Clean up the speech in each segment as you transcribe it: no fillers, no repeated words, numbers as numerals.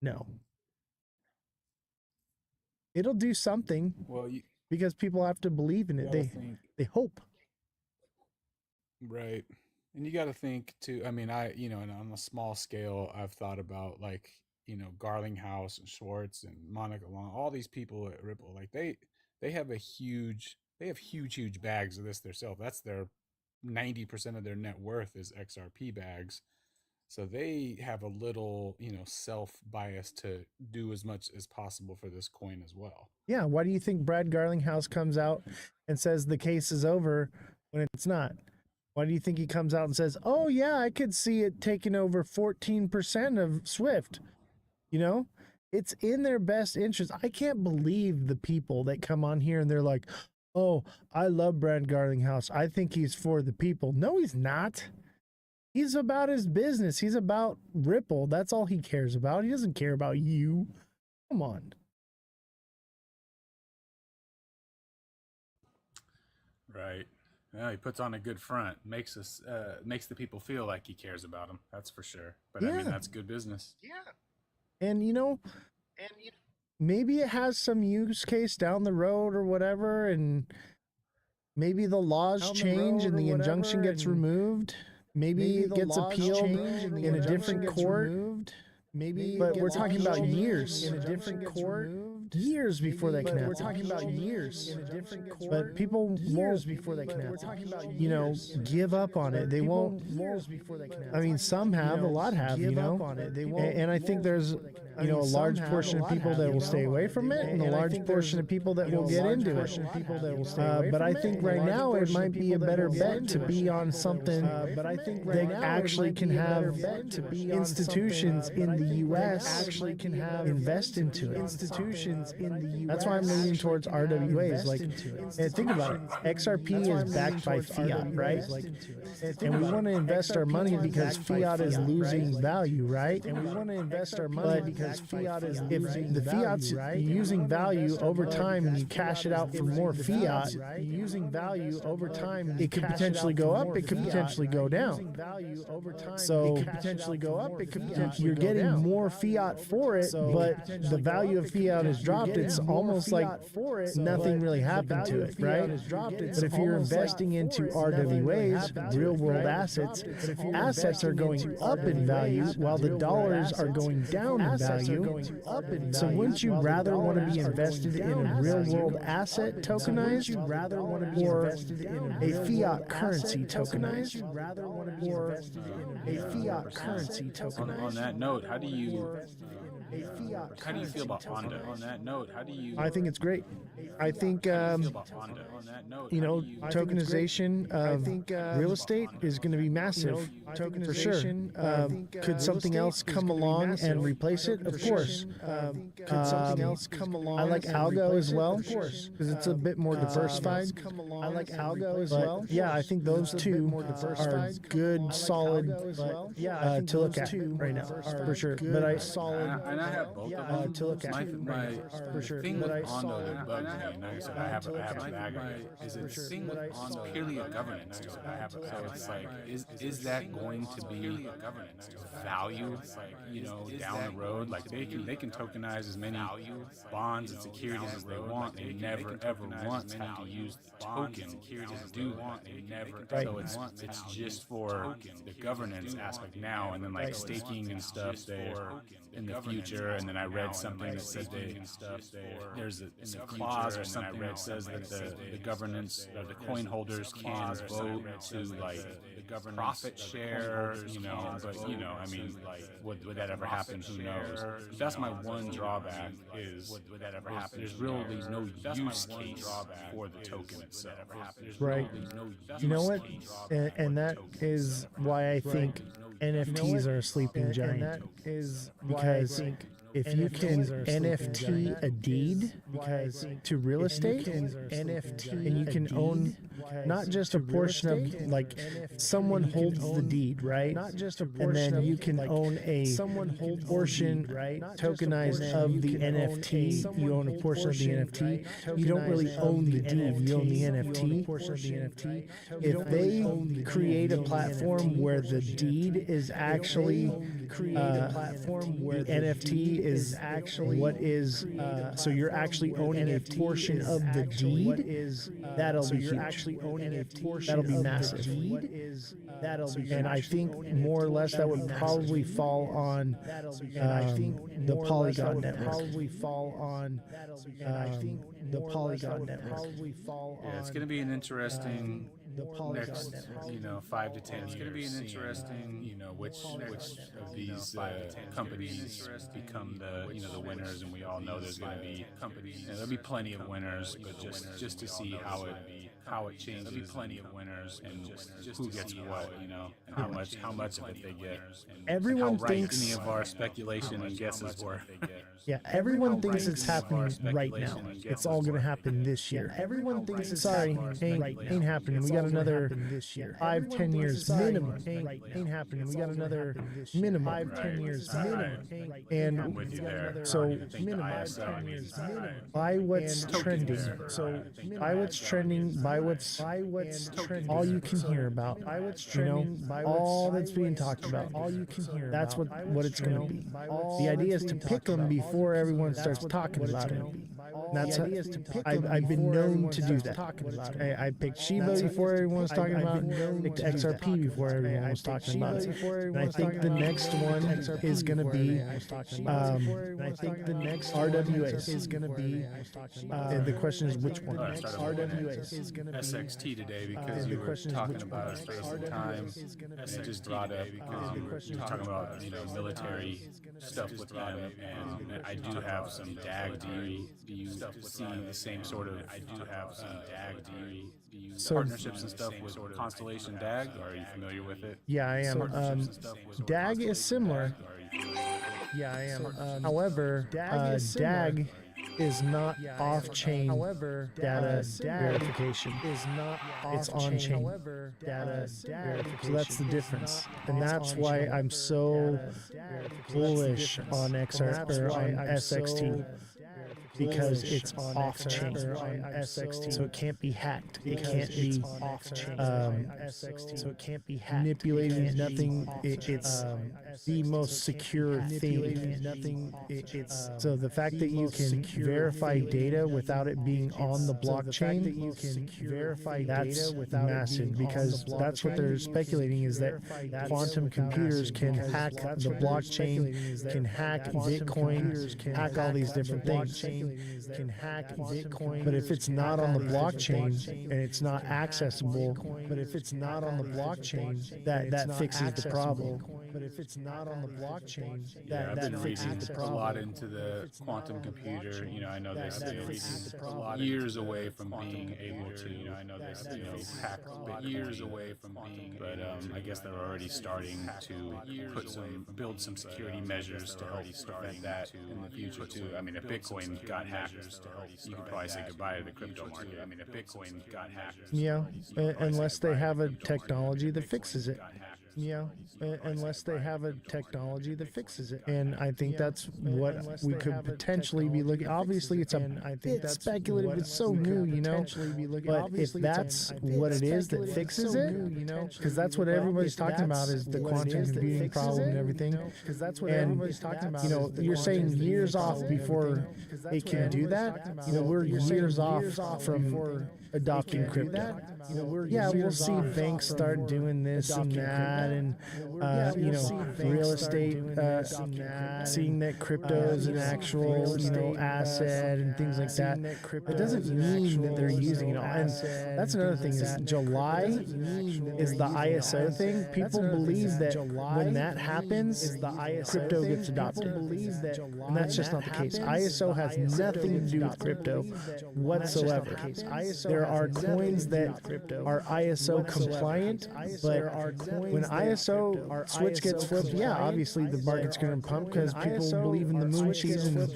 No. It'll do something. Well, because people have to believe in it. They hope. Right. And you got to think too. I mean, and on a small scale, I've thought about like, Garlinghouse and Schwartz and Monica Long, all these people at Ripple, like they have huge bags of this themselves. That's their 90% of their net worth is XRP bags. So they have a little, self bias to do as much as possible for this coin as well. Yeah. Why do you think Brad Garlinghouse comes out and says the case is over when it's not? Why do you think he comes out and says, oh, yeah, I could see it taking over 14% of Swift? It's in their best interest. I can't believe the people that come on here and they're like, oh, I love Brad Garlinghouse. I think he's for the people. No, he's not. He's about his business. He's about Ripple. That's all he cares about. He doesn't care about you. Come on. Right. Yeah, he puts on a good front, makes the people feel like he cares about them. That's for sure. But yeah. I mean, that's good business. Yeah. And maybe it has some use case down the road or whatever, and maybe the laws change and the injunction gets removed. Maybe it gets appealed in a different court. But we're talking about years in a different court. Years before that can happen. We're talking about years in a different court. But people won't, before that can happen. We're talking about give up on it. They won't. Years before that can happen. I mean, some have, a lot have. Give up on it. They won't. And I think there's a large portion of people that will stay away from it, and a large portion of people that will get into it. But I think right now it might be a better bet to be on something that actually can have institutions in the U.S. actually can have invest into it. Institutions in the U.S. That's why I'm leaning towards RWAs. Like, and think about it. XRP is backed by fiat, right? And we want to invest our money because fiat is losing value, right? And we want to invest our money because fiat is losing the fiat's using value over time, and you cash it out for more fiat. Using value over time, it could potentially go up. It could potentially go down. So it could potentially go up. It could potentially you're getting more fiat for it, but the value of fiat is dropped. It's almost like nothing really happened to it, right? But if you're investing into RWAs, real world assets, assets are going up in value while the dollars are going down in value. So wouldn't you rather want to be invested in a real world asset tokenized or a fiat currency tokenized? Or a fiat currency tokenized? On that note, how do you feel about Ondo? On that note, I think it's great. I think tokenization of real estate is going to be massive for sure. Could something else come along and replace it? Of course. Could something else come along? I like algo as well, because it's a bit more diversified. I like algo as well. Yeah, I think those two are good, solid to look at right now for sure. But and I have both of them to look at for sure. Thing with Ondo that bugs me, and like I said, I have a bag of it. Is it thing with Ondo purely a governance to it? So it's like, is that going to be value, down the road? Like they can tokenize as many bonds and securities as they want. They never ever once have to use the token to do that. They never. So it's just for the governance aspect now, and then like staking and stuff there in the future. And then I read something that said there's a clause or something that says that the governance or the coin holders can vote to like profit share, but I mean, like, would that ever happen? Who knows? That's my one drawback is would that ever happen? There's really no use case for the token itself. Right. You know what? And that is why I think NFTs are a sleeping giant. Because if you can NFT a deed to real estate, and you can own not just a portion of, like, someone holds the deed, right? And then you can own a portion tokenized of the NFT. You own a portion of the NFT. You don't really own the deed. You own the NFT. If they create a platform where the deed is actually the NFT is actually what is. So you're actually owning a portion of the deed. That'll be huge. Actually owning a portion. That'll be massive. That'll be. And I think more or less that would probably fall on the Polygon network. Probably fall on the Polygon network. Yeah, it's going to be an interesting next, 5 to 10 years. It's going to be an interesting, which of these companies become the winners, and we all know there's going to be companies. There'll be plenty of winners, but just to see how it changes. There'll be plenty of winners, and who gets what, and how much of it they get. Everyone how thinks any of our speculation and guesses were. Yeah, everyone thinks it's happening right now. It's all going to happen this year. Everyone thinks it's ain't happening. We got another 5-10 years minimum. Ain't happening. We got another minimum 5-10 years minimum. And I'm with you there. so minimum buy what's trending. So buy what's trending. Buy what's all you can hear about. Buy what's trending. All that's being talked about. All you can hear. That's what it's going to be. The idea is to pick them before everyone starts talking about it. That's I've been known to do that. I picked Shiba before everyone was talking about it. Picked XRP before everyone was talking about it. And I think the next one is going to be. I think the next RWAs is going to be. And the question is which one? RWAs is going to be SXT today because you were talking about a space and time, and it just brought up because you were talking about military stuff with them, and I do have some DAG. Do you see the same sort of? I do have some DAG. Do you partnerships and stuff with Constellation DAG? Are you familiar with it? Yeah, I am. DAG is similar. Yeah, I am. However, DAG is not off-chain data verification. It's on-chain data verification. So that's the difference, and that's why I'm so bullish on XR or on SXT. Because it's off-chain, so it can't be hacked. It can't be off-chain. So it can't be hacked. Manipulated. Nothing. It's the most secure thing. It's so the fact that you can verify data without it being on the blockchain. That's massive, because that's what they're speculating, is that quantum computers can hack the blockchain, can hack Bitcoin, hack all these different things. Can hack Bitcoin, but if it's not on the blockchain and it's not accessible, that fixes the problem. But if it's not on the blockchain, that fixes the problem. A lot into the quantum computer. I know they say it's years away from being able to. I know they say hack years away from being. But I guess they're already starting to build some security measures to help prevent that in the future too. I mean, if Bitcoin got hacked, you could probably say goodbye to the crypto market. I mean, if Bitcoin got hacked, unless they have a technology that fixes it. Unless they have a technology that fixes it. And I think that's what we could potentially be looking. Obviously, it's a bit speculative. It's so new, But if that's what it is that fixes it, because that's what everybody's talking about, is the quantum computing problem and everything. Because that's what everybody's talking about. You're saying years off before it can do that. We're years off from adopting crypto. We'll see banks start doing this and that, and real estate, seeing that crypto is an actual asset and things like that. It doesn't mean that they're using it all. And that's another thing, is July is the ISO thing. People believe that when that happens, crypto gets adopted, and that's just not the case. ISO has nothing to do with crypto whatsoever. There are coins that are ISO compliant, but when ISO switch gets flipped, obviously the market's going to pump, because people believe in the moon cheese and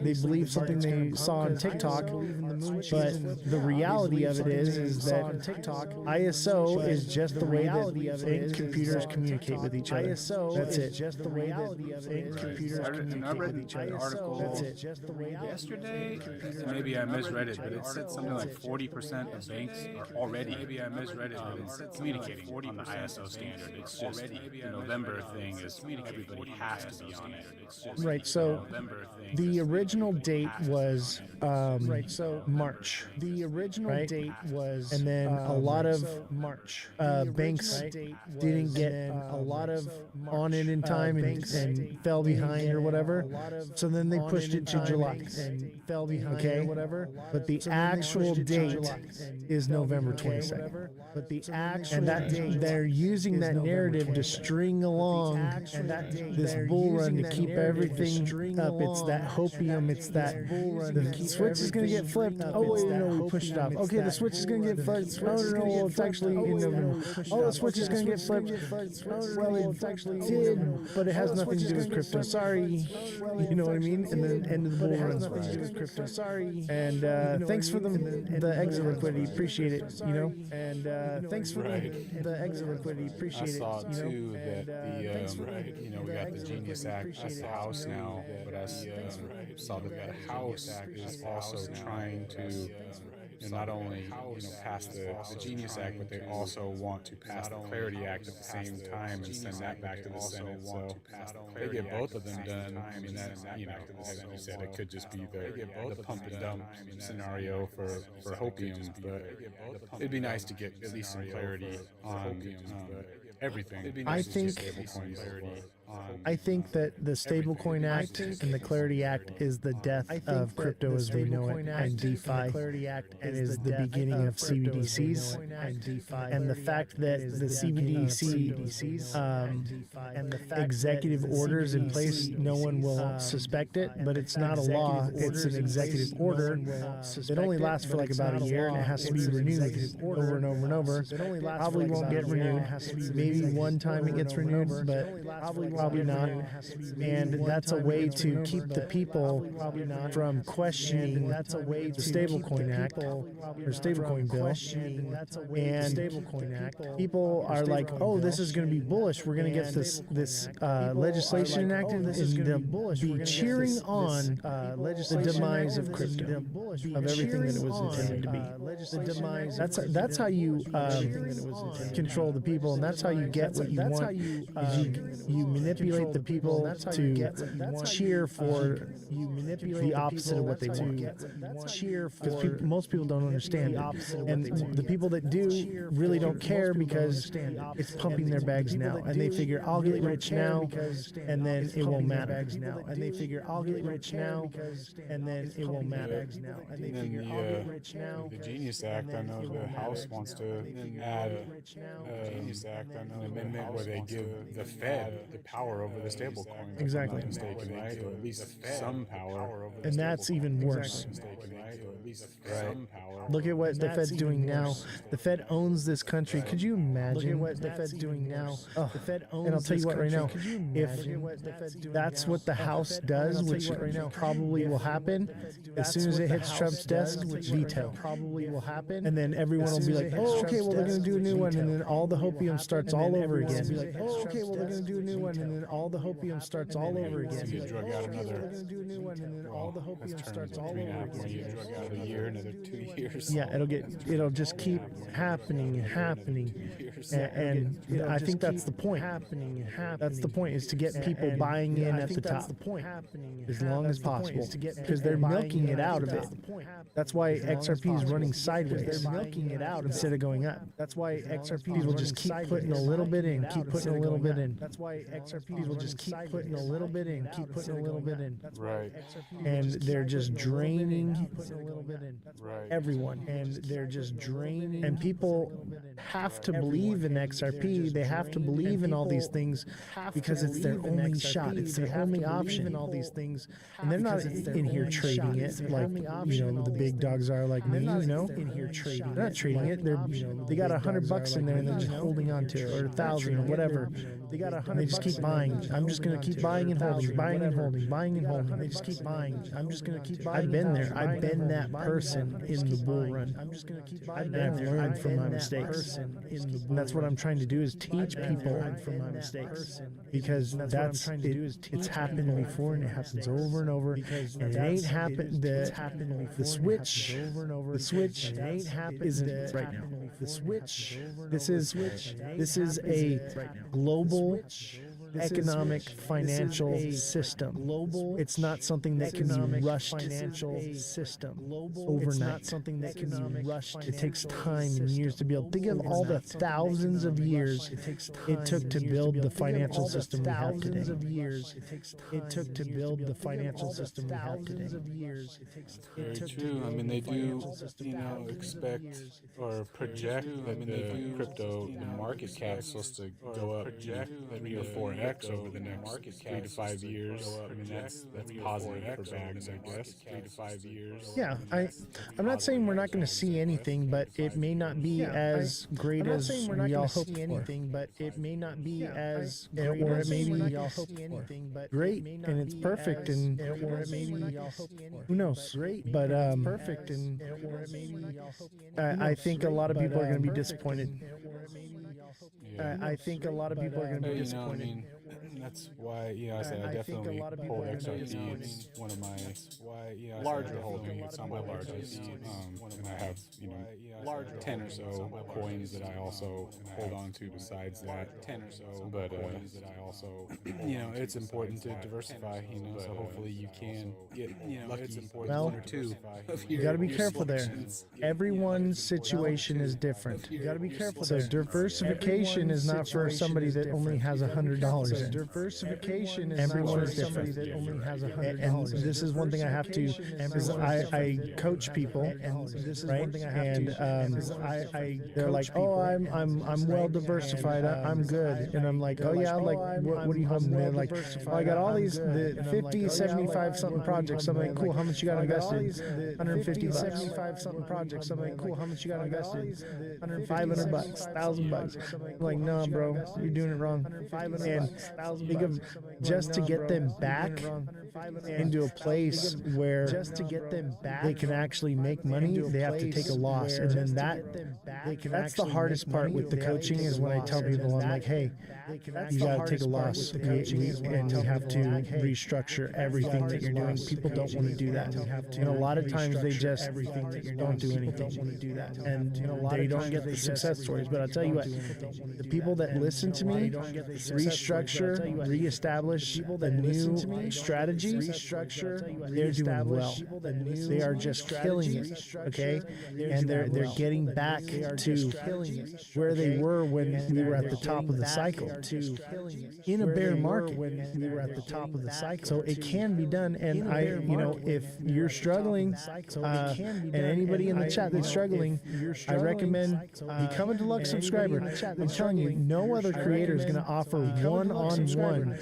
they believe something they saw on TikTok. But the reality of it is that ISO is just the way that computers communicate with each other. That's it. Just the way that computers communicate with each other. That's it. Yesterday, maybe I misread it, but it said something like 40% of banks are already. Maybe I misread it, but it's communicating on the ISO standard. It's just the November thing is everybody has to be on it. It's just Right. So the original date was March. The original date was, and then a lot of banks didn't get a lot of on it in time and fell behind or whatever. So then they pushed it to July and fell behind. Okay, whatever. But the actual date is November 22nd. But the actual and that date, they're using that narrative to string along this bull run to keep everything up. It's that hopium. It's that the switch is going to get flipped. Oh wait, no, we pushed it off. Okay, the switch is going to get flipped. Oh no, well, it's actually in November. Oh, the switch is going to get flipped. Well, it actually did, but it has nothing to do with crypto. Sorry, you know what I mean? And then end of the bull run. Nothing to do with crypto. Sorry. And thanks for the exit liquidity. Appreciate it. You know. And thanks for the exit liquidity. Appreciate it. I saw too that the we got the Genius Act at the House now, but I saw that the House is also trying to not only pass the Genius Act, but they also want to pass the Clarity Act at the same time and send that back to the Senate. So they get both of them done. I mean, that as you said, it could just be the pump and dump scenario for hopium, but it'd be nice to get at least some clarity on everything. I think that the Stablecoin Act and the Clarity Act is the death of crypto as we know it, and DeFi, and is the beginning of CBDCs, and the fact that the CBDC executive orders in place, no one will suspect it, but it's not a law, it's an executive order. It only lasts for like about a year, and it has to be renewed over and over and over. Probably won't get renewed. Maybe one time it gets renewed, but probably not. And that's a way to keep the people from questioning the Stablecoin Act or Stablecoin Bill. And people are like, oh, this is going to be bullish. We're going to get this legislation enacted, and they'll be cheering on the demise of crypto, of everything that it was intended to be. That's how you control the people, and that's how you get what you want. You manipulate the people to cheer for the opposite of what they want. Because most people don't understand it. And the people that do really don't care because it's pumping their bags now. And they figure, I'll get rich now, and then it won't matter. And they figure, I'll get rich now, and then it won't matter. And they figure, I'll get rich now. The Genius Act, I know the House wants to add an amendment where they give the Fed the power over the stablecoins. Exactly. Right? Or at least some power over the and that's even worse. Right. Look at what the Fed's doing now. The Fed owns this country. Could you imagine what the Fed's doing now? Oh, the Fed owns, and I'll tell you what right now, if that's what the House does, which probably will happen, as soon as it hits Trump's desk, veto. Probably will happen. And then everyone will be like, oh, okay, well, they're going to do a new one. And then all the hopium starts all over again. Oh, okay, well, they're going to do a new one. And then all the hopium starts all over again. You drug out another. They're going to do a new one. And then all the hopium starts all over again. You drug out a year, another 2 years. Yeah, it'll just keep happening and happening. And I think that's the point. That's the point, is to get people buying in at the top as long as possible, because they're milking it out of it. That's why XRP is running sideways. They're milking it out instead of going up. That's why XRP will just keep putting a little bit in, keep putting a little bit in. That's why XRP will just keep putting a little bit in, keep putting a little bit in. Right. And they're just draining everyone. And they're just draining. And people have to believe in XRP. They have to believe in all these things because it's their only shot. It's their only option. And all these things, and they're not in here trading it like the big dogs are, like me. They're not trading it. They got $100 in there and they're just holding on to it, or 1,000 or whatever. They got $100. They just keep buying. I'm just going to keep buying and holding, buying and holding, buying and holding. They just keep buying. I'm just going to keep buying. I've been there. I've been that person in the bull run. I'm just going to keep buying. I've learned from my mistakes. And that's what I'm trying to do is teach people from my mistakes. Because that's what I'm trying to do is teach. It's happened before and it happens over and over. And it ain't happened. The switch. The switch isn't right now. The switch. This is a global economic financial system. It's not something that can be rushed overnight. It's not something that can be rushed. It takes time and years to build. Think of all the thousands of years it took to build the financial system we have today. It took to build the financial system we have today. Very true. I mean, they do, expect or project that the crypto, the market cap is supposed to go up 3 or 4x over the next 3 to 5 years. I mean, that's positive for bags, I guess. 3 to 5 years. Yeah, I'm not saying we're not going to see anything, but it may not be as great as we all hope for. But it may not be as, or it may be great and it's perfect, and or it may be who knows. But perfect, and or it may be. I think a lot of people are going to be disappointed. I think a lot of people are going to be disappointed. That's why, I said I definitely hold XRP. It's one of my larger holdings. It's not my largest. And I have, 10 or so coins that I also hold on to besides that. 10 or so. But, it's important to diversify, so hopefully you can get lucky with one or two. You got to be careful there. Everyone's situation is different. You got to be careful there. So diversification is not for somebody that only has $100 in. Diversification is everyone is different. That only has $100. And this is one thing I have to, because I coach people, right? And they're like, oh, I'm well diversified. I'm good. And I'm like, oh yeah, like what do you holding? They're like, oh, I got all these the 50, 75 something projects. I'm like, cool. How much you got invested? $150. 75 something projects. I'm like, cool. How much you got invested? $500, $1,000. I'm like, no, bro, you're doing it wrong. And think of just to get them back into a place where they can actually make money, they have to take a loss. And then that's the hardest part with the coaching is when I tell people, I'm like, hey, you got to take a loss and you have to restructure everything that you're doing. People don't want to do that. And a lot of times they just don't do anything. And they don't get the success stories. But I'll tell you what, the people that listen to me restructure, reestablish the new strategy, they're doing well. They are just killing it, okay? And they're getting back to where they were when we were at the top of the cycle. In a bear market, we were at the top of the cycle. So it can be done. And if you're struggling, and anybody in the chat that's struggling, I recommend become a deluxe subscriber. I'm telling you, no other creator is going to offer one-on-one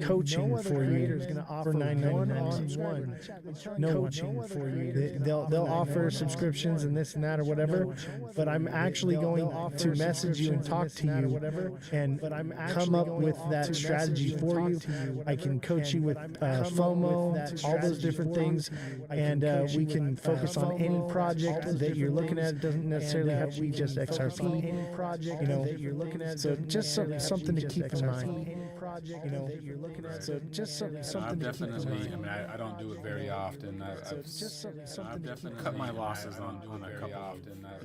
coaching for you for $9.99. No coaching for you. They'll offer subscriptions and this and that or whatever, but I'm actually going to message you and talk to you and come up with that strategy for you. I can coach you with FOMO, all those different things, and we can focus on any project that you're looking at. It doesn't necessarily have to be just XRP. So just something to keep in mind. So just something to keep in mind. I mean, I don't do it very often. I've definitely cut my losses on a couple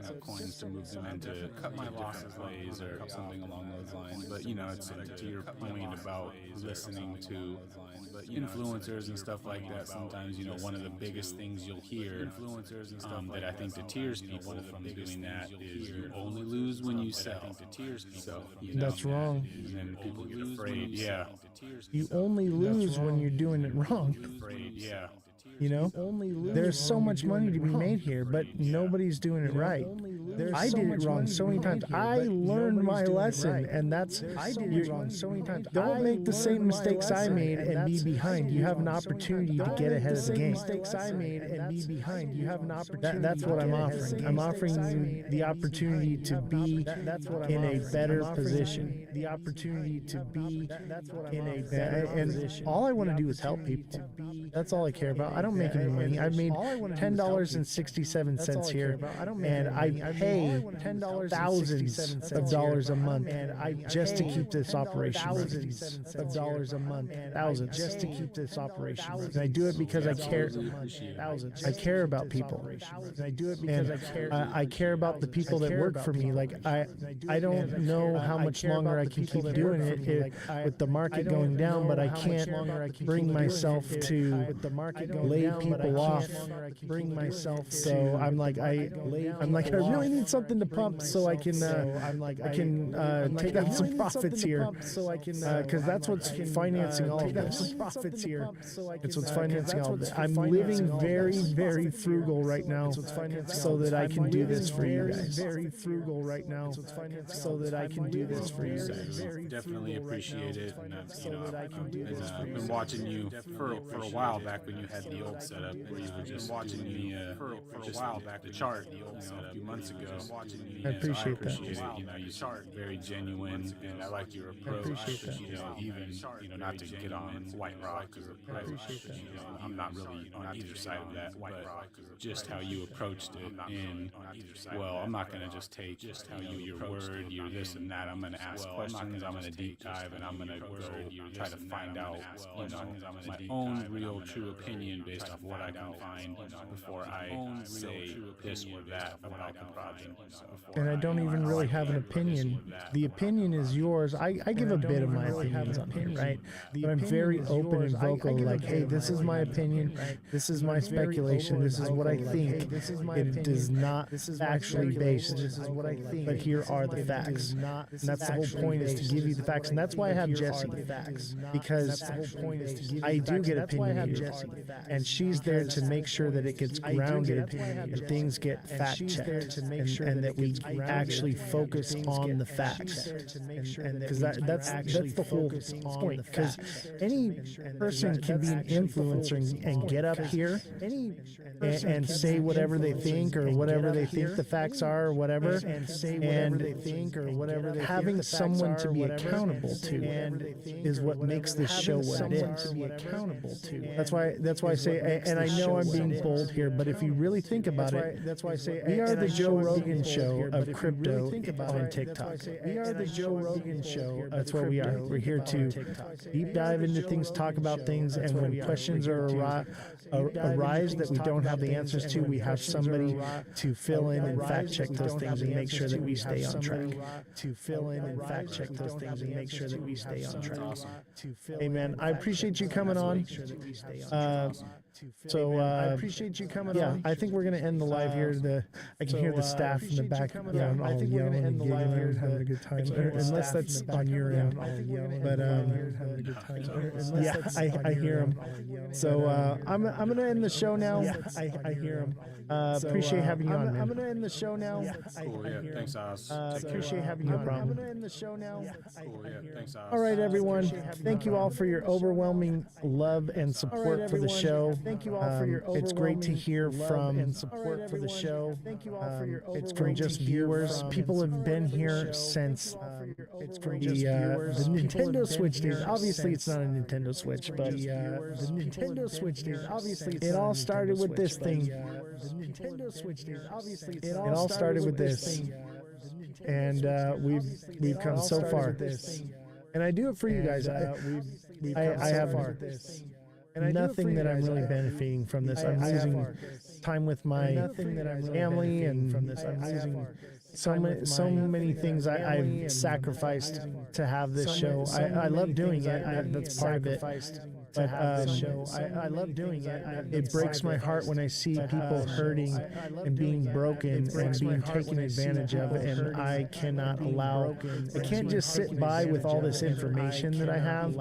of coins to move them into cut my losses ways or something along those lines. But it's to your point about listening to influencers and stuff like that. Sometimes one of the biggest things you'll hear that I think deters people from doing that is you only lose when you sell. So that's wrong. And then people get afraid. Yeah. You only lose when you're doing it wrong. You know, there's so much money to be made here, but nobody's doing it right. I did it wrong so many times. I learned my lesson, and that's I did it wrong so many times. Don't make the same mistakes I made and be behind. You have an opportunity to get ahead of the game. Mistakes I made and be behind. You have an opportunity. That's what I'm offering. I'm offering you the opportunity to be in a better position. The opportunity to be in a better position. All I want to do is help people. That's all I care about. I don't make any money. I've made $10.67 here, and I pay thousands of dollars a month just to keep this operation running. Of dollars a month, thousands just to keep this operation running. And I do it because I care. I care about people. And I do it because I care about the people that work for me. Like I don't know how much longer I can keep doing it with the market going down, but I can't bring myself to lay people off. So I'm like I really need something to pump so I can take out some profits here, because that's what's financing all of this. It's what's financing all of this. I'm living very, very frugal right now, so that I can do this for you guys. Very frugal right now, so that I can do this for you guys. Definitely appreciate it. And I've been watching you for a while back when you had the old setup, where you were just watching me for a while back the chart, a few months ago. I appreciate that. You know, you chart very genuine, and I like your approach. You know, even not to get on White Rock, I'm not really on either side of that. White Rock, just how you approached it, and well, I'm not going to just take your word, your this and that. I'm going to ask questions. I'm going to deep dive, and I'm going to try to find out, my own real true opinion based off what I can find before I say this or that about the project. And I don't even really have an opinion. The opinion is yours. I give a bit of my opinions on here, right? But I'm very open and vocal, like, hey, this is my opinion. This is my speculation. This is what I think. It is not actually based. But here are the facts. And that's the whole point, is to give you the facts. And that's why I have Jessie, because I do get opinionated. And she's there to make sure that it gets grounded, that things get fact checked, and that we actually focus on the facts. Because that's the whole point. Because any person can be an influencer and get up here and say whatever they think, or whatever they think the facts are, or whatever, and having someone to be accountable to is what makes this show what it is. That's why I say, and I know I'm being bold here, but if you really think about it, we are the Joe Rogan show of crypto on TikTok. We are the Joe Rogan show. That's where we are. We're here to deep dive into things, talk about things, and when questions arise that we don't have the answers to, we have somebody to fill in and fact check those things and make sure that we stay on track. Hey man, I appreciate you coming on. I appreciate you coming on. I think we're gonna end the live here. I can hear the staff in the back. I think we're gonna end the live here, having a good time. Unless that's on your end. But yeah, I hear them. So I'm gonna end the show now. I hear them. Appreciate having you on, man. I'm gonna end the show now. Cool, yeah. Thanks, Oz. Appreciate having you on. No problem. I'm gonna end the show now. Cool, yeah. Thanks, Oz. All right, everyone. Thank you all for your overwhelming love and support for the show. Thank you all for your overwhelming It's great to hear from support for the show. Thank you all for your from just viewers. People have been here since the Nintendo Switch days. Obviously, it's not a Nintendo Switch, but the Nintendo Switch days. Obviously, it all started with this thing. It all started with this, and we've come so far. And I do it for you guys. I have nothing that I'm really benefiting from this. I'm losing time with my family, and I'm losing so many things I've sacrificed to have this show. I love doing it. That's part of it. to have this show. I love doing it. It breaks my heart when I see people hurting and being broken and being taken advantage of, and I cannot allow. I can't just sit by with all this information that I have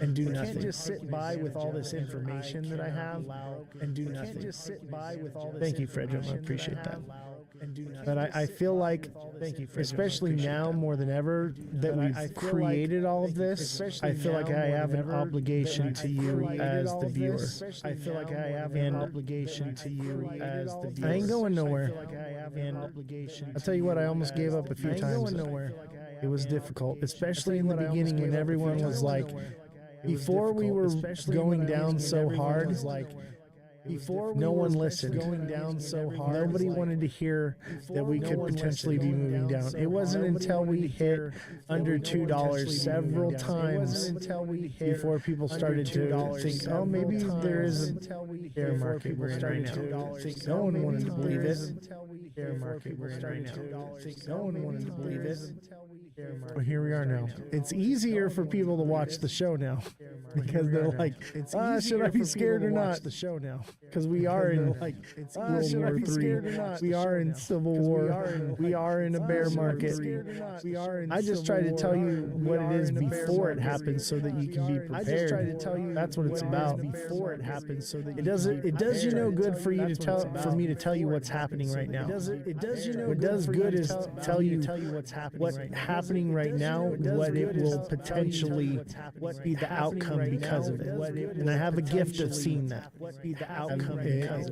and do nothing. I can't just sit by with all this information that I have and do nothing. Just sit by with all this. Thank you, Frederick. I appreciate that. But I feel like, especially now more than ever, that we've created all of this, I feel like I have an obligation to you as the viewer. I feel like I have an obligation to you as the viewer. I ain't going nowhere. I'll tell you what, I almost gave up a few times. It was difficult, especially in the beginning when everyone was like, before we were going down so hard, no one listened. Nobody wanted to hear that we could potentially be moving down. It wasn't until we hit under $2 several times before people started to think, oh, maybe there is a bear market we're in right now. No one wanted to believe it. Bear market we're in right now. No one wanted to believe it. Well, here we are now. It's easier for people to watch the show now because they're like, should I be scared or not? The show now because we are in World War III. We are in Civil War. We are in a bear market. I just try to tell you what it is before it happens so that you can be prepared. That's what it's about. Before it happens, so that it does you no good for you to tell me to tell you what's happening right now. What does good is tell you what's happening right now, what it will potentially be the outcome because of it. And I have a gift of seeing that.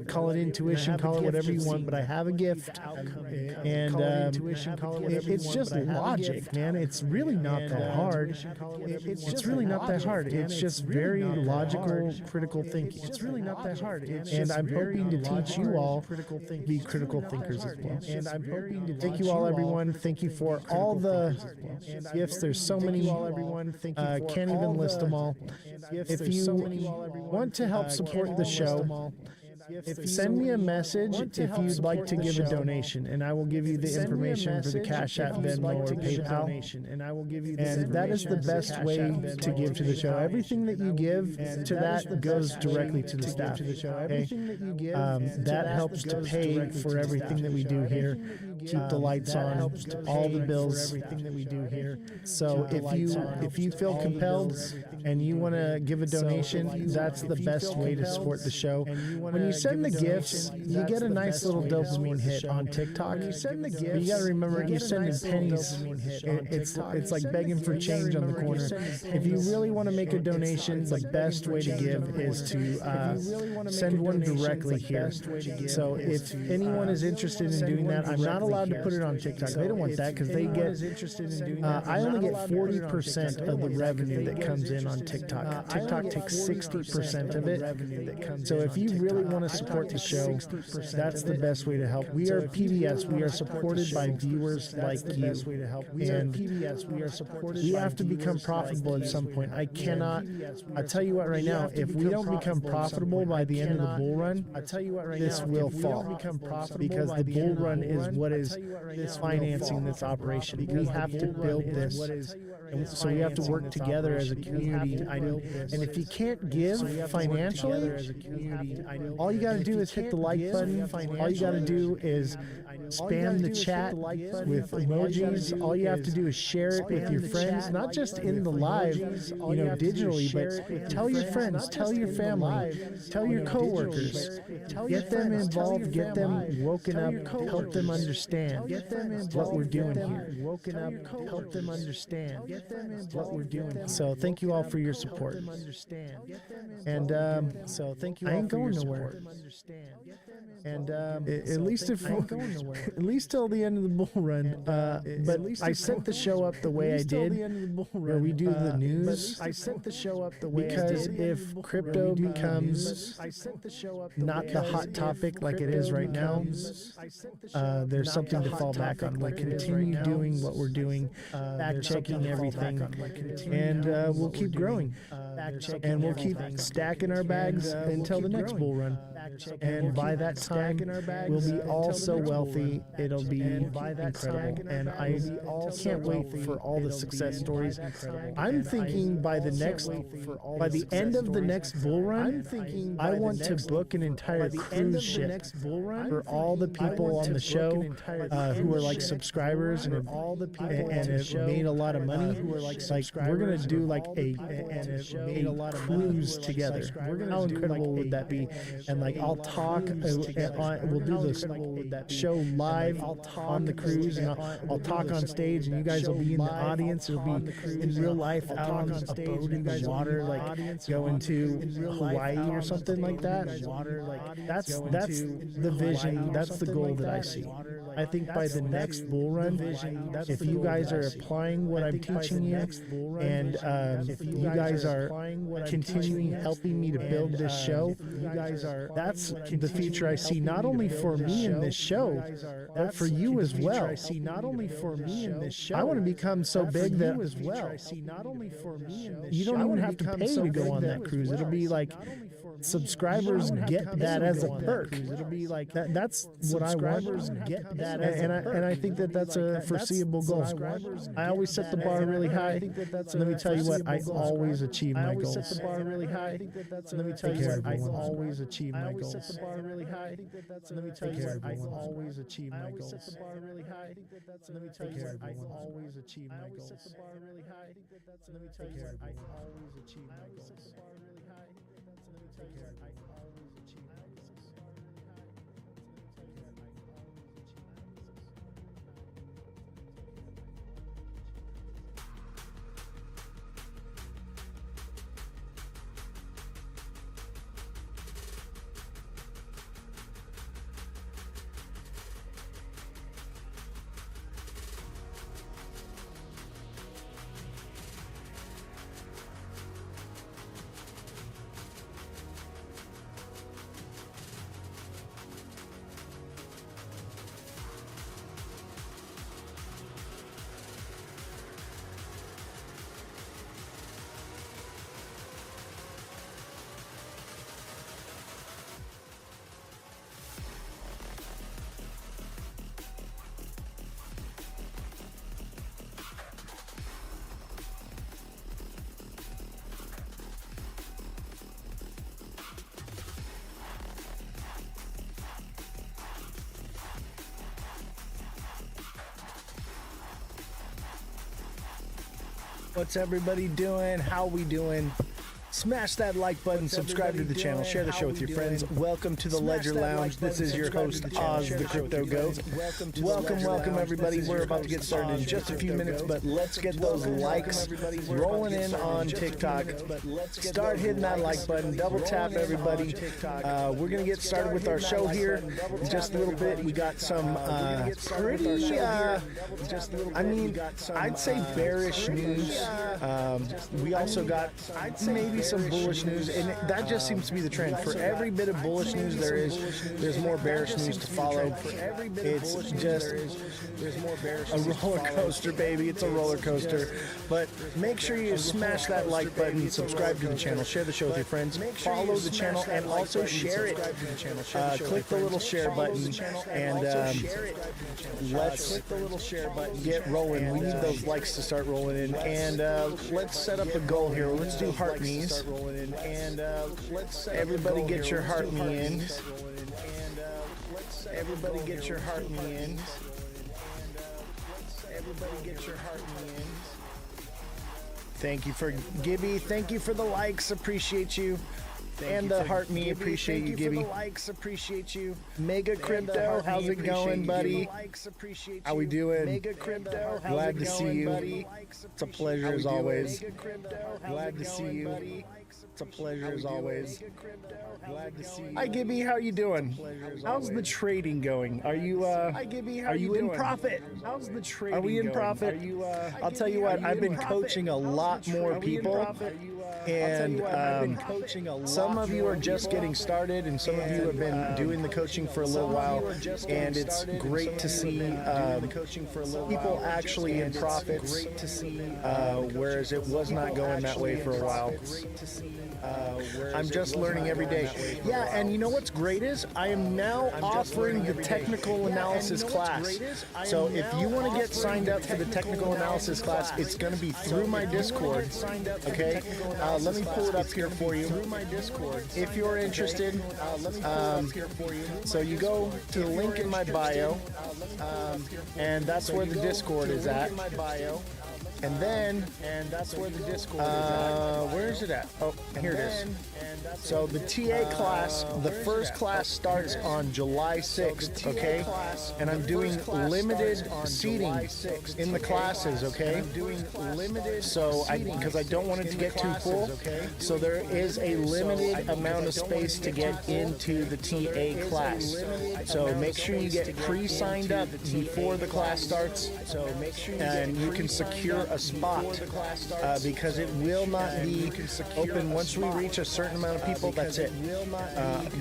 Call it intuition, call it whatever you want, but I have a gift. And it's just logic, man. It's really not that hard. It's really not that hard. It's just very logical, critical thinking. It's really not that hard. And I'm hoping to teach you all to be critical thinkers as well. And I'm hoping to thank you all, everyone. Thank you for all the gifts. There's so many. Can't even list them all. If you want to help support the show, send me a message if you'd like to give a donation, and I will give you the information for the Cash App, Venmo, or PayPal. And that is the best way to give to the show. Everything that you give to that goes directly to the staff. Okay? That helps to pay for everything that we do here. Keep the lights on, all the bills, everything that we do here. So if you feel compelled and you want to give a donation, that's the best way to support the show. When you send the gifts, you get a nice little dopamine hit on TikTok. You got to remember, you're sending pennies. It's like begging for change on the corner. If you really want to make a donation, the best way to give is to send one directly here. So if anyone is interested in doing that, I'm not allowed to put it on TikTok. They don't want that because they get. I only get 40% of the revenue that comes in on TikTok. TikTok takes 60% of it. So if you really want to support the show, that's the best way to help. We are PBS. We are supported by viewers like you. And we have to become profitable at some point. I tell you what right now, if we don't become profitable by the end of the bull run, this will fall. Because the bull run is what is financing this operation. We have to build this. And so we have to work together as a community. And if you can't give financially, all you got to do is hit the like button. All you got to do is spam the chat with emojis. All you have to do is share it with your friends, not just in the live, digitally, but tell your friends, tell your family, tell your coworkers, get them involved, get them woken up, help them understand what we're doing here. Woken up, help them understand what we're doing. So thank you all for your support. And I ain't going nowhere. And at least till the end of the bull run. But I set the show up the way I did, where we do the news. I set the show up the way because if crypto becomes not the hot topic like it is right now, there's something to fall back on. We'll continue doing what we're doing, fact checking everything, and we'll keep growing. And we'll keep stacking our bags until the next bull run. and by that time, we'll be all so wealthy. It'll be incredible, and I can't wait for all the success stories. I'm thinking by the end of the next bull run, I want to book an entire cruise ship for all the people on the show who are like subscribers and have made a lot of money. Like we're gonna do like a cruise together. How incredible would that be? And like I'll talk. We'll do this show live on the cruise, and I'll talk on stage, and you guys will be in the audience. It'll be in real life out on a boat in the water, like going to Hawaii or something like that. That's the vision. That's the goal that I see. I think by the next bull run, if you guys are applying what I'm teaching you, and if you guys are continuing helping me to build this show, that's the future I see, not only for me in this show, but for you as well. I want to become so big that you don't even have to pay to go on that cruise. It'll be like subscribers get that as a perk. It'll be like that. That's what I want. And I think that that's a foreseeable goal. I always set the bar really high. Let me tell you what, I always achieve my goals. Let me tell you what, I always achieve my goals. Let me tell you what, I always achieve my goals. Let me tell you what, I always achieve my goals. Let me tell you what, I always achieve my goals. What's everybody doing? How we doing? Smash that like button, subscribe to the channel, share the show with your friends. Welcome to the Ledger Lounge. This is your host, Ozthecryptogoat. Welcome everybody. We're about to get started in just a few minutes, but let's get those likes rolling in on TikTok. Start hitting that like button, double tap everybody. We're going to get started with our show here in just a little bit. We got some pretty, I'd say bearish news. We also got maybe some bullish news, and that just seems to be the trend. For every bit of bullish news there's more bearish news to follow. It's just a roller coaster, baby. It's a roller coaster. But make sure you smash that like button, subscribe to the channel, share the show with your friends, follow the channel, and also share it. Click the little share button, and let's get rolling. We need those likes to start rolling in, and let's set up a goal here. Let's do heart knees. Everybody get your heart knee in. Everybody get your heart knee in. Everybody get your heart knee in. Thank you for Gibby. Thank you for the likes. Appreciate you. And the heart me, appreciate you, Gibby. Likes, appreciate you. Mega Crypto, how's it going, buddy? How we doing? Mega Crypto, glad to see you. It's a pleasure as always. Glad to see you. It's a pleasure as always. Glad to see you. Hi, Gibby, how you doing? How's the trading going? Are you are you in profit? How's the trading? Are we in profit? I'll tell you what, I've been coaching a lot more people. And some of you are just getting started, and some of you have been doing the coaching for a little while, and it's great to see people actually in profits, whereas it was not going that way for a while. I'm just learning every day. Yeah, and you know what's great is I am now offering the technical analysis class. So if you want to get signed up for the technical analysis class, it's going to be through my Discord. Okay, let me pull it up here for you. If you're interested, so you go to the link in my bio, and that's where the Discord is at. And that's where the Discord is at. Where is it at? Oh, here it is. So the TA class, the first class starts on July 6th, okay? And I'm doing limited seating in the classes, okay? So because I don't want it to get too full, so there is a limited amount of space to get into the TA class. So make sure you get pre-signed up before the class starts, and you can secure a spot because it will not be open once we reach a certain amount of people. That's it,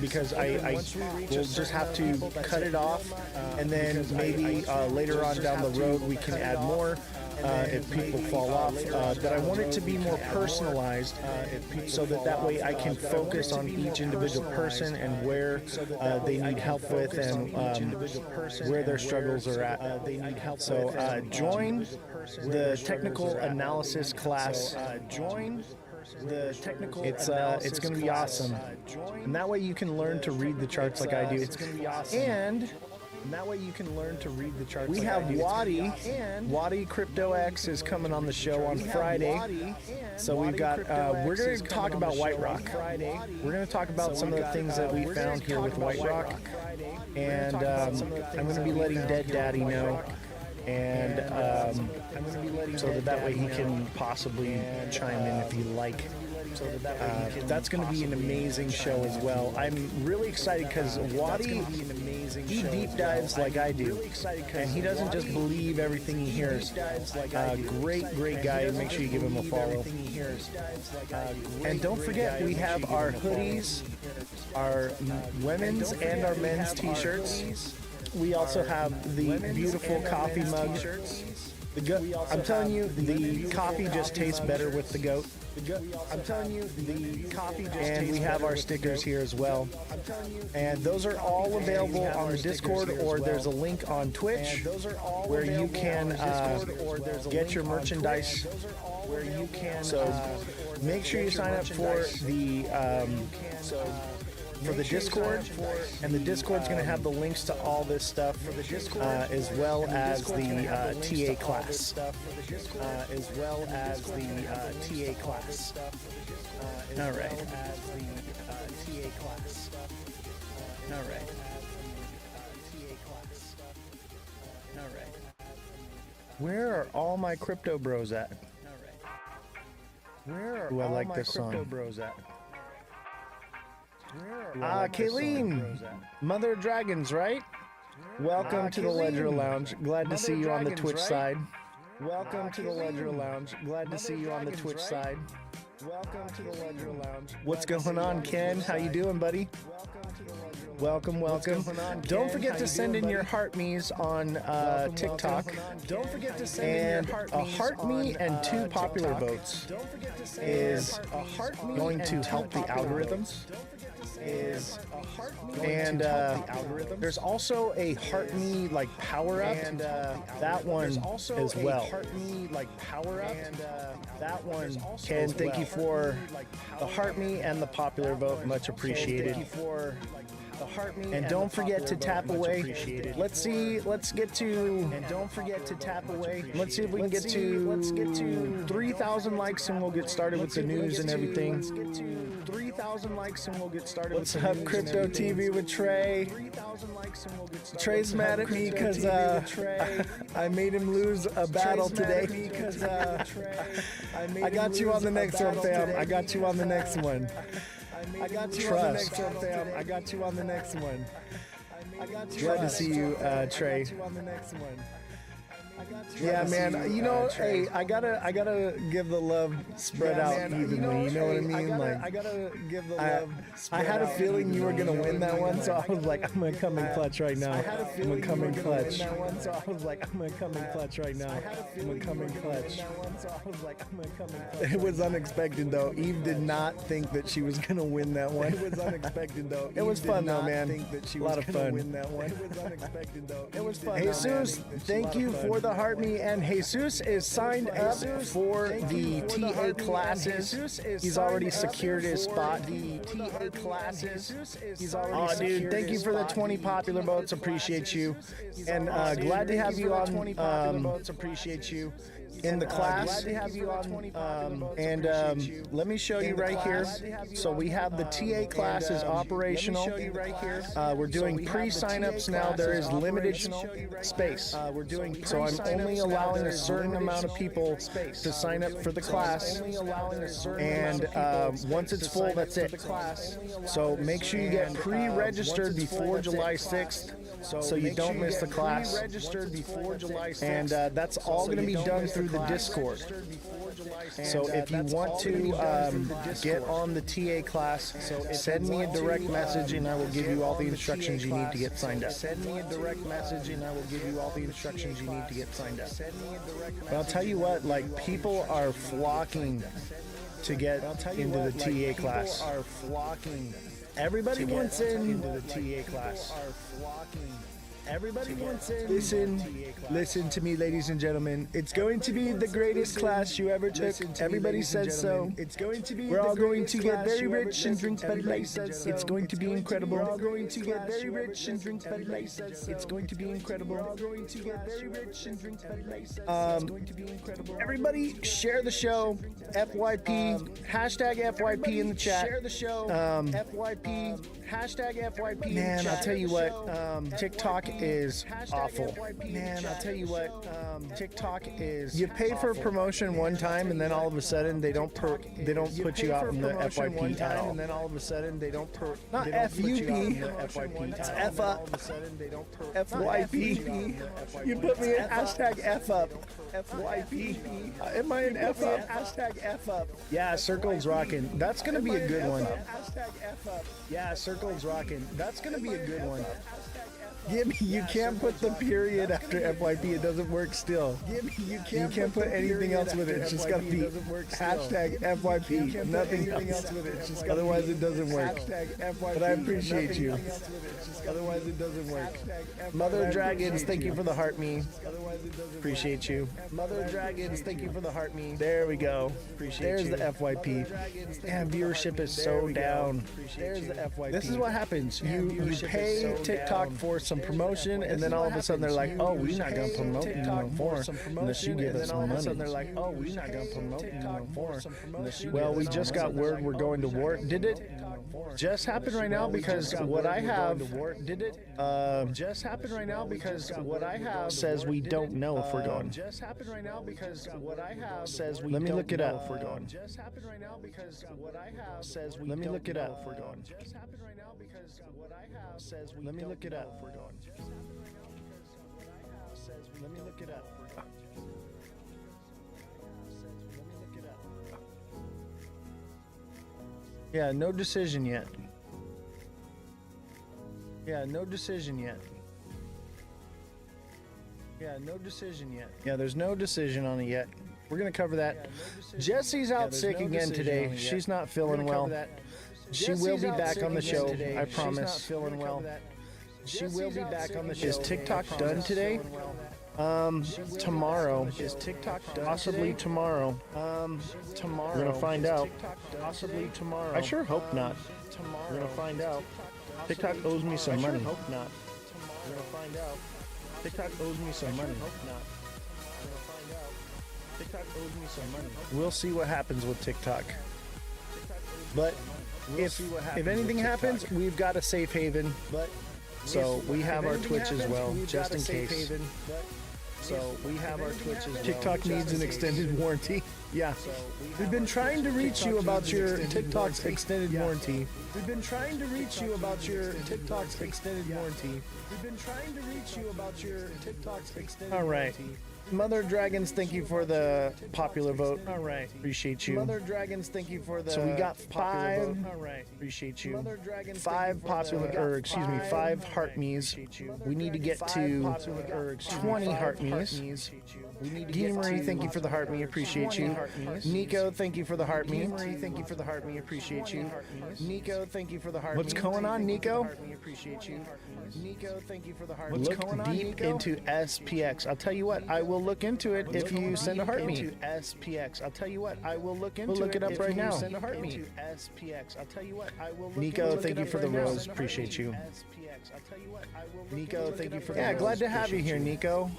because I will just have to cut it off, and then maybe later on down the road we can add more if people fall off. But I want it to be more personalized, so that way I can focus on each individual person and where they need help with, and where their struggles are at. So join the technical analysis class. It's going to be awesome, and that way you can learn to read the charts like I do. It's going to be awesome, and that way you can learn to read the charts. We have Ozthecryptogoat is coming on the show on Friday. So we've got we're going to talk about White Rock. We're going to talk about some of the things that we found here with White Rock, and I'm going to be letting Dead Daddy know. And so that way he can possibly chime in if he like. That's going to be an amazing show as well. I'm really excited because Wadi, he deep dives like I do, and he doesn't just believe everything he hears. Great guy. Make sure you give him a follow. And don't forget, we have our hoodies, our women's and our men's t-shirts. We also have the beautiful coffee mug. I'm telling you, the coffee just tastes better with the goat. And we have our stickers here as well. And those are all available on the Discord, or there's a link on Twitch where you can get your merchandise. So make sure you sign up for the Discord, and the Discord's going to have the links to all this stuff, as well as the TA class. All right. Where are all my crypto bros at? Ooh, I like this song. Kayleen, Mother of Dragons, right? Welcome to the Ledger Lounge. Glad to see you on the Twitch side. Welcome to the Ledger Lounge. Glad to see you on the Twitch side. Welcome to the Ledger Lounge. What's going on, Ken? How you doing, buddy? Welcome. Don't forget to send in your heart me's on TikTok. Don't forget to send in your heart me and 2 popular votes is going to help the algorithms. There's also a heart me like power up, and that one as well. Ken, thank you for the heart me and the popular vote, much appreciated. And don't forget to tap away. Let's see if we can get to 3,000 likes, and we'll get started with the news and everything. What's up, Crypto TV with Trey? Trey's mad at me because I made him lose a battle today. I got you on the next one, fam. I got you on the next one. Trust. I got you on the next one. Glad to see you, Trey. Yeah, man. You know, hey, I gotta give the love spread out evenly. You know what I mean? Like, I gotta give the love. I had a feeling you were gonna win that one, so I was like, I'm gonna come in clutch right now. I'm gonna come in clutch. So I was like, I'm gonna come in clutch right now. I'm gonna come in clutch. It was unexpected though. Eve did not think that she was gonna win that one. It was unexpected though. It was fun though, man. A lot of fun. It was unexpected though. It was fun. Jesus, thank you for the heart me. And Jesus is signed up for the TA classes. He's already secured his spot. The TA classes. He's already secured. Dude, thank you for the 20 popular votes. Appreciate you. And glad to have you on. Appreciate you. In the class, and let me show you right here. So we have the TA classes operational. We're doing pre-signups now. There is limited space. So I'm only allowing a certain amount of people to sign up for the class. And once it's full, that's it. So make sure you get pre-registered before July 6th. So you don't miss the class. And that's all going to be done through the Discord. So if you want to get on the TA class, send me a direct message and I will give you all the instructions you need to get signed up. Send me a direct message and I will give you all the instructions you need to get signed up. But I'll tell you what, like, people are flocking to get into the TA class. Everybody wants into the TA class. Everybody wants in. Listen to me, ladies and gentlemen. It's going to be the greatest class you ever took. Everybody says so. It's going to be. We're all going to get very rich and drink Bud Light. It's going to be incredible. We're all going to get very rich and drink Bud Light. It's going to be incredible. We're all going to get very rich and drink Bud Light. It's going to be incredible. Everybody share the show. FYP. Hashtag FYP in the chat. Share the show. FYP. Hashtag FYP. Man, I'll tell you what. TikTok is awful. Man, I'll tell you what. TikTok is. You pay for a promotion one time, and then all of a sudden they don't put you out in the FYP at all. And then all of a sudden they don't not FUP. It's F up. FYP. You put me in hashtag F up. FYP. Am I an F up? Hashtag F up. Yeah, Circle's rocking. That's gonna be a good one. Hashtag F up. Yeah, Circle's rocking. That's gonna be a good one. You can't put the period after FYP. It doesn't work still. You can't put anything else with it. It's just got to be hashtag FYP. Nothing else with it. Otherwise, it doesn't work. But I appreciate you. Otherwise, it doesn't work. Mother Dragons, thank you for the heart me. Appreciate you. Mother Dragons, thank you for the heart me. There we go. There's the FYP. And viewership is so down. There's the FYP. This is what happens. You pay TikTok for some promotion, and then all of a sudden they're like, oh, we're not gonna promote you no more unless you give us some money. They're like, oh, we're not gonna promote you no more. Well, we just got word we're going to war. Did it just happen right now? Because what I have just happened right now because what I have says we don't know if we're going. Just happened right now because what I have says we. Let me look it up. If we're going. Just happened right now because what I have says we. Let me look it up. If we're going. Just happened right now because what I have says we. Let me look it up. If we're going. Let me look it up. Yeah, no decision yet. Yeah, no decision yet. Yeah, no decision yet. Yeah, there's no decision on it yet. We're going to cover that. Jesse's out sick again today. She's not feeling well. She will be back on the show, I promise. She's not feeling well. She will be back on the show. Is TikTok done today? Tomorrow. Is TikTok done? Possibly tomorrow. Tomorrow. We're gonna find out. Possibly tomorrow. I sure hope not. Tomorrow. We're gonna find out. TikTok owes me some money. I sure hope not. We're gonna find out. TikTok owes me some money. Hope not. We're gonna find out. TikTok owes me some money. We'll see what happens with TikTok. But if anything happens, we've got a safe haven. So we have our Twitch as well, just in case. So we have our Twitch as well. TikTok needs an extended warranty. Yeah. We've been trying to reach you about your TikTok's extended warranty. We've been trying to reach you about your TikTok's extended warranty. We've been trying to reach you about your TikTok's extended warranty. All right. Mother Dragons, thank you for the popular vote. All right, appreciate you. Mother Dragons, thank you for the. So we got 5. All right, appreciate you. Mother Dragons, 5 popular, or excuse me, 5 heart me's. We need to get to 20 heart me's. Deemery, thank you for the heart me, appreciate you. Nico, thank you for the heart me. Thank you for the heart me, appreciate you. Nico, thank you for the heart me. What's going on, Nico? Appreciate you. Nico, thank you for the heart me. Look deep into SPX. I'll tell you what, I will look into it if you send a heart me. Into SPX. I'll tell you what, I will look into it. We'll look it up right now. Send a heart me. SPX. I'll tell you what, I will. Nico, thank you for the rose, appreciate you. Nico, thank you for the rose. Yeah, glad to have you here, Nico.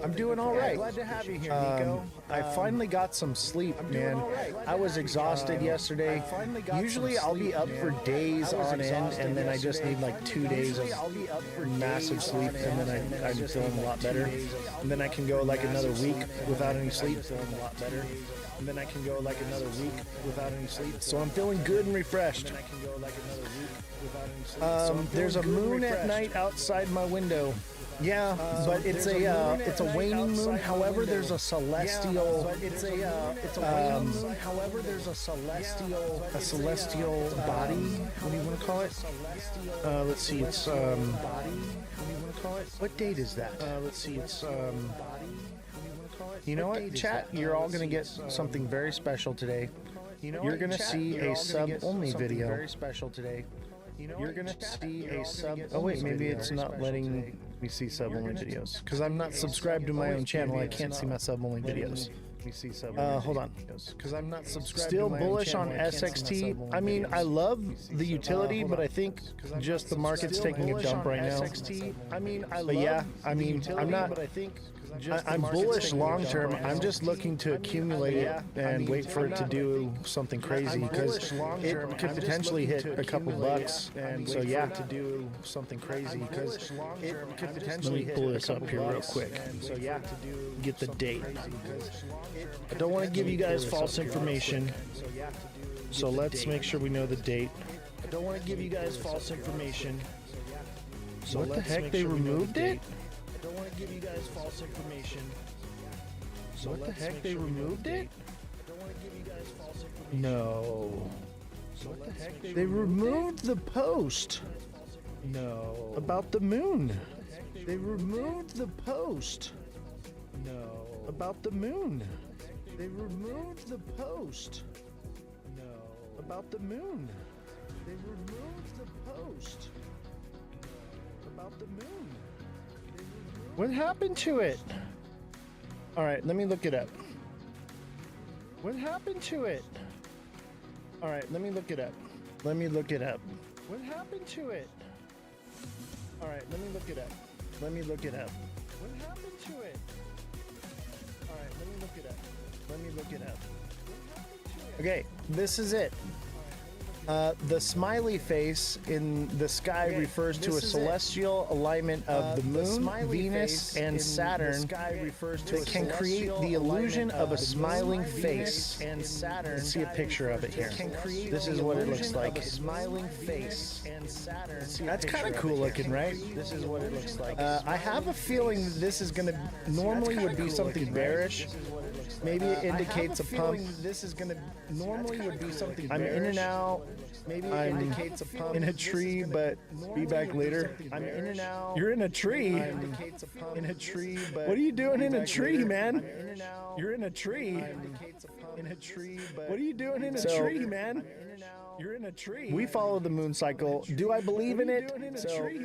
I'm doing all right. Glad to have you here, Nico. I finally got some sleep, man. I was exhausted yesterday. Usually I'll be up for days on end, and then I just need like 2 days of massive sleep, and then I'm feeling a lot better. And then I can go like another week without any sleep, feeling a lot better. And then I can go like another week without any sleep. So I'm feeling good and refreshed. There's a moon at night outside my window. Yeah, but it's a waning moon. However, there's a celestial. It's a waning moon. However, there's a celestial body. What do you want to call it? Let's see. It's What date is that? Let's see. It's You know what, chat? You're all gonna get something very special today. You're gonna see a sub-only video. Very special today. You're gonna see a sub. Oh wait, maybe it's not letting me see sub-only videos because I'm not subscribed to my own channel. I can't see my sub-only videos. Hold on. Because I'm not subscribed. Still bullish on SXT. I mean, I love the utility, but I think just the market's taking a dump right now. But yeah, I mean, I'm not. I'm bullish long term. I'm just looking to accumulate it and wait for it to do something crazy because it could potentially hit a couple bucks. So yeah, to do something crazy because it could potentially. Let me pull this up here real quick. So yeah, get the date. I don't want to give you guys false information. So let's make sure we know the date. I don't want to give you guys false information. So what the heck? They removed it? I don't want to give you guys false information. So what the heck? They removed it? I don't want to give you guys false information. No. So what the heck? They removed the post. No. About the moon. They removed the post. No. About the moon. They removed the post. No. About the moon. They removed the post. About the moon. What happened to it? All right, let me look it up. What happened to it? All right, let me look it up. Let me look it up. What happened to it? All right, let me look it up. Let me look it up. What happened to it? All right, let me look it up. Let me look it up. Okay, this is it. The smiley face in the sky refers to a celestial alignment of the moon, Venus, and Saturn that can create the illusion of a smiling face. Let's see a picture of it here. This is what it looks like. Smiling face. That's kind of cool looking, right? This is what it looks like. I have a feeling that this is going to normally would be something bearish. Maybe it indicates a pump. This is going to normally would be something bearish. I'm in and out. Maybe it indicates a pump. In a tree, but be back later. I'm in and out. You're in a tree. In a tree, but what are you doing in a tree, man? You're in a tree. In a tree, but what are you doing in a tree, man? You're in a tree. We follow the moon cycle. Do I believe in it?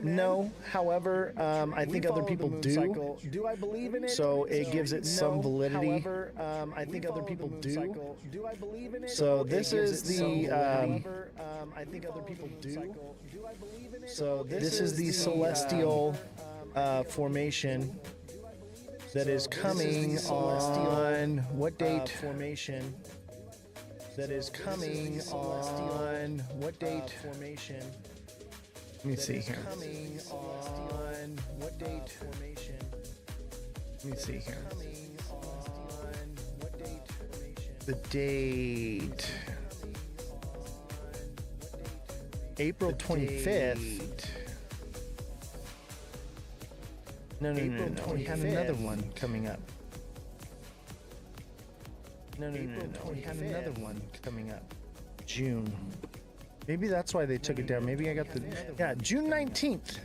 No. However, I think other people do. Do I believe in it? So it gives it some validity. However, I think other people do. Do I believe in it? So this is the. I think other people do. So this is the celestial formation that is coming on what date? Formation. That is coming on what date? Formation. Let me see here. Coming on what date? Formation. Let me see here. Coming on what date? Formation. The date. April 25th. No, we had another one coming up. No, we had another one coming up. June. Maybe that's why they took it down. Maybe I got the... Yeah, June 19th.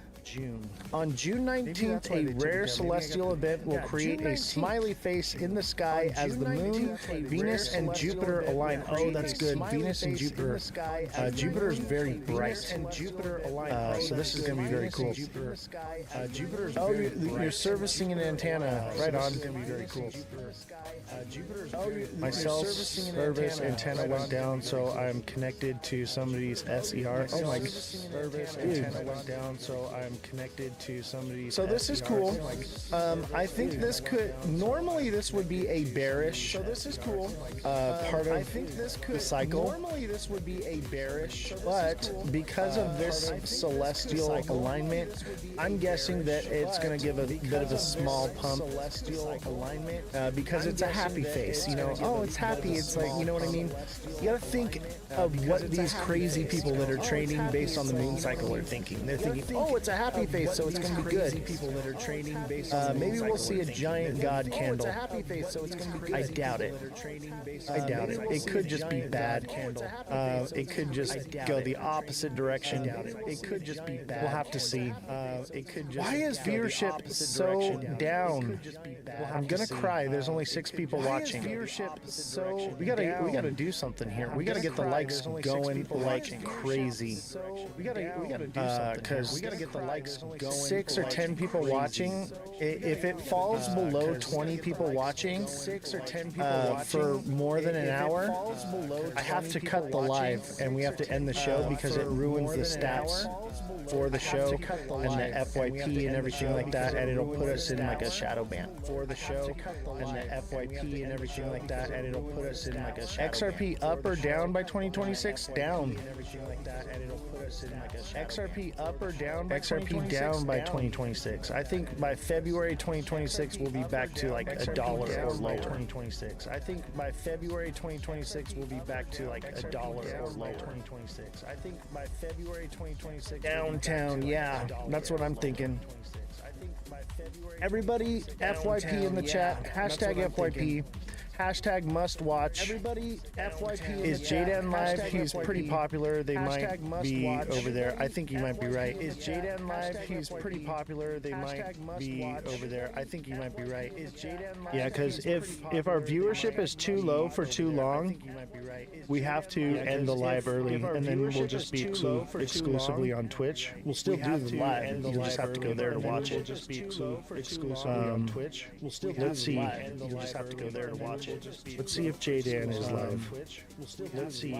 On June 19th, a rare celestial event will create a smiley face in the sky as the moon, Venus, and Jupiter align. Oh, that's good. Venus and Jupiter. Jupiter is very bright. So this is going to be very cool. Oh, you're servicing an antenna. Right on. It's going to be very cool. My cell service antenna went down, so I'm connected to somebody's SER. Oh my god. Service antenna went down, so I'm connected to somebody's So this is cool. I think this could... Normally this would be a bearish... So this is cool. Part of the cycle. Normally this would be a bearish... But because of this celestial alignment, I'm guessing that it's going to give a bit of a small pump. Because it's a happy face, you know. Oh, it's happy. It's like, you know what I mean? You got to think of what these crazy people that are trading based on the moon cycle are thinking. They're thinking, oh, it's a happy face, so it's going to be good. Maybe we'll see a giant god candle. I doubt it. I doubt it. It could just be bad. It could just go the opposite direction. It could just be bad. We'll have to see. Why is viewership so down? I'm gonna cry. There's only 6 people watching. We gotta do something here. We gotta get the likes going like crazy. We gotta do something. Because we gotta get the likes going. 6 or 10 people watching. If it falls below 20 people watching, 6 or 10 people for more than an hour, I have to cut the live and we have to end the show because it ruins the stats for the show and the FYP and everything like that, and it'll put us in like a shadow ban for the show and the FYP and everything like that, and it'll put us in like a XRP up or down by 2026? Down. XRP up or down? XRP down by 2026. I think by February 2026 we'll be back to like $1 or lower. 2026. I think by February 2026 we'll be back to like $1 or lower. 2026. I think by February 2026. Downtown, yeah, that's what I'm thinking. Everybody, FYP in the chat. Hashtag FYP. Hashtag must watch. Everybody, FYP is Jaden live? He's pretty popular. They might be over there. I think you might be right. Is Jaden live? He's pretty popular. They might be over there. I think you might be right. Is Jaden live? Yeah, because if our viewership is too low for too long, we have to end the live early, and then we'll just be exclusively on Twitch. We'll still do the live. You'll just have to go there to watch it. Just be exclusively on Twitch. We'll still let's see. You'll just have to go there to watch it. Let's see if J-Dan is live. Let's see.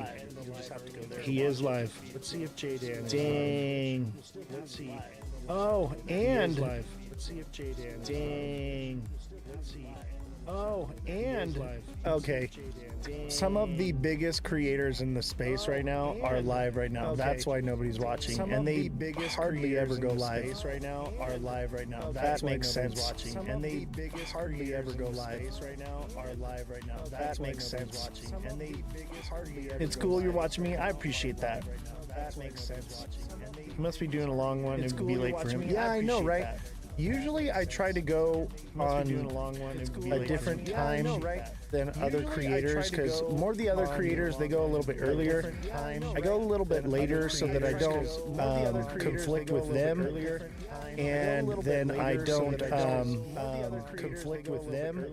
He is live. Let's see if J-Dan is Dang. Let's see. Oh, and let's see if J-Dan. Dang. Let's see. Oh, and okay. Some of the biggest creators in the space right now are live right now. That's why nobody's watching, and they hardly ever go live. Right now are live right now. That makes sense. And they hardly ever go live. Right now are live right now. That makes sense. And they hardly ever. It's cool you're watching me. I appreciate that. That makes sense. He must be doing a long one. It would be late for him. Yeah, I know, right? Usually I try to go on a different time than other creators, because more of the other creators, they go a little bit earlier. I go a little bit later so that I don't conflict with them, and then I don't conflict with them.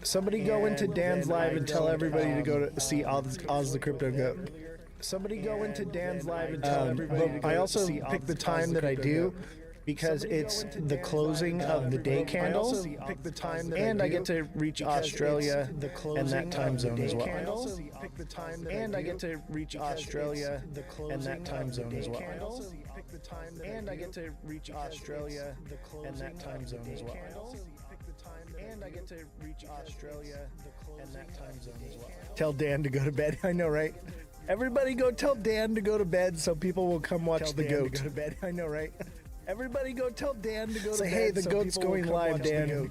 Somebody go into Dan's live and tell everybody to go to see Ozthecryptogoat. Somebody go into Dan's live and tell everybody. I also pick the time that I do, because it's the closing of the day candle, and I get to reach Australia and that time zone as well. And I get to reach Australia and that time zone as well. And I get to reach Australia and that time zone as well. And I get to reach Australia and that time zone as well. Tell Dan to go to bed. I know, right? Everybody go tell Dan to go to bed so people will come watch the goat. Go to bed. I know, right? Everybody go tell Dan to go to bed. Hey, the goat's going live, Dan.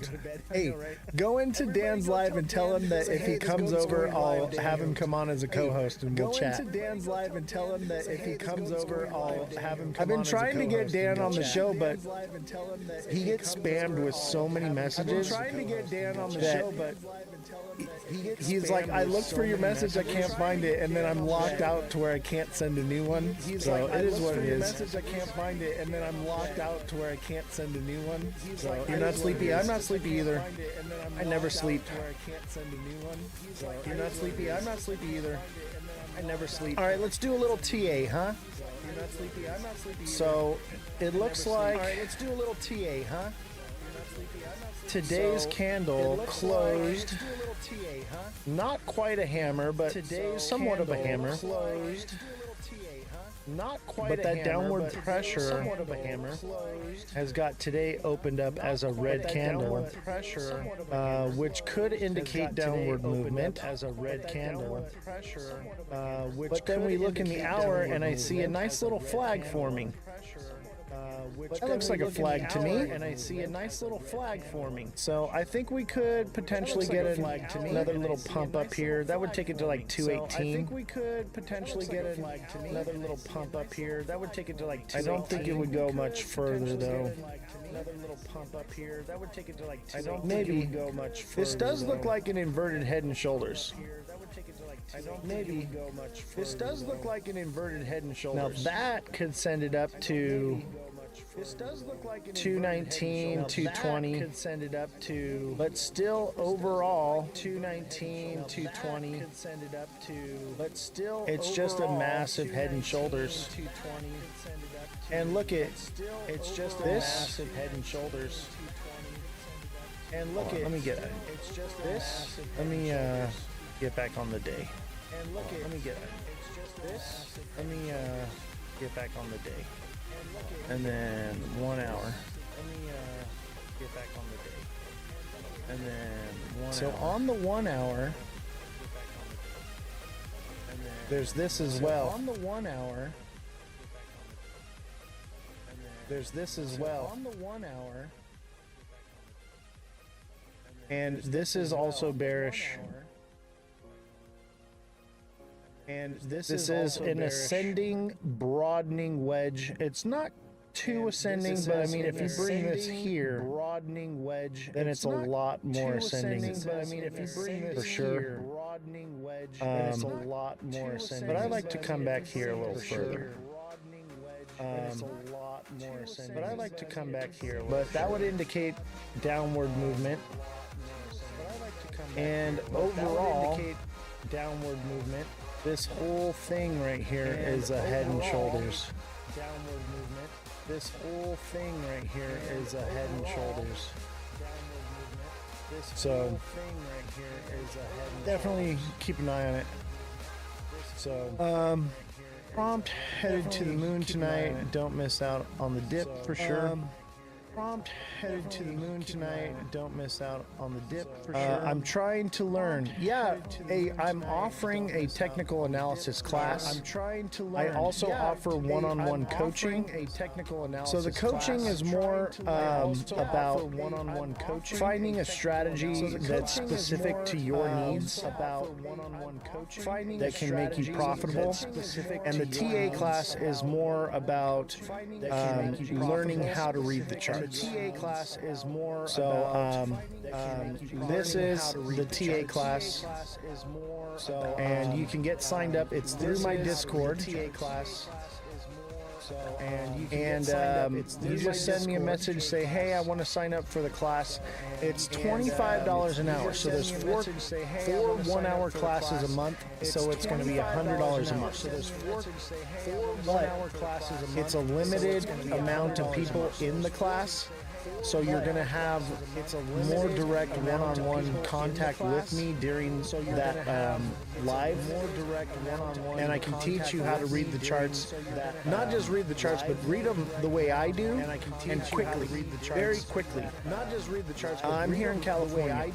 Hey, go into Dan's live and tell him that if he comes over, I'll have him come on as a co-host and we'll chat. Go into Dan's live and tell him that if he comes over, I'll have him come on as a co-host. I've been trying to get Dan on the show, but he gets spammed with so many messages. I've been trying to get Dan on the show, but he's like, I looked for your message, I can't find it, and then I'm locked out to where I can't send a new one. So it is what it is. I can't find it, and then I'm locked out to where I can't send a new one. So you're not sleepy. I'm not sleepy either. I never sleep. You're not sleepy. I'm not sleepy either. I never sleep. All right, let's do a little TA, huh? You're not sleepy. I'm not sleepy either. So it looks like. All right, let's do a little TA, huh? Today's candle closed. Not quite a hammer, but somewhat of a hammer. Not quite, but that downward pressure has got today opened up as a red candle, which could indicate downward movement as a red candle. But then we look in the hour and I see a nice little flag forming. That looks like a flag to me, and I see a nice little flag forming. So I think we could potentially get another little pump up here. That would take it to like 218. I think we could potentially get another little pump up here. That would take it to like 218. I don't think it would go much further though. Another little pump up here. That would take it to like 218. I don't maybe go much further. This does look like an inverted head and shoulders. Maybe this does look like an inverted head and shoulders. Now that could send it up to 219, 220. Could send it up to, but still overall 219, 220. Could send it up to, but still it's just a massive head and shoulders. And look at it's just a massive head and shoulders. And look at, let me get it. It's just this. Let me get back on the day. And look at, let me get it. It's just this. Let me get back on the day. And then 1 hour. Let me get back on the day. And then 1 hour. So on the 1 hour, there's this as well. On the 1 hour, there's this as well. On the 1 hour, and this is also bearish. And this is an ascending, broadening wedge. It's not too ascending, but I mean, if you bring this here, broadening wedge, then it's a lot more ascending. But I mean, if you bring this for sure, broadening wedge, then it's a lot more ascending. But I like to come back here a little further. But I like to come back here. But that would indicate downward movement. And overall, downward movement. This whole thing right here is a head and shoulders. Downward movement. This whole thing right here is a head and shoulders. So definitely keep an eye on it. So prompt headed to the moon tonight. Don't miss out on the dip for sure. Prompt headed to the moon tonight. Don't miss out on the dip for sure. I'm trying to learn. Yeah, I'm offering a technical analysis class. I'm trying to learn. I also offer one-on-one coaching. A technical analysis. So the coaching is more about one-on-one coaching, finding a strategy that's specific to your needs. About one-on-one coaching that can make you profitable. And the TA class is more about learning how to read the chart. The TA class is more this is the TA class, and you can get signed up. It's through my Discord. TA class. And you just send me a message, say, hey, I want to sign up for the class. It's $25 an hour, so there's four 1-hour classes a month, so it's going to be $100 a month. But it's a limited amount of people in the class, so you're going to have more direct one-on-one contact with me during that live, and I can teach you how to read the charts. Not just read the charts, but read them the way I do, and quickly, very quickly. Not just read the charts, but I'm here in California,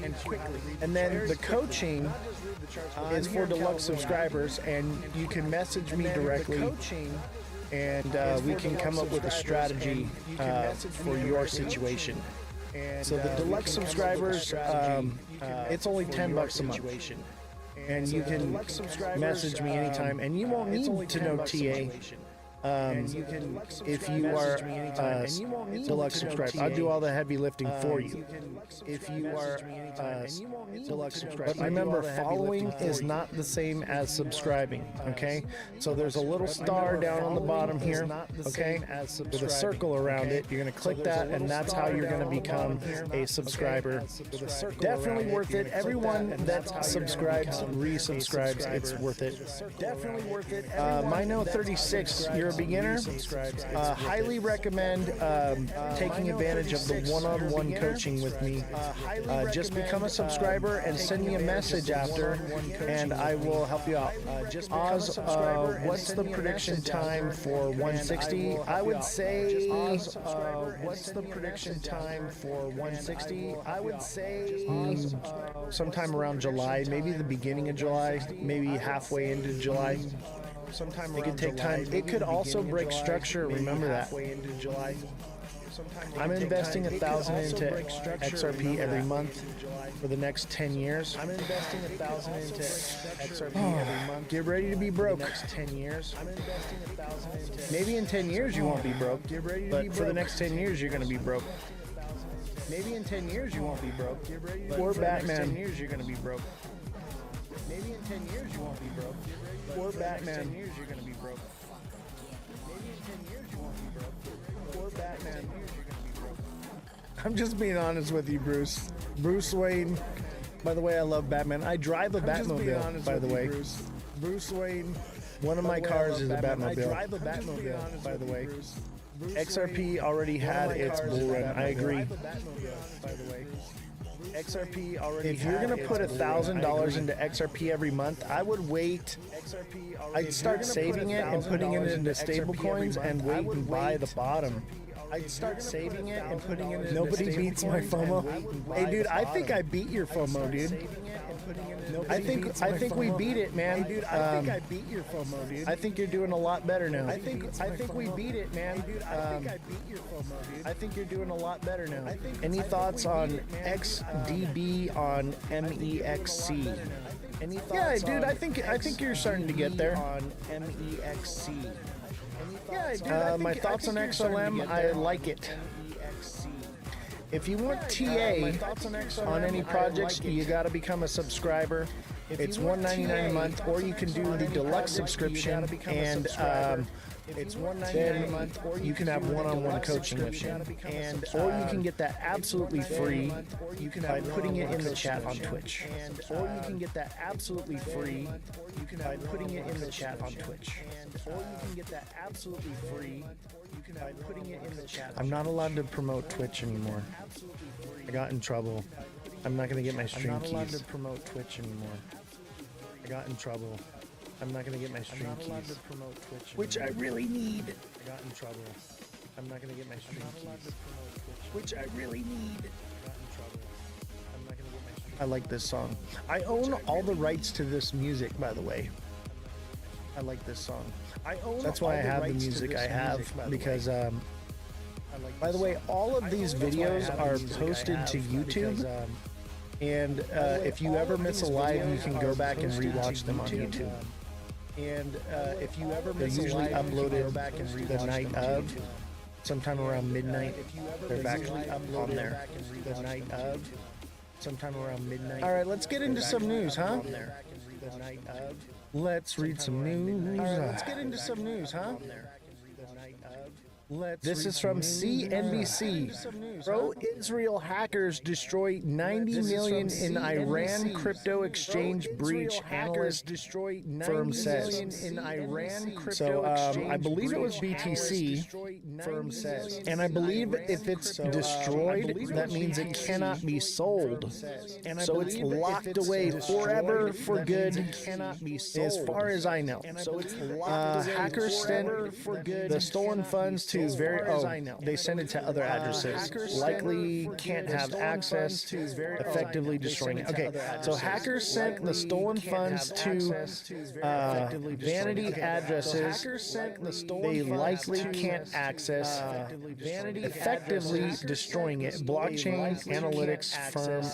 and quickly. And then the coaching is for deluxe subscribers, and you can message me directly. and we can come up with a strategy for your situation. So the deluxe subscribers, it's only $10 a month. And you can message me anytime, and you won't need to know TA. If you are deluxe subscriber, I'll do all the heavy lifting for you. If you are deluxe subscriber, but remember, following is not the same as subscribing. Okay, so there's a little star down on the bottom here. Okay, with a circle around it. You're gonna click that, and that's how you're gonna become a subscriber. Definitely worth it. Everyone that subscribes resubscribes. It's worth it. Definitely worth it. Mino 36. You're a beginner, highly recommend taking advantage of the one-on-one coaching with me. Just become a subscriber and send me a message after, and I will help you out. Oz, what's the prediction time for 160? I would say, what's the prediction time for 160? I would say sometime around July, maybe the beginning of July, maybe halfway into July. It could take time. It could also break structure. Remember that. I'm investing 1,000 into XRP every month for the next 10 years. I'm investing 1,000 into XRP every month. Get ready to be broke. Next 10 years. I'm investing 1,000 into. Maybe in 10 years you won't be broke. But for the next 10 years you're going to be broke. Maybe in 10 years you won't be broke. Or Batman. 10 years you're going to be broke. Maybe in 10 years you won't be broke. Or Batman. 10 years you're going to be broke. Maybe in 10 years you won't be broke. Or Batman. You're going to be broke. I'm just being honest with you, Bruce. Bruce Wayne. By the way, I love Batman. I drive a Batmobile, by the way. Bruce Wayne. One of my cars is a Batmobile. I drive a Batmobile, by the way. XRP already had its bull run. I agree. By the way. XRP already. If you're gonna put $1,000 into XRP every month, I would wait. I'd start saving it and putting it into stable coins and wait and buy the bottom. I'd start saving it and putting it into Nobody beats my FOMO. Hey, dude, I think I beat your FOMO, dude. I think we beat it, man. Hey, dude, I think I beat your FOMO, dude. I think you're doing a lot better now. I think we beat it, man. Hey, dude, I think I beat your FOMO, dude. I think you're doing a lot better now. Any thoughts on XDB on MEXC? Yeah, dude, I think you're starting to get there. On MEXC. Yeah, dude, my thoughts on XLM, I like it. If you want TA on any projects, you got to become a subscriber. It's $1.99 a month, or you can do the deluxe subscription, and it's $1.99 a month, or you can have one-on-one coaching with me, or you can get that absolutely free by putting it in the chat on Twitch. Or you can get that absolutely free by putting it in the chat on Twitch. Or you can get that absolutely free by putting it in the chat. I'm not allowed to promote Twitch anymore. I got in trouble. I'm not gonna get my stream keys. I'm not allowed to promote Twitch anymore. I got in trouble. I'm not gonna get my stream keys. I'm not allowed to promote Twitch anymore. Which I really need. I got in trouble. I'm not gonna get my stream keys. Which I really need. I got in trouble. I'm not gonna get my stream keys. I like this song. I own all the rights to this music, by the way. I like this song. That's why I have the music I have, because by the way, all of these videos are posted to YouTube, and if you ever miss a live, you can go back and rewatch them on YouTube. And if you ever miss a live, they're usually uploaded the night of, sometime around midnight. They're back on there the night of, sometime around midnight. All right, let's get into some news, huh? The night of. Let's read some news. All right, let's get into some news, huh? This is from CNBC. Pro-Israel hackers destroy 90 million in Iran crypto exchange breach, analyst firm says. So I believe it was BTC, firm says. And I believe if it's destroyed, that means it cannot be sold. So it's locked away forever for good, as far as I know. Hackers sent the stolen funds to to very, they send it to other addresses. Likely can't have access, effectively destroying it. Okay, so hackers sent the stolen funds to vanity addresses they likely can't access, effectively destroying it. Blockchain analytics firm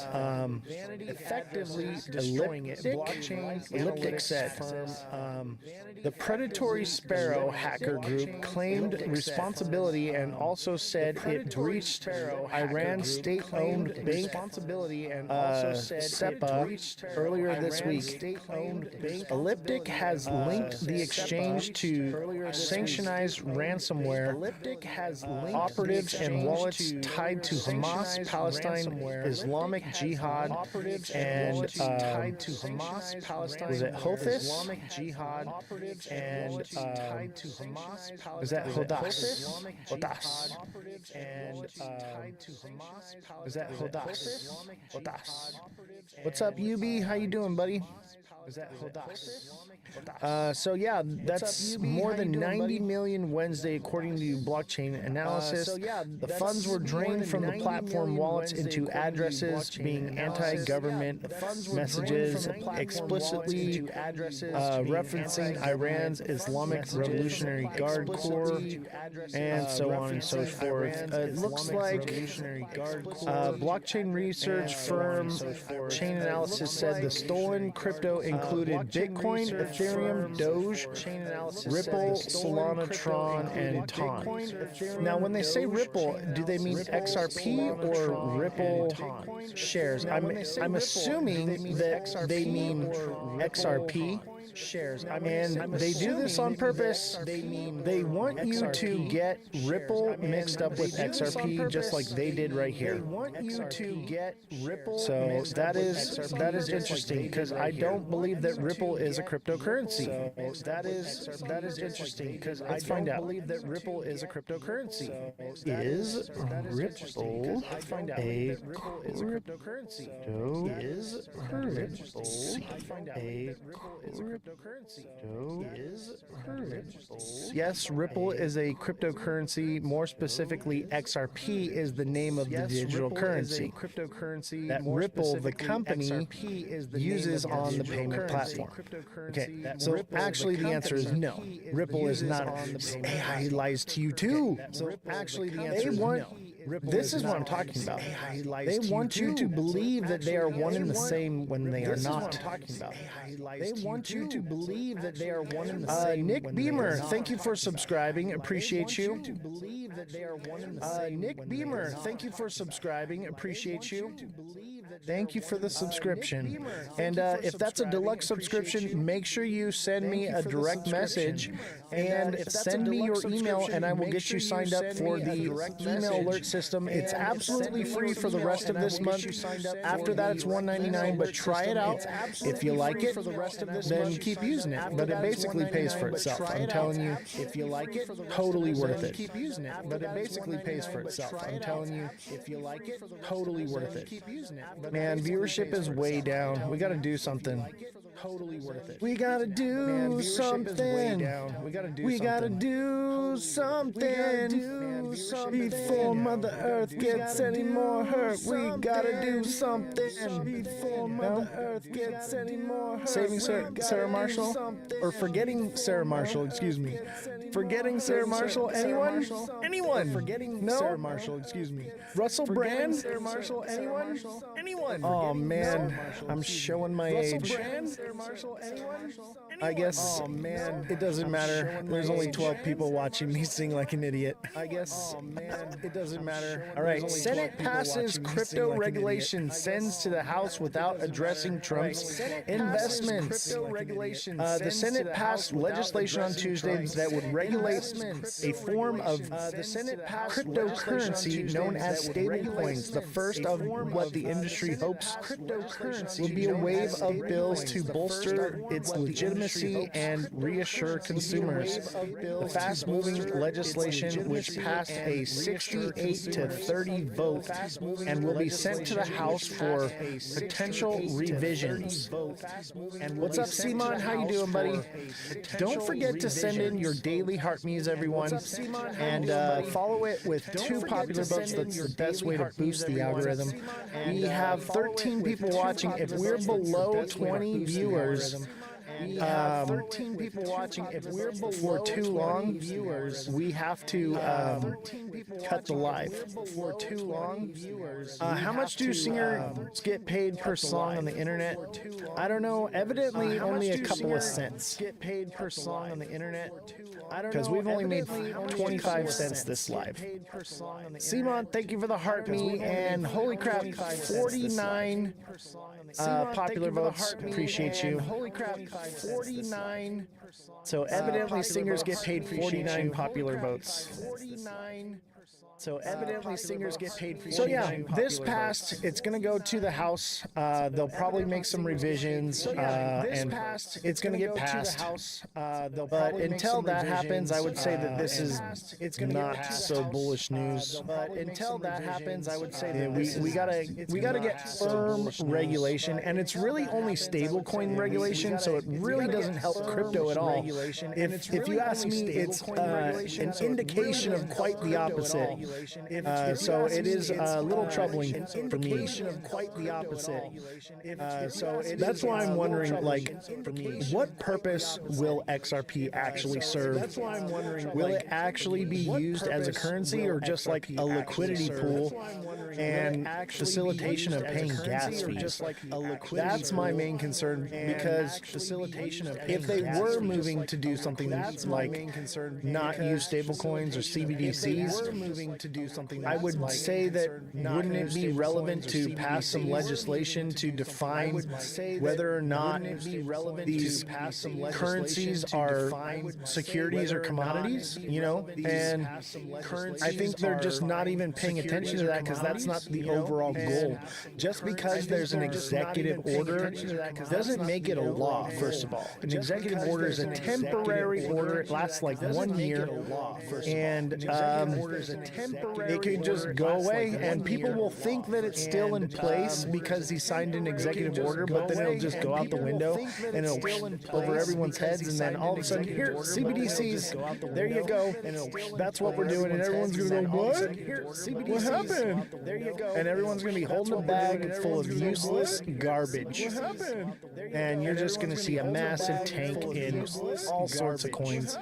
Elliptic said the predatory Sparrow hacker group claimed responsibility and also said it breached Iran's state-owned bank SEPA earlier this week. Elliptic has linked the exchange to sanctionized ransomware operatives and wallets tied to Hamas, Palestine, Islamic Jihad, and was it Houthis? And is that Hodas? Hodas. And is that Hodas? Hodas. What's up, UB? How you doing, buddy? Is that Hodas? So yeah, that's more than 90 million Wednesday, according to blockchain analysis. The funds were drained from the platform wallets into addresses being anti-government messages, explicitly referencing Iran's Islamic Revolutionary Guard Corps, and so on and so forth. It looks like blockchain research firm Chain Analysis said the stolen crypto included Bitcoin, Ethereum, Doge, Ripple, Solana, Tron, and Ton. Now, when they say Ripple, do they mean XRP or Ripple shares? I'm assuming that they mean XRP. Shares. And they do this on purpose. They want you to get Ripple mixed up with XRP, just like they did right here. So that is interesting, because I don't believe that Ripple is a cryptocurrency. That is interesting, because I don't believe that Ripple is a cryptocurrency. Is Ripple a cryptocurrency? Is Yes, Ripple is a cryptocurrency. More specifically, XRP is the name of the digital currency that Ripple, the company, uses on the payment platform. Okay, so actually the answer is no. Ripple is not. AI lies to you too. So actually the answer is no. This is what I'm talking about. They want you to believe that they are one and the same when they are not. They want you to believe that they are one and the same. Nick Beamer, thank you for subscribing. Appreciate you. Nick Beamer, thank you for subscribing. Appreciate you. Thank you for the subscription. And if that's a deluxe subscription, make sure you send me a direct message and send me your email, and I will get you signed up for the email alert system. It's absolutely free for the rest of this month. After that, it's $1.99, but try it out. If you like it, then keep using it. But it basically pays for itself. I'm telling you, if you like it, totally worth it. Keep using it. But it basically pays for itself. I'm telling you, if you like it, totally worth it. Man, viewership is way down. We got to do something. Totally worth it. We gotta do something. We gotta do something before Mother Earth gets any more hurt. We gotta do something before Mother Earth gets any more hurt. Saving Sarah Marshall, or forgetting Sarah Marshall? Excuse me. Forgetting Sarah Marshall. Anyone? Anyone? Forgetting Sarah Marshall. Excuse me. Russell Brand. Sarah Marshall. Anyone? Anyone? Oh man, I'm showing my age. I guess it doesn't matter. There's only 12 people watching me sing like an idiot. I guess it doesn't matter. All right, Senate passes crypto regulation, sends to the House without addressing Trump's investments. The Senate passed legislation on Tuesday that would regulate a form of cryptocurrency known as stablecoins, the first of what the industry hopes will be a wave of bills to bolster its legitimacy and reassure consumers. The fast-moving legislation, which passed a 68-30 vote and will be sent to the House for potential revisions. What's up, Simon? How you doing, buddy? Don't forget to send in your daily the heart me's, everyone. And follow it with 2 popular votes. That's the best way to boost the algorithm. We have 13 people watching. If we're below 20 viewers, 13 people watching. If we're for too long, viewers, we have to cut the live. For too long, viewers. How much do singers get paid per song on the internet? I don't know. Evidently, only a couple of cents. Get paid per song on the internet? Because we've only made 25 cents this live. Simon, thank you for the heart me, and holy crap, 49 popular votes. Appreciate you. Holy crap, 49. So evidently singers get paid 49 popular votes. 49. So evidently singers get paid for. So yeah, this passed. It's going to go to the House. They'll probably make some revisions, and it's going to get passed. But until that happens, I would say that this is not so bullish news. But until that happens, I would say that we gotta get firm regulation, and it's really only stablecoin regulation, so it really doesn't help crypto at all. If you ask me, it's an indication of quite the opposite. So it is a little troubling for me. Quite the opposite. That's why I'm wondering, like, what purpose will XRP actually serve? That's why I'm wondering, will it actually be used as a currency or just like a liquidity pool and facilitation of paying gas fees? That's my main concern, because if they were moving to do something like not use stablecoins or CBDCs, I would say that wouldn't it be relevant to pass some legislation to define whether or not these currencies are securities or commodities, you know? And I think they're just not even paying attention to that, because that's not the overall goal. Just because there's an executive order doesn't make it a law, first of all. An executive order is a temporary order. It lasts like 1 year, and it can just go away, and people will think that it's still in place because he signed an executive order, but then it'll just go out the window and it'll over everyone's heads, and then all of a sudden, here, CBDCs, there you go. That's what we're doing, and everyone's gonna go, what? What happened? There you go. And everyone's gonna be holding a bag full of useless garbage. What happened? And you're just gonna see a massive tank in all sorts of coins.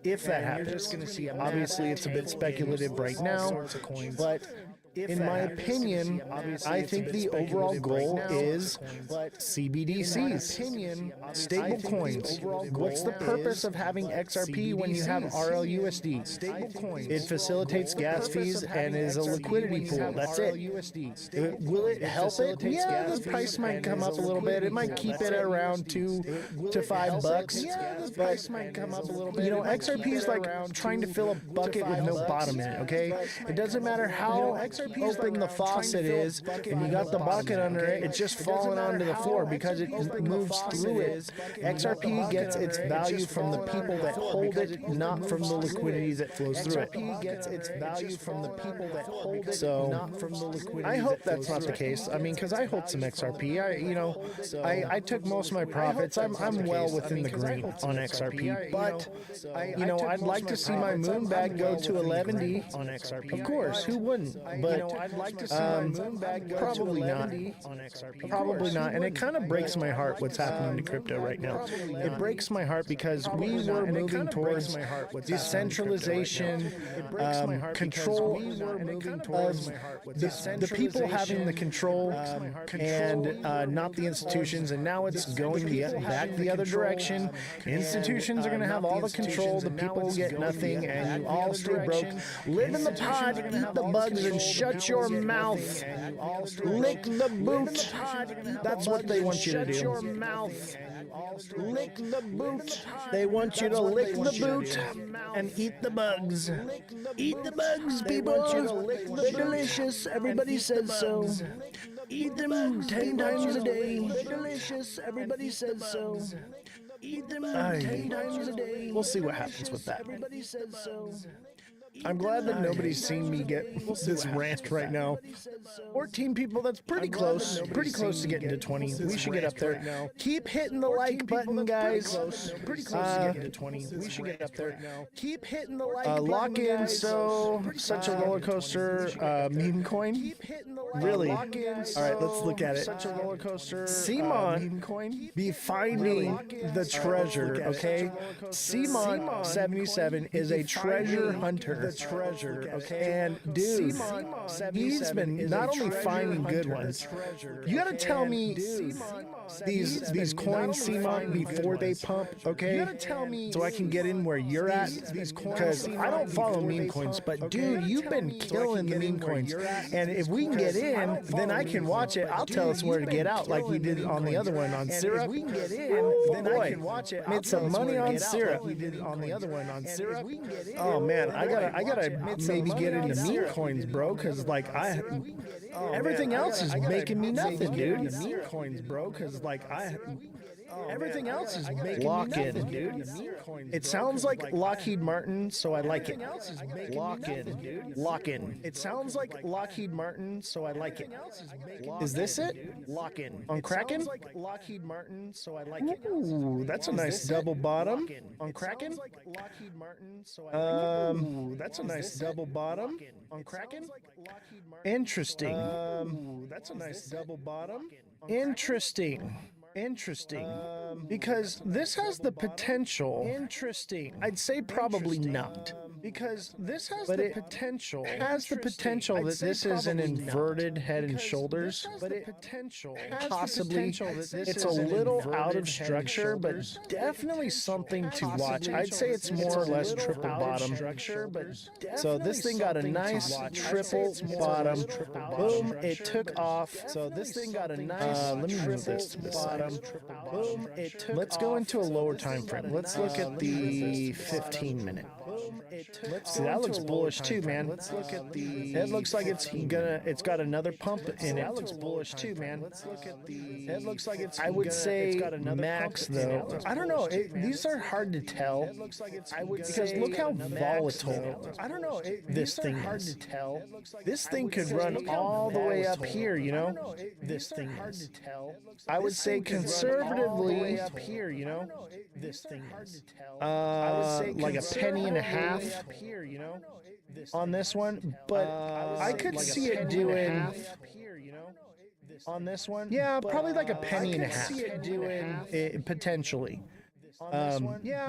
If that happens. Obviously, it's a bit speculative right now, but in my opinion, I think the overall goal is CBDCs, stable coins. What's the purpose of having XRP when you have RLUSD? It facilitates gas fees and is a liquidity pool. That's it. Will it help it? Yeah, the price might come up a little bit. It might keep it around $2 to $5. But you know, XRP is like trying to fill a bucket with no bottom in it. Okay, it doesn't matter how open the faucet is, and you got the bucket under it, it's just falling onto the floor because it moves through it. XRP gets its value from the people that hold it, not from the liquidity that flows through it. So I hope that's not the case. I mean, because I hold some XRP. I took most of my profits. I'm well within the green on XRP, but I'd like to see my moon bag go to 11D on XRP. Of course, who wouldn't? But probably not. Probably not. And it kind of breaks my heart what's happening to crypto right now. It breaks my heart because we were moving towards decentralization, control of the people having the control, and not the institutions. And now it's going back the other direction. Institutions are going to have all the control. The people get nothing, and you all stay broke. Live in the pod, eat the bugs, and shut your mouth. Lick the boot. That's what they want you to do. Shut your mouth. Lick the boot. They want you to lick the boot and eat the bugs. Eat the bugs, people. They're delicious. Everybody says so. Eat them 10 times a day. They're delicious. Everybody says so. Eat them 10 times a day. We'll see what happens with that. Everybody says so. I'm glad that nobody's seen me get this rant right now. 14 people, that's pretty close. Pretty close to getting to 20. We should get up there. Keep hitting the like button, guys. Pretty close to getting to 20. We should get up there. Keep hitting the like button, lock in, so such a roller coaster meme coin. Really? All right, let's look at it. Such a roller coaster. Simon be finding the treasure, okay? Simon 77 is a treasure hunter. The treasure, okay? And dude, he's been not only finding good ones. You gotta tell me these coins, Simon, before they pump, okay? You gotta tell me so I can get in where you're at. Because I don't follow meme coins, but dude, you've been killing the meme coins. And if we can get in, then I can watch it. I'll tell us where to get out, like we did on the other one on syrup. If we can get in, then I can watch it. Made some money on syrup. We did on the other one on syrup. Oh man, I gotta maybe get into meme coins, bro, because like everything else is making me nothing, dude. Meme coins, bro, because like everything else is making lock me nothing, dude. It sounds like Lockheed Martin, so I like it. Lock in. Lock in. It sounds like Lockheed Martin, so I like it. Is this it? Lock in. On Kraken? Lockheed Martin, so I like it. Ooh, that's a nice double bottom. On Kraken? That's a nice double bottom. On Kraken? Interesting. That's a nice double bottom. Interesting. Because this has the potential. I'd say probably not. Because this has the potential. It has the potential that this is an inverted head and shoulders. But it possibly it's a little out of structure, but definitely something to watch. I'd say it's more or less triple bottom. So this thing got a nice triple bottom. Boom! It took off. So this thing got a nice. Let me move this to the side. Boom! It took. Let's go into a lower time frame. Let's look at the 15-minute. See, that looks bullish too, man. Let's look at the. It looks like it's got another pump in it. That looks bullish too, man. Let's look at the. It looks like it's. I would say max though. I don't know. These are hard to tell. It looks like it's. Because look how volatile. I don't know. This thing is. This thing could run all the way up here. You know. This thing is. I would say conservatively up here. You know. This thing is. Like a penny and a half on this one, but I could see it doing on this one. Yeah, probably like a penny and a half. Potentially.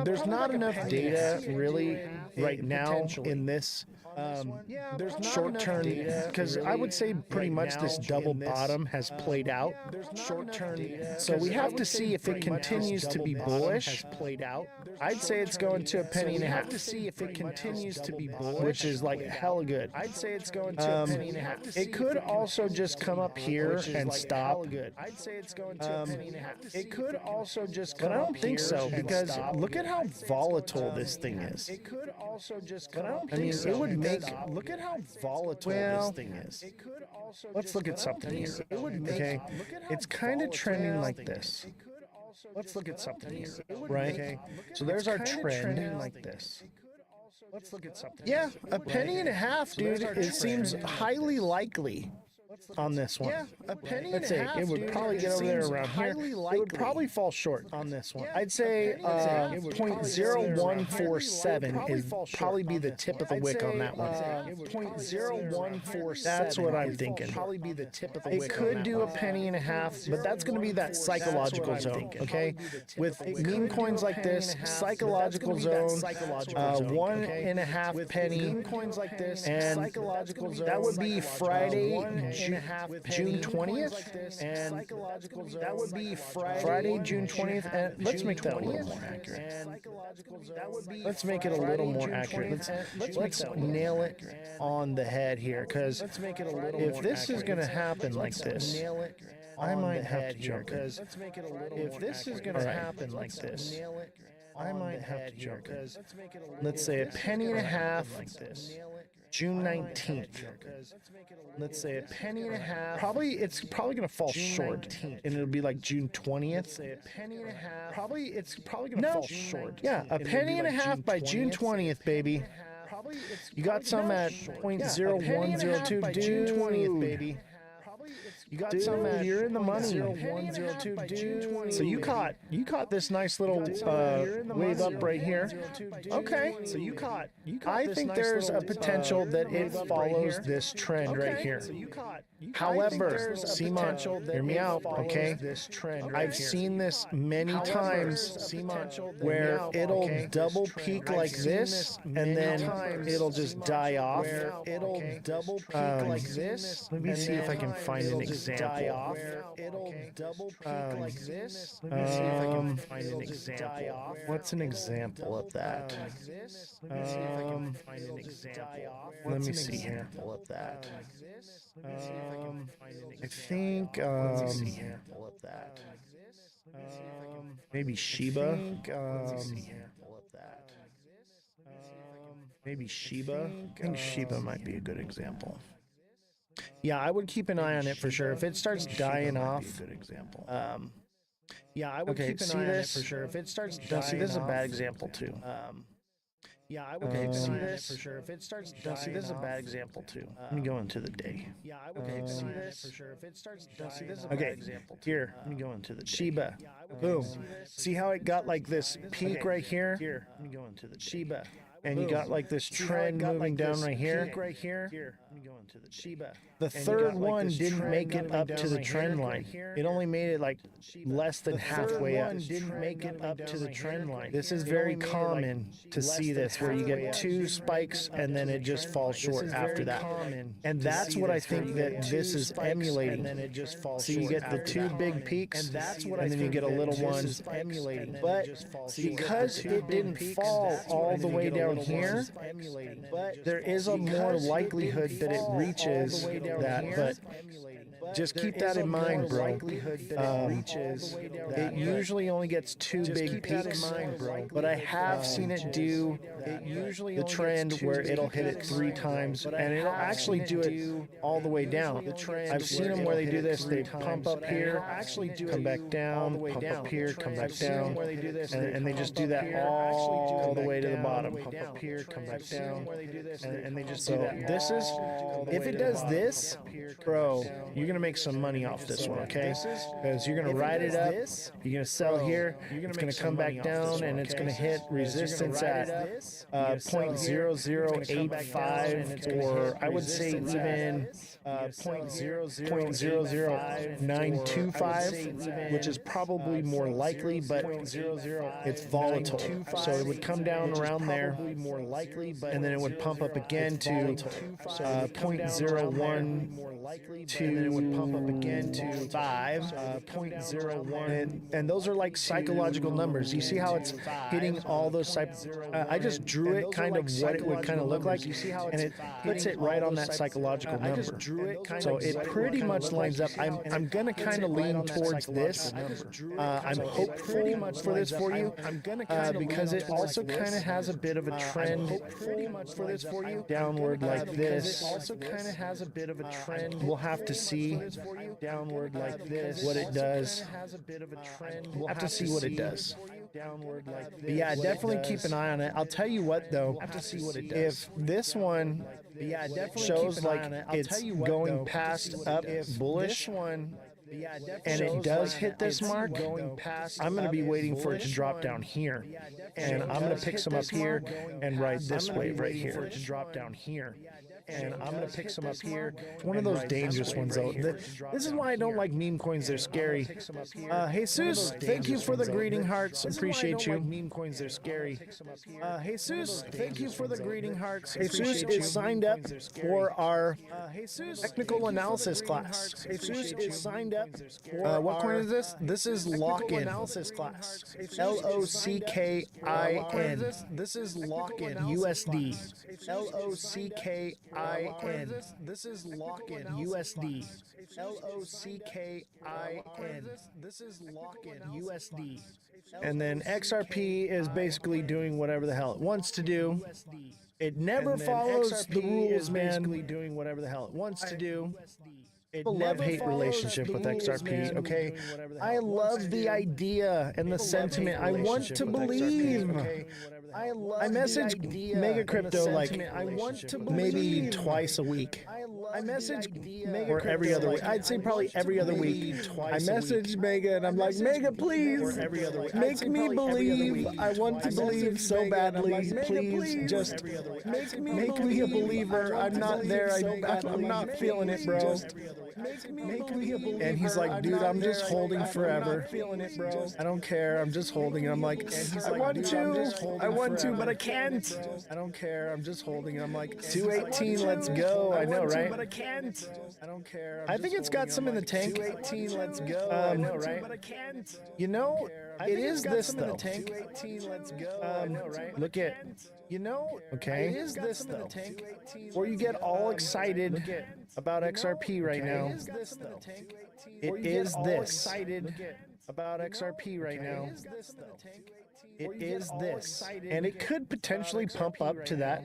There's not enough data really right now in this short term, because I would say pretty much this double bottom has played out short term. So we have to see if it continues to be bullish. I'd say it's going to a penny and a half. Which is like hella good. I'd say it's going to a penny and a half. It could also just come up here and stop. I'd say it's going to a penny and a half. It could also just come up here. But I don't think so, because look at how volatile this thing is. It could also just come up here. I mean, it would make. Look at how volatile this thing is. Let's look at something here. Okay, it's kind of trending like this. Let's look at something here, right? Okay, so there's our trend like this. Let's look at something. Yeah, a penny and a half, dude. It seems highly likely on this one. Yeah, a penny and a half. It would probably get over there around here. It would probably fall short on this one. I'd say 0.0147 is probably be the tip of the wick on that one. 0.0147. That's what I'm thinking. Probably be the tip of the wick. It could do a penny and a half, but that's going to be that psychological zone. Okay, with meme coins like this, psychological zone, 1.5 penny coins like this, and that would be Friday. June 20th, and that would be Friday, June 20th, and let's make that a little more accurate. Let's make it a little more accurate. Let's nail it on the head here, because if this is going to happen like this, I might have to jump. If this is going to happen like this, I might have to jump. Let's say a penny and a half. June 19th. Let's say a penny and a half. It's probably going to fall short, and it'll be like June 20th. A penny and a half. It's probably going to fall short. Yeah, a penny and a half by June 20th, baby. You got some at 0.0102, June 20th, baby. You got some at, you're in the money. 0.0102, dude. So you caught this nice little wave up right here. Okay. So you caught I think there's a potential that it follows this trend right here. However, Simon, hear me out, okay? I've seen this many times where it'll double peak like this, and then it'll just die off. It'll double peak like this. Let me see if I can find an example. It'll double peak like this. Let me see if I can find an example. What's an example of that? Let me see here. I think maybe Shiba. Maybe Shiba. I think Shiba might be a good example. Yeah, I would keep an eye on it for sure. If it starts dying off, yeah, I would keep an eye on it for sure. If it starts dying off, see, this is a bad example too. Yeah, I would see this for sure. If it starts dying off, see, this is a bad example too. Let me go into the day. Yeah, I would see this for sure. If it starts dying see, this is a bad example too. Here, let me go into the Shiba. Boom. See how it got like this peak right here? Here, let me go into the Shiba. And you got like this trend moving down right here. The third one didn't make it up to the trend line. It only made it like less than halfway up. Didn't make it up to the trend line. This is very common to see this, where you get two spikes and then it just falls short after that. And that's what I think that this is emulating. So you get the two big peaks, and then you get a little one. But because it didn't fall all the way down here, there is a more likelihood that it reaches that, but just keep that in mind, bro. It usually only gets two big peaks, but I have seen it do the trend where it'll hit it 3 times, and it'll actually do it all the way down. I've seen them where they do this. They pump up here, come back down, pump up here, come back down, and they just do that all the way to the bottom. Pump up here, come back down, and they just do that. This is, if it does this, bro, you're gonna make some money off this one, okay? Because you're gonna ride it up, you're gonna sell here, it's gonna come back down, and it's gonna hit resistance at 0.0085, or I would say even 0.00925, which is probably more likely, but it's volatile. So it would come down around there, and then it would pump up again to 0.01 to, and then it would pump up again to 5.01, and those are like psychological numbers. You see how it's hitting all those I just drew it kind of what it would kind of look like, and it puts it right on that psychological number. So it pretty much lines up. I'm gonna kind of lean towards this. I'm hopeful for this for you, because it also kind of has a bit of a trend downward like this. Also kind of has a bit of a trend. We'll have to see downward like this what it does. We'll have to see what it does. But yeah, definitely keep an eye on it. I'll tell you what though, if this one shows like it's going past up bullish, and it does hit this mark, I'm going to be waiting for it to drop down here, and I'm going to pick some up here and ride this wave right here. And I'm going to pick some up here. One of those dangerous ones, though. This is why I don't like meme coins. They're scary. Jesus, thank you for the greeting hearts. Appreciate you. Meme coins, they're scary. Jesus, thank you for the greeting hearts. Jesus is signed up for our technical analysis class. Jesus is signed up. What coin is this? This is Lock-In. Class. LOCKIN. This is Lock-In. USD. LOCKIN. This is Lock-In. USD. LOCKIN. This is Lock-In. USD. And then XRP is basically doing whatever the hell it wants to do. It never follows the rules, man. Doing whatever the hell it wants to do. A love-hate relationship with XRP, okay? I love the idea and the sentiment. I want to believe. I message Mega Crypto like maybe twice a week. I message Mega or every other week. I'd say probably every other week. I message Mega and I'm like, Mega, please make me believe. I want to believe so badly. Please just make me a believer. I'm not there. I'm not feeling it, bro. And he's like, dude, I'm just holding forever. I don't care. I'm just holding. And I'm like, I want to, but I can't. I don't care. I'm just holding. And I'm like, 218, let's go. I know, right? But I can't. I don't care. I think it's got some in the tank. 218, let's go. I know, right? But I can't. You know, it is this though. 218, let's go. I know, right? Look at. You know, okay, it is this though. Or you get all excited about XRP right now. It is this. About XRP right now. It is this. And it could potentially pump up to that.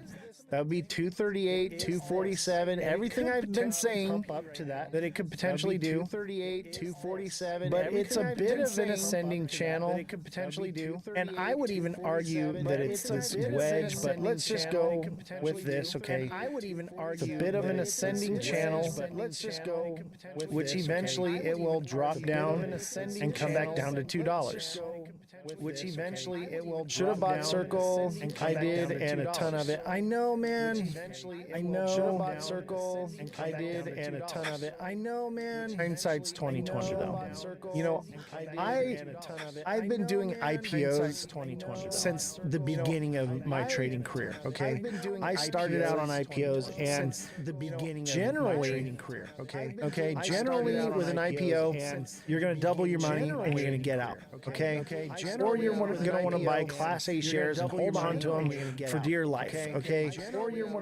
That would be 238, 247, everything I've been saying that it could potentially do. 238, 247, but it's a bit of an ascending channel that it could potentially do. And I would even argue that it's this wedge, but let's just go with this, okay? I would even argue it's a bit of an ascending channel, but let's just go with which eventually it will drop down and come back down to $2. Which eventually it will. Should have bought Circle. I did, and a ton of it. I know, man. I know. Should have bought Circle. I did, and a ton of it. I know, man. Hindsight's 2020, though. You know, I've been doing IPOs since the beginning of my trading career. Okay, I started out on IPOs, and generally, generally with an IPO, you're going to double your money and you're going to get out. Okay. Or you're going to want to buy Class A shares and hold on to them for dear life, okay?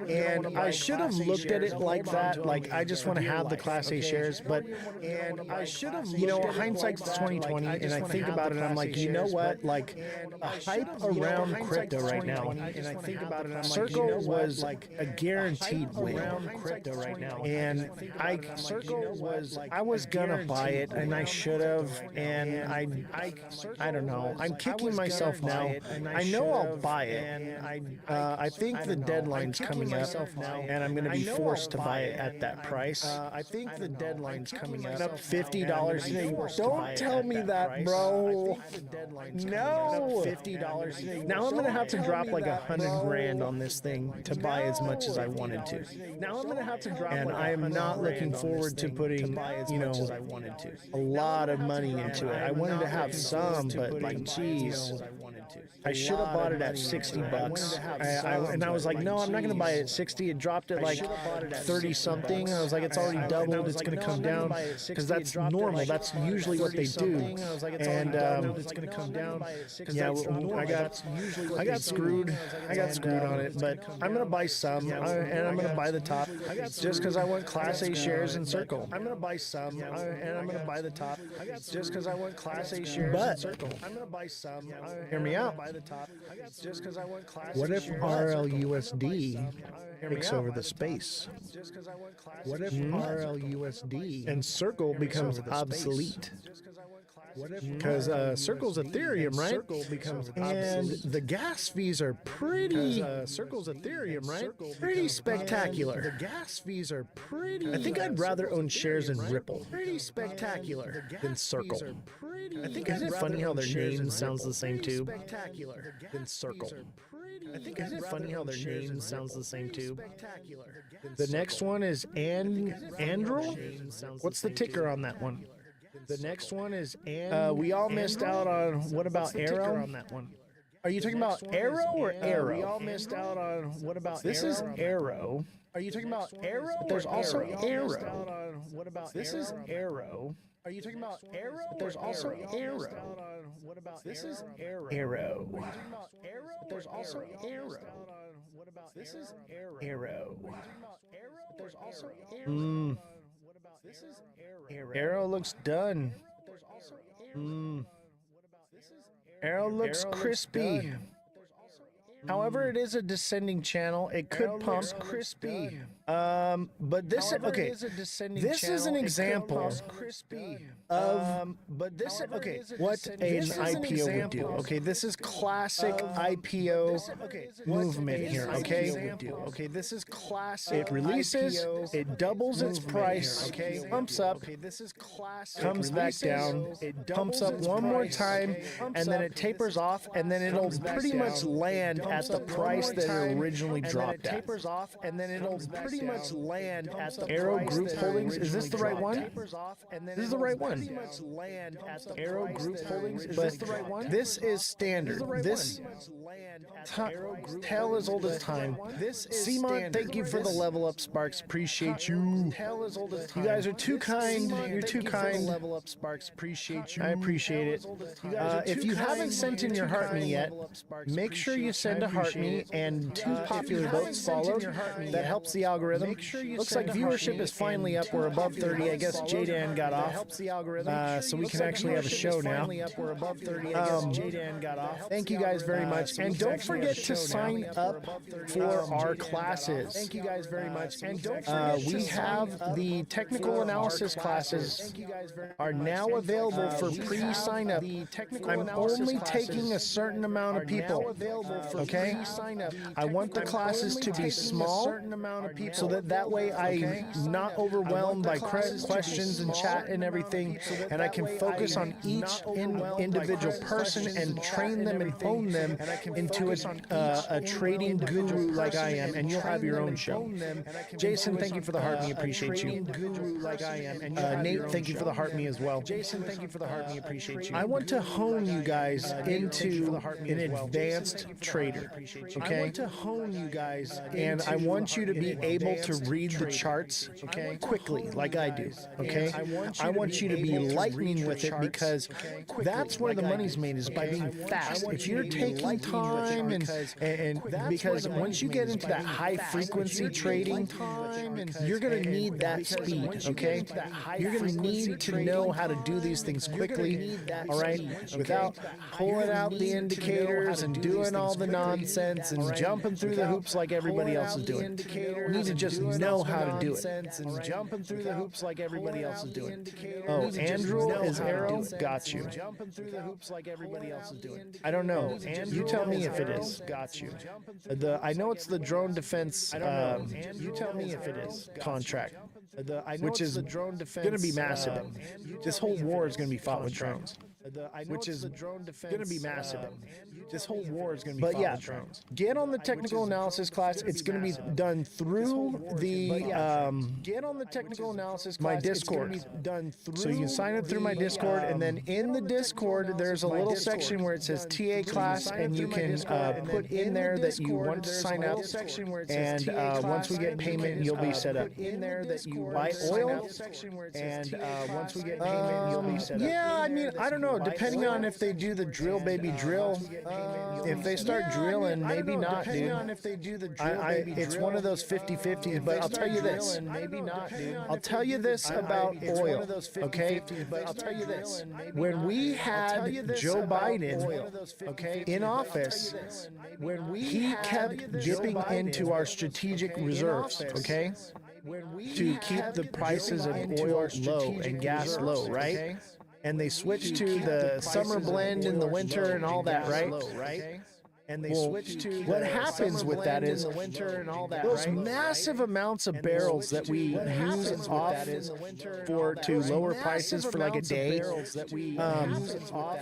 And I should have looked at it like that, like I just want to have the Class A shares, but you know, hindsight's 2020, and I think about it and I'm like, you know what? Like a hype around crypto right now. Circle was like a guaranteed win. And I was gonna buy it, and I should have, and I don't know. I'm kicking myself now. I know I'll buy it. I think the deadline's coming up, and I'm going to be forced to buy it at that price. I think the deadline's coming up. $50 today. Don't tell me that, bro. No. $50 now. I'm going to have to drop like $100 grand on this thing to buy as much as I wanted to. Now I'm going to have to drop, and I am not looking forward to putting, you know, a lot of money into it. I wanted to have some, but like, jeez, I should have bought it at $60. And I was like, no, I'm not going to buy it at 60. It dropped at like 30 something. I was like, it's already doubled. It's going to come down because that's normal. That's usually what they do. And yeah, I got screwed. I got screwed on it. But I'm going to buy some, and I'm going to buy the top just because I want Class A shares in Circle. I'm going to buy some, and I'm going to buy the top just because I want Class A shares in Circle. I'm going to buy some. Hear me out. What if RLUSD takes over the space? What if RLUSD and Circle becomes obsolete? Because Circle's Ethereum, right? And the gas fees are pretty. Circle's Ethereum, right? Pretty spectacular. The gas fees are pretty. I think I'd rather own shares in Ripple. Pretty spectacular than Circle. I think isn't it funny how their name sounds the same too? Than Circle. I think isn't it funny how their name sounds the same too? The next one is Andrel. What's the ticker on that one? The next one is we all missed out on what about Arrow on that one? Are you talking about Arrow or Arrow? We all missed out on what about this is Arrow. Are you talking about Arrow? But there's also Arrow. What about this is Arrow? Are you talking about Arrow? But there's also Arrow. What about this is Arrow? Arrow. But there's also Arrow. What about this is Arrow? Arrow. But there's also Arrow. This is Arrow. Arrow looks done. Arrow looks crispy. However, it is a descending channel. It could pump crispy. But this this is an example of what an IPO would do. Okay, this is classic IPO movement here. Okay, this is classic. It releases, it doubles its price, pumps up, comes back down, it pumps up one more time, and then it tapers off, and then it'll pretty much land at the price that it originally dropped at. Arrow Group Holdings, is this the right one? This is the right one. Arrow Group Holdings, is this the right one? This is standard. This tale as old as time. Simon, thank you for the level up, Sparks. Appreciate you. You guys are too kind. You're too kind. Level up, Sparks. Appreciate you. I appreciate it. If you haven't sent in your heart me yet, make sure you send a heart me and 2 popular votes followed. That helps the algorithm. Looks like viewership is finally up. We're above 30. I guess J-Dan got off. So we can actually have a show now. Thank you guys very much. And don't forget to sign up for our classes. Thank you guys very much. And don't forget we have the technical analysis classes are now available for pre-sign up. I'm only taking a certain amount of people. Okay? I want the classes to be small so that way I'm not overwhelmed by questions and chat and everything, and I can focus on each individual person and train them and hone them into a trading guru like I am, and you'll have your own show. Jason, thank you for the heart me, appreciate you. Nate, thank you for the heart me as well. Jason, thank you for the heart me, appreciate you. I want to hone you guys into an advanced trader. Okay? I want to hone you guys, and I want you to be able to read the charts quickly like I do. Okay? I want you to be lightning with it, because that's where the money's made, is by being fast. If you're taking time and because once you get into that high frequency trading, you're going to need that speed, okay? You're going to need to know how to do these things quickly, all right? Without pulling out the indicators and doing all the nonsense and jumping through the hoops like everybody else is doing. You need to just know how to do it. And jumping through the hoops like everybody else is doing. Oh, Andrew is Arrow? Got you. Jumping through the hoops like everybody else is doing. I don't know. You tell me if it is. Got you. I know it's the drone defense. You tell me if it is contract, which is going to be massive. This whole war is going to be fought with drones. Which is going to be massive. This whole war is going to be fought with drones. Get on the technical analysis class. It's going to be done through my Discord. So you can sign up through my Discord, and then in the Discord there's a little section where it says TA class, and you can put in there that you want to sign up, and once we get payment you'll be set up. Buy oil, and once we get payment you'll be set up. Yeah, I mean, I don't know. Depending on if they do the drill baby drill, if they start drilling, maybe not, dude. It's one of those 50-50s, but I'll tell you this. I'll tell you this about oil, okay? When we had Joe Biden in office, he kept dipping into our strategic reserves, okay? To keep the prices of oil low and gas low, right? And they switched to the summer blend in the winter and all that, right? And they switch to what happens with that is those massive amounts of barrels that we use off to lower prices for like a day.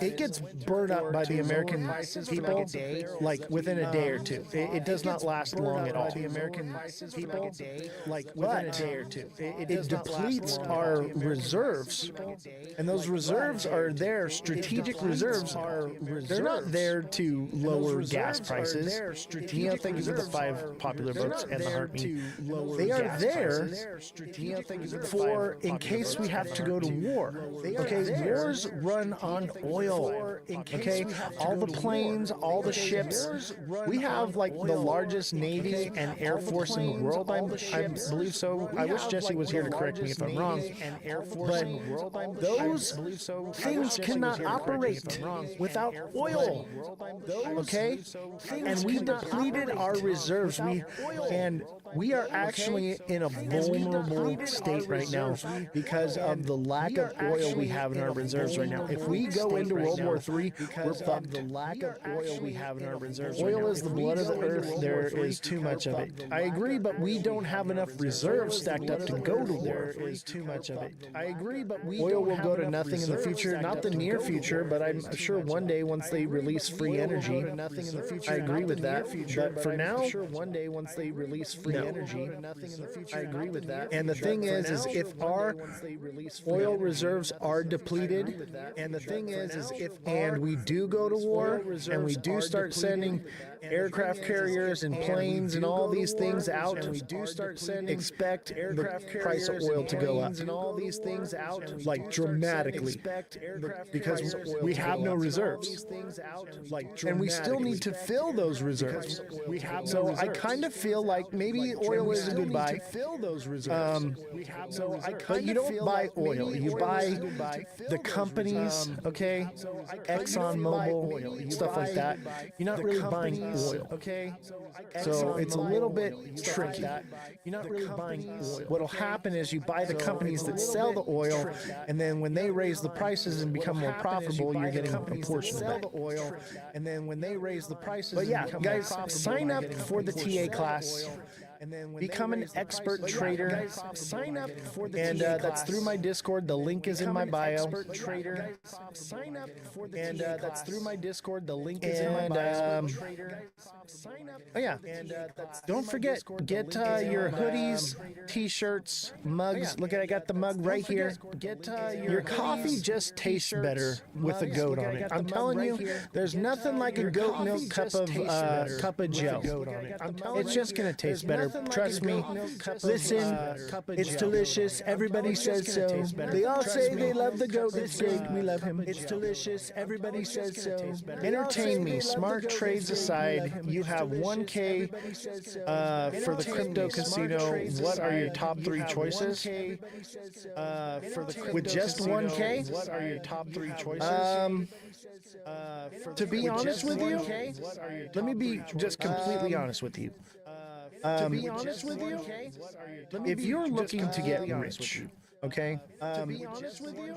It gets burned up by the American people like within a day or two. It does not last long at all. The American people like within a day or two. It depletes our reserves, and those reserves are there. Strategic reserves are they're not there to lower gas prices. Neo, thank you for the 5 popular votes and the heart me. They are there for in case we have to go to war. Okay, wars run on oil. Okay, all the planes, all the ships. We have like the largest Navy and Air Force in the world. I believe so. I wish Jesse was here to correct me if I'm wrong. But those things cannot operate without oil. Okay? and we depleted our reserves. We are actually in a vulnerable state right now because of the lack of oil we have in our reserves right now. If we go into World War III, we're fucked. The lack of oil we have in our reserves. Oil is the blood of the earth. There is too much of it. I agree, but we don't have enough reserves stacked up to go to war. There is too much of it. I agree, but oil will go to nothing in the future. Not the near future, but I'm sure one day once they release free energy, nothing in the future. I agree with that. But for now, one day once they release free energy, nothing in the future. I agree with that. And the thing is if our oil reserves are depleted, and the thing is if we do go to war and we do start sending aircraft carriers and planes and all these things out, and we do start sending, expect the price of oil to go up and all these things out like dramatically, because we have no reserves, and we still need to fill those reserves. So I kind of feel like maybe oil is a good buy. But you don't buy oil, you buy the companies, okay? ExxonMobil, stuff like that. You're not really buying oil, okay? So it's a little bit tricky. You're not really buying oil. What'll happen is you buy the companies that sell the oil, and then when they raise the prices and become more profitable, you're getting a portion of that. And then when they raise the prices, but yeah, guys, sign up for the TA class. Become an expert trader. Sign up for the and that's through my Discord. The link is in my bio. Sign up for the and that's through my Discord. The link is in my bio. Oh yeah, don't forget, get your hoodies, t-shirts, mugs. Look at, I got the mug right here. Get your coffee just tastes better with a goat on it. I'm telling you, there's nothing like a goat milk cup of Joe. It's just gonna taste better. Trust me. Listen, it's delicious. Everybody says so. They all say they love the goat. It's great. We love him. It's delicious. Everybody says so. Entertain me. Smart trades aside, you have 1K for the crypto casino. What are your top 3 choices? With just 1K? What are your top 3 choices? To be honest with you, let me be just completely honest with you. To be honest with you, if you're looking to get rich, okay, to be honest with you,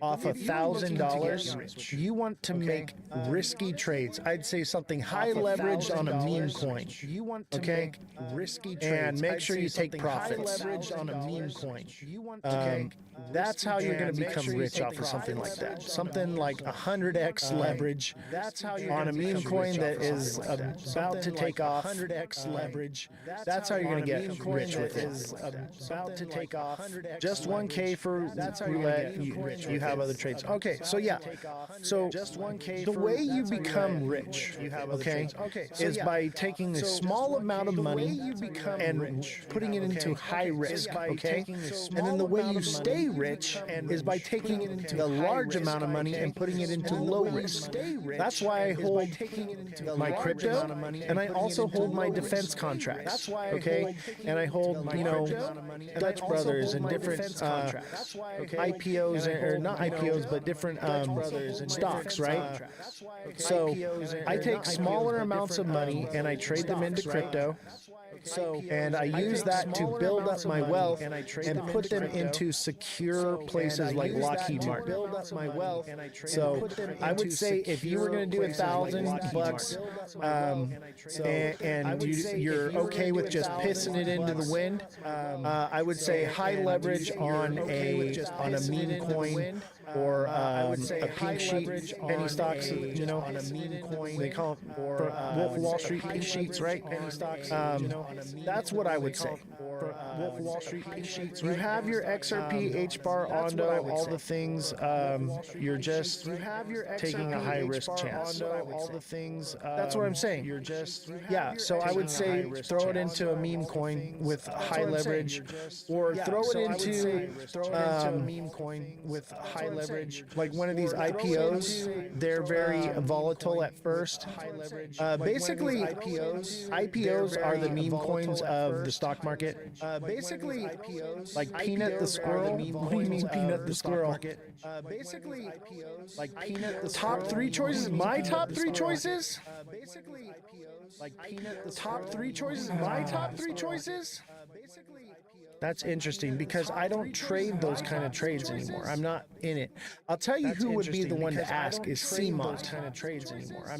off $1,000, you want to make risky trades. I'd say something high leverage on a meme coin. You want to make risky trades and make sure you take profits. Leverage on a meme coin. That's how you're going to become rich off of something like that. Something like 100x leverage on a meme coin that is about to take off. 100x leverage. That's how you're going to get rich with it. About to take off. Just 1K for roulette. You have other trades. Okay, so yeah. So the way you become rich, okay, is by taking a small amount of money and putting it into high risk, okay? And then the way you stay rich is by taking the large amount of money and putting it into low risk. That's why I hold my crypto, and I also hold my defense contracts, okay? And I hold, Dutch Brothers and different IPOs, or not IPOs, but different stocks, right? So I take smaller amounts of money and I trade them into crypto. And I use that to build up my wealth and put them into secure places like Lockheed Martin. So I would say if you were going to do $1,000 and you're okay with just pissing it into the wind, I would say high leverage on a meme coin, or a pink sheet, penny stocks, on a meme coin. They call them Wolf of Wall Street pink sheets, right? Penny stocks. That's what I would say. Wolf of Wall Street pink sheets. You have your XRP, HBAR, Ondo, all the things. You're just taking a high risk chance. All the things. That's what I'm saying. You're just So I would say throw it into a meme coin with high leverage, or throw it into a meme coin with high leverage, like one of these IPOs. They're very volatile at first. Basically, IPOs are the meme coins of the stock market. basically, like Peanut the Squirrel. What do you mean Peanut the Squirrel? Basically, like Peanut the top 3 choices. My top 3 choices. Basically, like Peanut the top 3 choices. My top 3 choices. That's interesting because I don't trade those kind of trades anymore. I'm not in it. I'll tell you who would be the one to ask is CMont.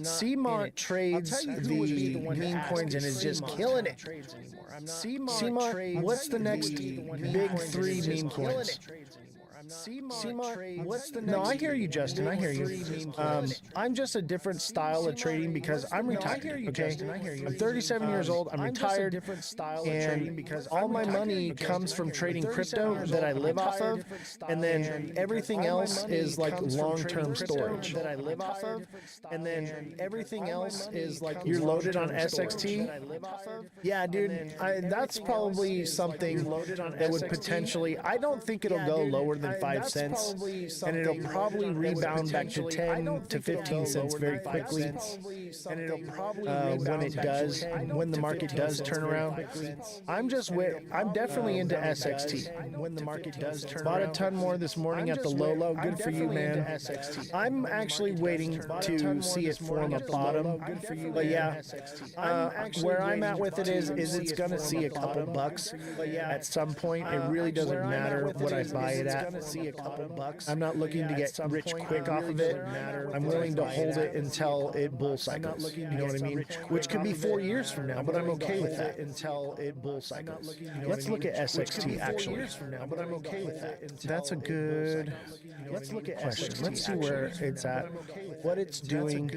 CMont trades the meme coins and is just killing it. CMont, what's the next big 3 meme coins? What's the next? No, I hear you, Justin. I hear you. I'm just a different style of trading because I'm retired. Okay, I'm 37 years old. I'm retired, and all my money comes from trading crypto that I live off of, and then everything else is like long-term storage that I live off of, and then everything else is like you're loaded on SXT. Yeah, dude, that's probably something that would potentially. I don't think it'll go lower than 5 cents, and it'll probably rebound back to 10 to 15 cents very quickly. And it'll probably when it does, when the market does turn around. I'm definitely into SXT. When the market does turn around. Bought a ton more this morning at the low. Good for you, man. I'm actually waiting to see it form a bottom. But yeah, where I'm at with it is it's gonna see a couple bucks at some point. It really doesn't matter what I buy it at. I'm not looking to get rich quick off of it. I'm willing to hold it until it bull cycles. You know what I mean? Which could be 4 years from now, but I'm okay with that until it bull cycles. Let's look at SXT actually. But I'm okay with that. That's a good. Let's look at question. Let's see where it's at, what it's doing,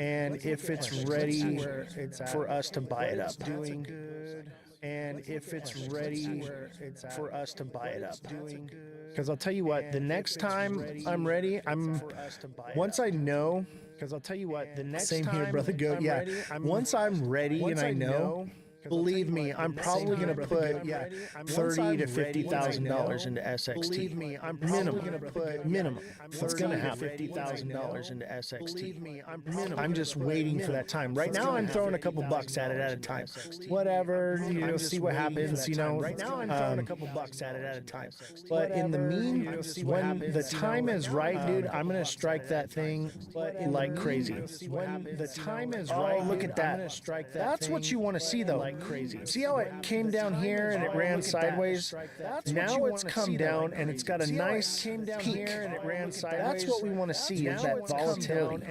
and if it's ready for us to buy it up. And if it's ready for us to buy it up. Because I'll tell you what, the next time I'm ready, once I know, because I'll tell you what, the next same here, brother goat, yeah. Once I'm ready and I know, believe me, I'm probably going to put $30,000 to $50,000 into SXT. Believe me, I'm minimum. It's going to happen. $50,000 into SXT. I'm just waiting for that time. Right now, I'm throwing a couple bucks at it at a time. Whatever, see what happens. Right now, I'm throwing a couple bucks at it at a time. But in the when the time is right, dude, I'm going to strike that thing like crazy. When the time is right, look at that. That's what you want to see, though. Crazy. See how it came down here and it ran sideways? Now it's come down and it's got a nice peak. That's what we want to see, is that volatility.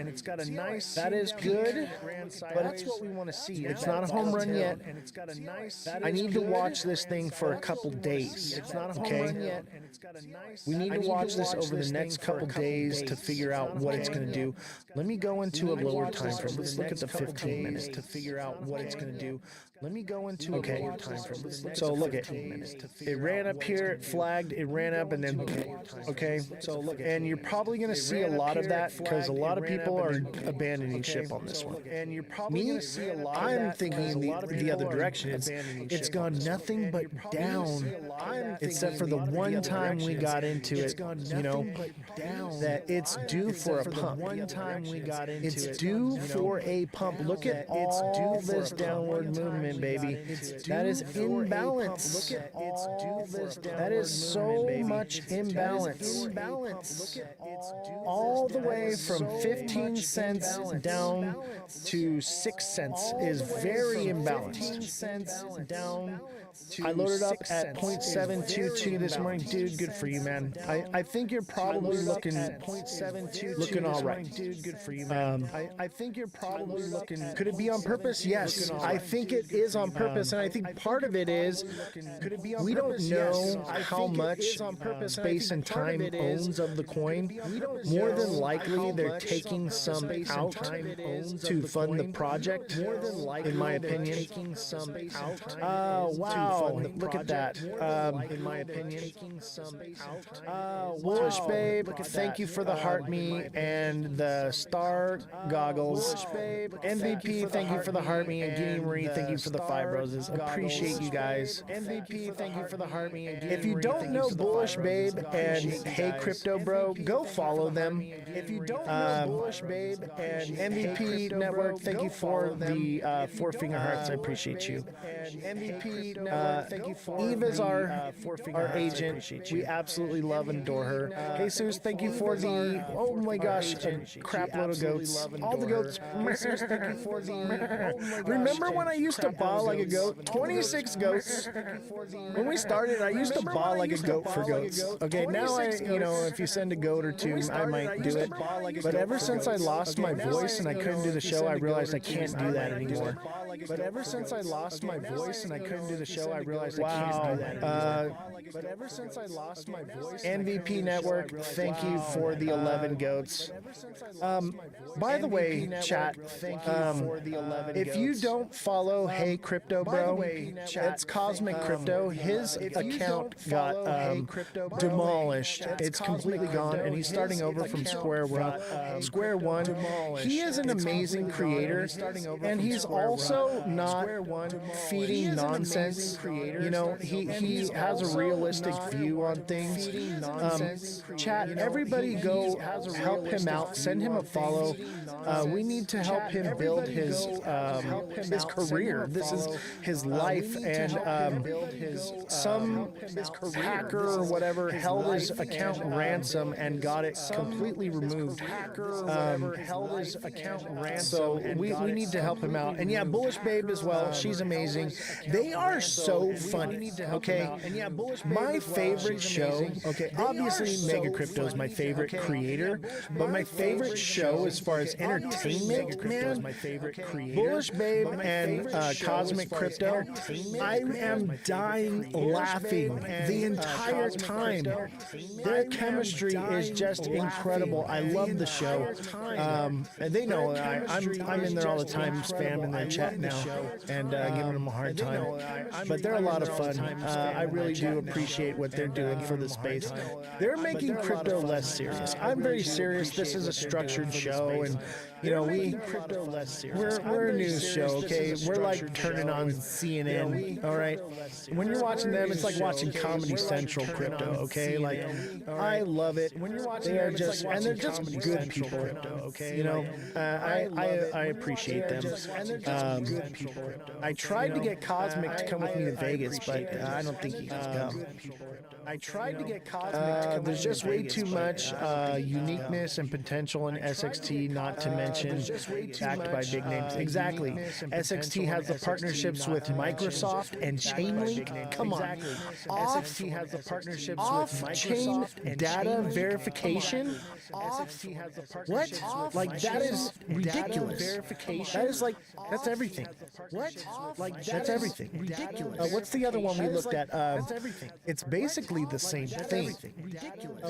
That is good, but that's what we want to see. It's not a home run yet. I need to watch this thing for a couple days. Okay? We need to watch this over the next couple days to figure out what it's going to do. Let me go into a lower time frame. Let's look at the 15 minutes to figure out what it's going to do. Let me go into a lower time frame. So look at it ran up here, it flagged, it ran up, and then okay. So look, and you're probably going to see a lot of that because a lot of people are abandoning ship on this one. And you're probably going to see a lot. I'm thinking the other direction. It's gone nothing but down, except for the one time we got into it. That it's due for a pump. It's due for a pump. Look at all this downward movement, baby. That is imbalance. That is so much imbalance. All the way from 15 cents down to 6 cents is very imbalanced. I loaded up at 0.722 this morning. Dude, good for you, man. I think you're probably looking all right. Dude, good for you, man. I think you're probably looking. Could it be on purpose? Yes. I think it is on purpose, and I think part of it is we don't know how much space and time owns of the coin. More than likely, they're taking some out to fund the project, in my opinion. Wow, look at that. In my opinion. Bullish Babe, thank you for the heart me and the star goggles. MVP, thank you for the heart me, and Guinea Marie, thank you for the 5 roses. Appreciate you guys. MVP, thank you for the heart me. If you don't know Bullish Babe and Hey Crypto Bro, go follow them. If you don't know Bullish Babe and MVP Network, thank you for the 4 finger hearts. I appreciate you. MVP Network. Eve is our agent. We absolutely love and adore her. Jesus, thank you for the, oh my gosh, a crap load of goats. All the goats. Remember when I used to bawl like a goat? 26 goats. When we started, I used to bawl like a goat for goats. Okay, now if you send a goat or two, I might do it. But ever since I lost my voice and I couldn't do the show, I realized I can't do that anymore. But ever since I lost my voice and I couldn't do the show, I realized I can't do that anymore. But ever since I lost my voice, MVP Network, thank you for the 11 goats. By the way, chat, if you don't follow Hey Crypto Bro, it's Cosmic Crypto. His account got demolished. It's completely gone, and he's starting over from square one. He is an amazing creator, and he's also not feeding nonsense. You know, he has a realistic view on things. Chat, everybody go help him out. Send him a follow. We need to help him build his career. This is his life, and some hacker or whatever held his account ransom and got it completely removed. So we need to help him out. And yeah, Bullish Babe as well. She's amazing. They are so funny. Okay, my favorite show. Okay, obviously Mega Crypto is my favorite creator, but my favorite show as far as entertainment, man, Bullish Babe and Cosmic Crypto. I am dying laughing the entire time. Their chemistry is just incredible. I love the show. And they know I'm in there all the time, spamming their chat now and giving them a hard time. But they're a lot of fun. I really do appreciate what they're doing for the space. They're making crypto less serious. I'm very serious. This is a structured show, and you know, we're a news show, okay? We're like turning on CNN, all right? When you're watching them, it's like watching Comedy Central crypto, okay? Like, I love it. They are just, and they're just good people, okay? You know, I appreciate them. I tried to get Cosmic to come with me to Vegas, but I don't think he can come. I tried to get Cosmic to come. There's just way too much uniqueness and potential in SXT, not to mention backed by big names. Exactly. SXT has the partnerships with Microsoft and Chainlink. Come on. Off-chain data verification? What? Like, that is ridiculous. That is like, that's everything. What? Like, that's everything. Ridiculous. What's the other one we looked at? It's basically the same thing.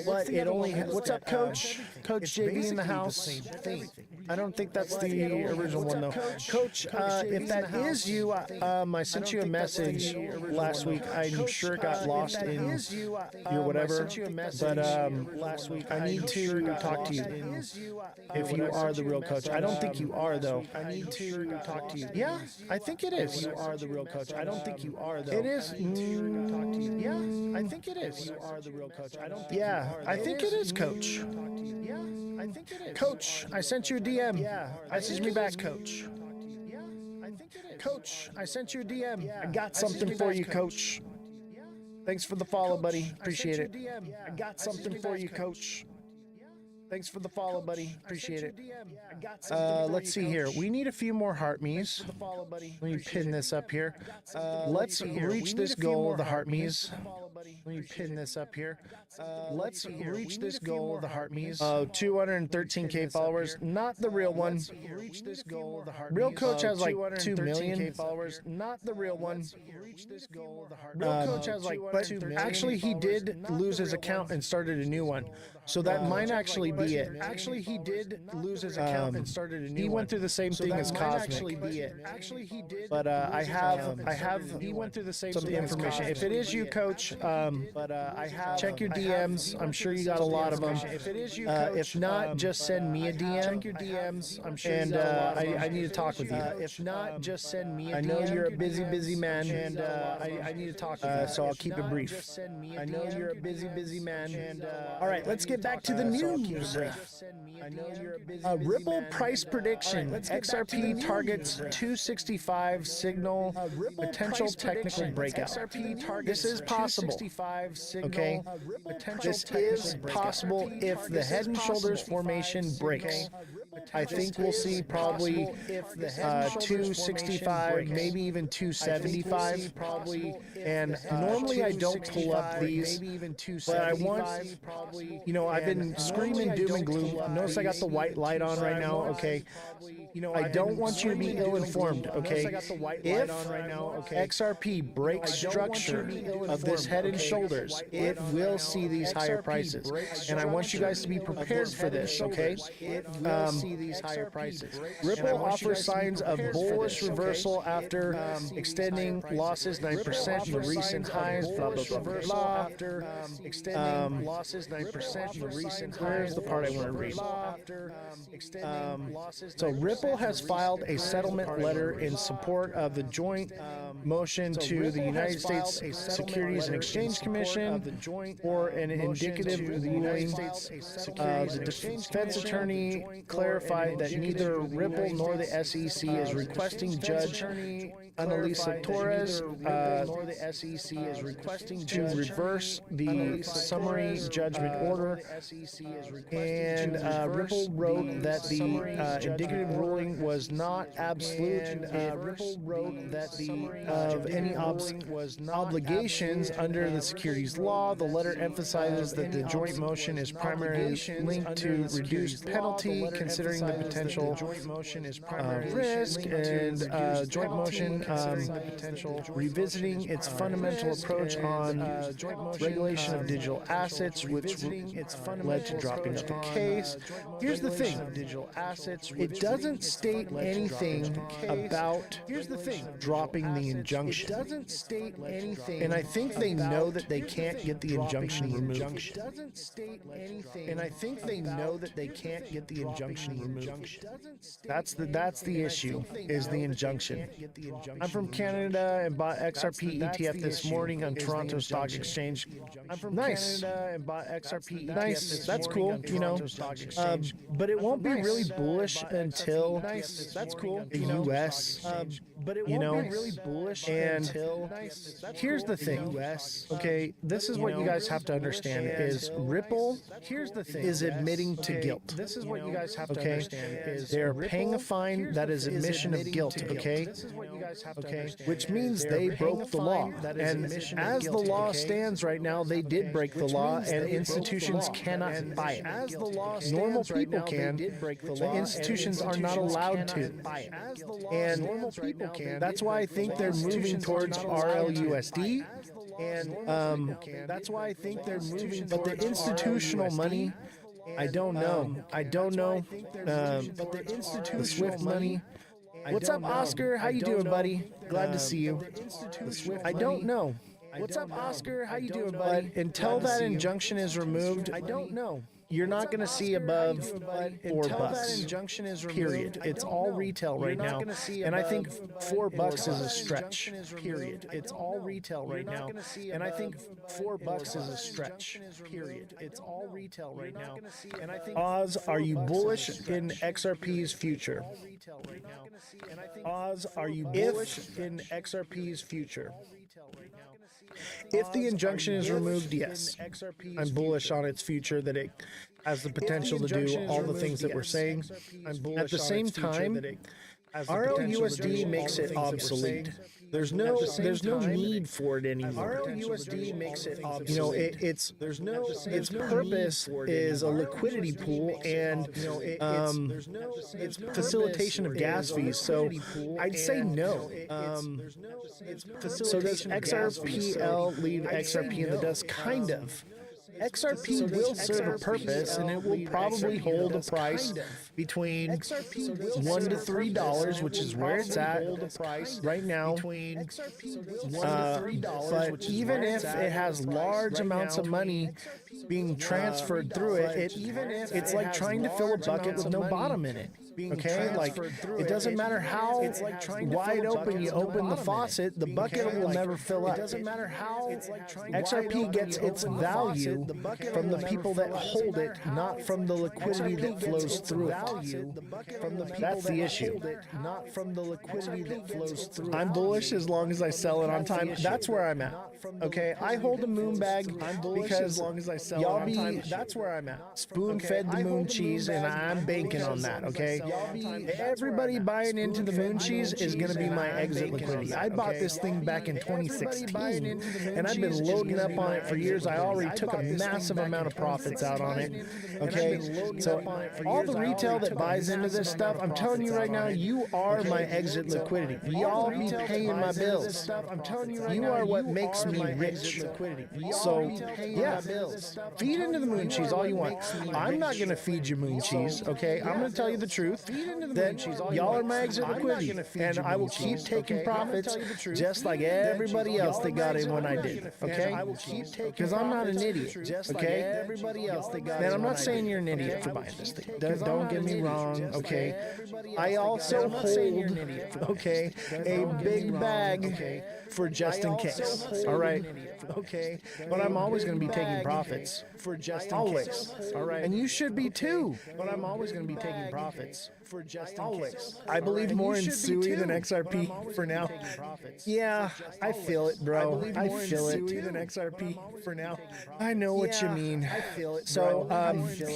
But it only, what's up, Coach? Coach JB in the house. I don't think that's the original one, though. Coach, if that is you, I sent you a message last week. I'm sure it got lost in your whatever, but I need to talk to you if you are the real coach. I don't think you are, though. I need to talk to you. Yeah, I think it is. You are the real coach. I don't think you are, though. It is. Yeah, I think it is. You are the real coach. I don't. Yeah, I think it is, Coach. Yeah, I think it is. Coach, I sent you a DM. Yeah, message me back, Coach. Yeah, I think it is. Coach, I sent you a DM. I got something for you, Coach. Thanks for the follow, buddy. Appreciate it. I got something for you, Coach. Thanks for the follow, buddy. Appreciate it. Let's see here. We need a few more heart me's. Let me pin this up here. Let's reach this goal of the heart me's. Let me pin this up here. Let's reach this goal of the heart me's. 213K followers. Not the real one. Real coach has like 2 million followers. Not the real one. Real coach has like 2 million. Actually, he did lose his account and started a new one. So that might actually be it. Actually, he did lose his account and started a new one. He went through the same thing as Cosmic. Actually, he did. But I have. He went through the same some information. If it is you, Coach, check your DMs. I'm sure you got a lot of them. If it is you, Coach, if not, just send me a DM. Check your DMs. I'm sure. And I need to talk with you. If not, just send me a DM. I know you're a busy man, and I need to talk with you. So I'll keep it brief. I know you're a busy man. And all right, let's get get back to the news. Ripple price prediction. XRP targets 265 signal potential technical breakout. This is possible. Okay, this is possible if the head and shoulders formation breaks. I think we'll see probably 265, maybe even 275. And normally I don't pull up these, but I want, I've been screaming doom and gloom. Notice I got the white light on right now, okay? I don't want you to be ill-informed, okay? If XRP breaks structure of this head and shoulders, it will see these higher prices. And I want you guys to be prepared for this, okay? Ripple offers signs of bullish reversal after extending losses 9% in the recent highs, blah, blah, blah, blah, blah. After extending losses 9% in the recent highs. Here's the part I want to read. So Ripple has filed a settlement letter in support of the joint motion to the United States Securities and Exchange Commission for an indicative ruling. The defense attorney clarified that neither Ripple nor the SEC is requesting Judge Annalisa Torres to reverse the summary judgment order. And Ripple wrote that the indicative ruling was not absolute of any obligations under the securities law. The letter emphasizes that the joint motion is primarily linked to reduced penalty, considering the potential risk, and joint motion revisiting its fundamental approach on regulation of digital assets, which led to dropping of the case. Here's the thing. It doesn't state anything about dropping the injunction. And I think they know that they can't get the injunction removed. That's the issue, is the injunction. I'm from Canada and bought XRP ETF this morning on Toronto Stock Exchange. Nice. Nice. That's cool, but it won't be really bullish until the US, and here's the thing. Okay, this is what you guys have to understand is Ripple is admitting to guilt. Okay, they're paying a fine that is admission of guilt, okay? Which means they broke the law. And as the law stands right now, they did break the law, and institutions cannot buy it. Normal people can, but institutions are not allowed to. And that's why I think they're moving towards RLUSD. And but the institutional money, I don't know. The Swift money. What's up, Oscar? How you doing, buddy? Glad to see you. I don't know. What's up, Oscar? How you doing, buddy? But until that injunction is removed, I don't know. You're not going to see above $4. Period. It's all retail right now, and I think $4 is a stretch. Period. It's all retail right now, and I think $4 is a stretch. Period. It's all retail right now, and I think. Oz, are you bullish in XRP's future? Oz, are you bullish in XRP's future? If the injunction is removed, yes, I'm bullish on its future, that it has the potential to do all the things that we're saying. At the same time, RLUSD makes it obsolete. There's no need for it anymore. RLUSD makes it obsolete. Its purpose is a liquidity pool and it's facilitation of gas fees. So I'd say no. So does XRPL leave XRP in the dust? Kind of. XRP will serve a purpose, and it will probably hold a price between $1 to $3, which is where it's at right now. But even if it has large amounts of money being transferred through it, it's like trying to fill a bucket with no bottom in it. Okay, like it doesn't matter how wide open you open the faucet, the bucket will never fill up. It doesn't matter how XRP gets its value from the people that hold it, not from the liquidity that flows through it. That's the issue. Not from the liquidity that flows through it. I'm bullish as long as I sell it on time. That's where I'm at. Okay, I hold a moon bag because y'all be. That's where I'm at. Spoon fed the moon cheese, and I'm banking on that. Okay, everybody buying into the moon cheese is going to be my exit liquidity. I bought this thing back in 2016, and I've been loading up on it for years. I already took a massive amount of profits out on it. Okay, so all the retail that buys into this stuff, I'm telling you right now, you are my exit liquidity. Y'all be paying my bills. You are what makes me rich. So yeah, feed into the moon cheese all you want. I'm not going to feed you moon cheese. Okay, I'm going to tell you the truth that y'all are my exit liquidity, and I will keep taking profits just like everybody else that got in when I did. Okay, because I'm not an idiot. Okay, man, I'm not saying you're an idiot for buying this thing. Don't get me wrong. Okay, I also hold a big bag for just in case. All right. Okay, but I'm always going to be taking profits for just in case. All right, and you should be too. But I'm always going to be taking profits for just in case. I believe more in SUI than XRP for now. Yeah, I feel it, bro. I feel it. Than XRP for now. I know what you mean. I feel it. So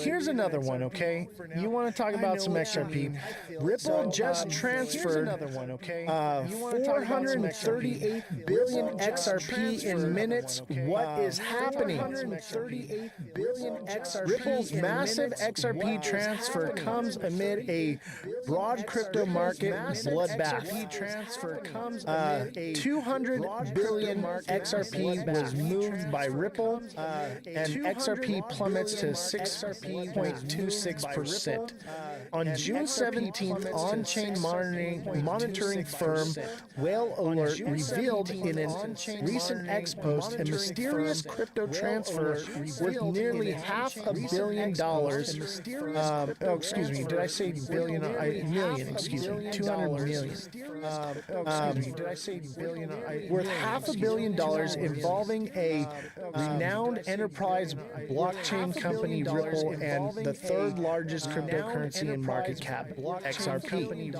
here's another one. Okay, you want to talk about some XRP? Ripple just transferred 438 billion XRP in minutes. What is happening? Ripple's massive XRP transfer comes amid a broad crypto market bloodbath. 200 billion XRP was moved by Ripple, and XRP plummets to 6.26%. On June 17th, on-chain monitoring firm Whale Alert revealed in a recent X post a mysterious crypto transfer worth nearly $500 million. Excuse me, did I say billion? Million, excuse me, 200 million. Did I say billion? Worth $500 million involving a renowned enterprise blockchain company, Ripple, and the third largest cryptocurrency in market cap, XRP.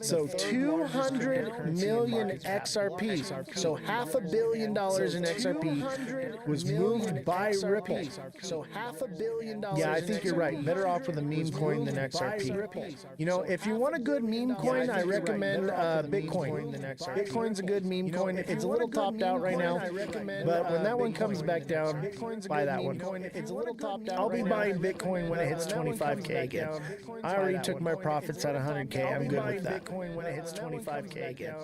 So 200 million XRP. So $500 million in XRP was moved by Ripple. So $500 million. Yeah, I think you're right. Better off with a meme coin than XRP. You know, if you want a good meme coin, I recommend Bitcoin. Bitcoin's a good meme coin. It's a little topped out right now, but when that one comes back down, buy that one. I'll be buying Bitcoin when it hits 25K again. I already took my profits at 100K. I'm good with that. When it hits 25K again.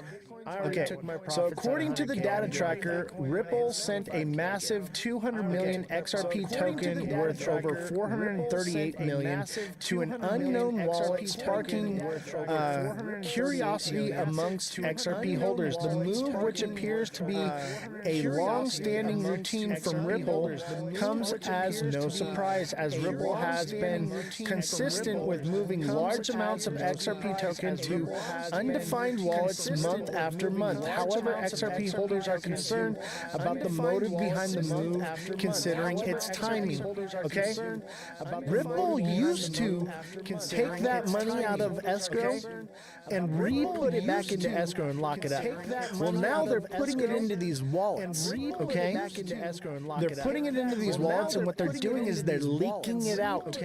Okay, so according to the data tracker, Ripple sent a massive 200 million XRP token worth over 438 million to an unknown wallet, sparking curiosity amongst XRP holders. The move, which appears to be a long-standing routine from Ripple, comes as no surprise, as Ripple has been consistent with moving large amounts of XRP token to undefined wallets month after month. However, XRP holders are concerned about the motive behind the move, considering its timing. Okay? Ripple used to take that money out of escrow and re-put it back into escrow and lock it up. Well, now they're putting it into these wallets, okay? They're putting it into these wallets, and what they're doing is they're leaking it out.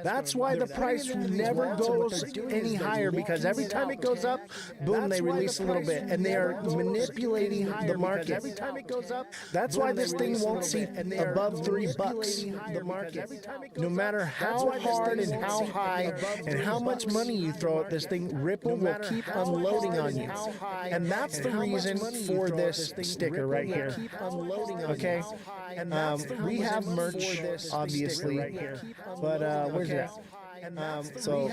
That's why the price never goes any higher, because every time it goes up, boom, they release a little bit, and they are manipulating the market. That's why this thing won't see above $3. No matter how hard and how high and how much money you throw at this thing, Ripple will keep unloading on you. And that's the reason for this sticker right here. Okay? We have merch, obviously, but where's it at? So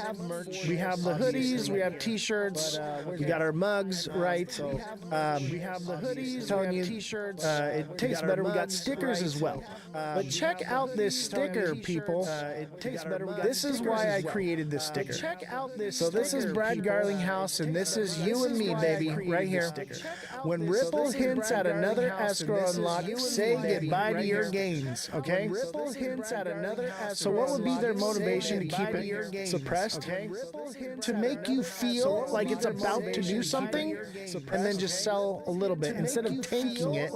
we have the hoodies, we have t-shirts, we got our mugs, right? We have the hoodies, telling you, t-shirts. It tastes better. We got stickers as well. But check out this sticker, people. It tastes better. This is why I created this sticker. Check out this. So this is Brad Garlinghouse, and this is you and me, baby, right here. When Ripple hints at another escrow unlock, say goodbye to your gains. Okay. Ripple hints at another escrow. So what would be their motivation to keep it suppressed? To make you feel like it's about to do something, and then just sell a little bit instead of tanking it,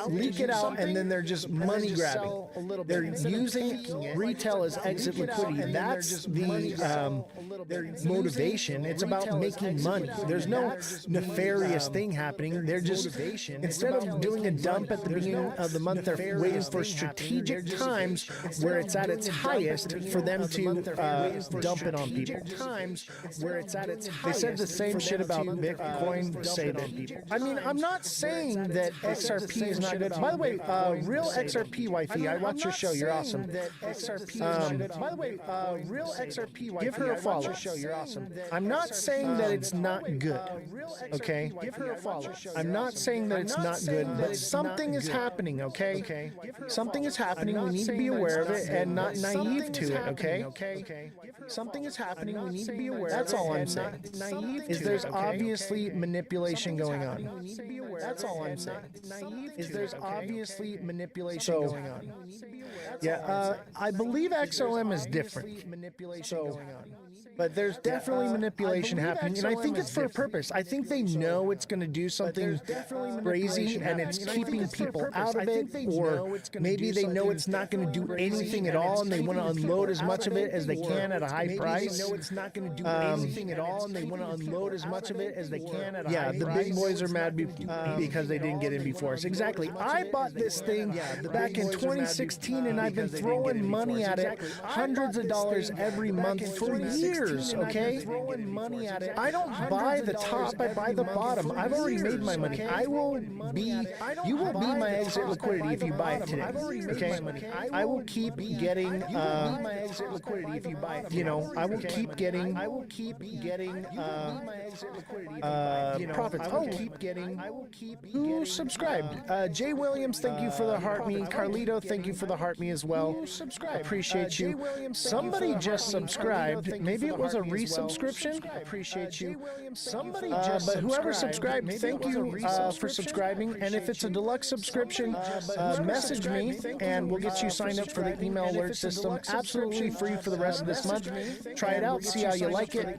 leak it out, and then they're just money grabbing. They're using retail as exit liquidity. That's the motivation. It's about making money. There's no nefarious thing happening. They're just, instead of doing a dump at the beginning of the month, they're waiting for strategic times where it's at its highest for them to dump it on people. They said the same shit about Bitcoin saving. I mean, I'm not saying that XRP is not good. By the way, real XRP wifey, I watch your show. You're awesome. By the way, real XRP wifey, give her a follow. You're awesome. I'm not saying that it's not good. Okay, give her a follow. I'm not saying that it's not good, but something is happening. Okay, something is happening. We need to be aware of it and not naive to it. Okay, something is happening. We need to be aware. That's all I'm saying. Naive is there's obviously manipulation going on. That's all I'm saying. Is there's obviously manipulation going on. Yeah, I believe XOM is different. But there's definitely manipulation happening, and I think it's for a purpose. I think they know it's going to do something crazy, and it's keeping people out of it, or maybe they know it's not going to do anything at all, and they want to unload as much of it as they can at a high price. Yeah, the big boys are mad because they didn't get in before us. Exactly. I bought this thing back in 2016, and I've been throwing money at it, hundreds of dollars every month for years. Okay, I don't buy the top, I buy the bottom. I've already made my money. You will be my exit liquidity if you buy it today. Okay, I will keep getting, you know, I will keep getting profits. Who subscribed? Jay Williams, thank you for the heart me. Carlito, thank you for the heart me as well. Appreciate you. Somebody just subscribed. Maybe it was a resubscription. Appreciate you. Somebody just but whoever subscribed, thank you for subscribing. And if it's a deluxe subscription, message me and we'll get you signed up for the email alert system. Absolutely free for the rest of this month. Try it out, see how you like it.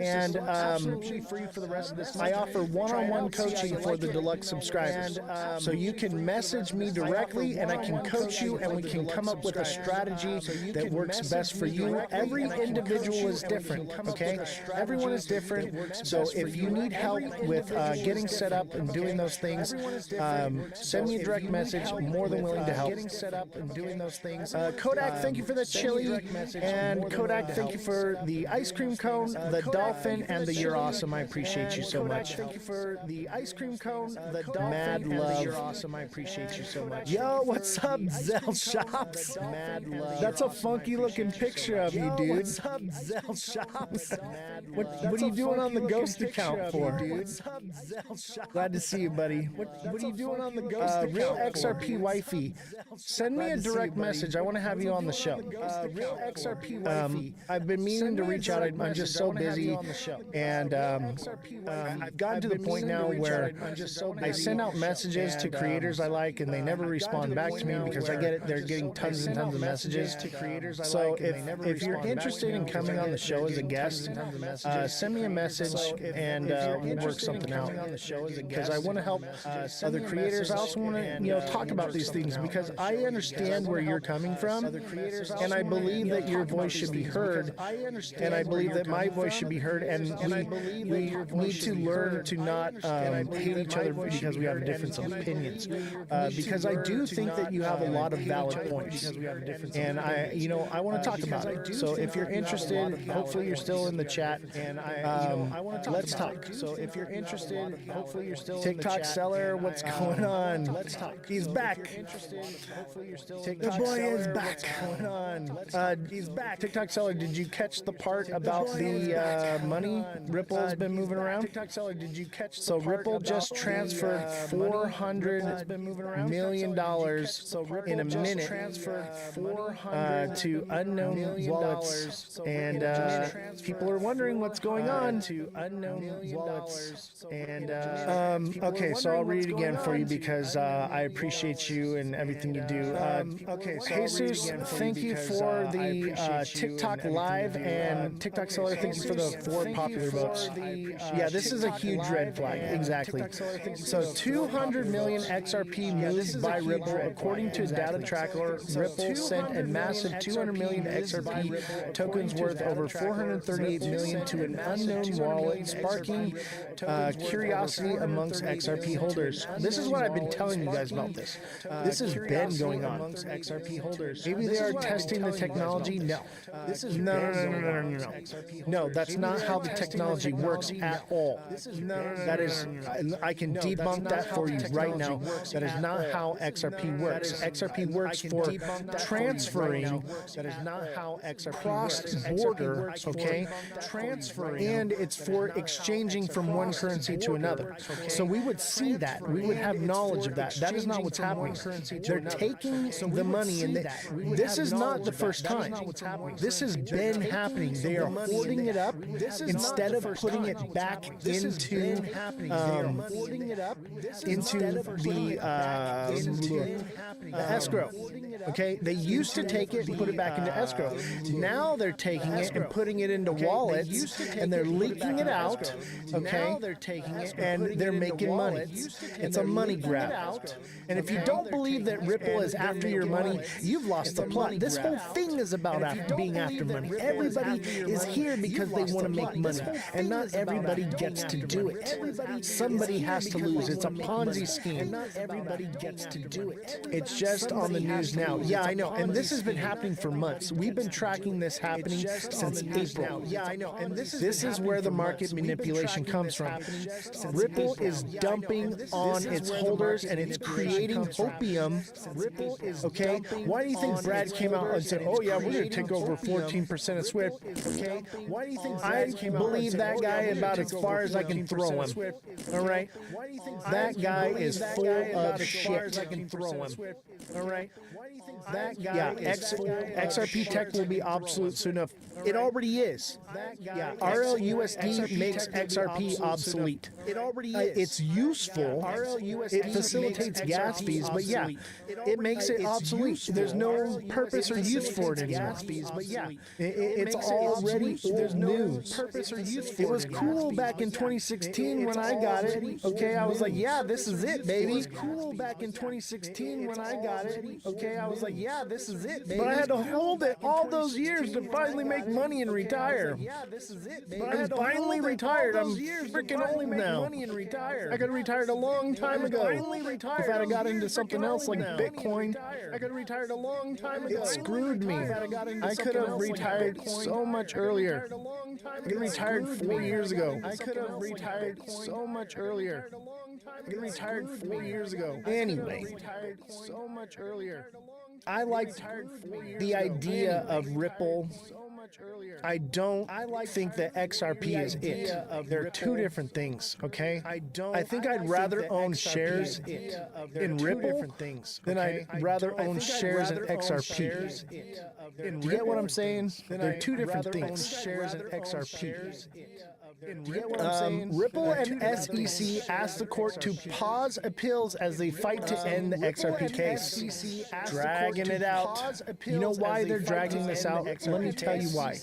And I offer one-on-one coaching for the deluxe subscribers. So you can message me directly and I can coach you and we can come up with a strategy that works best for you. Every individual is different, okay? Everyone is different. So if you need help with getting set up and doing those things, send me a direct message. I'm more than willing to help. Kodak, thank you for the chili. And Kodak, thank you for the ice cream cone, the dolphin, and the you're awesome. I appreciate you so much. Thank you for the ice cream cone, the dolphin, mad love. You're awesome. I appreciate you so much. Yo, what's up, Zell Shops? Mad love. That's a funky looking picture of you, dude. What's up, Zell Shops? What are you doing on the ghost account for, dude? Glad to see you, buddy. What are you doing on the ghost account? Real XRP wifey. Send me a direct message. I want to have you on the show. Real XRP wifey. I've been meaning to reach out. I'm just so busy, and I've gotten to the point now where I send out messages to creators I like, and they never respond back to me because I get it. They're getting tons and tons of messages to creators. So if you're interested in coming on the show as a guest, send me a message and we'll work something out. Because I want to help other creators. I also want to talk about these things because I understand where you're coming from, and I believe that your voice should be heard, and I believe that my voice should be heard, and we need to learn to not hate each other because we have a difference of opinions. Because I do think that you have a lot of valid points, and I want to talk about it. So if you're interested, hopefully you're still in the chat, and let's talk. So if you're interested, hopefully you're still TikTok seller. What's going on? Let's talk. He's back. The boy is back. Going on. He's back. TikTok seller, did you catch the part about the money Ripple's been moving around? TikTok seller, did you catch? So Ripple just transferred $400 million in a minute to unknown wallets, and people are wondering what's going on. To unknown wallets, and okay, so I'll read it again for you because I appreciate you and everything you do. Okay, so Jesus, thank you for the TikTok live, and TikTok seller, thank you for the 4 popular votes. Yeah, this is a huge red flag. Exactly. So 200 million XRP moved by Ripple. According to data tracker, Ripple sent a massive 200 million XRP tokens worth over 438 million to an unknown wallet, sparking curiosity amongst XRP holders. This is what I've been telling you guys about this. This has been going on amongst XRP holders. Maybe they are testing the technology. No. No, that's not how the technology works at all. That is, I can debunk that for you right now. That is not how XRP works. XRP works for transferring cross-border, okay? And it's for exchanging from one currency to another. So we would see that. We would have knowledge of that. That is not what's happening. They're taking the money, and this is not the first time. This has been happening. They are hoarding it up instead of putting it back into the escrow. Okay, they used to take it and put it back into escrow. Now they're taking it and putting it into wallets, and they're leaking it out. Okay, and they're making money. It's a money grab. And if you don't believe that Ripple is after your money, you've lost the plot. This whole thing is about being after money. Everybody is here because they want to make money, and not everybody gets to do it. Somebody has to lose. It's a Ponzi scheme. Not everybody gets to do it. It's just on the news now. Yeah, I know. And this has been happening for months. We've been tracking this happening since April. Yeah, I know. And this is where the market manipulation comes from. Ripple is dumping on its holders, and it's creating opium. Okay? Why do you think Brad came out and said, "Oh yeah, we're going to take over 14% of Swift"? Okay? Why do you think I believe that guy about as far as I can throw him? All right? That guy is full of shit. All right? That guy, yeah, XRP tech will be obsolete soon enough. It already is. Yeah, RLUSD makes XRP obsolete. It already is. It's useful. It facilitates gas fees, but yeah, it makes it obsolete. There's no purpose or use for it anymore. But yeah, it's already old news. It was cool back in 2016 when I got it. Okay, I was like, yeah, this is it, baby. It was cool back in 2016 when I got it. Okay, I was like, yeah, this is it, baby. But I had to hold it all those years to finally make money and retire. Yeah, this is it, baby. I'm finally retired. I'm freaking old now. I could have retired a long time ago. If I'd have got into something else like Bitcoin, I could have retired a long time ago. It screwed me. I could have retired so much earlier. I could have retired 4 years ago. I could have retired so much earlier. I could have retired 4 years ago. Anyway, so much earlier. I like the idea of Ripple. I don't think that XRP is it. They're two different things, okay? I think I'd rather own shares in Ripple than I'd rather own shares in XRP. Do you get what I'm saying? They're two different things. Shares in XRP. Ripple and SEC asked the court to pause appeals as they fight to end the XRP case. Dragging it out. You know why they're dragging this out? Let me tell you why.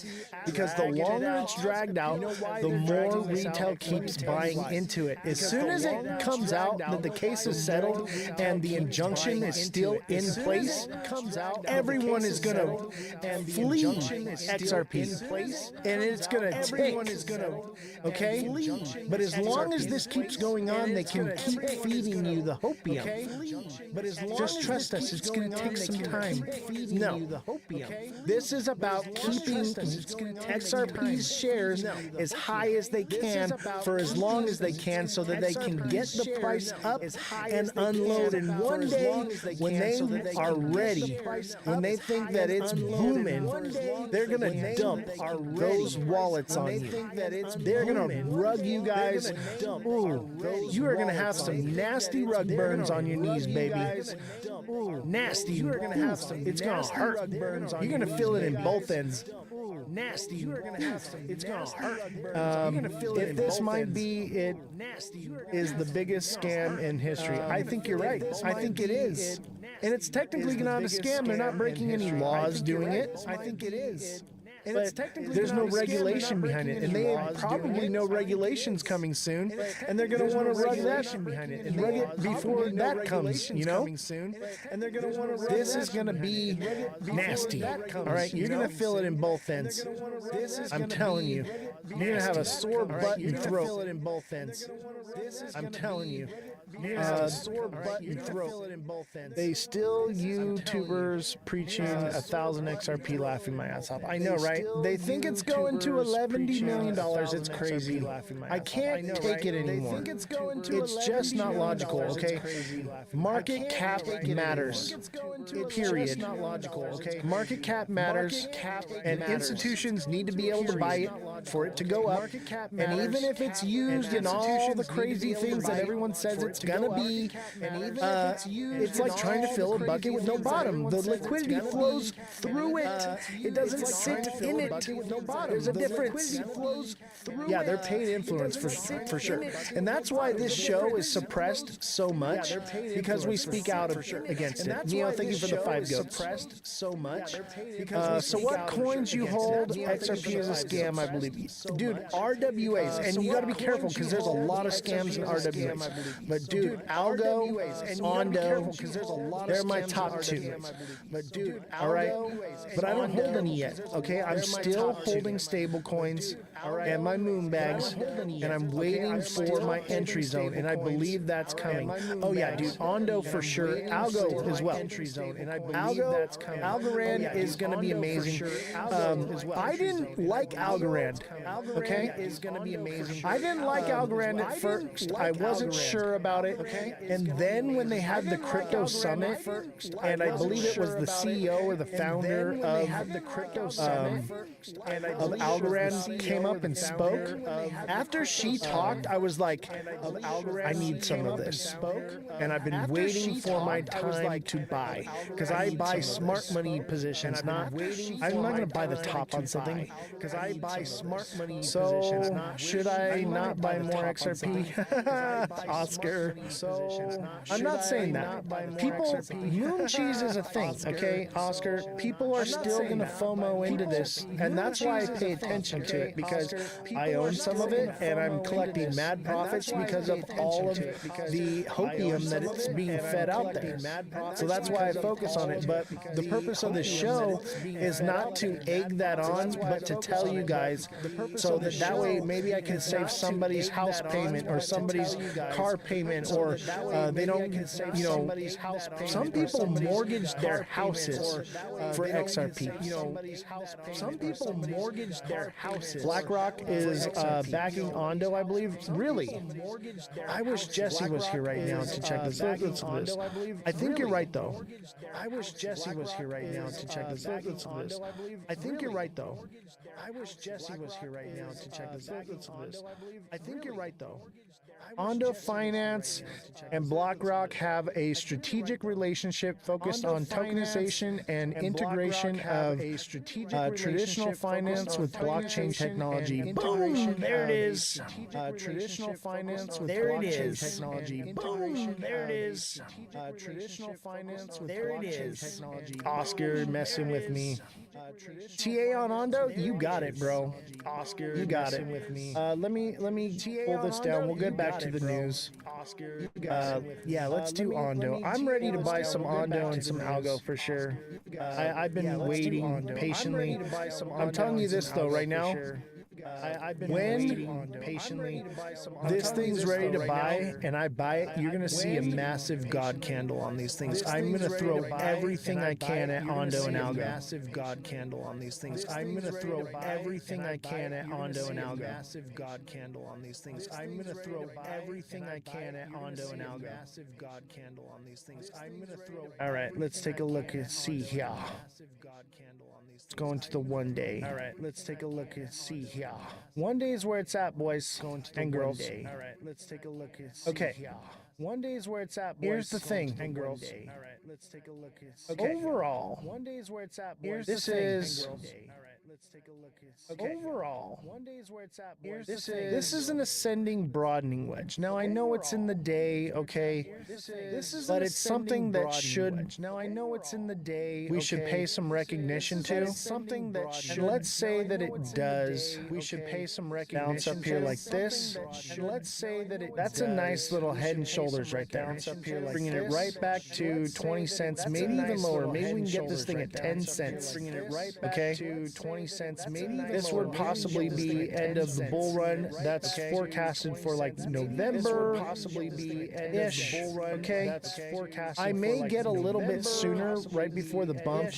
Because the longer it's dragged out, the more retail keeps buying into it. As soon as it comes out that the case is settled and the injunction is still in place, everyone is going to flee XRP. And it's going to take Okay? But as long as this keeps going on, they can keep feeding you the hopium. Just trust us, it's going to take some time. No. This is about keeping XRP's shares as high as they can for as long as they can so that they can get the price up and unload. And one day, when they are ready, when they think that it's booming, they're going to dump those wallets on you. They're going to rug you guys. Ooh, you are going to have some nasty rug burns on your knees, baby. Nasty. You are going to have some. It's going to hurt. You're going to feel it in both ends. Nasty. You are going to have some. It's going to hurt. If this might be it, is the biggest scam in history. I think you're right. I think it is. And it's technically not a scam. They're not breaking any laws doing it. I think it is. But there's no regulation behind it, and they have probably no regulations coming soon, and they're going to want to rug that behind it and rug it before that comes, you know? This is going to be nasty, all right? You're going to feel it in both ends. I'm telling you. You're going to have a sore butt and throat. I'm telling you. Sore butt and throat. They still YouTubers preaching 1,000 XRP laughing my ass off. I know, right? They think it's going to $11 million. It's crazy. I can't take it anymore. It's just not logical, okay? Market cap matters. Period. Market cap matters, and institutions need to be able to buy it for it to go up. And even if it's used in all the crazy things that everyone says it's gonna be, it's like trying to fill a bucket with no bottom. The liquidity flows through it. It doesn't sit in it. There's a difference. Yeah, they're paid influence for sure. And that's why this show is suppressed so much, because we speak out against it. Neo, thank you for the 5 goats. So what coins you hold? XRP is a scam, I believe. Dude, RWAs, and you gotta be careful because there's a lot of scams in RWAs. But dude, Algo, Ondo, they're my top 2. All right, but I don't hold any yet. Okay, I'm still holding stable coins and my moon bags, and I'm waiting for my entry zone, and I believe that's coming. Oh yeah, dude, Ondo for sure, Algo as well. Algorand is going to be amazing. I didn't like Algorand. Okay, I didn't like Algorand at first. I wasn't sure about it, and then when they had the crypto summit, and I believe it was the CEO or the founder of Algorand came up and spoke. After she talked, I was like, I need some of this, and I've been waiting for my time to buy, because I buy smart money positions, I'm not going to buy the top on something, because I buy smart money positions. So should I not buy more XRP? Oscar. I'm not saying that. People, moon cheese is a thing, okay, Oscar? People are still going to FOMO into this, and that's why I pay attention to it, because I own some of it, and I'm collecting mad profits because of all of the hopium that it's being fed out there. So that's why I focus on it. But the purpose of this show is not to egg that on, but to tell you guys, so that way maybe I can save somebody's house payment or somebody's car payment, or they don't, you know, some people mortgage their houses for XRP. Some people mortgage their houses. BlackRock is backing Ondo, I believe. Really? I wish Jesse was here right now to check this. I think you're right, though. I wish Jesse was here right now to check this. I think you're right, though. I wish Jesse was here right now to check this. I think you're right, though. Ondo Finance and BlackRock have a strategic relationship focused on tokenization and integration of traditional finance with blockchain technology. Boom! There it is. Traditional finance with blockchain technology. Boom! There it is. Traditional finance with blockchain technology. Oscar messing with me. TA on Ondo, you got it, bro. Oscar, you got it with me. Let me pull this down. We'll get back to the news. Yeah, let's do Ondo. I'm ready to buy some Ondo and some Algo for sure. I've been waiting patiently. I'm telling you this though, right now. I've been waiting patiently. This thing's ready to buy, and I buy it. You're gonna see a massive God candle on these things. I'm gonna throw everything I can at Ondo and Algo. Massive God candle on these things. I'm gonna throw everything I can at Ondo and Algo. Massive God candle on these things. I'm gonna throw everything I can at Ondo and Algo. Massive God candle on these things. I'm gonna throw. All right, let's take a look and see here. Let's go into the 1 day. All right, let's take a look and see here. 1 day is where it's at, boys and girls. All right, let's take a look and see here. 1 day is where it's at, boys. Here's the thing, and girls. All right, let's take a look and see. Okay. Overall, 1 day is where it's at, boys. This is. Let's take a look at overall. 1 day is where it's at, boys. This is an ascending broadening wedge. Now I know it's in the day, okay? But it's something that should. Now I know it's in the day. We should pay some recognition to. Something that should. And let's say that it does. We should pay some recognition. Bounce up here like this. And let's say that it. That's a nice little head and shoulders right there. Bounce up here like bringing it right back to 20 cents, maybe even lower. Maybe we can get this thing at 10 cents. Bringing it right back to 20 cents, maybe this would possibly be end of the bull run. That's forecasted for like November, possibly be ish. Okay, that's forecasted. I may get a little bit sooner, right before the bump.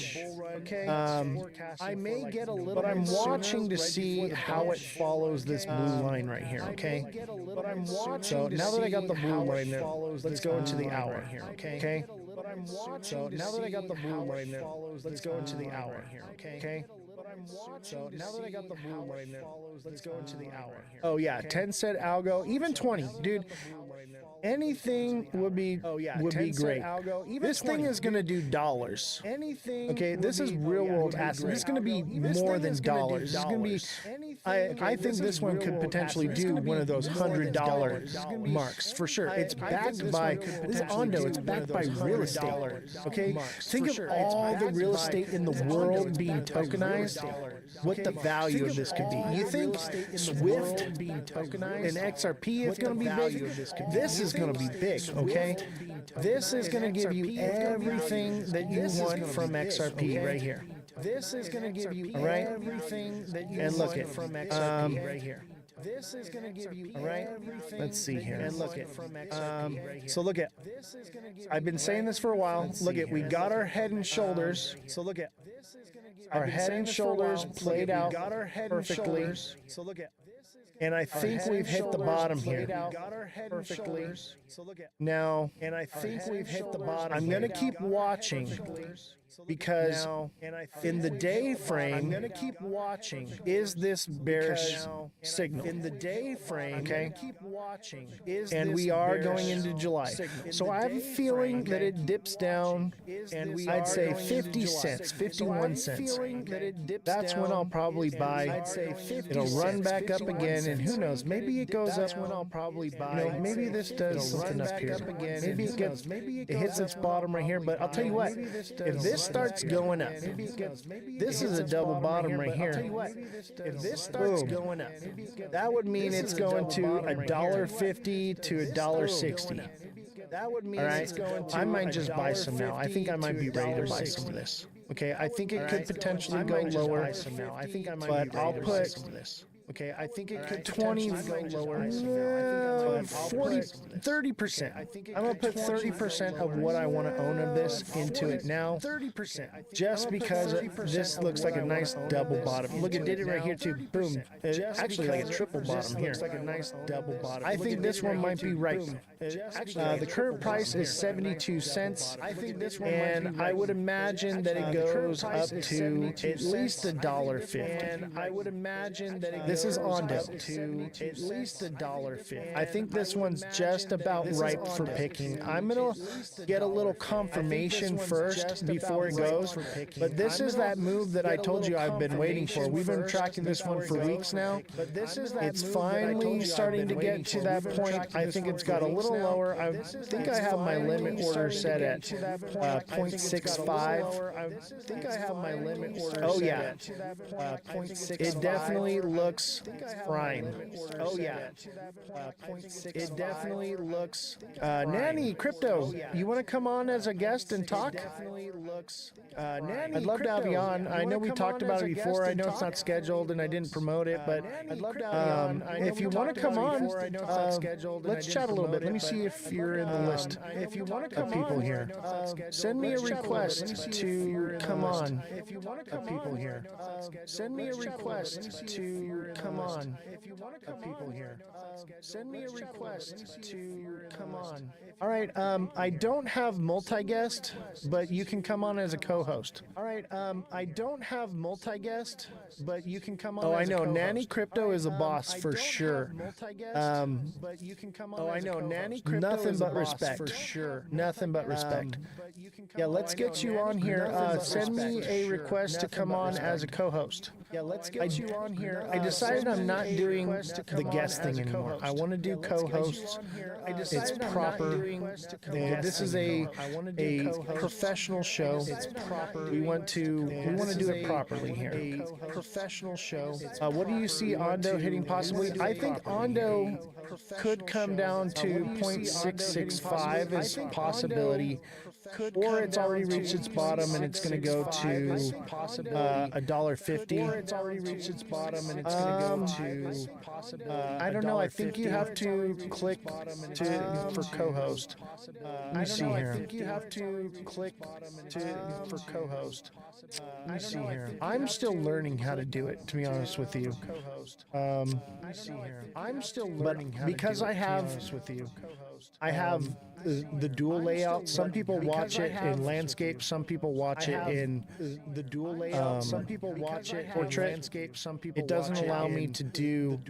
Okay, I may get a little, but I'm watching to see how it follows this blue line right here. Okay, but I'm watching. So now that I got the blue line there, let's go into the hour here. Okay. But I'm watching. So now that I got the blue line there, let's go into the hour here. Okay. So now that I got the blue line there, let's go into the hour here. Oh yeah, 10 cent algo, even 20, dude. Anything would be great. This thing is gonna do dollars. Anything. Okay, this is real world asset. This is gonna be more than dollars. This is gonna be. I think this one could potentially do one of those $100 marks for sure. It's backed by this Ondo. It's backed by real estate. Okay, think of all the real estate in the world being tokenized. What the value of this could be? You think Swift being tokenized and XRP is going to be big? This is going to be big, okay? This is going to give you everything that you want from XRP right here. This is going to give you everything that you want from XRP right here. This is going to give you everything. Let's see here. And look at from XRP right here. So look at. I've been saying this for a while. Look at. We got our head and shoulders. So look at. Our head and shoulders played out perfectly. So look at. And I think we've hit the bottom here. Perfectly. Now, and I think we've hit the bottom. I'm going to keep watching. Because in the day frame, I'm going to keep watching. Is this bearish signal? In the day frame, okay? Keep watching. And we are going into July. So I have a feeling that it dips down, and I'd say 50 cents, 51 cents. That's when I'll probably buy. I'd say 50 It'll run back up again, and who knows? Maybe it goes up. When I'll probably buy. Maybe this does something up here. Maybe it gets. It hits its bottom right here. But I'll tell you what. If this starts going up, this is a double bottom right here. If this starts going up, that would mean it's going to $1.50 to $1.60. That would mean it's going to. I might just buy some now. I think I might be ready to buy some of this. Okay, I think it could potentially go lower. But I'll put. Okay, I think it could 20, 40, 30%. I'm going to put 30% of what I want to own of this into it now. 30%. Just because this looks like a nice double bottom. Look, it did it right here too. Boom. Actually like a triple bottom here. Looks like a nice double bottom. I think this one might be right. The current price is 72 cents. And I would imagine that it goes up to at least $1.50. And I would imagine that this is Ondo to at least $1.50. I think this one's just about ripe for picking. I'm gonna get a little confirmation first before it goes. But this is that move that I told you I've been waiting for. We've been tracking this one for weeks now. It's finally starting to get to that point. I think it's got a little lower. I think I have my limit order set at 0.65. I think I have my limit order. Oh yeah, 0.65. It definitely looks looks prime. Oh yeah, it definitely looks. Nanny Crypto, you want to come on as a guest and talk? I'd love to have you on. I know we talked about it before. I know it's not scheduled and I didn't promote it, but if you want to come on, let's chat a little bit. Let me see if you're in the list of people here. Send me a request to come on. Of people here. Send me a request to come on. Of people here. Send me a request to come on. All right. I don't have multi-guest, but you can come on as a co-host. All right. I don't have multi-guest, but you can come on. Oh, I know. Nanny Crypto is a boss for sure. But you can come on. Oh, I know. Nanny Crypto. Nothing but respect for sure. Nothing but respect. Yeah, let's get you on here. Send me a request to come on as a co-host. Yeah, let's get you on here. I decided I'm not doing the guest thing anymore. I want to do co-hosts. It's proper. This is a professional show. It's proper. We want to do it properly here. A professional show. What do you see Ondo hitting possibly? I think Ondo could come down to 0.665 as a possibility, or it's already reached its bottom and it's going to go to $1.50. Or it's already reached its bottom and it's going to go to I don't know. I think you have to click for co-host. Let me see here. I think you have to click for co-host. Let me see here. I'm still learning how to do it, to be honest with you. Let me see here. I'm still learning how to do it, because I have the dual layout. Some people watch it in landscape. Some people watch it in the dual layout. Some people watch it portrait. Landscape. Some people. It doesn't allow me to do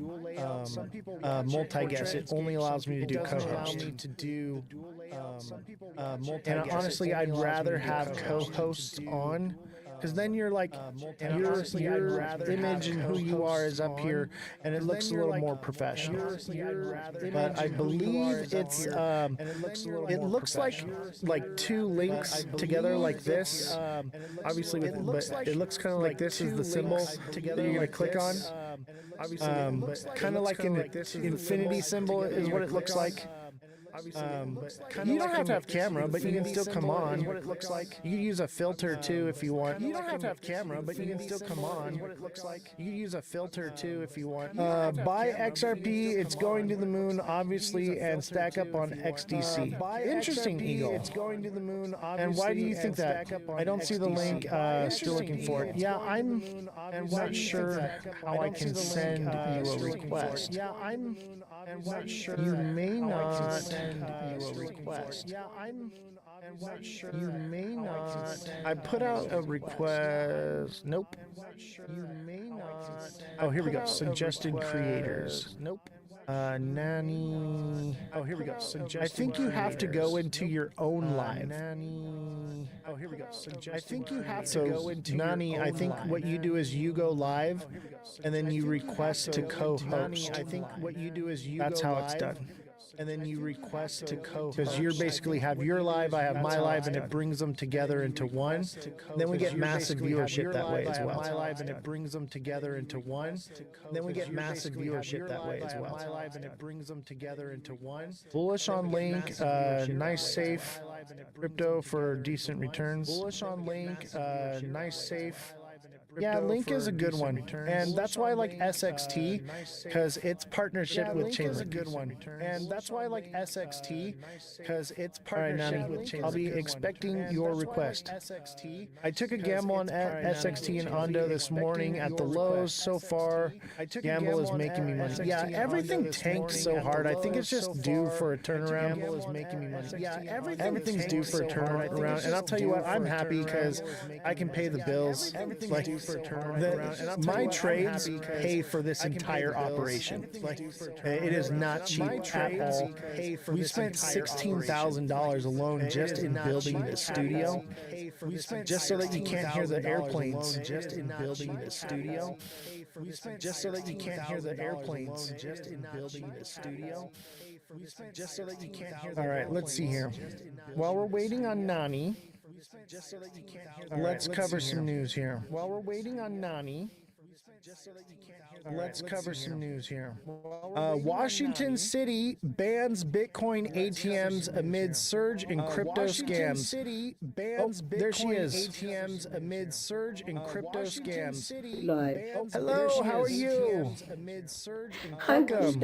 multi-guest. It only allows me to do co-host. And honestly, I'd rather have co-hosts on. Because then you're like, your image and who you are is up here, and it looks a little more professional. But I believe it's, it looks like two links together like this. Obviously, but it looks kind of like this is the symbol that you're going to click on. Kind of like an infinity symbol is what it looks like. You don't have to have camera, but you can still come on. What it looks like. You can use a filter too if you want. You don't have to have camera, but you can still come on. What it looks like. You can use a filter too if you want. Buy XRP. It's going to the moon, obviously, and stack up on XDC. Interesting, Eagle. It's going to the moon, obviously. And why do you think that? I don't see the link. Still looking for it. Yeah, I'm not sure how I can send you a request. Yeah, I'm not sure. You may not send you a request. Yeah, I'm not sure. You may not. I put out a request. Nope. You may not. Oh, here we go. Suggested creators. Nope. Nanny. Oh, here we go. I think you have to go into your own live. Nanny. Oh, here we go. I think you have to go into Nanny. I think what you do is you go live, and then you request to co-host. I think what you do is you. That's how it's done. And then you request to co-host. Because you basically have your live, I have my live, and it brings them together into one. Then we get massive viewership that way as well. My live, and it brings them together into one. Then we get massive viewership that way as well. My live, and it brings them together into one. Bullish on Link, nice safe crypto for decent returns. Bullish on Link, nice safe. Yeah, Link is a good one, and that's why I like SXT, because its partnership with Chainlink is a good one, and that's why I like SXT, because its partnership with Chainlink. I'll be expecting your request. I took a gamble on SXT and Ondo this morning at the lows. So far, gamble is making me money. Yeah, everything tanked so hard. I think it's just due for a turnaround. Gamble is making me money. Yeah, everything's due for a turnaround, and I'll tell you what, I'm happy because I can pay the bills. Like, my trades pay for this entire operation. It is not cheap at all. We spent $16,000 alone just in building the studio, just so that you can't hear the airplanes. Just in building the studio, just so that you can't hear the airplanes. Just in building the studio, just so that you can't hear. All right, let's see here. While we're waiting on Nani. Let's cover some news here. While we're waiting on Nani, Let's cover some news here. Washington City bans Bitcoin ATMs amid surge in crypto scams. There she is. ATMs amid surge in crypto scams. Hello, how are you? Welcome.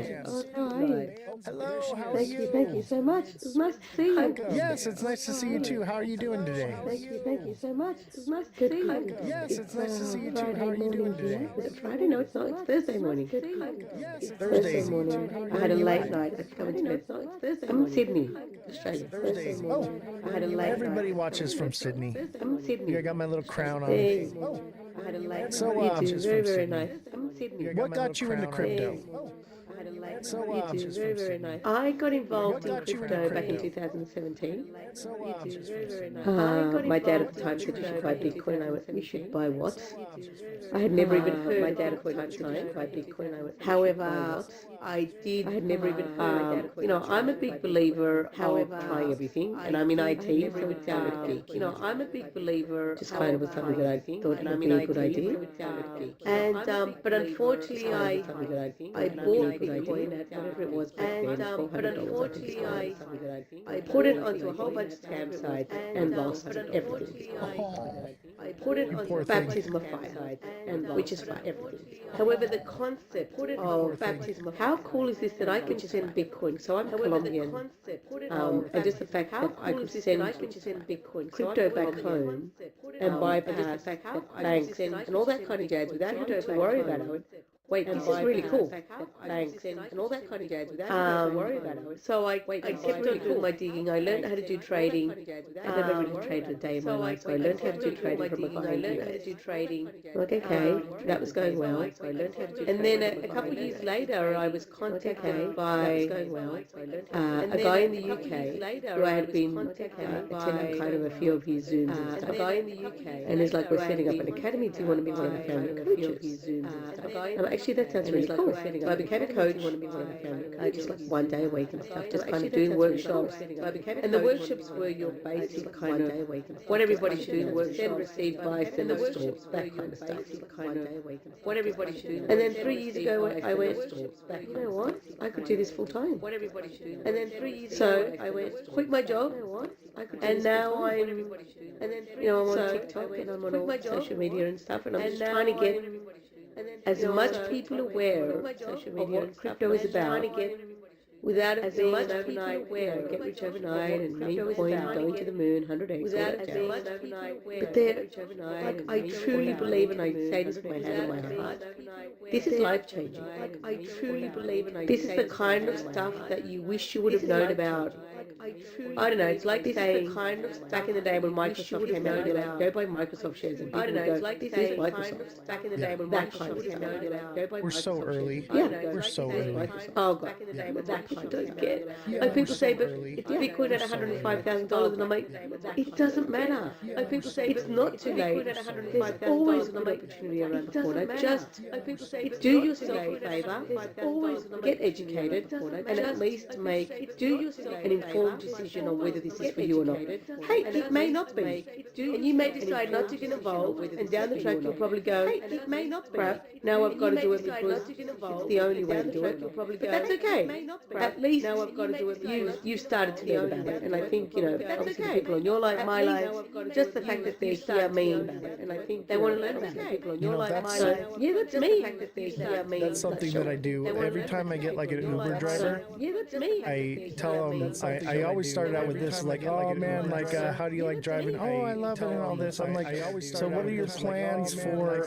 Hello, how are you? Thank you so much. It was nice to see you. Yes, it's nice to see you too. How are you doing today? Thank you so much. It was nice to see you. Yes, it's nice to see you too. How are you doing today? Is it Friday? No, it's not. It's Thursday morning. Yes, Thursday morning. I had a late night. I come into bed. I'm in Sydney, Australia. Thursday. Oh, I had a late everybody watches from Sydney. I'm in Sydney. I got my little crown on. I had a late night. So, very nice. I'm in Sydney. What got you into crypto? Very nice. I got involved in crypto back in 2017. My dad at the time said you should buy Bitcoin. I went, you should buy what? I had never even heard. My dad at the time said you should buy Bitcoin. I went, however, I did. I had never even heard. I'm a big believer of trying everything, and I'm in IT, so it sounded geek. I'm a big believer. Just kind of was something that I thought would be a good idea. And but unfortunately, I bought Bitcoin at whatever it was back then, but unfortunately, I put it onto a whole bunch of scam sites and lost everything. I put it on baptism of fire, and which is for everything. However, the concept of baptism of how cool is this that I can send Bitcoin? So I'm Colombian, and just the fact that I could send Bitcoin crypto back home and bypass banks and all that kind of jazz without having to worry about it. Wait, this is really cool. Thanks. And all that kind of jazz without having to worry about it. So I kept on doing my digging. I learned how to do trading. I never really traded a day in my life, so I learned how to do trading from a guy. I learned how to do trading. Like, okay, that was going well. So I learned how to do. And then a couple of years later, I was contacted by a guy in the UK who I had been attending kind of a few of his Zooms and stuff. A guy in the UK, and he's like, we're setting up an academy. Do you want to be one of the founder coaches? Actually, that sounds really cool. So I became a coach, just like one day a week and stuff, just kind of doing workshops. And the workshops were your basic kind of what everybody should do, send, receive, buy, send the stores, that kind of stuff. What everybody should do. And then 3 years ago, I went, you know what? I could do this full time. What everybody should do. And then 3 years ago, I went, quit my job. And now I'm, I'm on TikTok and I'm on all social media and stuff, and I'm just trying to get as much people aware of what crypto is about, without it being an overnight aware, get rich overnight and mint coin, going to the moon, 100x, but there, like, I truly believe, and I say this with my hand on my heart, this is life-changing. Like, I truly believe, and this is the kind of stuff that you wish you would have known about. I don't know, it's like saying, back in the day when Microsoft came out, they're like, go buy Microsoft shares, and people would go, this is Microsoft. Back in the day when Microsoft came out, We're so early. Yeah, we're so early. Oh god, that people don't get. Like, people say, but it's Bitcoin at $105,000, and I'm like, it doesn't matter. Like, people say it's not too late. There's always an opportunity around the corner. Just do yourself a favor. Always get educated, and at least do yourself an informed decision on whether this is for you or not. Hey, it may not be, and you may decide not to get involved, and down the track you'll probably go, it may not be. Crap, now I've got to do it because it's the only way to do it. But that's okay. At least now I've got to do it. You started to learn about it, and I think, obviously the people in your life, my life, just the fact that they're here means, and I think they want to learn about it. People in your life, my life, yeah, that's me. That's something that I do every time I get like an Uber driver. Yeah, that's me. I tell them, I always started out with this, like, oh man, like, how do you like driving? Oh, I love it and all this. I'm like, so what are your plans for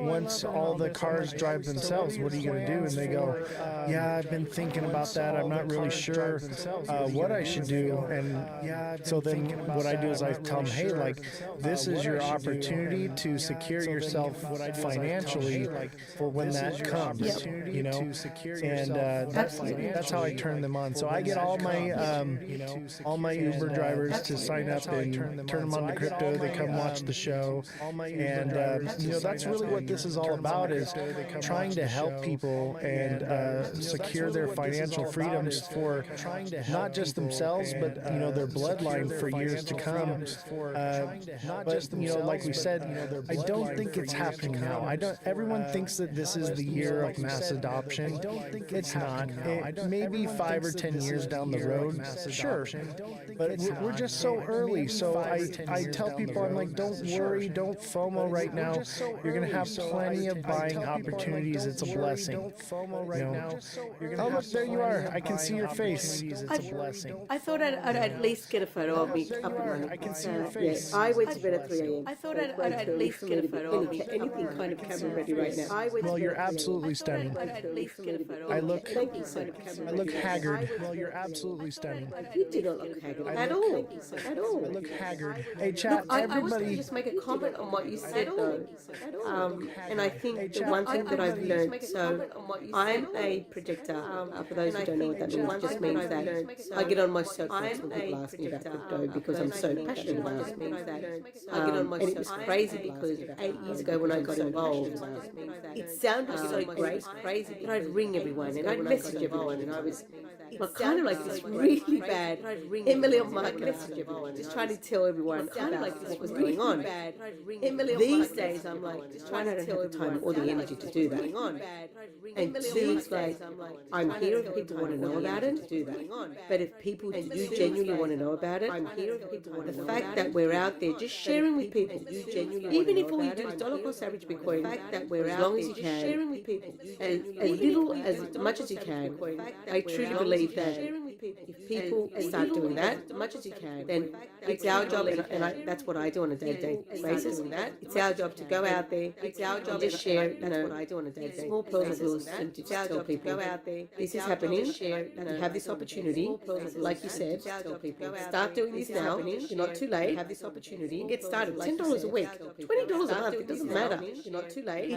once all the cars drive themselves? What are you going to do? And they go, yeah, I've been thinking about that. I'm not really sure what I should do. And so then what I do is I tell them, hey, like, this is your opportunity to secure yourself financially for when that comes, and that's how I turn them on. So I get all my all my Uber drivers to sign up and turn them on to crypto. They come watch the show, and that's really what this is all about: is trying to help people and secure their financial freedoms for not just themselves, but their bloodline for years to come. But like we said, I don't think it's happening now. Everyone thinks that this is the year of mass adoption. It's not. Maybe 5 or 10 years down the road, sure. But we're just so early. So I tell people, I'm like, don't worry, don't FOMO right now. You're gonna have plenty of buying opportunities. It's a blessing. Oh, look, there you are. I can see your face. It's a blessing. I thought I'd at least get a photo of me up and running. I can see your face. I went to bed at 3 a.m. I thought I'd at least get a photo of me. Anything kind of camera ready right now. Well, you're absolutely stunning. I look haggard. Well, you're absolutely stunning. You do not look haggard at all. At all. I look haggard. Hey, chat, I was going everybody. to just make a comment on what you said, though. And I think the one thing that I've learned, so I'm a projector. For those who don't know what that means, it just means that I get on my soapbox when people ask me about crypto because I'm so passionate about it. And it was crazy because 8 years ago when I got involved, it sounded so great, but I'd ring everyone and I'd message everyone, and I was kind of like this really bad Emily on Market message everyone, just trying to tell everyone about what was going on. These days, I'm like, just trying to tell the time or the energy to do that. And 2 weeks later, I'm here if people want to know about it, do that. But if people do genuinely want to know about it, I'm here if people want to know. The fact that we're out there just sharing with people, even if all you do is dollar cost average Bitcoin, as long as you can, sharing with people, as much as you can. I truly believe that if people start doing that as much as you can, then it's our job, and that's what I do on a day-to-day basis. It's our job to go out there. It's our job to just share. That's what I do on a day-to-day. Small pearls of wisdom to tell people, go out there. This is happening. You have this opportunity, like you said. Start doing this now. You're not too late. Have this opportunity. Get started. $10 a week, $20 a month. It doesn't matter. You're not too late.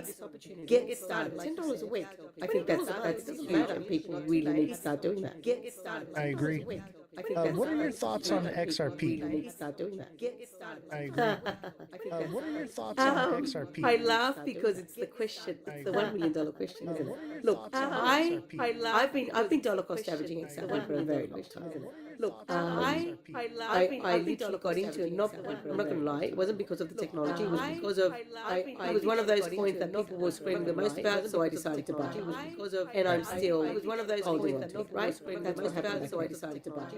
Get started. $10 a week. I think that's huge, and people really need to start doing that. Get started. I agree. What are your thoughts on XRP? You need to start doing that. I agree. What are your thoughts on XRP? I laugh because it's the question. It's the $1 million question, isn't it? Look, I've been dollar cost averaging XRP for a very long time. Look, I literally got into it. I'm not going to lie. It wasn't because of the technology. It was because of it was one of those coins that people were screaming the most about, so I decided to buy. And I'm still. It was one of those coins that people were screaming the most about, so I decided to buy.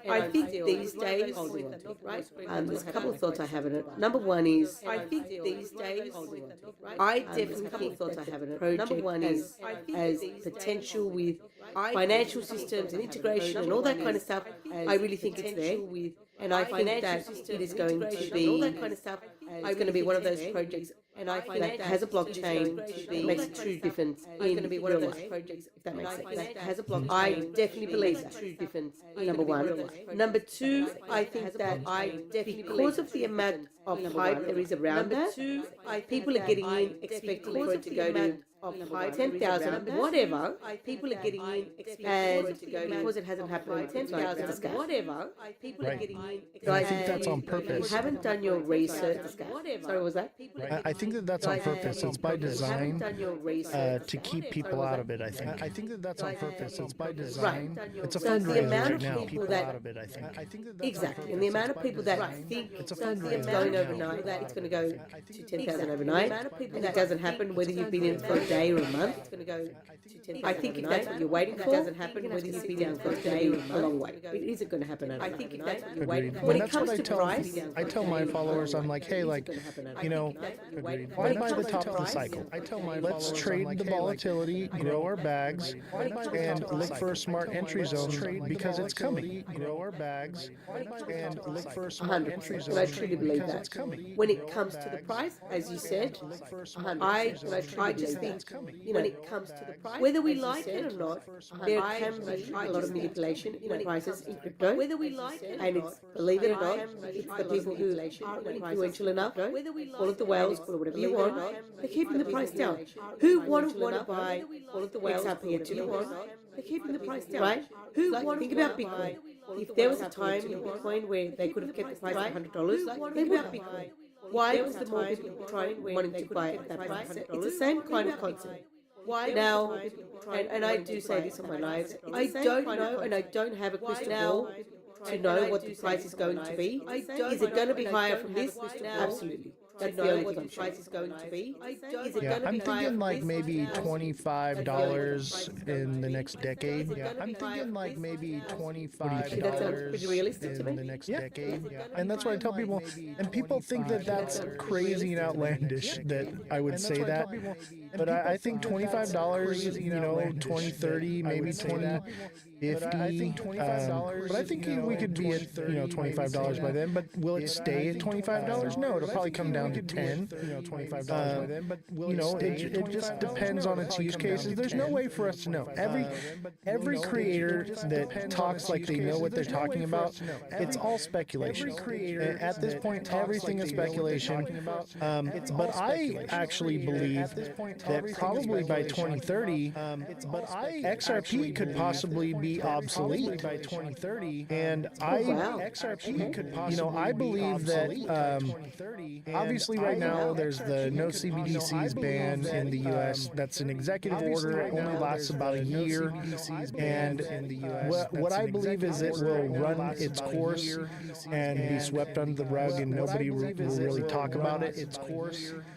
I think these days, there's a couple of thoughts I have in it. Number one is, I think these days, I definitely think thoughts I have in it. Number one is as potential with financial systems and integration and all that kind of stuff. I really think it's there. And I think that it is going to be all that kind of stuff. It's going to be one of those projects, and I think that has a blockchain that makes a true difference in real life. If that makes sense, that has a blockchain. I definitely believe that true difference. Number one. Number two, I think that because of the amount of hype there is around that, people are getting in expecting for it to go to 10,000, whatever. People are getting in, and because it hasn't happened, 10,000, whatever. People are getting in. I think that's on purpose. You haven't done your research. Sorry, what was that? I think that's on purpose. It's by design to keep people out of it. I think that's on purpose. It's by design. It's a fundraiser right now. People out of it. I think exactly, and the amount of people that think it's going overnight, that it's going to go to 10,000 overnight, and it doesn't happen whether you've been in for a day or a month. It's going to go to 10,000. I think if that's what you're waiting for, it doesn't happen whether you've been in for a day or a long way. It isn't going to happen overnight. I think if that's what you're waiting for, when it comes to price, I tell my followers, I'm like, hey, why buy the top of the cycle? Let's trade the volatility, grow our bags, and look for a smart entry zone because it's coming. Grow our bags and look for a smart entry zone. I truly believe that. When it comes to the price, as you said, I just think, when it comes to the price, whether we like it or not, there can be a lot of manipulation in prices in crypto. Whether we like it, and it's, believe it or not, it's the people who are influential enough, all of the whales, call it whatever you want, they're keeping the price down. Who wouldn't want to buy all of the whales up here too? They're keeping the price down, right? Who wants think about Bitcoin? If there was a time in Bitcoin where they could have kept the price at $100, they would have Bitcoin. Why was the more people wanting to buy it at that price? It's the same kind of concept. Now, and I do say this on my lives, I don't know and I don't have a crystal ball to know what the price is going to be. Is it going to be higher from this? Absolutely. That's the only thing I'm sure. Is it going to be? Yeah, I'm thinking like maybe $25 in the next decade. Yeah, I'm thinking like maybe $25 that sounds pretty realistic to me. in the next decade. Yeah. And that's what I tell people. And people think that that's crazy and outlandish that I would say that. But I think $25, you know, 2030, maybe 2050. But I think we could be at, you know, $25 by then. But will it stay at $25? No, it'll probably come down to 10. You know, $25 by then. But you know, it just depends on its use cases. There's no way for us to know. Every creator that talks like they know what they're talking about, it's all speculation. At this point, everything is speculation. But I actually believe that probably by 2030, XRP could possibly be obsolete by 2030. And XRP could possibly, you know, I believe that obviously right now there's the no CBDCs ban in the U.S. That's an executive order. It only lasts about a year. And what I believe is it will run its course and be swept under the rug, and nobody will really talk about it.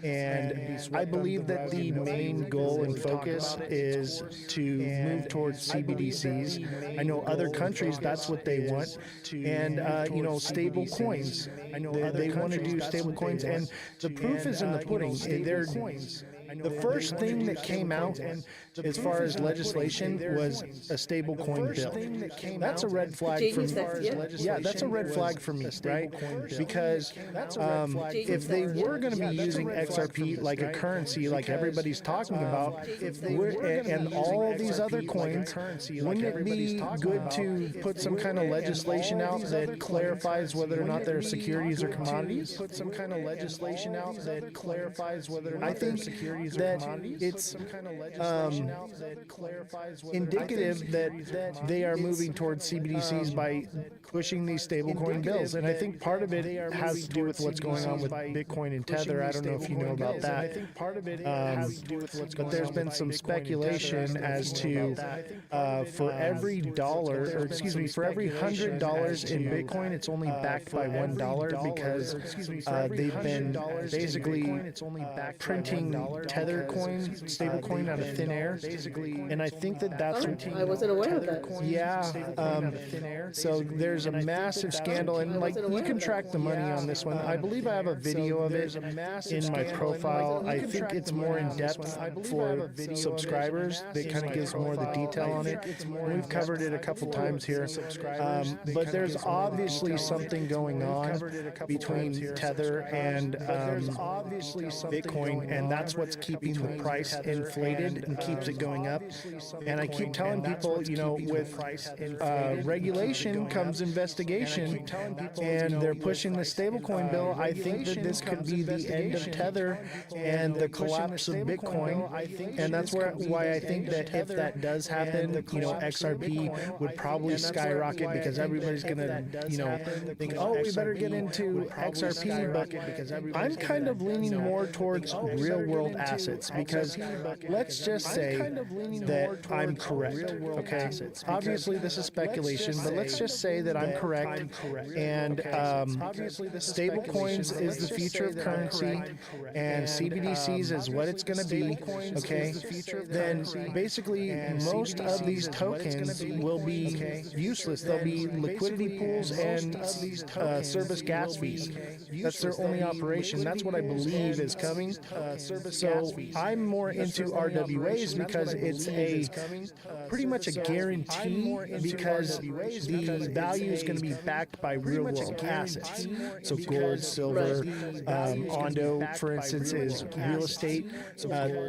And I believe that the main goal and focus is to move towards CBDCs. I know other countries, that's what they want. And, you know, stable coins. I know they want to do stable coins. And the proof is in the pudding. The first thing that came out as far as legislation was a stable coin bill. That's a red flag for me. Yeah, that's a red flag for me, right? Because if they were going to be using XRP like a currency, like everybody's talking about, and all these other coins, wouldn't it be good to put some kind of legislation out that clarifies whether or not they're securities or commodities? Put some kind of legislation out that clarifies whether or not they're securities. That it's indicative that they are moving towards CBDCs by pushing these stablecoin bills, and I think part of it has to do with what's going on with Bitcoin and Tether. I don't know if you know about that. But there's been some speculation as to for every dollar, or excuse me, for every $100 in Bitcoin, it's only backed by $1 because they've been basically printing Tether coin, stable coin out of thin air, and I think that's. I wasn't aware of that. Yeah. So there's a massive scandal, and like you can track the money on this one. I believe I have a video of it in my profile. I think it's more in depth for subscribers. That kind of gives more of the detail on it. We've covered it a couple times here, but there's obviously something going on between Tether and Bitcoin, and that's what's keeping the price inflated and keeps it going up. And I keep telling people, you know, with regulation comes investigation, and they're pushing the stablecoin bill. I think that this could be the end of Tether and the collapse of Bitcoin, and that's why I think that if that does happen, you know, XRP would probably skyrocket because everybody's gonna, you know, think, oh, we better get into XRP. But I'm kind of leaning more towards real-world assets, because let's just say that I'm correct. Okay, obviously this is speculation, but let's just say that I'm correct, and stable coins is the future of currency, and CBDCs is what it's going to be. Okay, then basically most of these tokens will be useless. They'll be liquidity pools and service gas fees. That's their only operation. That's what I believe is coming. So I'm more into RWAs because it's a pretty much a guarantee, because the value is going to be backed by real world assets. So gold, silver, Ondo, for instance, is real estate.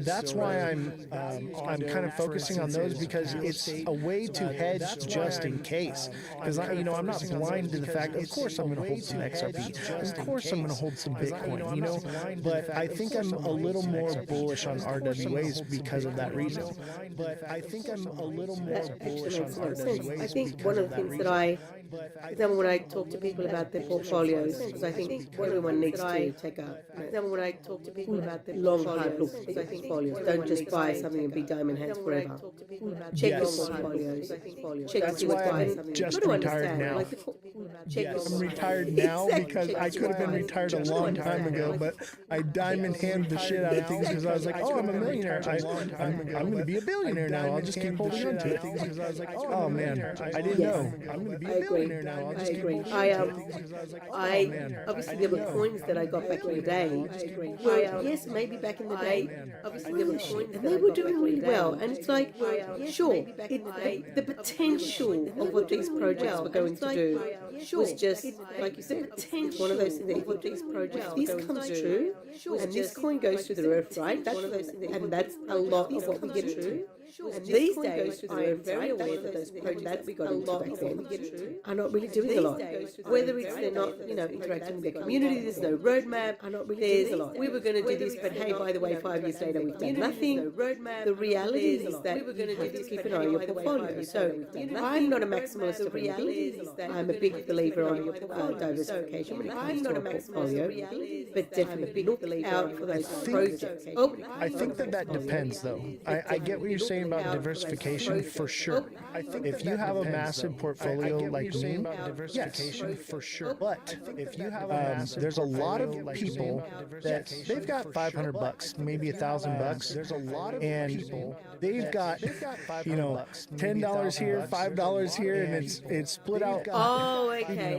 That's why I'm kind of focusing on those, because it's a way to hedge just in case. Because I'm not blind to the fact, of course I'm going to hold some XRP, of course I'm going to hold some Bitcoin, but I think I'm a little more more bullish on RWAs because of that reason. But I think I'm a little more bullish on RWAs. I think one of the things that I, for example, when I talk to people about their portfolios, because I think everyone needs to take a, for example, when I talk to people about their long, hard look at their portfolios, don't just buy something and be diamond hands forever. Check your portfolios. Check That's why I'm just retired now. I'm retired now because I could have been retired a long time ago, but I diamond hand the shit out of things because I was like, oh, I'm a millionaire. I'm going to be a billionaire now. I'll just keep holding on to it. Oh man, I didn't know. I'm going to be a billionaire now. I'll just keep holding on to it. I obviously there were coins that I got back in the day. Well, yes, maybe back in the day, obviously there were coins and they were doing really well. And it's like, sure, the potential of what these projects were going to do was just, like you said, one of those things that if these projects, if this comes true, and this coin goes through the roof, right? That's one of those things, and that's a lot of what we get true. And these days, I am very aware that those projects that we got into back then are not really doing a lot. Whether it's they're not, interacting with their community, there's no roadmap, there's a lot. We were going to do this, but hey, by the way, 5 years later, we've done nothing. The reality is that you have to keep an eye on your portfolio. So I'm not a maximalist of anything. I'm a big believer on diversification. I'm not a portfolio, but definitely look out for those projects. I think that depends, though. I get what you're saying about diversification for sure. I think if you have a massive portfolio like me, yes, for sure. But if you have there's a lot of people that they've got $500, maybe $1,000. There's a lot of people they've got $10 here, $5 here, and it's split out.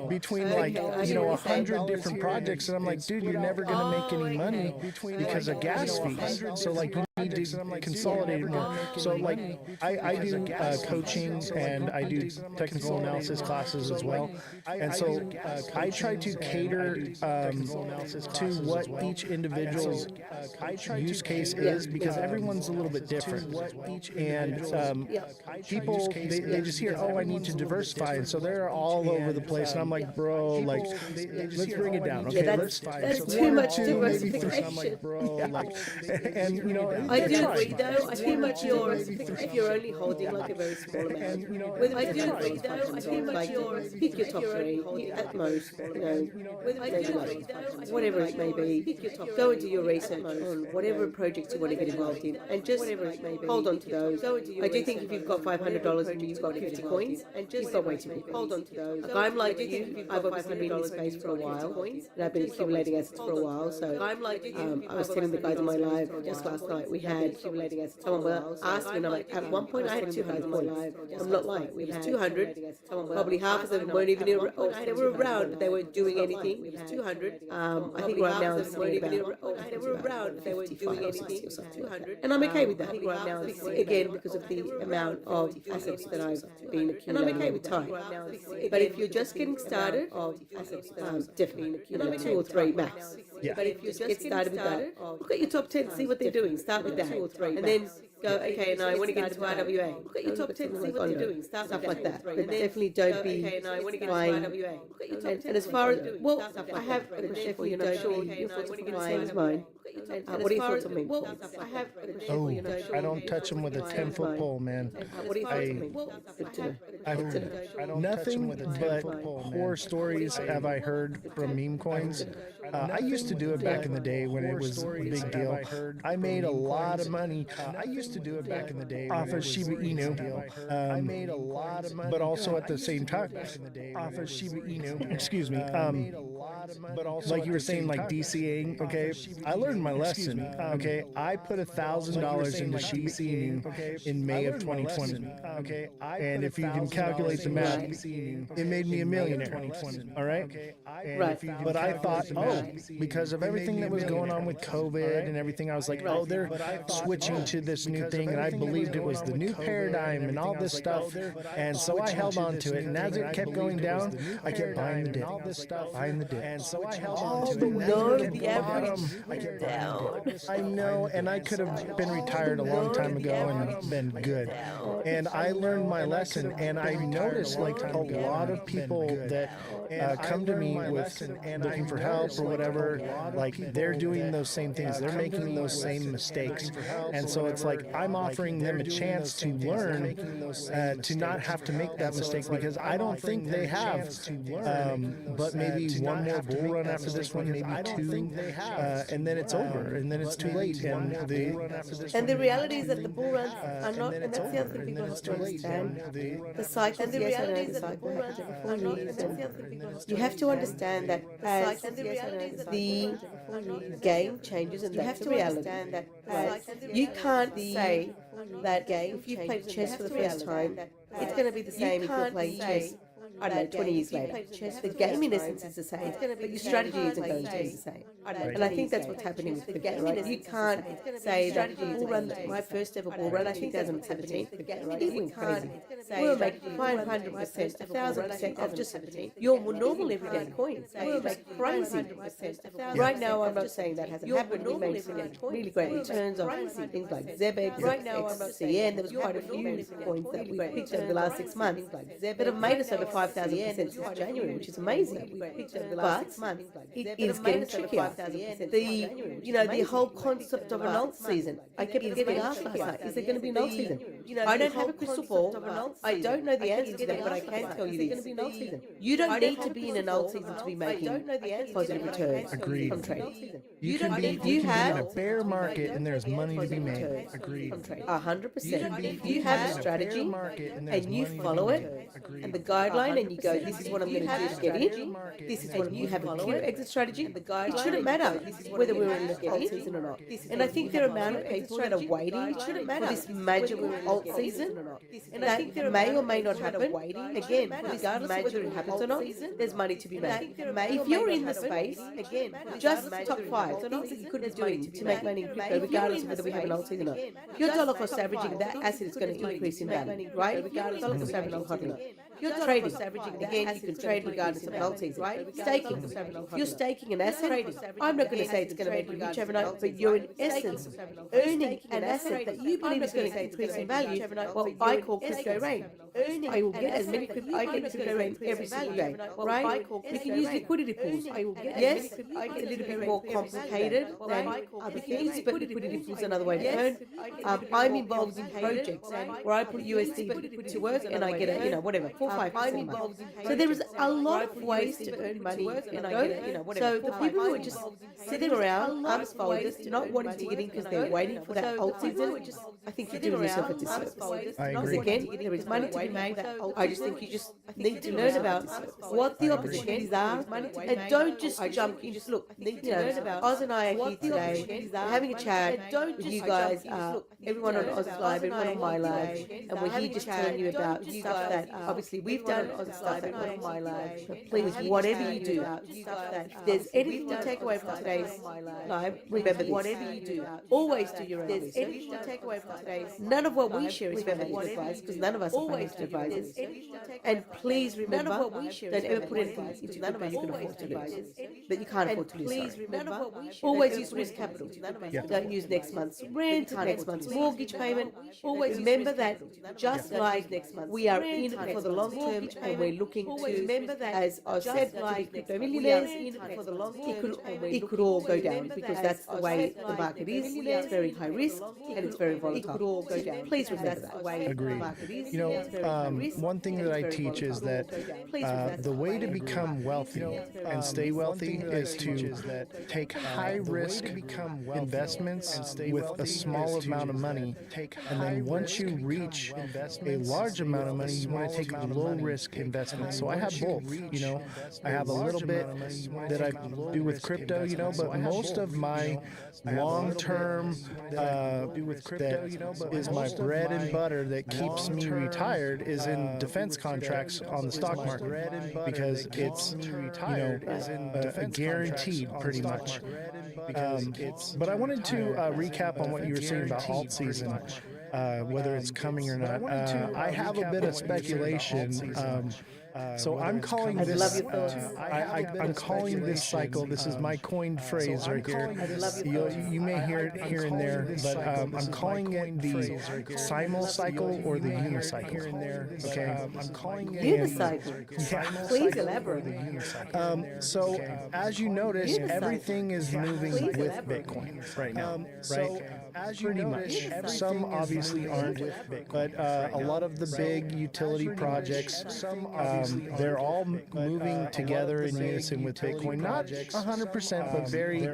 Between like 100 different projects, and I'm like, dude, you're never gonna make any money because of gas fees. So like you need to consolidate it more. So like I do coaching and I do technical analysis classes as well, and so I try to cater to what each individual's use case is because everyone's a little bit different. And people they just hear, oh, I need to diversify, and so they're all over the place, and I'm like, bro, like let's bring it down. Okay, that's too much diversification. I'm like, bro, like, and I do agree though. I feel like if you're only holding like a very small amount. I do agree though. I feel like pick your top three at most. Whatever it may be. Go into your research on whatever projects you want to get involved in, and just hold on to those. I do think if you've got $500 and you've got 50 coins, you've got way too many. Hold on to those. Like I'm like you. I've obviously been in this space for a while, and I've been accumulating assets for a while. So I was telling the guys on my live just last night. We had accumulating assets. Someone asked me, and I'm like, at one point I had 200 coins. I'm not lying. We had 200. Probably half of them weren't even they were around, but they weren't doing anything. It was 200. I think right now it's sitting about they were around, but they weren't doing anything. 200, and I'm okay with that. I think right now it's again because of the amount of assets that I've been accumulating, and I'm okay with time. But if you're just getting started, definitely 2 or 3 max. Yeah. But if you just get started with that, look at your top 10, see what they're doing. Start with that, 2 or 3, and then go, okay, now I want to get into RWA. Look at your top 10, see what they're doing. Stuff like that. But definitely don't be buying. And as far as, well, I have a question for you, and I'm sure your thoughts on buying is mine. What are your thoughts on meme coins? Oh, I don't touch them with a 10-foot pole, man. What are your thoughts on meme coins? Good to know. Nothing but horror stories have I heard from meme coins. I used to do it back in the day when it was a big deal. I made a lot of money. I used to do it back in the day off of Shiba Inu. I made a lot of money, but also at the same time off of Shiba Inu. Excuse me. But also, like you were saying, like DCAing. Okay, I learned my lesson. Okay, I put $1,000 into Shiba Inu in May of 2020. Okay, and if you can calculate the math, it made me a millionaire. All right. Right. But I thought, oh, because of everything that was going on with COVID and everything, I was like, oh, they're switching to this new thing, and I believed it was the new paradigm and all this stuff, and so I held on to it. And as it kept going down, I kept buying the dip, buying the dip, And so I held on Oh, to it. no, At the average bottom, down. I know, and I could have been retired a long time ago and been good. And I learned my lesson, and I noticed like a lot of people that come to me with looking for help or whatever, like they're doing those same things. They're making those same mistakes. And so it's like I'm offering them a chance to learn to not have to make that mistake, because I don't think they have. But maybe one more bull run after this one, maybe two, and then it's over, and then it's too late. And the reality is that the bull runs are not, and that's the other thing people have to understand. The cycle, and the reality is that the bull runs are not, and that's the other thing people have to understand. You have to understand that as the game changes, and that's the reality. You can't say that if you played chess for the first time, it's going to be the same if you're playing chess, I don't know, 20 years later. The game in essence is the same, but your strategy isn't going to be the same. And I think that's what's happening with crypto, right? You can't say that bull run, my first ever bull run, I think 2017, it went crazy. We were making 500%, 1,000% off just your normal everyday coins. We were making crazy. Right now, I'm not saying that hasn't happened. We made some really great returns on things like Zebex, XCN. There was quite a few coins that we picked over the last 6 months that have made us over 5,000% since January, which is amazing. But it is getting trickier. The whole concept of an alt season. I kept getting asked last night, is there going to be an alt season? I don't have a crystal ball. I don't know the answer to that, but I can tell you this. You don't need to be in an alt season to be making positive returns from trading. You can be in a bear market and there's money to be made. Agreed. 100%. If you have a strategy and you follow it and the guideline, and you go, this is what I'm going to do to get in, this is what you have a clear exit strategy, it shouldn't matter whether we're in the alt season or not. And I think there are amount of people that are waiting for this magical alt season that may or may not happen. Again, regardless of whether it happens or not, there's money to be made. If you're in the space, just top 5 things that you could be doing to make money in crypto, regardless of whether we have an alt season or not. If you're dollar cost averaging, that asset is going to increase in value, right? Dollar cost averaging hotly. You're trading. Again, you can trade regardless of an alt season, right? Staking. If you're staking an asset, I'm not going to say it's going to make you rich overnight, but you're in essence earning an asset that you believe is going to increase in value, what I call crypto rain. I will get as many I get crypto rain every single day, right? You can use liquidity pools. Yes, it's a little bit more complicated than other things, but liquidity pools is another way to earn. I'm involved in projects where I put USD to work and I get a, whatever, 4-5% money. So there is a lot of ways to earn money and I get whatever. So the people who are just sitting around, arms folded, not wanting to get in because they're waiting for that alt season, I think you're doing yourself a disservice. Because again, there is money to be made. I just think you just need to learn about what the opportunities are and don't just jump in. Just look, Oz and I are here today having a chat with you guys, everyone on Oz's live, everyone on my live, and we're here just telling you about stuff that obviously we've done, stuff that on my live. But please, whatever you do, if there's anything to take away from today's live, remember this. Whatever you do, always do your own research. There's anything to take away from today's, none of what we share is financial advice, because none of us are financial advisors. And please remember, don't ever put anything into crypto you can afford to lose. That you can't afford to lose. Please remember, always use risk capital. Don't use next month's rent, next month's mortgage payment. Always remember that just like we are in for the long term and we're looking to, remember that, as I said, to be crypto millionaires, for the long term, it could all go down because that's the way the market is. It's very high risk and it's very volatile. It could all go down. Please remember that. Agreed. One thing that I teach is that the way to become wealthy and stay wealthy is to take high risk investments with a small amount of money, and then once you reach a large amount of money, you want to take low risk investments. So I have both. I have a little bit that I do with crypto, but most of my long term that is my bread and butter that keeps me retired is in defense contracts on the stock market, because it's guaranteed pretty much. But I wanted to recap on what you were saying about alt season, whether it's coming or not. I have a bit of speculation So I'm calling I'd this. love your thoughts. I'm calling this cycle. This is my coined phrase right here. You may hear it here and there, but I'm calling it the simul cycle or the unicycle. Okay, I'm calling it Unicycle. Yeah, Please elaborate. So as you notice, Unicycle. everything is moving Please with elaborate. Bitcoin right now, right? Pretty much. Some obviously aren't, but a lot of the big utility projects, they're all moving together in unison with Bitcoin. Not 100%, but very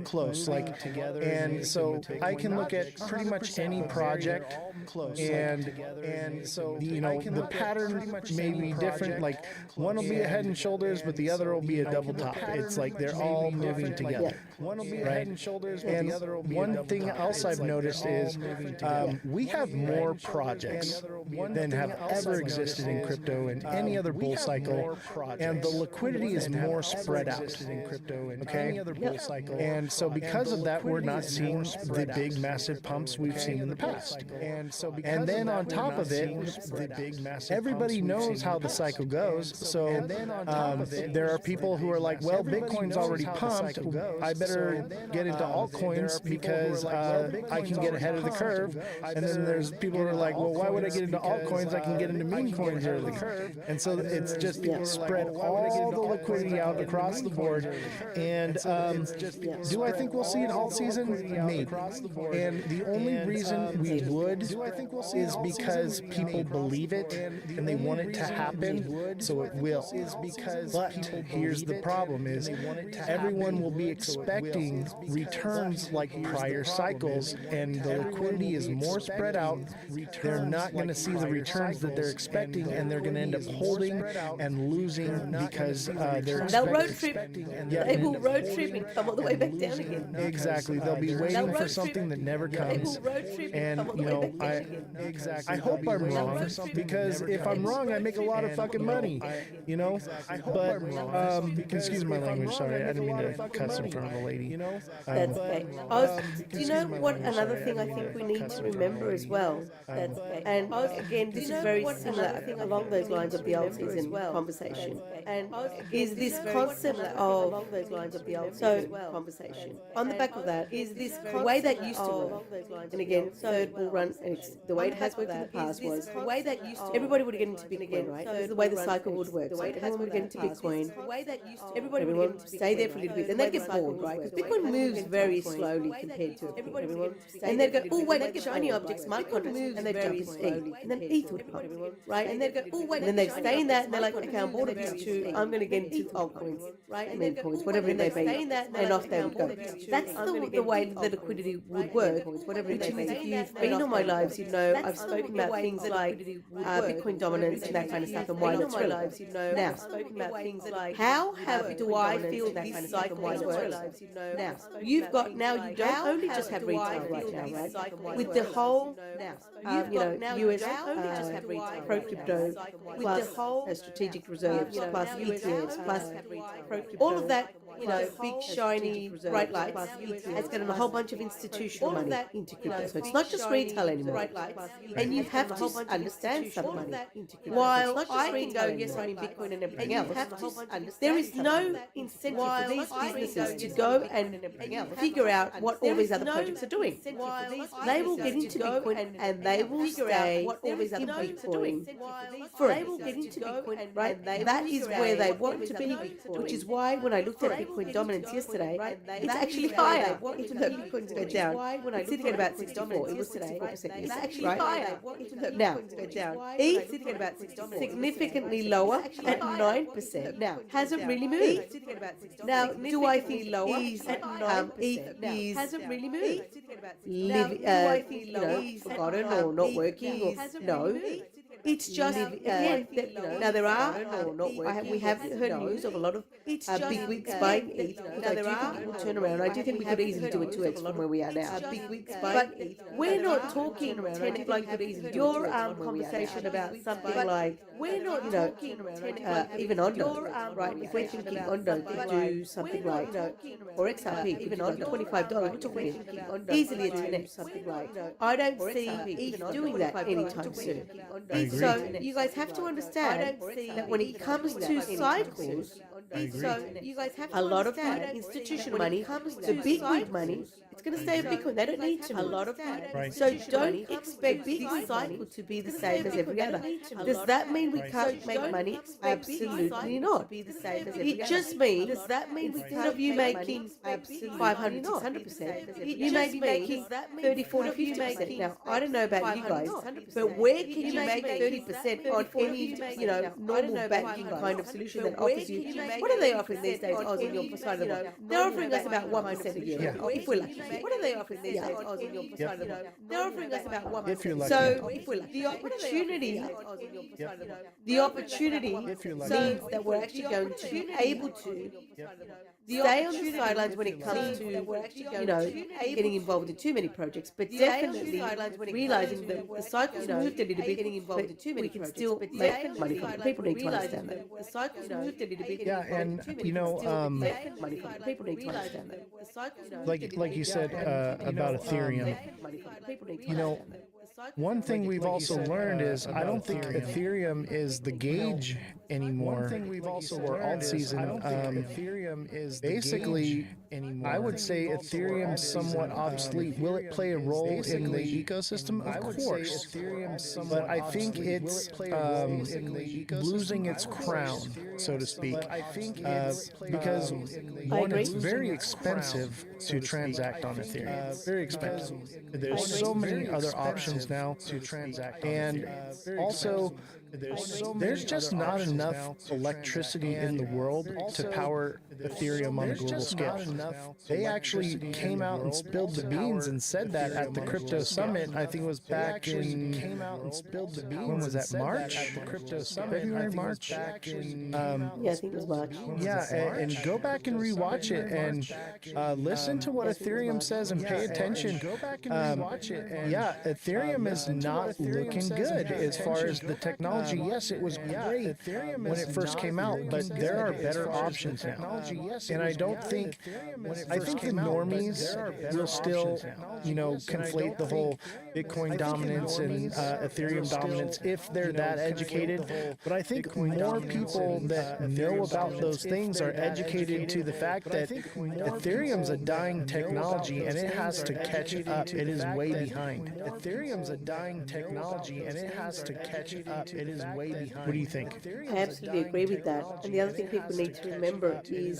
close. Like together. And so I can look at pretty much any project, and so the pattern may be different. Like one will be a head and shoulders, but the other will be a double top. It's like they're all moving together. One will be a head and shoulders, but the other will be one thing else I've noticed is we have more projects than have ever existed in crypto in any other bull cycle, and the liquidity is more spread out. Okay, and so because of that, we're not seeing the big massive pumps we've seen in the past. And then on top of it, everybody knows how the cycle goes. So there are people who are like, well, Bitcoin's already pumped. I better get into altcoins because I can get ahead of the curve. And then there's people who are like, well, why would I get into altcoins? I can get into meme coins ahead of the curve. And so it's just spread all the liquidity out across the board. And do I think we'll see an alt season? Maybe. And the only reason we would is because people believe it and they want it to happen, so it will. But here's the problem is everyone will be expecting returns like prior cycles, and the liquidity is more spread out. They're not going to see the returns that they're expecting, and they're going to end up holding and losing because they'll road trip. They will road trip and come all the way back down again. Exactly. They'll be waiting for something that never comes. And I hope I'm wrong, because if I'm wrong, I make a lot of fucking money. But excuse my language. Sorry, I didn't mean to cuss in front of a lady. That's okay. Do you know what another thing I think we need to remember as well? That's okay. And again, this is very similar along those lines of the alt season conversation. And is this concept of along those lines of the alt season conversation? On the back of that, is this the way that used to work? And again, third bull run, and it's the way it has worked in the past was the way that used to. Everybody would get into Bitcoin, right? This is the way the cycle would work. So everyone would get into Bitcoin. Everybody would stay there for a little bit, then they'd get bored, right? Because Bitcoin moves very slowly compared to everyone. And they'd go, oh wait, shiny objects, smart contracts, and they'd jump into ETH, and then ETH would pump, right? And they'd go, oh wait, and then they'd stay in that, and they're like, okay, I'm bored of this too. I'm going to get into altcoins, right? Meme coins, whatever it may be, and off they would go. That's the way the liquidity would work. Which means if you've been on my lives, you know I've spoken about things like Bitcoin dominance and that kind of stuff, and why that's relevant. Now, how do I feel this cycle is relevant? Now, you've got you don't only just have retail right now, right? With the whole, US pro crypto plus strategic reserves plus ETFs plus all of that. Big shiny bright lights has gotten a whole bunch of institutional money into crypto. So it's not just retail anymore. And you have to understand some money. While I can go, yes, I'm in Bitcoin and everything else, there is no incentive for these businesses to go and figure out what all these other projects are doing. They will get into Bitcoin and they will stay what all these other projects are doing. Right? That is where they want to be, which is why when I looked at Bitcoin dominance yesterday, it's actually higher, even though Bitcoin's go down. It's sitting at about 64. It was 64%. It's actually higher. Now, ETH sitting at about significantly lower at 9%. Now, hasn't really moved. Now, do I think ETH hasn't really moved? Forgotten or not working or no? It's just again. Now there are. We have heard news of a lot of big wigs buying ETH. Now there are. It will turn around. I do think we could easily do a 2x from where we are now. Big wigs buying ETH. We're not talking 10 like your conversation about something like we're not even Ondo, right? If we're thinking Ondo could do something like or XRP, even Ondo $25, we're talking easily a 10x something like. I don't see ETH doing that anytime soon. So you guys have to understand that when it comes to cycles, a lot of the institutional money, the big money, it's going to stay with Bitcoin. They don't need to move. So don't expect this cycle to be the same as every other. Does that mean we can't make money? Absolutely not. It just means instead of you making 500, 600%, you may be making 30, 40, 50%. Now, I don't know about you guys, but where can you make 30% on any, normal banking kind of solution that offers you? What are they offering these days, Oz, on your side of the world? They're offering us about 1% a year, if we're lucky. What are they offering these days, Oz, on your side of the world? They're offering us about 1%. If you're lucky. So, the opportunity means that we're actually going to be able to stay on the sidelines when it comes to, getting involved in too many projects, but definitely realizing that the cycle's moved a little bit, we can still make money from it. People need to understand that. The cycle's moved a little bit. Yeah, and People need to understand that. like you said about Ethereum, one thing we've also learned is I don't think Ethereum is the gauge anymore. One thing we've also for alt season. Ethereum is basically anymore. I would say Ethereum's somewhat obsolete. Will it play a role in the ecosystem? Of course. But I think it's losing its crown, so to speak. Because one, it's very expensive to transact on Ethereum. Very expensive. There's so many other options now to transact, and also there's just not enough electricity in the world to power Ethereum on a global scale. They actually came out and spilled the beans and said that at the crypto summit. I think it was back in when was that, March? Crypto summit, February, March. Yeah, I think it was March. Yeah, and go back and rewatch it and listen to what Ethereum says and pay attention. Go back and rewatch it. Yeah, Ethereum is not looking good as far as the technology. Yes, it was great when it first came out, but there are better options now. And I don't think, I think the normies will still, conflate the whole Bitcoin dominance and Ethereum dominance if they're that educated. But I think more people that know about those things are educated to the fact that Ethereum's a dying technology and it has to catch up. It is way behind. Ethereum's a dying technology and it has to catch up. It is way behind. What do you think? I absolutely agree with that. And the other thing people need to remember is,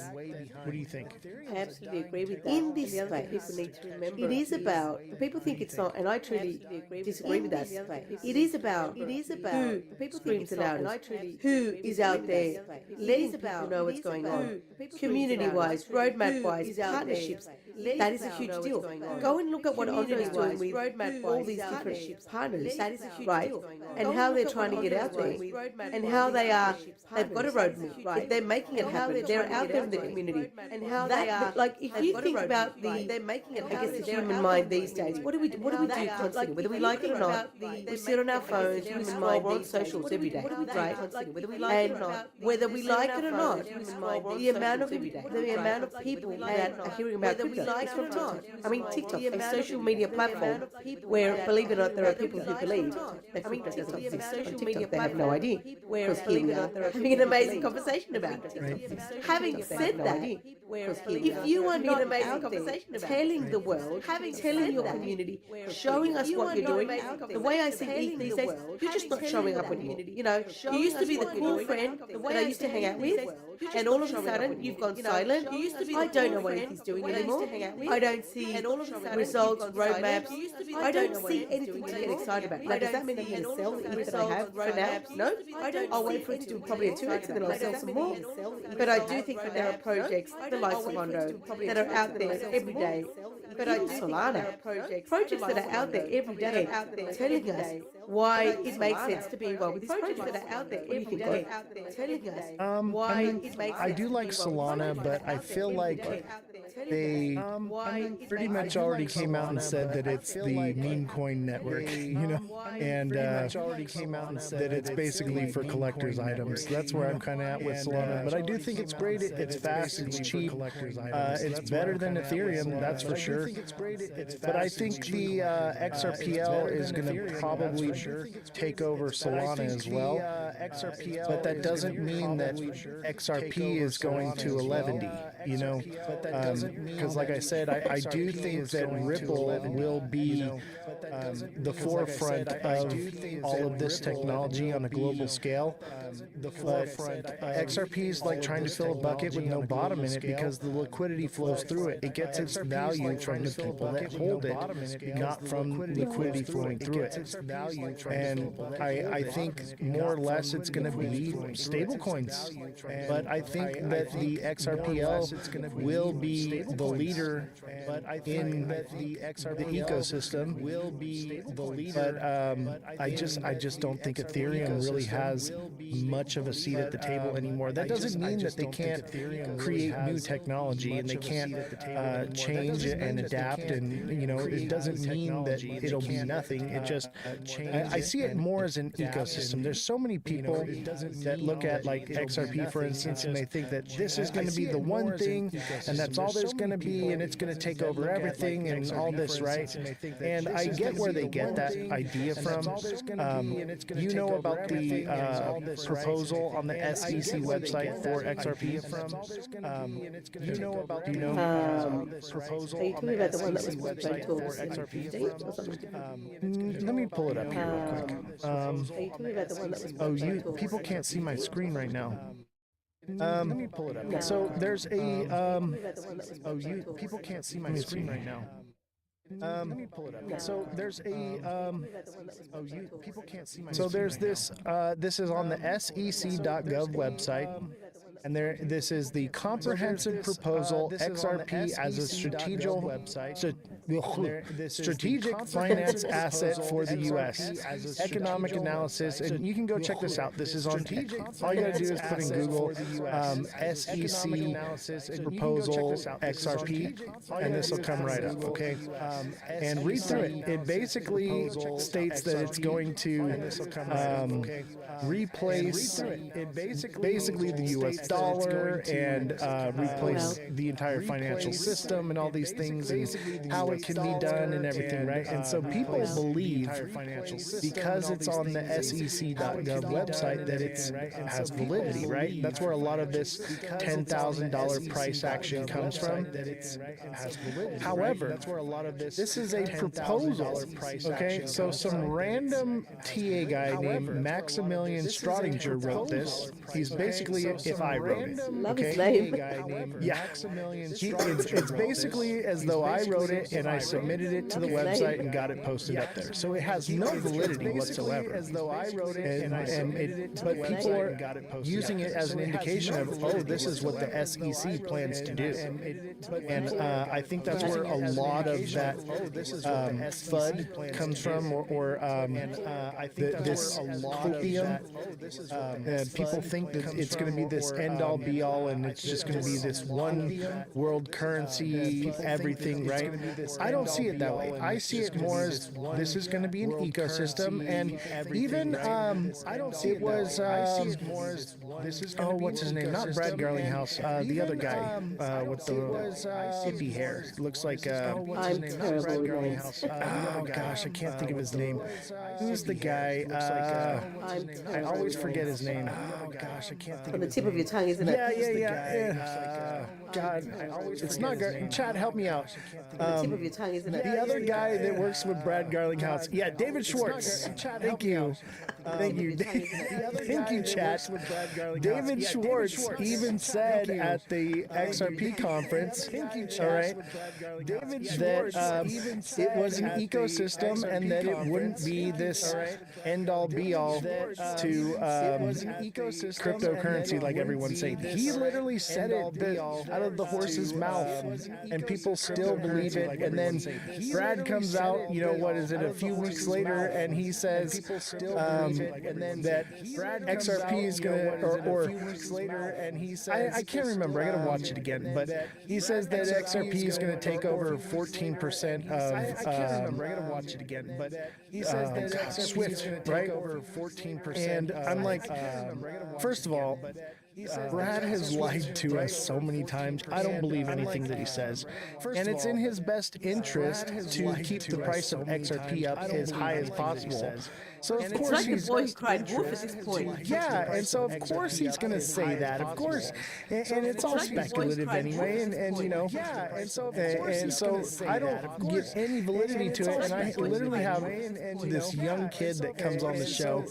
what do you think? I absolutely agree with that. In this space, people need to remember it is about, people think it's not, and I truly disagree with that. It is about who, people screams it out, who is out there letting people know what's going on, community-wise, roadmap-wise, partnerships. That is a huge deal. Go and look at what Andre is doing with all these different partners, right? And how they're trying to get out there, and how they've got a roadmap, right? They're making it happen. They're out there in the community, and how they are. Like if you think about the human mind these days, what do we do constantly, whether we like it or not? We sit on our phones, human mind, we're on socials every day, right? And whether we like it or not, the amount of people that are hearing about crypto is from TikTok. I mean, TikTok, a social media platform where, believe it or not, there are people who believe that crypto doesn't exist on TikTok. They have no idea. Because here we are having an amazing conversation about it. Right. Having said that, if you are not out there telling the world, telling your community, showing us what you're doing, the way I see it these days, you're just not showing up on you. You used to be the cool friend that I used to hang out with, and all of a sudden you've gone silent. I don't know what he's doing anymore. I don't see results, roadmaps. I don't see anything to get excited about. Now, does that mean I'm going to sell the ETH that I have for now? No. I'll wait for it to do probably a 2x and then I'll sell some more. But I do think that there are projects, the likes of Mondo, that are out there every day. But I do Solana, projects that are out there every day telling us why it makes sense to be involved with these projects that are out there every day telling us why it makes sense. I do like Solana, but I feel like they pretty much already came out and said that it's the meme coin network, and already came out and said that it's basically for collector's items. That's where I'm kind of at with Solana. But I do think it's great. It's fast. It's cheap. It's better than Ethereum, that's for sure. But I think the XRPL is going to probably take over Solana as well. But that doesn't mean that XRP is going to 11D, because like I said, I do think that Ripple will be the forefront of all of this technology on a global scale. But XRP is like trying to fill a bucket with no bottom in it because the liquidity flows through it. It gets its value from the people that hold it, not from liquidity flowing through it. And I think more or less it's going to be stable coins. But I think that the XRPL will be the leader in the ecosystem. But I just don't think Ethereum really has much of a seat at the table anymore. That doesn't mean that they can't create new technology and they can't change it and adapt, and it doesn't mean that it'll be nothing. It just I see it more as an ecosystem. There's so many people that look at like XRP, for instance, and they think that this is going to be the one thing and that's all there's going to be and it's going to take over everything and all this, right? And I get where they get that idea from. You know about the proposal on the SEC website for XRP? Proposal are you talking about the one that was website for XRP? Let me pull it up here real quick. Are you talking about the one that was People can't see my screen right now. Let me pull it up. So there's a people can't see my screen right now. Let me pull it up. So there's a people can't see my so there's this this is on the sec.gov website. And this is the comprehensive proposal XRP as a strategic finance asset for the U.S. Economic analysis, and you can go check this out. This is on all you gotta do is put in Google SEC proposal XRP, and this will come right up. Okay, and read through it. It basically states that it's going to replace basically the U.S. dollar and replace the entire financial system and all these things and how it can be done and everything, right? And so people believe because it's on the SEC.gov website that it has validity, right? That's where a lot of this $10,000 price action comes from. However, this is a proposal, okay? So some random TA guy named Maximilian Strodinger wrote this. He's basically, if I wrote it, okay? Yeah, it's basically as though I wrote it and I submitted it to the website and got it posted up there. So it has no validity whatsoever. But people are using it as an indication of, oh, this is what the SEC plans to do. And I think that's where a lot of that FUD comes from, or this copium. People think that it's going to be this end-all, be-all, and it's just going to be this one world currency, everything, right? I don't see it that way. I see it more as this is going to be an ecosystem, and even it was what's his name? Not Brad Garlinghouse, the other guy with the hippie hair. Looks like I'm terrible with oh gosh, I can't think of his name. Who's the guy? I always forget his name. Oh gosh, I can't think. On the tip of your tongue, isn't it? Yeah. God, it's not good. Chad, help me out. On the tip of your tongue, isn't it? The other guy that works with Brad Garlinghouse. Yeah, David Schwartz. Thank you. Thank you. Thank you, Chad. David Schwartz even said at the XRP conference, all right, that it was an ecosystem and that it wouldn't be this end-all, be-all to cryptocurrency like everyone everyone saying he literally said it out of the horse's mouth, and people still believe it. And then Brad comes out, you know, what is it, a few weeks later, and he says that XRP is gonna, or a few weeks later, and he says, I can't remember, I gotta watch it again, but he says that XRP is gonna take over 14% of I can't remember, I gotta watch it again, but he says that Swift, right? Over 14%. And I'm like, first of all, Brad has lied to us so many times. I don't believe anything that he says. And it's in his best interest to keep the price of XRP up as high as possible. So of course he's the boy who cried wolf at this point. Yeah, and so of course he's going to say that. Of course, and it's all speculative anyway. And you know, and so I don't give any validity to it. And I literally have this young kid that comes on the show,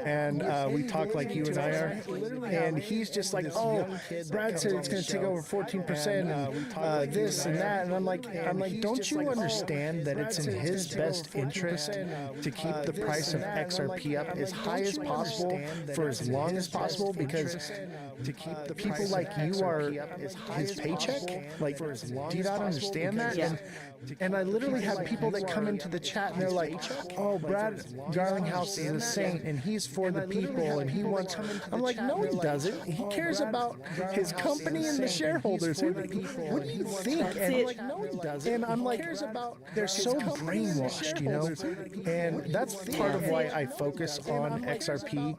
and we talk like you and I are, and he's just like, oh, Brad said it's going to take over 14%, this and that, and I'm like, don't you understand that it's in his best interest to keep the price of XRP up as high as possible for as long as possible, because to keep the people like you are his paycheck? Like, do you not understand that? And I literally have people that come into the chat and they're like, oh, Brad Garlinghouse is a saint and he's for the people and he wants, I'm like, no, he doesn't. He cares about his company and the shareholders. What do you think? And I'm like, no, he doesn't. And I'm like, they're so brainwashed, you know? And that's part of why I focus on XRP,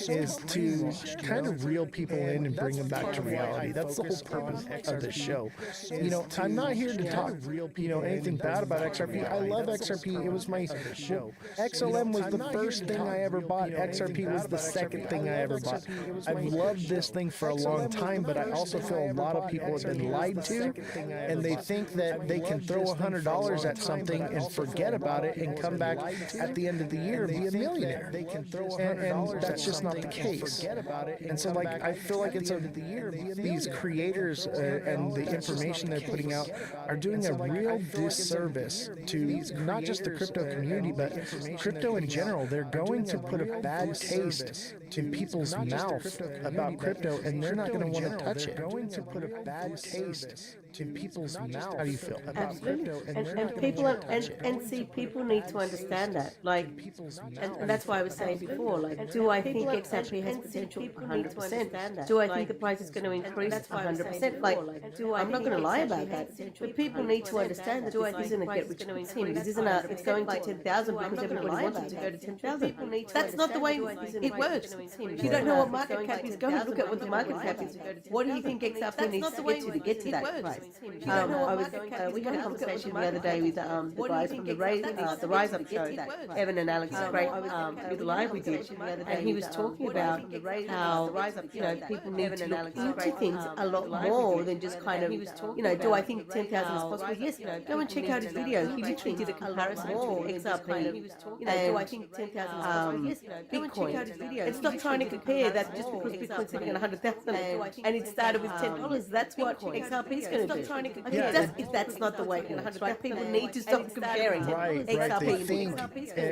is to kind of reel people in and bring them back to reality. That's the whole purpose of the show. You know, I'm not here to talk, you know, anything bad about XRP. I love XRP. It was my show. XLM was the first thing I ever bought. XRP was the second thing I ever bought. I've loved this thing for a long time, but I also feel a lot of people have been lied to, and they think that they can throw $100 at something and forget about it and come back at the end of the year and be a millionaire. And that's just not the case. And so, like, I feel like it's these creators and the information they're putting out are doing a real disservice to not just the crypto community, but crypto in general. They're going to put a bad taste in people's mouth about crypto, and they're not going to want to touch it. They're going to put a bad taste in people's mouth. How do you feel about crypto? And people see, people need to understand that. Like, and that's why I was saying before, like, do I think XRP has potential? 100%. Do I think the price is going to increase? 100%. Like, I'm not going to lie about that. But people need to understand that this isn't a get rich quick scheme. This isn't it's going to 10,000 because everybody wants it to go to 10,000. That's not the way it works. If you don't know what market cap is going, look at what the market cap is. What do you think XRP needs to get to that price? We had a conversation the other day with the guys from the Rise Up show, Evan and Alex, great with the live we did, and he was talking about how, you know, people need to look into things a lot more than just kind of, you know, do I think 10,000 is possible? Yes, go and check out his video. He literally did a comparison between XRP and Bitcoin. And stop trying to compare that just because Bitcoin's sitting at 100,000 and it started with $10. That's what XRP is going to do. If that's not the way, people need to stop comparing. Right. They think,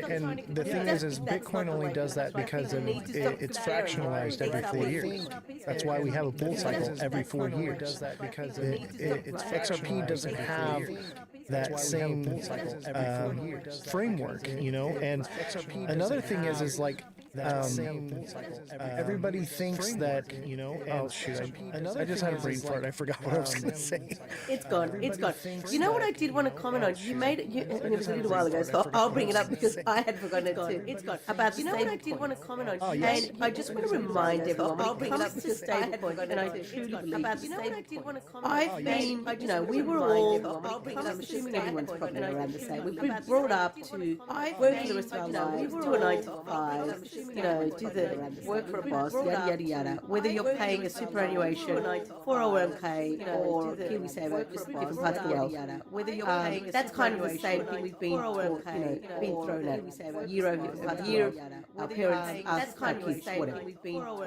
and the thing is Bitcoin only does that because it's fractionalized every 4 years. That's why we have a bull cycle every 4 years. Because XRP doesn't have that same framework, you know. And another thing is like, everybody thinks that, you know, oh shoot, I just had a brain fart. I forgot what I was going to say. It's gone. You know what I did want to comment on? You made it, and it was a little while ago, so I'll bring it up because I had forgotten it too. It's gone. About the what I did want to comment on, and I just want to remind everyone, when it comes to stablecoins, and I truly believe this, I've been, you know, we were all, I'm assuming everyone's probably around the same. We've been brought up to work for the rest of our lives, do a 9 to 5, you know, do the work for a boss, yada yada yada. Whether you're paying a superannuation, 401k, or KiwiSaver, just different parts of the world. Whether you're paying that's kind of the same thing we've been taught, you know, been thrown at year over year. Our parents ask our kids whatever.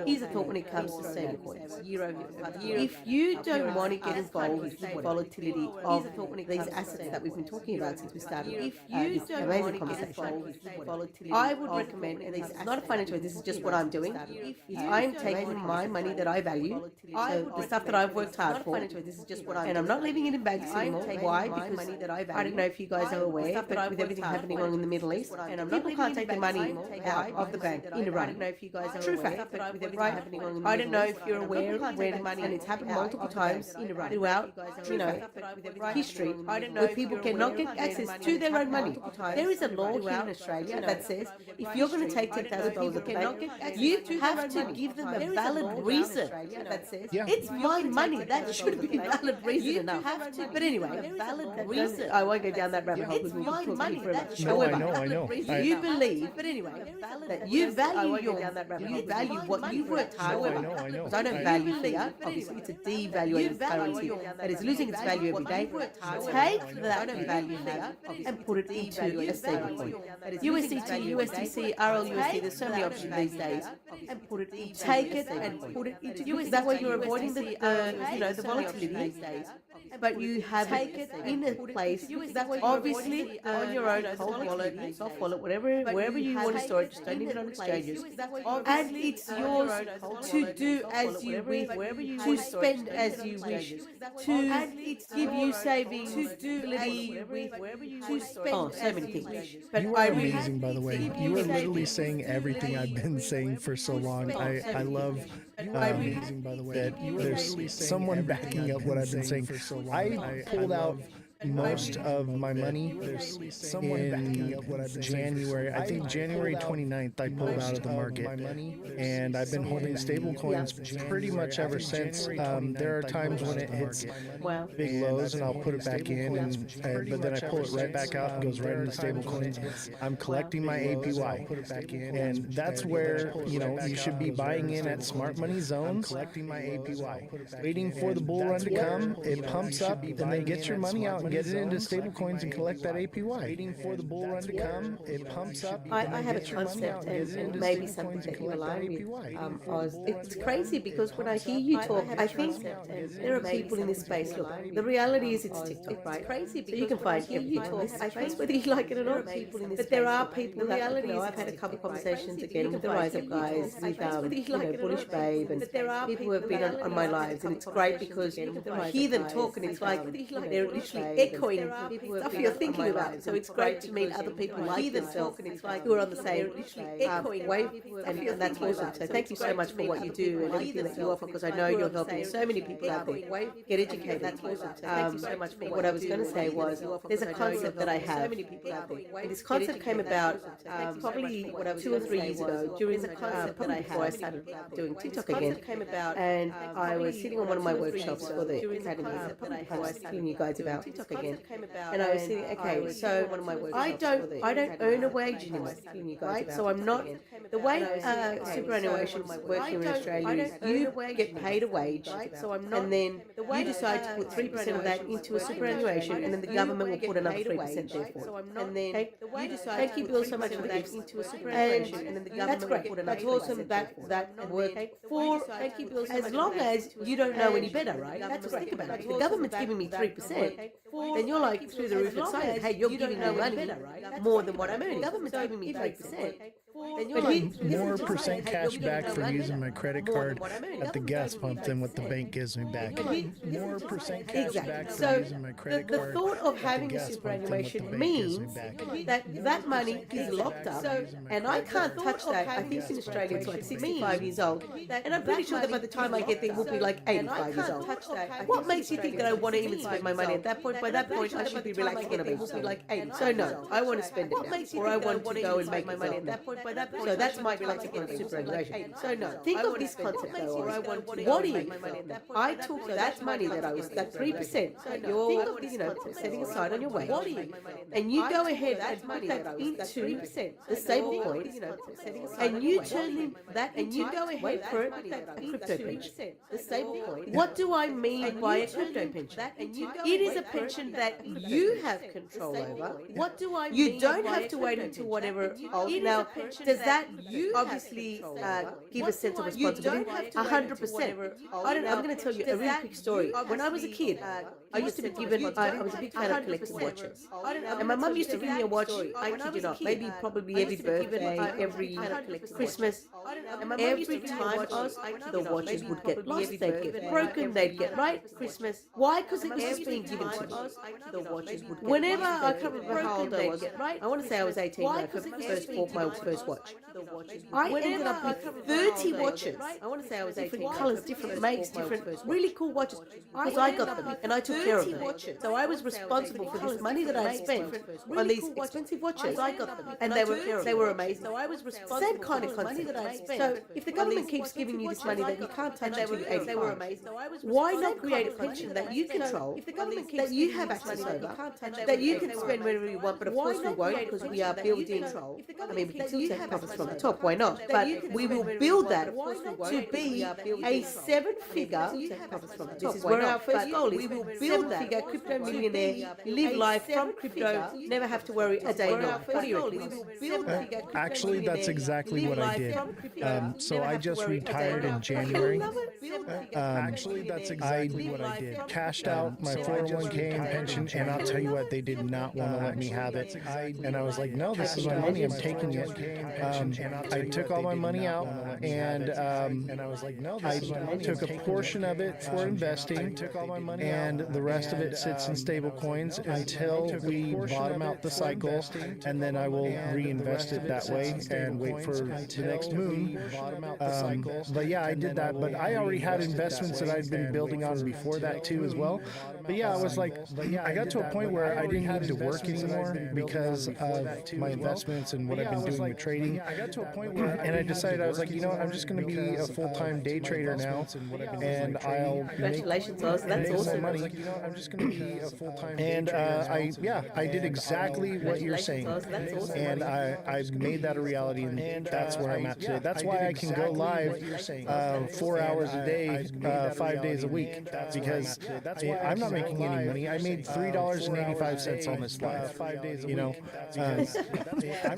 Here's a thought when it comes to stablecoins. If you don't want to get involved with the volatility of these assets that we've been talking about since we started this amazing conversation, I would recommend, and it's not a financial. This is just what I'm doing. I'm taking my money that I value, so the stuff that I've worked hard for, this is just what I'm and I'm not leaving it in banks anymore. Why? Because I don't know if you guys are aware, but with everything happening on in the Middle East, and people can't take the money out of the bank in Iran. I don't know if you guys are true fact, but with everything happening on in the Middle East, I don't know if you're aware when, and it's happened multiple times throughout, history, where people cannot get access to their own money. There is a law here in Australia that says if you're going to take $10,000 of the bank, you have to give them a valid reason. That says it's my money. That should be a valid reason enough. But anyway, a valid reason. I won't go down that rabbit hole because we can talk money forever. No, I know. You believe, but anyway, that you value what you've worked hard for. I know. Because I don't value fiat. Obviously, it's a devaluated currency that is losing its value every day. Take that value and put it into a stable coin. USDT, USDC, RLUSD, there's so many options these days. And put it take it and put it into USDT. That way you're avoiding the volatility these days. But you have it in a place, obviously on your own cold wallet, soft wallet, wherever you want to store it, just don't leave it on exchanges. And it's yours to do as you wish, to spend as you wish, to give you savings, to spend so many things. But you are amazing, by the way. You are literally saying everything I've been saying for so long. I love amazing, by the way, that there's someone backing up what I've been saying. I pulled out most of my money in January. I think January 29th I pulled out of the market, and I've been holding stable coins pretty much ever since. There are times when it hits big lows and I'll put it back in, but then I pull it right back out and goes right into stable coins. I'm collecting my APY, and that's where you should be buying in at smart money zones, collecting my APY, waiting for the bull run to come. It pumps up, and then get your money out and get it into stable coins and collect that APY. Waiting for the bull run to come, it pumps up. I have a concept, and maybe something that you align with, Oz. It's crazy because when I hear you talk, I think there are people in this space. Look, the reality is it's TikTok, right? Crazy, so you can find everything in this space, whether you like it or not. But there are people. The reality is, I've had a couple of conversations again with the Rise Up guys, with Bullish Babe, and people who have been on my lives, and it's great because I hear them talk, and it's like they're literally echoing stuff you're thinking about. So it's great to meet other people like themselves who are on the same wave, and that's awesome. So thank you so much for what you do and everything that you offer, because I know you're helping so many people out there get educated. That's awesome. So thank you so much for what I was going to say was there's a concept that I have. And this concept came about probably 2 or 3 years ago during probably before I started doing TikTok again. And I was sitting on one of my workshops for the academy that I was telling you guys about TikTok again. And I was thinking, okay, so I don't earn a wage anymore, right? So I'm not, the way superannuation works here in Australia is you get paid a wage, and then you decide to put 3% of that into a superannuation, and then the government will put another 3% there for it. And then you decide, thank you, Bill, so much for the gifts, into a superannuation, and then the government will put another 3%. That's awesome. That works for, as long as you don't know any better, right? That's what think about it. If the government's giving me 3%, then you're like through the roof excited. Hey, you're giving me money more than what I'm earning. The government's giving me 3%. More percent cash back for using my credit card at the gas pump than what the bank gives me back. More percent cash back for using my credit card. The thought of having a superannuation means that money is locked up, and I can't touch that. I think in Australia it's like 65 years old, and I'm pretty sure that by the time I get there, we'll be like 85 years old. What makes you think that I want to even spend my money at that point? By that point, I should be relaxing on a beach. So no, I want to spend it now, or I want to go and make my money at that point. So that's my relaxing on a superannuation. So no, think of this concept though. What if I took that money that I was, that 3% that you're setting aside on your wage, and you go ahead and put that into the stable coins, and you turn that, and you go ahead for a crypto pension. The stable coin. What do I mean by a crypto pension? It is a pension that you have control over. What do I mean? You don't have to wait until whatever. Now, does that obviously give a sense of responsibility? 100%. I'm going to tell you a really quick story. When I was a kid, I used to be given, I was a big fan of collecting watches. And my mum used to give me a watch, I kid you not, maybe probably every birthday, every Christmas. Every time the watches would get lost, they'd get broken, they'd get right Christmas. Why? Because it was just being given to me. Whenever, I can't remember how old I was, I want to say I was 18 when I first bought my first watch. I ended up with 30 watches. I want to say I was different colours, different makes, different really cool watches, because I got them and I took care of them. So I was responsible for this money that I spent on these expensive watches. I got them and they were amazing. So I was responsible. Same kind of concept. So if the government keeps giving you this money that you can't touch until you're 85, they were amazing. Why not create a pension that you control, that you have access over, that you can spend whenever you want, but of course we won't, because we are building, I mean, we can still take profits from the top, why not? But we will build that to be a seven-figure, this is where our first goal is, we will build that crypto millionaire, live life from crypto, never have to worry a day in life. What do you reckon? Actually, that's exactly what I did. So I just retired in January. Actually, that's exactly what I did. Cashed out my 401k and pension, and I'll tell you what, they did not want to let me have it. And I was like, no, this is my money, I'm taking it. I took all my money out, and I was like, no, I took a portion of it for investing, and the rest of it sits in stable coins until we bottom out the cycle, and then I will reinvest it that way and wait for the next moon. But yeah, I did that, but I already had investments that I'd been building on before that too as well. But yeah, I was like, I got to a point where I didn't need to work anymore because of my investments and what I've been doing with trading. And I decided, I was like, you know what, I'm just going to be a full-time day trader now, and I'll Congratulations, Oz, that's awesome. Money. I'm just going to be a full-time and I did exactly what you're saying, and I made that a reality, and that's where I'm at today. That's why I can go live 4 hours a day, 5 days a week, because I'm not making any money. I made $3.85 on this live. 5 days a week.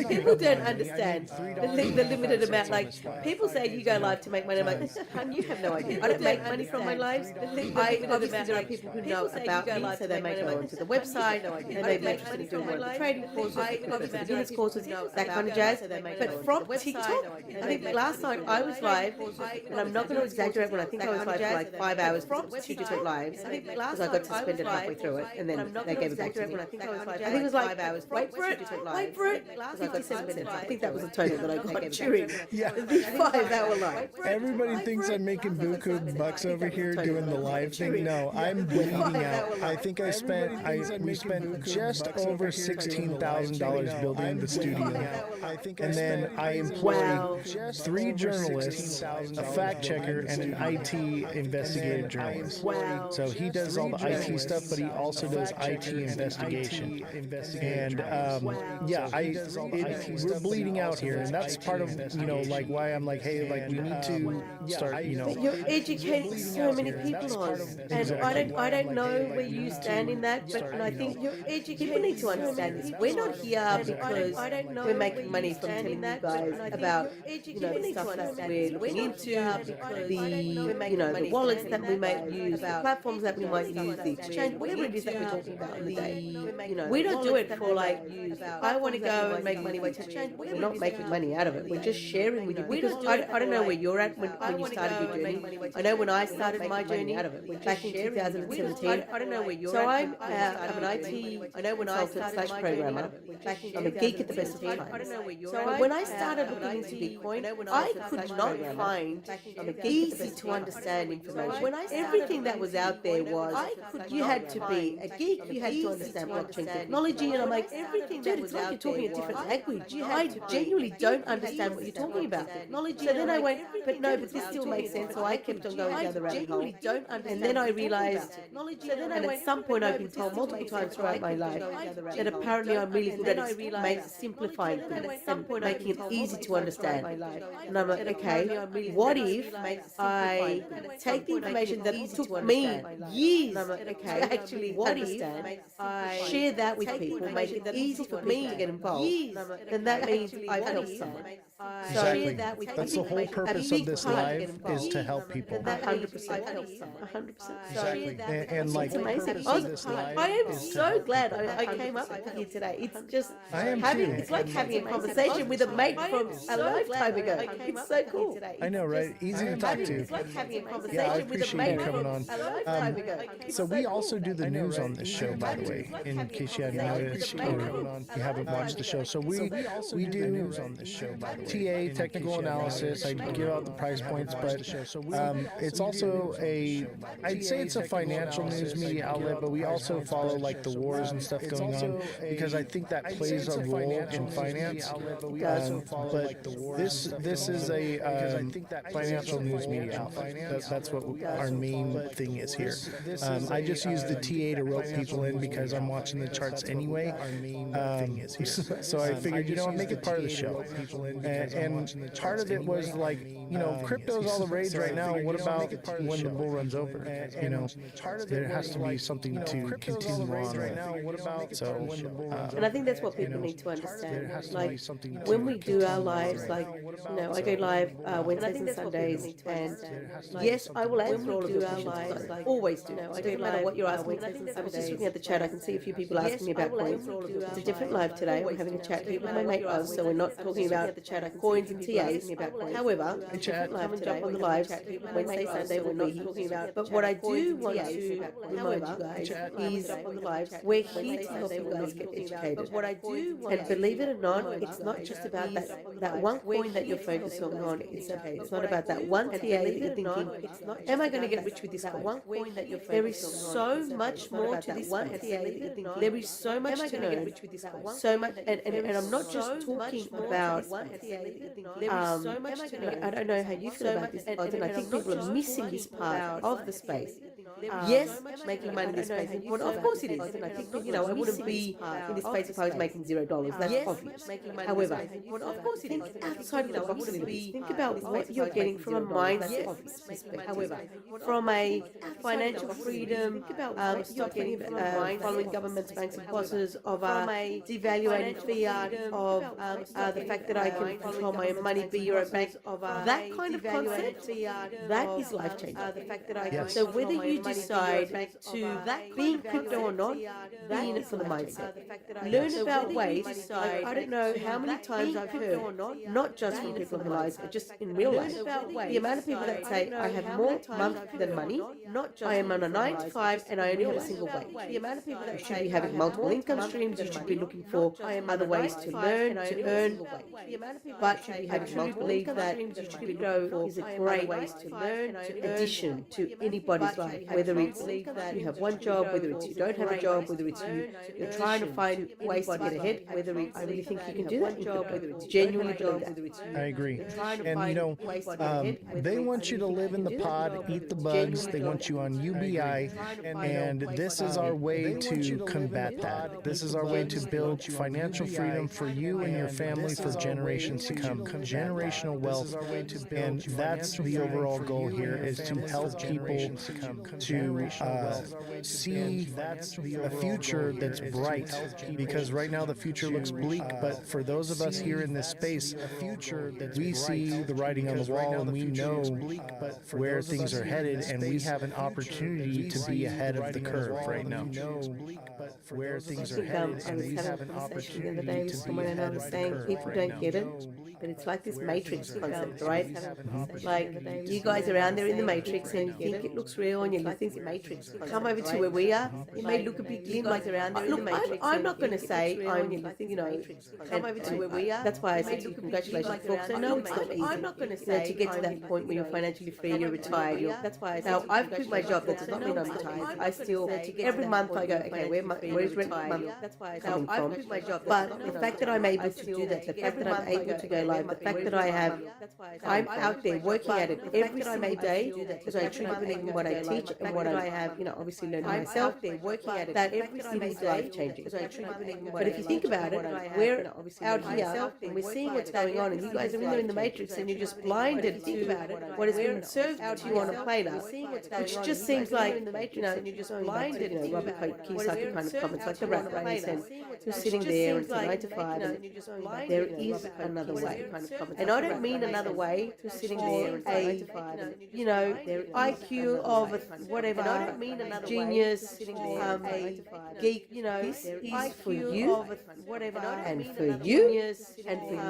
People don't understand the limited amount. Like, people say you go live to make money. I'm like, you have no idea. I don't make money from my lives. Obviously, there are people who know about me, so they may go onto the website, they may be interested in doing one of the trading courses, business courses, that kind of jazz. But from TikTok, I think last night I was live, and I'm not going to exaggerate when I think I was live for like 5 hours, from 2 different lives, because I got to spend it halfway through it, and then they gave it back to me. I think it was like 5 hours, wait for it, 57 minutes. I think that was the total that I got during the 5 hour live. Everybody thinks I'm making buku bucks over here doing the live thing. No, I'm bleeding out. I think we spent just over $16,000 building the studio. And then I employ 3 journalists, a fact checker, and an IT investigative journalist. So he does all the IT stuff, but he also does IT investigation. And we're bleeding out here, and that's part of like why I'm like, hey, like we need to start. But you're educating so many people on, and I don't know where you stand in that, but I think people need to understand this. We're not here because we're making money from telling you guys about the stuff that we're looking into, the wallets that we might use, the platforms that we might use, the exchange, whatever it is that we're talking about in the day. We don't do it for like, I want to go and make money. We're not making money out of it. We're just sharing with you, because I don't know where you're at when you started your journey. I know when I started my journey back in 2017. I don't know where you're at. So I'm an IT consultant / programmer. I'm a geek at the best of times. So when I started looking into Bitcoin, I could not find easy to understand information. Everything that was out there was, you had to be a geek, you had to understand blockchain technology, and I'm like, dude, it's like you're talking a different language. I genuinely don't understand what you're talking about. So then I went, but this still makes sense, so I kept on going down the rabbit hole. And then I realized, and at some point I've been told multiple times throughout my life that apparently I'm really good at simplifying things and making it easy to understand. And I'm like, okay, what if I take the information that took me years to actually understand, share that with people, make it easy for me to get involved, then that means I've helped someone. Exactly. Share that with That's the whole purpose of this live, is to help people. 100%. 100%. Exactly. And like, It's amazing. I am so glad I came up here today. It's just I am having, too. it's like having a conversation with a mate from a lifetime ago. It's so cool. I know, right? Easy to talk to. It's like having a Yeah, I conversation with a appreciate you mate coming from on. a lifetime ago. So we also do the news on this show, by the way, in case you hadn't noticed or you haven't watched the show. So we do news on this show, by the way. TA, technical analysis. I give out the price points, but it's also I'd say it's a financial news media outlet, but we also follow like the wars and stuff going on, because I think that plays a role in finance. But this is a financial news media outlet. That's what our main thing is here. I just use the TA to rope people in because I'm watching the charts anyway. So I figured, I'll make it part of the show. And part of it was like, crypto's all the rage right now. What about when the bull runs over? There has to be something to continue on right now. What about and I think that's what people need to understand. Like when we do our lives, like I go live Wednesdays and Sundays, and yes, I will answer all of your questions. I always do. It doesn't matter what you're asking. I was just looking at the chat. I can see a few people asking me about coins. It's a different live today. I'm having a chat here with my mate Oz, so we're not talking about coins and TAs. However, a different live today on the lives. Wednesday, Sunday, we'll be talking about. But what I do want to remind you guys is we're here to help you guys get educated. And believe it or not, it's not just about that one coin that you're focusing on. It's not about that one TA that you're thinking, am I going to get rich with this coin? There is so much more to this one TA that you're thinking. There is so much to learn. So much, and I'm not just talking about. I don't know how you feel about this, and I think people are missing this part of the space. Yes, making money in this space is important. Of course it is. And I think, I wouldn't be in this space if I was making $0. That's obvious. However, of course think outside of the box a little bit. Think about what you're getting from a mindset perspective. However, from a financial freedom, stop getting following governments, banks and bosses, of devaluating fiat, of the fact that I can control my own money, be your own bank, that kind of concept, that is life-changing. So whether you decide to be in crypto or not, be in it for the mindset. Learn about ways. I don't know how many times I've heard, not just from people in lives, but just in real life, the amount of people that say, I have more month than money, I am on a 9 to 5 and I only have a single wage. The amount of people that should be having multiple income streams, you should be looking for other ways to learn, to earn, but I truly believe that crypto is a great way to learn, addition to anybody's life, whether it's you have one job, whether it's you don't have a job, whether it's you're trying to find ways to get ahead, whether it's I really think you can do that, whether it's genuinely believe that. I agree. And they want you to live in the pod, eat the bugs. They want you on UBI, and this is our way to combat that. This is our way to build financial freedom for you and your family for generations to come. Generational wealth, and that's the overall goal here, is to help people to see a future that's bright, because right now the future looks bleak, but for those of us here in this space, we see the writing on the wall and we know where things are headed, and we have an opportunity to be ahead of the curve right now. Where things are headed, and we have an opportunity to be ahead of the curve. People don't get it, but it's like this matrix concept, right? Like you guys are out there in the matrix and you think it looks real, and you think the matrix. Come over to where we are, it may look a bit dim, like around there in the matrix. I'm not going to say I'm, come over to where we are. That's why I said to you, congratulations, folks. I know it's not easy. I'm not going to say to get to that point where you're financially free, you're retired. That's why I said, now I've quit my job. That does not mean I'm retired. I still every month I go, okay, where's rent month coming from? But the fact that I'm able to do that, the fact that I'm able to go live, the fact that I'm out there working at it every single day, because I truly believe in what I teach and what I have, obviously learned myself there, working at it, that everything is life changing. But if you think about it, we're out here and we're seeing what's going on, and you guys are in there in the matrix, and you're just blinded to what has been served to you on a platter, which just seems like, you're just blinded. Robert Kiyosaki kind of comments, like the rat race, and you're sitting there, it's 9 to 5, and there is another way. And I don't mean another way to sitting there and IQ of whatever, I don't mean another genius, geek, this is for you, and for you, and for you.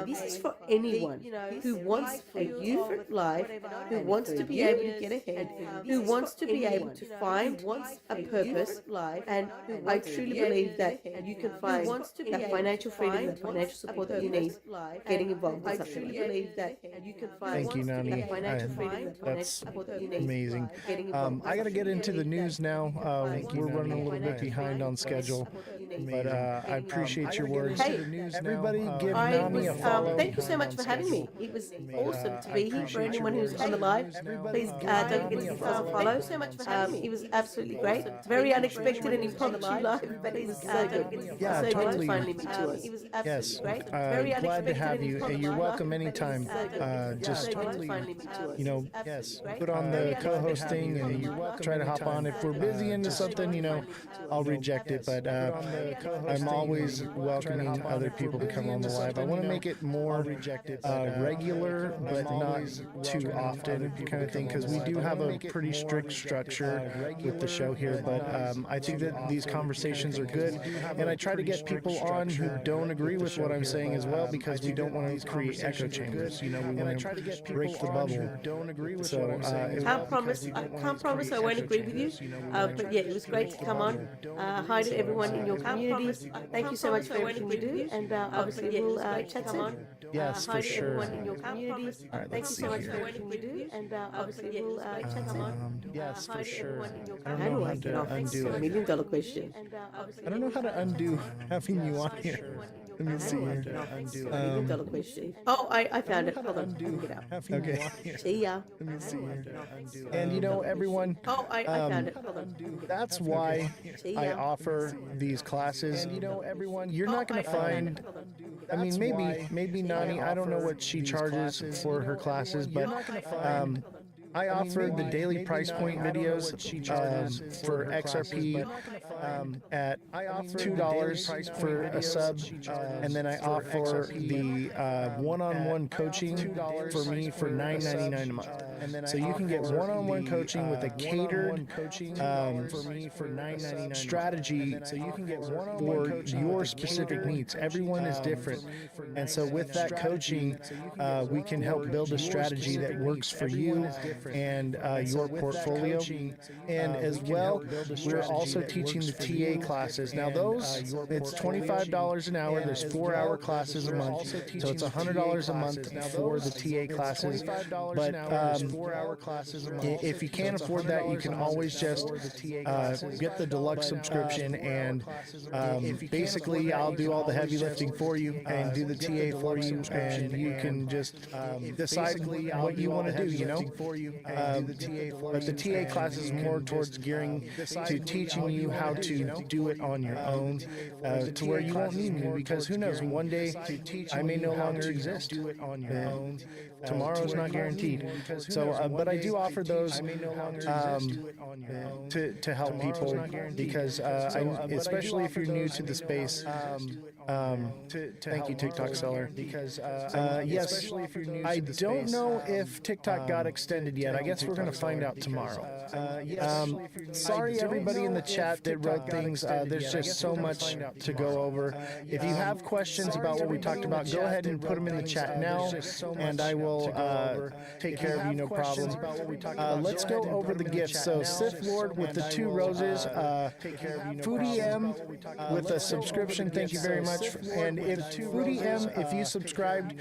This is for anyone who wants a different life, who wants to be able to get ahead, who wants to be able to find a purpose, and I truly believe that you can find that financial freedom, that financial support that you need, getting involved with something. I believe that you can find Thank you, Nani. that financial freedom, that financial That's support that you need, amazing. I got to get into the news now. We're running a little bit behind on schedule, but I appreciate your words. Hey, everybody give Nani a follow. Thank you so much for having me. It was awesome to be here. For anyone who's on the live, please don't forget to give us a follow. Thank you so much for having me. It was absolutely great. Very unexpected and impromptu live, but it was so good. Yeah, so totally. good to finally meet you. It was absolutely great. Very glad to unexpected have and you. impromptu You're live, welcome but it was anytime. so good. Just so good to finally meet you. put on the co-hosting and try to hop on. If we're busy into something, I'll reject it. But I'm always welcoming other people to come on the live. I want to make it more regular, but not too often kind of thing, because we do have a pretty strict structure with the show here. But I think that these conversations are good, and I try to get people on who don't agree with what I'm saying as well, because we don't want to create echo chambers. We want to break the bubble. So I can't promise I won't agree with you, but yeah, it was great to come on. Hi to everyone in your community. Thank you so much for everything you do, and obviously we'll chat soon. yes, Hi for to sure. everyone in your community. All right, Thank you let's so see much here. for everything you do, and obviously we'll chat soon. Yes, Hi for to sure. everyone in your I don't community. How know do how I get to off? undo It's a it. $1,000,000 question. I don't know how to undo having you on here. Let me see here. It's a $1,000,000 question. Oh, I found it. Hold on. Let me get out. Okay. See ya. Let me see here. And everyone, Oh, I found it. Hold on. that's why See I ya. offer these classes. And everyone, you're not going to find. I mean, maybe Nani. I don't know what she charges for her classes, but I offer the daily price point videos for XRP at $2 for a sub, and then I offer the one-on-one coaching for me for $9.99 a month. So you can get one-on-one coaching with a catered strategy. So you can get for your specific needs. Everyone is different, and so with that coaching, we can help build a strategy that works for you and your portfolio. And as well, we're also teaching the TA classes. Now those, it's $25 an hour. There's 4-hour classes a month, so it's $100 a month for the TA classes. But if you can't afford that, you can always just get the deluxe subscription, and basically I'll do all the heavy lifting for you and do the TA for you, and you can just decide what you want to do. But the TA class is more towards gearing to teaching you how to do it on your own, to where you won't need me, because who knows, one day I may no longer exist. Tomorrow's not guaranteed. So, but I do offer those to help people, because especially if you're new to the space. Thank you, TikTok seller. Yes, I don't know if TikTok got extended yet. I guess we're going to find out tomorrow. Sorry, everybody in the chat that wrote things. There's just so much to go over. If you have questions about what we talked about, go ahead and put them in the chat now, and I will take care of you, no problem. Let's go over the gifts. So, Sith Lord with the 2 roses, Foodie M with a subscription, thank you very much. much. And if Foodie M, if you subscribed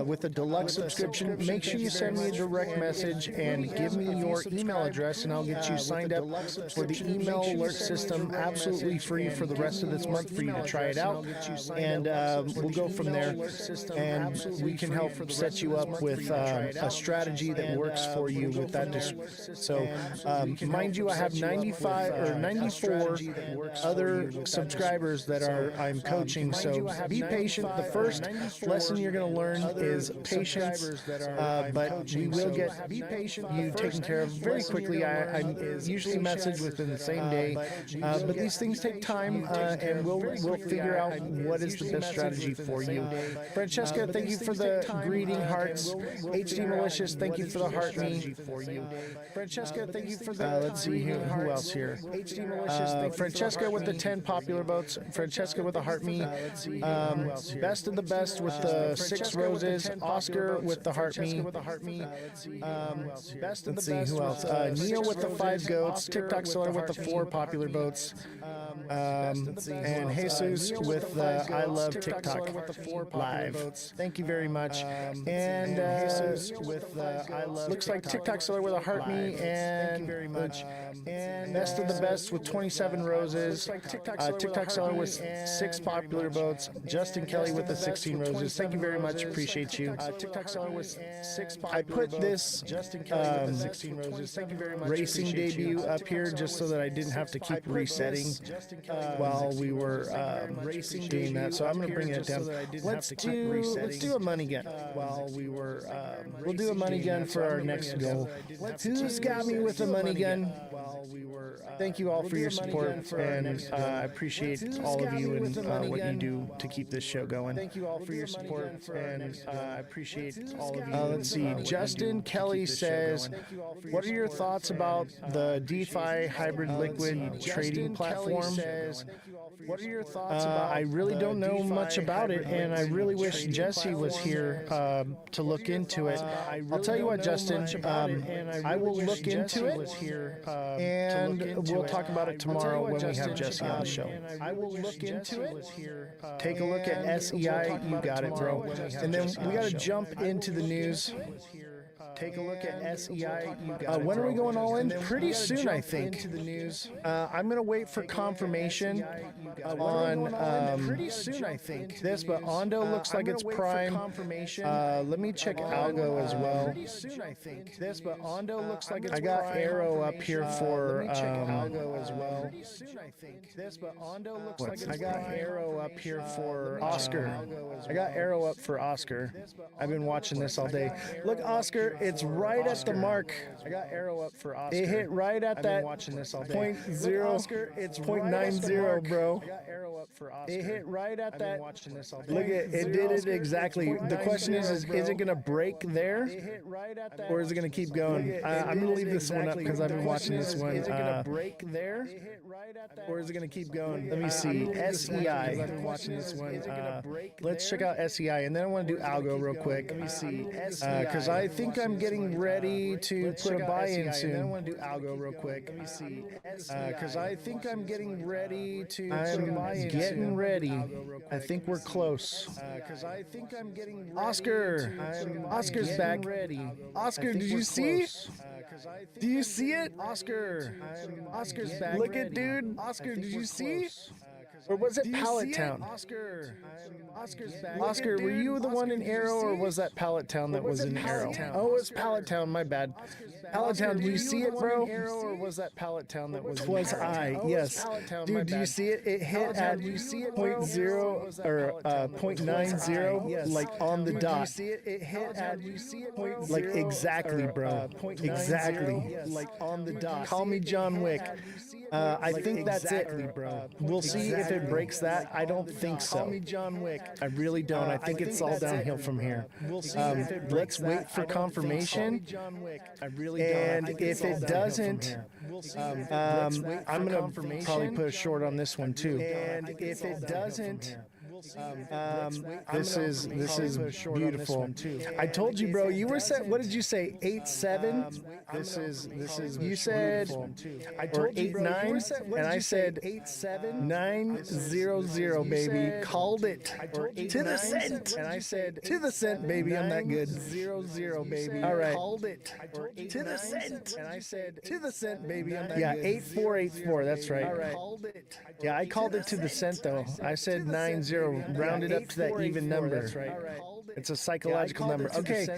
with a deluxe subscription, make sure you send me a direct message and give me your email address, and I'll get you signed up for the email alert system absolutely free for the rest of this month for you to try it out. And we'll go from there, and we can help set you up with a strategy that works for you with that. So, mind you, I have 95 or 94 other subscribers that I'm coaching. So be patient. The first lesson you're going to learn is patience, but we will get you taken care of very quickly. I usually message within the same day, but these things take time, and we'll figure out what is the best strategy for you. Francesca, thank you for the greeting hearts. HD Malicious, thank you for the heart me. Francesca, thank you for the. Let's see who else here. HD Malicious, Francesca with the 10 popular votes. Francesca with the heart me. Best of the best with the 6 roses. Oscar with the heart me. Best of the best. Who else? Neil with the 5 goats. TikTok seller with the 4 popular votes. And Jesus with the I love TikTok live. Thank you very much. And Jesus with the I love. Looks like TikTok seller with a heart me, and very much. And best of the best with 27 roses. TikTok seller with 6 popular votes. Justin Kelly with the 16 roses. Thank you very much. Appreciate you. TikTok seller with 6 popular votes. I put this Justin Kelly with the 16 roses. Thank you very much. Racing debut up here just so that I didn't have to keep resetting while we were doing that. So I'm going to bring it down. Let's do a money gun while we were. We'll do a money gun for our next goal. Who's got me with a money gun? Thank you all for your support, and I appreciate all of you and what you do to keep this show going. Thank you all for your support, and I appreciate all of you. Let's see. Justin Kelly says, "What are your thoughts about the DeFi hybrid liquid trading platform?" What are your thoughts about? I really don't know much about it, and I really wish Jesse was here to look into it. I'll tell you what, Justin. I will look into it, and we'll talk about it tomorrow when we have Jesse on the show. I will look into it. Take a look at SEI. You got it, bro. And then we got to jump into the news. Take a look at SEI. When are we going all in? Pretty soon, I think. I'm going to wait for confirmation on pretty soon, I think. This, but Ondo looks like it's prime. Let me check Algo as well. Pretty soon, I think. This, but Ondo looks like it's prime. I got Arrow up here for Algo as well. Pretty soon, I think. This, but Ondo looks like it's prime. I got Arrow up here for Oscar. I got Arrow up for Oscar. I've been watching this all day. Look, Oscar. It's right at the mark. I got Arrow up for Oscar. It hit right at that point 0. Oscar, it's 0.90, bro. I got Arrow up for Oscar. It hit right at that. Look at it. Did it exactly. The question is it going to break there, or is it going to keep going? I'm going to leave this one up because I've been watching this one. Is it going to break there, or is it going to keep going? Let me see. SEI. I've been watching this one. Let's check out SEI, and then I want to do Algo real quick. Let me see. Because I think I'm getting ready to put a buy-in soon. I want to do Algo real quick. Let me see. Because I think I'm getting ready to put a buy-in soon. Getting ready. I think we're close. Because I think I'm getting ready. Oscar. Oscar's back. Oscar, did you see? Do you see it? Oscar. Oscar's back. Look at dude. Oscar, did you see? Or was it Pallet Town? Oscar's back. Oscar, were you the one in Arrow, or was that Pallet Town that was in Arrow? Oh, it's Pallet Town. My bad. Pallet Town, did you see it, bro? Or was that Pallet Town that was? Twas I. Yes. Dude, do you see it? It hit at 0.0 or 0.90, like on the dot. Do you see it? It hit at 0.0, like exactly, bro. Exactly. Like on the dot. Call me John Wick. I think that's it, bro. We'll see if it breaks that. I don't think so. Call me John Wick. I really don't. I think it's all downhill from here. We'll see if it breaks. Let's wait for confirmation. I really don't. And if it doesn't, I'm gonna probably put a short on this one too. And if it doesn't, This is beautiful. I told you, bro. You were set. What did you say? 8-7. This is. You said. I told you, 8-9, and I said 8-7-9-0-0, baby. Called it to the cent, and I said to the cent, baby. I'm that good. 0-0, baby. All right. Called it to the cent, and I said to the cent, baby. I'm that good. Yeah, 8-4-8-4. That's right. All right. Yeah, I called it to the cent though. I said 9-0, rounded up to that even number. That's right. It's a psychological number. Okay,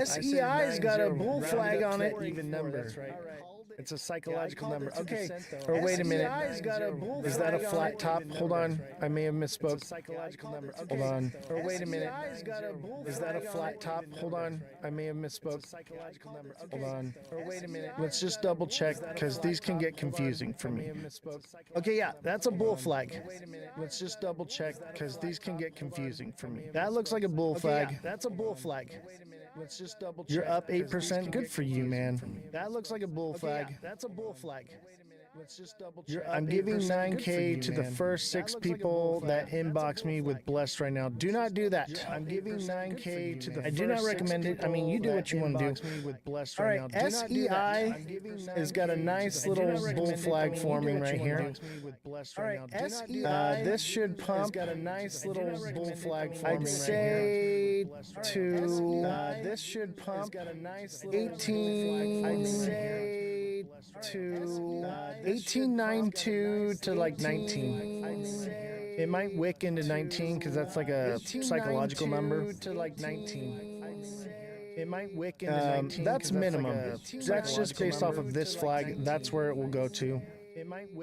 SEI's got a bull flag on it. Even number. That's right. It's a psychological number. Okay. Or wait a minute. Is that a flat top? Hold on. I may have misspoke. Psychological number. Hold on. Or wait a minute. Is that a flat top? Hold on. I may have misspoke. Psychological number. Hold on. Or wait a minute. Let's just double check because these can get confusing for me. Okay, yeah, that's a bull flag. Let's just double check because these can get confusing for me. That looks like a bull flag. That's a bull flag. Let's just double check. You're up 8%. Good for you, man. That looks like a bull flag. That's a bull flag. Let's just double check. I'm giving 9K to the first 6 people that inbox me with blessed right now. Do not do that. I'm giving 9K to the. I do not recommend it. I mean, you do what you want to do. All right, SEI has got a nice little bull flag forming right here. All right, SEI. This should pump. Got a nice little bull flag forming. I'd say to. This should pump. 18. I'd say to 18.92 to like 19. It might wick into 19 because that's like a psychological number. To like 19. It might wick into 19. That's minimum. That's just based off of this flag. That's where it will go to.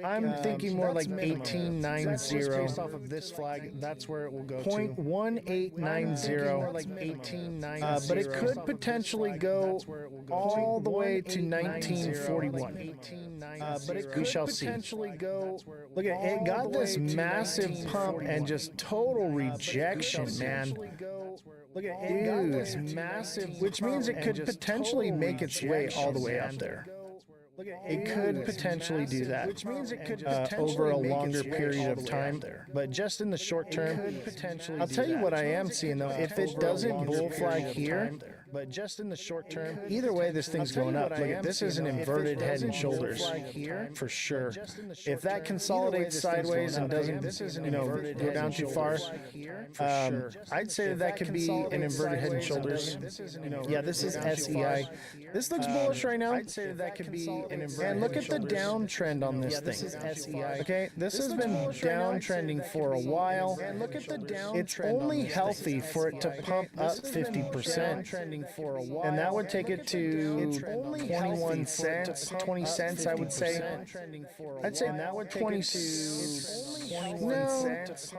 I'm thinking more like 18.90. Based off of this flag, that's where it will go to. 0.1890. But it could potentially go all the way to 1941. We shall see. Look at it, got this massive pump and just total rejection, man. Look at it, got this massive, which means it could potentially make its way all the way up there. It could potentially do that, which means it could over a longer period of time. But just in the short term, I'll tell you what I am seeing though. If it doesn't bull flag here, but just in the short term, either way, this thing's going up. Look at this is an inverted head and shoulders for sure. If that consolidates sideways and doesn't, go down too far, I'd say that could be an inverted head and shoulders. Yeah, this is SEI. This looks bullish right now. I'd say that could be an inverted. And look at the downtrend on this thing. This is SEI. Okay, this has been downtrending for a while. And look at the downtrend. It's only healthy for it to pump up 50%. For a while, and that would take it to 21 cents, 20 cents, I would say. I'd say that would 20 cents,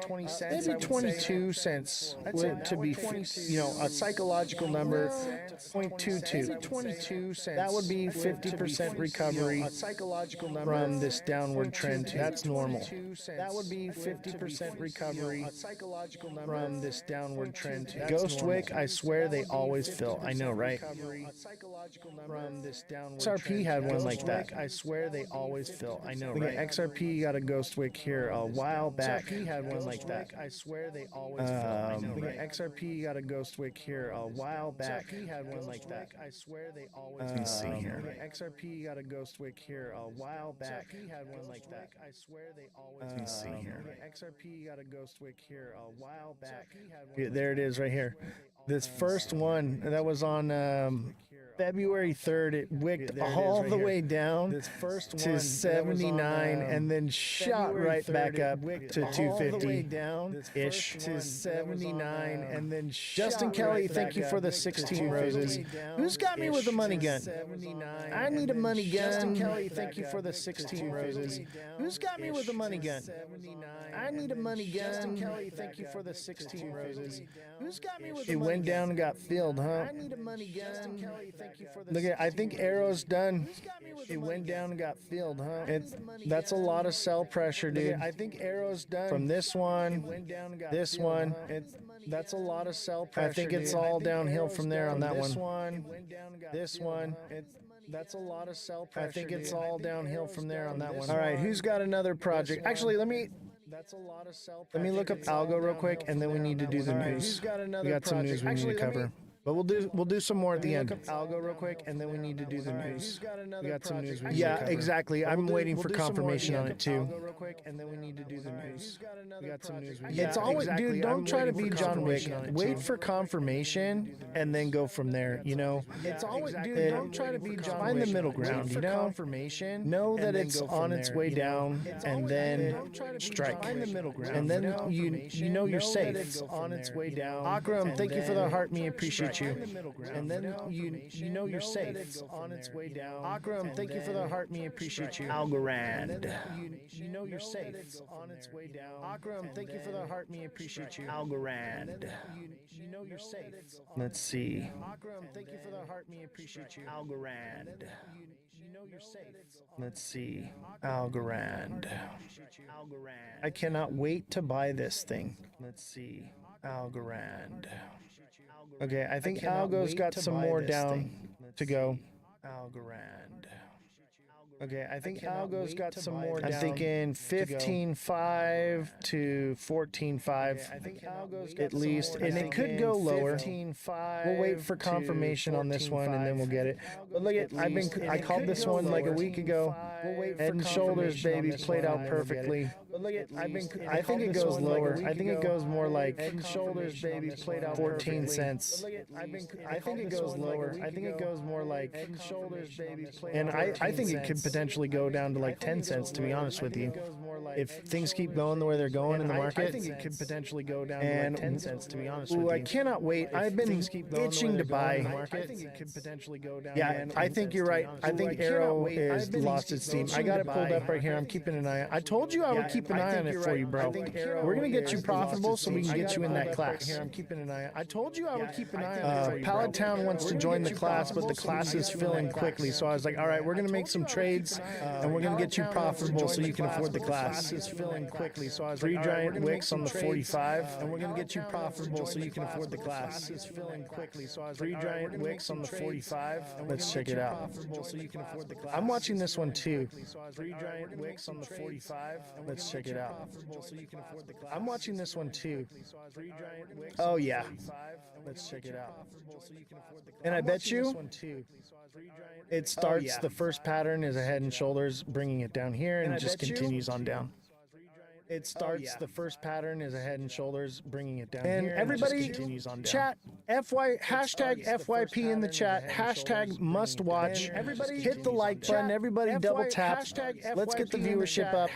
20 cents, maybe 22 cents to be, a psychological number, 0.22. 22 cents. That would be 50% recovery from this downward trend. That's normal. That would be 50% recovery from this downward trend. Ghost wick, I swear they always fill. I know, right? XRP had one like that. I swear they always fill. I know, right? XRP got a ghost wick here a while back. XRP had one like that. I swear they always fill. I know, right? XRP got a ghost wick here a while back. XRP had one like that. I swear they always. Let me see here. XRP got a ghost wick here a while back. XRP had one like that. I swear they always. Let me see here. XRP got a ghost wick here a while back. There it is, right here. This first one that was on February 3rd, it wicked all the way down to 79 and then shot right back up to 250-ish to 79 and then Justin Kelly, thank you for the 16 roses. Who's got me with a money gun? I need a money gun. Justin Kelly, thank you for the 16 roses. Who's got me with a money gun? I need a money gun. Justin Kelly, thank you for the 16 roses. Who's got me with a money gun? It went down and got filled, huh? I need a money gun. Look at, I think arrow's done. It went down and got filled, huh? That's a lot of sell pressure, dude. I think arrow's done. From this one, this one, that's a lot of sell pressure. I think it's all downhill from there on that one. This one. That's a lot of sell pressure. I think it's all downhill from there on that one. All right, who's got another project? Actually, let me That's a lot of self. Let me look up algo real quick, and then we need to do the news. We got some news we need to cover. But we'll do some more at the end. Look up algo real quick, and then we need to do the news. We got some news we need to cover. Yeah, exactly. I'm waiting for confirmation on it too. Real quick, and then we need to do the news. We got some news. It's always, dude. Don't try to be John Wick. Wait for confirmation, and then go from there. You know. It's always, dude. Don't try to be John Wick. Find the middle ground. You know. Confirmation. Know that it's on its way down, and then strike. Find the middle ground. And then you know you're safe. It's on its way down. Akram, thank you for the heart. Me appreciate you. And then you know you're safe. It's on its way down. Akram, thank you for the heart. Me appreciate you. Algorand. You know you're safe. It's on its way down. Akram, thank you for the heart. Me appreciate you. Algorand. You know you're safe. Let's see. Akram, thank you for the heart. Me appreciate you. Algorand. You know you're safe. Let's see. Algorand. I cannot wait to buy this thing. Let's see. Algorand. Okay, I think Algo's got some more down to go. Algorand. Okay, I think Algo's got some more down. I'm thinking 15.5 to 14.5 I think Algo's got at least, and it could go lower. 15.5. We'll wait for confirmation on this one, and then we'll get it. But look at, I called this one like a week ago. Head and Shoulders, baby, played out perfectly. But look at, I think it goes lower. I think it goes more like Head and Shoulders, baby, played out 14 cents. I think it goes lower. I think it goes more like Head and Shoulders, baby, played out 14 cents. And I think it could potentially go down to like 10 cents, to be honest with you. If things keep going the way they're going in the market, I think it could potentially go down to like 10 cents, to be honest with you. I cannot wait. I've been itching to buy. I think it could potentially go down. Yeah, I think you're right. I think Arrow is lost its steam. I got it pulled up right here. I'm keeping an eye on it. I told you I would keep an eye on it for you, bro. We're going to get you profitable so we can get you in that class. I'm keeping an eye on it. I told you I would keep an eye on it. Pallet Town wants to join the class, but the class is filling quickly. So I was like, all right, we're going to make some trades, and we're going to get you profitable so you can afford the class. Is filling quickly. So I was like, 3 giant wicks on the 45, and we're going to get you profitable so you can afford the class. Is filling quickly. So I was 3 giant wicks on the 45. Let's check it out. I'm watching this one too. 3 giant wicks on the 45. Let's check it out. I'm watching this one too. Oh yeah. Let's check it out. And I bet you it starts, the first pattern is a Head and Shoulders, bringing it down here, and it just continues on down. It starts, the first pattern is a Head and Shoulders, bringing it down here, and everybody, continues on down. Chat, hashtag FYP in the chat, hashtag must watch, everybody hit the like button, everybody double tap, let's get the viewership up,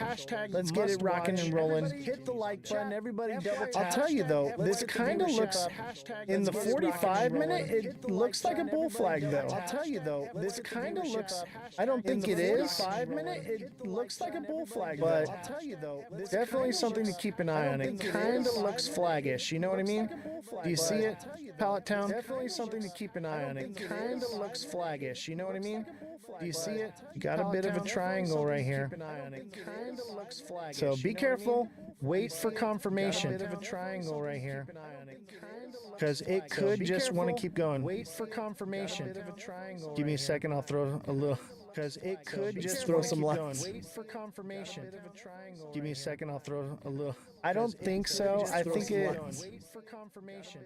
let's get it rocking and rolling, hit the like button, everybody double tap. I'll tell you though, this kind of looks, in the 45 minute, it looks like a bull flag though. I'll tell you though, this kind of looks, I don't think it is, 5 minute, it looks like a bull flag, but I'll tell you though, this definitely something to keep an eye on. It kind of looks flaggish, you know what I mean? Do you see it, Pallet Town? Definitely something to keep an eye on. It kind of looks flaggish, you know what I mean? Do you see it? Got a bit of a triangle right here. So be careful. Wait for confirmation. Bit of a triangle right here. Because it could just want to keep going. Wait for confirmation. Give me a second. I'll throw a little. Because it could just throw some lines. Wait for confirmation. Give me a second. I'll throw a little. I don't think so. I think it. Wait for confirmation.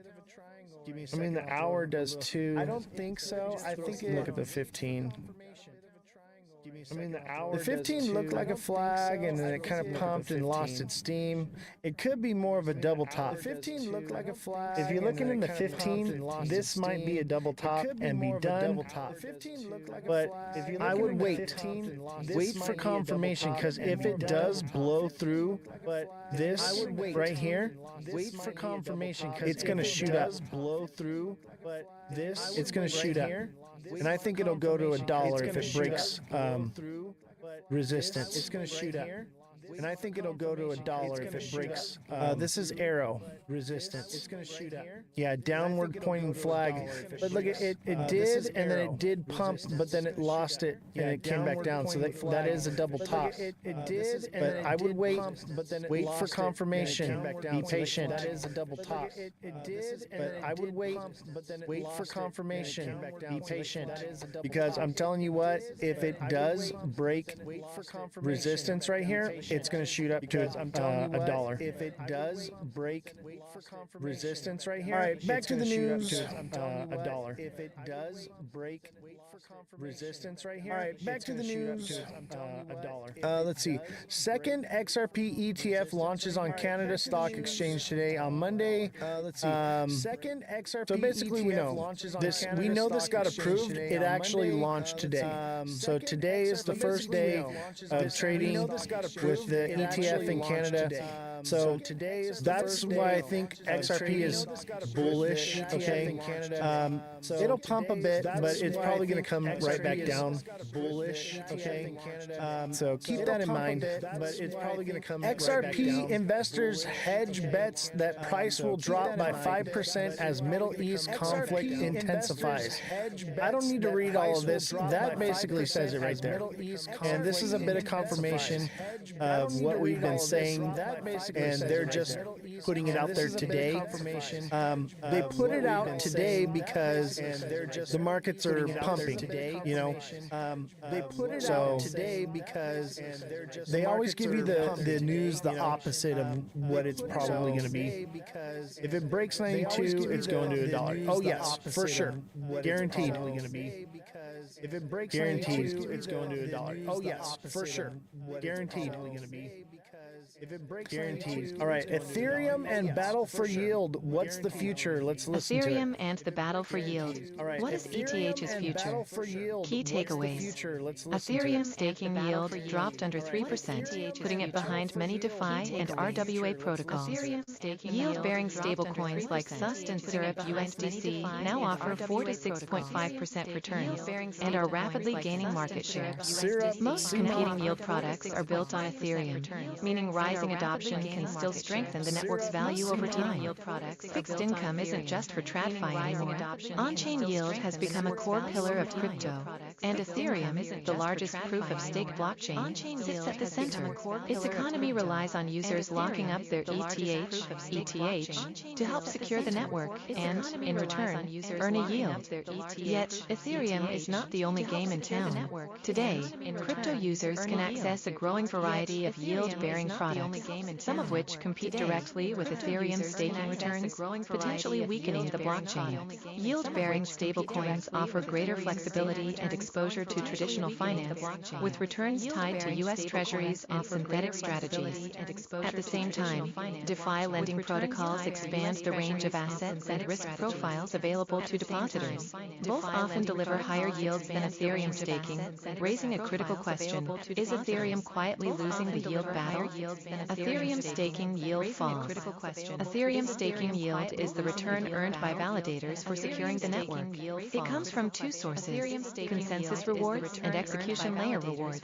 Give me a second. I mean, the hour does too. I don't think so. I think it. Look at the 15. I mean, the 15 looked like a flag, and then it kind of pumped and lost its steam. It could be more of a double top. The 15 looked like a flag. If you're looking in the 15, this might be a double top and be done. But I would wait. Wait for confirmation, because if it does blow through this right here, wait for confirmation, because it's going to shoot up. Blow through, but this, it's going to shoot up. And I think it'll go to $1 if it breaks resistance. It's going to shoot up. And I think it'll go to $1 if it breaks. This is arrow resistance. It's going to shoot up. Yeah, downward pointing flag. But look, it did, and then it did pump, but then it lost it, and it came back down. So that is a double top. It did, but I would wait. Wait for confirmation. Be patient. That is a double top. It did, but I would wait. Wait for confirmation. Be patient. Because I'm telling you what, if it does break resistance right here, it's it's going to shoot up to $1. If it does break resistance right here, all right, back to the news. $1. If it does break resistance right here, all right, back to the news. $1. Let's see. Second XRP ETF launches on Canada Stock Exchange today on Monday. Let's see. Second XRP. So basically, we know this. We know this got approved. It actually launched today. So today is the first day of trading with the ETF in Canada. So that's why I think XRP is bullish. Okay, it'll pump a bit, but it's probably going to come right back down. Bullish. Okay, so keep that in mind. But it's probably going to come. XRP investors hedge bets that price will drop by 5% as Middle East conflict intensifies. I don't need to read all of this. That basically says it right there. And this is a bit of confirmation of what we've been saying, and they're just putting it out there today. They put it out today because the markets are pumping, you know. They put it out today because they always give you the news the opposite of what it's probably going to be. If it breaks 92, it's going to $1. Oh yes, for sure, guaranteed. If it breaks guaranteed, it's going to $1. Oh yes, for sure, guaranteed. If it breaks guaranteed. All right, Ethereum and battle for yield. What's the future? Let's listen to it. Ethereum and the battle for yield. What is ETH's future? Key takeaways. Ethereum staking yield dropped under 3%, putting it behind many DeFi and RWA protocols. Yield-bearing stablecoins like SUST and Syrup USDC now offer 4 to 6.5% returns and are rapidly gaining market share. Most competing yield products are built on Ethereum, meaning rising adoption can still strengthen the network's value over time. Fixed income isn't just for TradFi anymore. On-chain yield has become a core pillar of crypto, and Ethereum, the largest proof-of-stake blockchain, sits at the center. Its economy relies on users locking up their ETH to help secure the network and, in return, earn a yield. Yet, Ethereum is not the only game in town. Today, crypto users can access a growing variety of yield-bearing products, some of which compete directly with Ethereum staking returns, potentially weakening the blockchain. Yield-bearing stablecoins offer greater flexibility and exposure to traditional finance, with returns tied to U.S. Treasuries and synthetic strategies. At the same time, DeFi lending protocols expand the range of assets and risk profiles available to depositors. Both often deliver higher yields than Ethereum staking, raising a critical question: is Ethereum quietly losing the yield battle? Ethereum staking yield falls. Ethereum staking yield is the return earned by validators for securing the network. It comes from two sources: consensus rewards and execution layer rewards.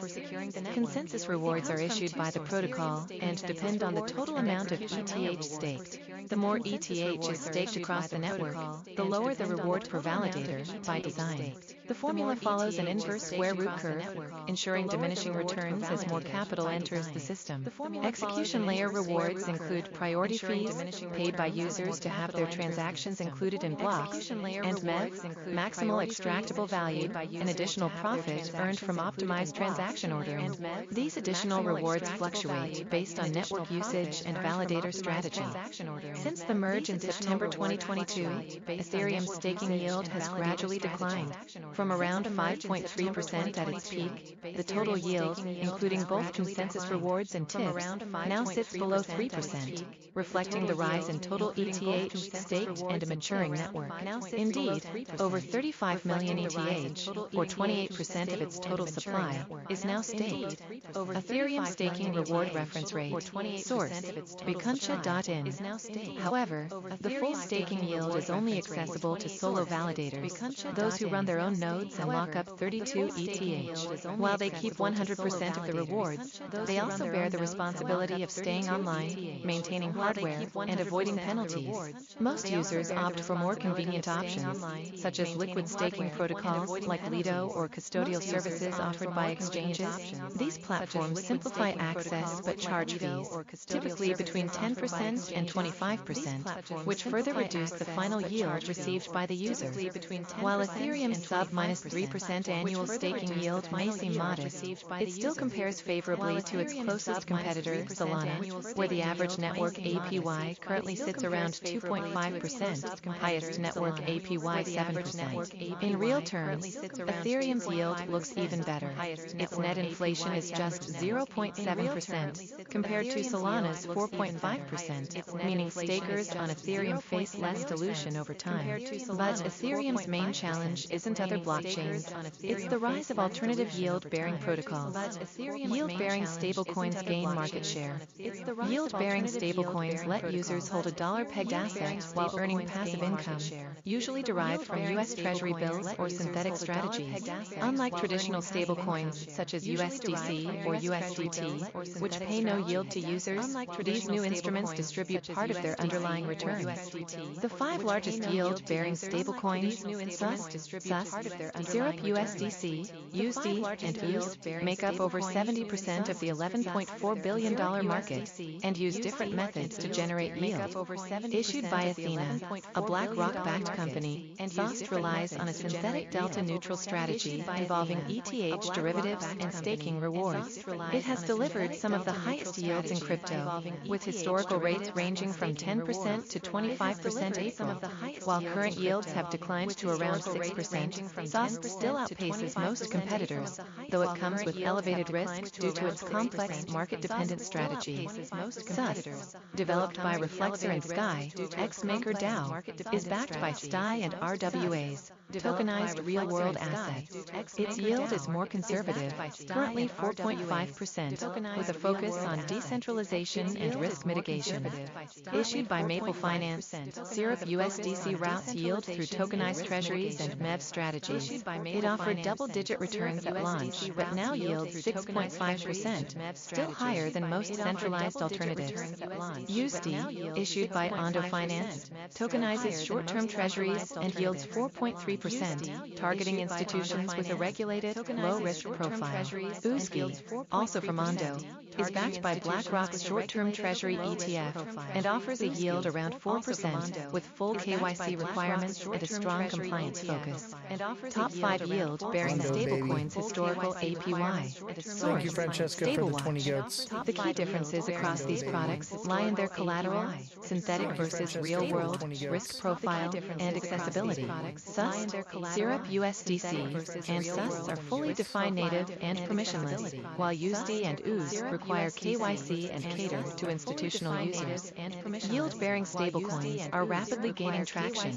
Consensus rewards are issued by the protocol and depend on the total amount of ETH staked. The more ETH is staked across the network, the lower the reward per validator, by design. The formula follows an inverse square root curve, ensuring diminishing returns as more capital enters the system. Execution layer rewards include priority fees paid by users to have their transactions included in blocks, and MEV, maximal extractable value, an additional profit earned from optimized transaction ordering. These additional rewards fluctuate based on network usage and validator strategy. Since the merge in September 2022, Ethereum's staking yield has gradually declined. From around 5.3% at its peak, the total yield, including both consensus rewards and tips, now sits below 3%, reflecting the rise in total ETH staked and a maturing network. Indeed, over 35 million ETH, or 28% of its total supply, is now staked. Ethereum staking reward reference rate, source, Bikuncha.in. However, the full staking yield is only accessible to solo validators, those who run their own nodes and lock up 32 ETH. While they keep 100% of the rewards, they also bear the responsibility of staying online, maintaining hardware, and avoiding penalties. Most users opt for more convenient options, such as liquid staking protocols like Lido or custodial services offered by exchanges. These platforms simplify access but charge fees, typically between 10% and 25%, 5%, which further reduced the final yield received by the user. While Ethereum's sub-3% annual staking yield may seem modest, it still compares favorably to its closest competitor, Solana, where the average network APY currently sits around 2.5%, highest network APY 7%. In real terms, Ethereum's yield looks even better. Its net inflation is just 0.7%, compared to Solana's 4.5%, meaning stakers on Ethereum face less dilution over time. But Ethereum's main challenge isn't other blockchains, it's the rise of alternative yield-bearing protocols. Yield-bearing stablecoins gain market share. Yield-bearing stablecoins let users hold a dollar-pegged asset while earning passive income, usually derived from U.S. Treasury bills or synthetic strategies. Unlike traditional stablecoins such as USDC or USDT, which pay no yield to users, these new instruments distribute part of their underlying returns. The 5 largest yield-bearing stablecoins, SUS, Syrup USDC, USD, and OOZ, make up over 70% of the $11.4 billion market and use different methods to generate yield. Issued by Athena, a BlackRock-backed company, SUS relies on a synthetic delta-neutral strategy involving ETH derivatives and staking rewards. It has delivered some of the highest yields in crypto, with historical rates ranging from 10% to 25% April. While current yields have declined to around 6%, SUS still outpaces most competitors, though it comes with elevated risk due to its complex market-dependent strategy. SUS, developed by Reflexer and Sky, X-Maker DAO, is backed by STI and RWAs, tokenized real-world assets. Its yield is more conservative, currently 4.5%, with a focus on decentralization and risk mitigation. Issued by Maple Finance, Syrup USDC routes yield through tokenized treasuries and MEV strategies. It offered double-digit returns at launch, but now yields 6.5%, still higher than most centralized alternatives. USD, issued by Ondo Finance, tokenizes short-term treasuries and yields 4.3%, targeting institutions with a regulated, low-risk profile. Oozki, also from Ondo, is backed by BlackRock's short-term treasury ETF and offers a yield around 4% with full KYC requirements and a strong compliance focus. Top 5 yield-bearing stablecoins historical APY. Thank you, Francesca, for the 20 goats. The key differences across these products lie in their collateral, synthetic versus real-world, risk profile, and accessibility. SUS, Syrup USDC, and SUS are fully defined native and permissionless, while USD and OOZ require KYC and cater to institutional users. Yield-bearing stablecoins are rapidly gaining traction,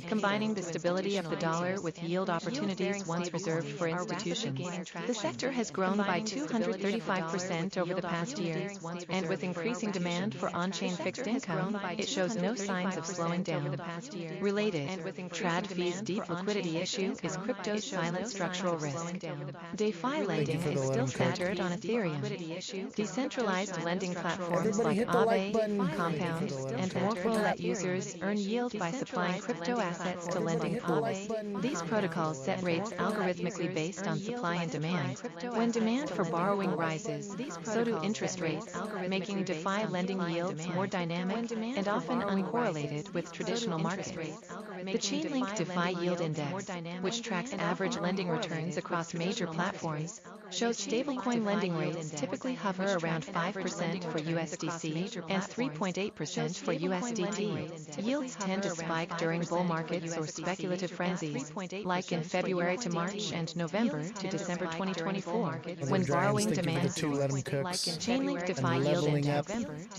combining the stability of the dollar with yield opportunities once reserved for institutions. The sector has grown by 235% over the past year, and with increasing demand for on-chain fixed income, it shows no signs of slowing down. Related, TradFi's deep liquidity issue is crypto's silent structural risk. DeFi lending is still centered on Ethereum. Decentralized lending platforms like Aave, Compound, and Morpho let users earn yield by supplying crypto assets to lending pools. These protocols set rates algorithmically based on supply and demand. When demand for borrowing rises, so do interest rates, making DeFi lending yields more dynamic and often uncorrelated with traditional market rates. The Chainlink DeFi Yield Index, which tracks average lending returns across major platforms, shows stablecoin lending rates typically hover around 5% for USDC and 3.8% for USDT. Yields tend to spike during bull markets or speculative frenzies, like in February to March and November to December 2024, when borrowing demand soars. Chainlink DeFi Yield Index,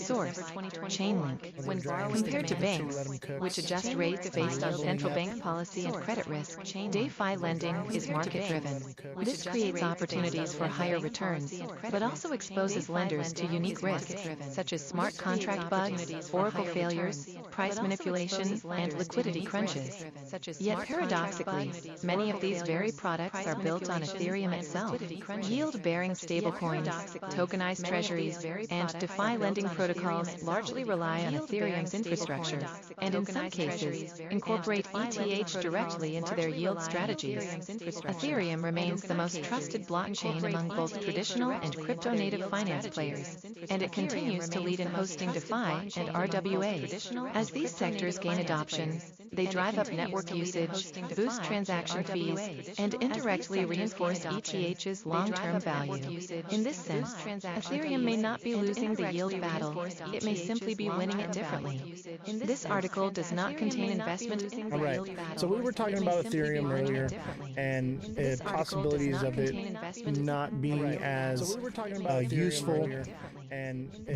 source, Chainlink, compared to banks, which adjust rates based on central bank policy and credit risk, DeFi lending is market-driven. This creates opportunities for higher returns, but also exposes lenders to unique risks, such as smart contract bugs, oracle failures, price manipulation, and liquidity crunches. Yet paradoxically, many of these very products are built on Ethereum itself. Yield-bearing stablecoins, tokenized treasuries, and DeFi lending protocols largely rely on Ethereum's infrastructure, and in some cases, incorporate ETH directly into their yield strategies. Ethereum remains the most trusted blockchain among both traditional and crypto-native finance finance players, and it continues to lead in hosting DeFi and RWAs. As these sectors gain adoption, they drive up network usage, boost transaction fees, and indirectly reinforce ETH's long-term value. In this sense, Ethereum may not be losing the yield battle, it may simply be winning it differently. This article does not contain investment in the yield battle. So we were talking about Ethereum earlier and possibilities of it not being as useful,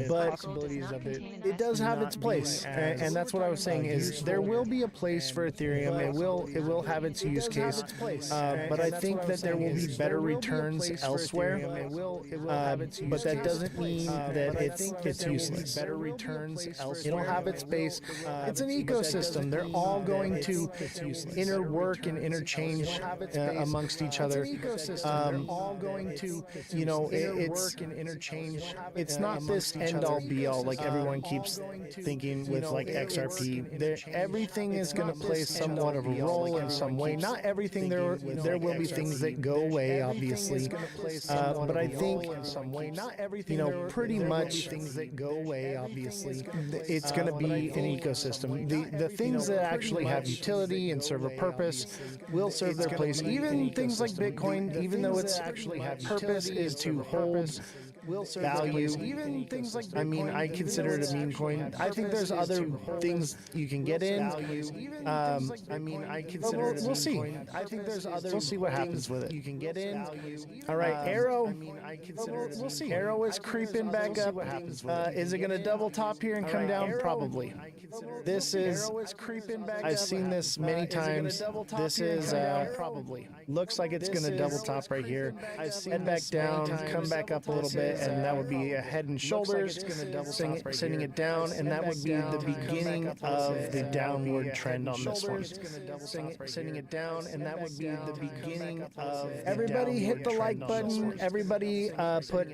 but it does have its place, and that's what I was saying is there will be a place for Ethereum. It will have its use case, but I think that there will be better returns elsewhere. But that doesn't mean that it's useless. It'll have its space. It's an ecosystem. They're all going to interwork and interchange amongst each other. It's not this end-all be-all like everyone keeps thinking with like XRP. Everything is going to play somewhat of a role in some way. Not everything. There will be things that go away, obviously, but I think pretty much things that go away, obviously, it's going to be an ecosystem. The things that actually have utility and serve a purpose will serve their place. Even things like Bitcoin, even though its purpose is to hold value. Even things like Bitcoin, I mean, I consider it a meme coin. I think there's other things you can get in. We'll see. I think there's other. We'll see what happens with it. You can get in. All right, Arrow. We'll see. Arrow is creeping back up. Is it going to double top here and come down? Probably. This is. I've seen this many times. This is probably. Looks like it's going to double top right here. Head back down, come back up a little bit, and that would be a head and shoulders, sending it down, and that would be the beginning of the downward trend on this one. Sending it down, and that would be the beginning of. Everybody hit the like button. Everybody put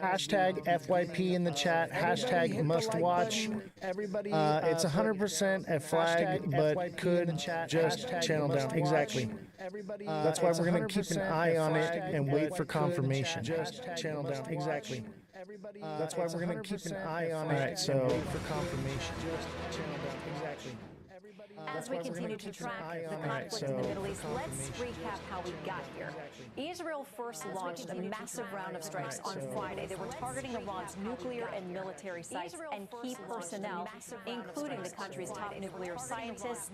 hashtag FYP in the chat. Hashtag must watch. It's 100% a flag, but could just channel down. Exactly. That's why we're going to keep an eye on it and wait for confirmation. Just channel down. Exactly. That's why we're going to keep an eye on it. So wait for confirmation. Just channel down. Exactly. As we continue to track the conflict in the Middle East, let's recap how we got here. Israel first launched a massive round of strikes on Friday. They were targeting Iran's nuclear and military sites and key personnel, including the country's top nuclear scientists.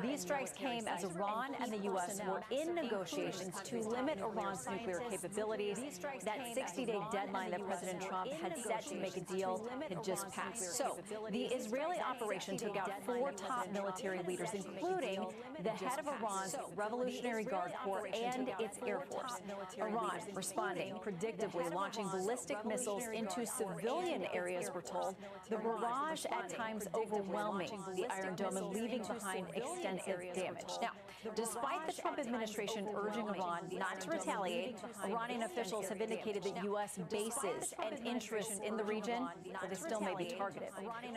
These strikes came as Iran and the U.S. were in negotiations to limit Iran's nuclear capabilities. That 60-day deadline that President Trump had set to make a deal had just passed. So the Israeli operation took out 4 top military leaders, including the head of Iran's Revolutionary Guard Corps and its Air Force. Iran responding predictably, launching ballistic missiles into civilian areas, we're told. The barrage at times overwhelming the Iron Dome and leaving behind extensive damage. Now, despite the Trump administration urging Iran not to retaliate, Iranian officials have indicated that U.S. bases and interests in the region, they still may be targeted.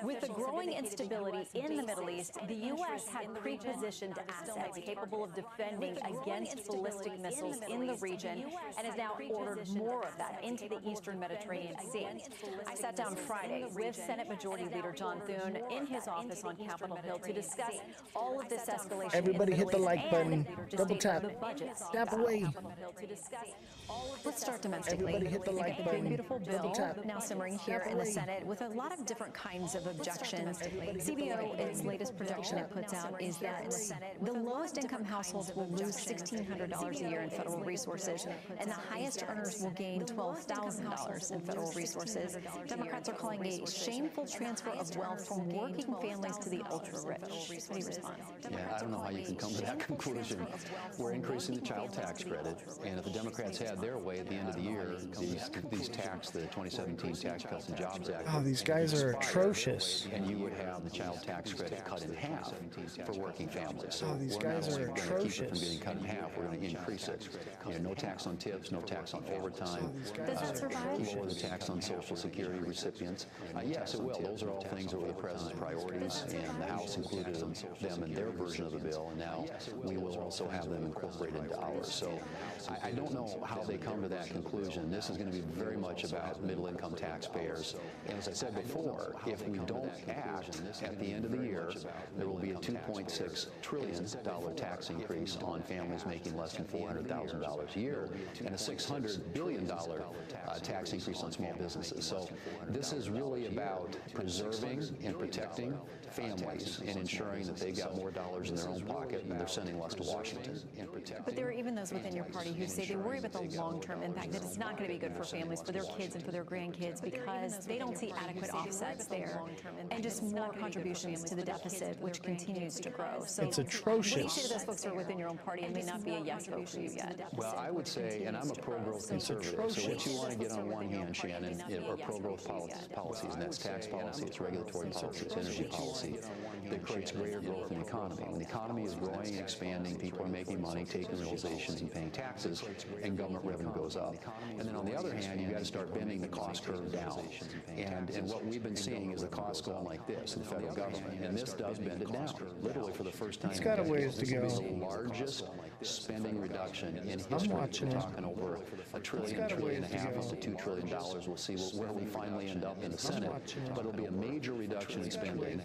With the growing instability in the Middle East, the U.S. had pre-positioned assets capable of defending against ballistic missiles in the region and has now ordered more of that into the eastern Mediterranean Sea. I sat down Friday with Senate Majority Leader John Thune in his office on Capitol Hill to discuss all of this escalation. Everybody hit the like button. Double tap. Tap away. Let's start domestically. Everybody hit the like button. Beautiful bill now simmering here in the Senate with a lot of different kinds of objections. CBO, its latest projection it puts out is that the lowest income households will lose $1,600 a year in federal resources, and the highest earners will gain $12,000 in federal resources. Democrats are calling a shameful transfer of wealth from working families to the ultra-rich. How do you respond? Yeah, I don't know how you can come to that conclusion. We're increasing the child tax credit, and if the Democrats had their way at the end of the year, these tax, the 2017 Tax Cuts and Jobs Act. Oh, these guys are atrocious. And you would have the child tax credit cut in half for working families. So these we're not guys only are going to keep it from atrocious. getting cut in half, we're going to increase it. No tax on tips, no tax on overtime. Does that survive? Lower the tax on Social Security recipients. Yes, it will. Those are all things that were the president's priorities, and the House included them in their version of the bill, and now we will also have them incorporated into ours. So I don't know how they come to that conclusion. This is going to be very much about middle-income taxpayers. And as I said before, if we don't act at the end of the year, there will be a $2.6 trillion tax increase on families making less than $400,000 a year, and a $600 billion tax increase on small businesses. So this is really about preserving and protecting families and ensuring that they've got more dollars in their own pocket and they're sending less to Washington. But there are even those within your party who say they worry about the long-term impact, that it's not going to be good for families, for their kids and for their grandkids, because they don't see adequate offsets there and just more contributions to the deficit, which continues to grow. So It's what do you say atrocious. to those folks who are within your own party and may not be a yes vote for you yet? Well, I would say, and I'm a pro-growth conservative, so what you want to get on one hand, Shannon, are pro-growth policies, and that's tax policy, it's regulatory policy, it's energy policy that creates greater growth in the economy. When the economy is growing and expanding, people are making money, taking realizations and paying taxes, and government revenue goes up. And then on the other hand, you've got to start bending the cost curve down. And what we've been seeing is the costs going like this in the federal government, and this does bend it down. Literally for the first time It's got a ways to go. This will be the largest spending reduction in history. watching We're it. talking over $1 trillion, $1.5 trillion up to $2 trillion. We'll see where we finally end up in the Senate. But it'll be a major reduction in spending,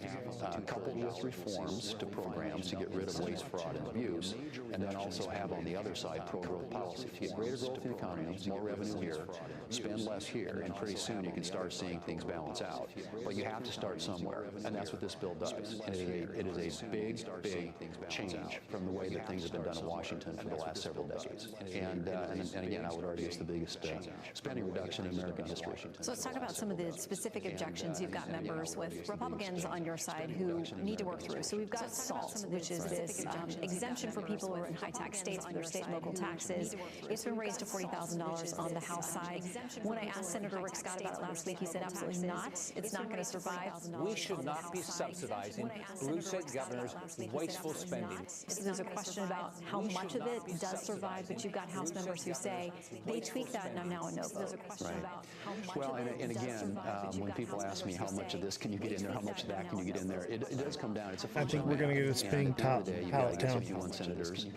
coupled with reforms to programs to get rid of waste, fraud, and abuse, and then also have on the other side pro-growth policy. To get greater growth in the economy, more revenue here, spend less here, and pretty soon you can start seeing things balance out. But you have to start somewhere, and that's what this bill does. And it is a big, big change from the way that things have been done in Washington for the last several decades. And again, I would argue it's the biggest spending reduction in American history. So let's talk about some of the specific objections. You've got members with Republicans on your side who need to work through. So we've got SALT, which is this exemption for people who are in high-tax states for their state and local taxes. It's been raised to $40,000 on the House side. When I asked Senator Rick Scott about it last week, he said absolutely not. It's not going to survive. We should not be subsidizing blue state governors' wasteful spending. So there's a question about how much of it does survive, but you've got House members who say they tweak that and I'm now a no vote. There's a question about how much Well, of it and does again, survive, when people ask me how much of this can you get in there, how much of that can you get in there, it does come down. It's a I think we're going to get a spinning top pallet count. 51 senators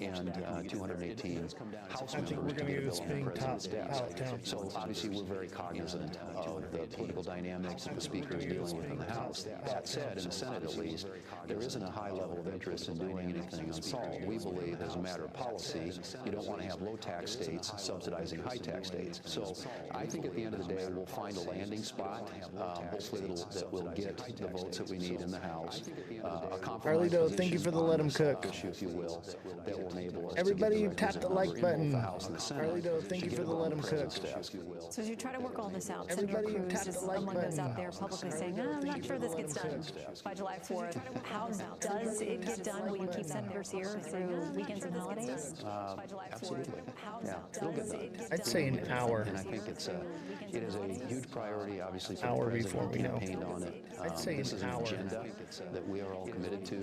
and 218 House members we're to gonna get a get a bill on the spinning president's top desk. pallet count. So obviously we're very cognizant of the political dynamics that the speaker is dealing with in the House. That said, in the Senate at least, there isn't a high level of interest in doing anything on SALT. We believe, as a matter of policy, you don't want to have low-tax states subsidizing high-tax states. So I think at the end of the day, we'll find a landing spot, hopefully that will get the votes that we need in the House. A compromise Carlito, thank you for the on let 'em this cook. issue, if you will, that will enable us Everybody to get the tap the requisite like number in both button. the House and the Senate Carlito, thank to you get for it the on let 'em president's cook. desk. So as you try to work all this out, Everybody Senator Cruz tap is the like among those button. out there publicly saying, I'm not sure this gets done by July 4th. How does it get done? Will you keep senators here through weekends and holidays? By July 4th. Absolutely. How Yeah, it'll get done. I'd say an hour. And I think it is a huge priority, obviously, for Hour the president. before we know. Campaigned on it. I'd say this an is an hour. agenda that we are all committed to,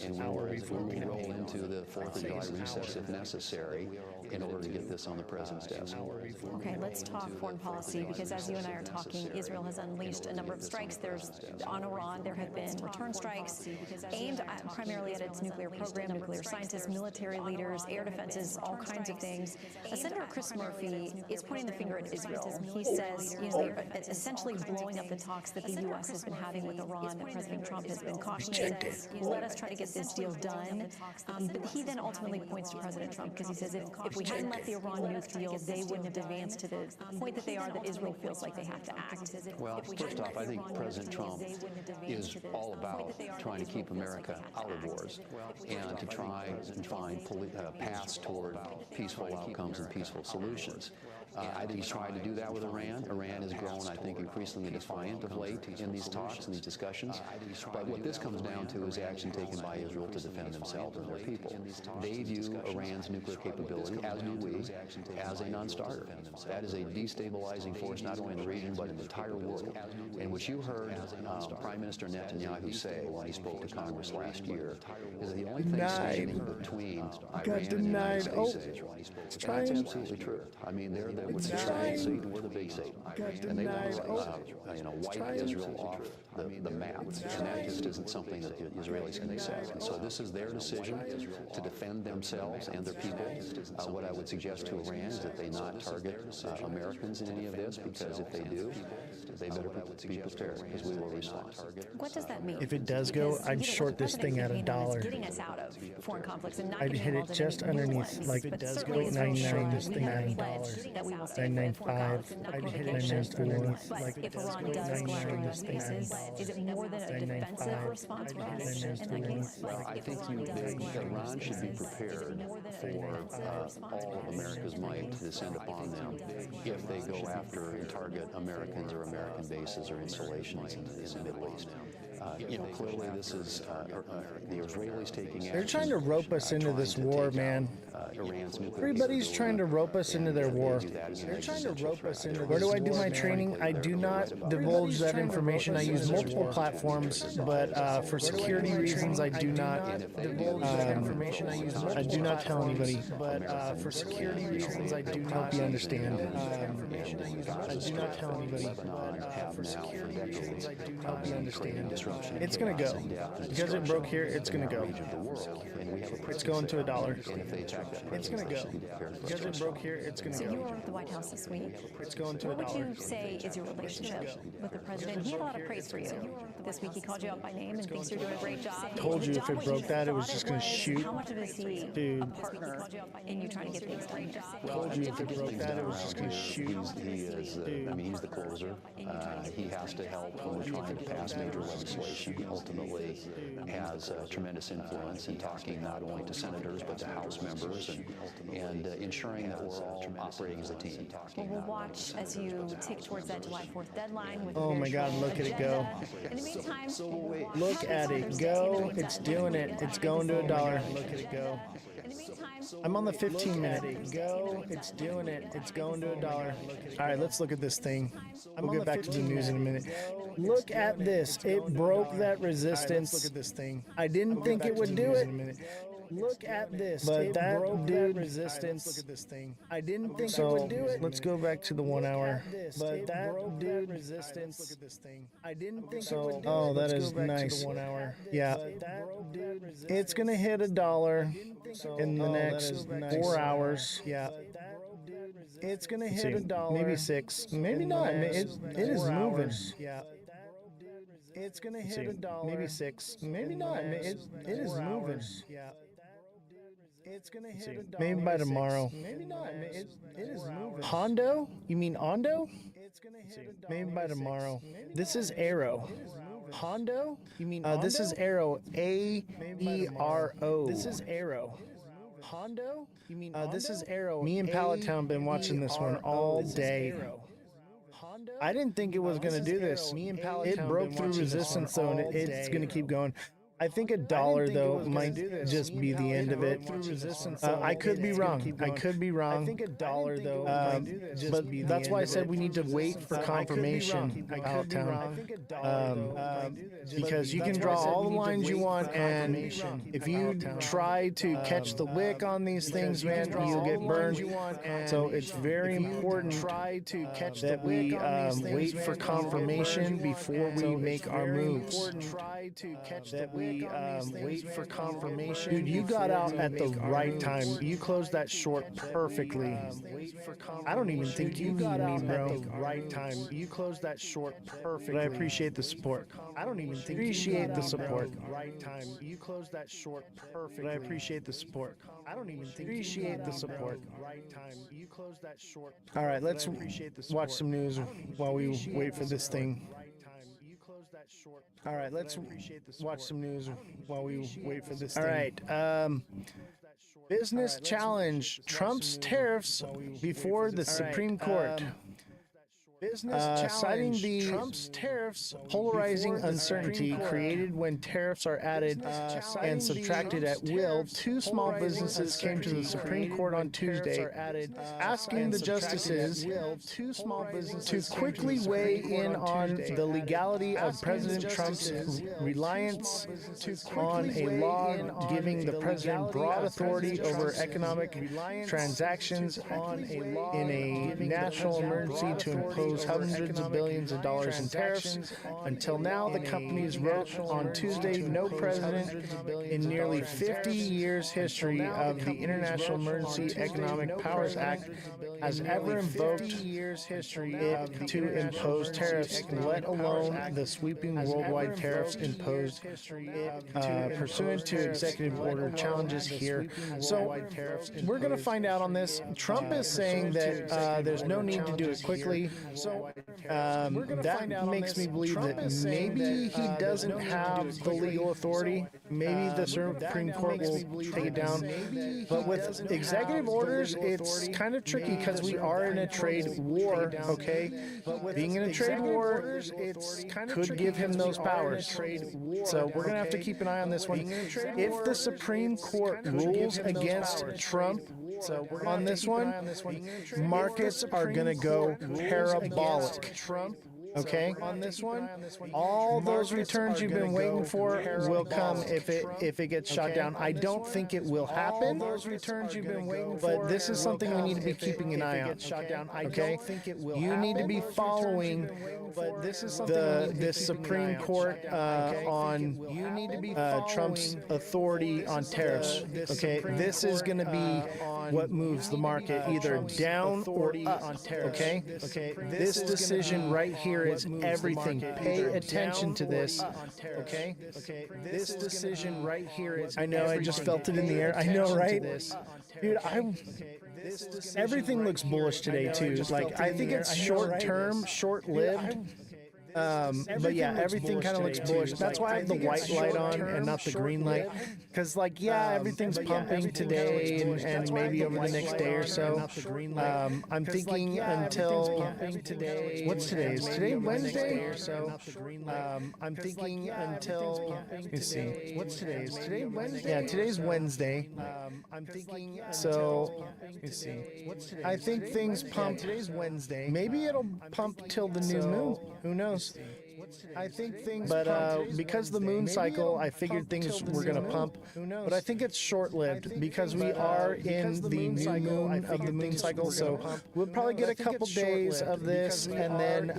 and we will roll into the 4th of July recess if necessary in order to get this on the president's desk. Okay, let's talk foreign policy, because as you and I are talking, Israel has unleashed a number of strikes. There's on Iran, there have been return strikes aimed primarily at its nuclear program, nuclear scientists, military leaders, air defenses, all kinds of things. Senator Chris Murphy is pointing the finger at Israel. He says, they're essentially blowing up the talks that the U.S. has been having with Iran, that President Trump has been cautioning. Let us try to get this deal done. But he then ultimately points to President Trump, because he says if we hadn't let the Iran nuke deal, they wouldn't have advanced to the point that they are, that Israel feels like they have to act. Well, first off, I think President Trump is all about trying to keep America out of wars and to try and find paths toward peaceful outcomes and peaceful solutions. I think he's trying to do that with Iran. Iran has grown, I think, increasingly defiant of late in these talks and these discussions. But what this comes down to is action taken by Israel to defend themselves and their people. They view Iran's nuclear capability, as do we, as a non-starter. That is a destabilizing force not only in the region but in the entire world. And what you heard Prime Minister Netanyahu say when he spoke to Congress last year is that the only thing standing between Iran and the United States is Israel. And that's absolutely true. I mean, they're the big Satan, we're the big Satan. And they want to wipe Israel off the map. And that just isn't something that the Israelis can accept. And so this is their decision to defend themselves and their people. What I would suggest to Iran is that they not target Americans in any of this, because if they do, they better be prepared, because we will respond. What does that mean? If it does go, I'd short this thing at $1. Getting us out of foreign conflicts and not I'd hit it just underneath, like, but does go certainly is very 99, strong. this We thing have $9. pledged that we will stand with foreign 995. conflicts and not I'd hit it provocation. just underneath, But like, if Iran does go after U.S. bases, is it more than a defensive 995. response for I'd us hit it in that case? Well, I think Iran should be prepared for all of America's might to descend upon them if they go after and target Americans or American bases or installations in the Middle East. Clearly this is the Israelis taking action. They're trying to rope us into this war, man. Iran's nuclear Everybody's trying to rope us into their war. They're trying to rope us into. Where do I do my training? I do not divulge that information. I use multiple platforms, but for security reasons, I do not divulge that information. I do not tell anybody, but for security reasons, I do not help you understand. I do not tell anybody, but for security reasons, I do help you understand. It's gonna go because it broke here. It's gonna go. It's going to $1. It's gonna go because it broke here. It's gonna So go. you were at the White House this week. It's going to What would you $1. say is your relationship with the president? He had a lot of praise for you this week. He called you out by name and thinks you're doing a great job. Told you if it broke that, it was just gonna shoot. How much of it is he Dude. a partner in you trying to get things done? Told you if it broke that, it was just gonna shoot. He is, he's the closer. He has to help when we're trying to pass major legislation. He ultimately has tremendous influence in talking not only to senators but to House members and ensuring that we're all operating as a team. Well, we'll watch as you tick towards that July 4th deadline. With a Oh very my God, short look at it go. agenda. In the meantime, Look at it go. It's doing it. It's going to $1. Look at it go. in the meantime, I'm on the 15-minute. Go. It's doing it. It's going to $1. All right, let's look at this thing. We'll get back to the news in a minute. Look at this. It broke that resistance. Look at this thing. I didn't think it would do it. Look at this. But that dude resistance. Look at this thing. I didn't think it would do it. Let's go back to the 1 hour. But that dude resistance. Look at this thing. I didn't think it would do it. Oh, that is nice. 1 hour. Yeah. It's gonna hit $1 in the next 4 hours. Yeah. It's gonna hit $1. Maybe 6. Maybe not. It is moving. Yeah. It's gonna hit $1. Maybe 6. Maybe not. It is moving. Yeah. It's gonna hit $1. Maybe by tomorrow. Maybe not. It is moving. Hondo? You mean Ondo? It's gonna hit $1. Maybe by tomorrow. This is Arrow. Hondo? You mean this is Arrow. A-E-R-O. This is Arrow. Hondo? You mean this is Arrow. Me and Palatown been watching this one all day. I didn't think it was going to do this. It broke through resistance though, and it's going to keep going. I think $1 though might just be the end of it. I could be wrong. I could be wrong. I think $1 though, but that's why I said we need to wait for confirmation. Because you can draw all the lines you want, and if you try to catch the wick on these things, man, you'll get burned. So it's very important that we wait for confirmation before we make our moves. That we wait for confirmation. Dude, you got out at the right time. You closed that short perfectly. I don't even think you got out at the right time. You closed that short perfectly. But I appreciate the support. I don't even think appreciate the support. Right time. You closed that short perfectly. But I appreciate the support. I don't even think appreciate the support. Right time. You closed that short. All right, let's watch some news while we wait for this thing. All right, let's watch some news while we wait for this thing. All right, Business challenge. Trump's tariffs before the Supreme Court. Citing the Trump's tariffs, polarizing uncertainty created when tariffs are added and subtracted at will, two small businesses came to the Supreme Court on Tuesday, asking the justices to quickly weigh in on the legality of President Trump's reliance on a law giving the president broad authority over economic transactions in a national emergency to impose hundreds of billions of dollars in tariffs. Until now, the companies wrote on Tuesday, no president in nearly 50 years history of the International Emergency Economic Powers Act has ever invoked it to impose tariffs, let alone the sweeping worldwide tariffs imposed pursuant to executive order challenges here. So we're going to find out on this. Trump is saying that there's no need to do it quickly. That makes me believe that maybe he doesn't have the legal authority. Maybe the Supreme Court will take it down. But with executive orders, it's kind of tricky because we are in a trade war, okay? Being in a trade war could give him those powers. So we're going to have to keep an eye on this one. If the Supreme Court rules against Trump on this one, markets are going to go parabolic. Okay, on this one, all those returns you've been waiting for will come if it gets shot down. I don't think it will happen. But this is something we need to be keeping an eye on. Okay, you need to be following this Supreme Court on Trump's authority on tariffs. Okay, this is going to be what moves the market either down or up. Okay, this decision right here is everything. Pay attention to this. Okay? This decision right here is I know, I just felt it in the air. I know, right? Dude, everything looks bullish today, too. Like, I think it's short-term, short-lived. But yeah, everything kind of looks bullish. That's why I have the white light on and not the green light. Because, like, yeah, everything's pumping today and maybe over the next day or so. I'm thinking until what's today? Is today Wednesday? I'm thinking until let's see. What's today? Is today Wednesday? Yeah, today's Wednesday. I'm thinking so. Let's see. I think things pump. Today's Wednesday. Maybe it'll pump till the new moon. Who knows? I think things, but because the moon cycle, I figured things were going to pump. But I think it's short-lived because we are in the new moon of the moon cycle. So we'll probably get a couple days of this, and then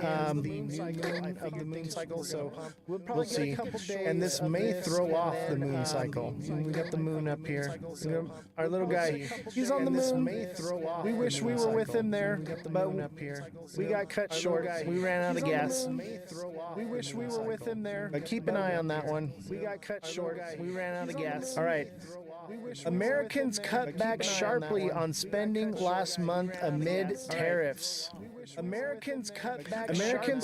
we'll see. And this may throw off the moon cycle. We got the moon up here. Our little guy, he's on the moon. We wish we were with him there, but we got cut short. We ran out of gas. We wish we were with him there. But keep an eye on that one. We got cut short. We ran out of gas. All right. Americans cut back sharply on spending last month amid tariffs. Americans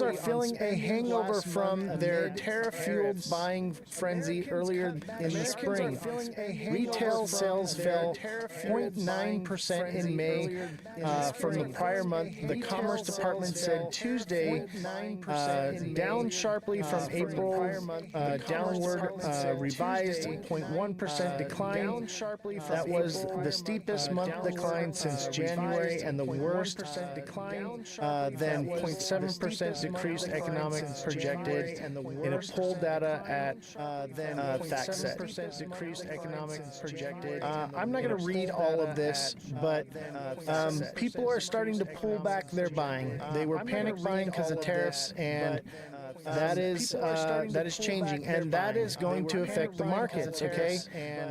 are feeling a hangover from their tariff-fueled buying frenzy earlier in the spring. Retail sales fell 0.9% in May from the prior month. The Commerce Department said Tuesday, down sharply from April, downward revised 0.1% decline. That was the steepest month decline since January and the worst decline. Then 0.7% decreased economic projected in a poll data at FactSet. I'm not going to read all of this, but people are starting to pull back their buying. They were panic buying because of tariffs, and that is changing, and that is going to affect the markets. Okay,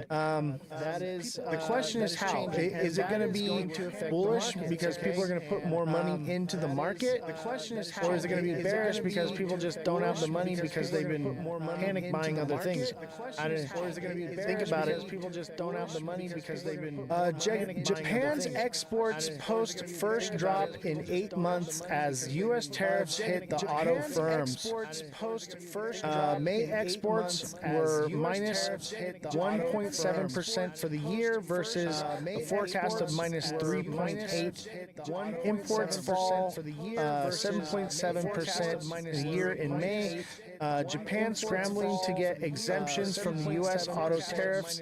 the question is how. Is it going to be bullish because people are going to put more money into the market? The question is how. Or is it going to be bearish because people just don't have the money because they've been panic buying other things? I don't know. Or is it going to be think about it. People just don't have the money because they've been. Japan's exports post first drop in 8 months as U.S. tariffs hit the auto firms. May exports were minus 1.7% for the year versus a forecast of minus 3.8. Imports fall 7.7% a year in May. Japan scrambling to get exemptions from the U.S. auto tariffs.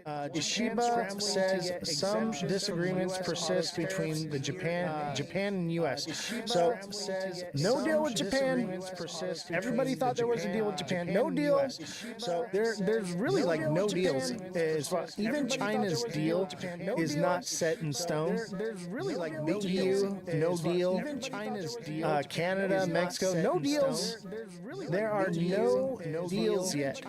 Ishiba says some disagreements persist between the Japan and U.S. So no deal with Japan. Everybody thought there was a deal with Japan. No deal. So there's really like no deals. As far even China's deal is not set in stone. There's really like no EU, no deal. Even China's deal. Canada, Mexico, no deals. There are no deals yet.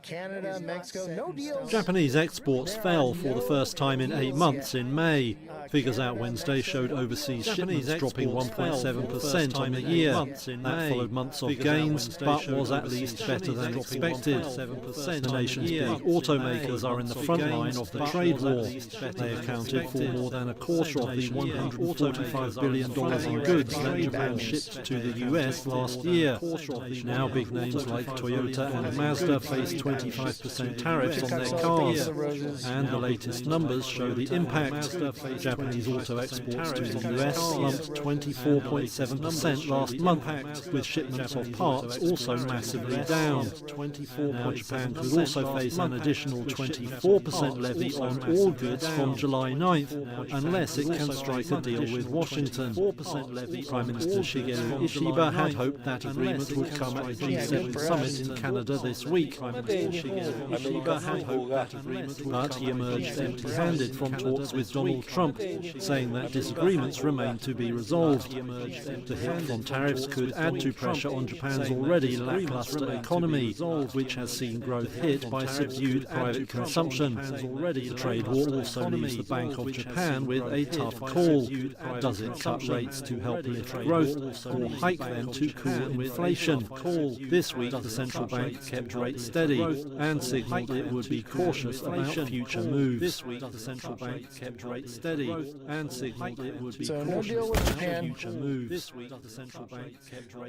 Canada, Mexico, no deals. Japanese exports fell for the first time in 8 months in May. Figures out Wednesday showed overseas shipments dropping 1.7% on the year. That followed months of gains, but was at least better than expected. The nation's big automakers are in the front line of the trade war. They accounted for more than a quarter of the $145 billion in goods that Japan shipped to the US last year. Now big names like Toyota and Mazda face 25% tariffs on their cars, and the latest numbers show the impact. Japanese auto exports to the US slumped 24.7% last month, with shipments of parts also massively down. Now Japan could also face an additional 24% levy on all goods from July 9th, unless it can strike a deal with Washington. Prime Minister Shigeru Ishiba had hoped that agreement would come at the G7 summit in Canada this week. But he emerged empty-handed from talks with Donald Trump, saying that disagreements remain to be resolved. The hit from tariffs could add to pressure on Japan's already lackluster economy, which has seen growth hit by subdued private consumption. The trade war also leaves the Bank of Japan with a tough call. Does it cut rates to help lift growth, or hike them to cool inflation? This week, the central bank kept rates steady and signaled it would be cautious about future moves. So no deal with Japan.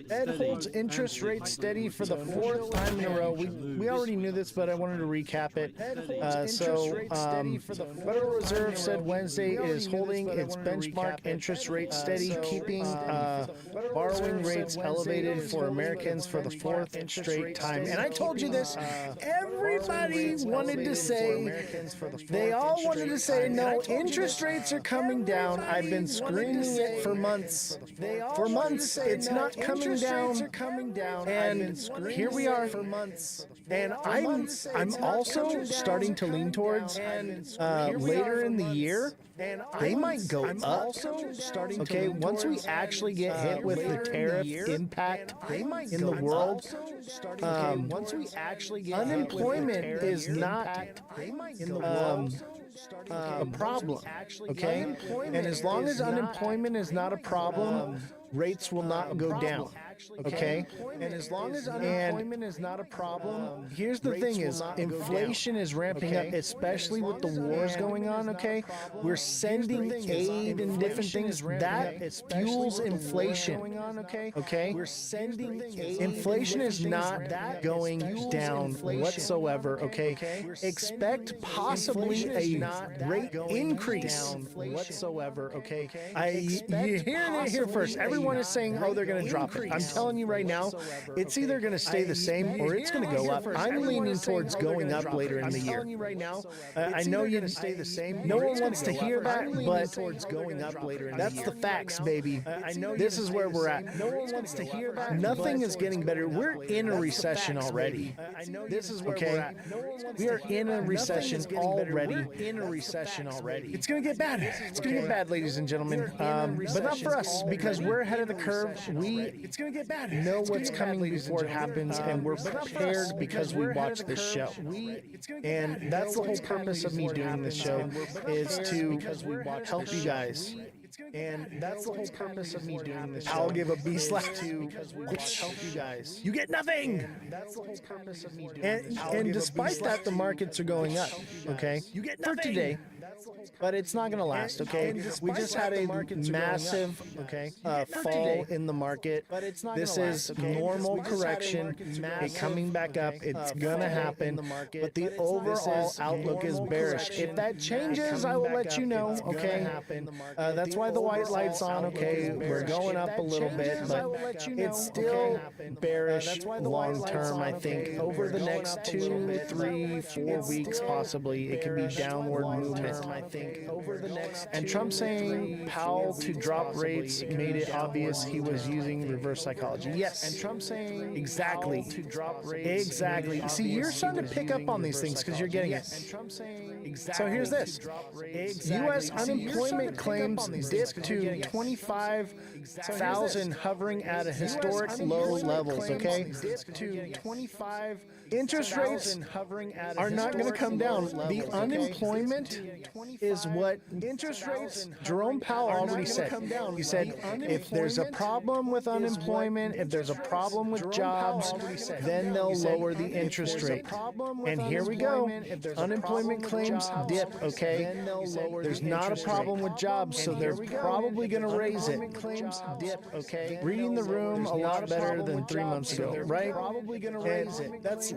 Fed holds interest rates steady for the 4th time in a row. We already knew this, but I wanted to recap it. Federal Reserve said Wednesday it is holding its benchmark interest rate steady, keeping borrowing rates elevated for Americans for the 4th straight time. And I told you this. Everybody wanted to say, they all wanted to say, no, interest rates are coming down. I've been screaming it for months. For months, it's not coming down. And here we are. And I'm also starting to lean towards later in the year, they might go up. Okay, once we actually get hit with the tariff impact in the world, unemployment is not a problem. Okay, and as long as unemployment is not a problem, rates will not go down. Okay, and as long as unemployment is not a problem, here's the thing: is inflation is ramping up, especially with the wars going on. Okay, we're sending aid and different things that fuels inflation. Okay, we're sending inflation is not going down whatsoever. Okay, expect possibly a rate increase whatsoever. Okay, you're hearing it here first. Everyone is saying, oh, they're going to drop it. I'm telling you right now, it's either going to stay the same or it's going to go up. I'm leaning towards going up later in the year. I know you're going to stay the same. No one wants to hear that, but that's the facts, baby. This is where we're at. No one wants to hear that. Nothing is getting better. We're in a recession already. This is where we're at. We are in a recession already. It's going to get bad. It's going to get bad, ladies and gentlemen. But not for us, because we're ahead of the curve. It's going to get bad. Know what's coming before it happens, and we're prepared because we watch this show. And that's the whole purpose of me doing this show, is to help you guys. And that's the whole purpose of me doing this show. I'll give a B slap to help you guys. You get nothing. That's the whole purpose of me doing this show. And despite that, the markets are going up. Okay, you get nothing. For today. But it's not going to last, okay? We just had a massive fall in the market. This is normal correction. It coming back up. It's going to happen. But the overall outlook is bearish. If that changes, I will let you know, okay? That's why the white light's on, okay? We're going up a little bit, but it's still bearish long term, I think. Over the next 2, 3, 4 weeks, possibly, it can be downward movement, I think. And Trump saying Powell to drop rates made it obvious he was using reverse psychology. Yes. And Trump saying exactly to drop rates. Exactly. See, you're starting to pick up on these things because you're getting it. And Trump saying exactly. So here's this. U.S. unemployment claims dipped to 25,000, hovering at a historic low levels. Okay. To 25. Interest rates are not going to come down. The unemployment is what interest rates. Jerome Powell already said. He said if there's a problem with unemployment, if there's a problem with jobs, then they'll lower the interest rate. And here we go. Unemployment claims dip. Okay. There's not a problem with jobs, so they're probably going to raise it. Claims dip. Okay. Reading the room a lot better than 3 months ago, right? Probably going to raise it.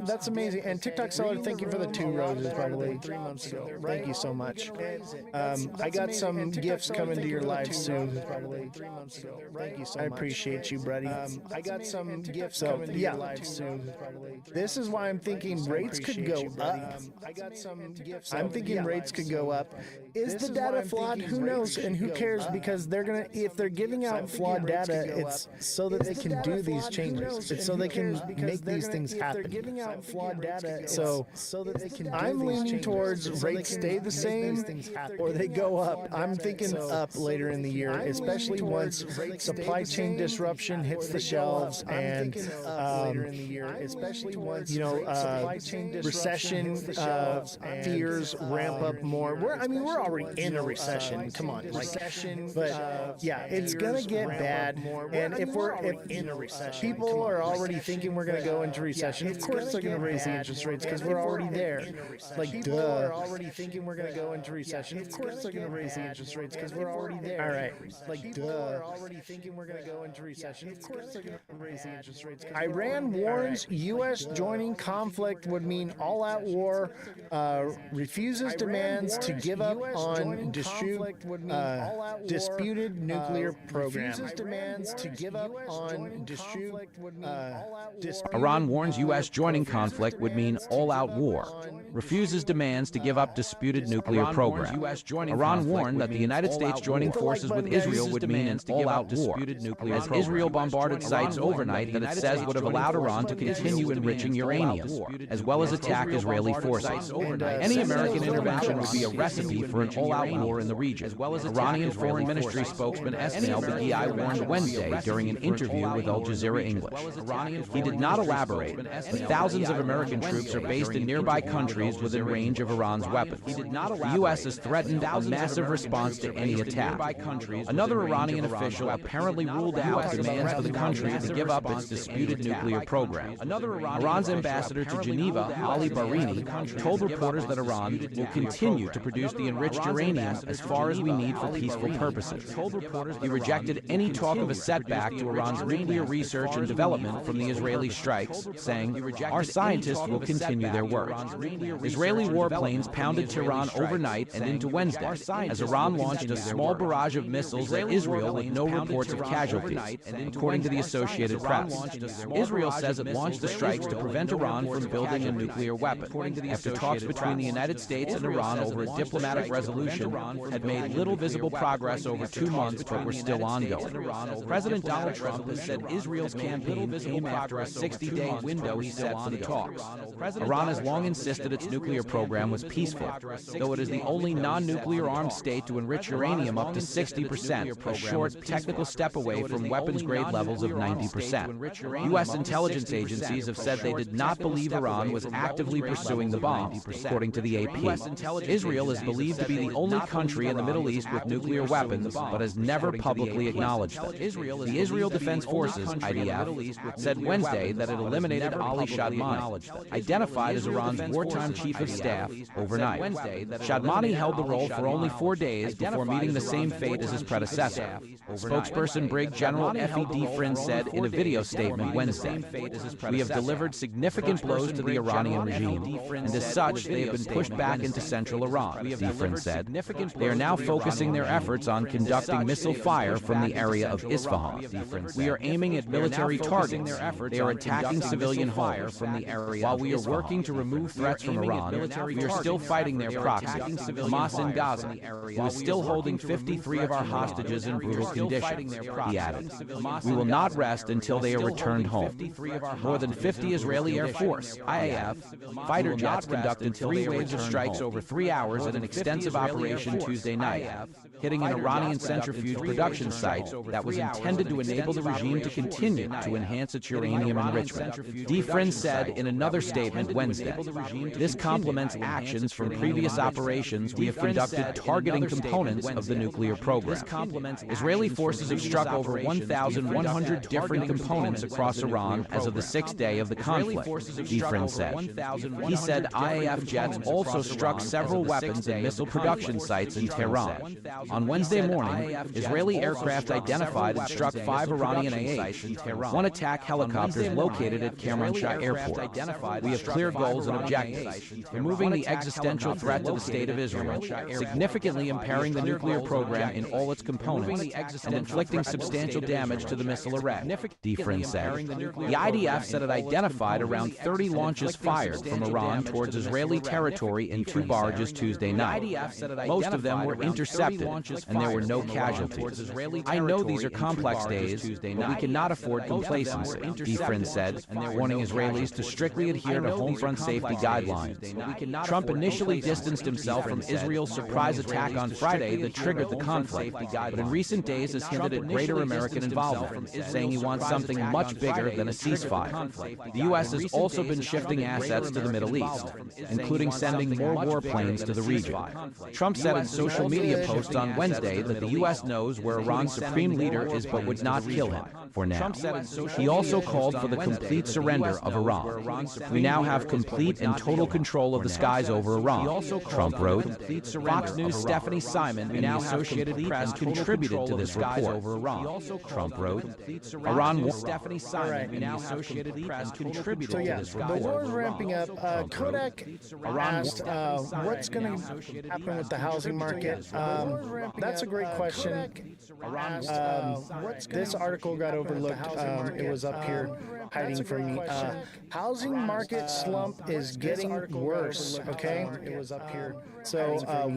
That's amazing. And TikTok seller, thank you for the 2 roses, by the way. 3 months ago. Thank you so much. I got some gifts coming to your live soon. Thank you so much. I appreciate you, buddy. I got some gifts coming to your live soon. This is why I'm thinking rates could go up. I'm thinking rates could go up. Is the data flawed? Who knows? And who cares? Because they're gonna, if they're giving out flawed data, it's so that they can do these changes. It's so they can make these things happen. So I'm leaning towards rates stay the same or they go up. I'm thinking up later in the year, especially once supply chain disruption hits the shelves and recession fears ramp up more. We're already in a recession. Come on, but yeah, it's gonna get bad. And if in a recession, people are already thinking we're gonna go into recession. Of course, they're gonna raise the interest rates because we're already there. Like, duh. Are already thinking we're gonna go into recession. Of course, they're gonna raise the interest rates because we're already there. All right, like, duh. Are already thinking we're gonna go into recession. Of course, they're gonna raise the interest rates. Iran warns U.S. joining conflict would mean all-out war. Refuses demands to give up on disputed nuclear program. Refuses demands to give up on Iran warns U.S. joining conflict would mean all-out war. Refuses demands to give up disputed nuclear program. Iran warned that the United States joining forces with Israel would mean an all-out war, as Israel bombarded sites overnight that it says would have allowed Iran to continue enriching uranium, as well as attack Israeli forces. Any American intervention would be a recipe for an all-out war in the region. Iranian Foreign Ministry spokesman Esmail Beghi warned Wednesday during an interview with Al Jazeera English. He did not elaborate, but thousands of American troops are based in nearby countries within range of Iran's weapons. The U.S. has threatened a massive response to any attack. Another Iranian official apparently ruled out demands for the country to give up its disputed nuclear program. Iran's ambassador to Geneva, Ali Bahraini, told reporters that Iran will continue to produce the enriched uranium as far as we need for peaceful purposes. He rejected any talk of a setback to Iran's nuclear research and development from the Israeli strikes, saying, "Our scientists will continue their work." Israeli warplanes pounded Tehran overnight and into Wednesday, as Iran launched a small barrage of missiles at Israel with no reports of casualties, according to the Associated Press. Israel says it launched the strikes to prevent Iran from building a nuclear weapon, after talks between the United States and Iran over a diplomatic resolution had made little visible progress over 2 months but were still ongoing. President Donald Trump has said Israel's campaign came after a 60-day window he set for the talks. Iran has long insisted its nuclear program was peaceful, though it is the only non-nuclear armed state to enrich uranium up to 60%, a short technical step away from weapons-grade levels of 90%. U.S. intelligence agencies have said they did not believe Iran was actively pursuing the bombs, according to the AP. Israel is believed to be the only country in the Middle East with nuclear weapons, but has never publicly acknowledged them. The Israel Defense Forces, IDF, said Wednesday that it eliminated Ali Shadmani, identified as Iran's wartime chief of staff, overnight. Shadmani Rahmani held the role for only 4 days before meeting the same fate as his predecessor. Spokesperson Brig General F.E.D. Frin said in a video statement Wednesday, "We have delivered significant blows to the Iranian regime, and as such, they have been pushed back into central Iran," Frin said. "They are now focusing their efforts on conducting missile fire from the area of Isfahan. We are aiming at military targets. They are attacking civilian homes from the area. While we are working to remove threats from Iran, we are still fighting their proxy, Hamas in Gaza, who is still holding 53 of our hostages in brutal conditions," he added. "We will not rest until they are returned home." More than 50 Israeli Air Force, IAF, fighter jets conducted 3 waves of strikes over 3 hours at an extensive operation Tuesday night, hitting an Iranian centrifuge production site that was intended to enable the regime to continue to enhance its uranium enrichment. Frin said in another statement Wednesday, "This complements actions from previous operations we have conducted targeting components of the nuclear program. Israeli forces have struck over 1,100 different components across Iran as of the 6th day of the conflict," Frin said. He said IAF jets also struck several weapons and missile production sites in Tehran. On Wednesday morning, Israeli aircraft identified and struck 5 Iranian A-8s, 1 attack helicopter is located at Kermanshah Airport. "We have clear goals and objectives: removing the existential threat to the state of Israel, significantly impairing the nuclear program in all its components, and inflicting substantial damage to the missile array," Frin said. The IDF said it identified around 30 launches fired from Iran towards Israeli territory in 2 barges Tuesday night. Most of them were intercepted, and there were no casualties. "I know these are complex days, but we cannot afford complacency," Frin said, warning Israelis to strictly adhere to home front safety guidelines. Trump initially distanced himself from Israel's surprise attack on Friday that triggered the conflict, but in recent days has hinted at greater American involvement, saying he wants something much bigger than a ceasefire. The U.S. has also been shifting assets to the Middle East, including sending more warplanes to the region. Trump said in social media posts on Wednesday that the U.S. knows where Iran's supreme leader is but would not kill him for now. He also called for the complete surrender of Iran. "We now have complete and total control of the skies over Iran," Trump wrote. Fox News' Stephanie Simon and the Associated Press contributed to this report. Trump wrote. Iran Stephanie Simon and the Associated Press contributed to this report. The war is ramping up. Kodak asked, what's going to happen with the housing market? That's a great question. This article got overlooked. It was up here hiding from me. Housing market slump is getting worse, okay? It was up here. So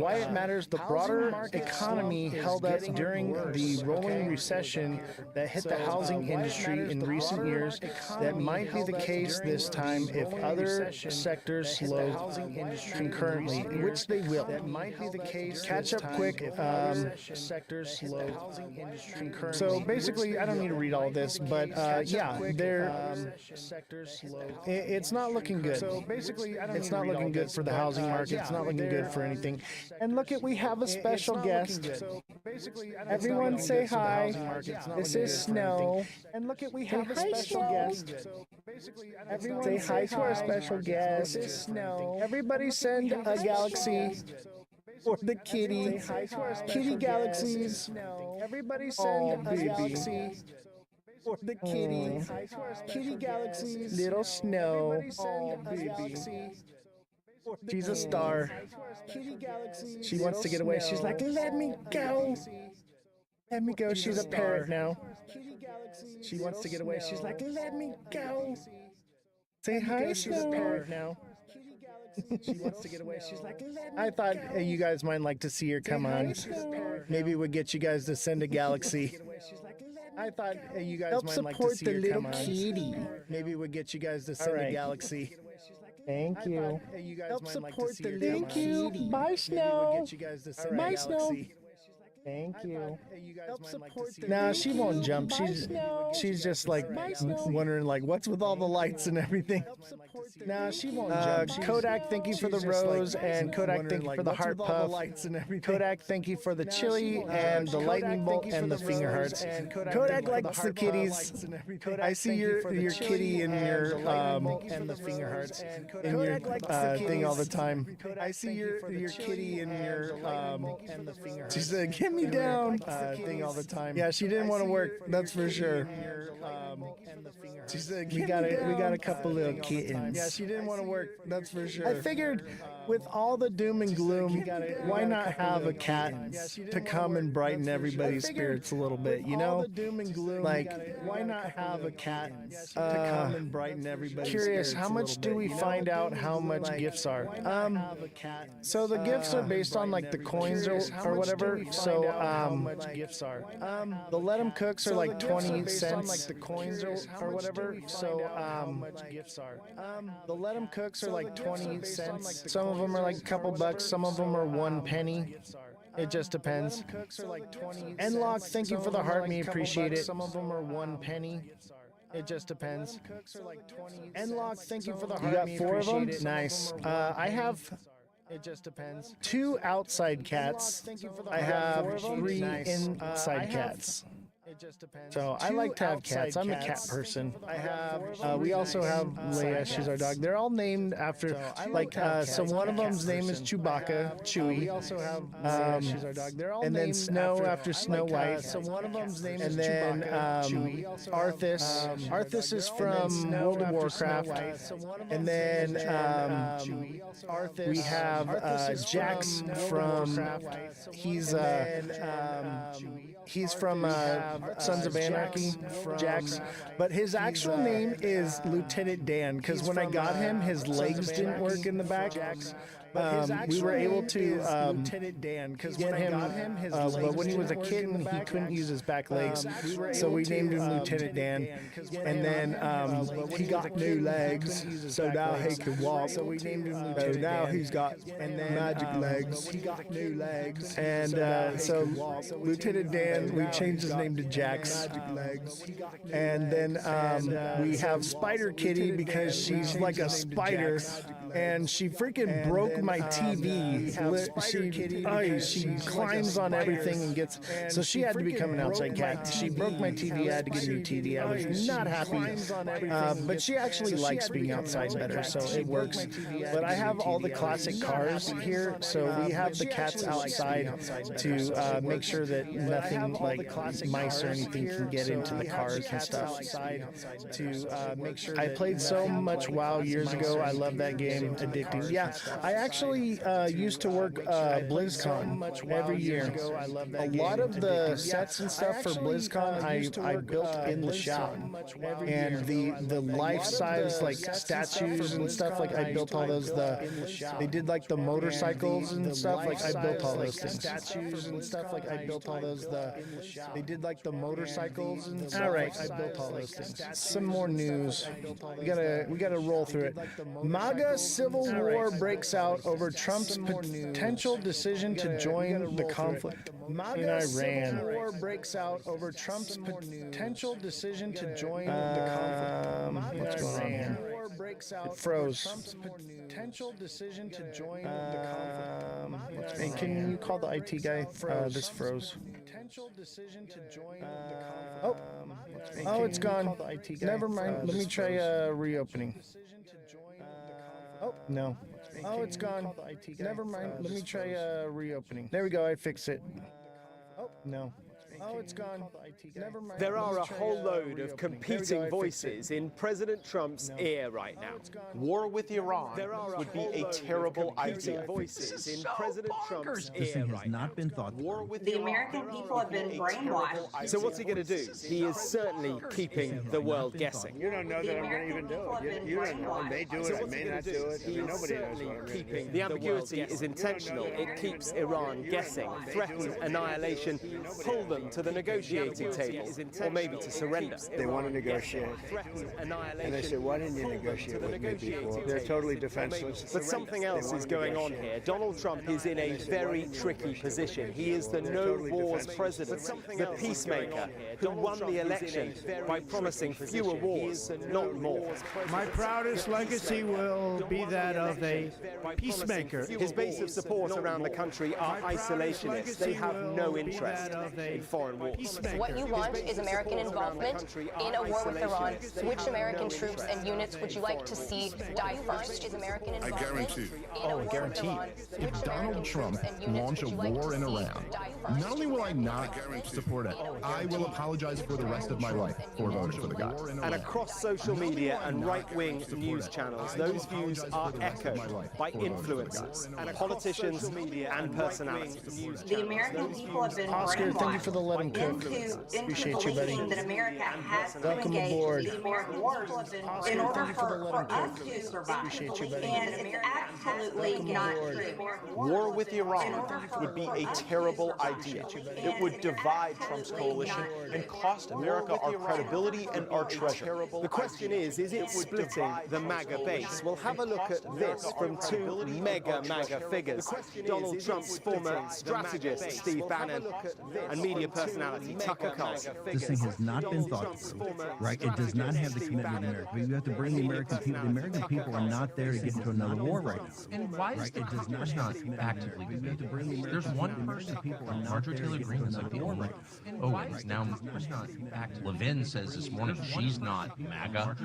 why it matters, the broader economy held up during the rolling recession that hit the housing industry in recent years. That might be the case this time if other sectors slow concurrently, which they will. That might be the case. Catch up quick. Sectors slow concurrently. So basically, I don't need to read all this, but yeah, they're sectors slow. It's not looking good. So basically, it's not looking good for the housing market. It's not looking good for anything. And look at, we have a special guest. Everyone say hi. This is Snow. And look at, we have a special guest. Everyone say hi to our special guest. This is Snow. Everybody send a galaxy for the kitty. Kitty galaxies. Everybody send a galaxy for the kitty. Kitty galaxies. Little Snow. Baby. She's a star. She wants to get away. She's like, let me go. Let me go. She's a parrot now. She wants to get away. She's like, let me go. Say hi, Snow. She's a parrot now. She wants to get away. She's like, I thought you guys might like to see her come on. Maybe we'll get you guys to send a galaxy. I thought you guys might like to see her come on. Help support the little kitty. Maybe we'll get you guys to send a galaxy. Thank you. Help support the little kitty. Bye, Snow. Bye, Snow. Thank you. Nah, she won't jump. She's just like wondering like what's with all the lights and everything. Nah, she won't jump. Kodak, thank you for the rose, and Kodak, thank you for the heart puff. Kodak, thank you for the chili and the lightning bolt and the finger hearts. Kodak likes the kitties. I see your kitty in your and the finger hearts in your thing all the time. I see your kitty in your and the finger hearts. She said, "Get me down." Thing all the time. Yeah, she didn't want to work. That's for sure. She said, we got a couple little kittens. Yeah, she didn't want to work. That's for sure. I figured, with all the doom and gloom, why not have a cat to come and brighten everybody's spirits a little bit? You know, like why not have a cat to come and brighten everybody's spirits? Curious, how much do we find out how much gifts are? So the gifts are based on like the coins or whatever. So how much gifts are? The Let 'em Cooks are like 20 cents. Like the coins or whatever. So how much gifts are? The Let 'em Cooks are like 20 cents. Some of them are like a couple bucks. Some of them are 1 penny. It just depends. Enlock, thank you for the heart. Me appreciate it. Some of them are 1 penny. It just depends. Enlock, thank you for the heart. You got 4 of them? Nice. I have. It just depends. 2 outside cats. I have 3 inside cats. So I like to have cats. I'm a cat person. We also have Leia. She's our dog. They're all named after, like, so one of them's name is Chewbacca, Chewie. We also have she's our dog. They're all and then Snow after Snow White. So one of them's name is Chewbacca, Arthas. Arthas is from World of Warcraft. And then we have Jax from. He's from Sons of Anarchy, Jax, but his actual name is Lieutenant Dan, because when I got him, his legs didn't work in the back. We were able to get him, but when he was a kitten, he couldn't use his back legs, so we named him Lieutenant Dan. And then he got new legs, so now he can walk. So we named him Lieutenant Dan. Now he's got magic legs. He got new legs, and so Lieutenant Dan, we changed his name to Jax. And then we have Spider Kitty because she's like a spider, and she freaking broke my TV. She climbs on everything and gets. So she had to become an outside cat. She broke my TV. I had to get a new TV. I was not happy, but she actually likes being outside better, so it works. But I have all the classic cars here, so we have the cats outside to make sure that nothing like mice or anything can get into the cars and stuff. To make sure. I played so much WoW years ago. I love that game. Addicting. Yeah, I actually used to work BlizzCon every year. A lot of the sets and stuff for BlizzCon I built in the shop, and the life-size like statues and stuff, like I built all those. They did like the motorcycles and stuff, like I built all those things. Statues and stuff, like I built all those. They did like the motorcycles and stuff. All right, I built all those things. Some more news. We gotta roll through it. MAGA Civil War breaks out over Trump's potential decision to join the conflict in Iran. Civil War breaks out over Trump's potential decision to join the conflict. What's going on here? It froze. Trump's potential decision to join the conflict. Hey, can you call the IT guy? This froze. Potential decision to join the conflict. Oh, it's gone. Never mind. Let me try reopening. Oh, no. Oh, it's gone. Never mind. Let me try reopening. There we go. I fixed it. Oh, no. Oh, it's gone. Never mind. There are a whole load of competing voices in President Trump's ear right now. War with Iran would be a terrible idea. Voices in President Trump's ear right now. Not been thought War with The American people have been brainwashed. So what's he going to do? He is certainly keeping the world guessing. You don't know that I'm going to even do it. You don't know. I may do it. I may not do it. I mean, nobody knows what I'm going to do. The ambiguity is intentional. It keeps Iran guessing. Threaten annihilation. Pull them to the negotiating table, or maybe to surrender. They want to negotiate. And they said, why didn't you negotiate with me before? They're totally defenseless. But something else is going on here. Donald Trump is in a very tricky position. He is the no-wars president, the peacemaker, who won the election by promising fewer wars, not more. My proudest legacy will be that of a peacemaker. His base of support around the country are isolationists. They have no interest in foreign wars. What you want is American involvement in a war with Iran. Which American troops and units would you like to see die first? Is American involvement? I guarantee. Guaranteed. If Donald Trump launched a war in Iran, not only will I not support it, I will apologize for the rest of my life for voting for the guy. And across social media and right-wing news channels, those views are echoed by influencers, politicians, and personalities. The American people have been Oscar, thank you for the let him cook. Appreciate you, buddy. That America has to Welcome engage aboard. the American wars in order for us to survive. Appreciate you, buddy. And it's absolutely not true. War with Iran would be a terrible idea. It would divide Trump's coalition and cost America our credibility and our treasure. The question is it splitting the MAGA base? We'll have a look at this from two mega MAGA figures. Donald Trump's former strategist, Steve Bannon, and media personality, Tucker Carlson. This thing has not been thought through, right? It does not have the commitment of America. You have to bring the American people. The American people are not there to get into another war right now. And why is the Congress not actively engaged? There's one person, Marjorie Taylor Greene, is like the only. Oh, and now Congress not active. Levin says this morning she's not MAGA.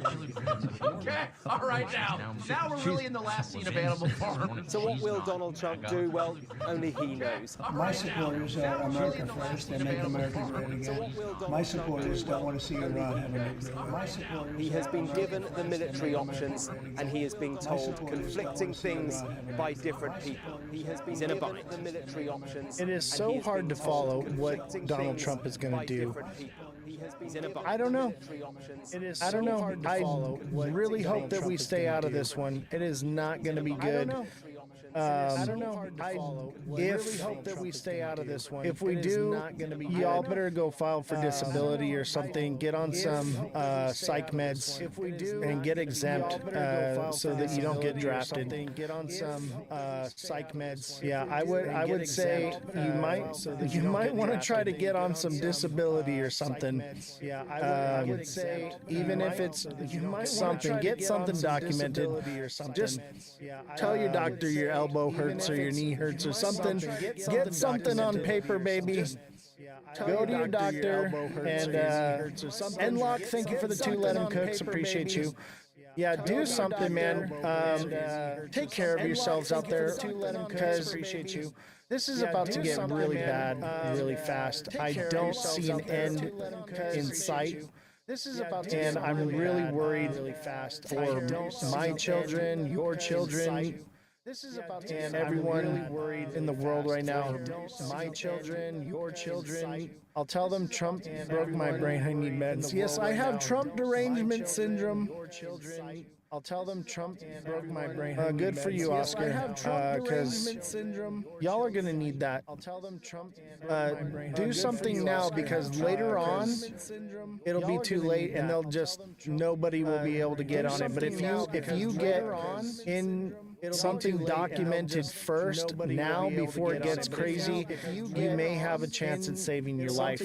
Okay, all right now we're really in the last scene of Animal Farm. So what will Donald Trump do? Well, only he knows. My supporters are America first and make America great again. My supporters don't want to see Iran have a nuclear. My supporters. He has been given the military options, and he is being told conflicting things by different people. He's in a bind. The military options. It is so hard to follow what Donald Trump is going to do. I don't know. I don't know. I really hope that we stay out of this one. It is not going to be good. I don't know. I really hope that we stay out of this one. If we do, y'all better go file for disability or something. Get on some psych meds and get exempt so that you don't get drafted. Get on some psych meds. Yeah, I would say you might want to try to get on some disability or something. Yeah, I would say even if it's something, get something documented. Just tell your doctor your elbow hurts or your knee hurts or something. Get something on paper, baby. Go to your doctor and Locke, thank you for the 2 let him cooks. Appreciate you. Yeah, do something, man. Take care of yourselves out there because this is about to get really bad really fast. I don't see an end in sight. And I'm really worried for my children, your children, and everyone in the world right now. My children, your children. I'll tell them Trump broke my brain. I need meds. Yes, I have Trump derangement syndrome. I'll tell them Trump broke my brain. Good for you, Oscar. Because y'all are gonna need that. I'll tell them Trump. Do something now because later on it'll be too late and nobody will be able to get on it. But if you get in something documented first now before it gets crazy, you may have a chance at saving your life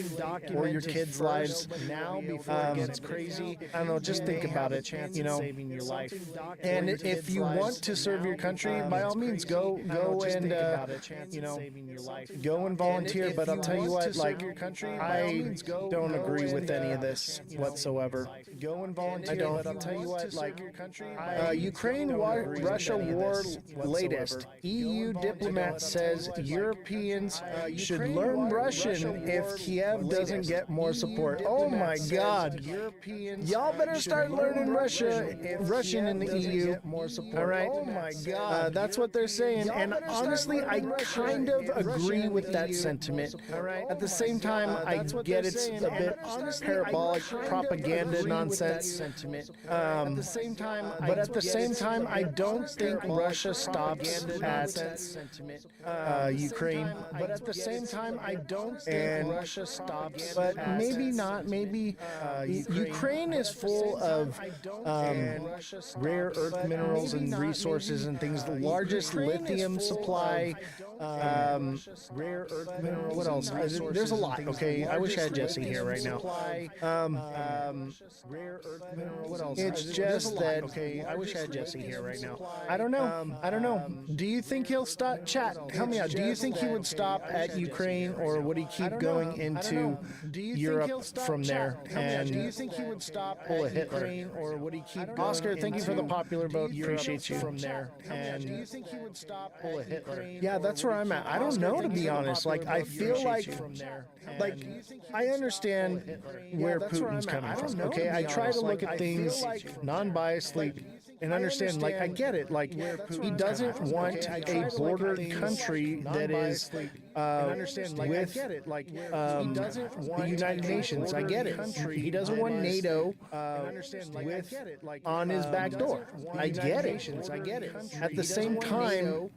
or your kids' lives. Now before it gets crazy, I don't know. Just think about it. You know. And if you want to serve your country, by all means, go and go and volunteer. But I'll tell you what, like, I don't agree with any of this whatsoever. Go and volunteer. I don't. But I'll tell you what, like, Ukraine-Russia war latest. EU diplomat says Europeans should learn Russian if Kiev doesn't get more support. Oh my God! Y'all better start learning Russian in the EU. All right. Oh my God. That's what they're saying. And honestly, I kind of agree with that sentiment. All right. At the same time, I get it's a bit parabolic propaganda nonsense. But at the same time, I don't think Russia stops at Ukraine, but at the same time, I don't think Russia stops. But maybe not. Maybe Ukraine is full of rare earth minerals and resources and things. The largest lithium supply. Rare earth minerals. What else? There's a lot. Okay, I wish I had Jesse here right now. Rare earth minerals. What else? It's just that. Okay, I wish I had Jesse here right now. I don't know. I don't know. Do you think he'll stop? Chat, help me out. Do you think he would stop at Ukraine, or would he keep going into Europe from there? And do you think he would stop pull a Hitler, or would he keep? Oscar, thank you for the popular vote. Appreciate you from there. And do you think he would stop pull a Hitler? Yeah, that's where I'm at. I don't know, to be honest. Like, I feel like I understand where Putin's coming from. Okay, I try to look at things non-biasedly and understand, like, I get it. Like, he doesn't want a border country that is with the United Nations. I get it. He doesn't want NATO on his back door. I get it. At the same time,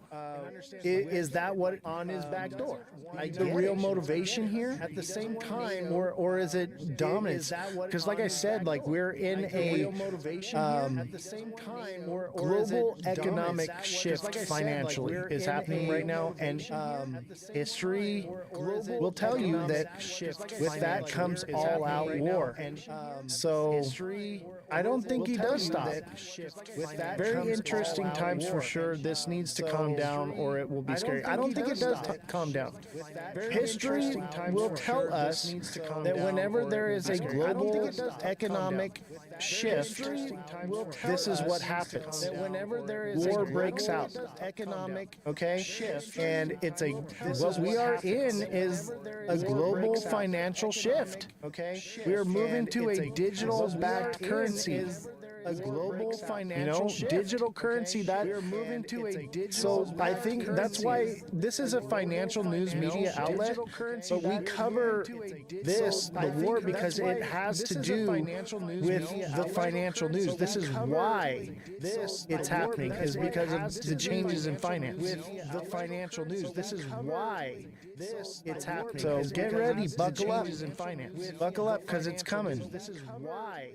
is that what on his back door? The real motivation here? At the same time, or is it dominance? Because, like I said, like, we're in a global economic shift financially is happening right now, and history will tell you that with that comes all-out war. So I don't think he does stop. Very interesting times for sure. This needs to calm down, or it will be scary. I don't think it does calm down. History will tell us that whenever there is a global economic shift, this is what happens. War breaks out. Okay? And it's what we are in is a global financial shift. Okay? We are moving to a digital-backed currency. A global financial digital currency that we're moving to a digital. So I think that's why this is a financial news media outlet, but we cover the war, because it has to do with the financial news. This is why it's happening, is because of the changes in finance. With the financial news, this is why it's happening. So get ready, buckle up. Buckle up, because it's coming. This is why.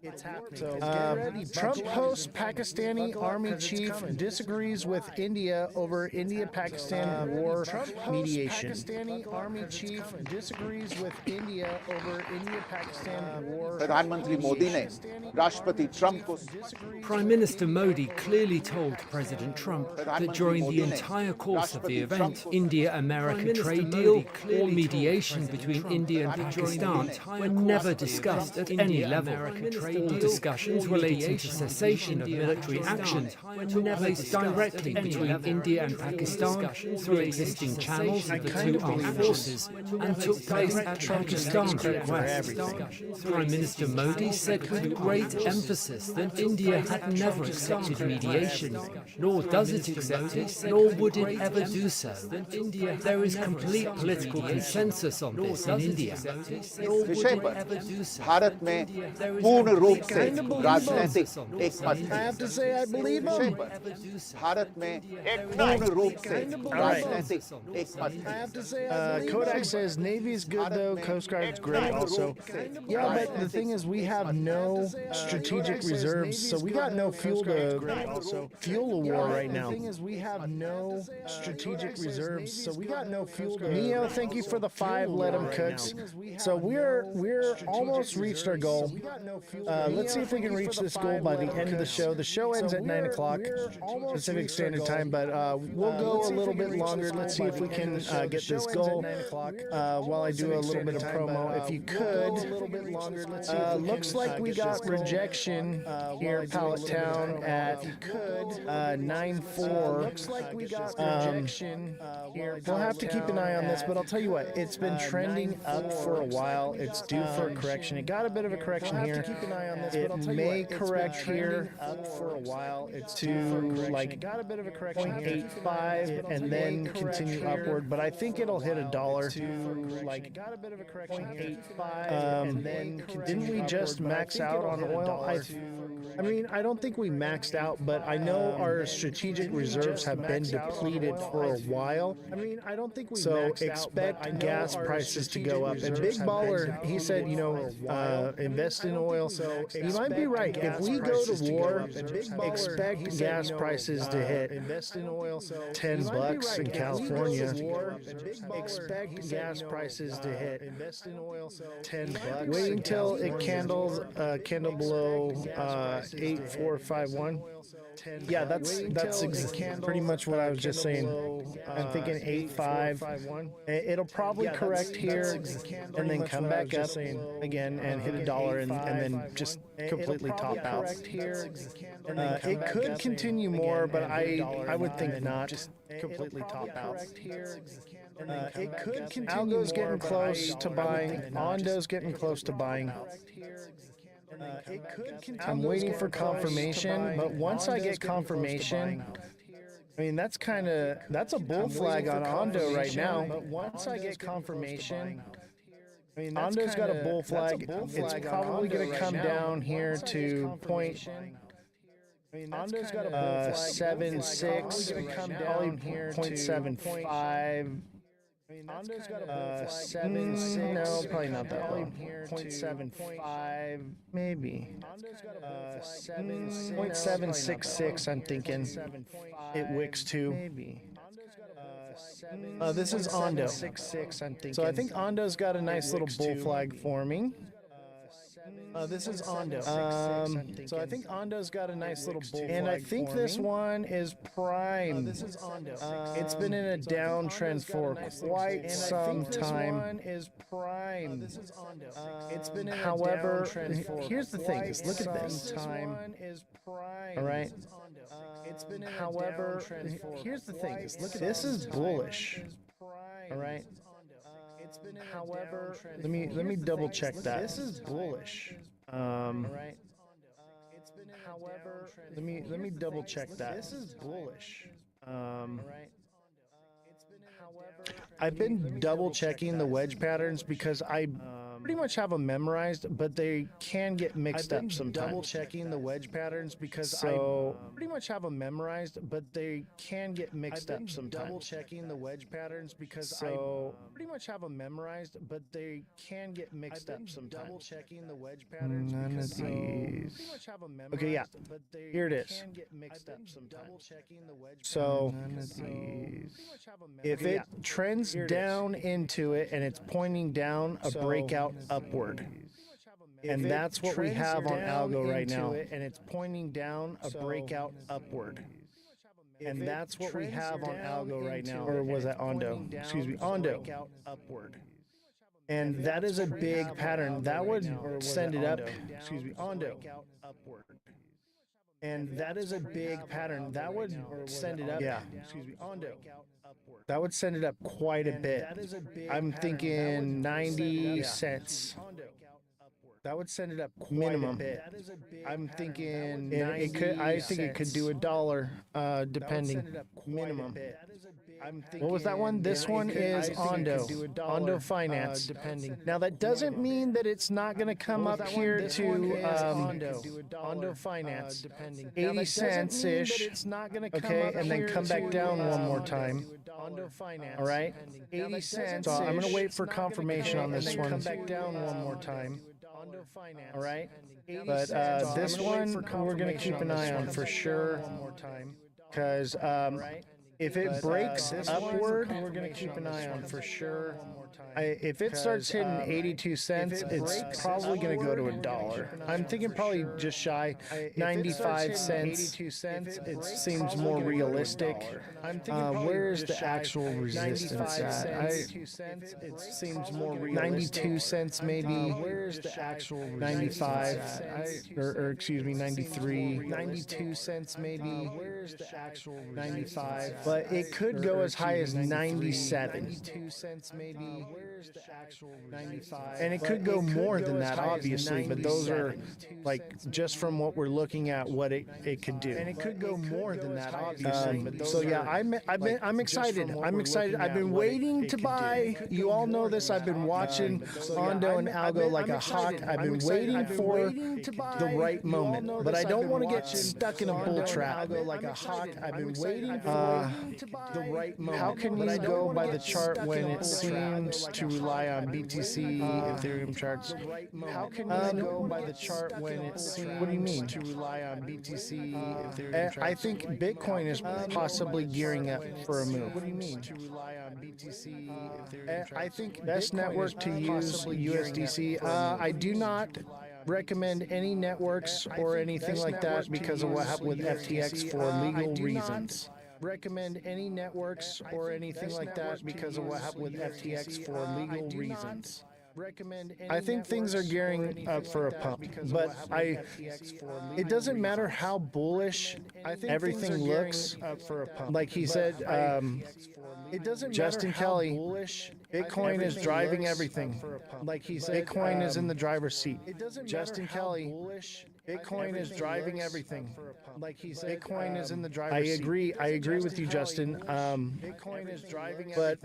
It's happening. So Trump hosts Pakistani army chief disagrees with India over India-Pakistan war mediation. Pakistani army chief disagrees with India over India-Pakistan war. प्रधानमंत्री मोदी ने राष्ट्रपति Trump को Prime Minister Modi clearly told President Trump that during the entire course of the event, India-America trade deal or mediation between India and Pakistan were never discussed at any level. All discussions relating to cessation of military action took place directly between India and Pakistan through existing channels of the two armed forces and took place at Pakistan's request. Prime Minister Modi said with great emphasis that India had never accepted mediation, nor does it accept it, nor would it ever do so. There is complete political consensus on this in India. विषय पर भारत में पूर्ण रूप से राजनीतिक एकमत है। I have to say, I believe him. Bharat में पूर्ण रूप से राजनीतिक एकमत है। I have to say, Kodak says Navy's good though, Coast Guard's great also. Yeah, but the thing is, we have no strategic reserves, so we got no fuel to fuel a war right now. The thing is, we have no strategic reserves, so we got no fuel to. Neo, thank you for the 5 let 'em cooks. So we're almost reached our goal. Let's see if we can reach this goal by the end of the show. The show ends at 9 o'clock Pacific Standard Time, but we'll go a little bit longer. Let's see if we can get this goal while I do a little bit of promo. If you could, looks like we got rejection here in Pallet Town at 9-4. Looks like we got rejection here. We'll have to keep an eye on this, but I'll tell you what, it's been trending up for a while. It's due for a correction. It got a bit of a correction here. here. Keep an eye on this, It but I'll tell may you what, correct it's been here up for a while. It's to like got a bit of a correction here. 0.85 and then continue upward, but I think it'll hit $1. To like got a bit of a correction here. 0.85 and then didn't we just max out on oil? I mean, I don't think we maxed out, but I know our strategic reserves have been depleted for a while. I mean, I don't think we So maxed expect out, gas prices to go up. And Big Baller, he said, you know, invest in oil. So you might be right. If we go to war, expect gas prices to hit invest in oil. So $10 in California. Expect gas prices to hit invest in oil. So $10. Waiting till it candles below 8451. Yeah, that's pretty much what I was just saying. I'm thinking 8.5. It'll probably correct here and then come back up again and hit $1 and then just completely top out. It could continue more, but I would think not. Just completely top out. It could continue. Algo's getting close to buying. Ondo's getting close to buying. I'm waiting for confirmation, but once I get confirmation, I mean, that's a bull flag on Ondo right now. But once I get confirmation, I mean, Ondo's got a bull flag. It's probably going to come down here to point. Ondo's got a bull flag. 7.6, come down here to 0.75. Ondo's got a bull flag. 7.6. No, probably not that low. 0.75, maybe. 0.766. I'm thinking. It wicks to. Maybe. This is Ondo. So I think Ondo's got a nice little bull flag forming. This is Ondo. So I think Ondo's got a nice little bull flag. And I think this one is prime. This is Ondo. It's been in a downtrend for quite some time. This is prime. This is Ondo. It's been in a downtrend for here's the thing. Is look at this. All right. It's been in a downtrend for here's the thing. Is look at this. This is bullish. All right. However, let me double check that. This is bullish. Let me double check that. This is bullish. I've been double checking the wedge patterns because I pretty much have them memorized, but they can get mixed up sometimes. Double checking the wedge patterns because I pretty much have them memorized, but they can get mixed up sometimes. Double checking the wedge patterns because I pretty much have them memorized, but they can get mixed up sometimes. Double checking the wedge patterns because pretty much have them memorized. Okay, yeah. But they here it is. Can get mixed up sometimes. So if it trends down into it and it's pointing down, a breakout upward. And that's what we have on Algo right now. And it's pointing down, a breakout upward. And that's what we have on Algo right now. Or was that Ondo? Excuse me, Ondo. And that is a big pattern. That would send it up. Excuse me, Ondo. And that is a big pattern. That would send it up. Yeah. Excuse me, Ondo. That would send it up quite a bit. I'm thinking 90 cents. That would send it up minimum. I'm thinking it could. I think it could do $1, depending. Minimum. What was that one? This one is Ondo Finance. Depending. Now that doesn't mean that it's not going to come up here to Ondo Finance. Depending. 80 cents ish. Okay, and then come back down one more time. All right. 80 cents. So I'm going to wait for confirmation on this one. Come back down one more time. All right. But this one we're going to keep an eye on for sure. Because if it breaks upward, we're going to keep an eye on for sure. If it starts hitting 82 cents, it's probably going to go to $1. I'm thinking probably just shy 95 cents. 82 cents. It seems more realistic. Where's the actual resistance at? 92 cents. It seems more realistic. 92 cents maybe. Where's the actual 95? Or excuse me, 93. 92 cents maybe. Where's the actual 95? but it could go as high as 97. 92 cents maybe. Where's the actual 95? And it could go more than that, obviously, but those are like just from what we're looking at, what it could do. And it could go more than that, obviously. So yeah, I'm excited. I'm excited. I've been waiting to buy. You all know this. I've been watching Ondo and Algo like a hawk. I've been waiting for the right moment, but I don't want to get stuck in a bull trap. Like a hawk. I've been waiting for the right moment. How can you go by the chart when it seems to rely on BTC, Ethereum charts? How can you go by the chart when it seems what do you mean? to rely on BTC, Ethereum charts? I think Bitcoin is possibly gearing up for a move. What do you mean? To rely on BTC, Ethereum charts? I think best network to use USDC. I do not recommend any networks or anything like that because of what happened with FTX for legal reasons. Recommend any networks or anything like that because of what happened with FTX for legal reasons. I think things are gearing up for a pump, but it doesn't matter how bullish everything looks. Like he said, it doesn't Justin matter Kelly, how bullish Bitcoin is driving everything. Like he said, Bitcoin is in the driver's seat. Justin Kelly, Bitcoin is driving everything. Like he said, Bitcoin is in the driver's seat. I agree with you, Justin. Bitcoin is driving but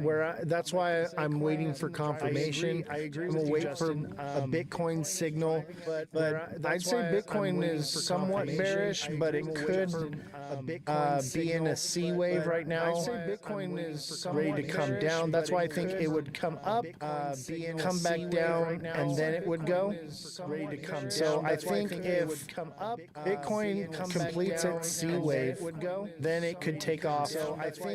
that's why I'm waiting for confirmation. I agree I'm with gonna you, wait for Justin. a Bitcoin signal. But I'd say Bitcoin is somewhat bearish, but it could be in a C wave right now. I'd say Bitcoin is ready to come down. That's why I think it would come up, come back down, and then it would go. Ready to come down. So I think if Bitcoin completes its C wave, then it could take off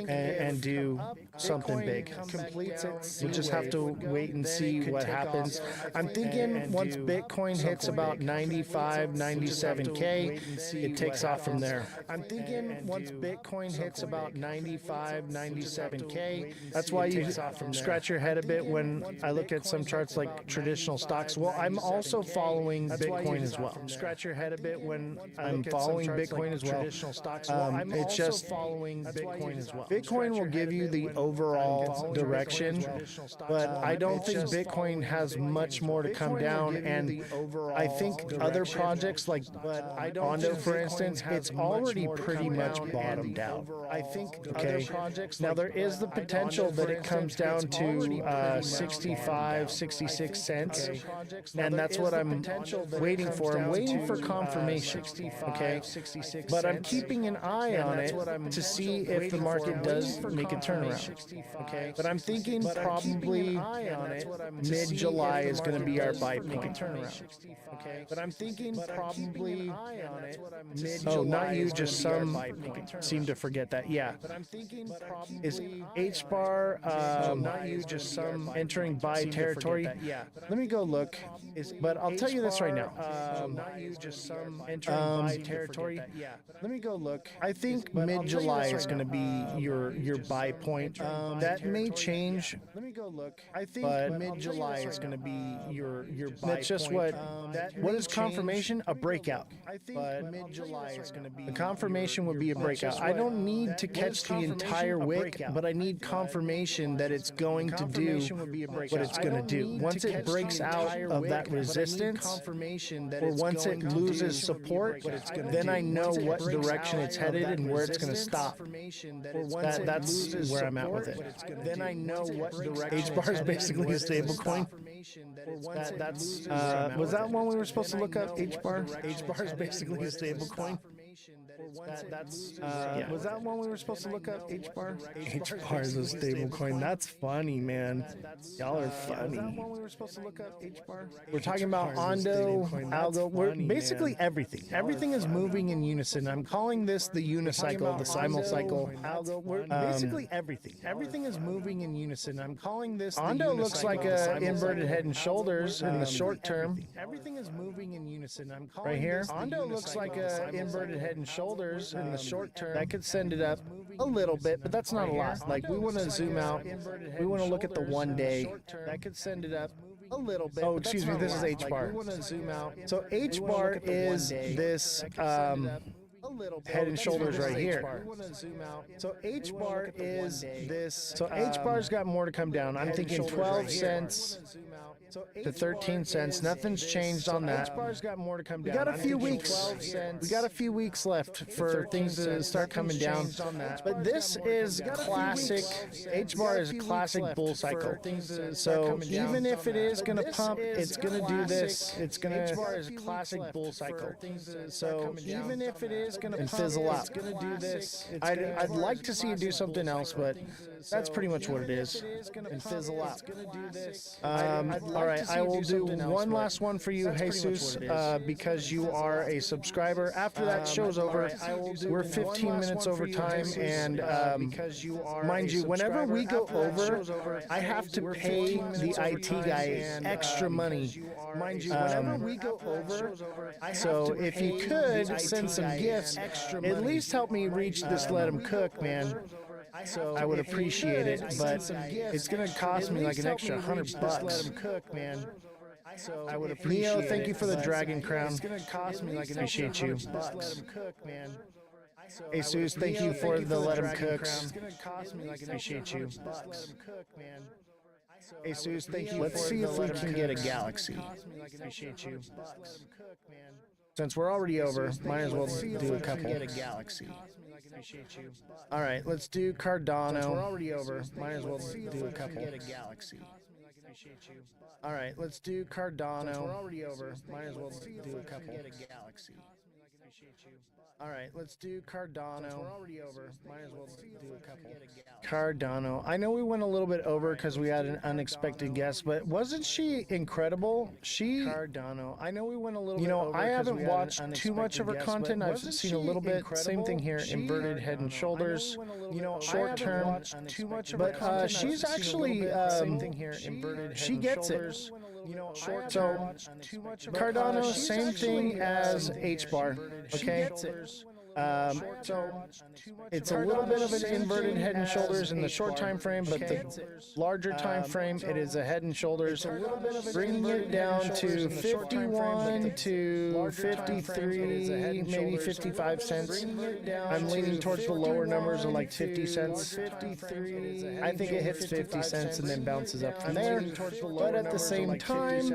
and do something big. We'll just have to wait and see what happens. I'm thinking once Bitcoin hits about 95, 97K, it takes off from there. I'm thinking once Bitcoin hits about 95, 97K, that's why you scratch your head a bit when I look at some charts like traditional stocks. Well, I'm also following Bitcoin as well. Scratch your head a bit when I'm following Bitcoin as well. It's just following Bitcoin as well. Bitcoin will give you the overall direction, but I don't think Bitcoin has much more to come down. And I think other projects like Ondo, for instance, it's already pretty much bottomed out. I think, okay, now there is the potential that it comes down to 65, 66 cents, and that's what I'm waiting for. I'm waiting for confirmation, okay? But I'm keeping an eye on it to see if the market does make a turnaround, okay? But I'm thinking probably mid-July is going to be our buy point. But I'm thinking probably mid-July. Oh, not you, just some seem to forget that. Yeah. Is H-bar, not you, just some entering buy territory? Let me go look. But I'll tell you this right now. Not you, just some entering buy territory. Let me go look. I think mid-July is going to be your buy point. That may change. Let me go look. I think mid-July is going to be your buy point. That's just what is confirmation? A breakout. I think mid-July is going to be. The confirmation would be a breakout. I don't need to catch the entire wick, but I need confirmation that it's going to do what it's going to do. Once it breaks out of that resistance, or once it loses support, then I know what direction it's headed and where it's going to stop. That's where I'm at with it. Then I know what direction. H-bar is basically a stable coin. Was that one we were supposed to look up? H-bar? H-bar is basically a stable coin. Was that one we were supposed to look up? H-bar? H-bar is a stable coin. That's funny, man. Y'all are funny. We're talking about Ondo, Algo. We're basically everything. Everything is moving in unison. I'm calling this the unicycle, the simulcycle. Basically everything. Everything is moving in unison. I'm calling this. Ondo looks like a inverted head and shoulders in the short term. Everything is moving in unison. I'm calling right here. Ondo looks like a inverted head and shoulders in the short term. That could send it up a little bit, but that's not a lot. Like we want to zoom out. We want to look at the 1 day. That could send it up a little bit. Oh, excuse me. This is H-bar. So H-bar is this Head and Shoulders right here. So H bar is this. So H bar's got more to come down. I'm thinking 12 cents to 13 cents. Nothing's changed on that. H bar's got more to come down. We got a few weeks. We got a few weeks left for things to start coming down. But this is classic. H bar is a classic bull cycle. So even if it is going to pump, it's going to do this. It's going to. H bar is a classic bull cycle. So even if it is going to fizzle out, it's going to do this. I'd like to see it do something else, but that's pretty much what it is. And fizzle out. All right, I will do one last one for you, Jesus, because you are a subscriber. After that show's over, we're 15 minutes over time, and mind you, whenever we go over, I have to pay the IT guy extra money. Mind you, whenever we go over, so if you could send some gifts, at least help me reach this Let 'em Cook, man. I would appreciate it, but it's going to cost me like an extra $100. Let 'em cook, man. I would appreciate Neo, thank you for the dragon crown. It's going to cost me like an appreciate you. Let 'em cook, man. Jesus, thank you for the Let 'em Cooks. It's going to cost me like an appreciate you. Let 'em cook, man. Jesus, thank you. Let's see if we can get a galaxy. Appreciate you. Since we're already over, might as well do a couple. Get a galaxy. All right, let's do Cardano. Since we're already over, might as well do a couple. Get a galaxy. All right, let's do Cardano. Since we're already over, might as well do a couple. Get a galaxy. All right, let's do Cardano. Since we're already over, might as well do a couple. Cardano. I know we went a little bit over because we had an unexpected guest, but wasn't she incredible? Cardano. I know we went a little bit over. I haven't watched too much of her content. I've seen a little bit. Same thing here. Inverted Head and Shoulders. Short term. Too much of but she's actually she gets it. So Cardano, same thing as H bar. Okay. So it's a little bit of an inverted Head and Shoulders in the short time frame, but the larger time frame, it is a Head and Shoulders, bringing it down to 51 to 53, maybe 55 cents. I'm leaning towards the lower numbers of like 50 cents. I think it hits 50 cents and then bounces up from there. But at the same time,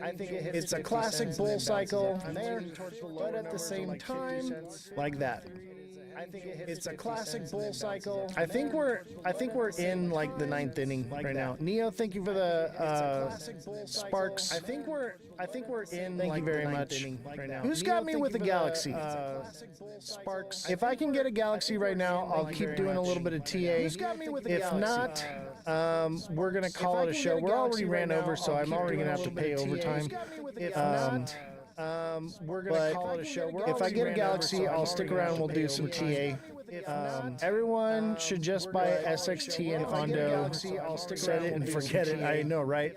it's a classic bull cycle. But at the same time, like that. It's a classic bull cycle. I think we're in like the 9th inning right now. Neo, thank you for the sparks. I think we're in. Thank you very much. Right now. Who's got me with a galaxy? Sparks. If I can get a galaxy right now, I'll keep doing a little bit of TA. If not, we're gonna call it a show. We're already ran over, so I'm already gonna have to pay overtime. If not. We're gonna call it a show. If I get a galaxy, I'll stick around and we'll do some TA. Everyone should just buy SXT and Ondo. Set it and forget it. I know, right?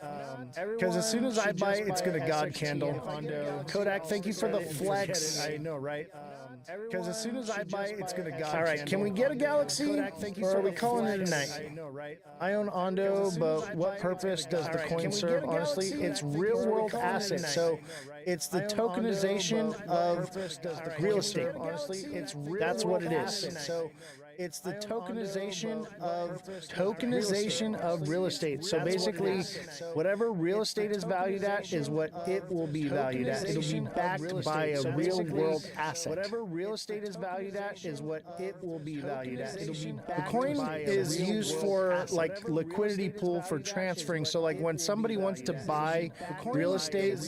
Because as soon as I buy it, it's gonna God candle. Kodak, thank you for the flex. I know, right? Because as soon as I buy it, it's gonna God. All right, can we get a galaxy, or are we calling it a night? I own Ondo, but what purpose does the coin serve? Honestly, it's real-world assets. So it's the tokenization of real estate. Honestly, that's what it is. So it's the tokenization of real estate. So basically, whatever real estate is valued at is what it will be valued at. It'll be backed by a real world asset. Whatever real estate is valued at is what it will be valued at. It'll be backed. The coin is used for like liquidity pool for transferring. So like when somebody wants to buy real estate,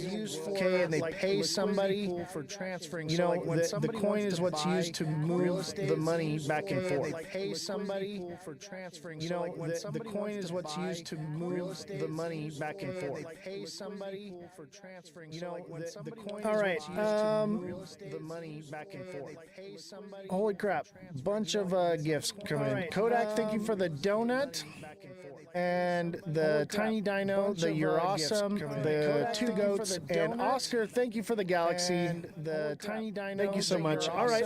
okay, and they pay somebody for transferring. You know, the coin is what's used to move the money back and forth. They pay somebody for transferring. You know, the coin is what's used to move the money back and forth. They pay somebody for transferring. You know, the coin. All right. The money back and forth. Holy crap! Bunch of gifts coming in. Kodak, thank you for the donut. And the Tiny Dino, the You're Awesome, the Two Goats, and Oscar, thank you for the Galaxy. And the Tiny Dino, thank you so much. All right,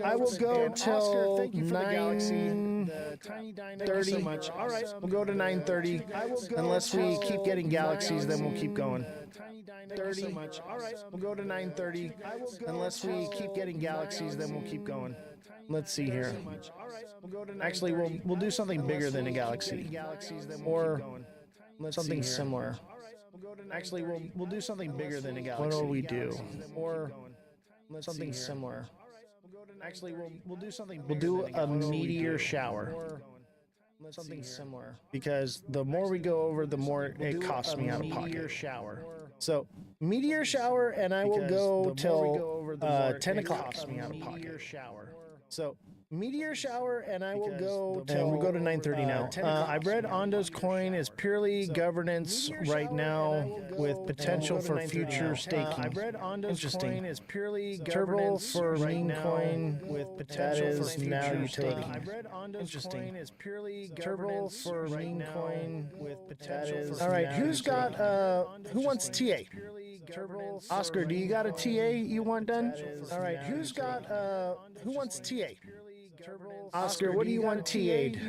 I will go till 9. 930. All right, we'll go to 930. Unless we keep getting galaxies, then we'll keep going. 30. All right, we'll go to 930. Unless we keep getting galaxies, then we'll keep going. Let's see here. Actually, we'll do something bigger than a galaxy, or something similar. Actually, we'll do something bigger than a galaxy. What will we do? Or something similar. Actually, we'll do something. We'll do a meteor shower. Something similar. Because the more we go over, the more it costs me out of pocket. Meteor shower. So meteor shower, and I will go till 10 o'clock. Me out of pocket. So meteor shower, and I will go till we'll go to 9:30 now. I've read Ondo's coin is purely governance right now with potential for future staking. I've read Ondo's coin is purely turbo for meme coin with potential for now utility. I've read Ondo's coin is purely turbo for meme coin with potential. All right, who's got who wants TA? Oscar, do you got a TA you want done? All right, who's got who wants TA? Oscar, what do you want TA'd?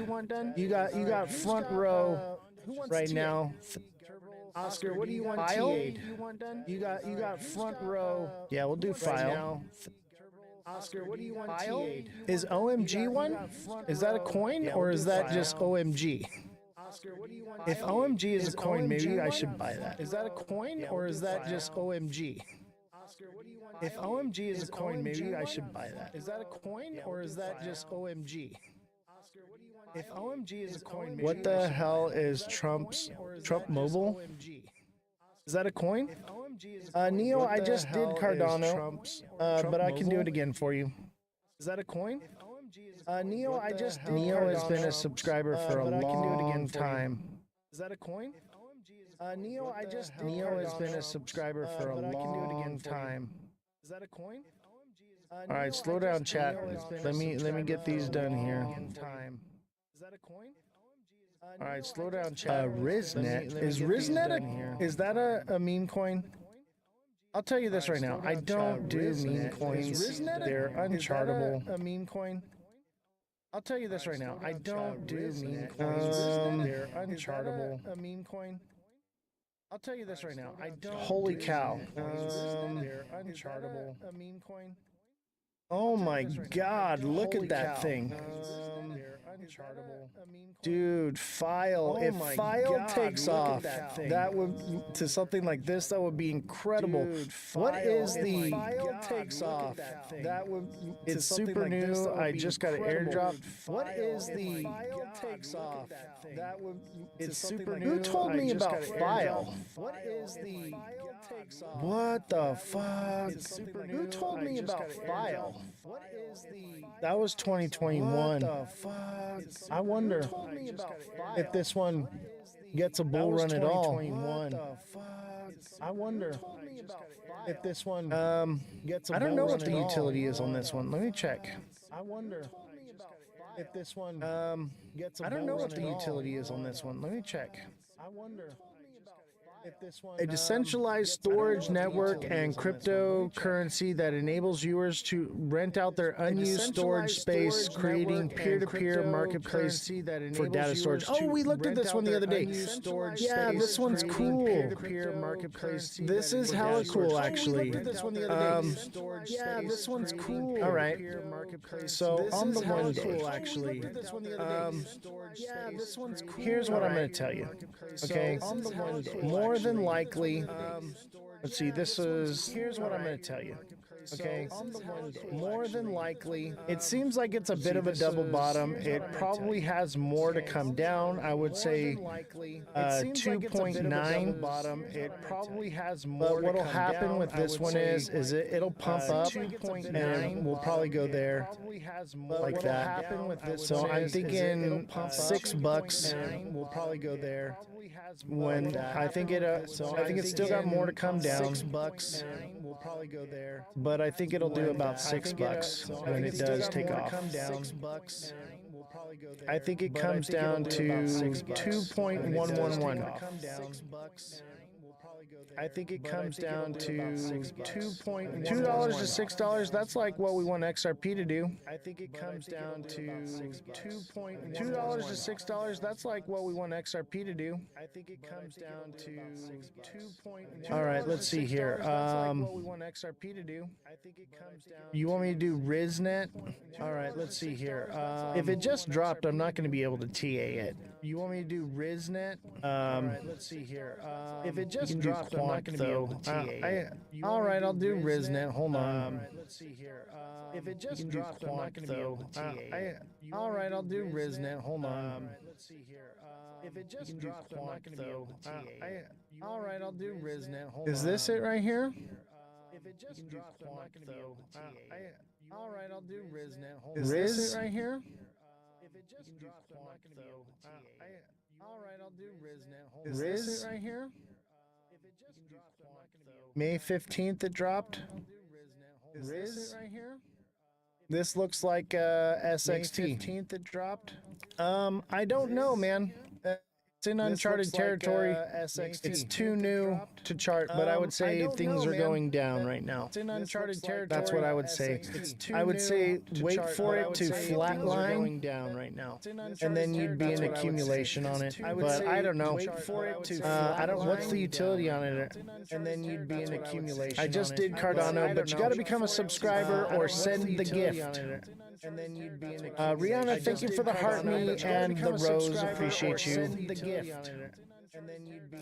You got front row right now. Oscar, what do you want TA'd? You got front row. Yeah, we'll do file. Oscar, what do you want TA'd? Is OMG one? Is that a coin or is that just OMG? If OMG is a coin, maybe I should buy that. Is that a coin or is that just OMG? If OMG is a coin, maybe I should buy that. Is that a coin or is that just OMG? If OMG is a coin, maybe what the hell is Trump Mobile? Is that a coin? Neo, I just did Cardano, but I can do it again for you. Is that a coin? Neo, I just did Neo has been a subscriber for a long time. Is that a coin? Neo, I just did Neo has been a subscriber for a long time. Is that a coin? All right, slow down, chat. Let me get these done here. Is that a coin? All right, slow down, chat. Riznet is Riznet is that a meme coin? I'll tell you this right now. I don't do meme coins. They're unchartable. A meme coin. I'll tell you this right now. I don't do meme coins. They're unchartable. A meme coin. I'll tell you this right now. I don't. Holy cow! They're unchartable. A meme coin. Oh my God! Look at that thing. Dude, file. If file takes off, that would to something like this. That would be incredible. What is the file takes off? That would. It's super new. I just got an airdrop. What is the file takes off? That would. It's super new. Who told me about file? What is the file takes off? What the fuck? Who told me about file? What is the? That was 2021. What the fuck? I wonder if this one gets a bull run at all. I wonder if this one gets a bull run at all. I don't know what the utility is on this one. Let me check. I wonder if this one gets a bull run at all. I don't know what the utility is on this one. Let me check. I wonder. A decentralized storage network and cryptocurrency that enables viewers to rent out their unused storage space, creating peer-to-peer marketplace for data storage. Oh, we looked at this one the other day. Yeah, this one's cool. This is hella cool, actually. Yeah, this one's cool. All right. So on the one day, actually, yeah, this one's cool. Here's what I'm going to tell you. Okay. On the one day, more than likely, let's see, this is, here's what I'm going to tell you. Okay, more than likely, it seems like it's a bit of a double bottom. It probably has more to come down. I would say 2.9 bottom. It probably has more. But what'll happen with this one is it'll pump up, and we'll probably go there like that. So I'm thinking $6. We'll probably go there. When I think it's still got more to come down. $6. We'll probably go there. But I think it'll do about $6 when it does take off. I think it comes down to 2.111. I think it comes down to $2 to $6. That's like what we want XRP to do. I think it comes down to $2 to $6. That's like what we want XRP to do. I think it comes down to $2. All right, let's see here. That's like what we want XRP to do. I think it comes down. You want me to do RizNet? All right, let's see here. If it just dropped, I'm not going to be able to TA it. You want me to do RizNet? All right, let's see here. If it just dropped, I'm not going to be able to TA it. All right, I'll do RizNet. Hold on. Let's see here. If it just dropped, I'm not going to be able to TA it. All right, I'll do RizNet. Hold on. Let's see here. If it just dropped, I'm not going to be able to TA it. All right, I'll do RizNet. Hold on. Is this it right here? If it just dropped, I'm not going to be able to TA it. All right, I'll do RizNet. Hold on. Is this it right here? If it just dropped, I'm not going to be able to TA it. All right, I'll do RizNet. Hold on. Is this it right here? If it just dropped, I'm not going to be able to. May 15th it dropped. Is this it right here? This looks like SXT. May 15th it dropped. I don't know, man. It's in uncharted territory. It's too new to chart, but I would say things are going down right now. It's in uncharted territory. That's what I would say. I would say wait for it to flatline down right now, and then you'd be in accumulation on it. But I don't know. I don't. What's the utility on it? And then you'd be in accumulation. I just did Cardano, but you got to become a subscriber or send the gift. And then you'd be in Rihanna, thank you for the heart me and the rose. Appreciate you.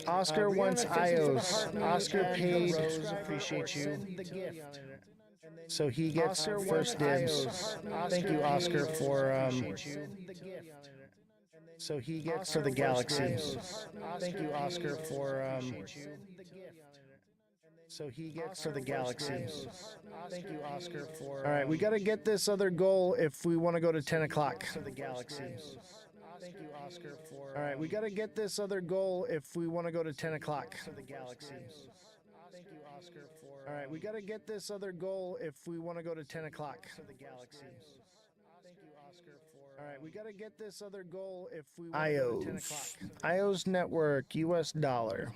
Oscar wants IOs. Oscar paid. Appreciate you. So he gets first dibs. Thank you, Oscar, for so he gets for the galaxy. Thank you, Oscar, for so he gets for the galaxy. Thank you, Oscar, for. All right, we got to get this other goal if we want to go to 10 o'clock. For the galaxy. Thank you, Oscar, for. All right, we got to get this other goal if we want to go to 10 o'clock. For the galaxy. Thank you, Oscar, for. All right, we got to get this other goal if we want to go to 10 o'clock. For the galaxy. Thank you, Oscar, for. All right, we got to get this other goal if we want to go to 10 o'clock. IOs network, US dollar.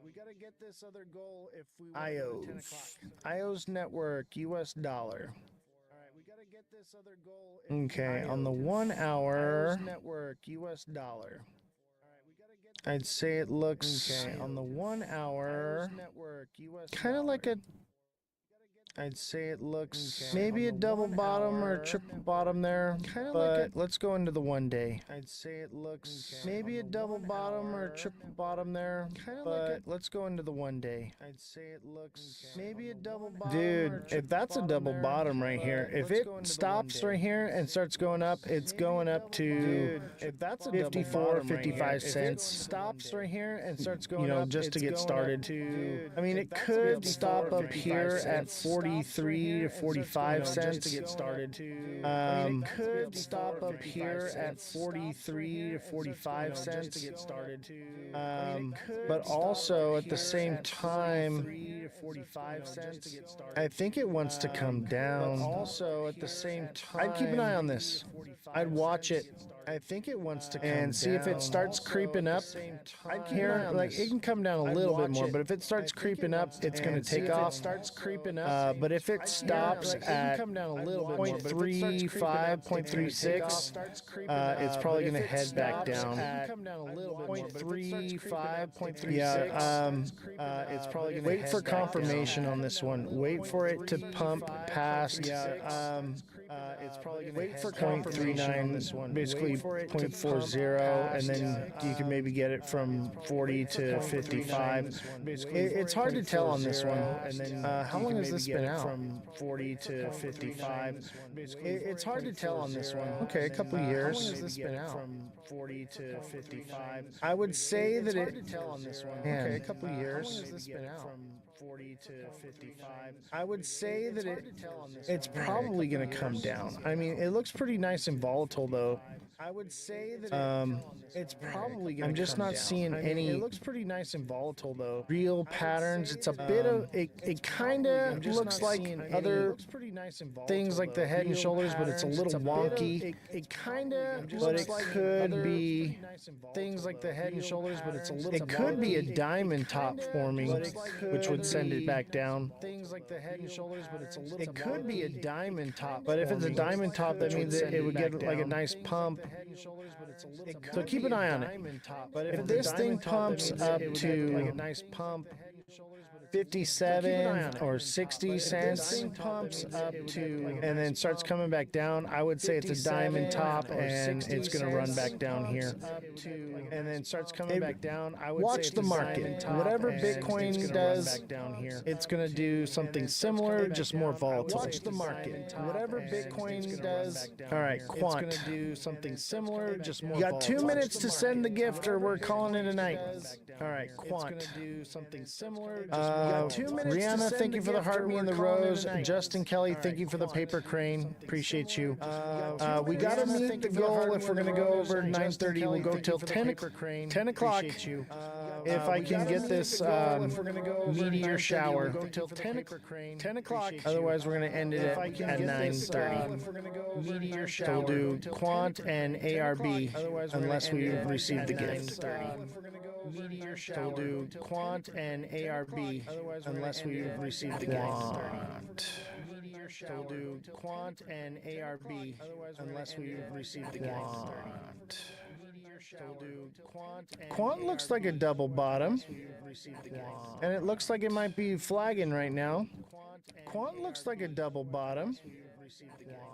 We got to get this other goal if we want to go to 10 o'clock. IOs network, US dollar. All right, we got to get this other goal. Okay, on the 1 hour IOs network, US dollar. All right, we got to get. I'd say it looks okay on the 1 hour network, US. Kind of like a. I'd say it looks maybe a double bottom or a triple bottom there, but let's go into the 1 day. I'd say it looks maybe a double bottom or a triple bottom there, but let's go into the 1 day. I'd say it looks maybe a double bottom. Dude, if that's a double bottom right here, if it stops right here and starts going up, it's going up to if that's a 54, 55 cents. Stops right here and starts going up, just to get started. I mean, it could stop up here at 43 to 45 cents to get started. Could stop up here at 43 to 45 cents to get started. But also at the same time, I think it wants to come down. Also at the same time, I'd keep an eye on this. I'd watch it. I think it wants to come and see if it starts creeping up. I'd hear like it can come down a little bit more, but if it starts creeping up, it's going to take off. Starts creeping up, but if it stops at 0.35, 0.36, it's probably going to head back down. 0.35, 0.36. Yeah, it's probably going to wait for confirmation on this one. Wait for it to pump past. It's probably going to wait for 0.39 on this one. Basically 0.40, and then you can maybe get it from 40 to 55. It's hard to tell on this one. And then how long has this been out? From 40 to 55. It's hard to tell on this one. Okay, a couple years. How long has this been out? From 40 to 55. I would say that it. Okay, a couple years. How long has this been out? From 40 to 55. I would say that it's probably going to come down. I mean, it looks pretty nice and volatile though. I would say that it's probably going to. I'm just not seeing any. It looks pretty nice and volatile though. Real patterns. It's a bit of it. It kind of looks like other things like the Head and Shoulders, but it's a little wonky. It kind of, but it could be things like the Head and Shoulders, but it's a little. It could be a diamond top forming, which would send it back down. Things like the Head and Shoulders, but it's a little. It could be a diamond top, but if it's a diamond top, that means it would get like a nice pump. So keep an eye on it. If this thing pumps up to like a nice pump, 57 or 60 cents, pumps up to, and then starts coming back down, I would say it's a diamond top, and it's going to run back down here. And then starts coming back down. I would watch the market. Whatever Bitcoin does, it's going to do something similar, just more volatile. Watch the market. Whatever Bitcoin does. All right, Quant. It's going to do something similar, just more. You got 2 minutes to send the gift, or we're calling it a night. All right, Quant. It's going to do something similar. Rihanna, thank you for the heart, me and the rose. Justin Kelly, thank you for the paper crane. Appreciate you. We got to meet the goal. If we're going to go over 9:30, we'll go till 10 o'clock. If I can get this meteor shower. 10 o'clock. Otherwise, we're going to end it at 9:30. Meteor shower. So we'll do Quant and ARB unless we receive the gift. Meteor shower. So we'll do Quant and ARB unless we receive the gift. So we'll do Quant and ARB unless we receive the gift. Quant looks like a double bottom, and it looks like it might be flagging right now. Quant looks like a double bottom.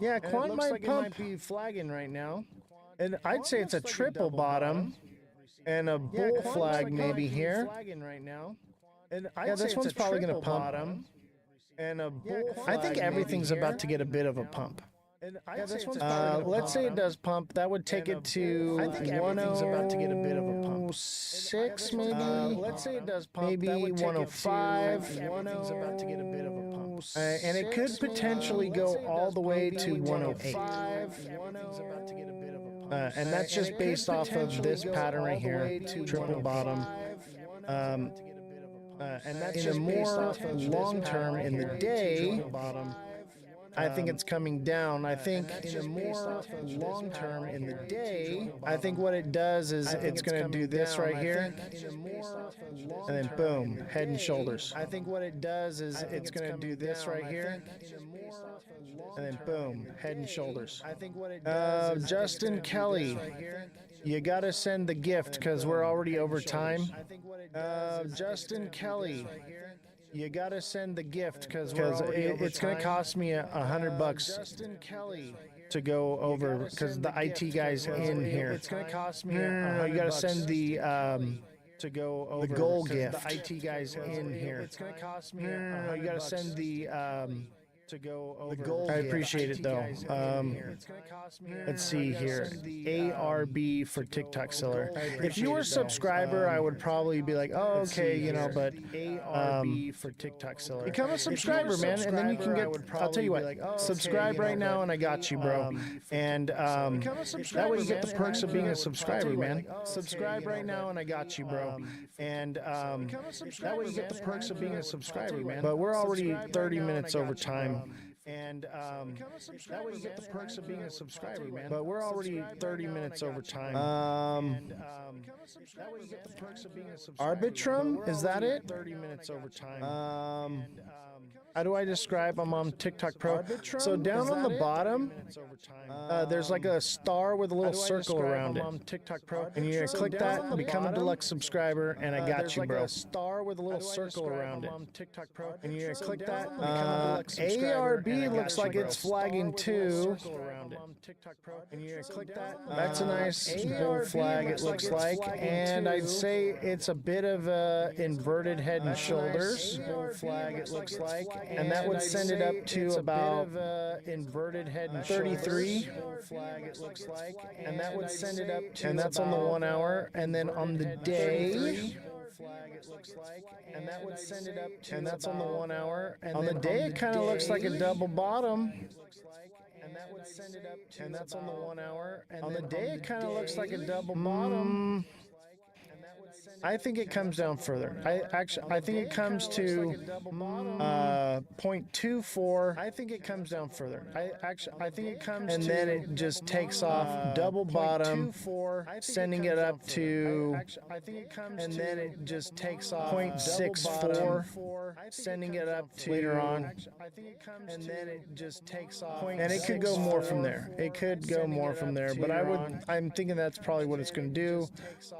Yeah, Quant might be flagging right now, and I'd say it's a triple bottom and a bull flag maybe here. Yeah, this one's probably going to pump. And a bull flag. I think everything's about to get a bit of a pump. Let's say it does pump. That would take it to 106 maybe. Let's say it does pump. Maybe 105. And it could potentially go all the way to 108. And that's just based off of this pattern right here, triple bottom. And that's just more long term in the day. I think it's coming down. I think in a more long term in the day, I think what it does is it's going to do this right here, and then boom, Head and Shoulders. I think what it does is it's going to do this right here, and then boom, Head and Shoulders. I think what it does. Justin Kelly, you got to send the gift because we're already over time. Justin Kelly. You gotta send the gift because it's gonna cost me $100 to go over because the IT guy's in here. It's gonna cost me. You gotta send the to go over the goal gift. The IT guy's in here. It's gonna cost me. You gotta send the to go over. The goal. I appreciate it though. Let's see here. ARB for TikTok seller. If you were a subscriber, I would probably be like, oh, okay, you know, but ARB for TikTok seller. Become a subscriber, man, and then you can get. I'll tell you what. Subscribe right now, and I got you, bro. And that way you get the perks of being a subscriber, man. Subscribe right now, and I got you, bro. And that way you get the perks of being a subscriber, man. But we're already 30 minutes over time. And that way you get the perks of being a subscriber, man. But we're already 30 minutes over time. That way you get the perks of being a subscriber. Arbitrum, is that it? 30 minutes over time. How do I describe? I'm on TikTok Pro. So down on the bottom, there's like a star with a little circle around it. TikTok Pro. And you're gonna click that and become a deluxe subscriber, and I got you, bro. Like a star with a little circle around it. TikTok Pro. And you're gonna click that and become a deluxe subscriber. ARB looks like it's flagging too. And you're gonna click that. That's a nice bull flag, it looks like. And I'd say it's a bit of a inverted Head and Shoulders. Bull flag, it looks like. And that would send it up to about inverted Head and 33. Flag, it looks like. And that would send it up to. And that's on the 1 hour. And then on the day. Flag, it looks like, and that would send it up to. And that's on the 1 hour. And on the day, it kind of looks like a double bottom. and that's on the 1 hour. And on the day, it kind of looks like a double bottom. I think it comes down further. I think it comes to 0.24. I think it comes down further. I think it comes and then it just takes off double bottom, sending it up to. I think it comes and then it just takes off 0.64, sending it up to later on. I think it comes and then it just takes off. And it could go more from there. It could go more from there, but I'm thinking that's probably what it's going to do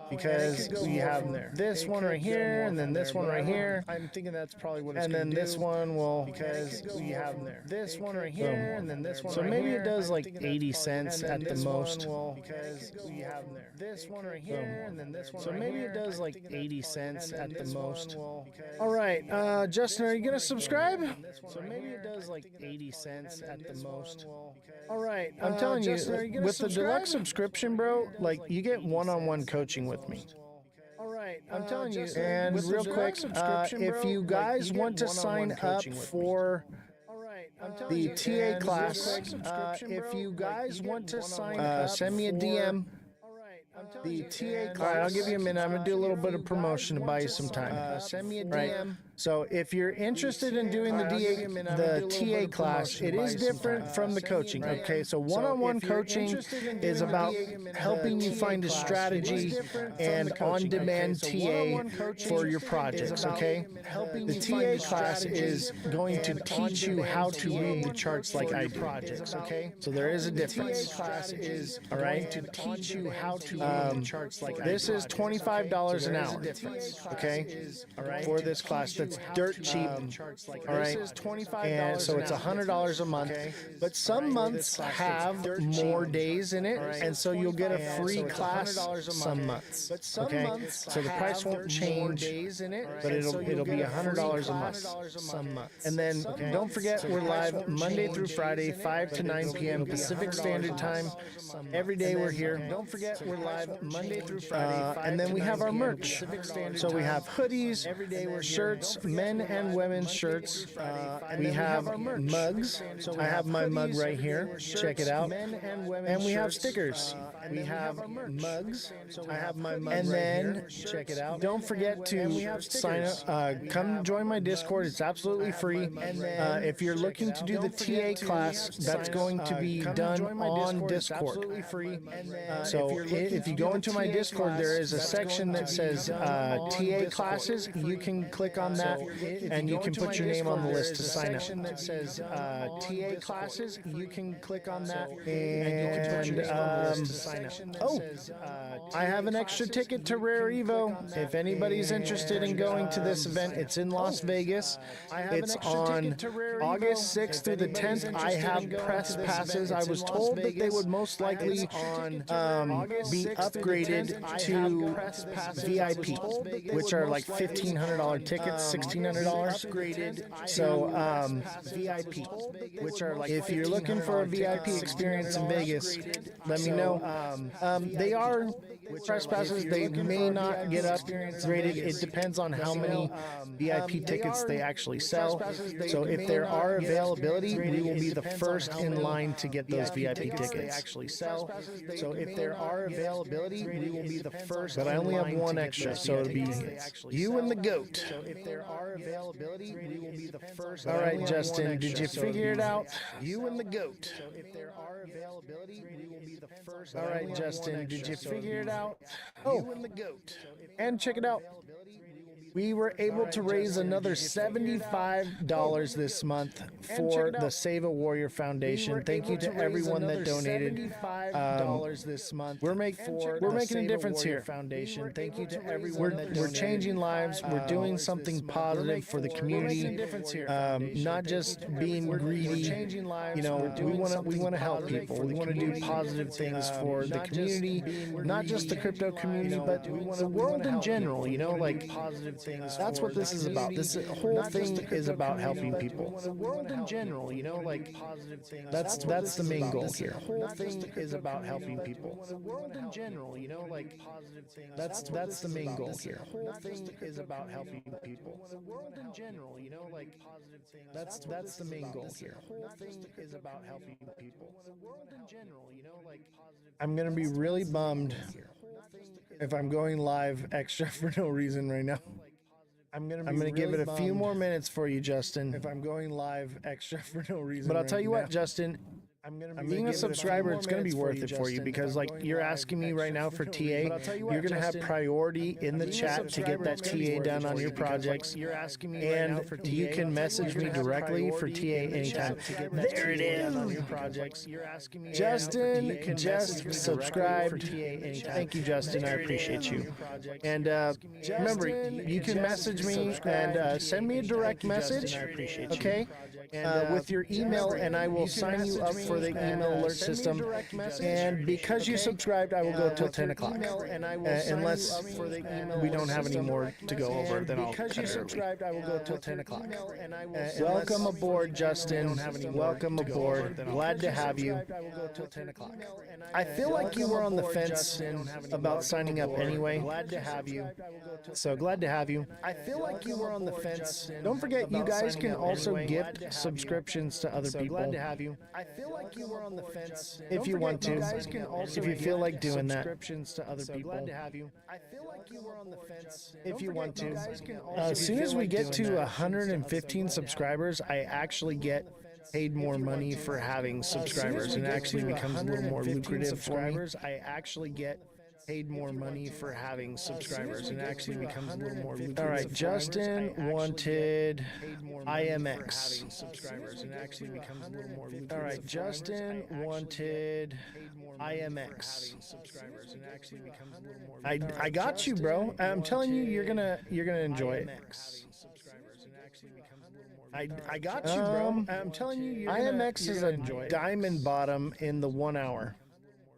because we have this one right here, and then this one right here. I'm thinking that's probably what it's going to do. And then this one will, because we have this one right here, and then this one. So maybe it does like 80 cents at the most. Because we have this one right here, and then this one. So maybe it does like 80 cents at the most. All right, Justin, are you gonna subscribe? So maybe it does like 80 cents at the most. All right, I'm telling you, with the deluxe subscription, bro, like you get one-on-one coaching with me. I'm telling you, and real quick, if you guys want to sign up for the TA class, if you guys want to sign up, send me a DM. The TA class. I'll give you a minute. I'm gonna do a little bit of promotion to buy you some time. Send me a DM. Right. So if you're interested in doing the TA class, it is different from the coaching. Okay, so one-on-one coaching is about helping you find a strategy and on-demand TA for your projects. Okay, the TA class is going to teach you how to read the charts like I do. Okay, so there is a difference. The TA class is all right to teach you how to read the charts like I do. This is $25 an hour. Okay, for this class. That's dirt cheap. All right, and so it's $100 a month. But some months have more days in it, and so you'll get a free class some months. Okay, so the price won't change, but it'll be $100 a month some months. And then don't forget we're live Monday through Friday, 5 to 9 p.m. Pacific Standard Time. Every day we're here. Don't forget we're live Monday through Friday, and then we have our merch. So we have hoodies, shirts, men and women's shirts. We have mugs. I have my mug right here. Check it out. And we have stickers. We have mugs. I have my mug and then check it out. Don't forget to sign up. Come join my Discord. It's absolutely free. If you're looking to do the TA class, that's going to be done on Discord. So if you go into my Discord, there is a section that says TA classes. You can click on that, and you can put your name on the list to sign up. That says TA classes. You can click on that, and I have an extra ticket to Rare Evo. If anybody's interested in going to this event, it's in Las Vegas. It's on August 6th through the 10th. I have press passes. I was told that they would most likely be upgraded to VIP, which are like $1,500 tickets, $1,600. So VIP, which are like if you're looking for a VIP experience in Vegas, let me know. They are press passes. They may not get upgraded. It depends on how many VIP tickets they actually sell. So if there are availability, we will be the first in line to get those VIP tickets. So if there are availability, we will be the first. But I only have one extra, so it'll be you and the goat. So if there are availability, we will be the first. All right, Justin, did you figure it out? You and the goat. So if there are availability, we will be the first. All right, Justin, did you figure it out? Oh, and the goat. And check it out. We were able to raise another $75 this month for the Save a Warrior Foundation. Thank you to everyone that donated. This month. We're making a difference here. Foundation. Thank you to everyone that donated. We're changing lives. We're doing something positive for the community. Not just being greedy. You know, we want to help people. We want to do positive things for the community, not just the crypto community, but the world in general. You know, like positive things. That's what this is about. This whole thing is about helping people. The world in general, you know, like positive things. That's the main goal here. The whole thing is about helping people. The world in general, you know, like positive things. That's the main goal here. The whole thing is about helping people. The world in general, you know, like positive things. That's the main goal here. The whole thing is about helping people. The world in general, you know, like positive. I'm gonna be really bummed if I'm going live extra for no reason right now. I'm gonna give it a few more minutes for you, Justin. If I'm going live extra for no reason. But I'll tell you what, Justin. Being a subscriber, it's going to be worth it for you because, like, you're asking me right now for TA. You're going to have priority in the chat to get that TA done on your projects. And you can message me directly for TA anytime. There it is. Justin just subscribed. Thank you, Justin. I appreciate you. And remember, you can message me and send me a direct message. Okay. With your email, and I will sign you up for the email alert system. And because you subscribed, I will go till 10 o'clock. Unless we don't have any more to go over, then I'll cut it early. I will go till 10 o'clock. Welcome aboard, Justin. Welcome aboard. Glad to have you. I feel like you were on the fence about signing up anyway. Glad to have you. So glad to have you. I feel like you were on the fence. Don't forget, you guys can also gift subscriptions to other people. Glad to have you. I feel like you were on the fence. If you want to, if you feel like doing that. Subscriptions to other people. Glad to have you. I feel like you were on the fence. If you want to. As soon as we get to 115 subscribers, I actually get paid more money for having subscribers, and it actually becomes a little more lucrative for me. I actually get paid more money for having subscribers, and it actually becomes a little more lucrative. All right, Justin wanted IMX subscribers, and it actually becomes a little more lucrative. All right, Justin wanted IMX subscribers, and it actually becomes a little more. I got you, bro. I'm telling you, you're gonna enjoy it. I got you, bro. I'm telling you, IMX is a diamond bottom in the 1 hour.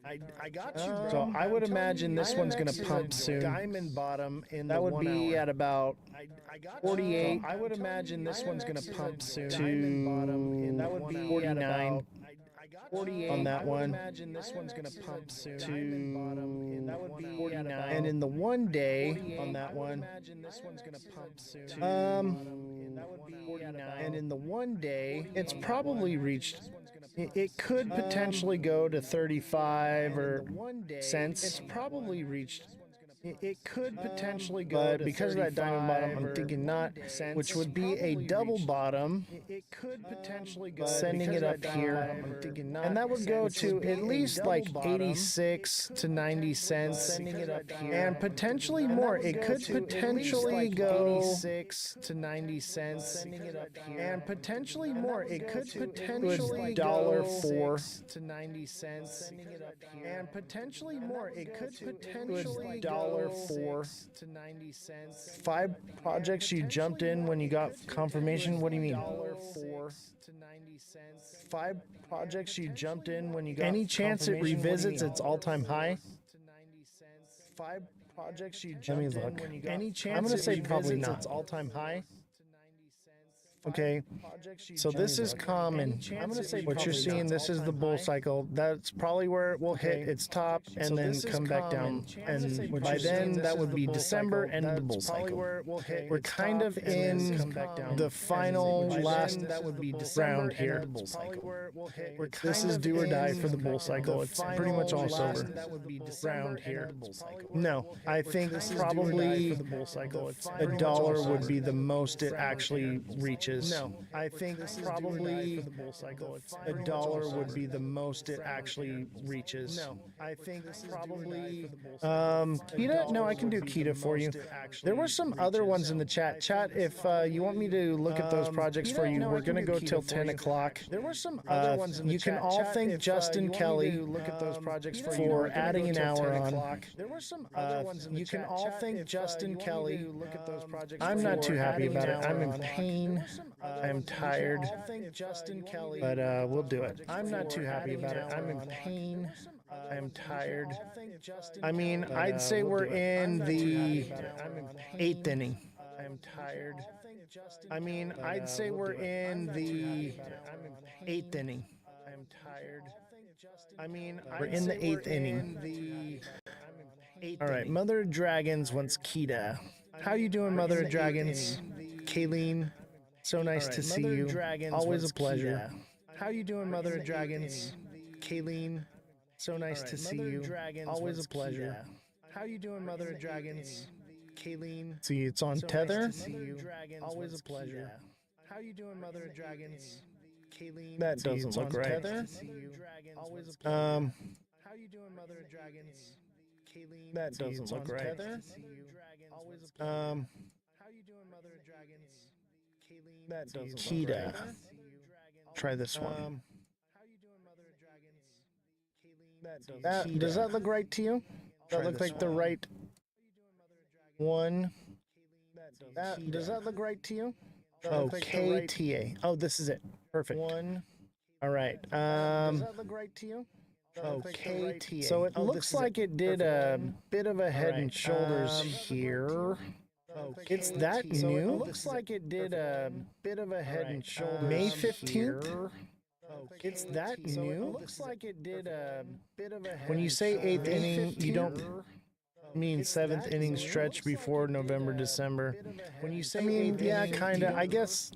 I got you, bro. So I would imagine this one's going to pump soon. Diamond bottom in that would be at about 48. I would imagine this one's going to pump soon to that would be 49. 48 on that one. Imagine this one's going to pump soon to that would be 49. And in the 1 day on that one, imagine this one's going to pump soon to that would be 49. And in the 1 day, it's probably reached. It could potentially go to 35 or cents. It's probably reached. It could potentially go to because of that diamond bottom, I'm thinking not, which would be a double bottom. It could potentially go sending it up here, I'm thinking not, and that would go to at least like 86 to 90 cents, sending it up here, and potentially more. It could potentially go 86 to 90 cents, sending it up here, and potentially more. It could potentially go $1.04 to 90 cents, sending it up here, and potentially more. It could potentially $1.04 to 90 cents. 5 projects you jumped in when you got confirmation. What do you mean? $1.04 to 90 cents. 5 projects you jumped in when you got. Any chance it revisits its all-time high? 5 projects you jumped in when you got. Any chance? I'm going to say probably not. Its all-time high. Okay, so this is common. I'm going to say what you're seeing. This is the bull cycle. That's probably where it will hit its top and then come back down. And by then, that would be December, end of the bull cycle. We're kind of in the final last round here. This is do or die for the bull cycle. It's pretty much all over. Round here. No, I think probably $1 would be the most it actually reaches. No, I think probably $1 would be the most it actually reaches. No, I think probably Kita. No, I can do Kita for you. There were some other ones in the chat. Chat, if you want me to look at those projects for you, we're gonna go till 10 o'clock. There were some other ones in the chat. You can all thank Justin Kelly look at those projects for adding an hour on. There were some other ones in the chat. You can all thank Justin Kelly look at those projects. I'm not too happy about it. I'm in pain. I'm tired, but we'll do it. I'm not too happy about it. I'm in pain. I'm tired. I mean, I'd say we're in the 8th inning. I'm tired. I mean, I'd say we're in the 8th inning. I'm tired. I mean, we're in the 8th inning. All right, Mother of Dragons wants Kita. How you doing, Mother of Dragons? Kayleen, so nice to see you. Always a pleasure. How you doing, Mother of Dragons? Kayleen, so nice to see you. Always a pleasure. How you doing, Mother of Dragons? Kayleen. See, it's on Tether. Always a pleasure. How you doing, Mother of Dragons? Kayleen. That doesn't look right. Always a pleasure. How you doing, Mother of Dragons? Kayleen. That doesn't look right. Always a pleasure. How you doing, Mother of Dragons? Kayleen. That doesn't Kita. Try this one. How you doing, Mother of Dragons? Kayleen. Does that look right to you? Does that look like the right one? Does that look right to you? Oh, KTA. Oh, this is it. Perfect. One. All right. Does that look right to you? Oh, KTA. So it looks like it did a bit of a head and shoulders here. It's that new. It looks like it did a bit of a head and shoulders. May 15th. It's that new. It looks like it did a bit of a head. When you say 8th inning, you don't mean 7th inning stretch before November, December. When you say, I mean, yeah, kind of. I guess.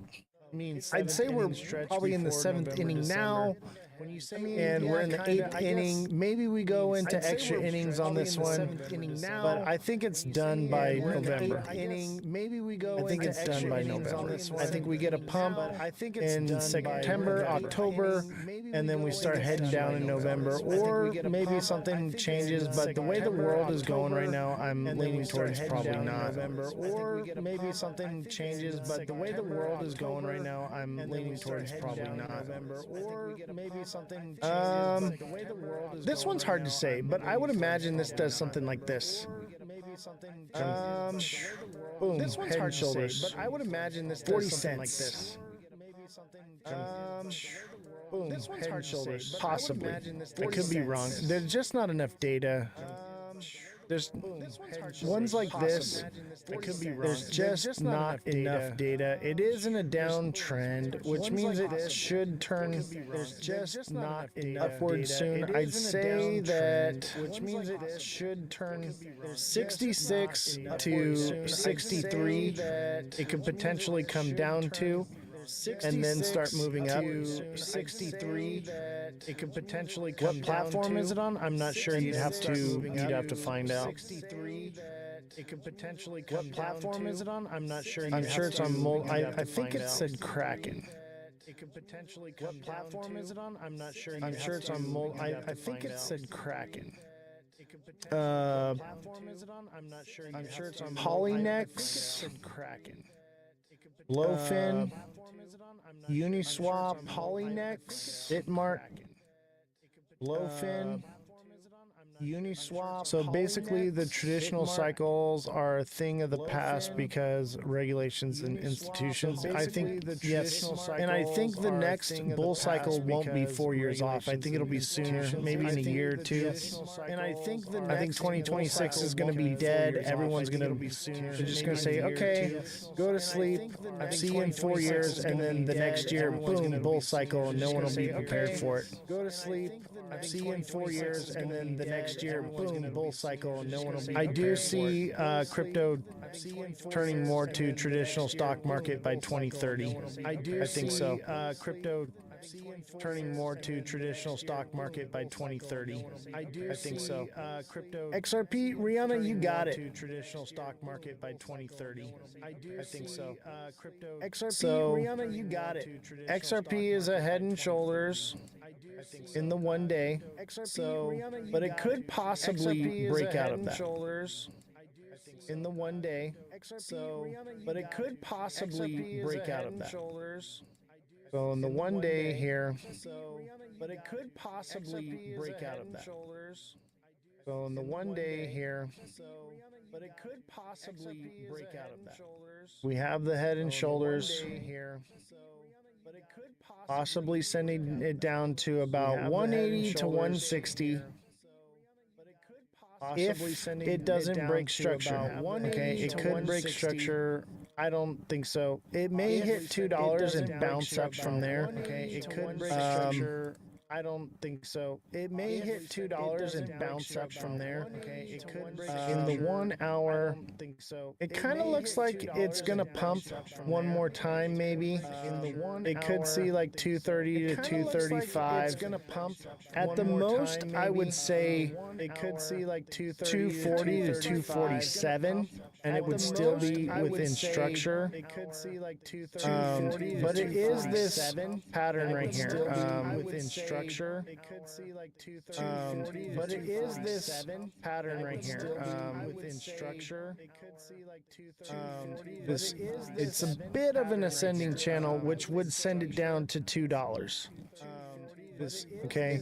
I'd say we're probably in the 7th inning now. And we're in the 8th inning. Maybe we go into extra innings on this one. But I think it's done by November. Maybe we go. I think it's done by November. I think we get a pump in September, October, and then we start heading down in November. Or maybe something changes. But the way the world is going right now, I'm leaning towards probably not. Or maybe something changes. But the way the world is going right now, I'm leaning towards probably not. Or maybe something changes. This one's hard to say, but I would imagine this does something like this. Boom. This one's hard to say, but I would imagine this does 40 something like cents. this. Boom. This one's hard to say, possibly. I could be wrong. There's just not enough data. There's ones like this. There's just not enough data. It is in a downtrend, which means it should turn upward soon. I'd say that, which means it should turn 66 to 63. It could potentially come down to. And then start moving up. 63. It could potentially come. What platform is it on? I'm not sure. You'd have to find out. 63. It could potentially come. What platform is it on? I'm not sure. I'm sure it's on. I think it said Kraken. It could potentially come. What platform is it on? I'm not sure. I'm sure it's on. I think it said Kraken. Platform is it on? I'm not sure. I'm sure it's on. Polynex. Kraken. Blowfin, Uniswap, Polynex, Bitmark, Blowfin, Uniswap. So basically the traditional cycles are a thing of the past because regulations and institutions. I think, yes, and I think the next bull cycle won't be 4 years off. I think it'll be sooner, maybe in a year or two. And I think 2026 is going to be dead. Everyone's going to be sooner. They're just going to say, okay, go to sleep. See you in 4 years. And then the next year, boom, bull cycle, and no one will be prepared for it. Go to sleep. See you in 4 years. And then the next year, boom, bull cycle, and no one will be. I do see crypto turning more to traditional stock market by 2030. I think so. Crypto turning more to traditional stock market by 2030. I think so. Crypto XRP, Rihanna, you got it. To traditional stock market by 2030. I think so. Crypto XRP, Rihanna, you got it. XRP is a head and shoulders in the 1 day. So, but it could possibly break out of that. In the 1 day. So, but it could possibly break out of that. So in the 1 day here, but it could possibly break out of that. So in the 1 day here, but it could possibly break out of that. We have the head and shoulders here. Possibly sending it down to about 180 to 160. If it doesn't break structure, okay, it could break structure I don't think so. It may hit $2 and bounce up from there. Okay, it could break structure. I don't think so. It may hit $2 and bounce up from there. Okay, it could break in the 1 hour. I don't think so. It kind of looks like it's gonna pump one more time, maybe. In the 1 it could see like 230 to 235. It's gonna pump at the most. I would say it could see like 240 to 247. And it would still be within structure. It could see like 230, but it is this pattern right here within structure. It could see like 230, but it is this pattern right here within structure. It could see like 230. This it's a bit of an ascending channel, which would send it down to $2. Okay,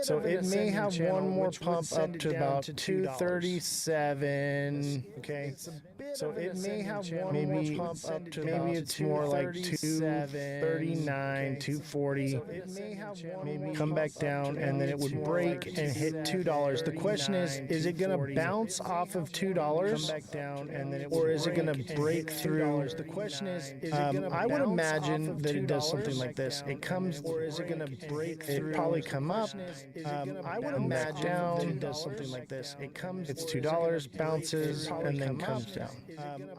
so it may have one more pump up to about 237. Okay, so it may have one more pump up to maybe it's more like 239, 240. Maybe come back down and then it would break and hit $2. The question is it going to bounce off of $2? Or is it going to break through? The question is it going to I would imagine that it does something like this. It comes, or is it going to break? It probably come up. I would imagine down. It does something like this. It comes. It's $2, bounces, and then comes down.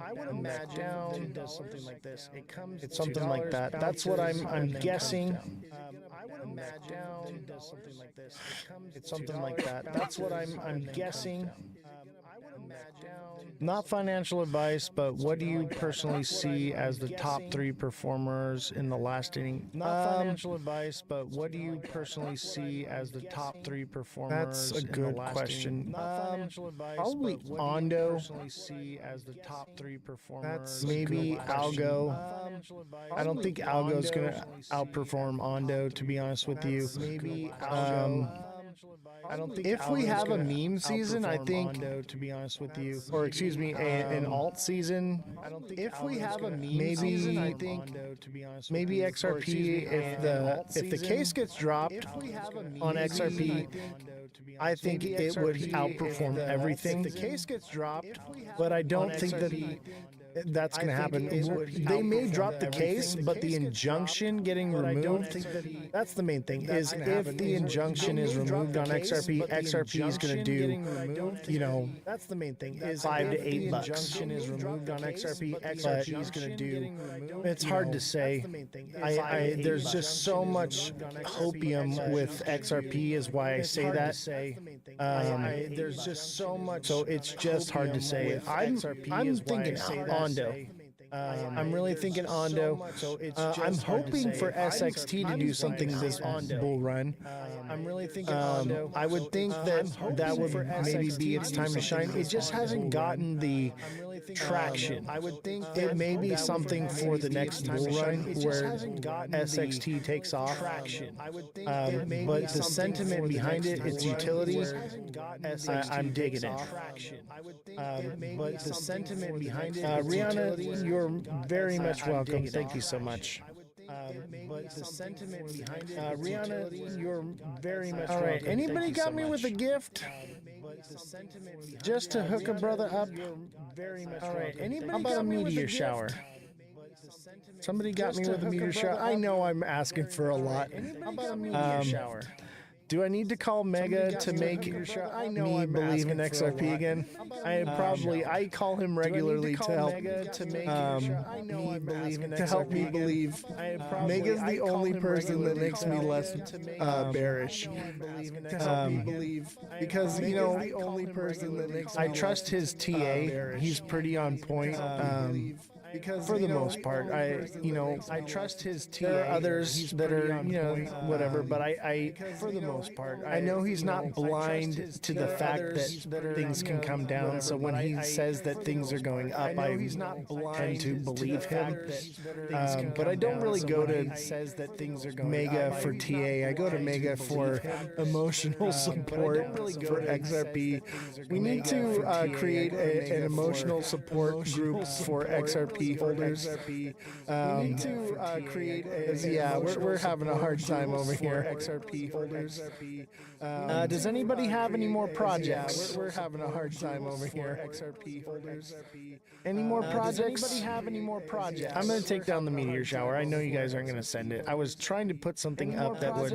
I would imagine down. It does something like this. It comes. It's something like that. That's what I'm guessing. I would imagine down. It does something like this. It comes. It's something like that. That's what I'm guessing. Not financial advice, but what do you personally see as the top 3 performers in the last inning? Not financial advice, but what do you personally see as the top 3 performers? That's a good question. Not financial advice, probably Ondo. See as the top 3 performers. That's maybe Algo. I don't think Algo's going to outperform Ondo, to be honest with you. Maybe Algo. I don't think if we have a meme season, I think, to be honest with you, or excuse me, an alt season. I don't think if we have a meme season, I think maybe XRP. If the case gets dropped on XRP, I think it would outperform everything. If the case gets dropped, but I don't think that that's going to happen. They may drop the case, but the injunction getting removed, that's the main thing, is if the injunction is removed on XRP, XRP is going to do, you know, that's the main thing, is $5 to $8. Injunction is removed on XRP, XRP is going to do, it's hard to say. There's just so much hopium with XRP is why I say that. There's just so much, so it's just hard to say. I'm thinking Ondo. I'm really thinking Ondo. I'm hoping for SXT to do something this bull run. I'm really thinking Ondo. I would think that would maybe be its time to shine. It just hasn't gotten the traction. I would think it may be something for the next bull run where SXT takes off. But the sentiment behind it, its utility, I'm digging it. But the sentiment behind it, Rihanna, you're very much welcome. Thank you so much. But the sentiment behind it, Rihanna, you're very much welcome. All right, anybody got me with a gift? Just to hook a brother up? All right, anybody? How about a meteor shower? Somebody got me with a meteor shower. I know I'm asking for a lot. How about a meteor shower? Do I need to call Mega to make me believe in XRP again? I call him regularly to help me believe. Mega's the only person that makes me less bearish. Because you know, I trust his TA. He's pretty on point. Because for the most part, I trust his TA. There are others that are, whatever, but for the most part, I know he's not blind to the fact that things can come down. So when he says that things are going up, I tend to believe him. But I don't really go to Mega for TA. I go to Mega for emotional support for XRP. We need to create an emotional support group for XRP. XRP holders. We need to create a. Yeah, we're having a hard time over here. XRP holders. Does anybody have any more projects? We're having a hard time over here. XRP holders. Any more projects? Does anybody have any more projects? I'm going to take down the meteor shower. I know you guys aren't going to send it. I was trying to put something up that would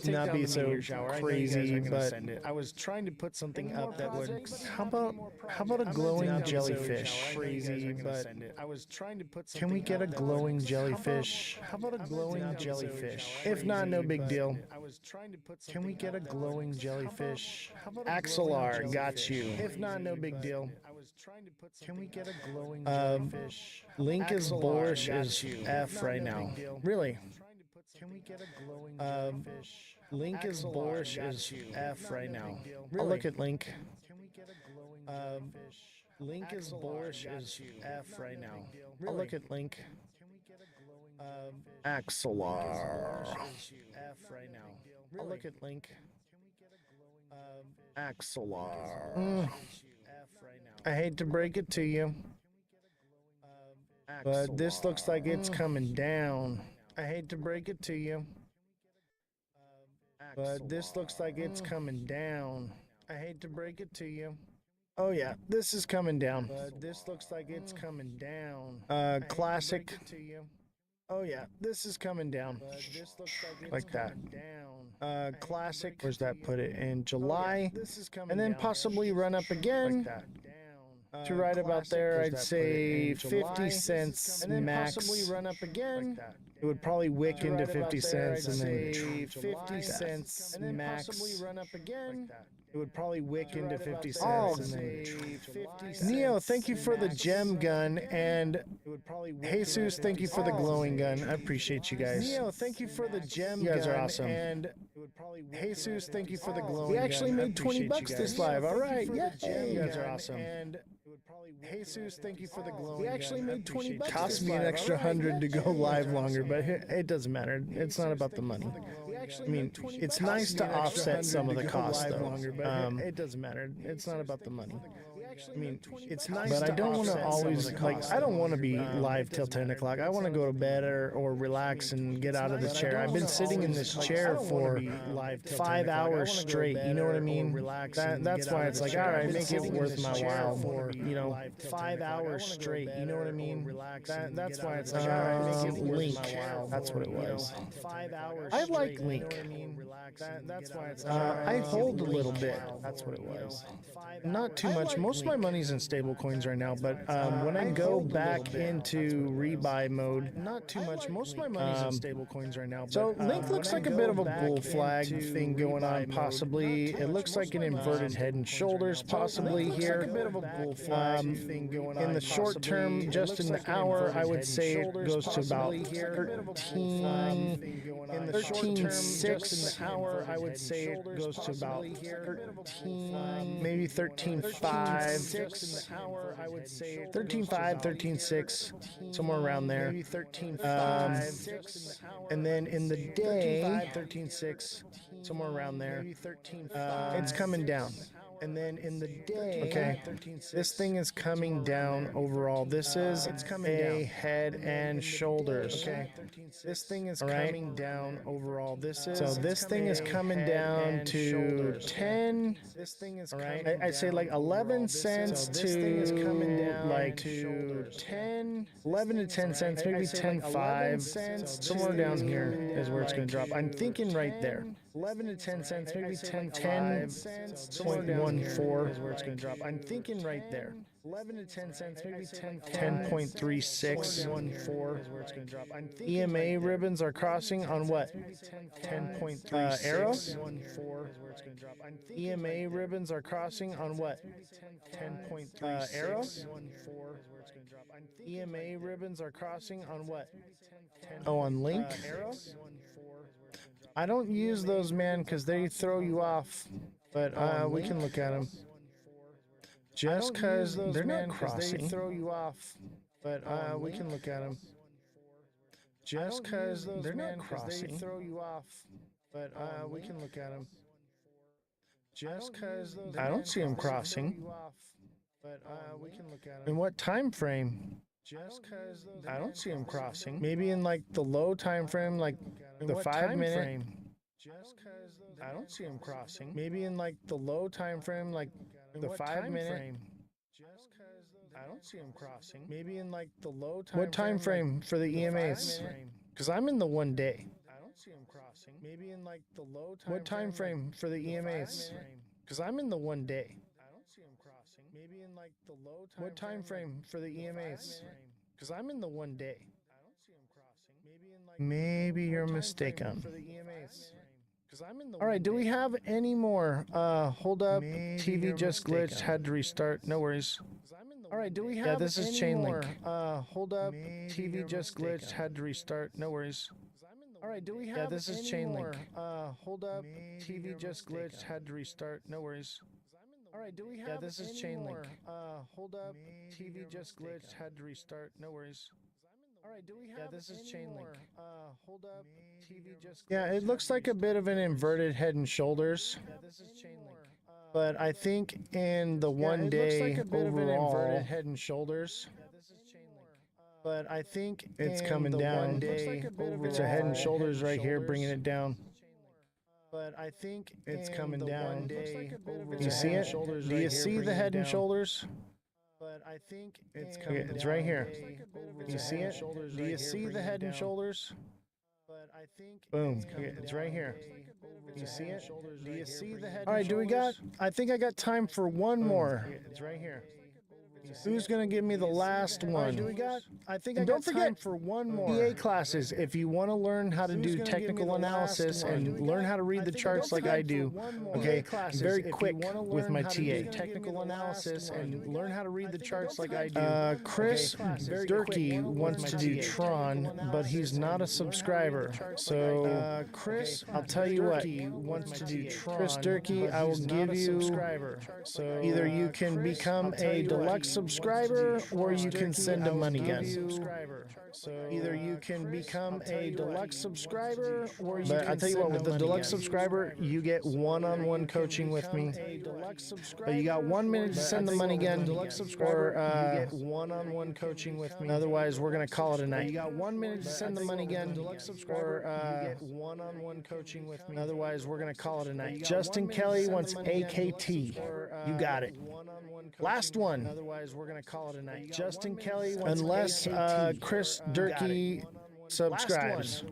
not be so crazy, but I was trying to put something up that would. How about a glowing jellyfish? Crazy, but I was trying to put. Can we get a glowing jellyfish? How about a glowing jellyfish? If not, no big deal. I was trying to put. Can we get a glowing jellyfish? Axelar, got you. If not, no big deal. Can we get a glowing jellyfish? Link is bullish as F right now. Really? Can we get a glowing jellyfish? Link is bullish as F right now. I'll look at Link. Can we get a glowing jellyfish? Link is bullish as F right now. I'll look at Link. Can we get a glowing Axelar? F right now. I'll look at Link. Axelar. I hate to break it to you, but this looks like it's coming down. I hate to break it to you, but this looks like it's coming down. I hate to break it to you. Oh yeah, this is coming down. This looks like it's coming down. Classic. Oh yeah, this is coming down. Like that. Classic. Where's that put it? In July. And then possibly run up again. To right about there, I'd say 50 cents max. Possibly run up again. It would probably wick into 50 cents and then 50 cents max. Possibly run up again. It would probably wick into 50 cents and then Neo, thank you for the gem gun, and Jesus, thank you for the glowing gun. I appreciate you guys. Neo, thank you for the gem gun. You guys are awesome. And Jesus, thank you for the glowing gun. We actually made 20 bucks this live. All right, yeah. You guys are awesome. And Jesus, thank you for the glowing. We actually made 20 bucks. Cost me an extra 100 to go live longer, but it doesn't matter. It's not about the money. I mean, it's nice to offset some of the costs, though. It doesn't matter. It's not about the money. I mean, it's nice, but I don't want to always, like, I don't want to be live till 10 o'clock. I want to go to bed or relax and get out of the chair. I've been sitting in this chair for 5 hours straight. You know what I mean? That's why it's like, all right, make it worth my while for, 5 hours straight. You know what I mean? That's why it's like, all right, make it worth my while. That's what it was. 5 hours. I like Link. That's why it's like, I hold a little bit. That's what it was. Not too much. Most of my money's in stable coins right now, but when I go back into rebuy mode, not too much. Most of my money's in stable coins right now. So Link looks like a bit of a bull flag thing going on, possibly. It looks like an inverted head and shoulders, possibly here. Like a bit of a bull flag thing going on. In the short term, just in the hour, I would say it goes to about 13. In the 13.6 in the hour, I would say it goes to about 13, maybe 13.5. In the hour, I would say 13.5, 13.6, somewhere around there. Maybe 13.5. And then in the day, 13.6, somewhere around there. Maybe 13.5. It's coming down. And then in the day, okay, this thing is coming down overall. This is a head and shoulders. Okay, this thing is coming down overall. This is so this thing is coming down to 10. This thing is right. I say like 11 cents to like to 10, 11 to 10 cents, maybe 10.5. Somewhere down here is where it's going to drop. I'm thinking right there. 11 to 10 cents, maybe 10.14 is where it's going to drop. I'm thinking right there. 11 to 10 cents, maybe 10.36 is where it's going to drop. EMA ribbons are crossing on what? 10.3 arrows? EMA ribbons are crossing on what? 10.3 arrows? EMA ribbons are crossing on what? Oh, on Link? I don't use those, man, because they throw you off. But we can look at them. Just because they're not crossing. They throw you off. But we can look at them. Just because they're not crossing. They throw you off. But we can look at them. Just because I don't see them crossing. But we can look at it. In what time frame? Just because I don't see them crossing. Maybe in like the low time frame, like the 5 minute. Just because I don't see them crossing. Maybe in like the low time frame, like the 5 minute. Just because I don't see them crossing. Maybe in like the low time. What time frame for the EMAs? Because I'm in the 1 day. I don't see them crossing. Maybe in like the low time. What time frame for the EMAs? Because I'm in the 1 day. I don't see them crossing. Maybe in like the low time. What time frame for the EMAs? Because I'm in the 1 day. I don't see them crossing. Maybe in like. Maybe you're mistaken. For the EMAs. All right, do we have any more? Hold up. TV just glitched. Had to restart. No worries. All right, do we have? Yeah, this is chain link. Hold up. TV just glitched. Had to restart. No worries. All right, do we have? Yeah, this is chain link. Hold up. TV just glitched. Had to restart. No worries. All right, do we have? Yeah, this is chain link. Hold up. TV just glitched. Had to restart. No worries. All right, do we have? Yeah, this is chain link. Hold up. TV just. Yeah, it looks like a bit of an inverted head and shoulders. Yeah, this is chain link. But I think in the 1 day looks like a bit overall, of an inverted head and shoulders. Yeah, this is chain link. But I think it's coming down. 1 day it's a head and shoulders right here, bringing it down. But I think it's coming down. Do you see it? Do you see the head and shoulders? But I think it's coming. It's right here. Do you see it? Do you see the head and shoulders? But I think boom. It's right here. Do you see it? Do you see the head? All right. Do we got? I think I got time for one more. It's right here. Who's gonna give me the last one? Right, do we got? I think. And don't forget for one more. EA classes. If you want to learn how to do technical analysis and learn how to read the charts like I do, okay, very quick with my TA. Technical analysis and learn how to read the charts like I do. Chris Durkee wants to do Tron, but he's not a subscriber. So Chris, I'll tell you what. Wants to do Tron. Chris Durkee, I will give you. So either you can become a deluxe subscriber or you can send a money gun. So either you can become a deluxe subscriber or you can. I'll tell you what, with the deluxe subscriber, you get one-on-one coaching with me. But you got 1 minute to send the money gun, or you get one-on-one coaching with me. Otherwise, we're gonna call it a night. You got 1 minute to send the money gun, or you get one-on-one coaching with me. Otherwise, we're gonna call it a night. Justin Kelly wants AKT. You got it. Last one. Otherwise, we're gonna call it a night. Justin Kelly wants unless Chris Durkee subscribes.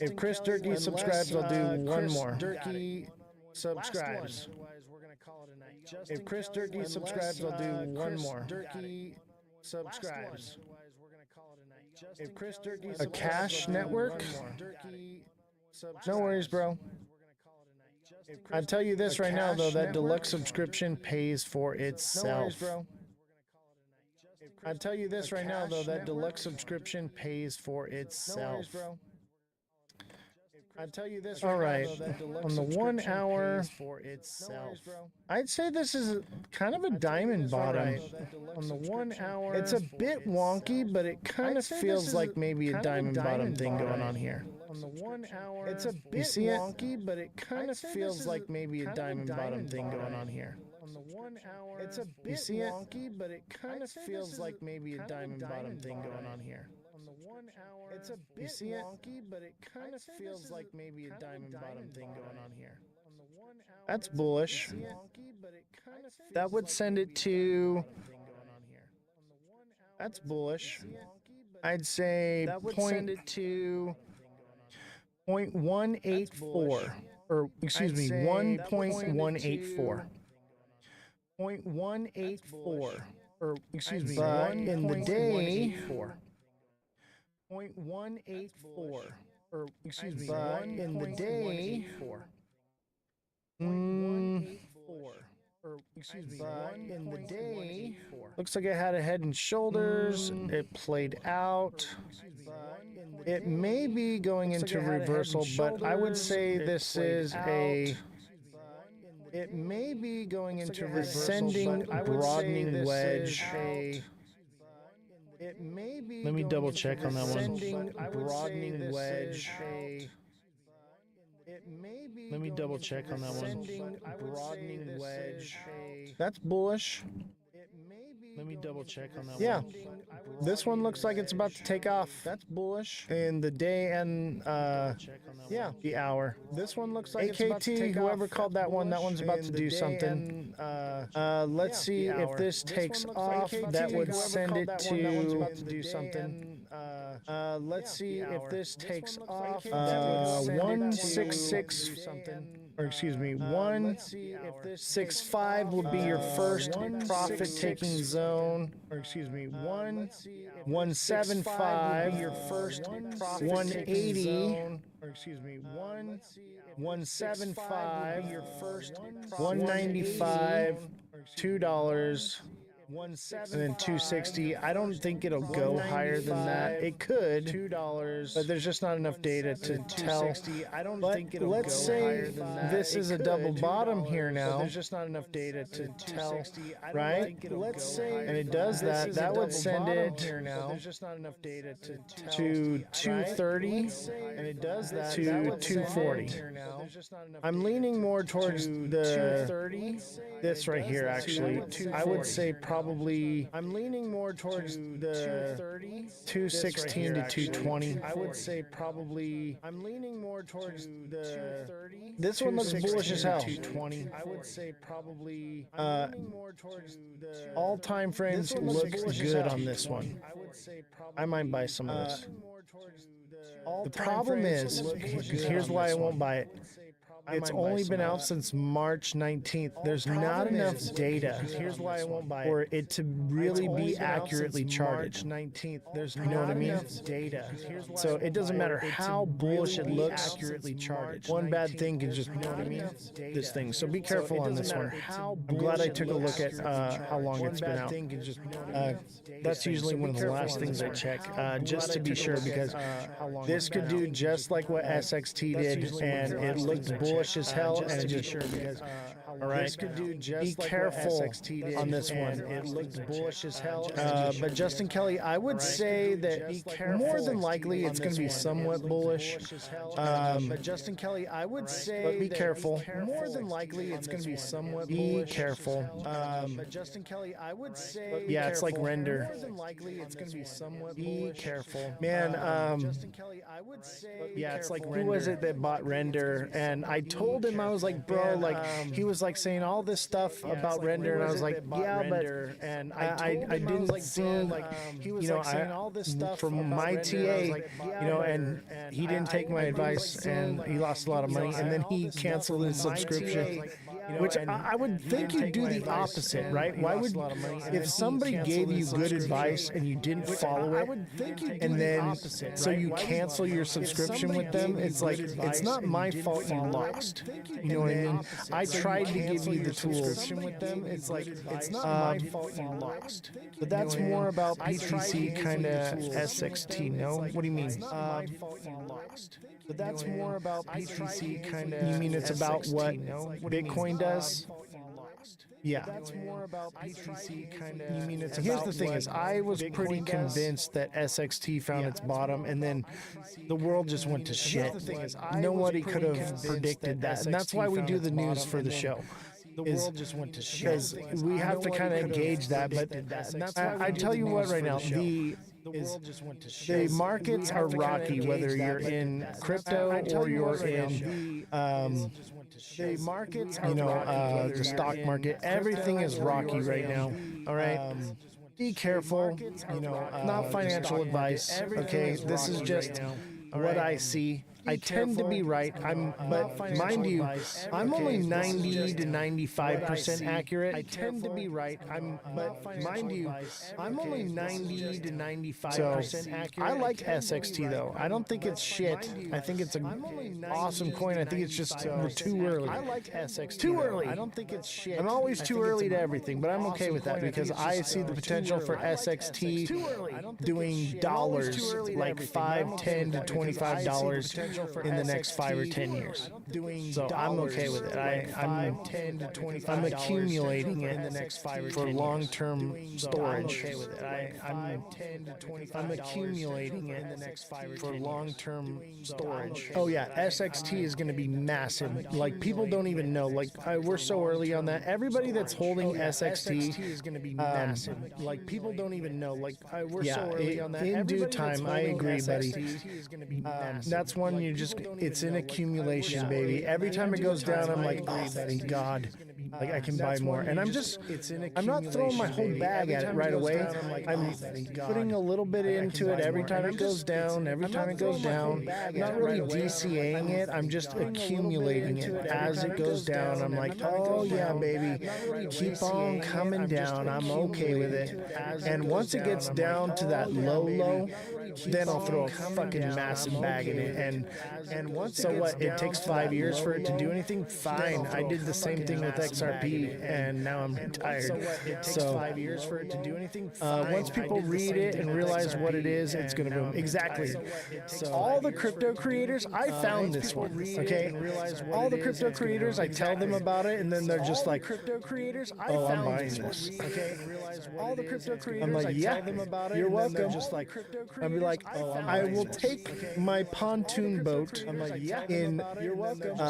If Chris Durkee subscribes, I'll do one more. Durkee subscribes. If Chris Durkee subscribes, I'll do one more. Durkee subscribes. If Chris Durkee a cash network. No worries, bro. I'll tell you this right now, though, that deluxe subscription pays for itself. I'll tell you this right now, though, that deluxe subscription pays for itself. I'll tell you this all right, on the 1 hour, for itself. I'd say this is kind of a diamond bottom. On the 1 hour, it's a bit wonky, but it kind of feels like maybe a diamond bottom thing going on here. On the 1 hour, it's a bit wonky, but it kind of feels like maybe a diamond bottom thing going on here. On the 1 hour, it's a bit wonky, but it kind of feels like maybe a diamond bottom thing going on here. On the 1 hour, it's a bit wonky, but it kind of feels like maybe a diamond bottom thing going on here. That's bullish. That would send it to. That's bullish. I'd say that would send it to 0.184, or excuse me, 1.184. 0.184, or excuse me, but in the day. 0.184, or excuse me, but in the day. 0.184, or excuse me, but in the day. Looks like it had a head and shoulders. It played out. It may be going into reversal, but I would say this is a. It may be going into ascending, broadening wedge. It may be. Let me double check on that one. Ascending, broadening wedge. Let me double check on that one. Broadening wedge. That's bullish. Let me double check on that one. Yeah. This one looks like it's about to take off. That's bullish. And the day and yeah, the hour. This one looks like AKT, it's about to take whoever off. Called that one, that one's about to do something. Let's see if this takes off. That would send it to do something. Let's see if this takes off. 166 something. Or excuse me, 165 would be your first profit-taking zone. Or excuse me, 175 your first 180. Or excuse me, 175 your first 195 $2. And then 260. I don't think it'll go higher than that. It could, $2, but there's just not enough data to tell. I don't think it'll go higher than that. This is a double bottom here now. There's just not enough data to tell, right? Let's say, and it does that. That would send it here now. There's just not enough data to 230, and it does that to 240. I'm leaning more towards the 230. This right here, actually. I would say probably I'm leaning more towards the 216 to 220. I would say probably I'm leaning more towards the 230. This one looks bullish as hell. 220. I would say probably I'm leaning more towards the all time frames look good on this one. I might buy some of this. The problem is, here's why I won't buy it. It's only been out since March 19th. There's not enough data. Here's why I won't buy it. For it to really be accurately charted. March 19th. There's you know what I mean? Data. So it doesn't matter how bullish it looks. Accurately charted. One bad thing can just, you know what I mean? This thing. So be careful on this one. I'm glad I took a look at how long it's been out. That's usually one of the last things I check, just to be sure, because this could do just like what SXT did, and it looked bullish as hell, and it just all right. Be careful on this one. It looks bullish as hell. But Justin Kelly, I would say that more than likely it's going to be somewhat bullish. But Justin Kelly, I would say, but be careful. More than likely it's going to be somewhat bullish. Be careful. But Justin Kelly, I would say, yeah, it's like render. More than likely it's going to be somewhat bullish. Be careful, man. Justin Kelly, I would say, yeah, it's like render. Who was it that bought render? And I told him, I was like, bro, like he was like saying all this stuff about render, and I was like, yeah, but and I didn't see, like he was like saying all this stuff from my TA, you know, and he didn't take my advice, and he lost a lot of money, and then he canceled his subscription. Which I would think you'd do the opposite, right? Why would, if somebody gave you good advice and you didn't follow it, and then so you cancel your subscription with them, it's like, it's not my fault you lost. You know what I mean? I tried to give you the tools with them. It's like, it's not my fault you lost. But that's more about PTC kind of SXT, no? What do you mean? But that's more about PTC kind of. You mean it's about what Bitcoin does? Yeah. That's more about PTC kind of. You mean it's about. Here's the thing: is I was pretty convinced that SXT found its bottom, and then the world just went to shit. Nobody could have predicted that, and that's why we do the news for the show. The world just went to shit. Because we have to kind of gauge that. But I tell you what, right now, the markets are rocky, whether you're in crypto or you're in the markets, you know, the stock market. Everything is rocky right now. All right. Be careful. You know, not financial advice. Okay, this is just what I see. I tend to be right. But mind you, I'm only 90 to 95% accurate. I tend to be right. But mind you, I'm only 90 to 95% accurate. I like SXT though. I don't think it's shit. I think it's an awesome coin. I think it's just too early. I like SXT. Too early. I don't think it's shit. I'm always too early to everything, but I'm okay with that because I see the potential for SXT doing dollars, like $5, $10 to $25 in the next 5 or 10 years. doing. So I'm okay with it. I'm 10 to 25. I'm accumulating it in the next 5 or 10 for long-term storage. I'm okay with it. I'm 10 to 25. I'm accumulating it in the next 5 or 10 for long-term storage. Oh yeah, SXT is going to be massive. Like people don't even know. Like we're so early on that. Everybody that's holding SXT is going to be massive. Like people don't even know. Like we're so early on that. In due time, I agree, buddy. That's one you just. It's an accumulation, baby. Every time it goes down, I'm like, oh, thank God. Like I can buy more, and I'm not throwing my whole bag at it right away. I'm putting a little bit into it every time it goes down. Every time it goes down, I'm not really DCAing it. I'm just accumulating it as it goes down. I'm like, oh yeah, baby, keep on coming down. I'm okay with it. And once it gets down to that low, then I'll throw a fucking massive bag in it. And once so what? It takes 5 years for it to do anything. Fine, I did the same thing with XRP, and now I'm retired. It takes 5 years for it to do anything. Once people read it and realize what it is, it's going to boom. Exactly. So all the crypto creators, I found this one. Okay, all the crypto creators, I tell them about it, and then they're just like, crypto creators, oh, I'm buying this. Okay, all the crypto creators, I'm like, yeah, you're welcome. Just like, I'll be like, I will take my pontoon boat. I'm like, yeah, in you're welcome.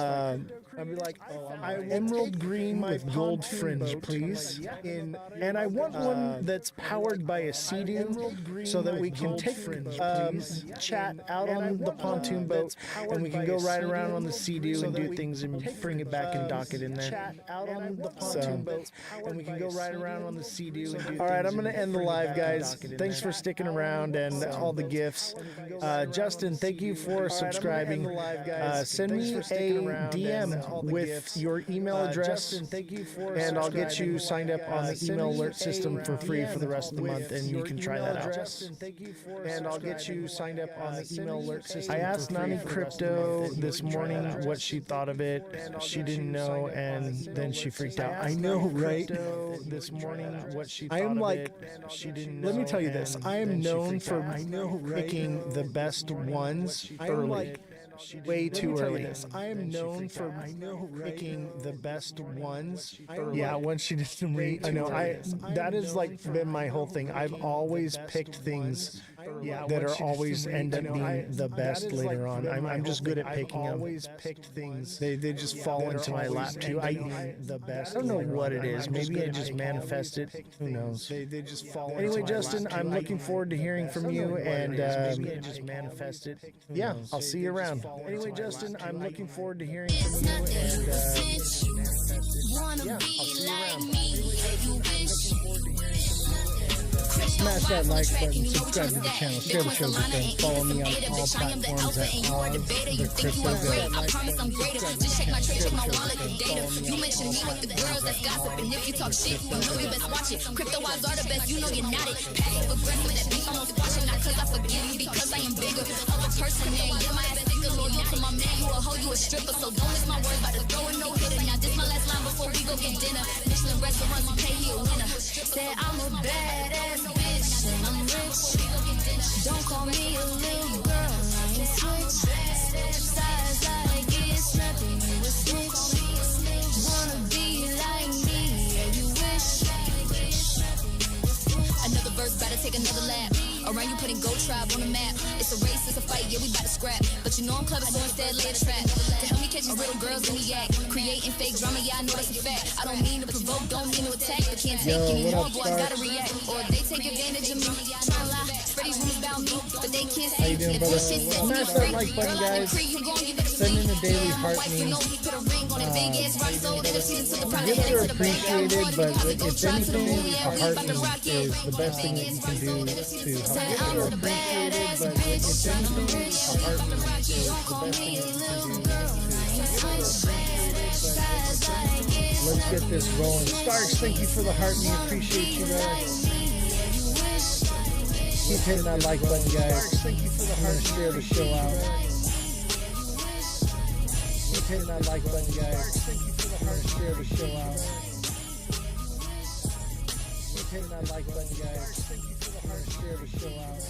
I'll be like, emerald green with gold fringe, please. And I want one that's powered by a Sea-Doo so that we can take chat out on the pontoon boat and we can go ride around on the Sea-Doo and do things and bring it back and dock it in there. So, and we can go ride around on the Sea-Doo and do all right, I'm going to end the live, guys. Thanks for sticking around and all the gifts. Justin, thank you for subscribing. Send me a DM with your email address, and I'll get you signed up on the email alert system for free for the rest of the month, and you can try that out. And I'll get you signed up on the email alert system. I asked Nani Crypto this morning what she thought of it. She didn't know, and then she freaked out. I know, right? This morning, what she thought of it. She didn't know. Let me tell you this. I am known for picking the best ones early. Way too early. I am known for picking the best ones. Yeah, once she didn't read. I know. That has like been my whole thing. I've always picked things that are always end up being the best later on. I'm just good at picking them. Always picked things. They just fall into my lap too. I don't know what it is. Maybe I just manifested. Who knows? They just fall. Anyway, Justin, I'm looking forward to hearing from you, and just manifested. Yeah, I'll see you around. Anyway, Justin, I'm looking forward to hearing from you, and yeah, I'll see you around. Smash that like button, subscribe to the channel, share the show with friends, follow me on all platforms at Ozthecryptogoat. I promise I'm greater. Just check my trade, check my wallet, the data. You mention me with the girls that's gossiping. If you talk shit, you know you best watch it. Crypto wise are the best, you know you're not it. Pay for breath with that beef, I'm on squashing. Not cause I forgive you, because I am bigger of a person, man. Yeah, my ass thinker, loyal to my man. You a hoe, you a stripper, so don't miss my words. About to throw a no hitter. Now this my last line before we go get dinner. Michelin restaurants, we pay, he a winner. Said I'm a badass bitch and I'm rich. Don't call me a little girl, I ain't switch. Size like it's nothing, you a snitch. Wanna be like me, yeah you wish. Another verse, better take another lap. Around you putting Goat Tribe on the map. It's a race, it's a fight, yeah we bout to scrap. But you know I'm clever, so instead lay a trap. To help me catch these little girls in the act. Creating fake drama, yeah I know that's a fact. I don't mean to provoke, don't mean to attack. But can't take anymore, boy I gotta react. Or they take advantage of me. Try to lie, spread these rumors about me. But they can't say it. If this shit sets me free. Like button, guys. Send in a daily heart me. Gifts are appreciated, but if anything, a heart me is the best thing that you can do to help. Gifts are appreciated, but if anything, a heart me is the best thing that you can do to. Let's get this rolling. Starks, thank you for the heart me. Appreciate you guys. Keep hitting that like button, guys. Thank you for the heart. Share the show out. Keep hitting that like button, guys. Thank you for the heart. Share the show out. Keep hitting that like button, guys. Thank you for the heart. Share the show out.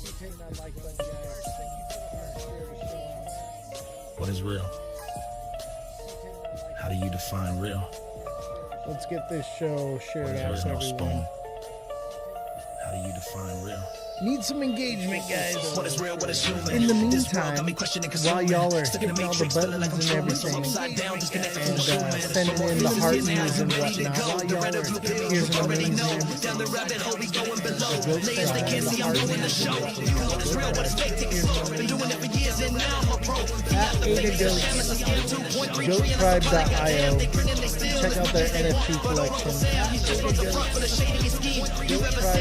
Keep hitting that like button, guys. Thank you for the heart. Share the show out. What is real? How do you define real? Let's get this show shared out to everyone. How do you define real? Need some engagement, guys. What is real? What is human? In the meantime, while y'all are hitting all the buttons and everything, and sending in the heart news and whatnot, while y'all are here's an amazing goattribe.io. Check out their NFT collection.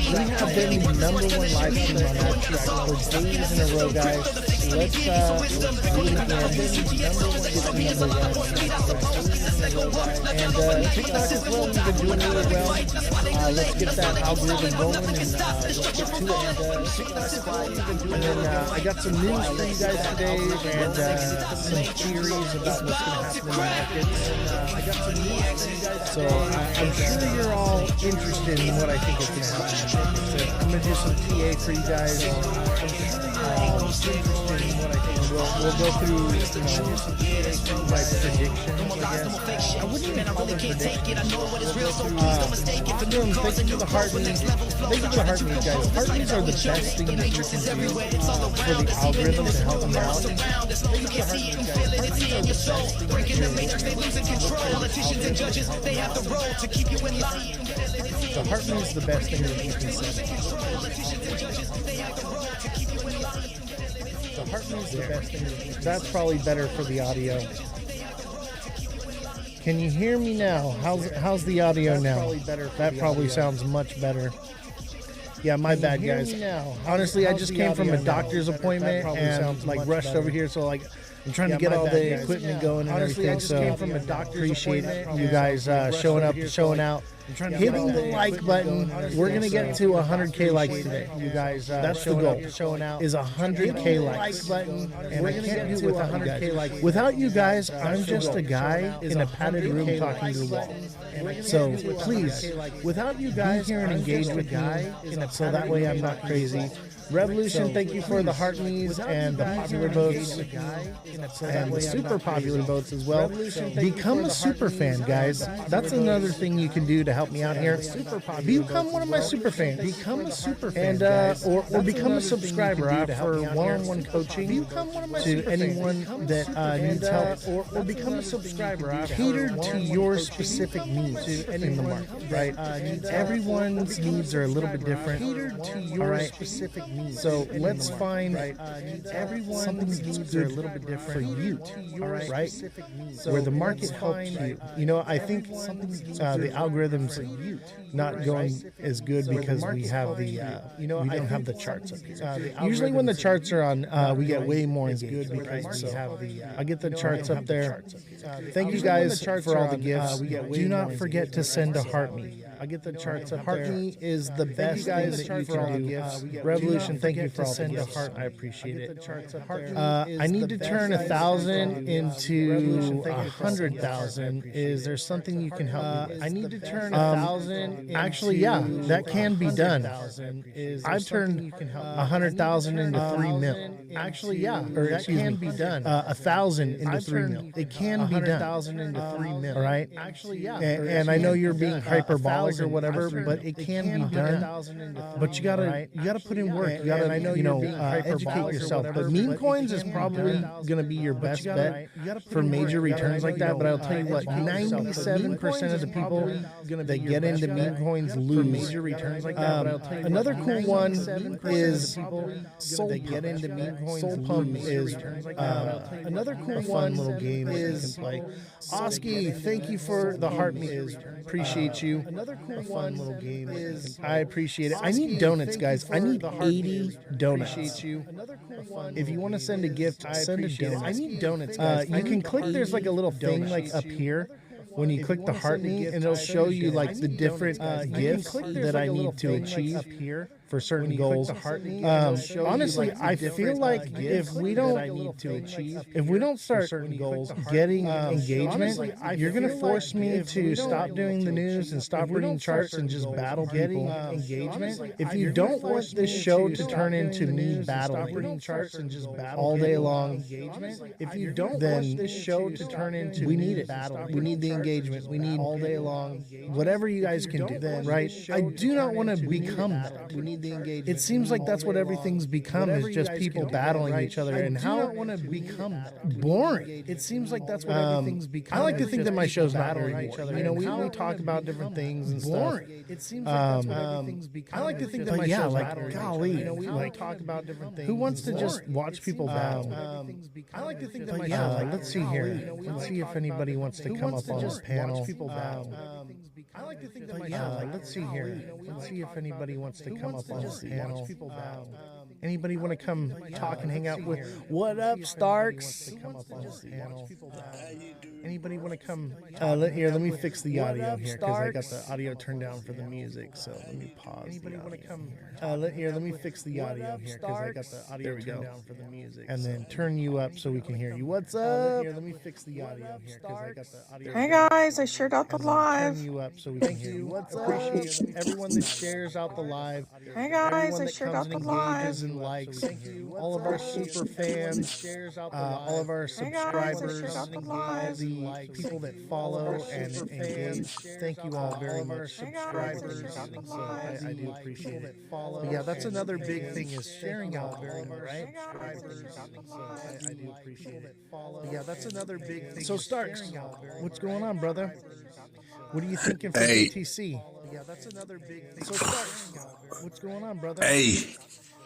We have been the #1 live stream on that track for days in a row, guys. Let's do it again. And TikTok as well, we've been doing really well. Let's get that algorithm rolling and let's get to it. And then I got some news for you guys today and some theories about what's going to happen in the markets. I got some news for you guys. So I'm sure you're all interested in what I think is going to happen. I'm going to do some TA for you guys. I'm sure you're all interested in what I think. We'll go through, my predictions, I guess. I wouldn't even call them predictions. Thank you for the heart news. Thank you for the heart news, guys. Heart news are the best thing that you can do for the algorithm to help them out. Thank you for the heart news, guys. The heart news is the best thing that you can say. The heart news is the best thing. That's probably better for the audio. Can you hear me now? How's the audio now? That probably sounds much better. Yeah, my bad, guys. Honestly, I just came from a doctor's appointment and like rushed over here, so like I'm trying to get all the equipment going and everything. So appreciate you guys showing up, showing out. Hitting the like button. We're gonna get to 100K likes today, you guys. That's the goal. Showing out is 100K likes. And we're gonna get to 100K likes. Without you guys, I'm just a guy in a padded room talking to the wall. So please, without you guys, be here and engage with me, so that way I'm not crazy. Revolution, thank you for the heart needs and the popular votes and the super popular votes as well. Become a super fan, guys. That's another thing you can do to help me out here. Become one of my super fans. Become a super fan, and or become a subscriber. I offer one-on-one coaching to anyone that needs help, or become a subscriber. Catered to your specific needs in the market, right? Everyone's needs are a little bit different. Catered to your specific needs. So let's find everyone's needs are a little bit different for you, right? Where the market helps you. You know, I think the algorithm's not going as good because we have the we don't have the charts up here. Usually when the charts are on, we get way more engaged because I get the charts up there. Thank you guys for all the gifts. Do not forget to send a heart me. I get the charts up there. Heart me is the best thing that you can do. Revolution, thank you for all the gifts. I appreciate it. I need to turn 1,000 into 100,000. Is there something you can help me with? I need to turn 1,000. Actually, yeah, that can be done. I've turned 100,000 into 3 mil. Actually, yeah, or that can be done. 1,000 into 3 mil. It can be done. 100,000 into 3 mil. All right. Actually, yeah. And I know you're being hyperbolic or whatever, but it can be done. But you gotta put in work. You gotta educate yourself. But meme coins is probably gonna be your best bet for major returns like that. But I'll tell you what, 97% of the people that get into meme coins lose. Major returns like that. Another cool one is Soul Pump is another cool fun little game that you can play. Oski, thank you for the heart me. Appreciate you. Another cool fun little game is I appreciate it. I need donuts, guys. I need 80 donuts. If you want to send a gift, send a donut. I need donuts, guys. You can click. There's like a little thing like up here. When you click the heart me, and it'll show you like the different gifts that I need to achieve. for certain goals. Honestly, I feel like if we don't start getting engagement, you're going to force me to stop doing the news and stop reading charts and just battle people. If you don't want this show to turn into me battling all day long, if you don't want this show to turn into we need it. We need the engagement. We need all day long. Whatever you guys can do, right? I do not want to become that. We need the engagement. It seems like that's what everything's become, is just people battling each other. And how want to become boring. It seems like that's what everything's become. I like to think that my show's not very boring. You know, we talk about different things and stuff. It seems like that's what everything's become. I like to think that my show's not very golly, you know, we talk about different things. Who wants to just watch people battle? I like to think that my show's let's see here. Let's see if anybody wants to come up on this panel. I like to think that let's see here. Let's see if anybody wants to come up on this panel. Anybody want to come talk and hang out with? What up, Starks? Anybody want to come? Let me fix the audio here because I got the audio turned down for the music. So let me pause. Anybody want to come? Let me fix the audio here because I got the audio turned down for the music. And then turn you up so we can hear you. What's up? Let me fix the audio here because I got the audio. Hey guys, I shared out the live. Turn you up so we can hear you. What's up? Appreciate everyone that shares out the live. Hey guys, I shared out the live. And likes, all of our super fans, all of our subscribers, all the people that follow and engage. Thank you all very much, subscribers. I do appreciate it. But yeah, that's another big thing, is sharing out very much, right? I do appreciate it. But yeah, that's another big thing. So Starks, what's going on, brother? What are you thinking for BTC? Yeah, that's another big thing. So Starks, what's going on, brother? Hey.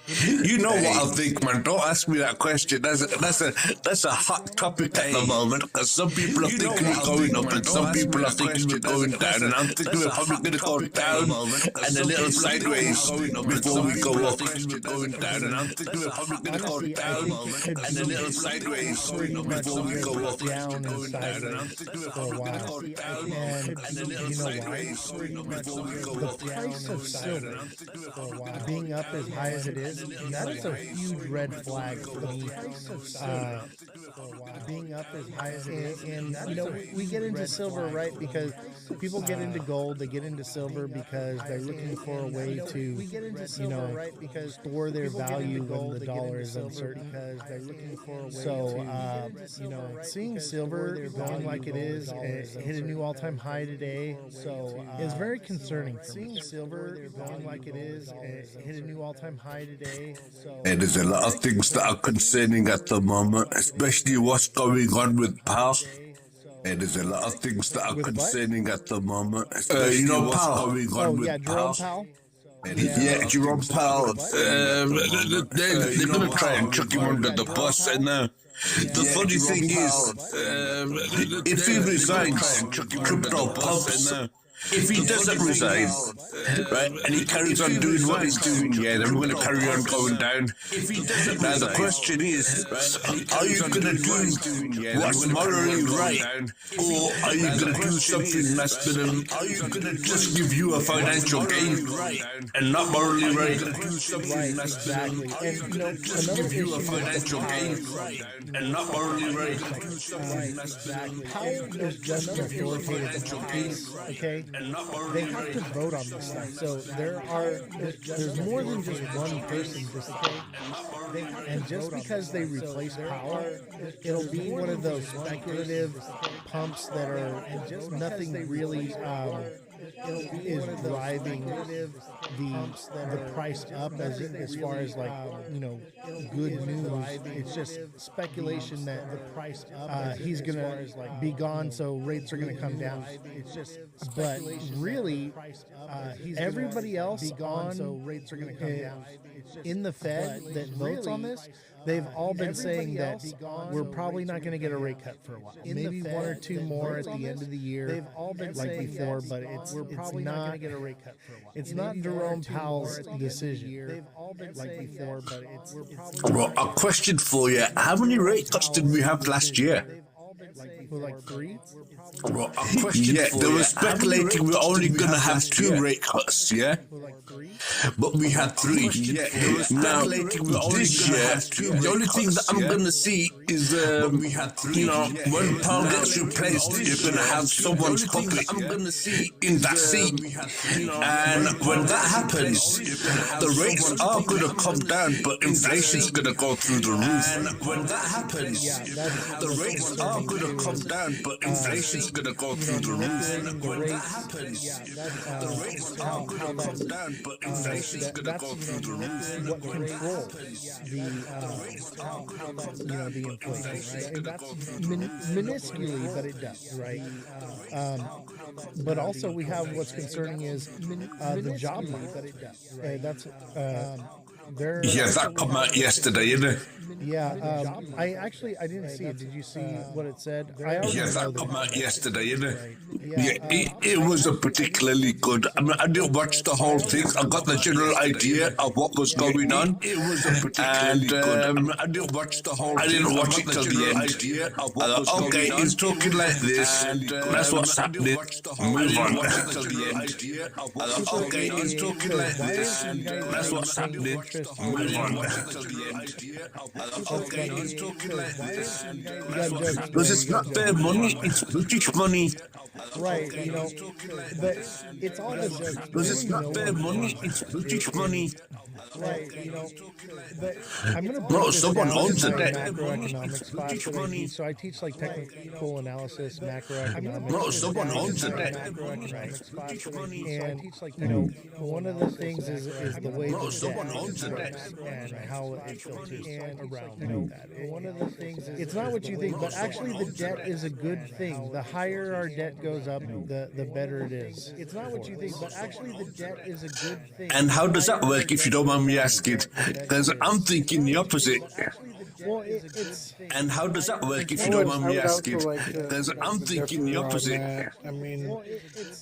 You know what I think, man. Don't ask me that question. That's a hot topic at the moment, because some people are thinking we're going up and some people are thinking we're going down, and I'm thinking we're probably going to go down and a little sideways before we go up. Going down, and I'm thinking we're probably going to go down and a little sideways before we go up. Going down, and I'm thinking we're probably going to go down and a little sideways before we go up. The price of silver being up as high as it is, that is a huge red flag for me. Being up as high as it is, and you know, we get into silver, right? Because people get into gold, they get into silver because they're looking for a way to, you know, store their value when the dollar is uncertain. So, you know, seeing silver going like it is, hit a new all-time high today, so is very concerning. Seeing silver going like it is, hit a new all-time high today. And there's a lot of things that are concerning at the moment, especially what's going on with PAL. And there's a lot of things that are concerning at the moment, especially what's going on with PAL. Yeah, Jerome Powell, they're going to try and chuck him under the bus. And the funny thing is, if he resigns, crypto pumps. If he doesn't resign, right, and he carries on doing what he's doing, yeah, then we're going to carry on going down. Now the question is, are you going to do what's morally right, or are you going to do something that's going to just give you a financial gain and not morally right? Exactly. And you know, just give you a financial gain and not morally right. Powell is just authoritative piece, okay? They have to vote on this stuff. So there's more than just one person to say. And just because they replace Powell, it'll be one of those speculative pumps that are nothing really is driving the price up as far as, like, you know, good news. It's just speculation that the price up he's gonna be gone, so rates are gonna come down. It's just, but really, everybody else on, so rates are gonna come down. In the Fed that votes on this, they've all been saying that we're probably not going to get a rate cut for a while. Maybe one or two more at the end of the year. They've all been like before, but we're probably not going to get a rate cut for a while. It's not Jerome Powell's decision. They've all been like before, but we're probably. Well, a question for you: how many rate cuts did we have last year? like 3? Well, yeah, they were speculating we're only gonna have 2 rate cuts, yeah? But we had 3. Yeah, now this year, the only thing that I'm gonna see is, you know, when Paul gets replaced, you're gonna have someone's puppet in that seat, and when that happens, the rates are gonna come down, but inflation's gonna go through the roof. And when that happens, the rates are gonna come down, but inflation's gonna go through the roof. And when that happens, the rates are gonna come down, but inflation's gonna go through the roof. What controls the inflation, right? And that's minusculely, but it does, right? But also we have what's concerning is the job market. That's that come out yesterday, isn't it? Yeah, I didn't see it. Did you see what it said? That come out yesterday, isn't it? Yeah, it wasn't particularly good. I mean, I didn't watch the whole thing. I got the general idea of what was going on. It wasn't particularly good. I mean, I didn't watch the whole thing. I didn't watch it till the end. Okay, he's talking like this. That's what's happening. Move on. Okay, he's talking like this. That's what's happening. Move on. Okay, he's talking like this. Because it's not their money, it's British money. Right, you know, but it's all the because it's not their money, it's British money. Right, you know, but I'm going to Bro, someone owns it. Macroeconomics class, so I teach like technical analysis, macroeconomics. Bro, someone owns it. Macroeconomics class, and you know, one of the things is the way someone owns it and how it filters around that. One of the things is it's not what you think, but actually the debt is a good thing. The higher our debt goes up, the better it is. It's not what you think, but actually the debt is a good thing. And how does that work, if you don't mind me asking? Because I'm thinking the opposite. Well, and how does that work, if you don't mind me asking? Because I'm thinking the opposite. I mean,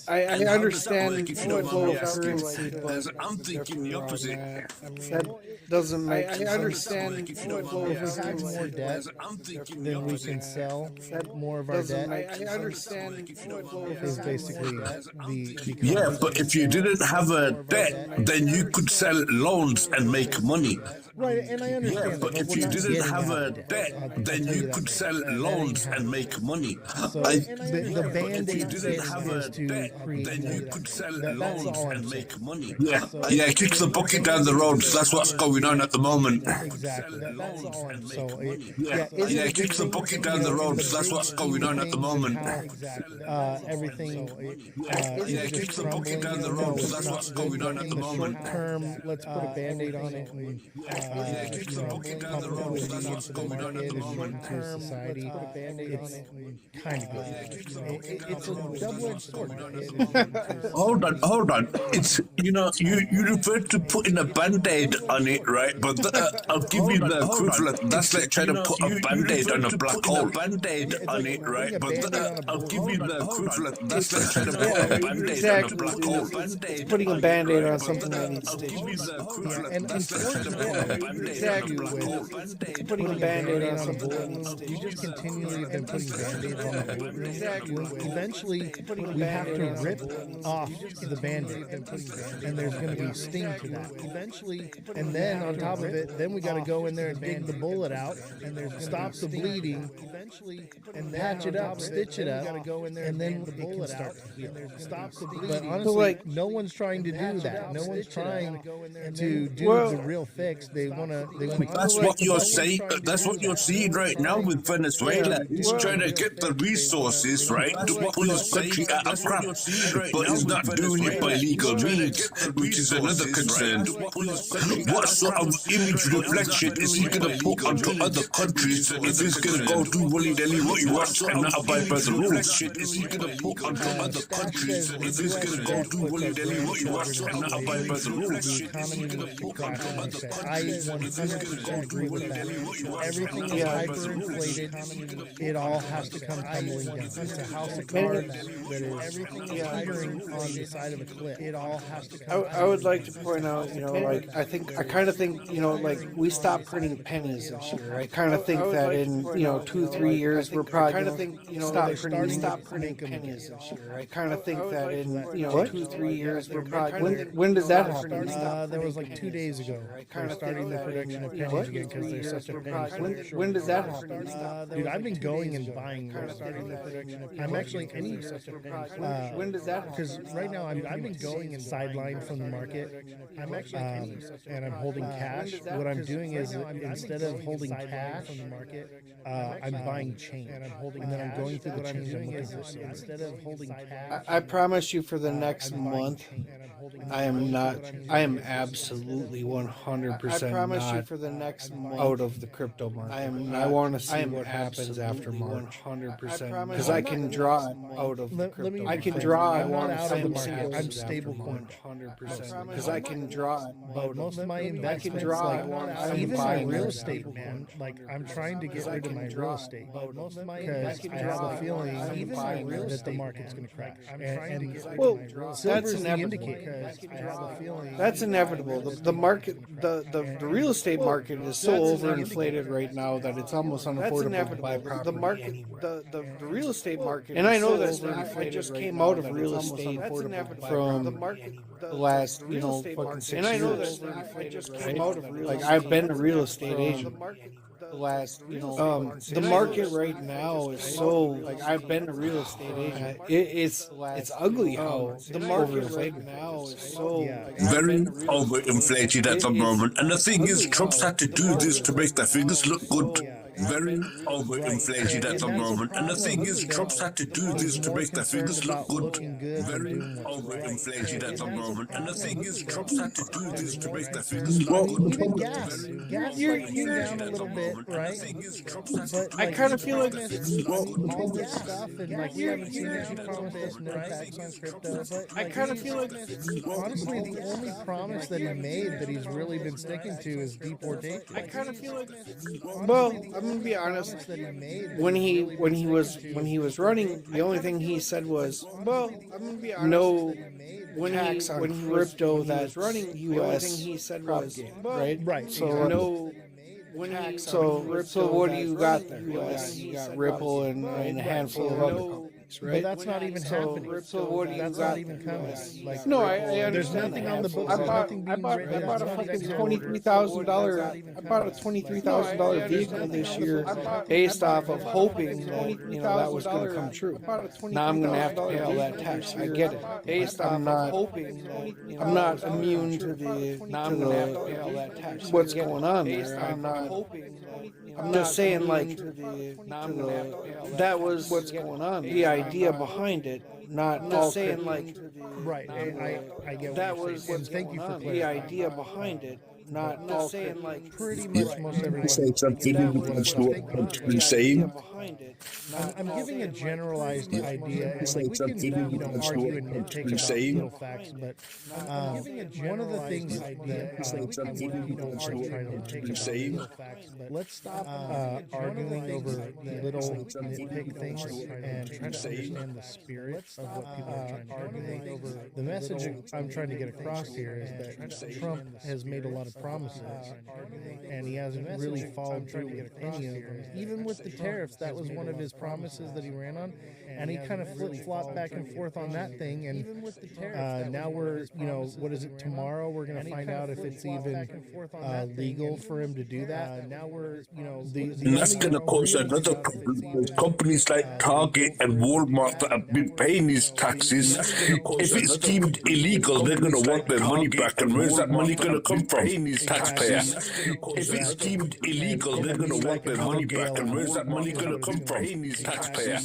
I understand what flow of currency, but I'm thinking the opposite. That doesn't make sense. I understand what flow of currency. More debt, then we can sell more of our debt. I understand what flow of is basically the yeah, but if you didn't have a debt, then you could sell loans and make money. Right, and I understand. Yeah, but if you didn't have a debt, then you could sell loans and make money. So the band-aid is to create then you could sell loans and make money. Yeah, kick the bucket down the road. That's what's going on at the moment. Exactly. That's all I'm saying. Yeah, kick the bucket down the road. That's what's going on at the moment. Everything. Yeah, kick the bucket down the road. That's what's going on at the moment. Short term, let's put a band-aid on it and kick the bucket down the road. That's what's going on at the moment. Society, it's kind of good. It's a double-edged sword. Hold on. It's, you know, you referred to putting a band-aid on it, right? But I'll give you the equivalent. That's like trying to put a band-aid on a black hole. Band-aid on it, right? But I'll give you the equivalent. That's like trying to put a band-aid on a black hole. Putting a band-aid on something that needs I'll give you the equivalent. And That's like trying to put a band-aid on a black hole. putting a band-aid on something that needs You just continually have been putting band-aids on the bullet. Eventually, we have to rip off the band-aid, and there's going to be sting to that. Eventually, and then on top of it, then we got to go in there and dig the bullet out, and stop the bleeding. Eventually, and patch it up, stitch it up, and then it can start to heal. Stop the bleeding. But honestly, no one's trying to do that. No one's trying to do the real fix. They want to. That's what you're saying. That's what you're seeing right now with Venezuela. He's trying to get the resources, right, to pull his country out of crap, but he's not doing it by legal means, which is another concern. What sort of image reflection is he going to put onto other countries if he's going to go do willy-nilly what he wants and not abide by the rules? Is he going to put onto other countries if he's going to go do willy-nilly what he wants and not abide by the rules? Is he going to put onto other countries if he's going to go do willy-nilly what he wants? Everything is hyperinflated. It all has to come tumbling down. It's a house of cards that is everything is teetering on the side of a cliff. It all has to come. I would like to point out, you know, like I think kind of think, like we stopped printing pennies this year. I kind of think that in 2-3 years we're probably going to stop printing pennies this year. I kind of think that in 2-3 years we're probably. When does that happen? That was like 2 days ago. They're starting the production of pennies again because there's such a penny. When does that happen? Dude, I've been going and buying. I'm actually any such a penny. When does that happen? Because right now I've been going and sidelined from the market. I'm actually and I'm holding cash. What I'm doing is instead of holding cash from the market, I'm buying change. And then I'm going through the change and looking for some. Instead of holding cash, I promise you for the next month, I am absolutely 100% not for the next month out of the crypto market. I want to see what happens after March. 100%. Because I can draw it out of the crypto. I can draw it out of the market. I'm stable coin. 100%. Because I can draw it out most of my I can investments, draw like, even my real estate, man. Like, I'm trying to get rid of my real estate because I have a feeling that the market's going to crash. I'm trying to get rid of my real estate. That's inevitable. That's inevitable. The market, the real estate market is so overinflated right now that it's almost unaffordable to buy property. The market, the real estate market, and I know that I just came out of real estate from the last fucking 6 years. And I know that I just came out of real estate. Like I've been a real estate agent. The last, the market right now is so like I've been a real estate agent. It's ugly how the market right now is so very overinflated at the moment. And the thing is, Trump's had to do this to make their figures look good. Very overinflated at the moment. And the thing is, Trump's had to do this to make their figures look good. Very overinflated at the moment. And the thing is, Trump's had to do this to make their figures look good. Even gas. Gas came down a little bit, right? But I kind of feel like all this stuff, and like we haven't seen that you promised us no tax on crypto. But I kind of feel like honestly, the only promise that he made that he's really been sticking to is deportation. I kind of feel like I'm gonna be honest. When he was running, the only thing he said was, no tax on crypto that's running U.S. propaganda, right? So no. So what do you got there? You got Ripple and a handful of other companies, right? But that's not even happening. So what do you that's got not even coming. Like, no, I there's understand. nothing on the books. I bought a fucking $23,000. I bought a $23,000 vehicle this year based off of hoping that that was going to come true. Now I'm going to have to pay all that tax. I get it. Based on hoping, I'm not immune to the. Now I'm going to have to pay all that tax. What's going on there? I'm just saying, like, that was what's going on. The idea behind it, not saying like, right. I get that was what's thank you for the idea behind it. Not saying like pretty much most everyone. Say something in saying. I'm giving a generalized idea, and like we can argue and nitpick about little facts, but one of the things that let's stop arguing over little nitpick things and try to understand the spirit of what people are trying to argue over. The message I'm trying to get across here is that Trump has made a lot of promises, and he hasn't really followed through with any of them. Even with the tariffs, that was one of his promises that he ran on, and he kind of flip-flopped back and forth on that thing. And now we're, what is it? Tomorrow we're going to find out if it's even legal for him to do that. Now we're, and that's going to cause another problem. Companies like Target and Walmart that have been paying these taxes, if it's deemed illegal, they're going to want their money back. And where's that money going to come from? Taxpayer. If it's deemed illegal, they're going to want their money back. And where's that money going to come from? Taxpayer.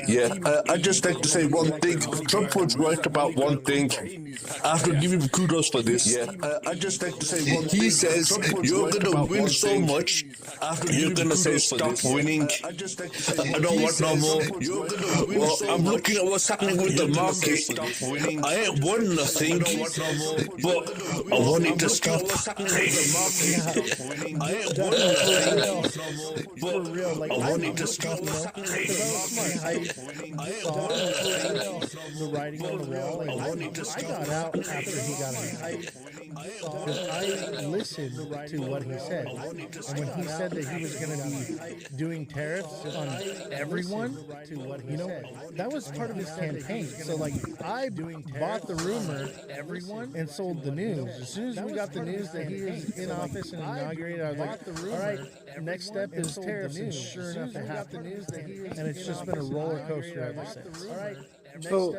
Yeah, I just like to say one thing. Trump was right about one thing. I have to give him kudos for this. Yeah, I just like to say one thing. He says you're going to win so much. You're going to say stop winning. I don't want no more. Well, I'm looking at what's happening with the market. I ain't won nothing, but I want it to stop. I ain't won nothing, but I want it to stop. The writing on the wall. I got out after he got out. Because I listened to what he said. And when he said that he was going to be doing tariffs on everyone, you know, that was part of his campaign. So, like, I bought the rumor and sold the news. As soon as we got the news that he was in office and inaugurated, I was like, all right, next step is tariffs. And sure enough, it happened. And it's just been a roller coaster ever since. All right. So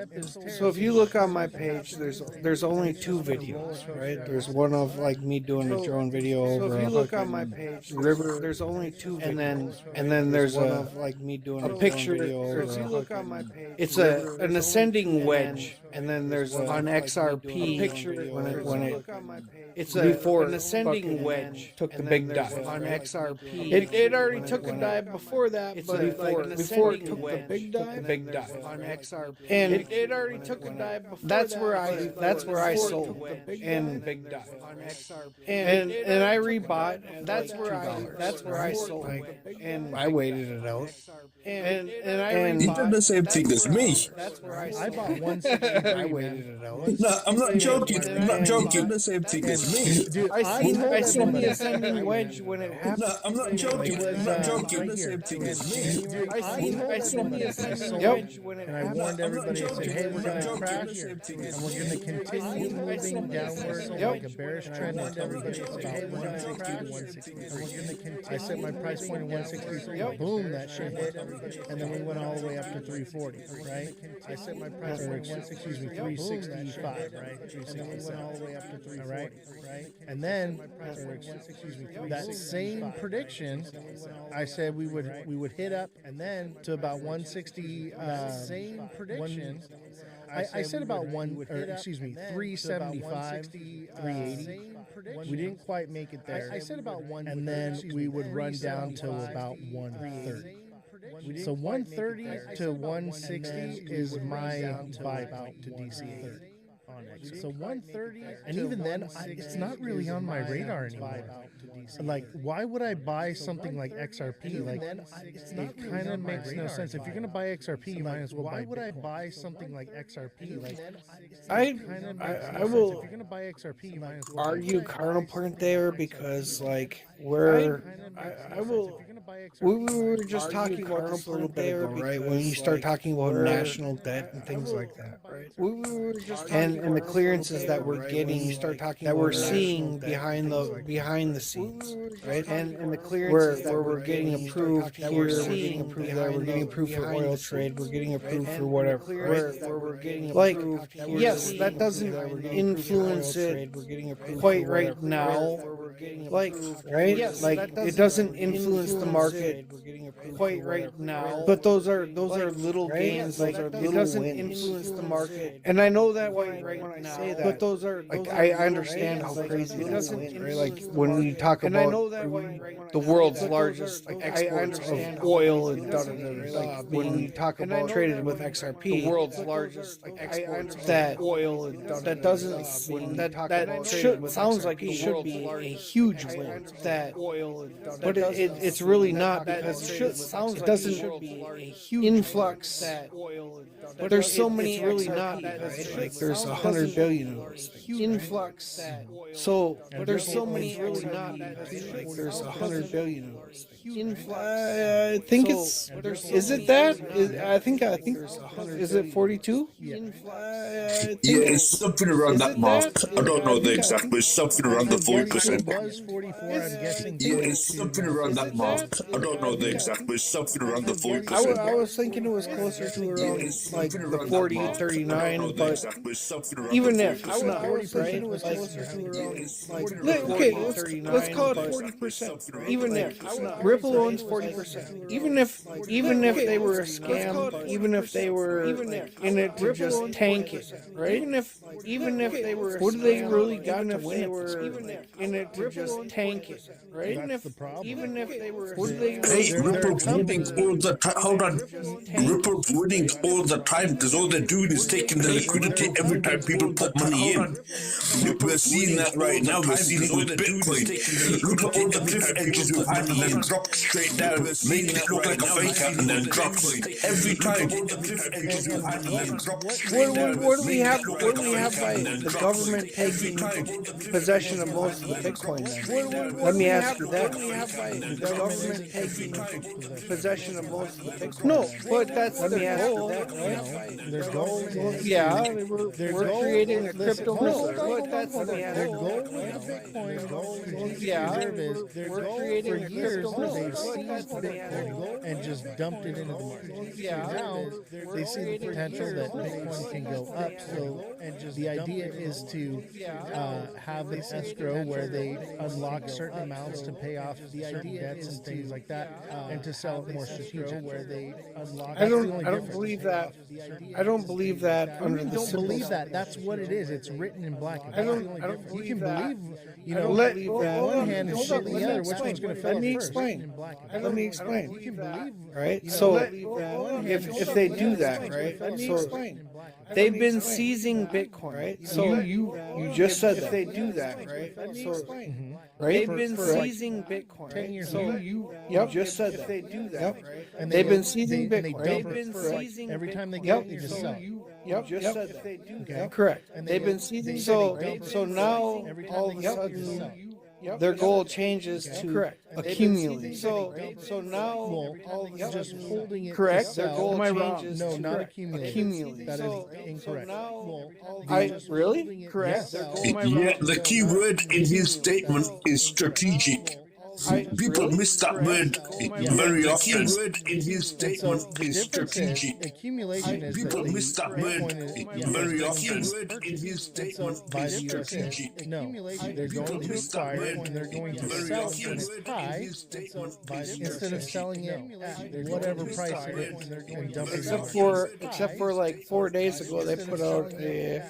if you look on my page, there's only 2 videos, right? There's one of like me doing a drone video over. So if you look on my page, river, there's only 2 videos, and then there's one of like me doing a picture video over. If you look on my page, it's an ascending wedge, and then there's on XRP a picture when it it's an ascending wedge took the big dive on XRP. It already took a dive before that, but before it took the big dive on XRP. And it already took a dive before that's where I sold and big dive on XRP. And I rebought. That's where I sold. And I waited it out. And He did the same thing as me. That's where I bought 163. I waited it out. No, I'm not joking. I'm not joking. The same thing as me. Dude, I seen the ascending wedge when it happened. No, I'm not joking. I'm not joking. The same thing as me. I seen the ascending wedge when it happened. And I warned everybody, I said, hey, we're going to crash, and we're going to continue moving downward like a bearish trend. And everybody said, hey, we're going to crash, and we're going to continue. I set my price point at 163. Boom, that shit hit. And then we went all the way up to 340, right? I set my price point at 365, right? 365. All the way up to 340, right? And then that same prediction, I said we would hit up and then to about 160. Same prediction. I said about 375, 380. We didn't quite make it there. I said about 1, and then we would run down to about 130. So 130 to 160 is my buy out to DC. So 130, and even then, it's not really on my radar anymore. Like, why would I buy something like XRP? Like, it kind of makes no sense. If you're gonna buy XRP, you might as well buy. Why would I buy something like XRP? Like, I will. If you're gonna buy XRP, you might as well argue counterpoint there because like we're I will. We were just talking about this a little bit ago, right? When you start talking about national debt and things like that, right? We were just and the clearances that we're getting, you start talking that we're seeing behind the scenes, right? And the clearances where we're getting approved, that we're getting approved, that we're getting approved for oil trade, we're getting approved for whatever, where we're getting like yes, that doesn't influence it quite right now, like right, like it doesn't influence the market quite right now, but those are little gains, like it doesn't influence the market, and I know that when I say that, but those are like I understand how crazy it doesn't, right? Like when we talk about the world's largest like exports of oil and when we talk about traded with XRP, the world's largest like exports that oil and that doesn't seem that should sounds like it should be a huge win that oil, but it's really not because it doesn't be a huge influx. But there's so many really not because like there's 100 billion influx. So there's so many really not because like there's 100 billion influx. I think it's is it that? I think is it 42? Yeah, it's something around that mark. I don't know the exact, but it's something around the 40%. Yeah, it's something around that mark. I don't know the exact, but it's something around the 40%. I was thinking it was closer to around like the 40, 39, but even if it's not, right? Okay, let's call it 40%. Even if Ripple owns 40%, even if they were a scam, even if they were in it to just tank it, right? Even if they were, what do they really got to win? In it to would just tank it, right? Even if they were, Hey, Ripple's winning all the time. Hold on. Ripple's winning all the time because all they're doing is taking the liquidity every time people put money in. We're seeing that right now. We're seeing it with Bitcoin. Look at all the cliff edges we've had and then dropped straight down, making it look like a fake out and then drops every time. What do we have? What do we have by the government taking possession of most of the Bitcoin? Then? Let me ask you that. What do we have by the government taking possession of most of the Bitcoin? No, but that's their goal, right? Their goal. Yeah, we're creating a crypto reserve. But that's their goal with Bitcoin. Yeah, we're creating for years they've seized Bitcoin and just dumped it into the market. Yeah, now they see the potential that Bitcoin can go up. So, and just the idea is to have an escrow where they unlock certain amounts to pay off certain debts and things like that, and to sell it more strategic. Where they unlock. I don't believe that. I don't believe that. You don't believe that. That's what it is. It's written in black and white. I don't You can believe. You know, let one hand and shit the other. Which one's going to fail Let me first? explain. Let me explain. You can believe. Right. So if they do that, right? So they've been seizing Bitcoin, right? So you just said that. They do that, right? So right. They've been seizing Bitcoin. 10 years so ago. you just said that. They do that, right? And they've been seizing Bitcoin. They've been seizing every time they get it, they just sell. Just said that. They do that. Correct. They've been seizing. So now all of a sudden. Their goal changes to accumulate. So now all of just holding it. Correct. To Their sell. goal changes. No, to not accumulate. Accumulate. That is incorrect. So now, really correct. Yeah, the key word in his statement is strategic. People miss that word very often. The key word in his statement is strategic. Accumulation is People miss that word very often. The word in his statement is strategic. No, they're going to acquire it and they're going to sell it when it's high instead of selling it at whatever price it is and dumping it. Except for like 4 days ago, they put out a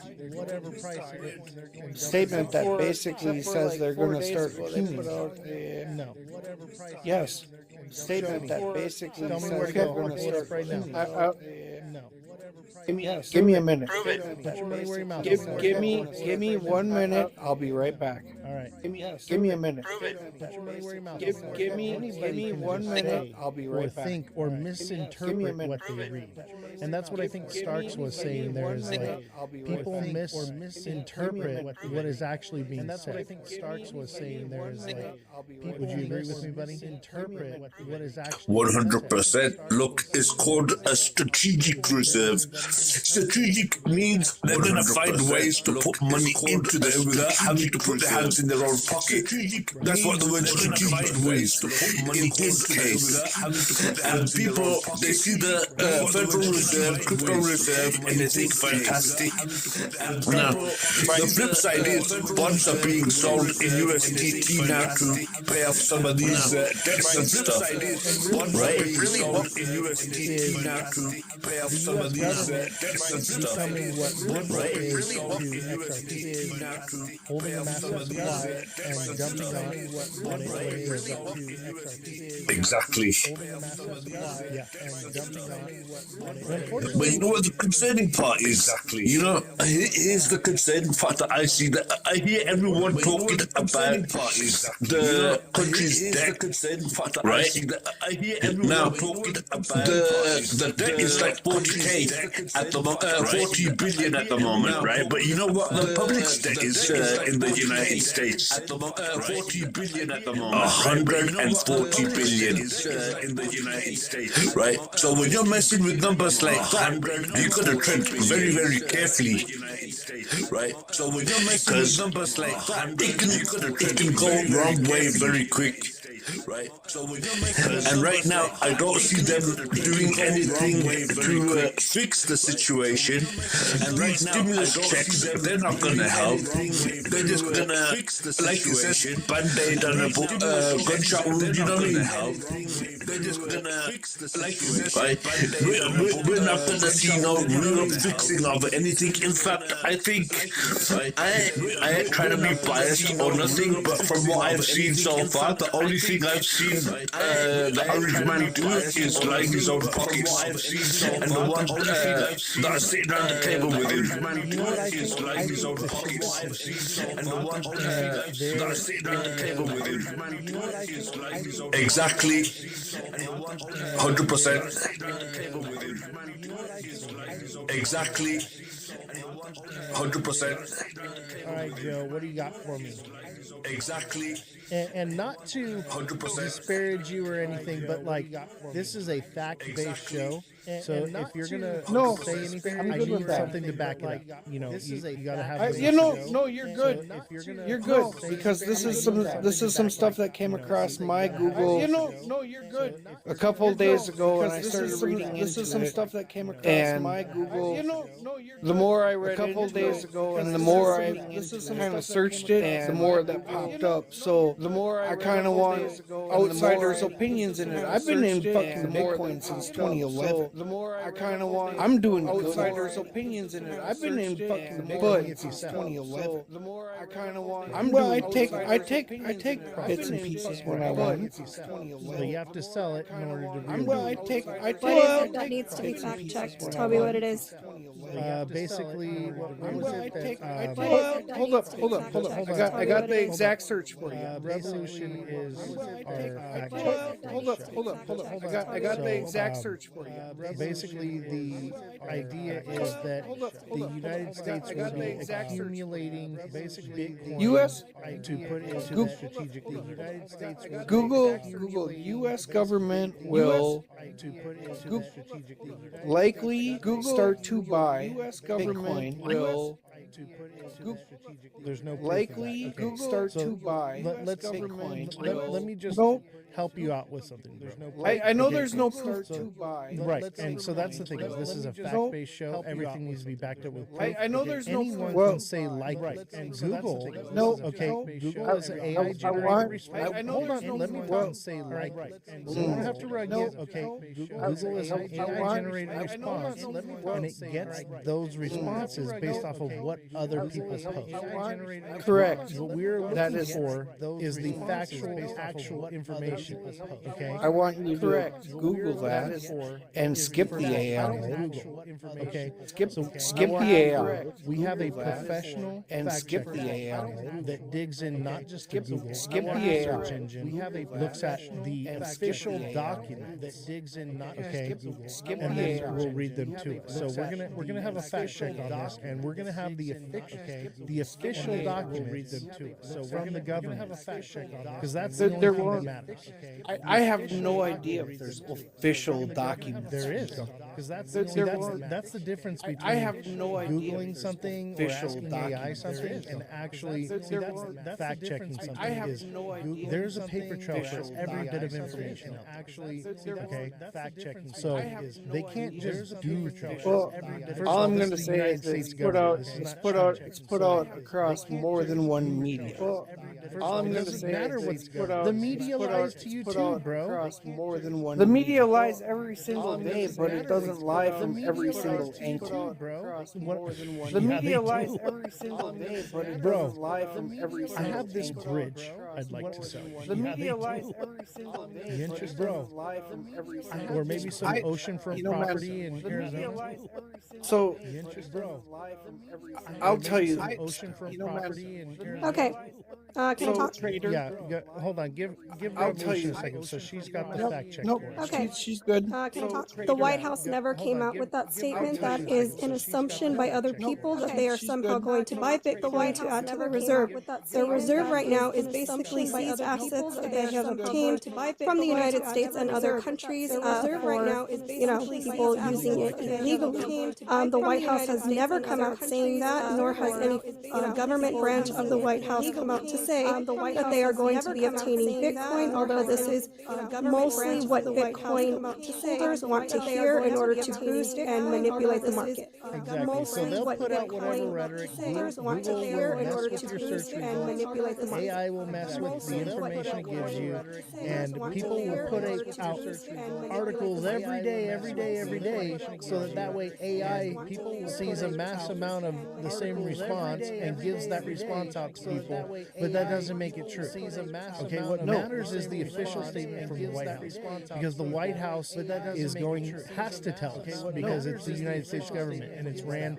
statement that basically says they're going to start accumulating. No. Yes. Statement that basically Tell me says where to they're go. going to start Right now. No. Give me a minute. Put your money where your mouth Give is. me 1 minute. I'll be right back. All right. Give me a minute. Put your money where your mouth is. Give me 1 minute. I'll be right back. Or think or misinterpret what they read. And that's what I think Starks was saying there is like people miss or misinterpret what is actually being said. And that's what I think Starks was saying there is like would you agree with me, buddy? Interpret what is actually 100%. Look, it's called a strategic reserve. Strategic means they're going to find ways to put money into this without having to put their hands in their own pocket. That's what the word strategic means, to put money in this case. And people, they see the Federal Reserve, crypto reserve, and they think fantastic. Now, the flip side is bonds are being sold in USDT now to pay off some of these debts and stuff. Right? Really sold in USDT now to pay off some of these debts and stuff. Right? Really USDT now to holding a massive supply and dumping on it is up to XRP. Exactly. Holding a massive supply, and dumping on it. But you know what the concerning part is? Exactly. You know, here's the concerning part that I see. That I hear everyone talking about the country's debt. Right? I hear everyone talking about the debt is like 40k at the moment, 40 billion at the moment, right? But you know what the public's debt is in the United States? At the moment, 40 billion at the moment. 140 billion in the United States, right? So when you're messing with numbers like that, you gotta tread very, very carefully, right? So when you're messing with numbers like that, it can go wrong way very quick. Right. And right now, I don't see them doing anything to fix the situation. And these stimulus checks, they're not going to help. They're just going to, like you said, band-aid on a gunshot wound, you know what I mean? they're just gonna like right? We're not gonna see no real fixing of anything. In fact, I think I ain't trying to be biased or nothing, but from what I've seen so far, the only thing I've seen the orange man do is line his own pockets, and the one that's sitting around the table with him is line his own pockets, and the one that's sitting around the table with him is line his own exactly 100%. Exactly 100%. All right, Joe, what do you got for me? Exactly. And not to 100%. disparage you or anything, but like this is a fact-based show. So if you're gonna say anything, I need something to back it up. You know, you gotta have. You're good. You're good because this is some stuff that came across my Google. You're good. A couple days ago, and I started reading into it. This is some stuff that came across my Google. The more I read a couple days ago, and the more I kind of searched it, and the more that popped up. So the more I kind of want outsiders' opinions in it. I've been in fucking Bitcoin since 2011. The more I kind of want, I'm doing outsiders' opinions in it. I've been in fucking Bitcoin since 2011. The more I kind of want, I take bits and pieces when I want. So you have to sell it in order to. What is it that needs to be fact checked? Tell me what it is. Basically, what was it that? Hold up. I got the exact search for you. Revolution is our fact check. Hold up. I got the exact search for you. Basically, the idea is that the United States will be accumulating Bitcoin U.S. to put into strategically. The United States Google U.S. government will likely start to buy Bitcoin will there's no likely start to buy Bitcoin. Let me just help you out with something. There's no I know there's no proof to buy. Right, and so that's the thing. This is a fact-based show. Everything needs to be backed up with proof. I know there's no anyone proof. can say like it. And Google, Google is an I AI generated response. I know Hold there's on, no let me proof. say like it. And so you don't have to rug it. Okay, Google is an AI generated response, and it gets those responses based off of what other people post. Correct. What we're looking for is the actual information. Okay. I want you to Google that and skip the AI. Okay. Skip the AI. We have a professional and skip the AI that digs in not just to Google. Skip the AI. Search engine. We have a looks at the official document that digs in not skip and the then AI. we'll read them too. So we're gonna have a fact check on this, and we're gonna have the official document. Read them too. So from the government, have a fact check on because that's the only thing that matters. I have no idea if there's official documents. There is, because that's the difference between I have no idea Googling something or asking AI something and actually that's fact checking something. I have no idea. There's a paper trail for every bit of information. Actually, fact checking. So they can't just do trail. Well, all I'm going to say is it's put out across more than one media. All I'm going to say is it's put out. The media lies to you too, bro. Across more than one. The media lies every single day, but it doesn't lie from every single angle, bro. The media lies every single day, but it doesn't lie from every single. I have this bridge I'd like to sell. The media lies every single day. The interest, bro. Or maybe some oceanfront property in Arizona. So, the interest, bro. I'll tell you. Oceanfront property in Arizona. Okay. Can I talk? Yeah, hold on. Give Revolution a second. So she's got the fact check. Nope. Okay. She's good. Can I talk? The White House never came out with that statement. That is an assumption by other people that they are somehow going to buy Bitcoin to add to the reserve. The reserve right now is basically seized assets that they have obtained from the United States and other countries for, people using it illegally. The White House has never come out saying that, nor has any government branch of the White House come out to say that they are going to be obtaining Bitcoin, although this is mostly what Bitcoin holders want to hear in order to boost and manipulate the market. Exactly. So they'll put out whatever rhetoric holders want to hear in order to boost and manipulate the market. AI will mess with the information it gives you, and people will put out articles every day, so that way AI sees a mass amount of the same response and gives that response out to people, but that doesn't make it true. Okay, what matters is the official statement from the White House, because the White House has to tell us, because it's the United States government and it's ran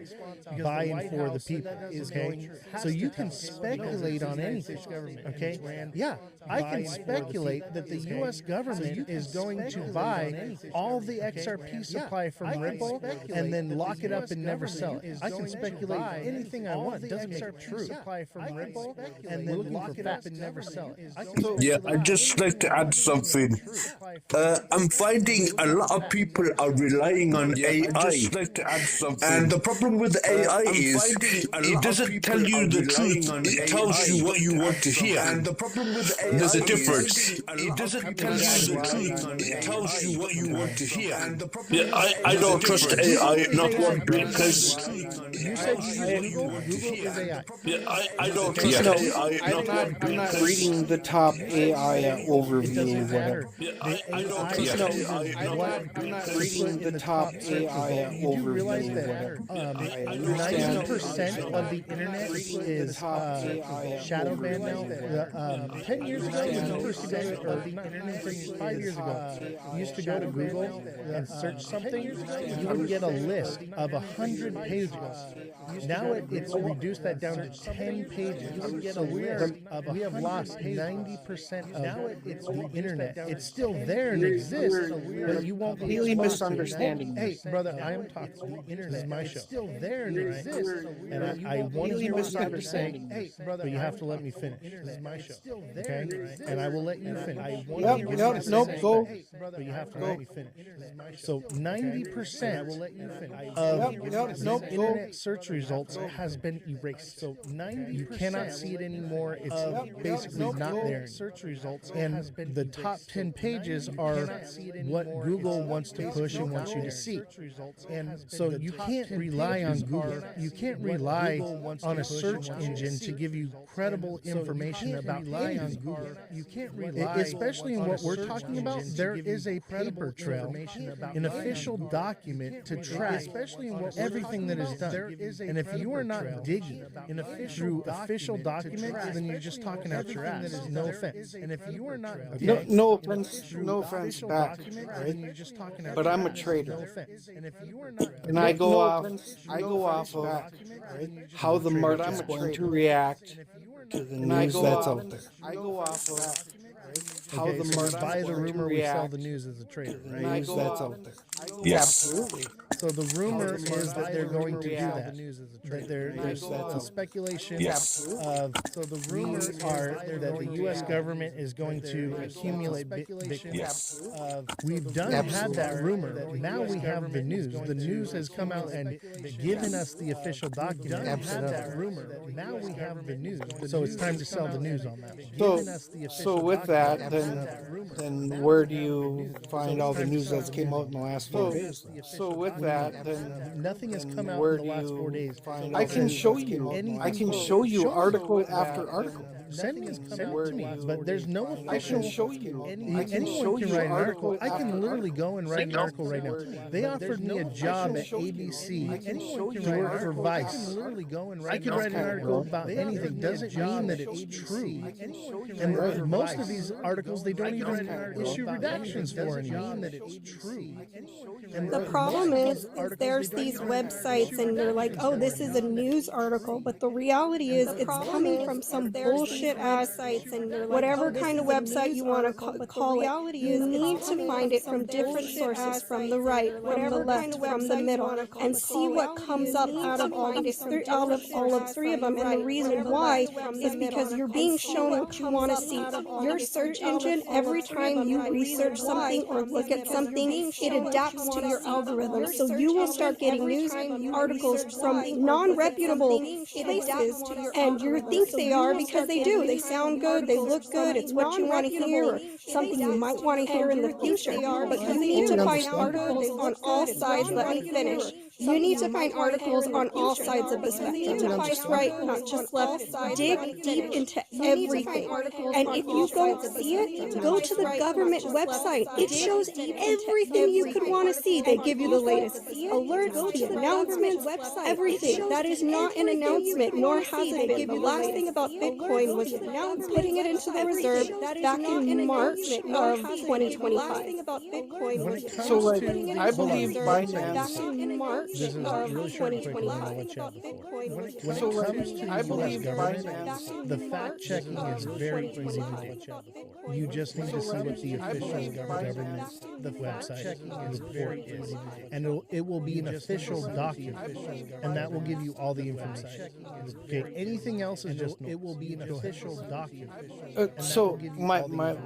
by and for the people. Okay, so you can speculate on anything. Okay, yeah, I can speculate that the U.S. government is going to buy all the XRP supply from Ripple and then lock it up and never sell it. I can speculate anything I want. It doesn't make it true. Supply from Ripple and then lock it up and never sell it. Yeah, I'd just like to add something. I'm finding a lot of people are relying on AI. And the problem with AI is it doesn't tell you the truth. It tells you what you want to hear. And the problem with AI there's a difference. It doesn't tell you the truth. It tells you what you want to hear. Yeah, I don't trust AI, not one bit, because you said you use Google. Google is AI. Yeah, I don't trust AI, not one bit. I'm not reading the top AI overview. Whatever. I don't trust AI, I'm not reading the top AI overview. Whatever. 90% of the internet is shadow banned now. 10 years ago, when you used to go to, or the internet thing 5 years ago, you used to go to Google and search something, you would get a list of 100 pages. Now it's reduced that down to 10 pages. So we have lost 90% of the internet. It's still there and exists, but you won't be completely misunderstanding. Hey, brother, I am talking. This is my show. It's still there and exists, and I want to hear what you have to say. Hey, brother, but you have to let me finish. This is my show. Okay, and I will let you finish. I want to hear what you have to say. Go. But you have to let me finish. So 90% of internet search results has been erased. So 90%, you cannot see it anymore. It's basically not there. Search results, and the top 10 pages are what Google wants to push and wants you to see. And so you can't rely on Google. You can't rely on a search engine to give you credible information about anything. You can't rely, especially in what we're talking about. There is a paper trail, an official document to track, especially in everything that is done. And if you are not digging through official documents, then you're just talking out your ass. No offense. And if you are not no offense back, right? But I'm a trader, and I go off of how the market is going to react to the news that's out there. I go off of how the market buy the rumor, we sell the news as a trader, right? News that's out there. Yes. Absolutely. So the rumor is that they're going to do that. That there's a speculation of. So the rumors are that the U.S. government is going to accumulate Bitcoin. Yes. We've had that rumor. Now we have the news. The news has come out and given us the official document. Had that rumor. Now we have the news. So it's time to sell the news on that. So with that, then where do you find all the news that's came out in the last 4 days? So with that, then nothing has come out in the last 4 days. I can show you. I can show you article after article. Send it to me, but there's no official. I can show you. Anyone can write an article. I can literally go and write an article right now. They offered me a job at ABC to work for Vice. I can write an article about anything. Doesn't mean that it's true. And most of these articles, they don't even issue redactions for anymore. That it's true. The problem is there's these websites, and you're like, oh, this is a news article, but the reality is it's coming from some bullshit bullshit ass sites and whatever kind of website you want to call it, you need to find it from different sources, from the right, from the left, from the middle, and see what comes up out of all three of them. And the reason why is because you're being shown what you want to see. Your search engine, every time you research something or look at something, it adapts to your algorithm. So you will start getting news articles from non-reputable places, and you think they are because they do. They sound good, they look good, it's what you want to hear, or something you might want to hear in the future. But you need to find articles on all sides. Let me finish. You need to find articles on all sides of the spectrum, not just right, not just left. Dig deep into everything. And if you don't see it, go to the government website. It shows everything you could want to see. They give you the latest alerts, the announcements, everything. That is not an announcement, nor has it been. The last thing about Bitcoin was putting it into the reserve back in March of 2025. So, like, I believe Binance. Back in March This is of really short and quick, and then I'll 2025. let you have the floor. When it So, like, comes to I the believe US government, Binance. the fact checking is very easy to do. You just need to see what the official government, the website checking is very easy, and it will be an official document, and that will give you all the information. Okay, anything else is just it will be an official document. So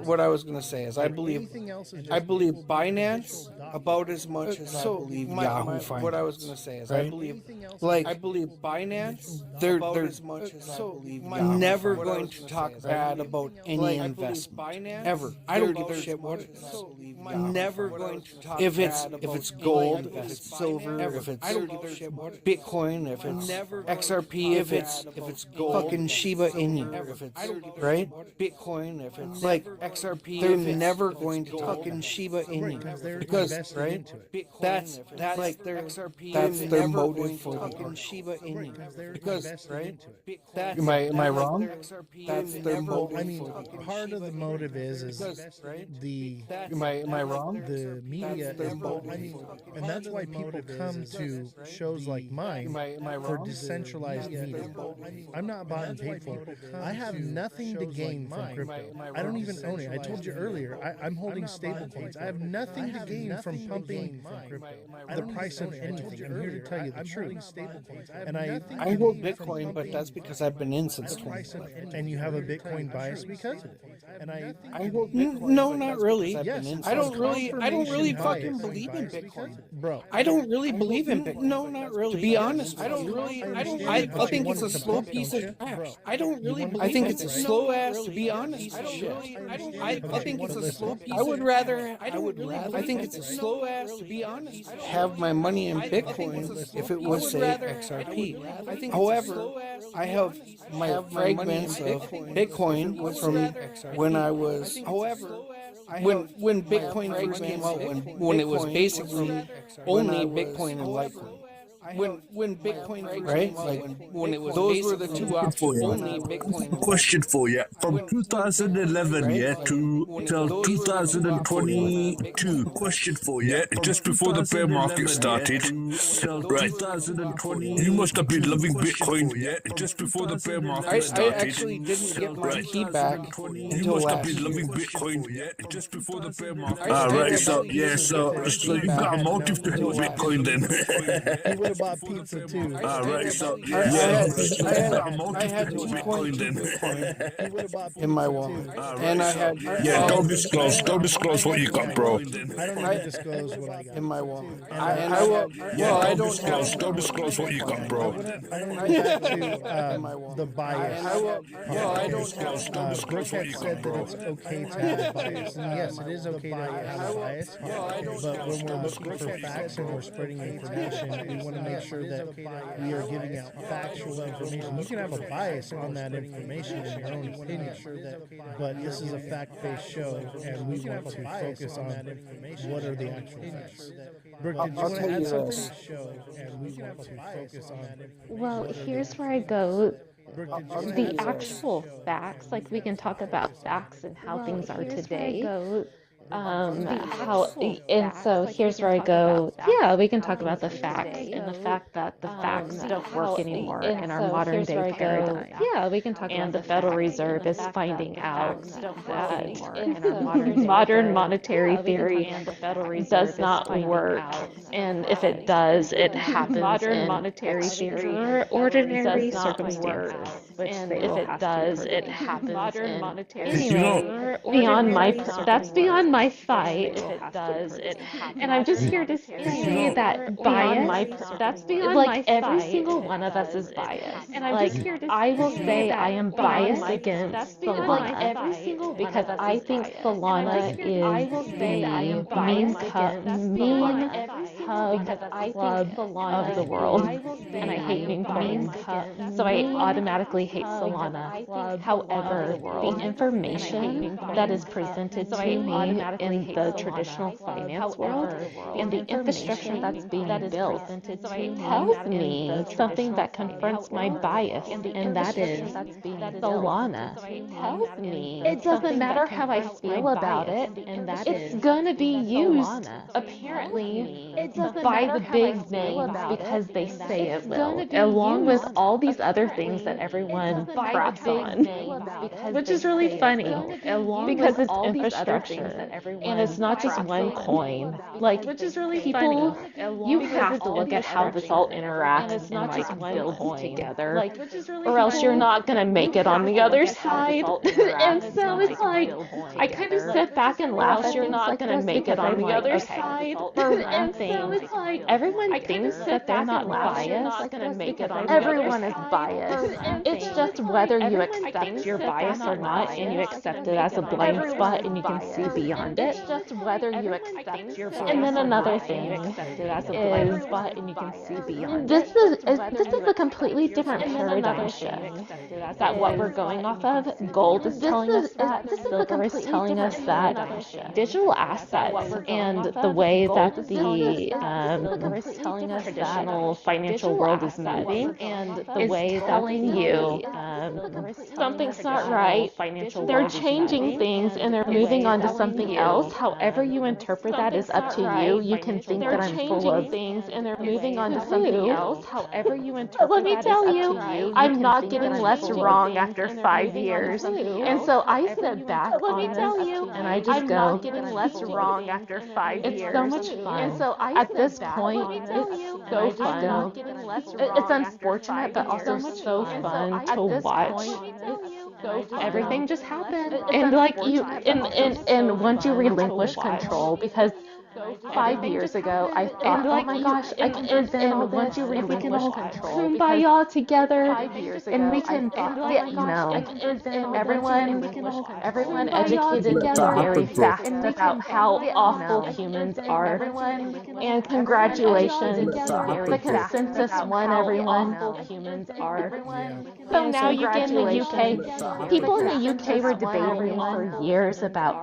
what I was gonna say is I believe Binance about as much as I believe Yahoo Finance. What I was gonna say is I believe Binance they're as much as I believe never going to talk bad about any investment ever. I don't give a shit what it is. Never going to talk if it's gold, if it's silver, if it's Bitcoin, if it's XRP, if it's gold, fucking Shiba Inu, if it's right Bitcoin, if it's like XRP, they're never going to fucking Shiba Inu because right that's like their XRP, that's their motive for fucking Shiba Inu because right am I wrong? That's their motive. I mean, part of the motive is the am I wrong? The media is, I mean, and that's why people come to shows like mine for decentralized media. I'm not bought and paid for. I have nothing to gain from crypto. I don't even own it. I told you earlier, I'm holding stable coins. I have nothing to gain from pumping the price of anything. I'm here to tell you the truth. And I hold Bitcoin, but that's because I've been in since 2011. And you have a Bitcoin bias because of it. And I hold Bitcoin. No, not really. Yes, I don't really fucking believe in Bitcoin, bro. I don't really believe in Bitcoin. No, not really. To be honest, I think it's a slow piece of trash. I don't really. I think it's a slow ass. To be honest, I think it's a slow piece. I would rather. I think it's a slow ass. To be honest, have my money in Bitcoin if it was say XRP. However, I have my fragments of Bitcoin from when I was. However. When Bitcoin first came out, when it was basically only Bitcoin and Litecoin. When Bitcoin right, like when it was those were the two options. Only Bitcoin. Question for you: from 2011, yeah, to till 2022. Question for you: just before the bear market started, right? 2020. You must have been loving Bitcoin, yeah, just before the bear market started. I actually didn't get my key back You must have been loving Bitcoin, yeah, just before the bear market. Right. So yeah, so you've got a motive to hit Bitcoin then. Bought pizza too. Right, so I had Bitcoin in my wallet, and I had don't disclose what you got, bro. I don't even disclose what I got in my wallet. Don't disclose what you got, bro. I don't go back to the bias. Don't disclose what you got, bro. It's okay to have a bias, and yes, it is okay to have a bias. But when we're looking for facts and we're spreading information, we want to make sure that we are giving out factual information. You can have a bias on that information in your own opinion, but this is a fact-based show, and we want to focus on what are the actual facts. Brooke, did you want to add something? Well, here's where I go. The actual facts, like we can talk about facts and how things are today. And so here's where I go, yeah, we can talk about the facts and the fact that the facts don't work anymore in our modern day paradigm. Yeah, we can talk about the Federal Reserve is finding out that modern monetary theory does not work. And if it does, it happens in extraordinary circumstances, which they will have to it happens in anyway, that's beyond my fight. And I'm just here to say that bias, like every single one of us is biased. Like I will say I am biased against Solana because I think Solana is the mean hub club of the world. And I hate meme coins, so I automatically hate Solana. However, the information that is presented to me in the traditional finance world and the infrastructure that's being built tells me something that confronts my bias, and that is Solana. It doesn't matter how I feel about it, it's gonna be used apparently by the big names because they say it will, along with all these other things that everyone craps on, which is really funny because it's infrastructure and it's not just one coin. Like, people, you have to look at how this all interacts and like builds together, or else you're not gonna make it on the other side. And so it's like, I kind of sit back and laugh at things like this because I'm like, okay, for one thing, everyone thinks that they're not biased. Everyone is biased. It's just whether you accept your bias or not, and you accept it as a blind spot and you can see beyond it. And then another thing is this is a completely different paradigm shift. That what we're going off of, gold is telling us that, silver is telling us that, digital assets and the way that the traditional financial world is moving and the way telling you something's not right. They're changing things and they're moving on to something else. However you interpret that is up to you. You can think that I'm full of things and they're moving on to something else. However you interpret let me tell you, I'm not getting less wrong after 5 years. And so I sit back on this and I just go, not getting less wrong after 5 years. It's so much fun. And so at this point, it's so fun. It's unfortunate, but also so fun to watch. Everything just happened. And like you, and once you relinquish control, because 5 years ago, I thought, oh my gosh, I can and once you relinquish control, kumbaya together, and we can, everyone educated very fast about how awful humans are, and congratulations, the consensus won, everyone. So now you get in the UK, people in the UK were debating for years about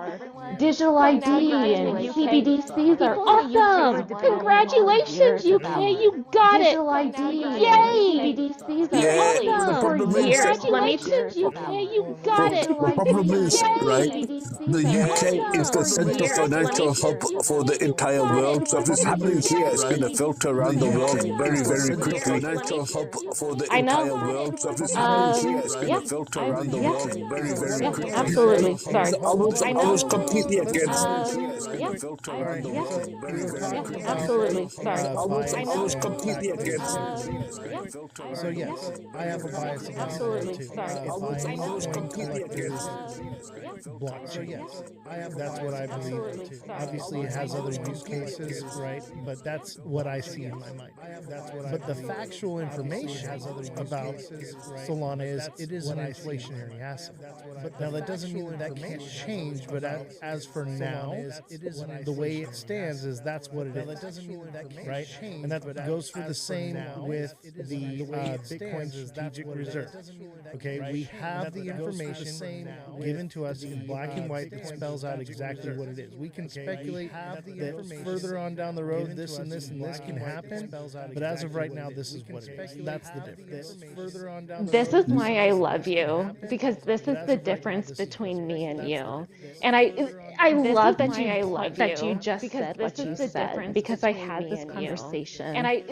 digital ID and CBDCs are awesome. Congratulations, UK, you got it. Yay! CBDCs are awesome for years. Let me UK, you got it. The problem is, right? The UK is the For center years. financial hub for the entire world. So if it's happening here, it's going to filter around the world very, very quickly. Financial hub for the entire world. So if it's happening here, it's going to filter around the world very, very quickly. Absolutely. Sorry. I was completely against. Absolutely. Sorry. I was completely against. So yes, I have a bias against Absolutely. it too. Sorry. I was completely against blockchain. That's what I believe too. Obviously, it has other use cases, right? But that's what I see in my mind. But the factual information about Solana is it is an inflationary asset. But now that doesn't mean that can't change. But as for now, the way it stands is that's what it is, right? And that goes for the same with the Bitcoin strategic reserve. Okay, we have the information given to us in black and white that spells out exactly what it is. We can speculate that further on down the road this and this and this can happen, but as of right now, this is what it is. That's the difference. This is why I love you, because this is the difference between me and you. And I love that you just said what you said because I had this conversation And I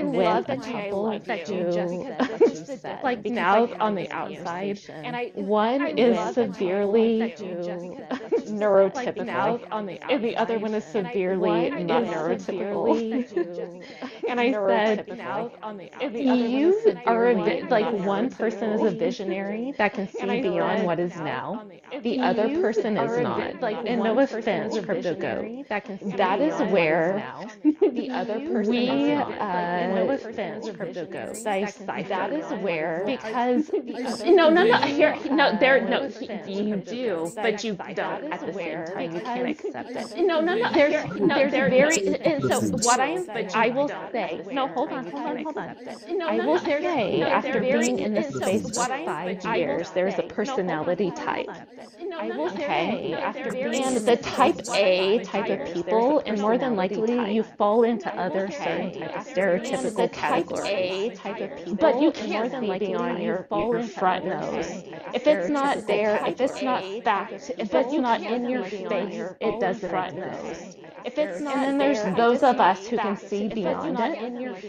with love a that couple that you who, just said what you said. like Because now I on the had this outside, conversation. And one is severely neurotypical, and the other one is severely not neurotypical. And I said, you are like one person is a visionary that can see beyond what is now. The other person is not. And no offense, Crypto Goat. That is where The other person we, is not. no offense, Crypto Goat. That is where, because you do, but you don't at the same time. You can't accept it. There's very, and so what I will say, no, hold on. I will say, after being in this space for 5 years, there's a personality type. Okay, and the type A type of people, and more than likely you fall into other certain type of stereotypical categories. But you can't see beyond your front nose. If it's not there, if it's not fact, if it's not in your face, it doesn't exist. And then there's those of us who can see beyond it,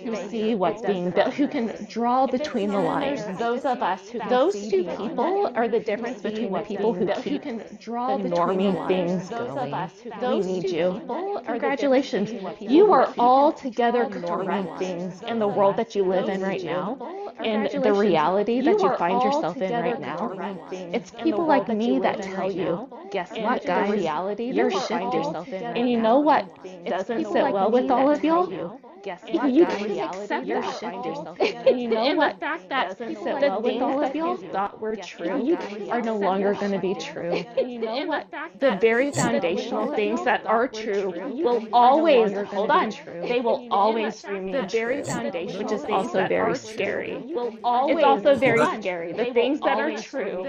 who see what's being built, who can draw between the lines. Those two people are the difference between the people who keep the normie things going. We need you. Congratulations. You are all together normie things in the world that you live in right now, and the reality that you find yourself in right now. It's people like me that tell you, guess what, guys? You're shifting. And you know what doesn't sit well with all of y'all? You can accept that. And you know what? The fact that the things that you thought were true are no longer going to be true. And you know what? The very foundational things that are true will always, hold on, they will always remain true, which is also very scary. It's also very scary. The things that are true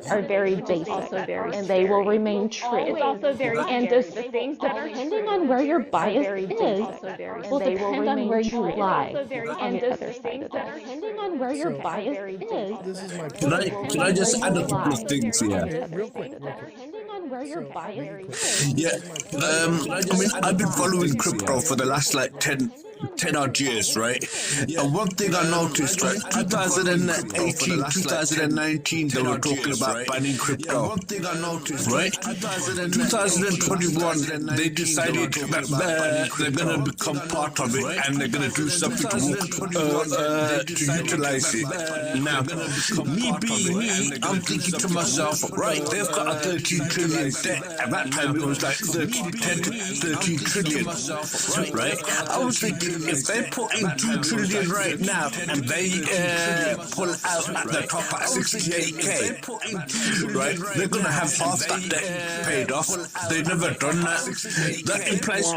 are very basic, and they will remain true. And those things, depending on where your bias is, will depend on where you lie on the other side of it. Depending on where your bias is, Can I just add a couple of things here? real quick. Depending on where your bias is. Yeah, I mean, I've been following crypto for the last like 10 odd years, right? And one thing I noticed, right, 2018, 2019, they were talking about banning crypto, right? 2021, they decided that they're going to become part of it and they're going to do something to utilize it. Now, me being me, I'm thinking to myself, right, they've got a 13 trillion debt. At that time, it was like 10 to 13 trillion, right? I was thinking, if they put in 2 trillion right now and they pull out at the top at 68k, right, they're going to have half that debt paid off. They've never done that. That implies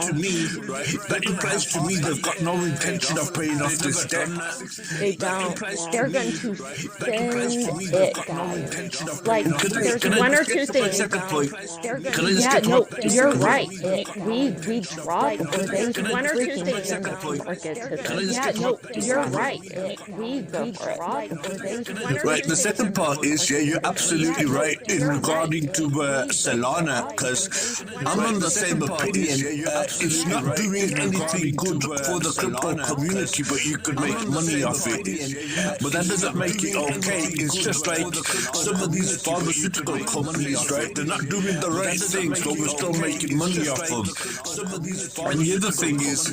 to me they've got no intention of paying off this debt. They don't. They're going to spend it, guys. Like, there's one or two things. Yeah, no, you're right. We drop, or there's one or two things in the market. Yeah, no, you're right. We drop, or there's one or two. Right, the second part is, yeah, you're absolutely right in regarding to Solana, because I'm on the same opinion. It's not doing anything good for the crypto community, but you could make money off it. But that doesn't make it okay. It's just like some of these pharmaceutical companies, right? They're not doing the right things, but we're still making money off them. And the other thing is,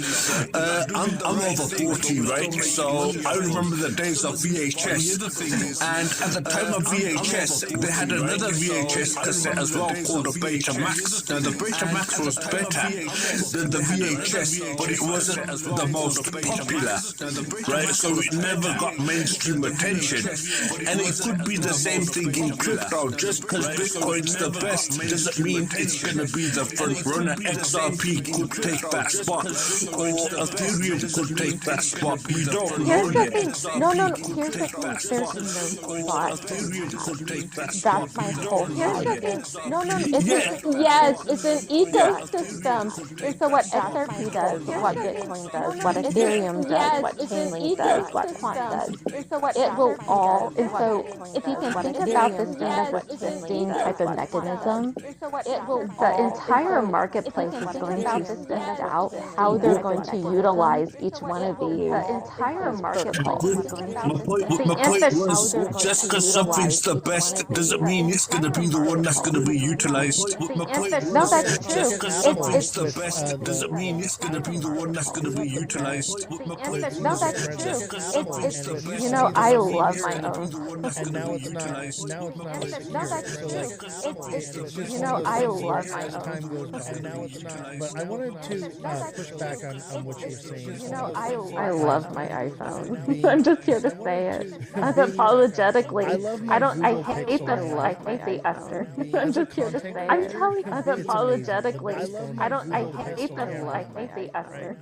I'm over 40, right? So I remember the days of VHS. And at the time of VHS, they had another VHS cassette as well called a Betamax. Now the Betamax was better than the VHS, but it wasn't the most popular, right? So it never got mainstream attention. And it could be the same thing in crypto. Just because Bitcoin's the best doesn't mean it's going to be the front runner. XRP could take that spot, or Ethereum could take that spot. You don't know Here's the yet. thing. No, no, no. XRP Here's could the take thing. that There's spot. no spot in Ethereum could that. take that spot. That's my You whole don't Here's know the yet. thing. No, no, XRP it's could an take that yes, spot. it's an ecosystem. And so what XRP does, what Bitcoin does, what Ethereum does, what Chainlink does, what Quant does, it will all. And so if you can think about this thing as a twisting type of mechanism, the entire marketplace is going to sniff out how they're going to utilize each one of these protocols. My point was, just because something's the best doesn't mean it's going to be the one that's going to be utilized. My point No, was, that's true. just because something's the with best doesn't mean it's going to be the one that's going to be utilized. My point was, No, that's true. just because something's the best You know, I doesn't mean love it's my going to be own. the one that's and going now to be it's not. utilized. Now it's not. No, that's true. It's just You know, I love my as time own. goes by. And now it's not. But I wanted to push back on what you were saying. You know, I love my iPhone. I'm just here to say it. Unapologetically. I hate the Esther. I'm just here to say it. I'm telling you, unapologetically. I hate the Esther.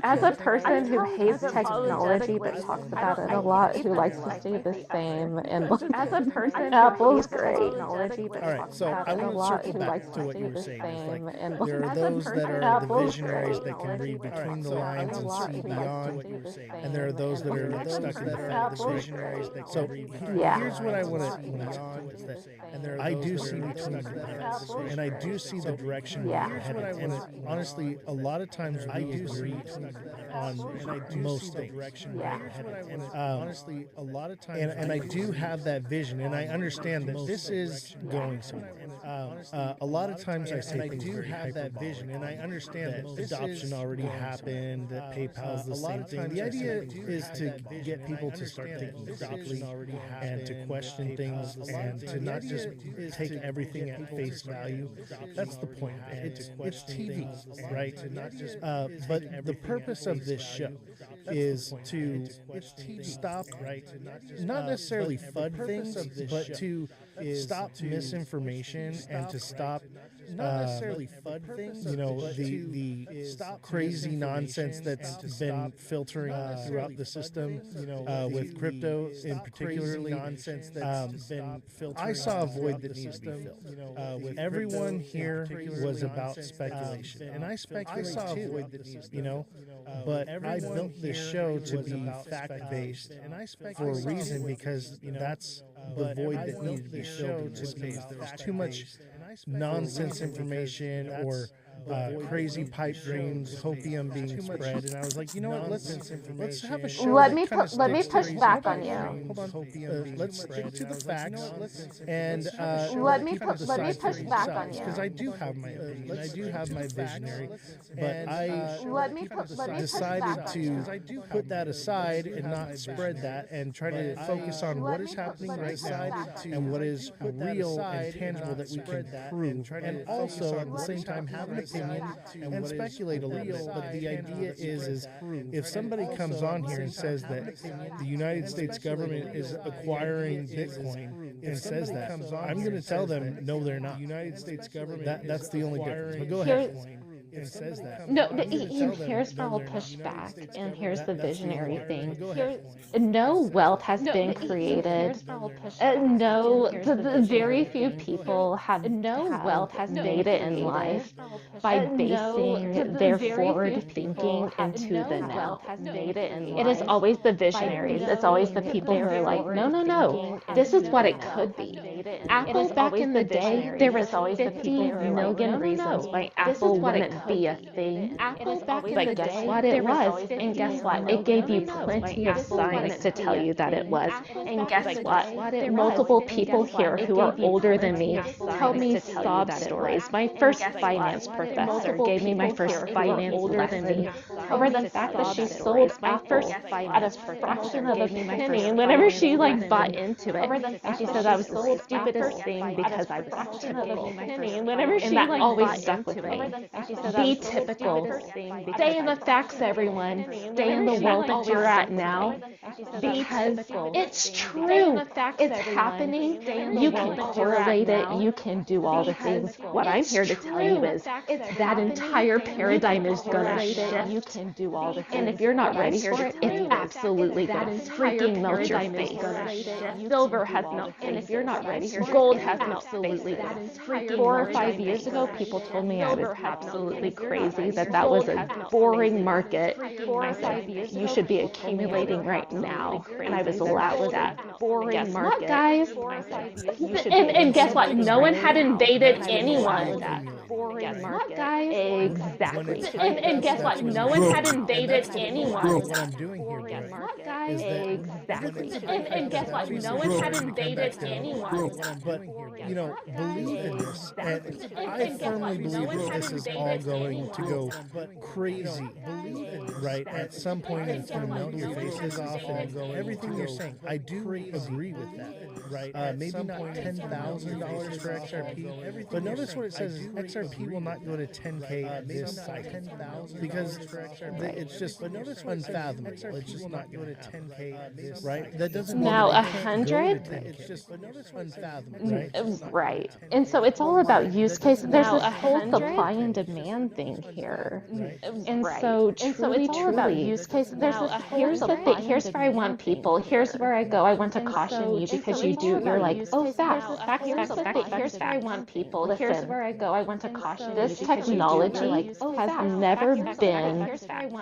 As a person who hates technology but talks about it a lot, who likes to stay the same, and as a person, Apple's great. All right, so I want to circle back to what you were saying. Like, there are those that are the visionaries that can read between the lines and see beyond, and there are those that are stuck in the visionaries that can read between. Here's what I want to is that I do see between the lines, and I do see the direction we're headed. And honestly, a lot of times I do see on most of the direction we're headed. And honestly, a lot of times, and I do have that vision, and I understand that this is going somewhere. A lot of times I say things very have that vision, and I understand that adoption already happened, that PayPal's the same thing. The idea is to get people to start thinking critically and to question things and to not just take everything at face value. That's the point. It's TV, right? But the purpose of this show is to stop, right? Not necessarily FUD things, but to stop misinformation and to stop not necessarily FUD things, you know, the crazy nonsense that's been filtering throughout the system, you know, with crypto in particularly. Nonsense that's been filtering. I saw a void that needs to be filled. With everyone here was about speculation, and I speculate too, you know. But I built this show to be fact-based, and I for a reason because that's the void that needed to be filled in this case. There was too much nonsense information or crazy pipe dreams, hopium being spread, and I was like, you know what? Let's have a show. Let me push back on you. Hold on. Let's stick to the facts, and let me push back on you because I do have my opinion. I do have my visionary, but I decided to put that aside and not spread that and try to focus on what is happening right now and what is real and tangible that we can prove, and also at the same time have an opinion and speculate a little bit. But the idea is if somebody comes on here and says that the United States government is acquiring Bitcoin and says that, I'm going to tell them no, they're not. United States government. That's the only difference. But go ahead. It says that. No, here's where I'll push back, and here's the visionary thing. No wealth has been created. No, the very few people have wealth has made it in life by basing their forward thinking into the now. It is always the visionaries. It's always the people who are like, no, this is what it could be. Apple back in the day, there was 50 million reasons why Apple wouldn't be a thing. But guess what? It was. And guess what? It gave you plenty of science to tell you that it was. And guess what? Multiple people here who are older than me tell me sob stories. My first finance professor gave me my first finance lesson over the fact that she sold Apple at a fraction of a penny. And whenever she bought into it, and she said that was the stupidest thing because I was a penny. And whenever she always stuck with me. Be typical. Stay in the facts, everyone. Stay in the world that you're at now. Because it's true. It's happening. You can correlate it. You can do all the things. What I'm here to tell you is that entire paradigm is going to shift. You can do all the things. And if you're not ready for it, it's absolutely going to freaking melt your face. Silver has no face. And if you're not ready for it, gold has no absolutely face. 4 or 5 years ago, people told me I was absolutely crazy, that was a boring market. I said, you should be accumulating right now. And I was laughed at. Boring market. What, guys? And guess what? No one had invaded anyone. Boring market. Guys? Exactly. And guess what? No one had invaded anyone. What I'm doing here, Brooke, Guys? is that Exactly. And guess what? No one had invaded anyone. But, you know, believe in this. And I firmly believe that this is all going to go crazy, right? At some point, it's going to melt your faces off and everything you're saying. I do agree with that, right? Maybe not $10,000 for XRP, but notice what it says is XRP will not go to 10K this cycle because it's just unfathomable. It's just not going to 10K, right? That doesn't mean now that it can't go to 100. 10K. It's just unfathomable, right? Right. And so it's all about use case. There's a whole supply and demand thing here. And so it's all about use case. Here's the thing. Here's where I want people. Here's where I go. I want to caution you because you're like, oh, facts. Here's where I want people. Here's where I go. I want to caution you. This technology has never been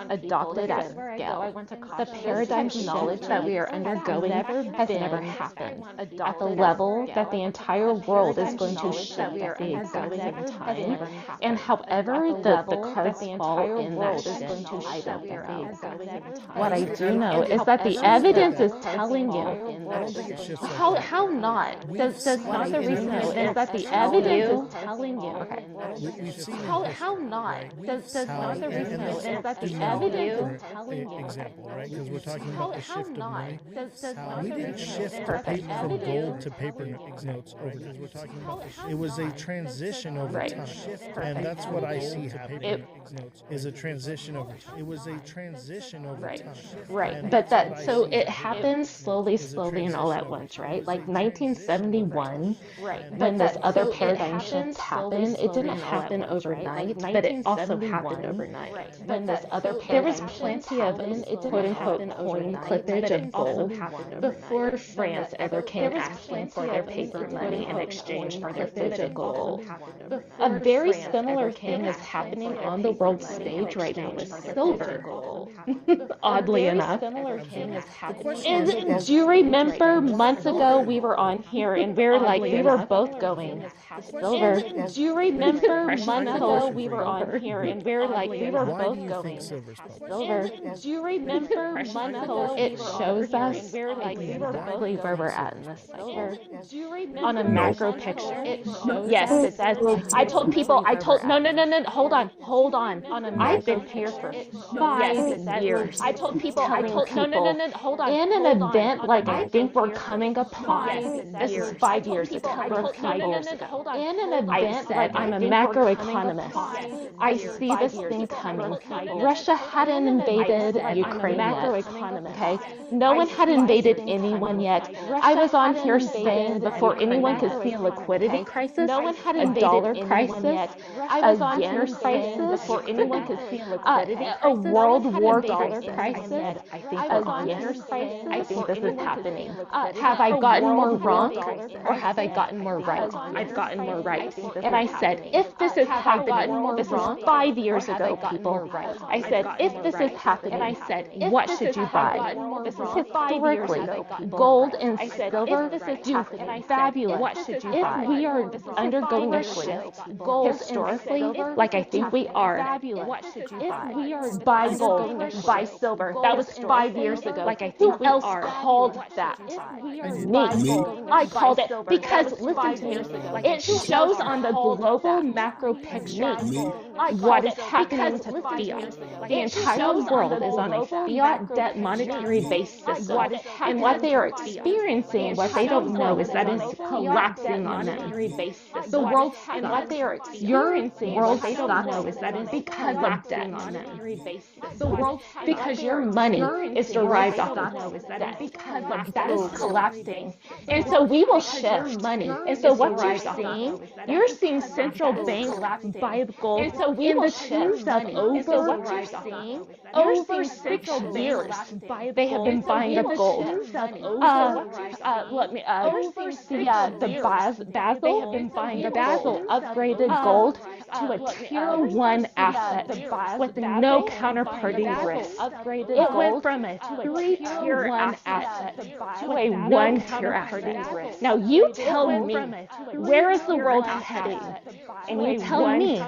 adopted at scale. The paradigm shift that we are undergoing has never happened at the level that the entire world is going to shift at the exact same time. And however the cards fall in that shift, I don't know. What I do know is that the evidence is telling you. How not? Does not the reason is that the evidence is telling you. Okay. How not? Does not the reason is that the evidence is telling you. Example, right? Because we're talking about the shift of money. We didn't shift from gold to paper notes over because we're talking about it was a transition over time, and that's what I see happening. Is a transition over time. It was a transition over time. Right, but so it happens slowly, and all at once, right? Like 1971, when this other paradigm shift happened, it didn't happen overnight, but it also happened overnight. When this other there was plenty of quote-unquote coin clippage of gold before France ever came asking for their paper money in exchange for their physical gold. A very similar thing is happening on the world stage right now with silver. Oddly enough. And do you remember months ago we were on here and we were both going silver. Do you remember months ago we were on here and we were both going silver. Do you remember months ago it shows us exactly where we're at in the silver. On a macro picture. Yes, it says. I told people, no, hold on. I've been here for 5 years. I told people, no, hold on. In an event like I think we're coming upon, this is 5 years ago. We're 5 years ago. In an event like I'm a macroeconomist. I see this thing coming. Russia hadn't invaded Ukraine yet. Okay? No one had invaded anyone yet. I was on here saying before anyone could see a liquidity crisis, a dollar crisis, a yen crisis, before anyone could see a world war crisis, a yen crisis. I think this is happening. Have I gotten more wrong or have I gotten more right? I've gotten more right. And I said, if this is happening, this is 5 years ago, people. I said, if this is happening, what should you buy? This is historically, gold and silver do fabulous. What should you buy? If we are undergoing a shift, gold historically, like I think we are, what should you buy? If we are buy gold, buy silver. That was 5 years ago. Like I think who else called that? Me. I called it because listen to me. It shows on the global macro picture what is happening to fiat. The entire world is on a fiat debt monetary-based system, and what they are experiencing, what they don't know, is that it's collapsing on them. The world and what they are experiencing, world they don't know, is that it's because of debt. The world because your money is derived off of debt. That is collapsing, and so we will shift money. And so what you're seeing central banks buy gold in the tunes of over 6 years. They have been buying up gold. The Basel upgraded gold to a tier 1 asset with no counterparty risk. It went from a 3-tier asset to a 1-tier asset. Now you tell me, where is the world heading? And you tell me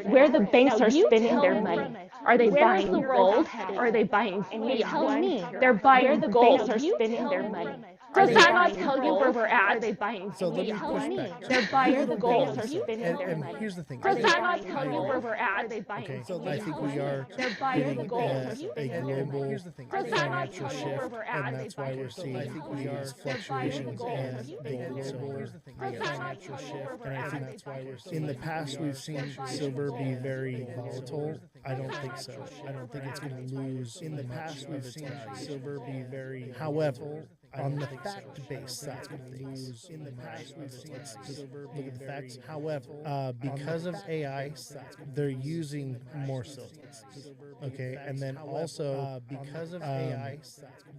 where the banks are spending their money. Are they buying gold or are they buying fiat? They're buying gold. Banks are spending their money. Does that not tell you where we're at? Are they buying so let me push back. They're buying the gold. And here's the thing. Does that not tell you where we're at? Are they buying Okay, so I think we are getting a global financial shift, and that's why we're seeing these fluctuations in gold. So here's the thing. Financial shift, and I think that's why we're seeing. In the past, we've seen silver be very volatile. I don't think so. I don't think it's going to lose. In the past, we've seen silver be very. However, on the fact-based side of things, in the past, we've seen silver look at the facts. However, because of AI, they're using more silver. Okay, and then also because of AI,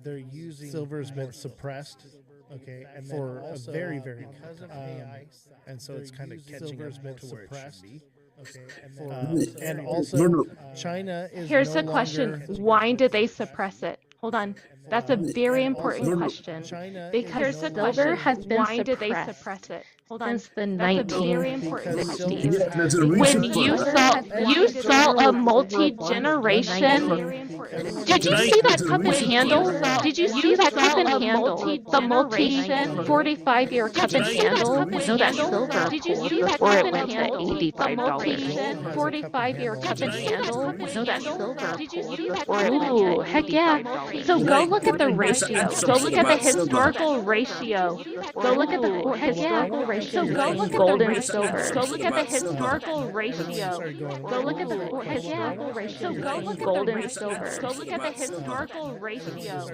they're using silver's been suppressed. Okay, and for a very, very because of AI, and so it's kind of catching up to where it should be. Okay, and also China is. Here's the question: why did they suppress it? Hold on. That's a very important question. Because silver has been suppressed since the 1960s. When you saw a multi-generation. Did you see that cup and handle? Did you see that cup and handle? The multi-45-year cup and handle? No, that's silver. Did you see that cup and handle? $85. 45-year cup and handle? No, that's silver. Did you see that? Ooh, heck yeah. So go look at the ratio. Go look at the historical ratio. Go look at the historical ratio. So go look at gold and silver. Go look at the historical ratio. Go look at the historical ratio. Go look at gold and silver. Go look at the historical ratio.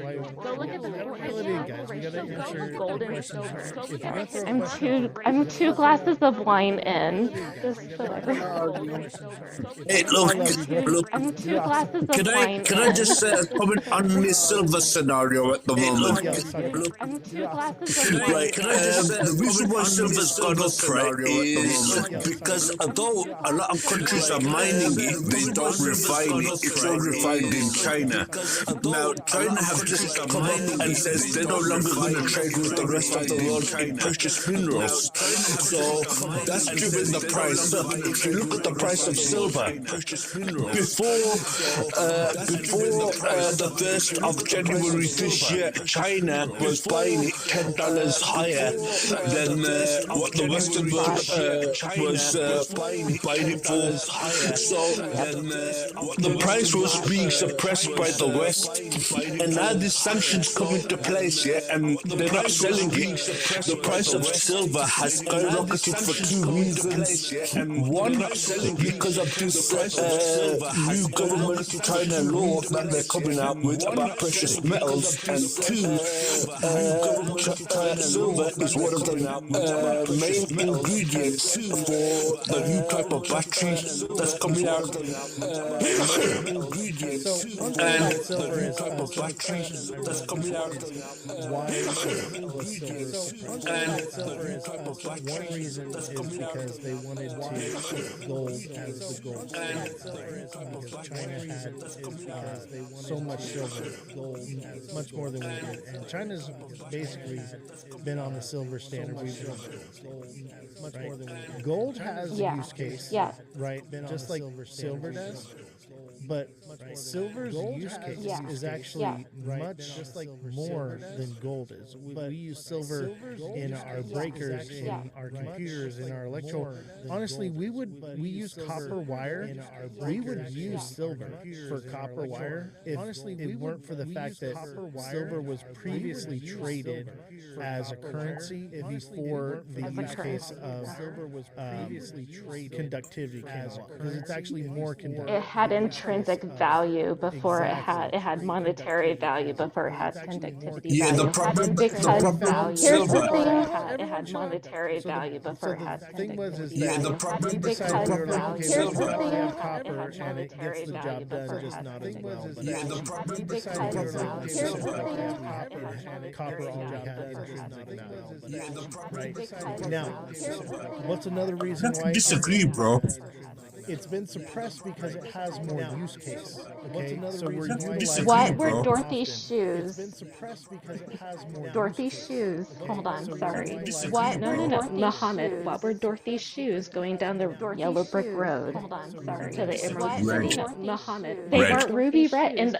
Go look at the historical ratio. Go look gold and silver. Go look at the I'm two glasses of wine in. Just so everyone. Hey, look. I'm 2 glasses of wine. Can I just comment on this silver scenario at the moment? I'm 2 glasses of wine. Right, the reason why silver's gone up, right, is because although a lot of countries are mining it, they don't refine it. It's all refined in China. Now, China have just come up and says they're no longer going to trade with the rest of the world in precious minerals. So that's driven the price up. If you look at the price of silver, before the 1st of January this year, China was buying it $10 higher than what the Western world was buying it for. So the price was being suppressed by the West, and now these sanctions come into place, and they're not selling it. The price of silver has skyrocketed for 2 reasons. One, because of this new government China law that they're coming out with about precious metals, and 2, silver is one of the main ingredients for the new type of battery that's coming out. One reason is because they wanted to keep gold as the gold standard, because China had so much silver, gold, much more than we did, and China's basically been on the silver standard. We've been much more than we did. Gold has a use case, right? Just like silver does. But silver's use case is actually much just like more than gold is. We use silver in our breakers, in our computers, in our electrical. Honestly, we use copper wire. We would use silver for copper wire if it weren't for the fact that silver was previously traded as a currency before the use case of silver was previously traded conductivity because it's actually more conductive. It had intrinsic value before it had monetary value before it had conductivity Yeah, value. the problem Because with here's the silver. thing, it had monetary value before it had conductivity Yeah, the value. problem with Because here's the thing, have copper and it gets the job done, just not as well. Yeah, the problem because here's the thing, Copper all we have is just not as well. Yeah, the problem. Right now, what's another reason why? Disagree, bro. It's been suppressed because it has more use case. Okay, so we're utilizing. What were Dorothy's It's shoes? been suppressed because it has more. Dorothy's shoes. Hold on, sorry. What? No. Muhammad, what were Dorothy's shoes going down the yellow brick road? Hold on, sorry. To the Emerald City. Red. Muhammad, they weren't ruby red in the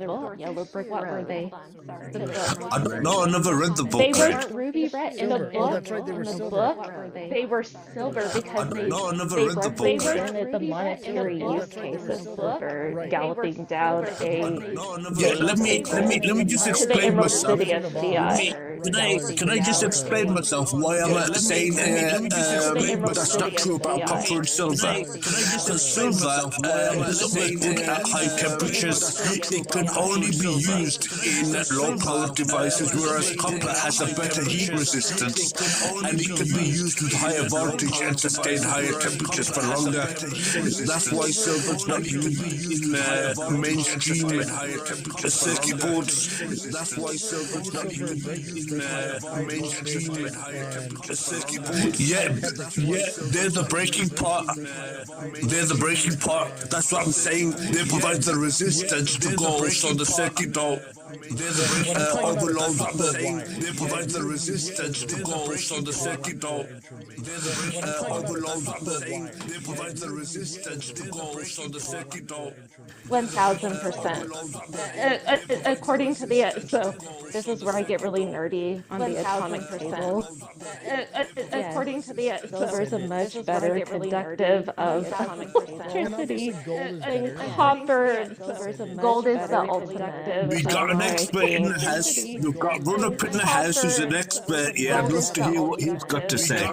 book. Yellow brick. What were they? I don't know. I never read the book. They Red. weren't ruby red in the book. Oh, that's right. They were in the silver. book. They were silver because they No, I never read the book. represented the monetary use case of silver galloping down a Yeah, let me just to the explain Emerald myself. City of Fiat. Can I just explain myself why I'm saying that's not true about copper and silver? Because silver doesn't work good at high temperatures. It can only be used in low-powered devices, whereas copper has a better heat resistance, and it can be used with higher voltage and sustain higher temperatures for longer. That's why silver's not used in mainstream circuit boards. That's why silver's not used in mainstream circuit boards. Yeah, they're the breaking part. They're the breaking part. That's what I'm saying. They provide the resistance to go so the circuit don't overload. I'm saying they provide the resistance to go so the circuit don't overload. I'm saying they provide the resistance to go so the circuit don't. 1000%. According to the so this is where I get really nerdy on the atomic table. According to the silver is a much better conductive of electricity and copper. Gold is the ultimate. We got an expert in the house. We've got Run Up in the house who's an expert. Yeah, I'd love to hear what he's got to say. I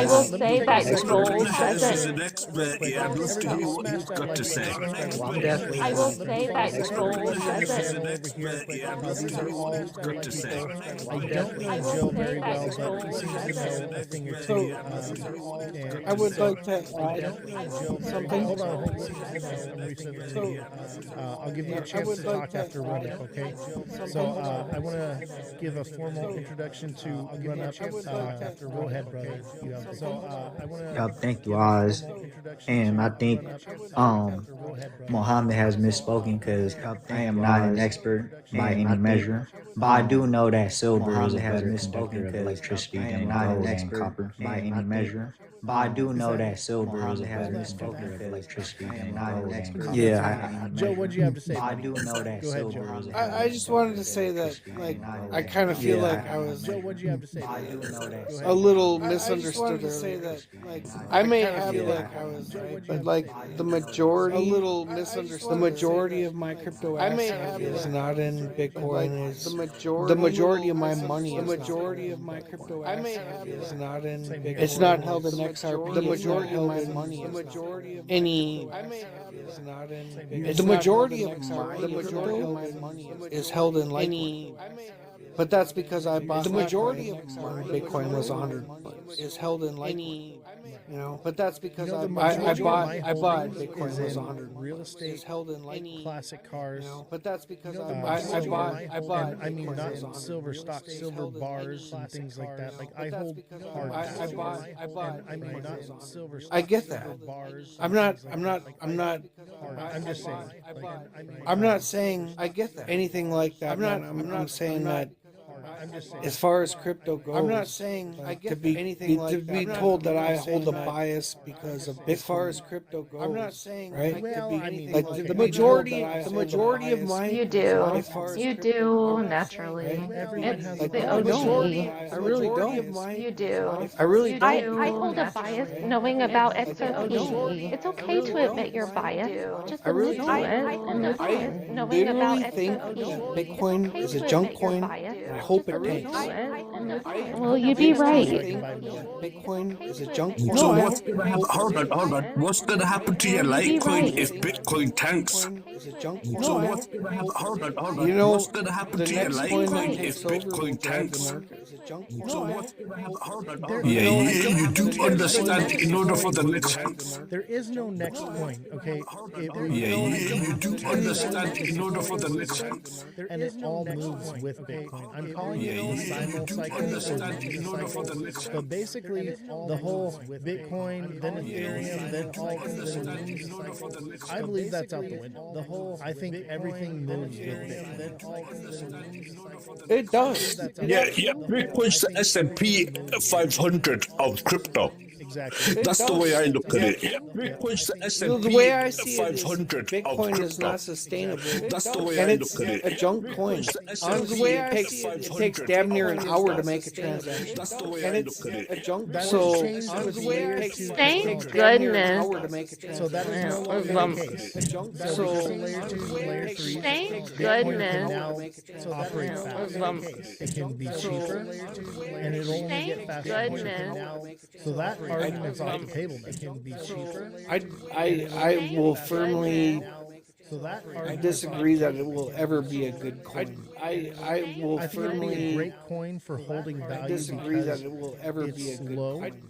will say that gold doesn't. an expert. Yeah, I'd love to hear what he's got to say. I will say that gold doesn't. Got to say. I don't know Joe very well, but he seems to know a thing or two. I would like to add something. Hold on. I'll give you a chance to talk after Run Up, okay? So I want to give a formal introduction to Run Up. Go ahead, brother. Yeah, thank you, Oz. And I think Mohammed has misspoken because I am not an expert by any measure. But I do know that silver is a better conductor of electricity than gold and copper by any measure. But I do know that silver is a better conductor of electricity than gold and copper. Yeah. Joe, what'd you have to say? I do know that silver is a better. I just wanted to say that, like, I kind of feel like I was Joe, what'd you have to say? a little misunderstood. To say that, like, I may have like I was right, but like the majority, a little misunderstood. The majority of my crypto asset is not in Bitcoin. Is the majority of my money? The majority of my crypto asset is not in Bitcoin. It's not held in XRP. The majority of my money. The majority of any. Is not in. The majority of my money is held in Litecoin. But that's because I bought the majority of Bitcoin was 100 is held in Litecoin. You know, but that's because I bought Bitcoin was 100 real estate is held in Litecoin. Classic cars. You know, but that's because I bought. I mean, not silver stocks, silver bars and things like that. Like I hold hard. I bought. I mean, not silver. I get that. I'm not. I'm just saying. I'm not saying I get that anything like that. I'm not saying that as far as crypto goes, I'm not saying I get to be anything like to be told that I hold a bias because of Bitcoin. As far as crypto goes, I'm not saying right. Like the majority of my You do. as far as You crypto do, goes, naturally. right? It's Like the the majority, OG. I really don't. You do. I really You don't. do. I hold a bias knowing about XRP. It's okay to admit your bias. Just I really admit to don't. it and move I on. Knowing about literally think XRP. Bitcoin is a junk coin, and I hope it tanks. Well, you'd be right. Bitcoin is a junk coin. So what's gonna happen? Hold on. What's gonna happen to your Litecoin if Bitcoin tanks? Is a junk coin. So what's gonna happen? Hold on. You know, What's gonna happen the to your next coin that Litecoin takes if over will Bitcoin drive tanks? the market is a junk coin. So what's gonna happen? Hold on. Yeah, You do understand in order for the next. There is no next coin, okay? You do understand in order for the next. And it all moves with Bitcoin. I'm calling it the simul cycle. So basically, the whole Bitcoin, then Ethereum, then alt, I believe that's out the window. I think everything moves with Bitcoin. It does. Yeah. Bitcoin's the S&P 500 of crypto. Exactly. That's the way I look at it. Bitcoin's the S&P The way I see it is 500 of Bitcoin crypto. is not sustainable. That's the way and I it's look at it. a junk coin. Honestly, it takes damn near an hour to make a transaction. That's the way and I it's look at it. a junk coin. So, thank goodness. So that is no longer the case. So layer 2 and layer 3. Thank Bitcoin goodness. can now operate fast. It can be cheaper, and it'll only get faster. So that argument's off the table. It can be cheaper. I will firmly disagree that it will ever be a good coin. I will I think it'll be a firmly great coin for holding value. disagree because that it will ever be a it's good low. coin.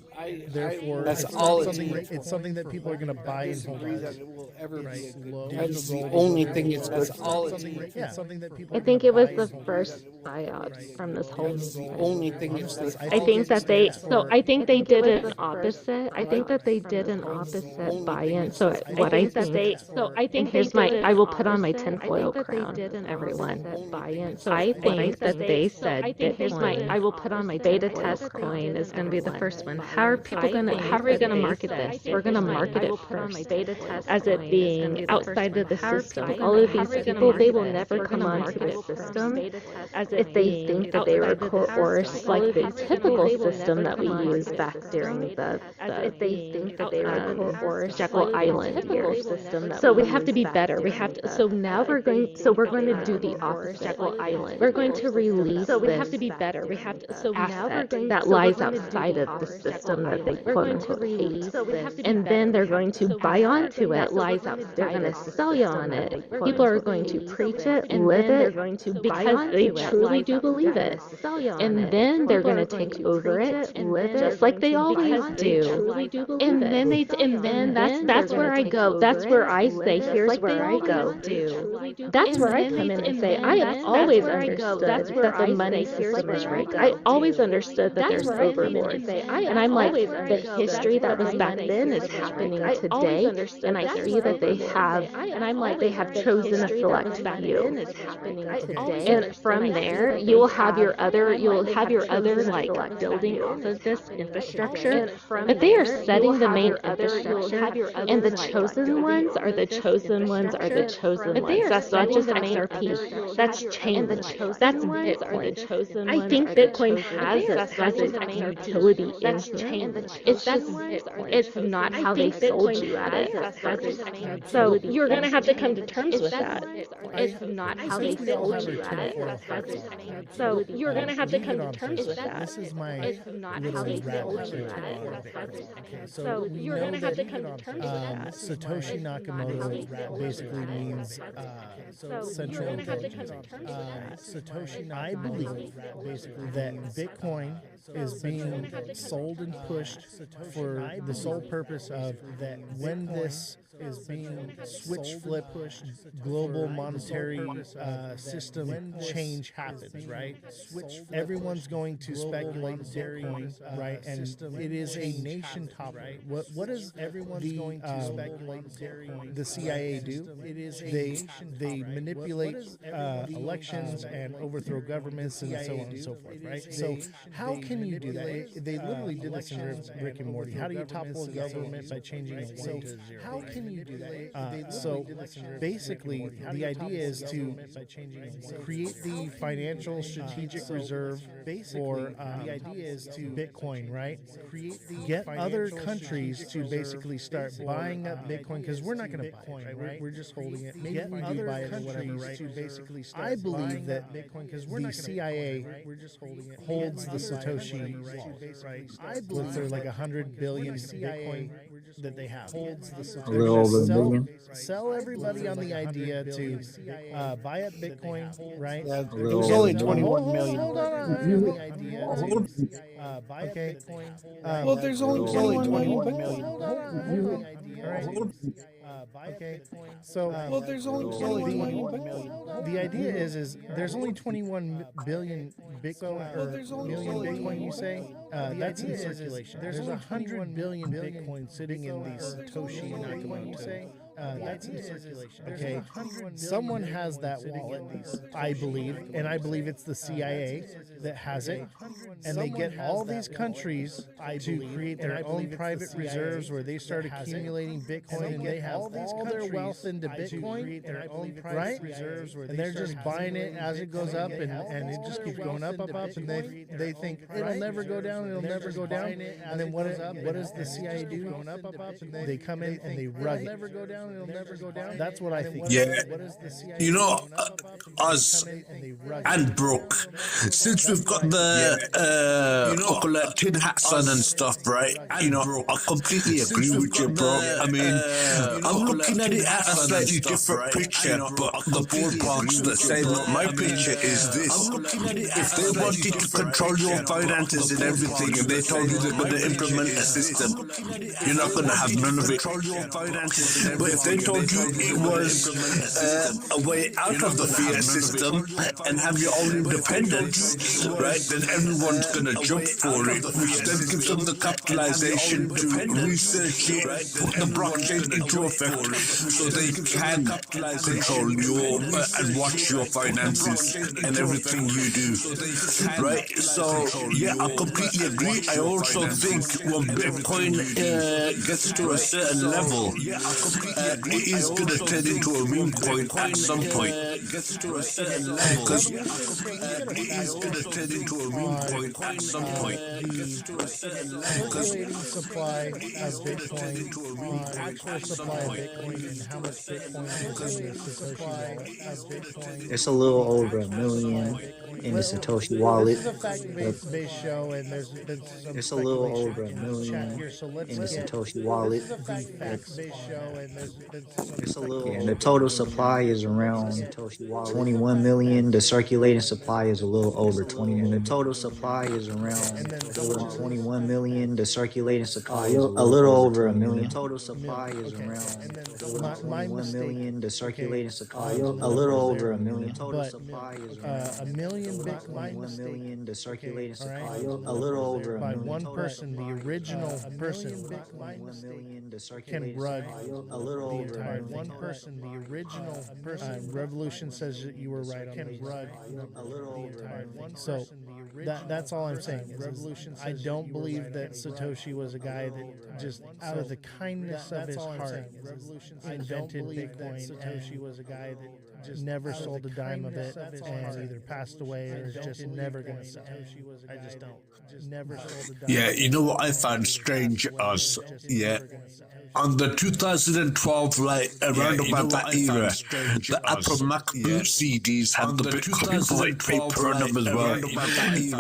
Therefore, that's it's all not it's something. used for. It's something that people are going to buy and hold on that to. it will ever be a good Low. That's the only thing it's good for. All it's Yeah, something that people. I think it was the first buyout from this whole. the only thing it's good for. I think that they. So I think they did an opposite. I think that they did an opposite buy-in. So what I think. So I think here's my. I will put on my tinfoil crown, everyone. Buy-in. So I think that they said Bitcoin. I will put on my beta test coin is going to be the first one. How are people going to? How are we going to market this? We're going to market it first as it being outside of the system. All of these people, they will never come onto the system if they think that they were coerced, like the typical system that we used back during the if they think that they were coerced, Jekyll Island years. So we have to be better. We have to. So now we're going. So we're going to do the opposite. Jekyll Island. We're going to release. So we have to be better. We have to. So now we're going that lies outside of the system that they quote unquote hate. And then they're going to buy onto it. Lies out. They're going to sell you on it. People are going to preach it, live it, because they truly do believe it. And then they're going to take over it, live it, just like they always do. And then that's where I go. That's where I say, here's where I go. That's where I come in and say, I have always understood that the money system is rigged. I always understood that there's overlords. And I'm like, the history that was back then is happening today. And I see that they have chosen a select few. And from there, you'll have your other like building off of this infrastructure. But they are setting the main infrastructure, and the chosen ones are the chosen ones are the chosen ones. That's not just XRP. That's chain. That's Bitcoin. I think Bitcoin has its utility in here. It's not how they sold you at it. So you're gonna have to come to terms with that. It's not how they sold you at it. So you're gonna have to come to terms with that. This is my It's not how they sold you at it. So you're gonna have to come to terms with that. Satoshi Nakamoto basically means central intelligence. I believe basically that Bitcoin is being sold and pushed for the sole purpose of that when this is being switch flip global monetary system change happens, right? Everyone's going to speculate Bitcoin, right? And it is a nation topic, right? What is everyone's going to speculate? The CIA do? It is they manipulate elections and overthrow governments and so on and so forth, right? So how can you do that? They literally did this in Rick and Morty. How do you topple a government by changing a 1 to 0? How can you do that? So basically, the idea is to create the financial strategic reserve for the idea is to Bitcoin, right? Get other countries to basically start buying up Bitcoin because we're not going to buy it, right? We're just holding it. Maybe we do buy it or whatever, right? To basically start I believe that Bitcoin because we're the CIA holds the Satoshi right? I believe there's like 100 billion Bitcoin that they have holds the Satoshi. A little over a billion. Sell everybody on the idea to buy up Bitcoin, right? Yeah, there's only 21 million. Hold on. Buy up Bitcoin. Well, there's only 21 million. Okay. So well, there's only 21 million. The idea is there's only 21 billion Bitcoin or million Bitcoin. You say that's in circulation. There's 100 billion Bitcoin sitting in these Satoshi Nakamoto. That's in circulation. Okay, someone has that wallet, I believe, and I believe it's the CIA that has it, and they get all these countries to create their own private reserves where they start accumulating Bitcoin, and they have all their wealth into Bitcoin, right? And they're just buying it as it goes up, and it just keeps going up, and they think it'll never go down, and then what does the CIA do? They come in and they rug it. It'll never go down. That's what I think. Yeah. You know, Oz and Brooke, since we've got the tin hats on and stuff, right? You know, I completely agree with you, bro. I mean, I'm looking at it at a slightly different picture, but the ballpark's the same. My picture is this. If they wanted to control your finances and everything, and they told you they're going to implement a system, you're not going to have none of it. But if they told you it was a way out of the fiat system and have your own independence, right, then everyone's going to jump for it, which then gives them the capitalization to research it, put the blockchain into effect so they can control your and watch your finances and everything you do, right? So, yeah, I completely agree. I also think when Bitcoin gets to a certain level, it is going to turn into a meme coin at some point. Because it is going to turn into a meme coin at some point. Circulating supply of Bitcoin, the actual supply of Bitcoin, and how much Bitcoin is in the Satoshi wallet. It's a little over a million in the Satoshi wallet. This is a fact-based show, and there's been some it's a little over a million here, so let's in the get Satoshi wallet. This is a fact-based show, and there's been some It's a little. And the total supply is around 21 million. The circulating supply is a little over 20 million. The total supply is around 21 million. The circulating supply is a little over a million. The total supply is around 21 million. The circulating supply is a little over a million. The total supply is around a million Bitcoin. 1 million. The circulating supply is a little over a by million. one person, the original person can rug a little the over entire one person, the original person. Revolution says that you were right on can rug a little over one. So that's all I'm saying. Revolution. I don't believe that Satoshi was a guy that just out of the kindness of his heart invented Bitcoin. Satoshi was a guy that just never sold a dime of it and either passed away or is just never going to sell. I just don't. Just never sold a dime. Yeah, you know what I found strange, Oz? Yeah. on the 2012, like around about that era, the Apple MacBook CDs had the Bitcoin white paper on them as well.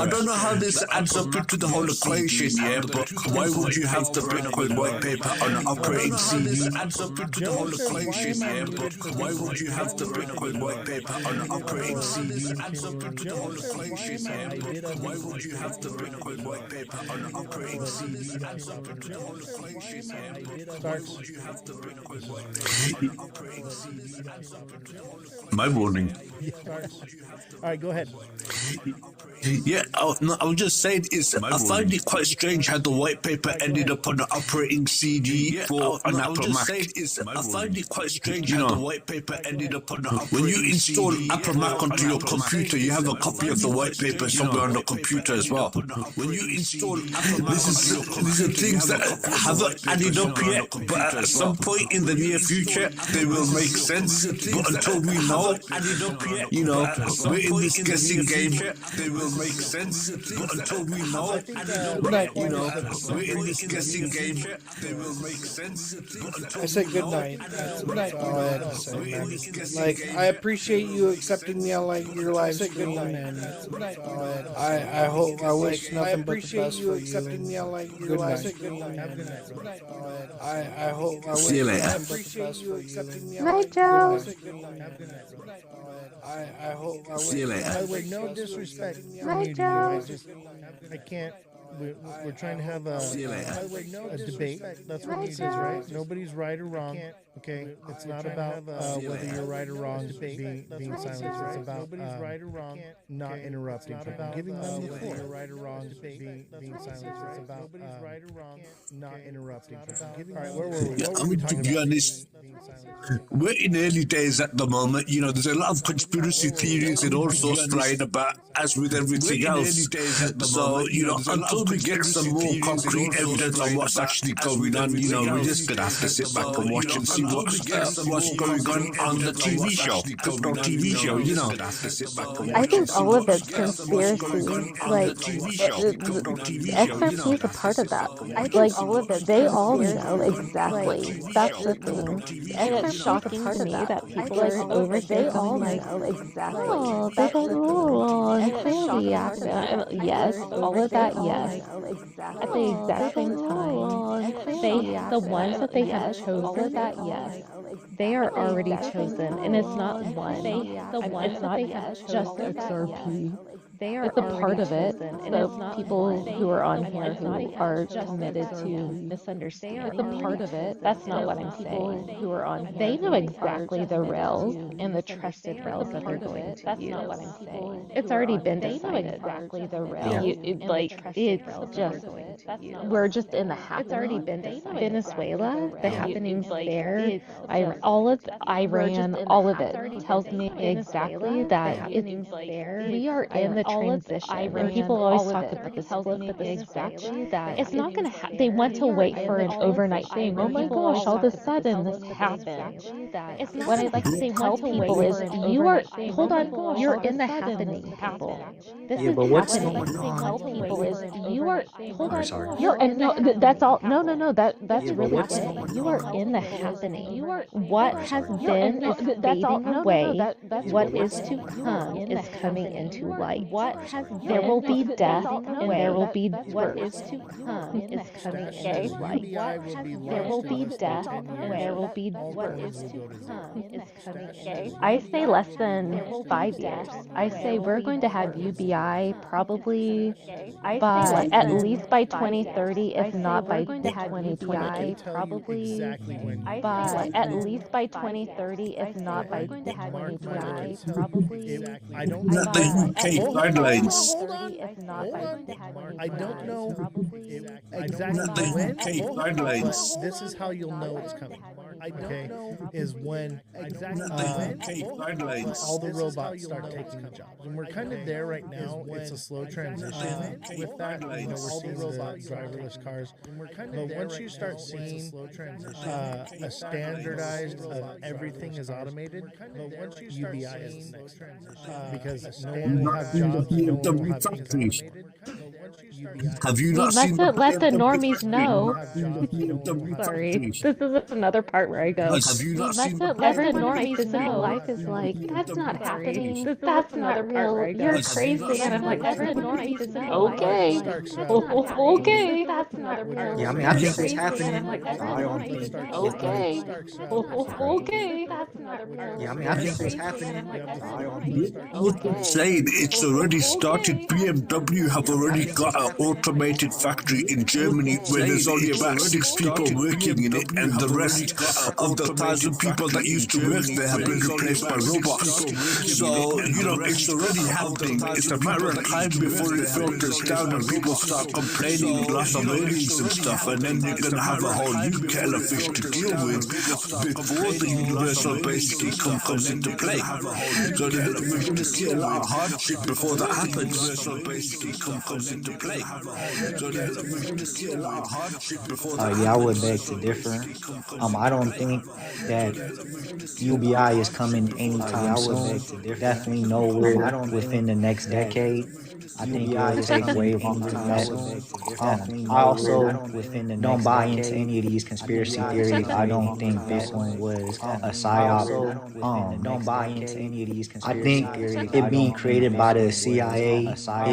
I don't know how this adds up into the whole equation, yeah, but why would you have the Bitcoin white paper on an operating CD? Adds up into the whole equation, yeah, but why would you have the Bitcoin white paper on an operating CD? Adds up into the whole equation, yeah, but why would you have the Bitcoin white paper on an operating CD? Adds up into the whole equation, yeah, but why would you have the Bitcoin white paper on an operating CD? My warning. All right, go ahead. Yeah, I was just saying, I find it quite strange how the white paper ended up on the operating CD for an Apple Mac. I find it quite strange how the white paper ended up on the operating CD. When you install Apple Mac onto your computer, you have a copy of the white paper somewhere on the computer as well. When you install Apple Mac these are things that haven't added up yet, but at some point in the near future, they will make sense. But until we know, you know, we're in this guessing game. They will make sense, but until we know, you know, we're in this guessing game. They will make sense, but until I said good night. That's all I had to say, man. Like, I appreciate you accepting me on like your live stream, and I hope, I wish nothing but the best for you. Good night. I hope, I wish See you later. nothing but the best for you. Night, Joe. I hope, I wish. See you later. By the way, no disrespect from Night, you, Joe. I can't. We're trying to have a debate. That's what Night, he says, right? Joe. Nobody's right or wrong. Okay, it's not about whether you're right or wrong. Being silent. It's about nobody's right or wrong. Not interrupting. It's about giving them the floor. Right or wrong. Being silent. It's about nobody's right or wrong. Not interrupting. All right, where were we? What were we talking To be about? honest, we're in early days at the moment. You know, there's a lot of conspiracy theories and all sorts flying about, as with everything else. So, you know, until we get some more concrete evidence on what's actually going on, you know, we're just gonna have to sit back and watch and see what's going on the TV show, crypto TV show. You know, I think all of it's conspiracy. Like, XRP is a part of that. Like, they all know exactly. That's the thing. And it's shocking to me that people are overthinking, like, oh, they don't know, and clearly, yes, all of that, yes. At the exact same time, the ones that they have chosen, they are already chosen, and it's not one. It's not just XRP. It's a part of it. So people who are on here who are committed to misunderstanding, it's a part of it. That's not what I'm saying. Who are on here, they know exactly the rails and the trusted rails that they're going to use. That's not what I'm saying. It's already been decided. Exactly the rails. It's just we're just in the happening. It's already been decided. Venezuela, the happenings there, all of Iran, all of it tells me exactly that we are in the transition. And people always talk about the split, but exactly that it's not going to happen. They want to wait for an overnight thing. Oh my gosh, all of a sudden this happened. What I'd like to tell people is you are, hold on, you're in the happening, people. This is happening. Tell people is you are, hold on, you're, and no, that's all, no, that's really happening. You are in the happening. You are, what has been is fading away. What is to come is coming into light. There will be death and there will be what is to come is coming into light. There will be death and there will be what is to come is coming into light. I say less than 5 years. I say we're going to have UBI probably by at least by 2030, if not by 2028. Probably by at least by 2030, if not by 2028. Probably. I don't know the UK guidelines. I don't know exactly when. But this is how you'll know it's coming. Okay, is when all the robots start taking the jobs, and we're kind of there right now. It's a slow transition with that. You know, we're seeing robots, driverless cars, but once you start seeing a standardized of everything is automated, UBI is the next transition because no one will have jobs, no one will have things automated. Have you We not seen the mustn't let the BMW normies factory? know. BMW Sorry, factory? this is another part where I go. Have you We not seen the mustn't let the BMW normies factory? know. Life is like, that's not happening. That's not real. You're crazy. And I'm like, let the normies know. Okay. Okay. That's not real. Yeah, I mean, I think it's happening. I don't think it's Okay. Okay. That's not real. Yeah, I mean, I think it's happening. I don't think I'm saying it's already started. BMW have already got an automated factory in Germany where there's only about 6 people working in it, and the rest of the 1,000 people that used to work there have been replaced by robots. So, it's already happening. It's a matter of time before it filters down and people start complaining loss of earnings and stuff, and then you're going to have a whole new kettle of fish to deal with before the universal basic income comes into play. So we're going to see a lot of hardship before that happens. Universal basic income comes into play. So we're going to see a lot of hardship before that yeah, I would happens. beg to differ. I don't think that UBI is coming anytime soon. Definitely nowhere within the next decade. I think it will take way longer than that. I also don't buy into any of these conspiracy theories. I don't think this one was a psyop. Don't buy into any of these conspiracy theories. I think it being created by the CIA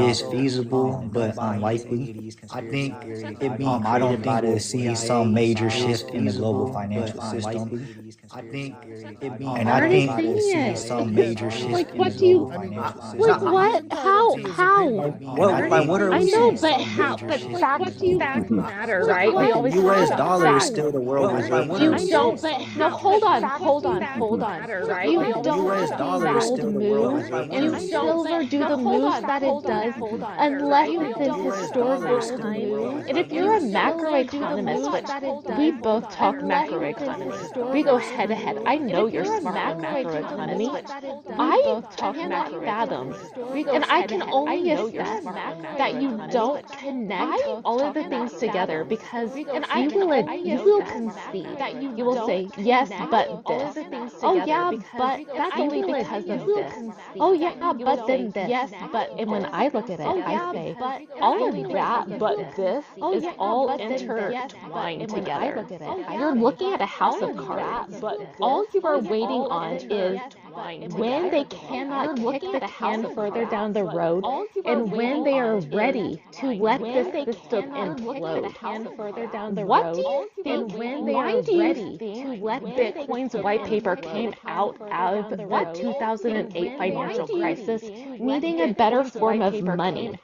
is feasible, but unlikely. I think it being I don't think we'll see some major shift in the global financial system. I think and I think we'll see some major shift in the global financial system. Like what? How? What are we I know, saying? but how? But facts matter, right? We always The U.S. talk about dollar is facts. still the world reserve. You don't, but no, hold on. Right? You don't see gold move and silver do the moves that it does unless it's in historical time. And if you're a macroeconomist, which we both talk macroeconomy, we go head to head. I know you're smart on macroeconomy. I cannot fathom, and I can only assess that you don't connect all of the things together because you will concede that you will say yes, but this. Oh yeah, but that's only because of this. Oh yeah, but then this. Yes, but and when I look at it, I say all of that, but this is all intertwined together. You're looking at a house of cards, but all you are waiting on is when they cannot kick the can further down the road and when they are ready to let this system implode. What do you think? Why do you think Bitcoin's white paper came out of the 2008 financial crisis needing a better form of money?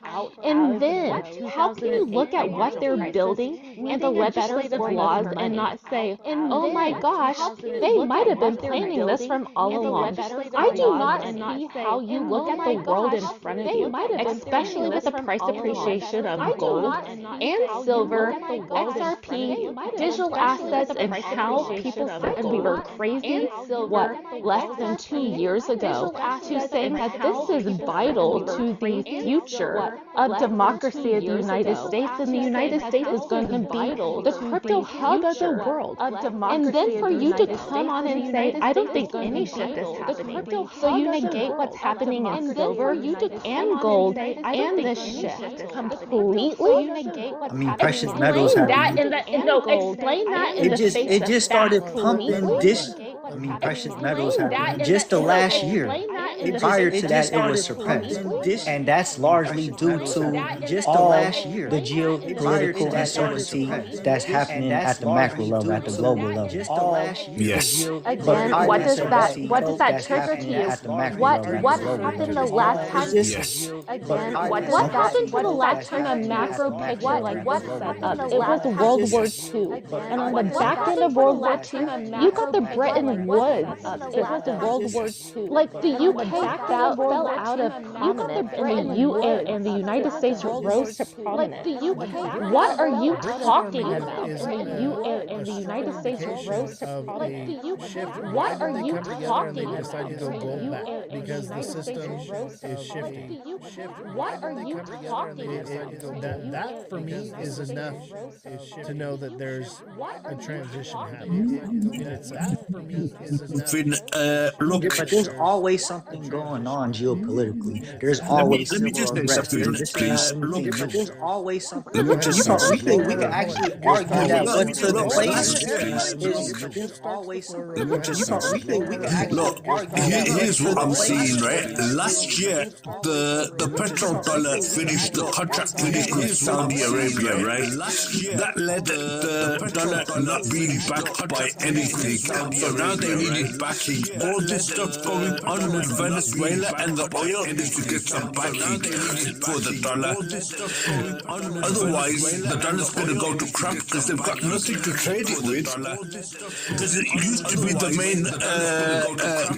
And then how can you look at what they're building and the legislative laws and not say, oh my gosh, they might have been planning this from all along? I do not see how you look at the world in front of you, especially with the price appreciation of gold and silver, XRP, digital assets, and how people said we were crazy, less than 2 years ago, to saying that this is vital to the future of democracy of the United States, and the United States is going to be the crypto hub of the world. And then for you to come on and say, I don't think any shift is happening. So you negate what's happening in silver and gold and this shift completely. I mean, precious metals have. Explain that in the face of It just started facts. pumping this. I mean, precious metals have just the last year. Prior to that, it was suppressed, and that's largely due to just all the geopolitical uncertainty that's happening at the macro level, at the global level. Yes. Again, what does that trigger to you? What happened the last time? Yes. Again, what happened to the last time a macro picture like this set up? It was World War II. And on the back end of World War II, you got the Bretton Woods. It was World War II. Like the UK fell out of prominence and the United States rose to prominence. What are you talking about? And the United States rose to prominence. What are you talking about? Decided to go gold back because the system is shifting. What are you talking about? That for me is enough to know that there's a transition happening. It's that for me is enough. Look, But there's always something something going on geopolitically, there's Let me always civil just say unrest. something, This is not please. a new thing, but there's always something. Let me just say We something. could actually argue that what took place is there's always something. Let me just say something. We could actually Look, argue that what here's what took I'm place seeing, right? Last year, the petrodollar finished, the contract finished with Saudi Arabia, right? That led the dollar not being backed by anything. So now they needed backing. All this stuff going on with Venezuela and the oil is to get some backing for the dollar. Otherwise, the dollar's going to go to crap because they've got nothing to trade it with. Because it used to be the main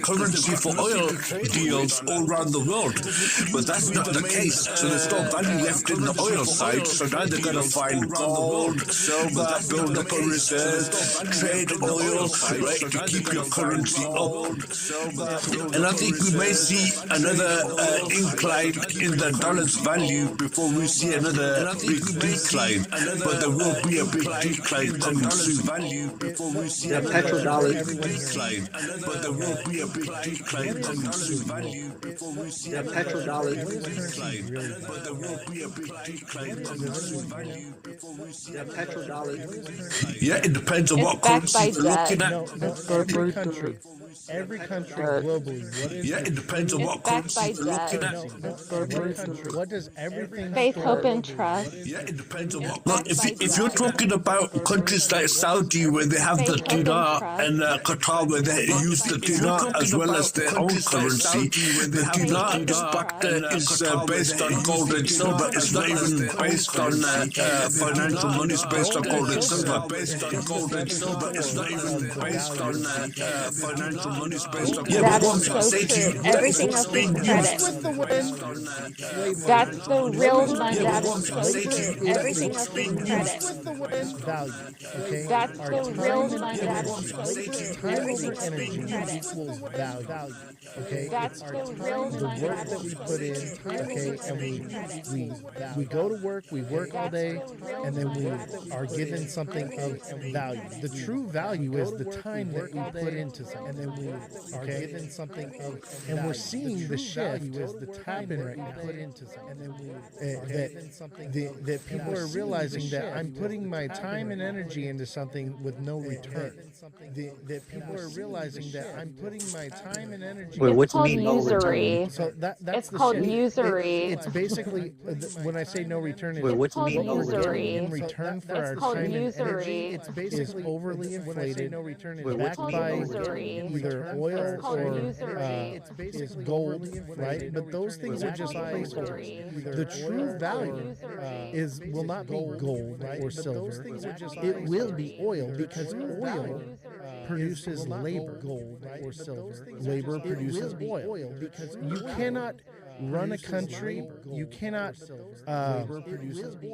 currency for oil deals all around the world. But that's not the case. So there's no value left in the oil side. So now they're going to find gold, silver, build up a reserve, trade oil, right, to keep your currency up. And I think we may see another incline in the dollar's value before we see another big decline. But there will be a big decline coming soon. The petrodollar. Decline, but there will be a big decline coming soon. The petrodollar. Decline, but there will be a big decline coming soon. The petrodollar. Yeah, it depends on It's what backed by currency you're looking debt. at. Every country globally, what is Yeah, it depends on what backed by currency you're looking at. what does everything Faith, hope, store? and trust. Yeah, it depends on what. Look, if you're talking about countries like Saudi where they have the dinar and Qatar where they use the dinar as well as their own currency, the dinar is backed is based on gold and silver. It's not even based on financial money. It's based on gold and silver. Based on gold and silver. It's not even based on financial money. It's based on. Yeah, but what I'm trying to say to you, Everything else is credit. That's the real money. That is so true. Everything else is credit. Value. Okay. That's Our the time real and money. That is so energy. true. Time Everything over else energy is credit. equals value. Okay. That's It's the our real time, the money. work that we put in. Okay, and we go to work. We work all day, and then we are given something of value. The true value is the time that we put into something, and then we are given something of, and we're seeing the shift is the happen right now. Put into something, and then we that people are realizing that I'm putting my time and energy into something with no return. That people are realizing that I'm putting my time and energy. Wait, what It's do you called mean no usury. return? So that's It's the called shift. usury. It's basically when I say no return, Wait, what It's do you called mean no usury. in return for our It's called time and energy. usury. It's basically overly inflated. No return is Wait, what backed do you by mean usury? either oil It's called or usury. is gold, right? But those things are just placeholders. The true value will not be gold or silver. It will be oil because oil produces labor. Gold or silver. Labor produces oil because you cannot run a country. You cannot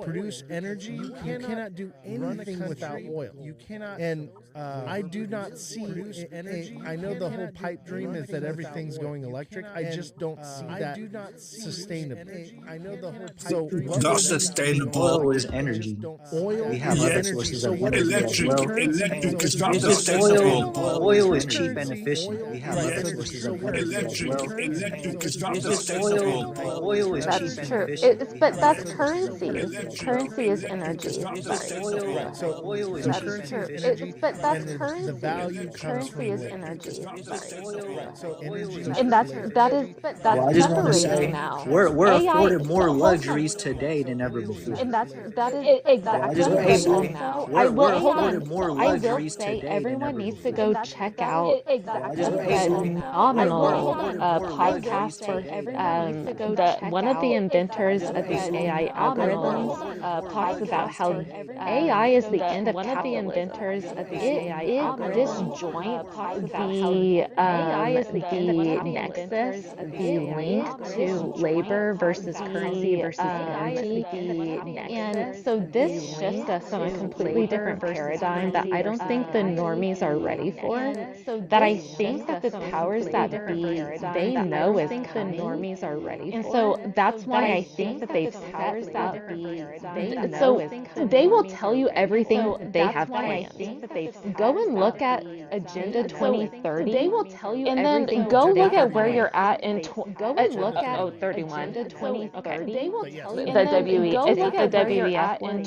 produce energy. You cannot do anything without oil. You cannot. And I do not see energy. I know the whole pipe dream is that everything's going electric. I just don't see that sustainably. I know the whole. So Not sustainable. Oil is energy. Oil We have is other energy. sources So of what is energy as well. Electric is not It's just sustainable. oil is cheap and efficient. We have other sources of energy as well. Electric is not It's just sustainable. oil is cheap That's and true. efficient. But that's currency. Currency is energy. So Oil is That's cheap and true. efficient. But that's the currency. value comes Currency is from energy. So energy And that's Well, I just want to separated say now. we're AI afforded more so hold on. luxuries today than ever before. And that is Well, I exactly just what hey, it is now. we're Hold on. afforded more I will luxuries say today than everyone ever needs to before. go check out a hey, phenomenal podcast for one of the inventors of these AI algorithms talks about how AI is the end of capitalism. This joint AI is the nexus, the link to labor versus currency versus energy. And so this shifts us on a completely different paradigm that I don't think the normies are ready for. That I think that the powers that be, they know is coming. And so that's why I think that they've set up they will tell you everything they have planned. Go and look at Agenda 2030. They will tell you and then go look at where you're at in go and look at 31. Agenda 2030. They will tell you the WE. Is it the WEF one?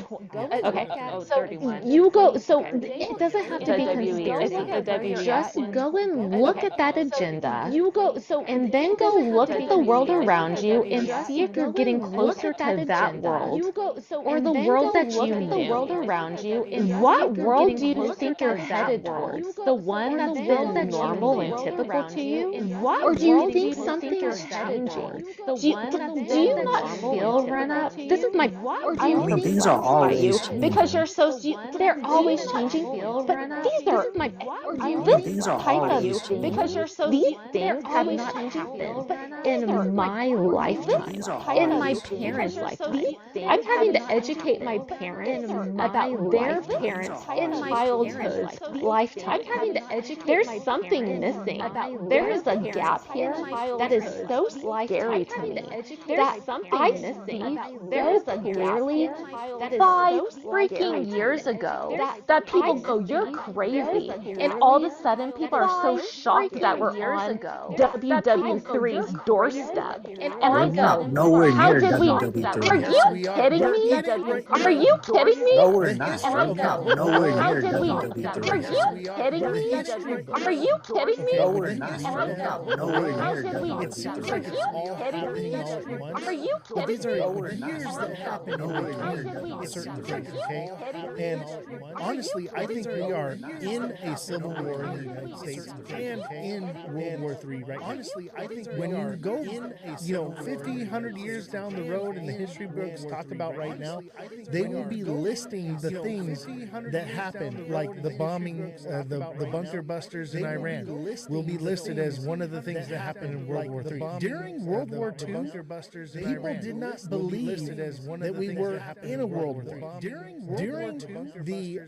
Okay. So you go. So it doesn't have to be conspiracy. Just go and look at that agenda. You go. So and then go look at the world around you and see if you're getting closer to that world or the world that you knew. The world around you. What world do you think you're headed towards? The one that's been normal and typical to you? Or do you think something is changing? Do you not feel run up? This is my. Or do you think things are always changing. because you're so they're always changing. But these are my. This type of because you're so these things have not happened in my lifetime, in my parents' lifetime. I'm having to educate my parents about their parents' in childhood lifetime. I'm having to educate. There's something missing. There is a gap here that is so scary to me. That I see so clearly 5 freaking years ago that people go, "You're crazy," and all of a sudden people are so shocked that we're on WW3's doorstep. And I go, nowhere "How near did we? WW3. Are you kidding me? Are you kidding me?" No, we're not. And I go, Nowhere "How near did we? WW3. Are you kidding me? Are you kidding me?" No, we're not. And I go, Nowhere "How near did we? WW3. Are you kidding me? Are you But these kidding are me?" years that happen in certain things, okay? And honestly, I think we are in a civil war in the United States and in World War III, right? Honestly, I think when you go in, 50, 100 years down the road and the history books talk about right now, they will be listing the things that happened, like the bombing, the bunker busters in Iran will be listed as one of the things that happened in World War III. During World War II, people did not believe that we were in a world war. During the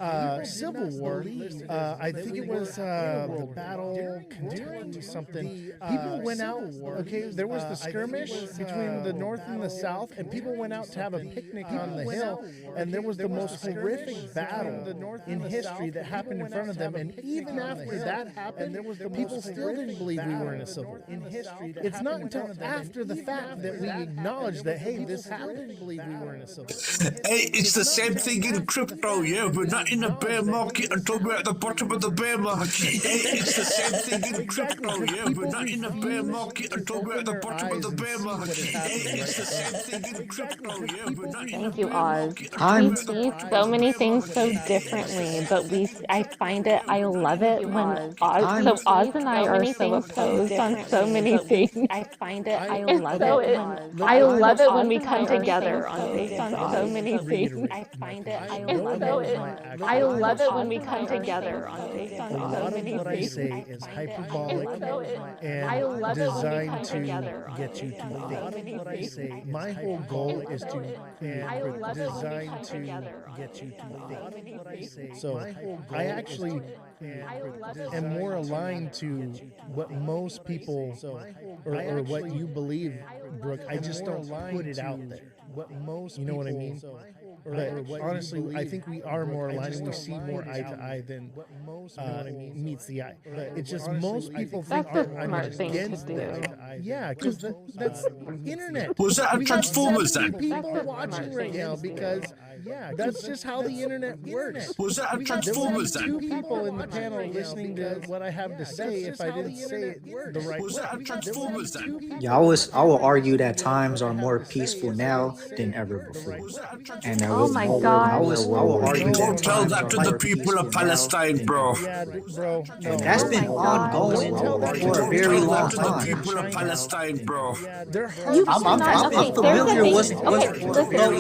Civil War, I think it was the Battle Kentucky something. People went out. Okay, there was the skirmish between the North and the South, and people went out to have a picnic on the hill, and there was the most horrific battle in history that happened in front of them. And even after that happened, people still didn't believe we were in a civil war. It's not until after the fact that we acknowledge that, hey, this happened. Believe we were in a civil war. Hey, it's the same thing in crypto, yeah. We're not in a bear market until we're at the bottom of the bear market. Hey, it's the same thing in crypto, yeah. We're not in a bear market until we're at the bottom of the bear market. Hey, it's the same thing in crypto, yeah. We're not in Thank you, Oz. We see so many things so differently, but I find it, I love it when Oz and I are so opposed on so many things. I find it, I love it when we come together on so many things. I find it, I love it when we come together on so many What I things. say is hyperbolic and designed to get you to think. What I say, my whole goal is to designed to get you to think. So I actually am more aligned to what most people or what you believe, Brooke. I just don't put it out there. You know what I mean? But honestly, I think we are more aligned and we see more eye to eye than meets the eye. It's just most people think I'm against that. Yeah, because that's internet. Was that a Transformers then? People watching right now because that's just how the internet works. Was that a Transformers There would be then? 2 people in the panel listening to what I have to say if I didn't say it the right way. Was that a Transformers then? Yeah, I will argue that times are more peaceful now than ever before. And Oh my God. I will argue that Don't tell times that are to the more people peaceful of now Palestine, than bro. Yeah, bro. And that's been ongoing for a very Tell long that to the time. people of Palestine, bro. I'm familiar with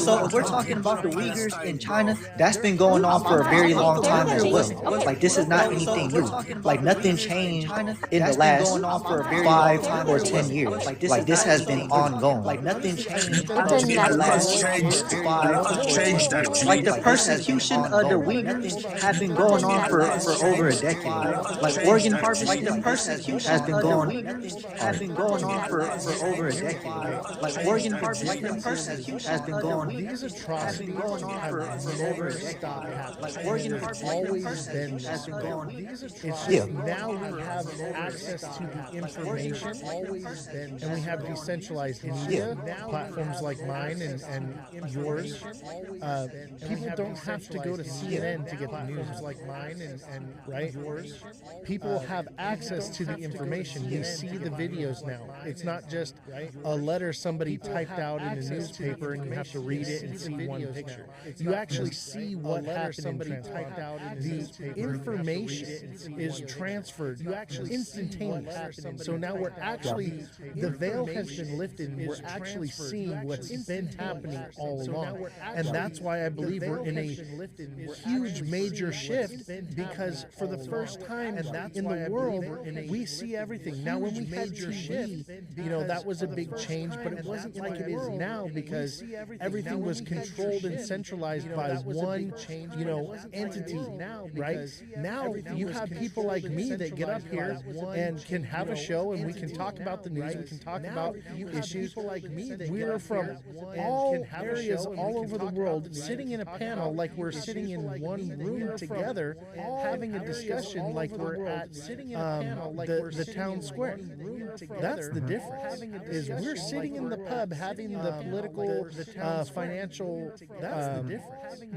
so if we're talking about the Uyghurs in China, that's been going on for a very long time as well. Like this is not anything new. Like nothing changed in the last 5 or 10 years. Like this has been ongoing. Like nothing changed in the last 5 or changed actually. Like the persecution of the Uyghurs has been going on for over a decade. Like organ harvesting has been going on for over a decade. Like organ harvesting has been going These atrocities have never stopped happening. like organ There's harvesting always been has been going. It's just now we have access to the information, and we have decentralized media, platforms like mine and yours. People don't have to go to CNN to get the news like mine and right yours. People have access to the information. We see the videos now. It's not just a letter somebody typed out in a newspaper and you have to read it and see one picture. You actually see what happened. Somebody typed out the information is transferred. You actually instantaneous. So now we're actually the veil has been lifted and we're actually seeing what's been happening all along. And that's why I believe we're in a huge major shift, because for the first time in the world we see everything. Now when we had TV, that was a big change, but it wasn't like it is now, because everything was controlled and centralized by one entity, right? Now you have people like me that get up here and can have a show and we can talk about the news, we can talk about issues. We are from all areas all over the world sitting in a panel like we're sitting in one room together, having a discussion like we're at the town square. That's the difference, is we're sitting in the pub having the political, financial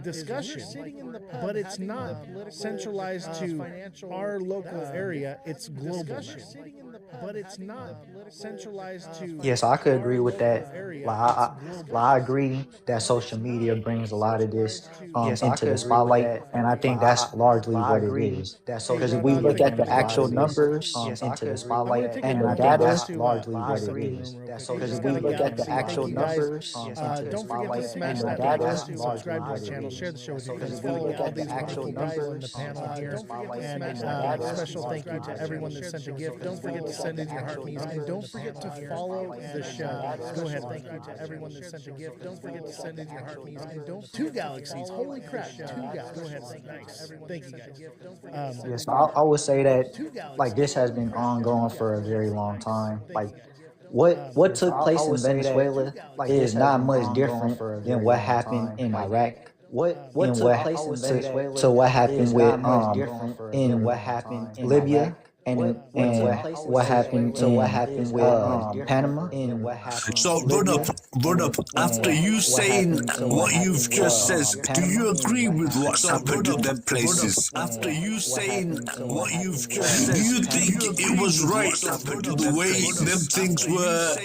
discussion, but it's not centralized to our local area, it's global. But it's not centralized to Yes, I could agree with that. I agree that social media brings a lot of this into the spotlight, and I think that's largely what it is. Because if we look at the actual numbers into the spotlight and the data, that's largely what it is. Because if we look at the actual numbers into the spotlight and the data, that's largely what it is. Share the show with you guys. Because if we Follow look all at the these actual wonderful guys on numbers the panel into here. the spotlight And and the data, a that's special thank you largely to what everyone it that is. sent a gift. Don't forget to send in your heart keys, and don't forget to follow the show. Go ahead. Thank you to everyone that sent a gift. Don't forget to send in your heart keys, and don't 2 galaxies. Holy crap! 2 galaxies. Go ahead. Thanks. Thank you guys. Yes, I would say that like this has been ongoing for a very long time. Like what took place in Venezuela is not much different than what happened in Iraq. What took place in Venezuela to what happened with in Libya and what happened with Panama. So, run up. After you saying what you've just said, do you agree with what's happened in them places? After you saying what you've just said, do you think it was right the way them things were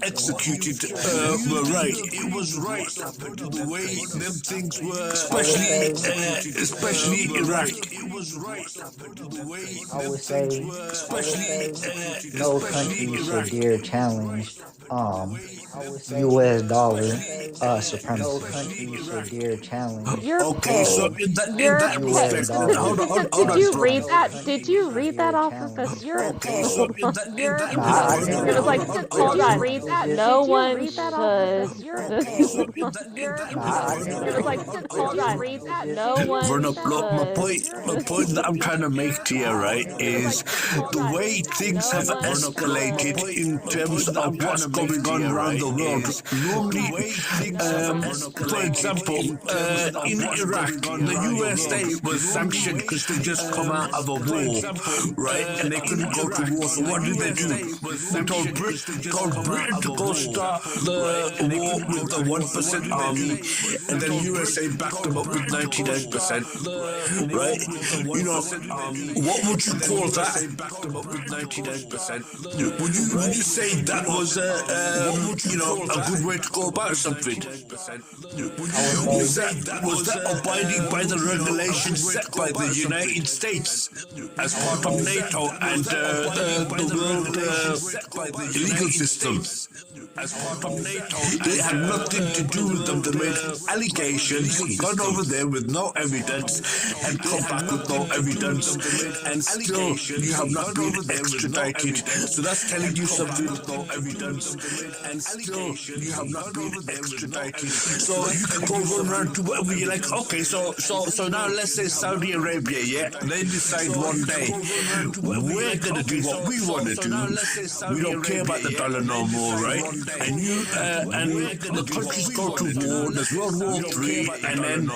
executed? Were right. It was right the way them things were, especially Iraq. It was right the way I them would things say were, especially no country should Iraq. dare challenge U.S. dollar supremacy. No country should dare challenge You're Okay, so paid. in You're that paid. respect, hold Did on. you read that? Did you read that off of the You're script? so in that Nah, I respect, It was like, hold on. didn't. No one should. so in that Nah, I respect, It was like, hold on. No one run up. Look, should. my point that I'm trying to make to you, right, is the way things have escalated in terms of what's going on around the world. Normally, for example, in Iraq, the USA was sanctioned because they just come out of a war, right, and they couldn't go to war. So what did they do? They told Britain to go start the war with the 1% army, and then USA backed them up with 99%, right? What would you call that? Would you say that was a good way to go about something? Was that abiding by the regulations set by the United States as part of NATO and the world legal system? as part of NATO. It had nothing to do with them. They made allegations, gone over there with no evidence, and come back with no evidence, and still you have not been extradited. So that's telling you something with no evidence, and still you have not been extradited. So you can go run around to whatever you like. Okay, so now let's say Saudi Arabia, yeah, they decide one day we're gonna do what we want to do. We don't care about the dollar no more, right? And the countries go to war. There's World War III, and then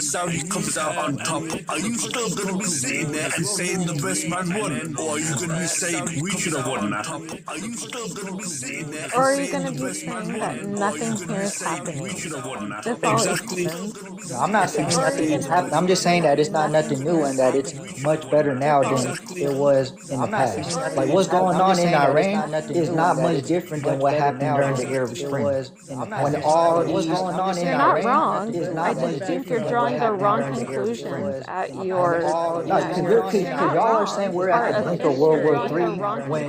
Saudi comes out on top. Are you still gonna be sitting there and saying the best man won, or are you gonna be saying we should have won that? Are you still gonna be sitting there Or and are you saying going the to be best man saying that won, or are you nothing gonna here be is saying we happening? should have won that? That's all it Exactly. happens. No, I'm not saying nothing is happening. I'm just saying that it's not nothing new and that it's much better now than it was in the past. Like what's going on in Iran is not much different than what happened during the Arab Spring. When all what's going on in You're not Iran wrong. is I not much just think you're different than what drawing the happened wrong during the Arab Spring. conclusions at your. No, because y'all are saying we're at the brink of World War III when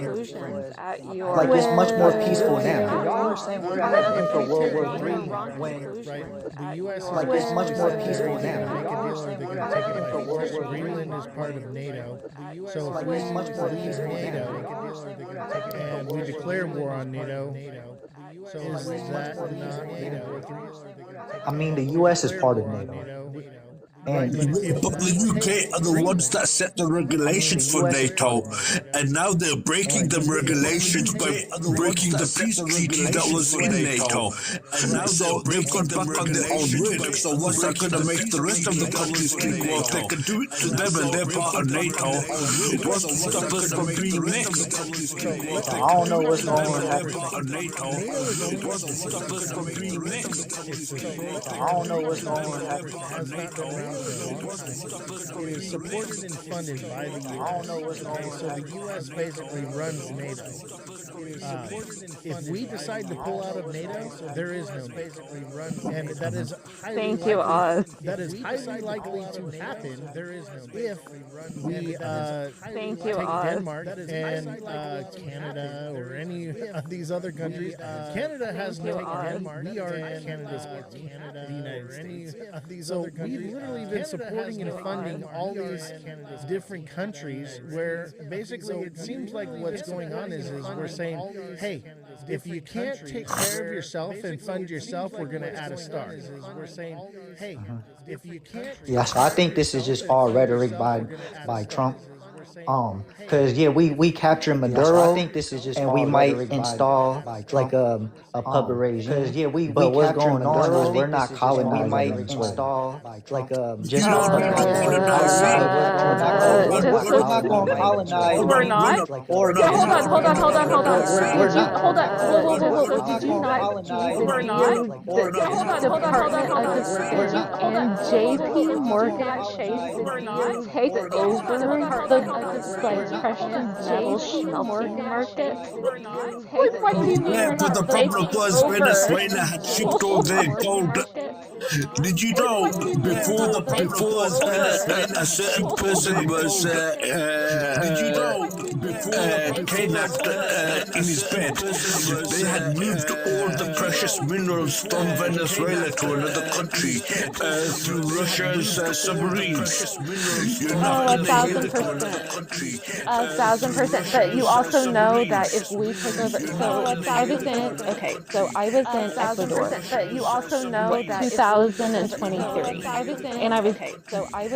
like it's much more peaceful now. Y'all are saying we're at the brink of World War III when The U.S. like it's much more peaceful Make a now. deal or they're going to take it away. Greenland is part of NATO. So if we leave NATO and we declare war on NATO, so is that not NATO? I mean, the U.S. is part of NATO. And But the UK are the ones that set the regulations for NATO, and now they're breaking them regulations by breaking the peace treaty that was in NATO. So they've gone back on their own word. So what's that going to make the rest of the countries think? Well, if they can do it to them and they're part of NATO, what's to stop us from being next? I don't know what's going on. What's to stop us from being next? I don't know what's going on. It is supported and funded by the U.S. I don't know what's going on. So the U.S. basically runs NATO. If we decide to pull out of NATO, there is no basically run, and that is highly Thank you, Oz. That is highly likely to happen. There is no if we Thank you, take Oz. Denmark and Canada or any of these other countries. Canada has no Denmark. We are Canada's Canada, the United States. So we've literally been supporting and funding all these different countries where basically it seems like what's going on is we're saying, hey, if you can't take care of yourself and fund yourself, we're going to add a star. We're saying, hey, if you can't. Yeah, so I think this is just all rhetoric by Trump. Cause we capture Maduro, I think this is just and we might install like a puppet regime. Cause but what's going on is we're not colonizing. We might install like just we're not going to colonize. We're not? Or Yeah, hold on. We're not. Hold on. Whoa. Did you not? We're not? Department of Defense and J.P. Morgan Chase take over the precious metal smelting market? What do you mean? Yeah, but the problem was Venezuela had shipped all their gold. Did you know before a certain person was kidnapped in his bed, they had moved all the precious minerals from Venezuela to another country through Russia's submarines. You're not going to hear to another country. 1,000%. But you also know that if we take over, I was in Ecuador. But you also know that 2023, and I was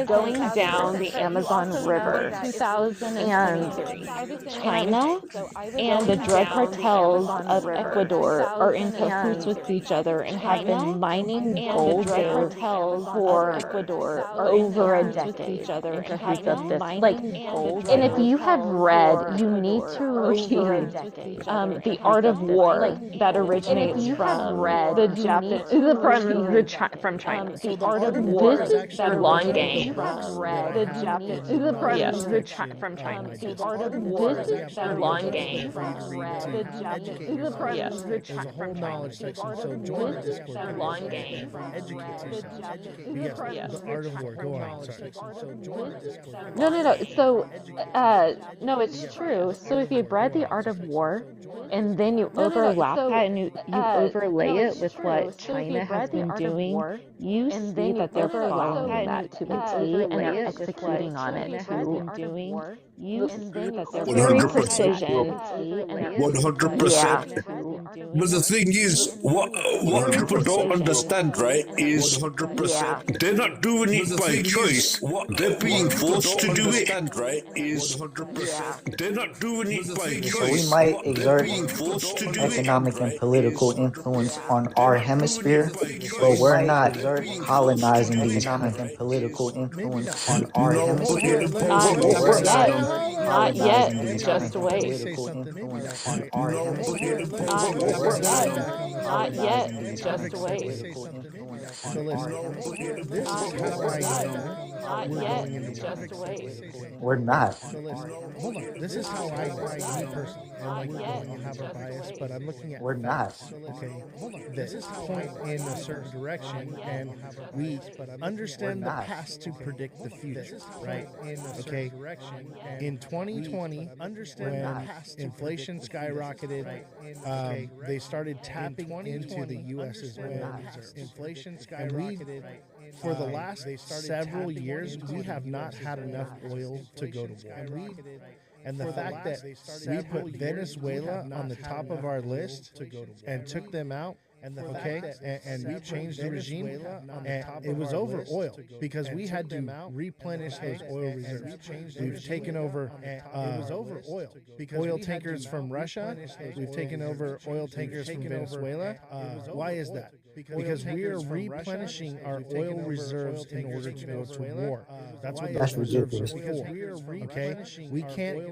going down the Amazon River, and China and the drug cartels of Ecuador are in cahoots with each other and have been mining gold there for Ecuador over a decade. Each other in cahoots of this, and if you have read, you need to read The Art of War that originates from the Japanese, from China. The Art of War. This is the long game. The Japanese, from China. The Art of War. This is the long game. The Japanese, from knowledge section. So join the Discord. Long game. Educate yourself. Yes, the art of war. Go on. Sorry. So join the Discord. No. So, no, it's true. So if you read The Art of War, and then you overlap that and you overlay it with what China has been doing, you see that they're following that to the T and they're executing on it too. You see that they're very 100%. precision. 100%. But the thing is, what people don't understand, right, is 100%. They're not doing it by choice. They're being forced to do it. Right? Is 100%. They're not doing it by choice. So we might exert being forced to do economic and political influence on our hemisphere, but we're not colonizing these economic and political influence on our hemisphere. Not yet. Just wait. Not yet. Just wait. So listen, this is how I know we're going into just wait. We're not. So listen, hold on. This is how I me personally. And we're going to have a bias, but I'm looking at we're not. Okay, this is point in a certain direction, and we understand the past to predict the future, right? Okay, in 2020, when inflation skyrocketed, they started tapping into the U.S.'s oil reserves. Inflation skyrocketed. For the last several years, we have not had enough oil to go to war. And the fact that we put Venezuela on the top of our list and took them out, and we changed the regime, and it was over oil because we had to replenish those oil reserves. We've taken over oil tankers from Russia. We've taken over oil tankers from Venezuela. Why is that? Because we are replenishing our oil reserves in order to go to war. That's what those reserves are for. Okay, we can't.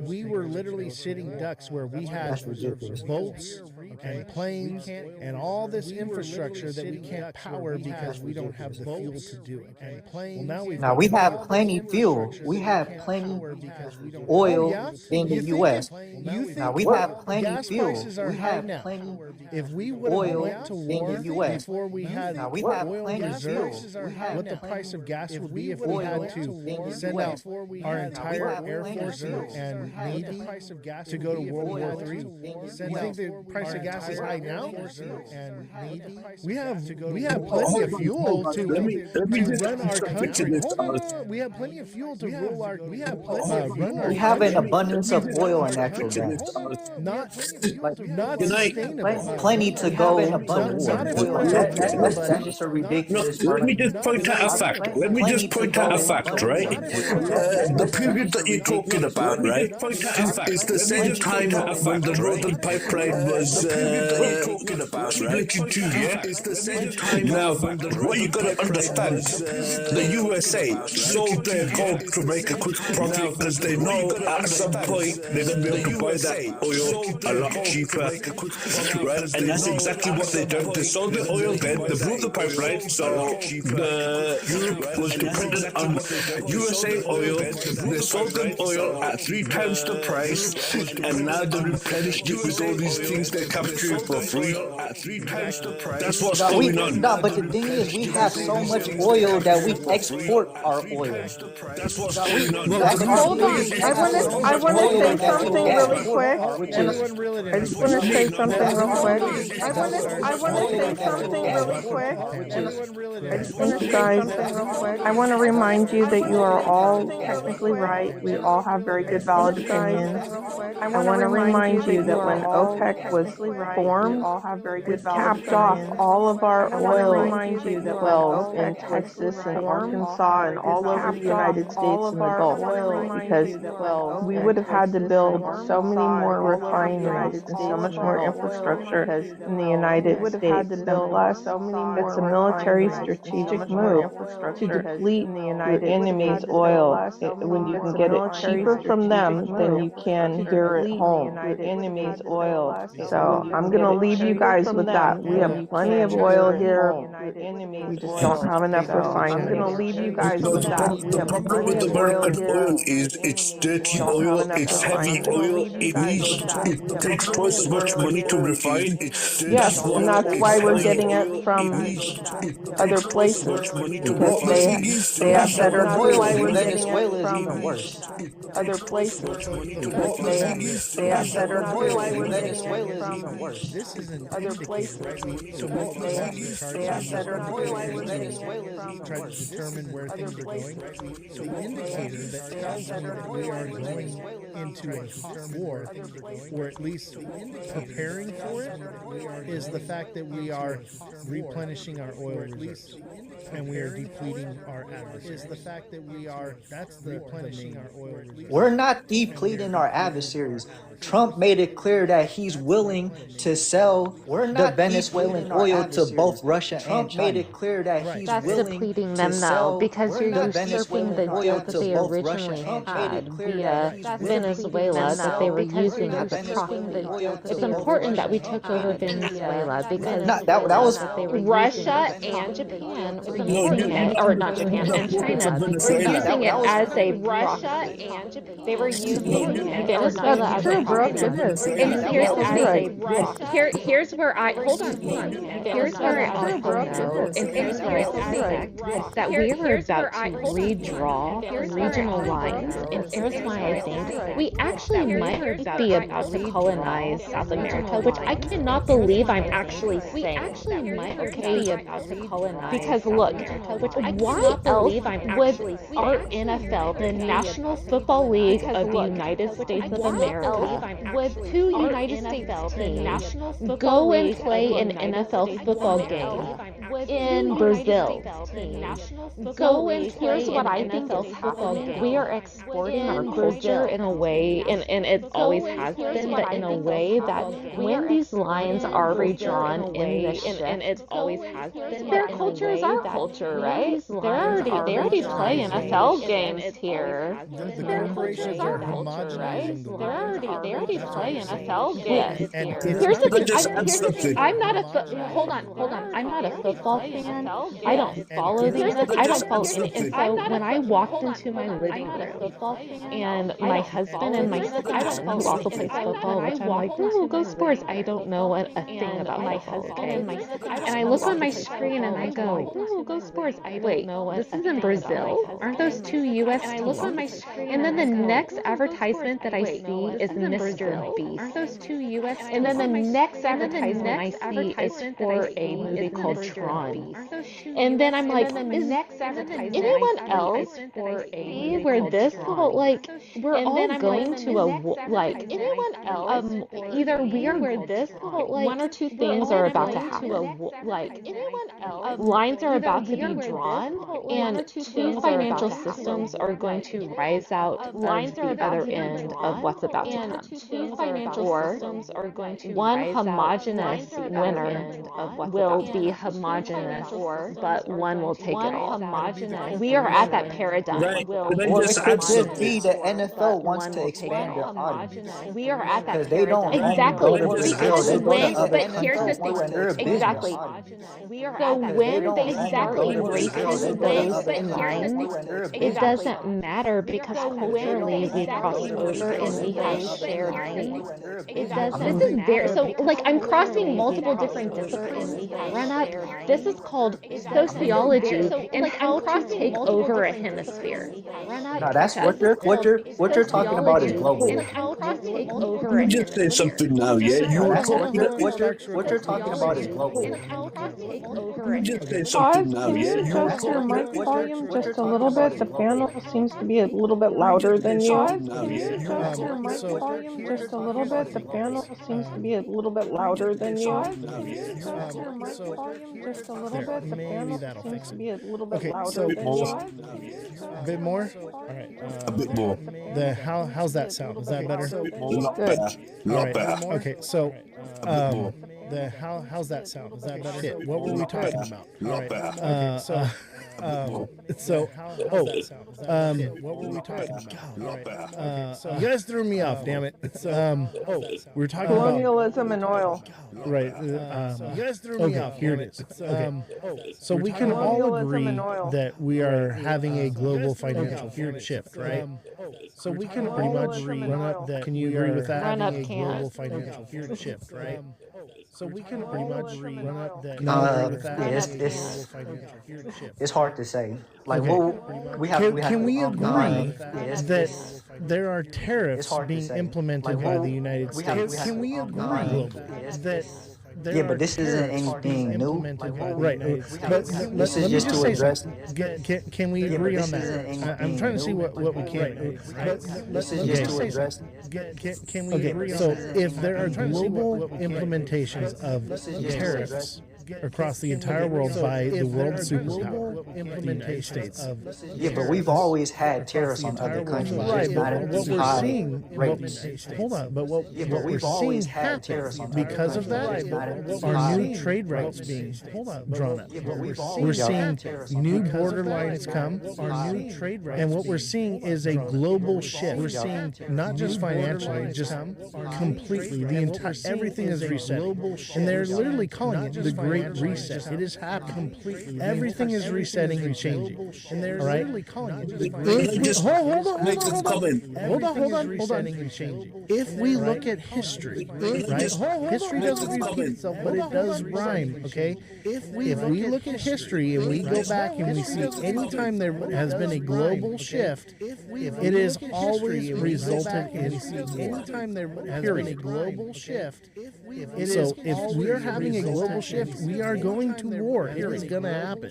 We were literally sitting ducks where we had boats and planes and all this infrastructure that we can't power because we don't have the fuel to do it. And planes. Now we have plenty fuel. We have plenty oil in the U.S. Now we have plenty fuel. We have plenty if we would have went to war before we had oil reserves, what the price of gas would be if we had to send out our entire Air Force and Navy to go to World War III. You think the price of gas is high now? We have plenty of fuel to run our country. We have plenty of fuel to run our country. We have an abundance of oil and natural gas. Not sustainable. Plenty to go to war. That's just a ridiculous. Let me just point out a fact. Right? The period that you're talking about, right, is the same time when the Northern Pipeline was split in two, yeah? Now, what you gotta understand, the USA sold their gold to make a quick profit because they know at some point they're gonna be able to buy that oil a lot cheaper, right? And that's exactly what they done. They sold the oil then, they blew the pipeline, so Europe was dependent on USA oil. They sold them oil at 3 times the price, and now they replenished it with all these things they're capturing for free. That's what's going on. No, but the thing is, we have so much oil that we export our oil. That's what's going on. Hold on. I want to say something really quick. I just want to say something real quick. I want to say something really quick. Guys, I want to remind you that you are all technically right. We all have very good valid opinions. I want to remind you that when OPEC was formed, we capped off all of our oil wells in Texas and Arkansas and all over the United States and the Gulf because we would have had to build so many more refineries and so much more infrastructure in the United States. And plus, it's a military strategic move to deplete your enemy's oil when you can get it cheaper from them than you can here at home. Your enemy's oil. So I'm going to leave you guys with that. We have plenty of oil here. We just don't have enough refined. I'm gonna leave you guys with that. We have plenty of oil here. is it's dirty Don't have oil, enough it's heavy refined. I'm gonna oil, leave you it guys needs, with that. it We have takes plenty twice of as much oil money to here. refine. Yes, and that's It's why we're heavy getting it oil, from it other takes twice as places much money to because refine. they have better Russian crude. oil Why in we're getting Venezuela it is from even worse. other places because they have better crude. Why we're getting it from This is an other indicator, places right? So because both of us have the charts they have on better this crude. Why indicator we're getting to it from try to determine where other things are going. places. So the indicator that tells me that we are going into a hot war, or at least preparing for it, is the fact that we are replenishing our oil reserves and we are depleting our adversaries. Is the fact that we are that's the replenishing our oil reserves. We're not depleting our adversaries. Trump made it clear that he's willing to sell the Venezuelan oil to both Russia and China. Made it clear that he's That's willing depleting to them though, sell because you're the usurping Venezuelan the oil debt that to they both Russia originally and China. had via Venezuela that they were using as a proxy. It's important that we took over Venezuela because that was Russia and Japan were using it, or not Japan, and China were using it as a proxy. They were using Venezuela as a proxy. And here's where I hold on. Here's where I also know, and here's where I suspect that we are about to redraw regional lines, and here's why I think we actually might be about to colonize South America, which I cannot believe I'm actually saying. Okay, about to colonize because look, why else would our NFL, the National Football League of the United States of America, would two United States teams go and play an NFL football game in Brazil? So here's what I think is happening. We are exporting our culture in a way, and it always has been, but in a way that when these lines are redrawn in this shift, and it always has been, their culture is our culture, right? They already play NFL games here. Their culture is our culture, right? They already play NFL games here. Here's the thing. I'm not a hold on. I'm not a football fan. I don't follow the NFL. I don't follow any. And so when I walked into my living room, and my husband and my son, who also plays football, which I'm like, oh, go sports. I don't know a thing about my husband and I look on my screen and I go, oh, go sports. Wait, this is in Brazil. Aren't those two U.S. teams? And I look on my screen and then the next advertisement that I see is Mr. Beast. Aren't those two U.S. And then the next advertisement I see is for a movie called Tron. And then I'm like, is anyone else see where this whole, like, we're all going to a, like, anyone else, either we are where this whole, like, one or two things are about to happen. Like, anyone else, lines are about to be drawn, and two financial systems are going to rise out of the other end of what's about to come. Or one homogenous winner will be homogenous, but one will take it all. We are at that paradigm. Right. Or it could just be the NFL wants to expand their audience. We are at that Because they don't paradigm. only go to Brazil, Because they go to when, other but here's the countries too, and they're a thing. business Exactly. audience. So when they start erasing those lines, it doesn't matter because culturally we crossed over and we have shared things. This is very, so like I'm crossing multiple different disciplines. Run up. This is called sociology and how to take over a hemisphere. No, that's what you're talking about is globalism. And how to take over Let a me just say hemisphere. something now, yeah? You No, were that's talking what you're talking about is globalism. Let me just say Pause. something now, Can yeah? you You were adjust your talking mic volume just a little bit? The panel seems to be a little bit louder than you. Can you adjust your mic volume just a little bit? The panel seems to be a little bit louder than you. Can you adjust your mic volume just a little bit? The panel seems to be a little bit louder than you. A bit more? All right. a bit more. How's that sound? Is that better? A lot better. A lot better. Okay, so A bit more. how's that sound? Is that better? Shit, what were we talking about? A lot better. Okay, so What were we talking about? You guys threw me off, damn it. We were talking about Colonialism and oil. right. You guys threw me off. Here it is. So we can all agree that we are having a global financial shift, right? So we can pretty much run up that. Can you agree with that? Run up Having a can't. global financial shift, right? So we can pretty much run up that. It's hard to say. Like, Can we agree that that there are tariffs being implemented by the United States? Can we agree that Yeah, but this isn't anything new. Right, but This is just to address. Can we agree on that? I'm trying to see what we can. This is just to address. Can we agree on that? So if there are global implementations of tariffs across the entire world by the world superpower, the United States. Yeah, but we've always had tariffs on other countries. Right, Just not but at what this we're high seeing, rates. hold on, but what we're we've seeing always had happen tariffs on other because of countries, that not at this are high new trade routes being drawn up. We're seeing new border lines come, are new trade routes, and what we're seeing is a global shift. We're seeing not just financially, just completely the entire everything is resetting, and they're literally calling it the Great Reset. It is happening completely. Everything is resetting and changing, and they're literally calling it the Great Reset. Hold on. If we look at history, right? History doesn't repeat itself, but it does rhyme. Okay. If we look at history and we go back and we see any time there has been a global shift, it has always resulted in any time there has been a global shift. So if we are having a global shift, we are going to war. It is going to happen.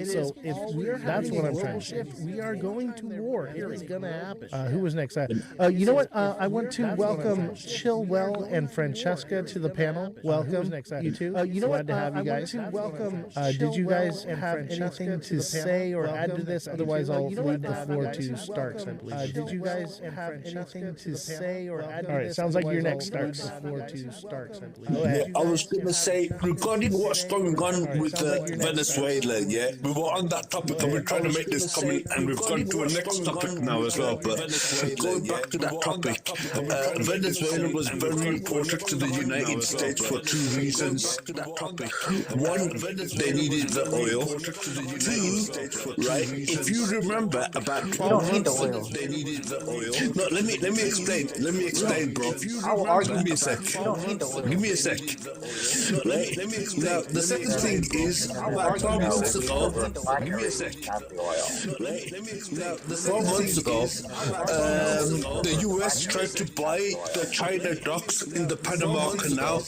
So if we're that's what I'm trying to shift, we are going to war. It is going to happen. Who was next? You know what? I want to welcome Chillwell and Francesca to the panel. Welcome, you two. You know what? To have you guys. Welcome. Did you guys have anything to say or add to this? Otherwise, I'll leave the floor to Starks. I believe. Did you guys have anything to say or add to this? All right. Sounds like you're next, Starks. The floor to Starks. I believe. Go ahead. I was going to say, regarding what's going on with Venezuela, yeah, we were on that topic and we're trying to make this comment, and we've gone to a next topic now as well. But going back to that topic, Venezuela was very important to the United States for two reasons. One, they needed the oil. Two, right? If you remember, about 12 months ago, they needed the oil. No, let me explain. Let me explain, bro. Give me a sec. Give me a sec. Right? Now, the second thing is, about 12 months ago, give me a sec. 12 months ago, the US tried to buy the China docks in the Panama Canal,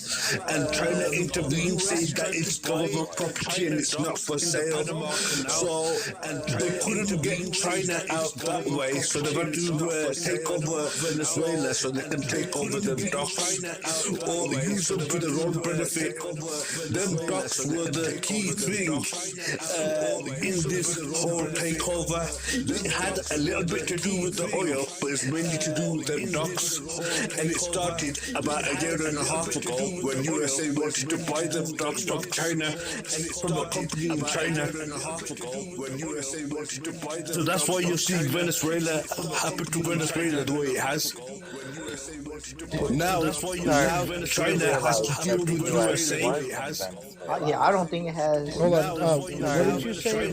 and China intervened, saying that it's government property and it's not for sale. So they couldn't get China out that way, so they got to take over Venezuela so they can take over the docks or use them for their own benefit. Them docks were the key thing in this whole takeover. It had a little bit to do with the oil, but it's mainly to do with the docks. And it started about a year and a half ago when USA wanted to buy them docks from China, from a company in China. So that's why you see Venezuela happen to Venezuela the way it has. Now, China has to deal with USA. Yeah, I don't think it has. Hold on. What did you say?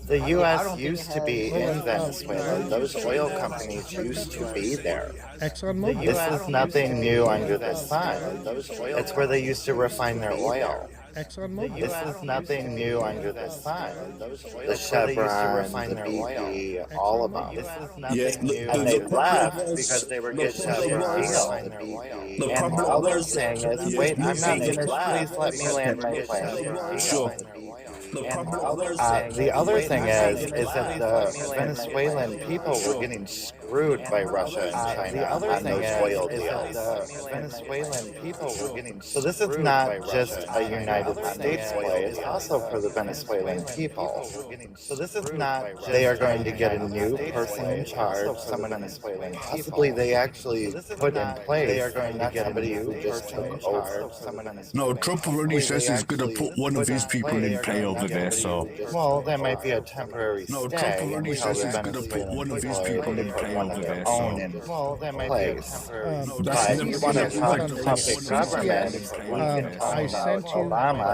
The U.S. used to be in Venezuela. Those oil companies used to be there. ExxonMobil. This is nothing new under the sun. It's where they used to refine their oil. ExxonMobil. This is nothing new under the sun. The Chevron, the BP, all of them. This is nothing new. And they left because they were getting a deal. And the other thing is, wait, I'm not finished. Please let me land my plane. Sure. The other thing is that the Venezuelan people were getting screwed screwed by Russia and China on those oil deals. The Venezuelan people were getting so this is not just a United States play, it's also for the Venezuelan people. So this is not they are going to get a new person in charge, someone Venezuelan possibly they actually put in place they are going to get somebody who just took over. No, Trump already says he's going to put one of his people in play over there, so. Well, that might be a temporary No, stay. Trump already says he's going to put one of his people in play over there, so. Well, that might be a temporary No, but that's if you want to never talk going to puppet government, we can talk I about sent you Obama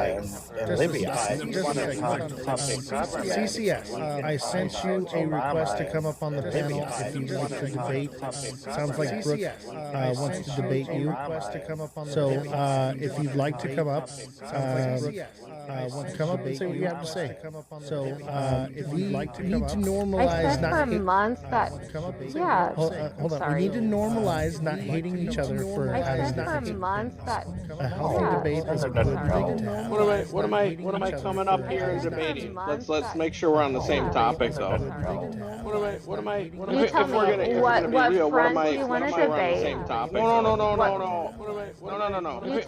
and Libya. If you just want a to second. talk puppet government, CCS, I sent you a request to come up on the panel if you want to debate. Sounds like Brooke wants to debate you. So if you'd like to come up, come up and say what you have to say. So if you'd like to come up, we need to normalize not for months that, yeah, hold on. We need to normalize not hating each other for I said for months that, a healthy debate is a good thing to have. What am I coming up here and debating? Let's make sure we're on the same topic though. What am I if we're gonna be real, what am I on the same topic? No. If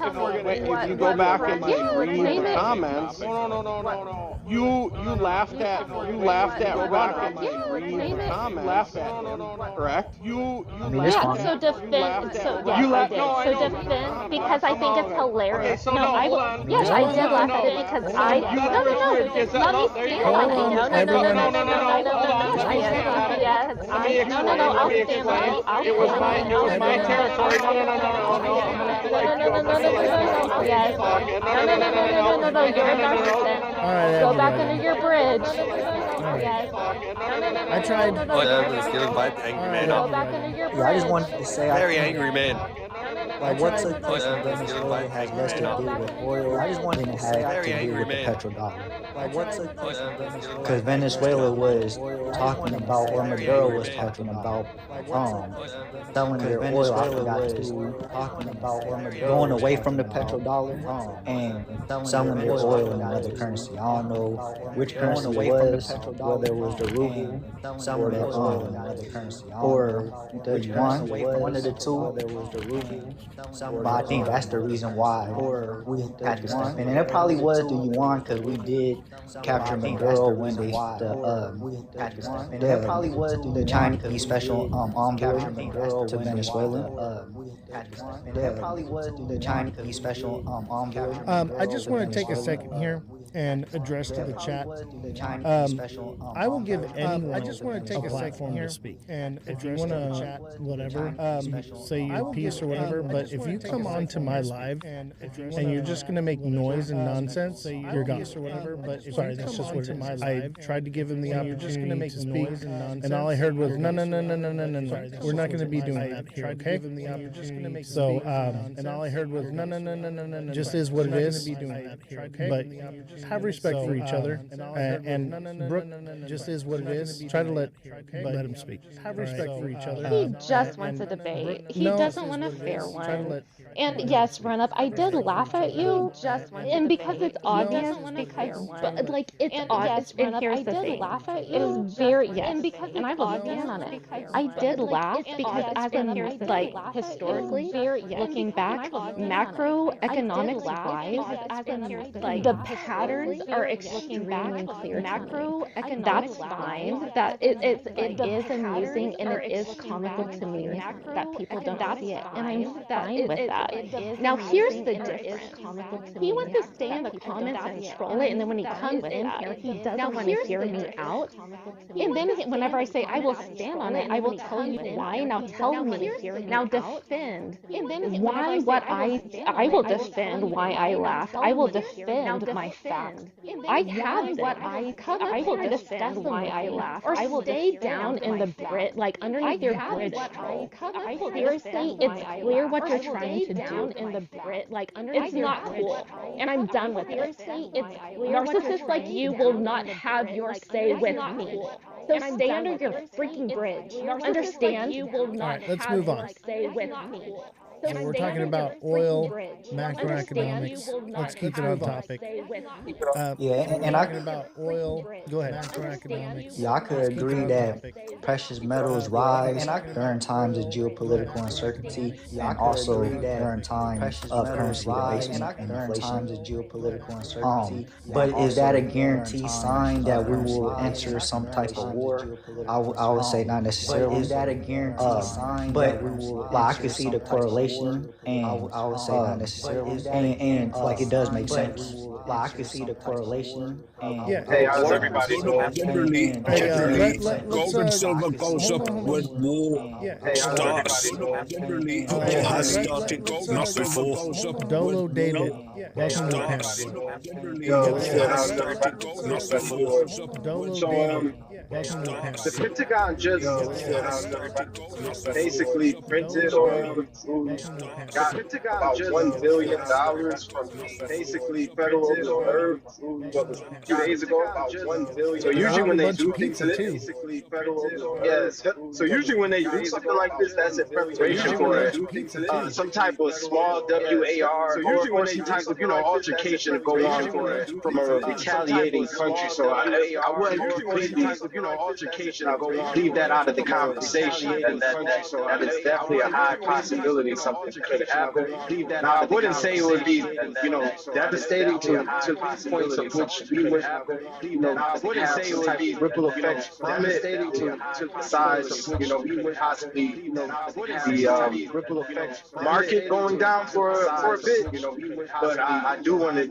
you go back and read the comments, no. You laughed at Rock and read the comments. Laughed at correct? yeah, so defend, so yes, I did. So defend, because I think it's hilarious. Okay, so no, I will, yes, I did laugh at it because I, no, let me speak. I'll stand It was my territory. Go back under your bridge. I tried. Whatever, getting by the angry man. Go back under your bridge. Yeah, I just wanted to say Very angry man. like what's a Venezuela has less to do with oil. I just wanted to have to do with the petrodollar. Like what's a because Venezuela was talking about, or Maduro was talking about, selling their oil. I forgot to talking about going away from the petrodollar and selling their oil in another currency. I don't know which currency it was, whether it was the ruble, selling their oil in another currency, or the yuan, one of the two. Whether it was the ruble. But I think that's the reason why we had to step in. And it probably was the yuan because we did capture Maduro when they it probably was the Chinese special envoy to Venezuela. It probably was the Chinese special envoy. I just want to take a second here and address to the chat. I will give anyone I just want to take a platform to speak. And if you want to chat, whatever, say your piece or whatever. But if you come onto my live and you're just going to make noise and nonsense, you're gone or whatever. But sorry, that's just what it is. I tried to give him the opportunity to speak, and all I heard was no. We're not going to be doing that here, okay? So, and all I heard was no. Just is what it is. But have respect for each other, and Brooke, just is what it is. Try to let him speak. Have respect for each other. He just wants a debate. He doesn't want a fair one. And yes, Run Up, I did laugh at you, and because it's obvious, but like it's obvious. And here's the thing: it is very and I will stand on it. I did laugh because as a like historically, looking back, macroeconomics wise, the patterns are extremely clear. That's fine. That it is amusing and it is comical to me that people don't see it, and I'm fine with that. Now here's the difference. He wants to stay in the comments and troll it, and then when he comes in here, he doesn't want to hear me out. And then whenever I say I will stand on it, I will tell you why. Now tell me. Now defend. Why what I will defend why I laugh. I will defend my facts. I have what I will defend why I laugh. Or I will stay down in the bridge, like underneath your bridge troll. Seriously, it's clear what you're trying to do in the Brit, like it's not cool, and I'm done with it. Narcissists like you will not have your say with me. So stay under your freaking bridge. Understand? You will not let's move on. Say with me. So we're talking about oil, macroeconomics. Let's keep it on topic. And We're I talking about oil. Go ahead. Macroeconomics. Yeah, I could Let's keep agree it on that topic. precious metals rise during times of geopolitical uncertainty and also during times of currency debasement and inflation. But is that a guaranteed sign that we will enter some type of war? I would say not necessarily. Is that a guaranteed sign that we will? Like, I could see the correlation, and I would say not necessarily. And like it does make sense. Like, I could see the correlation. And Yeah. Hey, how's everybody doing? Generally, let's, gold and silver goes hold up on. when war Yeah. Hey, how's starts. everybody doing? Generally, or has started, not before. Dolo David, welcome to the panel. Yo, what's good? How's everybody doing? Not before. Dolo So, David, welcome to the panel. the Pentagon just basically printed or got about $1 billion from basically Federal Reserve a few days ago. About $1 billion. So usually when they do things like this, basically Federal Yes. So usually when they do something like this, that's in preparation for some type of small WAR or some type of altercation to go on from a retaliating country. So I wouldn't completely leave that out of the conversation. And that is definitely a high possibility something could happen. Now I wouldn't say it would be devastating to points of which we would have some type of ripple effects from it besides we would possibly the ripple effects market going down for a bit. But I do want to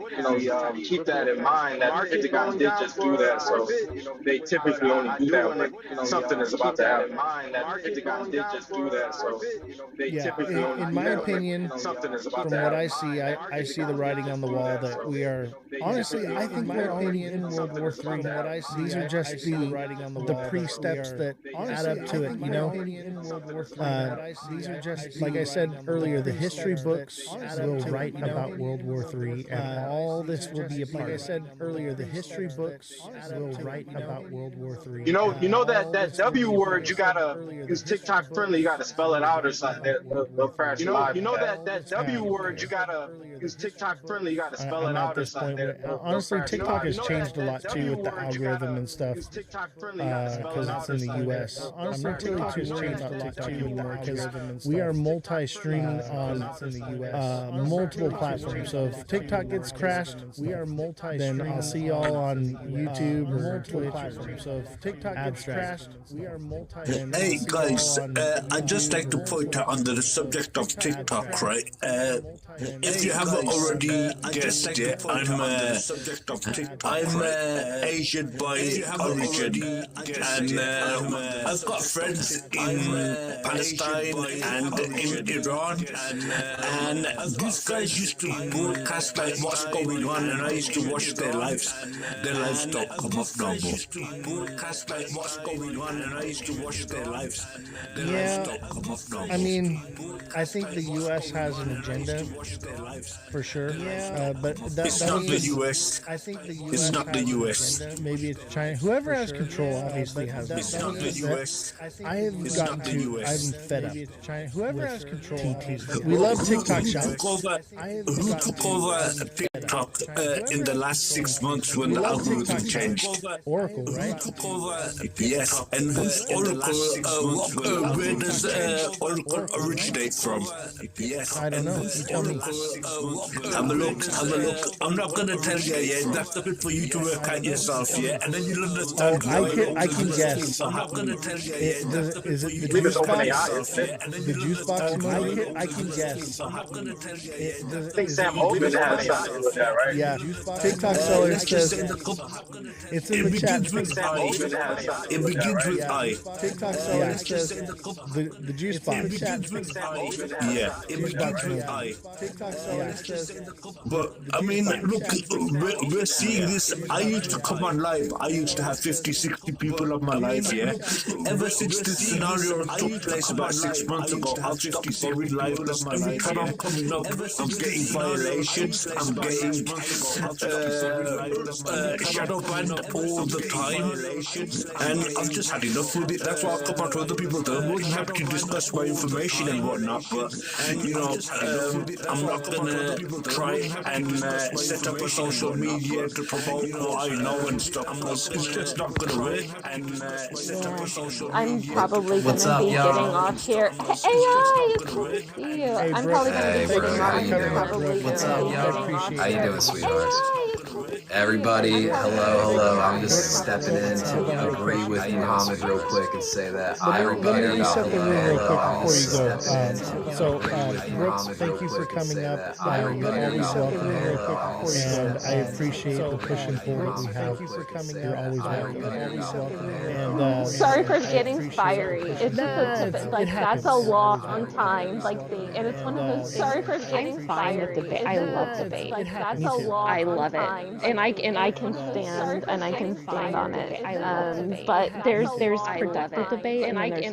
keep that in mind that the Pentagon did just do that. So they typically only do that when something is about to happen. The Pentagon did just do that. So they typically only in do my that opinion, when something is about from to what happen. I see the writing on the wall that we are honestly, I think we're already in World War III. What I see, these are just the pre-steps that add up to it. These are just like I said earlier. The history books will write about World War III, and all this will be a part. Like I said earlier, the history books will write about World War III. You know that W word, you gotta use TikTok friendly. You gotta spell it out or something. You know that W word, you gotta use TikTok friendly. You gotta spell it out or something. Honestly, TikTok has changed a lot too with the algorithm and stuff because it's in the U.S. Honestly, TikTok has changed a lot too anymore because we are multi-streaming on multiple platforms. So if TikTok gets crashed, we are then I'll see y'all on YouTube or Twitch platforms. So if TikTok gets crashed, we are Hey guys, I'd just like to point out under the subject of TikTok, right? If you haven't already guessed it, I'm Asian by origin, and I've got friends in Palestine and in Iran, and these guys used to broadcast like what's going on, and I used to watch their lives. Their lives don't come up no more. Broadcast like what's going on, and I used to watch their lives. Their lives don't come up no more. I mean, I think the U.S. has an agenda for sure. But it's not the U.S. I think the U.S. It's not the U.S. Maybe it's China. Whoever has control obviously has. It's not the U.S. I have It's gotten not the to. US. I'm fed up. China. Whoever has control. We love TikTok shots. Who took over TikTok in the last 6 months when the algorithm changed? Oracle, right? Who took over? Yes, and who's Oracle? Where does Oracle originate from? Yes, I don't know. You tell me. Have a look. I'm not gonna tell you yet. That's a bit for you to work out yourself, yeah, and then you'll understand. I can guess. I'm not gonna tell you yet. Is it the juice box? The juice box emoji? I can guess. I think Sam Altman has something to do with that, right? Yeah. TikTok seller says it's in the chat. It begins with I. TikTok seller says the juice box. Yeah, it begins with I. TikTok seller says. But I mean, look, we're seeing this. I used to come on live. I used to have 50, 60 people on my live, yeah. Ever since this scenario took place about 6 months ago, I've stopped going live. Every time I'm coming up, I'm getting violations. I'm getting shadow banned all the time, and I've just had enough with it. That's why I've come back to other people that are more than happy to discuss my information and whatnot, but I'm not gonna try and set up a social media to promote what I know and stuff. It's just not gonna work. I'm probably going to be getting off here. AI, it's good to see you. I'm probably going to be getting off here. What's up, yo? How you doing, sweetheart? Everybody, hello. I'm just stepping in to agree with Muhammad real quick and say that I Let me reset the room real quick before you go. Brooks, thank you for coming up. You're always welcome here, and I appreciate the push and pull that we have. Thank you for coming. You're always welcome. And sorry for getting fiery. It's just like that's a long time, like thing, and it's one of those. Sorry for getting fine with debate. I love debate. Like that's a long. I love it, and I can stand on it. But there's productive debate, and I can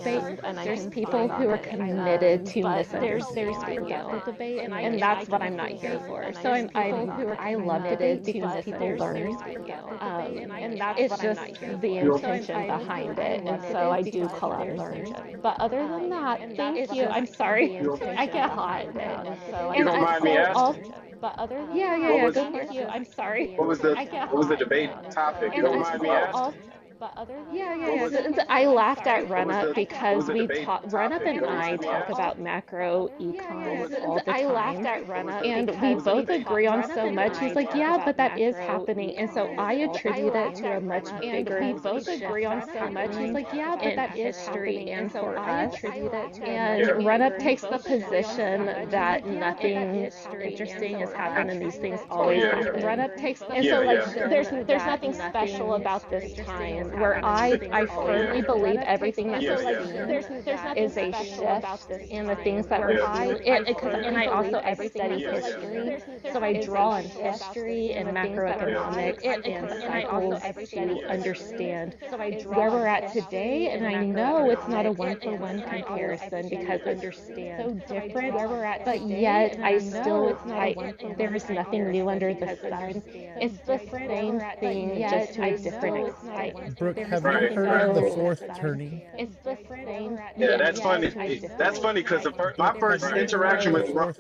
stand, and there's people who are committed to misunderstanding, and that's what I'm not here for. So I love debate because people learn, and it's just the intention behind it, and so I do call out learn. But other than that, thank you. I'm sorry, I get hot, and so You don't mind me asking? But other than yeah, thank you. I'm sorry. What was the debate topic? You don't mind me asking? I laughed at Run Up because Run Up and I talk about macro econ all the time. I laughed at Run Up and we both agree on so much. He's like, yeah, but that is happening, and so I attribute it to a much bigger. We both agree on so much. He's like, yeah, but that is happening, and so I attribute it to. And Run Up takes the position that nothing interesting has happened, and these things always happen. Run Up takes the and so like there's nothing special about this time. Where I firmly believe everything that's is a shift in the things that we're and I also study history, so I draw on history and macroeconomics and cycles to understand where we're at today, and I know it's not a one-for-one comparison because it's so different where we're at, but yet there is nothing new under the sun. It's the same thing, just to a different extent. Brooke, have you heard of the fourth turning? It's the same. Yeah, that's funny. That's funny because my first interaction with Run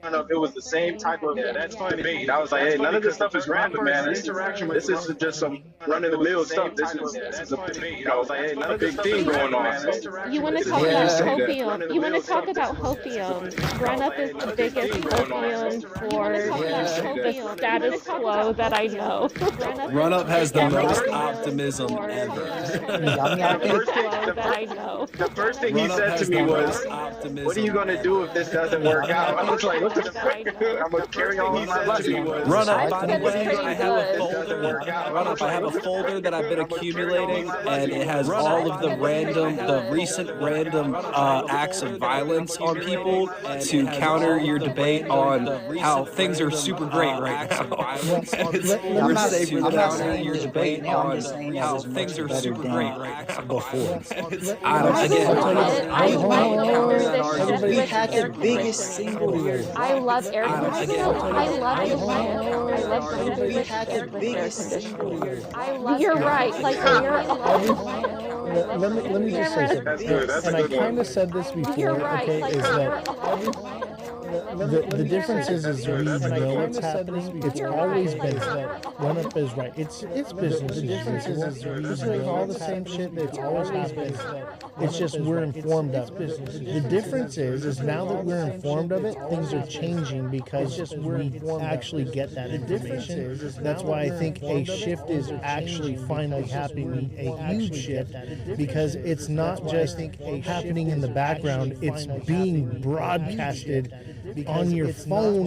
Up, it was the same type of that's funny debate. I was like, hey, none of this stuff is random, man. This isn't just some run-of-the-mill stuff. This is a debate. I was like, hey, not a big thing going on. You want to talk about hopium? You want to talk about hopium? Run Up is the biggest hopium for status quo that I know. Run Up has the most optimism ever. The first thing he said to me was, what are you going to do if this doesn't work out? I was like, what the fuck? I'm going to carry on with my life. Run Up, by the way, I have a folder. Run Up, I have a folder that I've been accumulating, and it has all of the recent random acts of violence on people to counter your debate on how things are super great right now. We're safe to counter your debate on how things are super great right now. Before. We had the biggest single year. I love air conditioning. I love we had the biggest single year. You're right. Like let me just say something. And I kind of said this before. Okay, is that the difference is we know what's happening. It's always been that Run Up is right. It's business. The difference is we all the same shit that's always happened. It's just we're informed of it. The difference is now that we're informed of it, things are changing because we actually get that information. That's why I think a shift is actually finally happening, a huge shift, because it's not just happening in the background, it's being broadcasted on your phone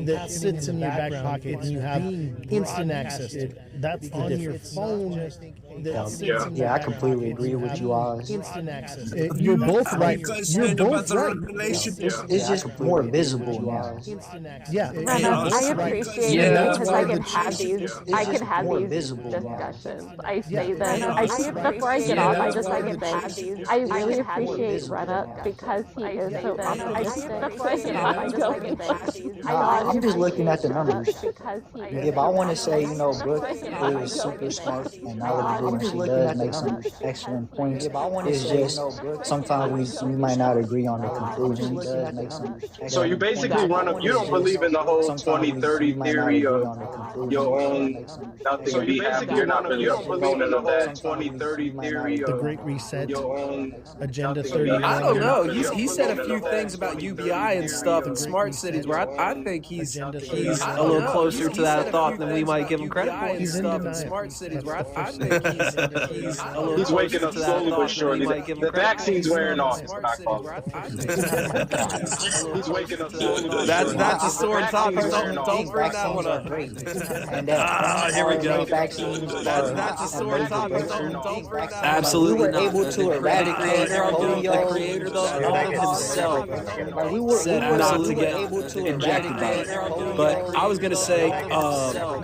that sits in your back pocket, and you have instant access to it. That's the on your phone. Yeah, I completely agree with you, Oz. Instant access. You're both right. You're both right. It's just more visible now. Yeah, Rena, I appreciate you because I can have these. I can have these discussions. I say this. Before I get off, I just like to say I really appreciate Rena because he is so optimistic. Before I get off, I'm going. I'm just looking at the numbers. If I want to say, Brooke is super smart and knowledgeable and she does make some excellent points, it's just sometimes we might not agree on the conclusions. So you basically you don't believe in the whole 2030 theory of your own nothing will be happening. You're not really a proponent of that 2030 theory of the Great Reset, your own Agenda 30. I don't know. He said a few things about UBI and stuff and smart cities where I think he's a little closer to that thought than we might give him credit for. He's in denial. Smart cities where I think he's a little he's waking up slowly but surely. The vaccine's wearing off. He's waking up slowly. That's a sore topic. Don't bring that one up. Here we go. That's a sore topic. Don't bring that up. Absolutely not. Able to eradicate the creator himself said not to get injected by it. But I was going to say,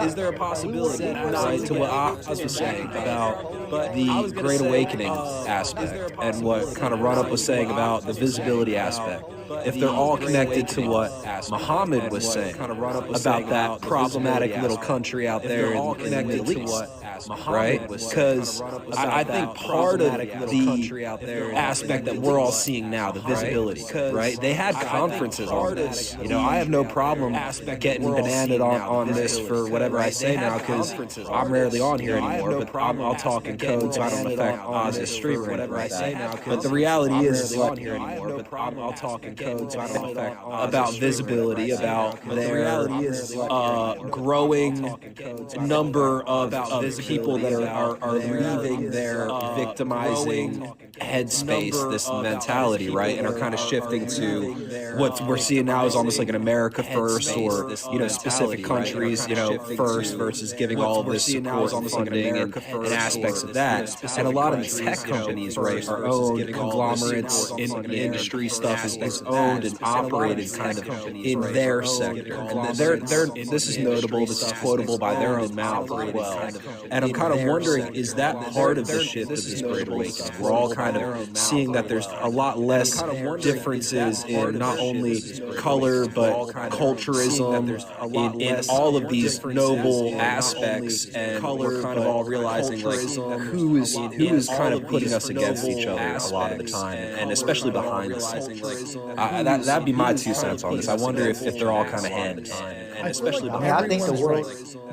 is there a possibility, right, to what Oz was saying about the Great Awakening aspect and what kind of Run-Up was saying about the visibility aspect? If they're all connected to what Muhammad was saying about that problematic little country out there in the Middle East, right? Because I think part of the aspect that we're all seeing now, the visibility, right? They had conferences on this. I have no problem getting bananaed on this for whatever I say now because I'm rarely on here anymore, but I'll talk in code so I don't affect Oz's stream or whatever I say now. But the reality is like, I'll talk in code so I don't affect about visibility, about their growing number of people that are leaving their victimizing headspace, this mentality, right, and are kind of shifting to what we're seeing now is almost like an America first, or specific countries, first versus giving all of this support and funding and aspects of that. And a lot of the tech companies, right, are owned conglomerates in industry stuff is owned and operated kind of in their sector. And this is notable, this is quotable by their own mouth as well. And I'm kind of wondering, is that part of the shift of this Great Awakening? We're all kind of seeing that there's a lot less differences in not only color, but culturism, in all of these noble aspects, and we're kind of all realizing like who is kind of putting us against each other a lot of the time, and especially behind the scenes. That'd be my 2 cents on this. I wonder if they're all kind of hand in hand, and especially behind I think the world.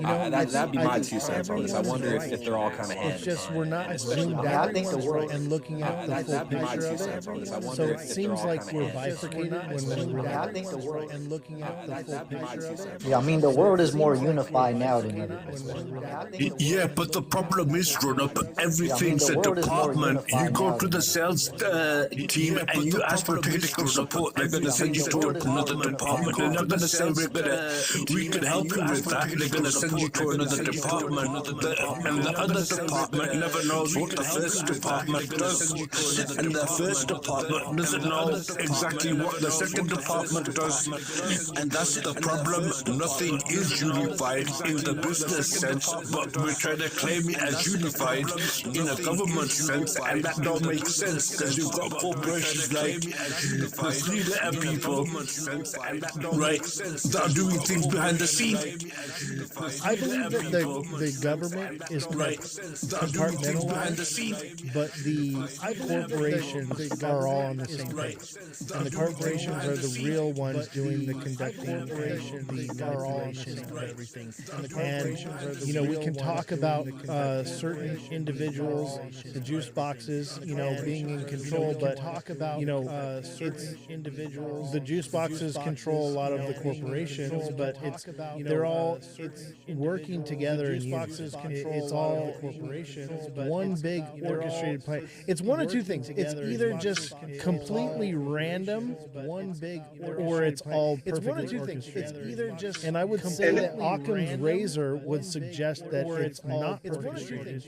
That'd be my 2 cents on this. I wonder if they're all kind of hand. It's just we're not zoomed out and looking at the full picture of it. So it seems like we're bifurcated when we're really I think the world and looking at the full picture of it. Yeah, I mean the world is more unified now than ever. Yeah, but the problem is, Run-Up, everything's a department. You go to the sales team and you ask for technical support. They're going to send you to another department. They're not going to say we can help you with that. They're going to send you to another department. And the other department never knows what the first department does. And the first department doesn't know exactly what the second department does. And that's the problem. Nothing is unified in the business sense, but we're trying to claim it as unified in a government sense, and that don't make sense because you've got corporations like the three-letter people, right, that are doing things behind the scene. I believe that the government is compartmentalized, but the corporations are all on the same page. And the corporations are the real ones doing the conducting, the moderation of everything. And, we can talk about certain individuals, the juice boxes, being in control, but it's individuals. The juice boxes control a lot of the corporations, but they're all working together in unison. it's all corporations, but one big orchestrated plan. It's one of two things. It's either just completely random, or it's all perfectly. It's one of two things. It's either just, and I would say that Occam's razor would suggest that it's not orchestrated.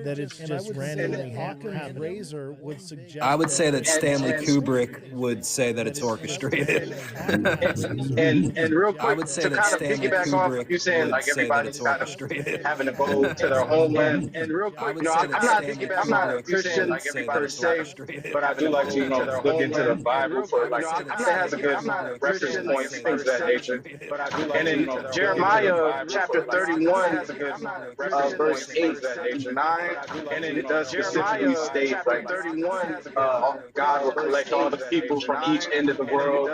That it's just randomly Occam's razor would suggest. I would say that Stanley Kubrick would say that it's orchestrated. and real quick, I would say to that kind of Stanley piggyback off Kubrick you saying would like say that everybody's it's kind orchestrated. of having to go to their homeland. And real quick, no, I'm not a Christian per se, but I do like to look into the Bible for like it has a good reference points, things of that nature. And in Jeremiah chapter 31, verse 8 and 9, and it does specifically state like God will collect all the people from each end of the world,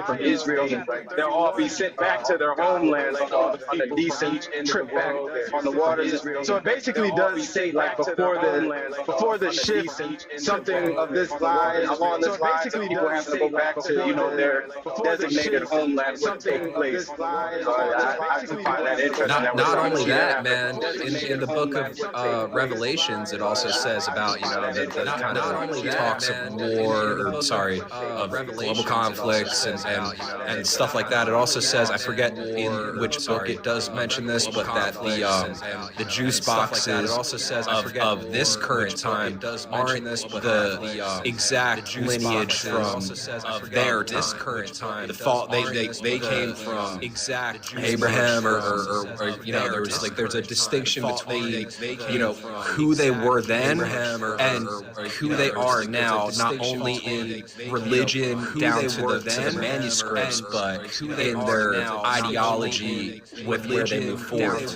from Israel, and they'll all be sent back to their homelands on a decent trip back on the waters. So it basically does say like before the shift, something of this line along this line, people have to go back to their designated homeland would take place. So I can find that interesting. Not only that, man. In the book of Revelations, it also says about the kind of talks of war, or sorry, of global conflicts and stuff like that. It also says, I forget in which book it does mention this, but that the juice boxes of this current time aren't the exact lineage from their this current time. The fault they came from exact Abraham or there's a distinction between who they were then and who they are now, not only in religion down to the manuscripts, but in their ideology with where they move forward.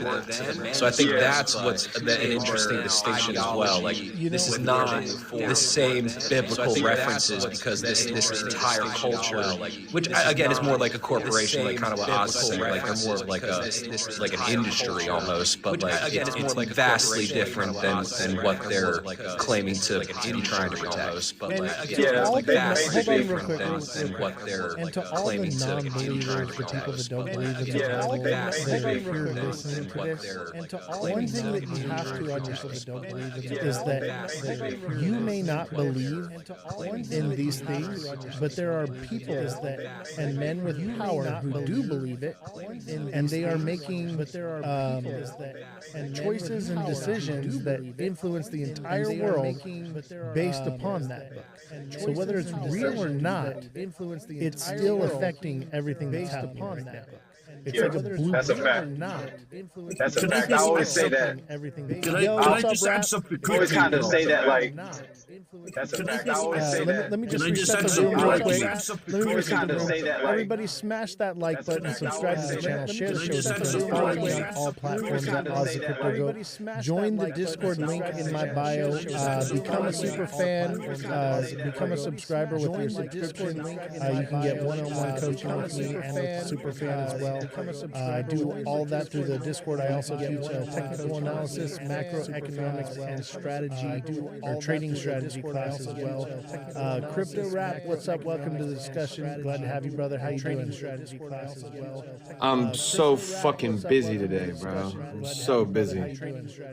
So I think that's what's an interesting distinction as well. Like, this is not the same biblical references, because this entire culture, which again is more like a corporation, like kind of what Oz is saying, like they're more of like an industry almost, but like it's vastly different than what they're claiming to be trying to protect. But like it's vastly different than what they're claiming to be trying to protect. People that don't believe in the Bible, that are listening to this, and to all one thing that you have to understand that don't believe in is that you may not believe in these things, but there are people and men with power who do believe it, and they are making choices and decisions that influence the entire world based upon that book. So whether it's real or not, it's still affecting everything that's happening right now. It's like a blue that's a fact. That's a fact. I always say that. Can I just add something quick? I always kind of say that like. That's a fact. I always say that. Let me just reset the room real quick. Let me reset the room. Everybody smash that like button, subscribe to the channel, share the show, follow me on all platforms at Ozthecryptogoat. Join the Discord link in my bio. Become a super fan. Become a subscriber with your subscription. You can get one-on-one coaching with me and with super fan as well. I do all that through the Discord. I also teach technical analysis, macroeconomics, and strategy, or trading strategy class as well. Crypto Rap, what's up? Welcome to the discussion. Glad to have you, brother. How you doing? Strategy class as well. I'm so fucking busy today, bro. I'm so busy.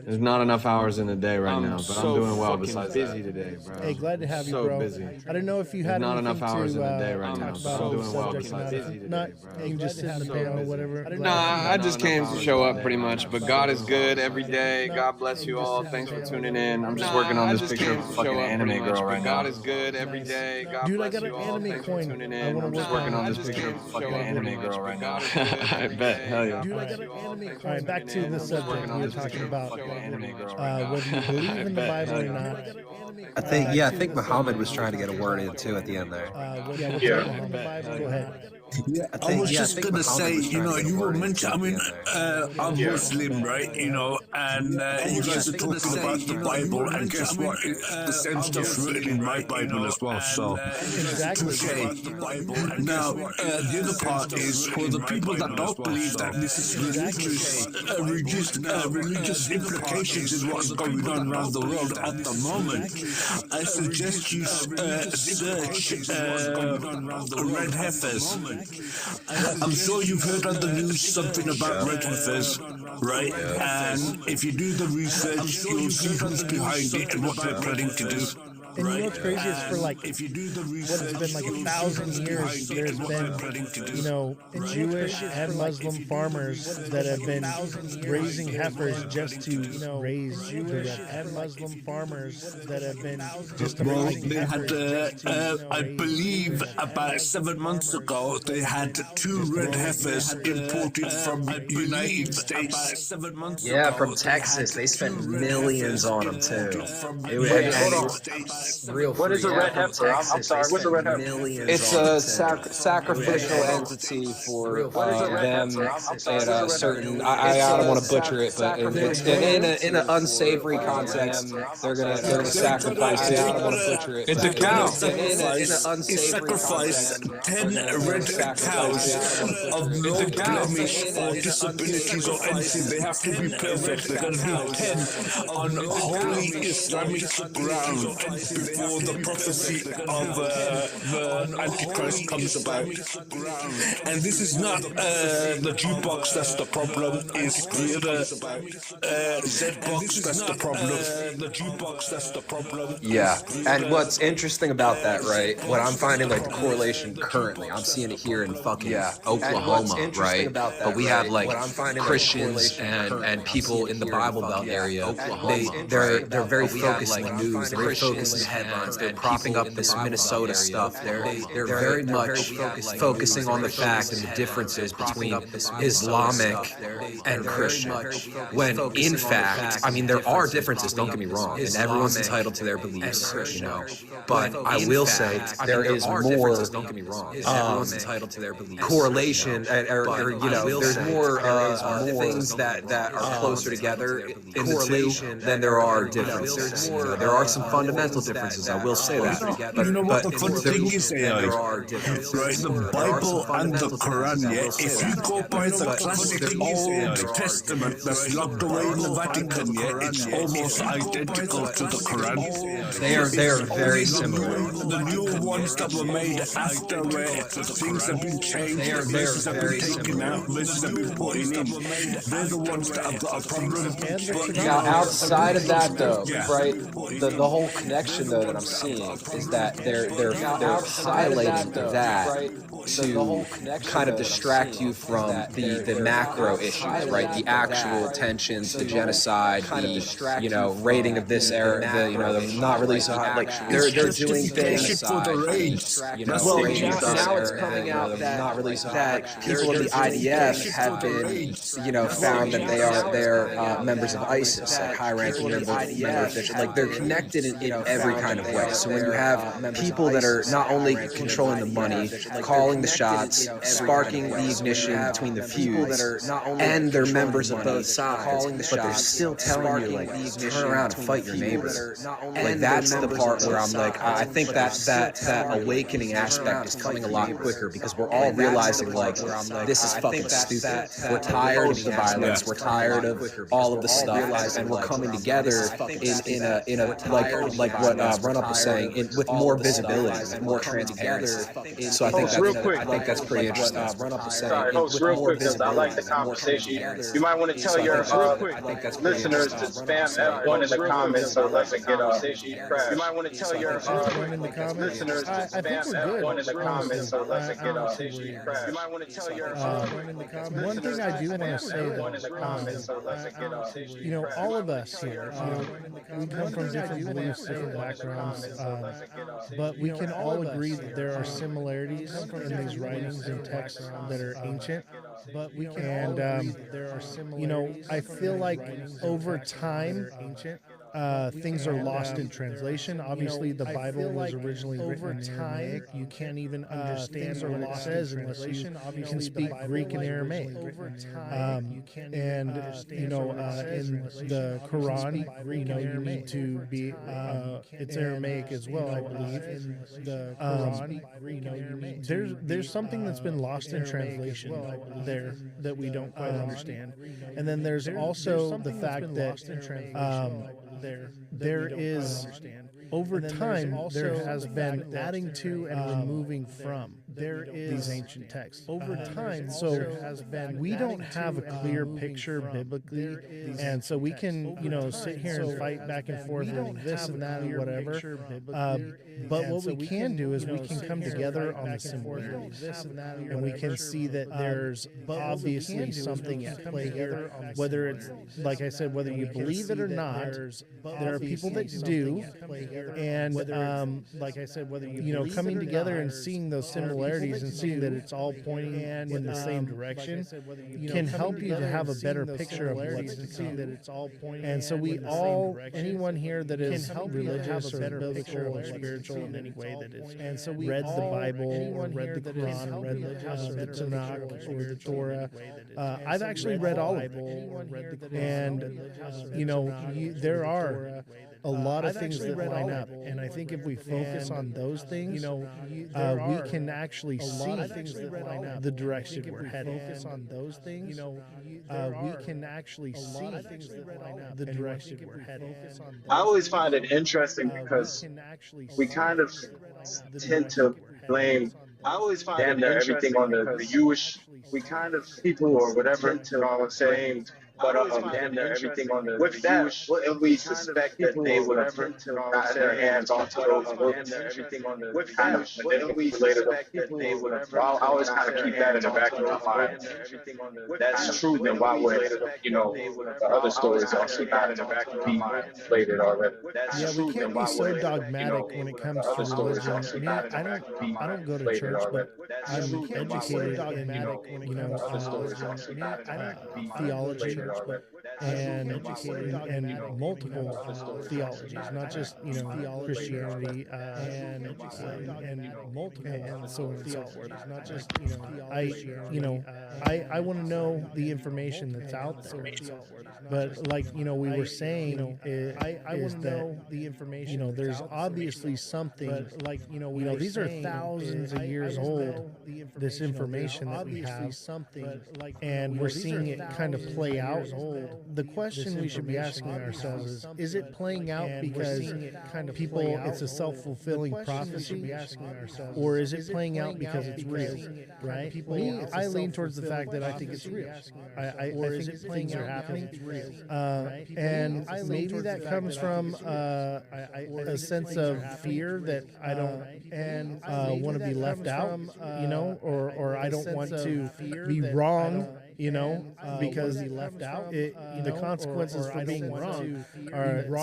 There's not enough hours in the day right now, but I'm doing well besides busy today, bro. Hey, glad to have you, bro. So busy. I don't know if you had not enough hours in the day right now, but I'm doing well besides busy today, bro. You can just sit in the panel or whatever. Nah, I just came to show up pretty much, but God is good every day. God bless you all. Thanks for tuning in. I'm just working on this picture of a fucking anime girl right now. God is good every day. God Dude, I bless got you an all. anime Thanks for coin. tuning in. I'm just working on this picture of a fucking anime girl right now. I bet. Hell yeah. Dude, I got an anime coin. All right, back to the subject we were talking about. Whether you believe in the Bible or not. I think Muhammad was trying to get a word in too at the end there. Go ahead. Yeah, I was just gonna say, you were mentioning, I'm Muslim, right? And you guys are talking about the Bible, and guess what? The same stuff's written in my Bible as well. So, touche. Now, the other part is for the people that don't believe that this is religious implications is what's going on around the world at the moment. I suggest you search red heifers. I'm sure you've heard on the news something about red heifers. right? And if you do the research, you'll see who's behind it and what they're planning to do. And you know what's crazy is for like if you do the what it's been like 1,000 years, there's been, you know, Jewish and Muslim farmers that have been raising heifers just to, you know, raise Jewish and Muslim farmers that have been just to well, raise they had, I believe, about 7 months ago, they had 2 red heifers imported from the United States. Yeah, from Texas. They spent millions on them too. Real What is a red heifer? I'm sorry. What's a red heifer? It's a sacrificial entity for them at a certain. I don't want to butcher it, but it's in an unsavory context. They're gonna sacrifice it. I don't want to butcher it. It's a cow. In an unsavory Sacrifice 10 red cows of no blemish or disabilities or anything. They have to be perfect. They're going to do 10 on holy Islamic ground before the prophecy of the Antichrist comes about. And this is not the jukebox that's the problem, it's the other Z-box that's the problem. The jukebox that's the problem. Yeah, and what's interesting about that, right? What I'm finding like the correlation currently, I'm seeing it here in fucking Oklahoma, right? But we have like Christians and people in the Bible Belt area. They're very focused in the news. They're very focused in the headlines. They're propping up this Minnesota stuff. They're very much focusing on the fact and the differences between Islamic and Christian. When in fact, I mean, there are differences. Don't get me wrong, and everyone's entitled to their beliefs, you know. But I will say there is more. Don't get me wrong. Everyone's entitled to their beliefs. Correlation, or you know, there's more things that are closer together in the two than there are differences. There are some fundamental differences. I will say that. But you know what the fun thing is, there are differences. Right, the Bible and the Quran, yeah, if you go by the classic Old Testament that's locked away in the Vatican, yeah, it's almost identical to the Quran. They are very similar. The new ones that were made after where things have been changed, verses have been taken out, verses have been put in, they're the ones that have got a problem. Now, outside of that, though, right, the whole connection though that I'm seeing is that they're highlighting that to kind of distract you from the macro issues, right? The actual tensions, the genocide, the, you know, raiding of this era, the not releasing, like they're doing things for the raids. You know, well, now it's coming out that not releasing that people of the IDF have been, you know, found that they're members of ISIS, like high-ranking member officials. Like they're connected in every kind of way. So when you have people that are not only controlling the money, calling the shots, sparking the ignition between the feuds, and they're members of both sides, but they're still telling you, like, turn around and fight your neighbor. Like that's the part where I'm like, I think that awakening aspect is coming a lot quicker because we're all realizing, like, this is fucking stupid. We're tired of the violence. We're tired of all of the stuff, and we're coming together in a like what Run Up was saying, with more visibility, with more transparency. So I think that's pretty interesting. Run Up was saying, host, real quick, because I like the conversation. You might want to tell your listeners to spam F1 in the comments so let's get you might want to tell your listeners to spam F1 in the comments so let's get you might want to tell your one thing I do want to say though, you know, all of us here, we come from different beliefs, different backgrounds, but we can all agree that there are similarities in these writings and texts that are ancient. But we can, and there are similarities. You know, I feel like over time, things are lost in translation. Obviously, the Bible was originally written in Aramaic. You can't even understand what it says unless you can speak Greek and Aramaic. And you know, in the Quran, you know, you need to be. It's Aramaic as well, I believe. There's something that's been lost in translation there that we don't quite understand. And then there's also the fact that there is over time there has been adding to and removing from these ancient texts over time. So we don't have a clear picture biblically, and so we can sit here and fight back and forth and this and that and whatever. But what we can do is we can come together on the similarities, and we can see that there's obviously something at play here. Whether it's, like I said, whether you believe it or not, there are people that do, and like I said, whether coming together and seeing those similarities and seeing that it's all pointing in the same direction can help you to have a better picture of what's to come. And so we all, anyone here that is religious or biblical or spiritual in any way that is, and so we read the Bible or read the Quran, read the Tanakh or the Torah. I've actually read all of it, and there are a lot of things that line up, and I think if we focus on those things, we can actually see the direction we're headed. Focus on those things, we can actually see the direction we're headed. I always find it interesting because we kind of tend to blame damn near everything on the Jewish people or whatever, you know what I'm saying? But damn near everything on the with that, and we suspect that they would have gotten their hands onto those books. With that, and we suspect that they would have. I always kind of keep that in the back of my mind. That's true. Then why would the other stories also not be inflated already? Yeah, we can't be so dogmatic when it comes to religion. I don't go to church, but I'm educated in theology and multiple theologies, not just Christianity and multiple and so on and so forth. Not just I want to know the information that's out there. But like we were saying, I want to know the information. There's obviously something. But like these are thousands of years old. This information that we have, and we're seeing it kind of play out. The question we should be asking ourselves is it playing out because people, it's a self-fulfilling prophecy, or is it playing out because it's real, right? I lean towards the fact that I think it's real. I think things are happening, and maybe that comes from a sense of fear that I don't want to be left out, or I don't want to be wrong, because the consequences for being wrong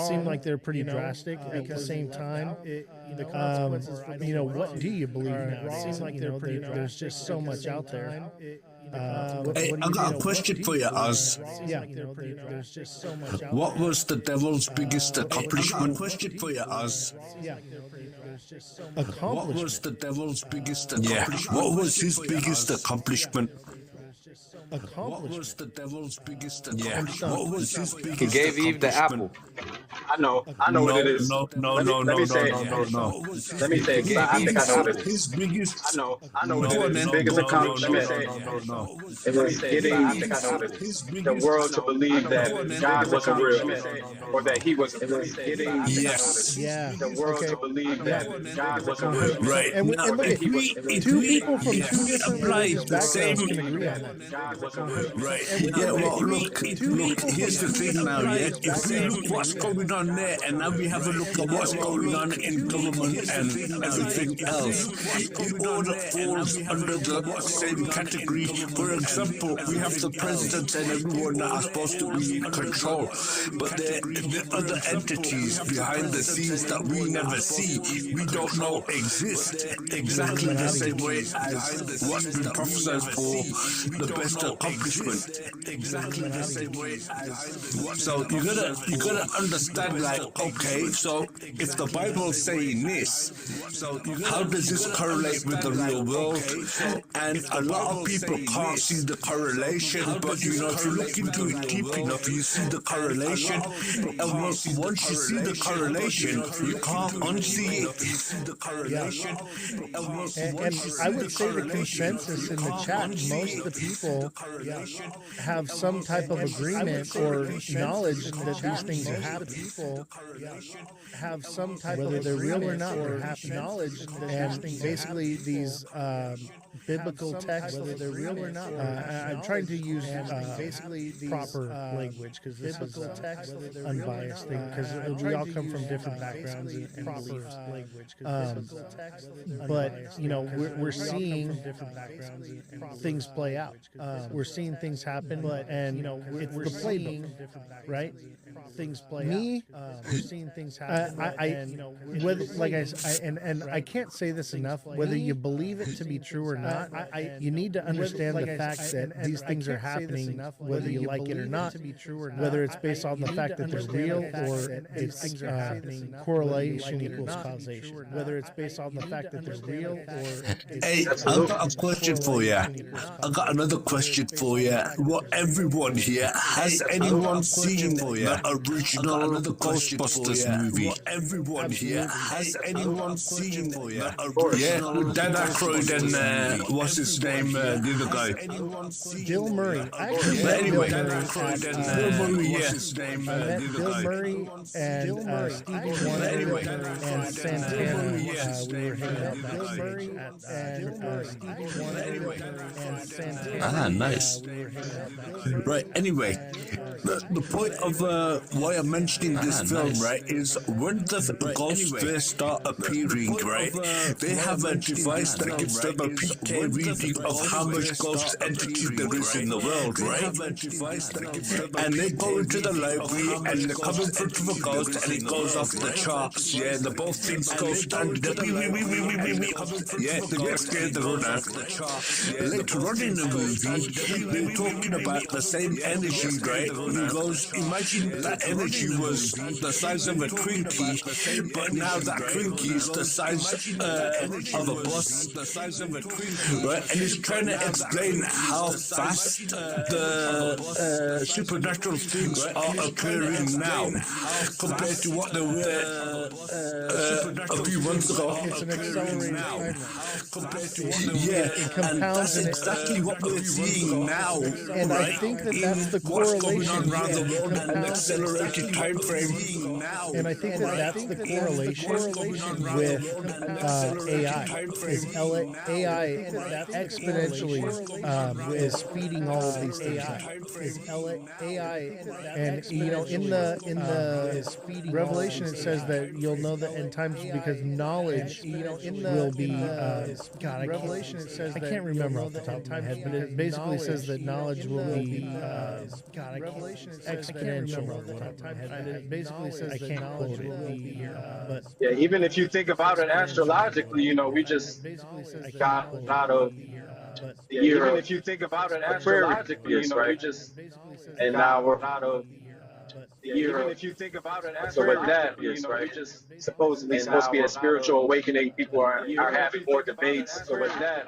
seem like they're pretty drastic. At the same time, what do you believe now? It seems like there's just so much out there. Hey, I got a question for you, Oz. Yeah, there's just so much out What was the devil's biggest accomplishment? Question for you, Oz. What was the devil's biggest accomplishment? Yeah. What was his biggest accomplishment? What was the devil's biggest accomplishment? Yeah. What was his biggest He gave Eve the apple. I know what it is. No. Let me say it. I think I know what it is. His biggest. I know what it is. His biggest accomplishment. It was getting the world to believe that God wasn't real, or that He was. It was getting the world to believe that God wasn't real. Right. And look at two people from two different religious backgrounds can agree on that. Right. Yeah, well, look, here's the thing now, yeah? If we look what's going on there, and now we have a look at what's going on in government and everything else, it all falls under the same category. For example, we have the president and everyone that are supposed to be in control, but the other entities behind the scenes that we never see, we don't know exist, exactly the same way as what's been prophesied for the best accomplishment, exactly the same way as. So you gotta understand, like, okay, so if the Bible's saying this, how does this correlate with the real world? And a lot of people can't see the correlation, but if you look into it deep enough, you see the correlation, and once you see the correlation, you can't unsee it. And I would say the consensus in the chat, most of the people people have some type of agreement or knowledge that these things are happening. People have some type of, whether they're real or not, or have knowledge and basically these biblical texts, whether they're real or not. I'm trying to use basically these, proper language, because this biblical is text, unbiased thing, because we all come from different backgrounds and proper language. But you know, we're seeing things play out. We're seeing things happen, and you know, it's the playbook, right? Things play out. We're seeing things happen. Whether, like I can't say this enough. Whether you believe it to be true or not, you need to understand the fact that these things are happening, whether you like it or not. Whether it's based on the fact that they're real or it's correlation equals causation. Whether it's based on the fact that they're real or hey, I've got a question for you. I've got another question for you. What everyone here, has anyone seen the original Ghostbusters movie? Everyone here, has anyone seen the original? Yeah, Dan Aykroyd and what's his name, the other guy? Bill Murray. Actually, But anyway, Bill Dan Murray Aykroyd at, and what's yeah. his name, I met the other Bill guy? Murray and Stevie Wonder and Santana. We were hanging out. Bill Murray and Stevie Wonder and Santana. Ah, nice. Right, anyway, the point of why I'm mentioning this film, right, is when the ghosts first start appearing, right, they have a device that gives them a PK reading of how much ghost entity there is in the world, right? And they go into the library and they come in front of a ghost and it goes off the charts, yeah, and the both things go standing up, yeah, they get scared, they run out. Later on in the movie, they're talking about the same energy, right? He goes, imagine that energy was the size of a Twinkie, but now that Twinkie is the size of a bus, right? And he's trying to explain how fast the supernatural things are occurring now compared to what they were a few months ago. It's an accelerated timeline. Yeah, and that's exactly what we're seeing now. And right? I think that that's the correlation. What's going on around the world in an accelerated time frame. And I think that that's the correlation with AI. Is AI exponentially is speeding all of these things up. And you know, in the Revelation it says that you'll know the end times because knowledge will be God. Revelation it says I can't remember off the top of my head, but it basically says that knowledge will be God. Exponential off the top of my head, but it basically says I can't quote it. But Yeah, even if you think about it astrologically, you know, we just got out of the year. Even if you think about it astrologically, you know, we just and now we're out of the year. Even if you think about it astrologically, that is right. Just supposedly supposed to be a spiritual awakening. People are having more debates. So with that,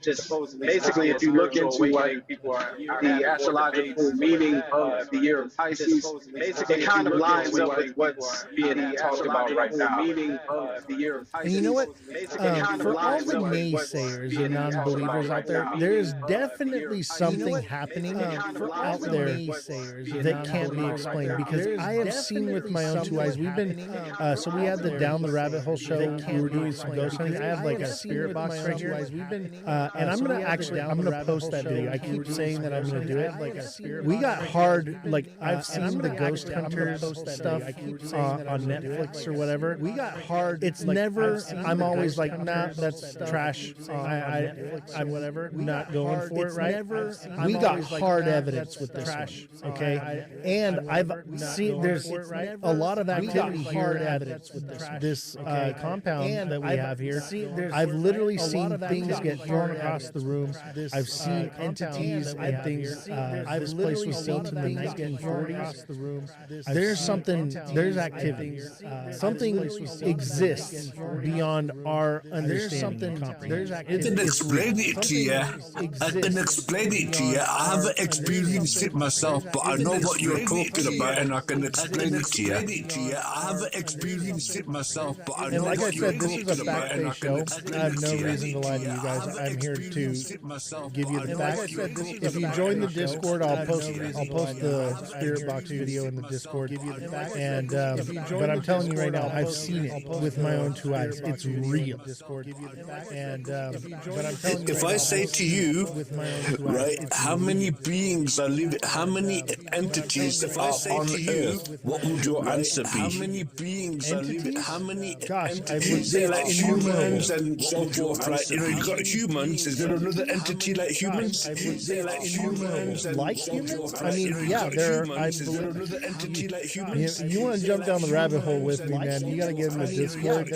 just basically, if you look into like the astrological meaning of the year of Pisces, basically it kind of lines up with what's being talked about right now. And you know what? For all the naysayers and non-believers out there is definitely something happening out there that can't be explained. Because I have seen with my own two eyes. We've been so we had the Down the Rabbit Hole show. We were doing some ghost hunting. I have like a spirit box right here, and I'm gonna post that video. I keep saying that I'm gonna do it. We got hard. Like I've seen the Ghost Hunters stuff on Netflix or whatever. We got hard. It's never. I'm always like, nah, that's trash. I'm whatever. Not going for it. Right. We got hard evidence with this trash. Okay, and I've seen there's a lot of activity here at this compound that we have here. I've literally seen things get thrown across the room. I've seen entities and things. This place was built in the 1940s. There's activity. Something exists beyond our understanding and comprehension. I can explain it to you. I haven't experienced it myself, but I know what you're talking about, and I can explain it to you. I haven't experienced it myself, but I know And like I what you're said, this is a talking about, and I fact-based can show. explain I have it no to you. reason to lie to you guys. I'm here to give you the facts. If you join the Discord, I'll post the Spirit Box video in the Discord. And but I'm telling you right now, I've seen it with my own two eyes. It's real. And but I'm telling you, If I say to you, right, how many beings are living, how many entities are on Earth, what would your answer be? How many beings are living, how many entities? They're like humans and so forth. Like, you know, you've got humans. Is there another entity like humans? They're like humans and like so humans? forth. I mean, yeah, there. I Is there another entity like humans? You want to jump down the rabbit hole with me, man? You got to get in the Discord.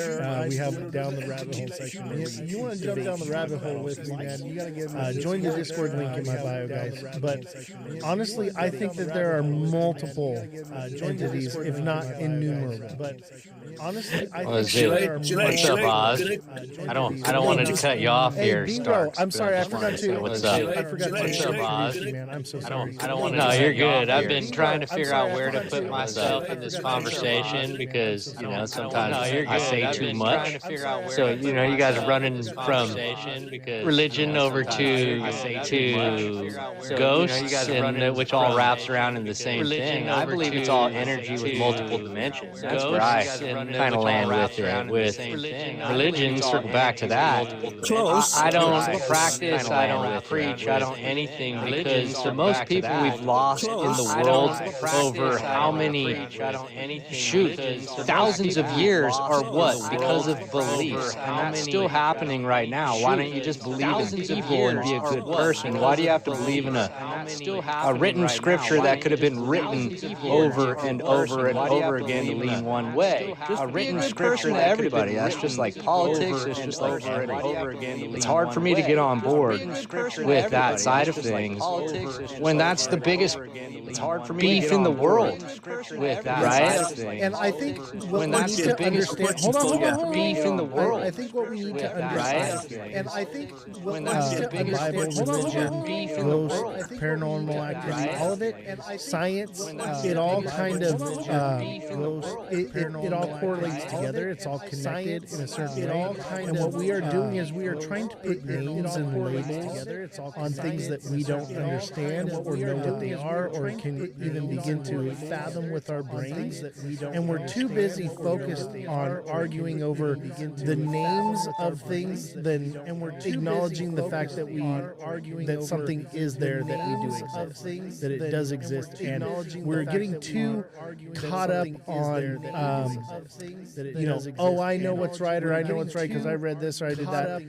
We have down the rabbit hole section. You want to jump down the rabbit hole with me, man? You got to get join the Discord link in my bio, guys. But honestly, I think that there are multiple entities, if not innumerable. But honestly, I think there are multiple. What's up, Oz? I don't want to cut you off here, Starks. I'm sorry, I forgot to. What's up? What's up, Oz? Man, I'm so sorry. I don't want to. No, you're good. I've been trying to figure out where to put myself in this conversation because sometimes I say too much. So you guys are running from religion over to ghosts, and which all wraps around in the same thing. I believe it's all energy with multiple dimensions. That's where I kind of land with it. With religion, circle back to that. Close. I don't practice. I don't preach. I don't anything because the most people we've lost in the world over how many thousands of years are what? Because of beliefs. And that's still happening right now. Why don't you just believe in people and be a good person? Why do you have to believe in a written scripture that could have been written over and over and over again to lean one way? A written scripture to everybody. That's just like politics. It's just like over again. It's hard for me to get on board with that side of things when that's the biggest beef in the world with that side of things. And I think when that's the biggest beef in the world. I think what we need to understand, and I think when that's the biggest religion, ghosts, paranormal activity, all of it, science, it all kind of it all correlates together. It's all connected in a certain way. And what we are doing is we are trying to put names and labels on things that we don't understand or know what they are or can even begin to fathom with our brains. And we're too busy focused on arguing over the names of things and we're acknowledging the fact that that something is there, that we do exist, that it does exist. And we're getting too caught up on oh, I know what's right, or I know what's right because I read this or I did that.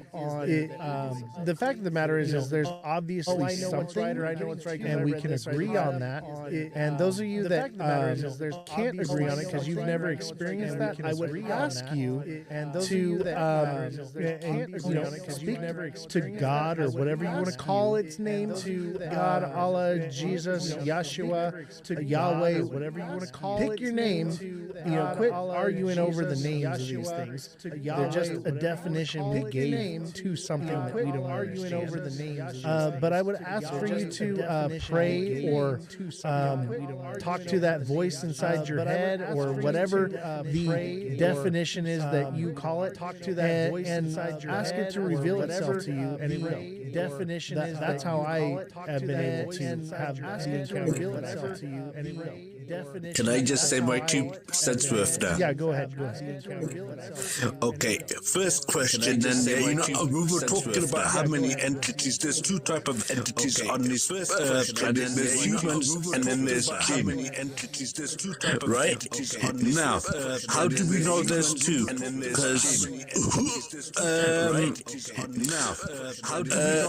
The fact of the matter is there's obviously something, and we can agree on that. And those of you that can't agree on it because you've never experienced that, I would ask you to speak to God or whatever you want to call its name, to God, Allah, Jesus, Yeshua, to Yahweh, whatever you want to call it. Pick your name. Quit arguing over the names of these things. They're just a definition we gave to something that we don't understand. But I would ask for you to pray or talk to that voice inside your head or whatever the definition is that you call it. Talk to that voice inside your head, ask it to reveal itself to you, and it will. Definition is that's how I have been able to have it to reveal itself to you, and it will. Can I just say my 2 cents worth now? Yeah, go ahead. Okay, first question then. We were talking about how many entities. There's 2 types of entities on this planet. There's humans and then there's jinn. Right? Now, how do we know there's 2? Because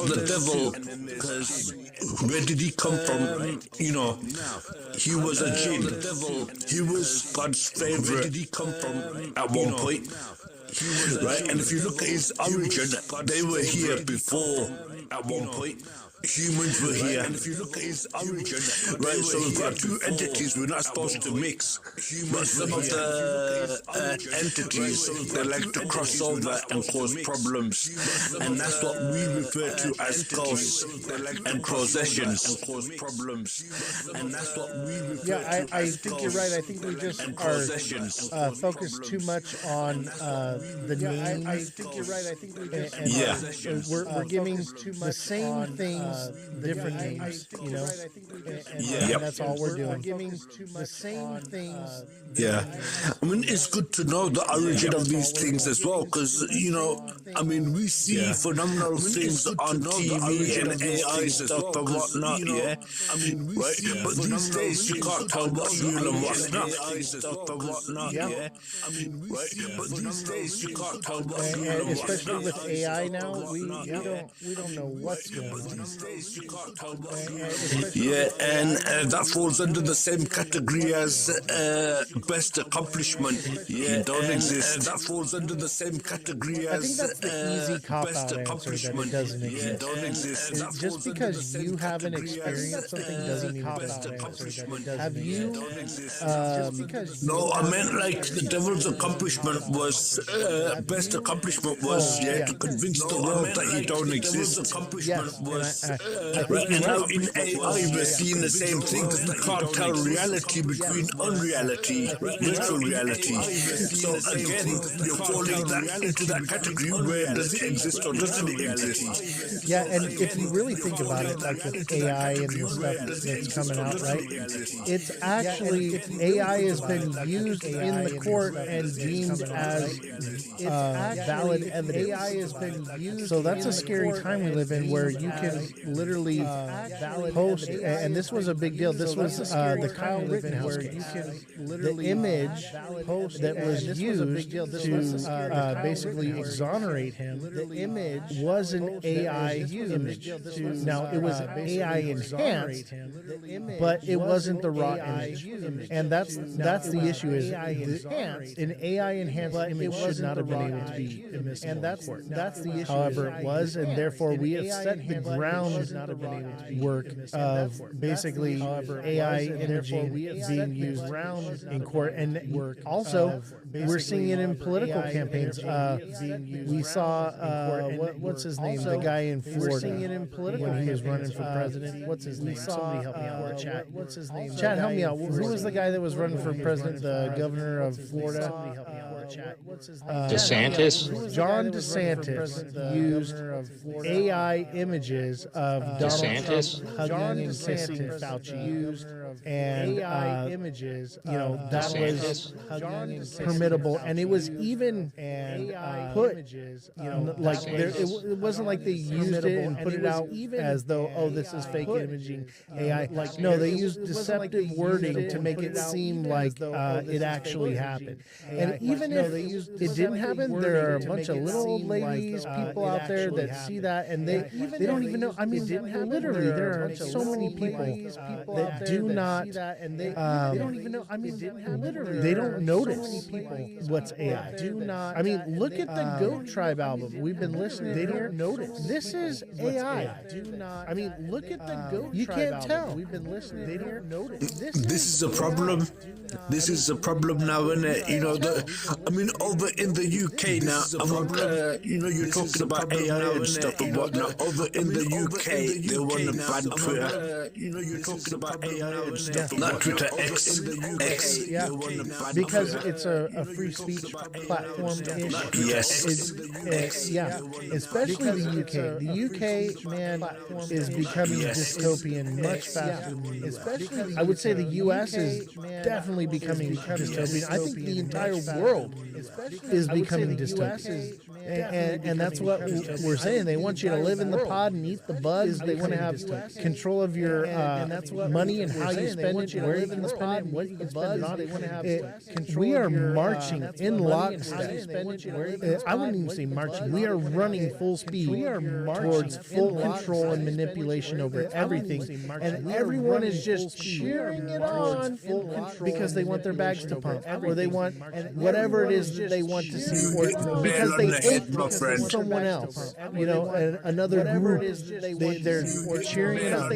the devil, where did he come from? He was a jinn. He was God's favorite. Where did he come from at one point? Right? And if you look at his origin, they were here before at one point. humans were here. And if you look at his origin, right, so we've got two entities we're not supposed to mix. But some of the entities, they like to cross over and cause problems. And that's what we refer to as ghosts and possessions. And that's what we refer to Yeah, I as think you're right. I think we just are focused too much on the names. I think you're right. I think we just we're giving the same things different names. You know, and that's all we're doing. We're giving the same things. Yeah, I mean, it's good to know the origin of these things as well, because, you know, I mean, we see phenomenal things on TV and AI stuff and whatnot, yeah? I mean, right? But these days, you can't tell what's real and what's not. Stuff and whatnot, yeah? I mean, right? But these days, you can't tell what's real and what's not. Especially with AI now, we don't know what's going on. Yeah, and that falls under the same category as best accomplishment. Yeah, don't exist. That falls under the same category as I think that's the easy cop-out answer, that it doesn't exist. Don't exist. Just because you haven't experienced something doesn't mean best accomplishment. Have you? No, I meant like the devil's accomplishment was best accomplishment was to convince the world that he don't exist. Yes, Right now in AI we're seeing the same thing, because we can't tell reality between unreality, virtual reality. So again, you're falling into that category where does it exist or doesn't it exist? Yeah, and if you really think about it, like with AI and the stuff that's coming out, right? It's actually AI has been used in the court and deemed as valid evidence. AI has been used. So that's a scary time we live in, where you can literally post, and this was a big deal. This was the Kyle Rittenhouse case. The image that was used to basically exonerate him, the image was an AI image. Now, it was AI enhanced, but it wasn't the raw image. And that's the issue, is an AI enhanced image should not have been able to be admissible. And that's the issue. However, it was, and therefore we have set the groundwork of basically AI imaging being used in court. And also, we're seeing it in political campaigns. We saw what's his name? The guy in Florida when he was running for president. What's his name? Somebody help me out. Chat. What's his name? Chat, help me out. Who was the guy that was running for president? The governor of Florida. DeSantis? John DeSantis used AI images of Donald Trump hugging and kissing Fauci. And AI images, that was permittable, and it was even put, like it wasn't like they used it and put it out as though, oh, this is fake imaging AI. No, they used deceptive wording to make it seem like it actually happened. And even if it didn't happen, there are a bunch of little old ladies, people out there that see that, and they don't even know. I mean, literally, there are so many people that do not, and they don't even know. I mean, literally, they don't notice what's AI. I mean, look at the Goat Tribe album. We've been listening. They don't notice. This is AI. I mean, look at the Goat Tribe. You can't tell. We've been listening. They don't notice. This is a problem. This is a problem now, isn't it? I mean, over in the UK now, you're talking about AI and stuff and whatnot. Over in the UK, they want to ban Twitter. You're talking about AI and stuff. Not Twitter, X. Yeah, because it's a free speech platform. Yes. Yeah, especially the UK. The UK, man, is becoming dystopian much faster than the US. I would say the US is definitely becoming dystopian. I think the entire world is becoming dystopian. And that's what we're saying. They want you to live in the pod and eat the bugs. They want to have control of your money and how you spend it, where you can spend it, and what you can spend it on. They want to have control. We are marching in lockstep. I wouldn't even say marching. We are running full speed towards full control and manipulation over everything. And everyone is just cheering it on because they want their bags to pump, or they want whatever it is that they want to see, or because they hate someone else, another group. They're cheering it on.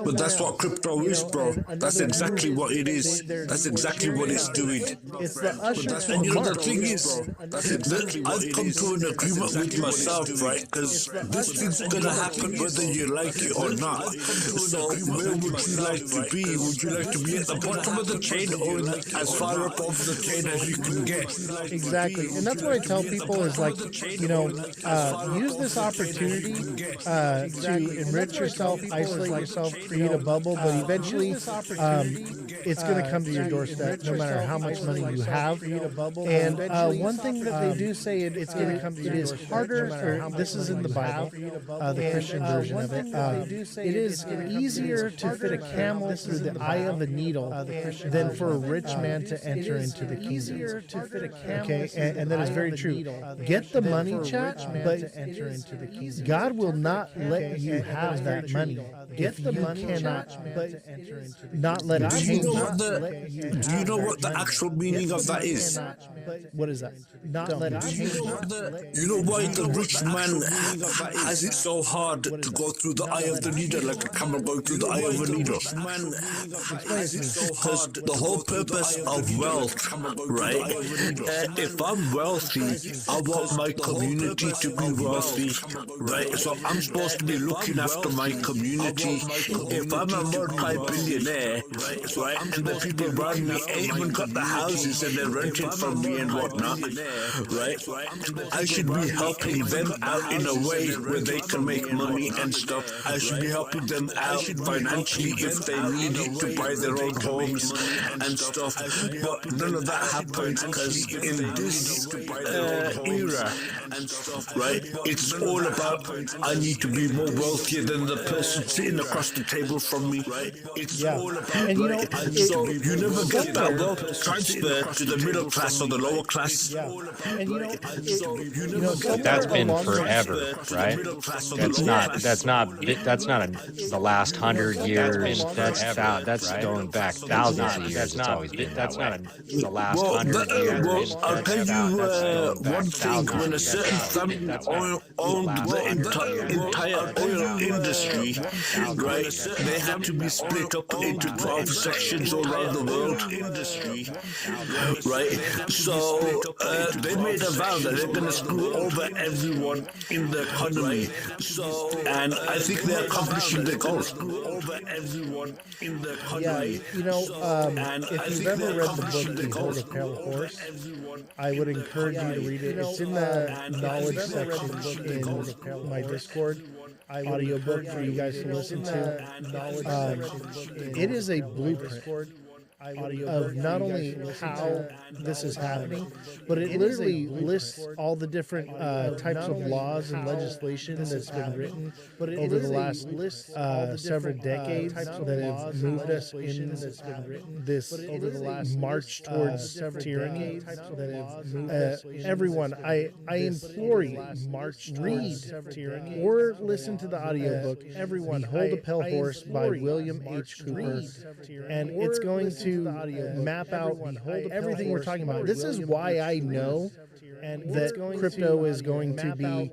But that's what crypto is, bro. That's exactly what it is. That's exactly what it's doing. It's the usher to And the you know, mark. the thing is, I've come to an agreement with myself, right? Because this thing's gonna happen whether you like it or not. So where would you like to be? Would you like to be at the bottom of the chain or as far up off the chain as you can get? Exactly, and that's what I tell people is like, use this opportunity to enrich yourself, isolate yourself, create a bubble, but eventually it's going to come to your doorstep no matter how much money you have. And one thing that they do say, it is harder, or this is in the Bible, the Christian version of it, it is easier to fit a camel through the eye of a needle than for a rich man to enter into the kingdom. Okay, and that is very true. Get the money, chat, but God will not let you have that money. Get the money, cannot not let it change. Do you know what the actual meaning of that is? What is that? Not let it change. You know why the rich man has it so hard to go through the eye of the needle, like a camel going through the eye of a needle? Because the whole purpose of wealth, right? If I'm wealthy, I want my community to be wealthy, right? So I'm supposed to be looking after my community. If I'm a multi-billionaire, right, and the people around me ain't even got the houses and they're renting from me and whatnot, right? I should be helping them out in a way where they can make money and stuff. I should be helping them out financially if they need it to buy their own homes and stuff. But none of that happens because in this era, right, it's all about I need to be more wealthier than the person sitting across the table from me. It's all about, and so you never get that wealth transfer to the middle class or the lower class. And That's been forever, right? That's not the last 100 years. That's going back thousands of years. It's always been that way. The last 100 years. I'll tell you one thing. When a certain family owned the entire oil industry, right, they had to be split up into 12 sections all around the world, right? So they made a vow that they're going to screw over everyone in the economy. And I think they're accomplishing their goals. Yeah, if you've ever read the book Behold a Pale Horse, I would encourage you to read it. It's in the knowledge section in my Discord audiobook for you guys to listen to. It is a blueprint of not only how this is happening, but it literally lists all the different types of laws and legislation that's been written over the last several decades that have moved us in this march towards tyranny. Everyone, I implore you, read or listen to the audiobook, Behold a Pale Horse by William H. Cooper, and it's going to map out everything we're talking about. This is why I know that crypto is going to be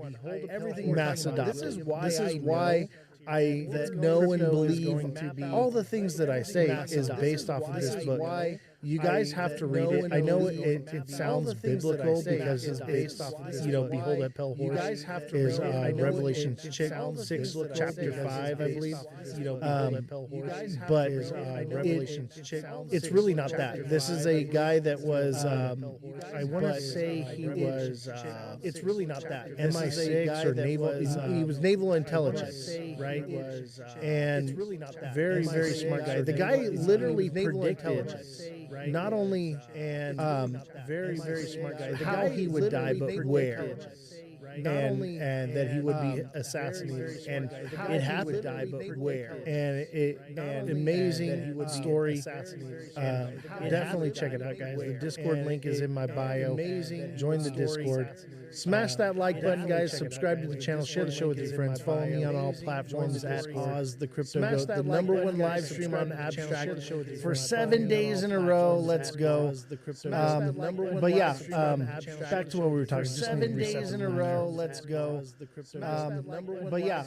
mass adopted. This is why I know and believe all the things that I say is based off of this book. You guys have to read it. I know it sounds biblical because it's based off of this. Behold that pale horse is Revelation 6, chapter 5, I believe. But it's really not that. This is a guy that was, I want to say he was, it's really not that. MI6 or naval, he was naval intelligence, right? And very, very smart guy. The guy literally predicted not only very, very smart guy, how he would die, but where. and that he would be assassinated, and it happened, but where? And amazing story. Definitely check it out, guys. The Discord link is in my bio. Join the Discord. Smash that like button, guys. Subscribe to the channel. Share the show with your friends. Follow me on all platforms at Ozthecryptogoat, the #1 live stream on Abstract for 7 days in a row. Let's go. But yeah, back to what we were talking. 7 days in a row. Let's go. But yeah,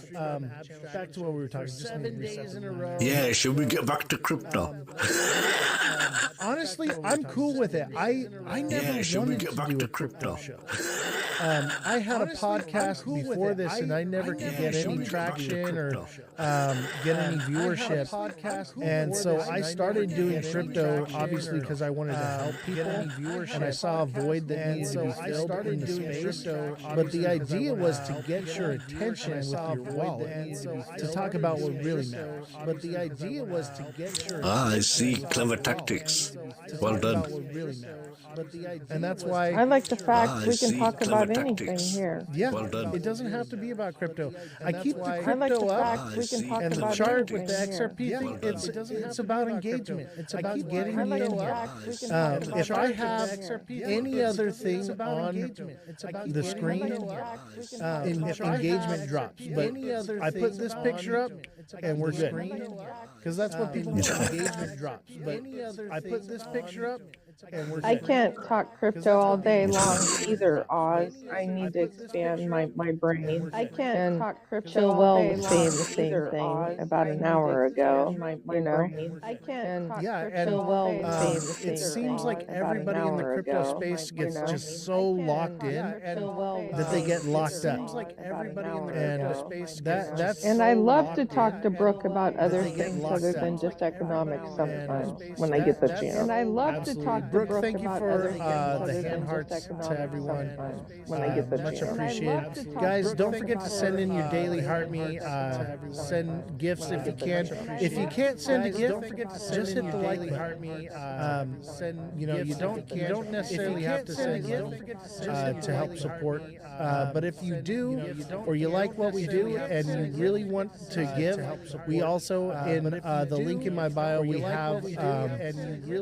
back to what we were talking. 7 days in a row. Yeah, should we get back to crypto? Honestly, I'm cool with it. I never should we wanted get to back do to a crypto? show. I had a podcast before this, and I never could get any traction or get any viewership. And so I started doing crypto, obviously, because I wanted to help people, and I saw a void that needed to be filled in the space. But the idea was to get your attention with your wallet, to talk about what really matters. But the idea was to get your I see. Clever tactics. Well done. And that's why I like the fact we can see. talk Clever about anything tactics. here. Yeah, Well done. it doesn't have to be about crypto. I keep the I like crypto the up, fact we can talk and the about chart with the anything XRP here. thing. It's about engagement. It's about getting I like you the in. fact we can talk about If I anything have here. any other thing on the screen, engagement drops. But I put this picture up, and we're good. Because that's what people want. Engagement drops. But I put this picture up, and we're I good. can't talk crypto all day long either, Oz. I need to expand my brain. I can't talk crypto Chill all Well day was long saying the same either, thing Oz. about I an need hour to ago, expand my you know. brain. I can't talk Yeah, crypto and Chill all Well day was long saying the it same seems thing like about an everybody in the hour crypto ago, space you gets know. just so locked in that they get locked up. And that's And I love to locked talk in to Brooke about other they get things locked other up. than just economics sometimes when I That- get the that's- chance. And I love Absolutely. to talk to Brooke, Brooke thank you about for other things the other hand than hearts just to economics everyone. sometimes when I get the Much chance. appreciated. Guys, don't forget to send in your daily heart me. Send gifts if you can. If you can't send a gift, just hit the like button. Send, you don't necessarily have to send a gift to help support. But if you do, or you like what we do, and you really want to give, we also in the link in my bio we have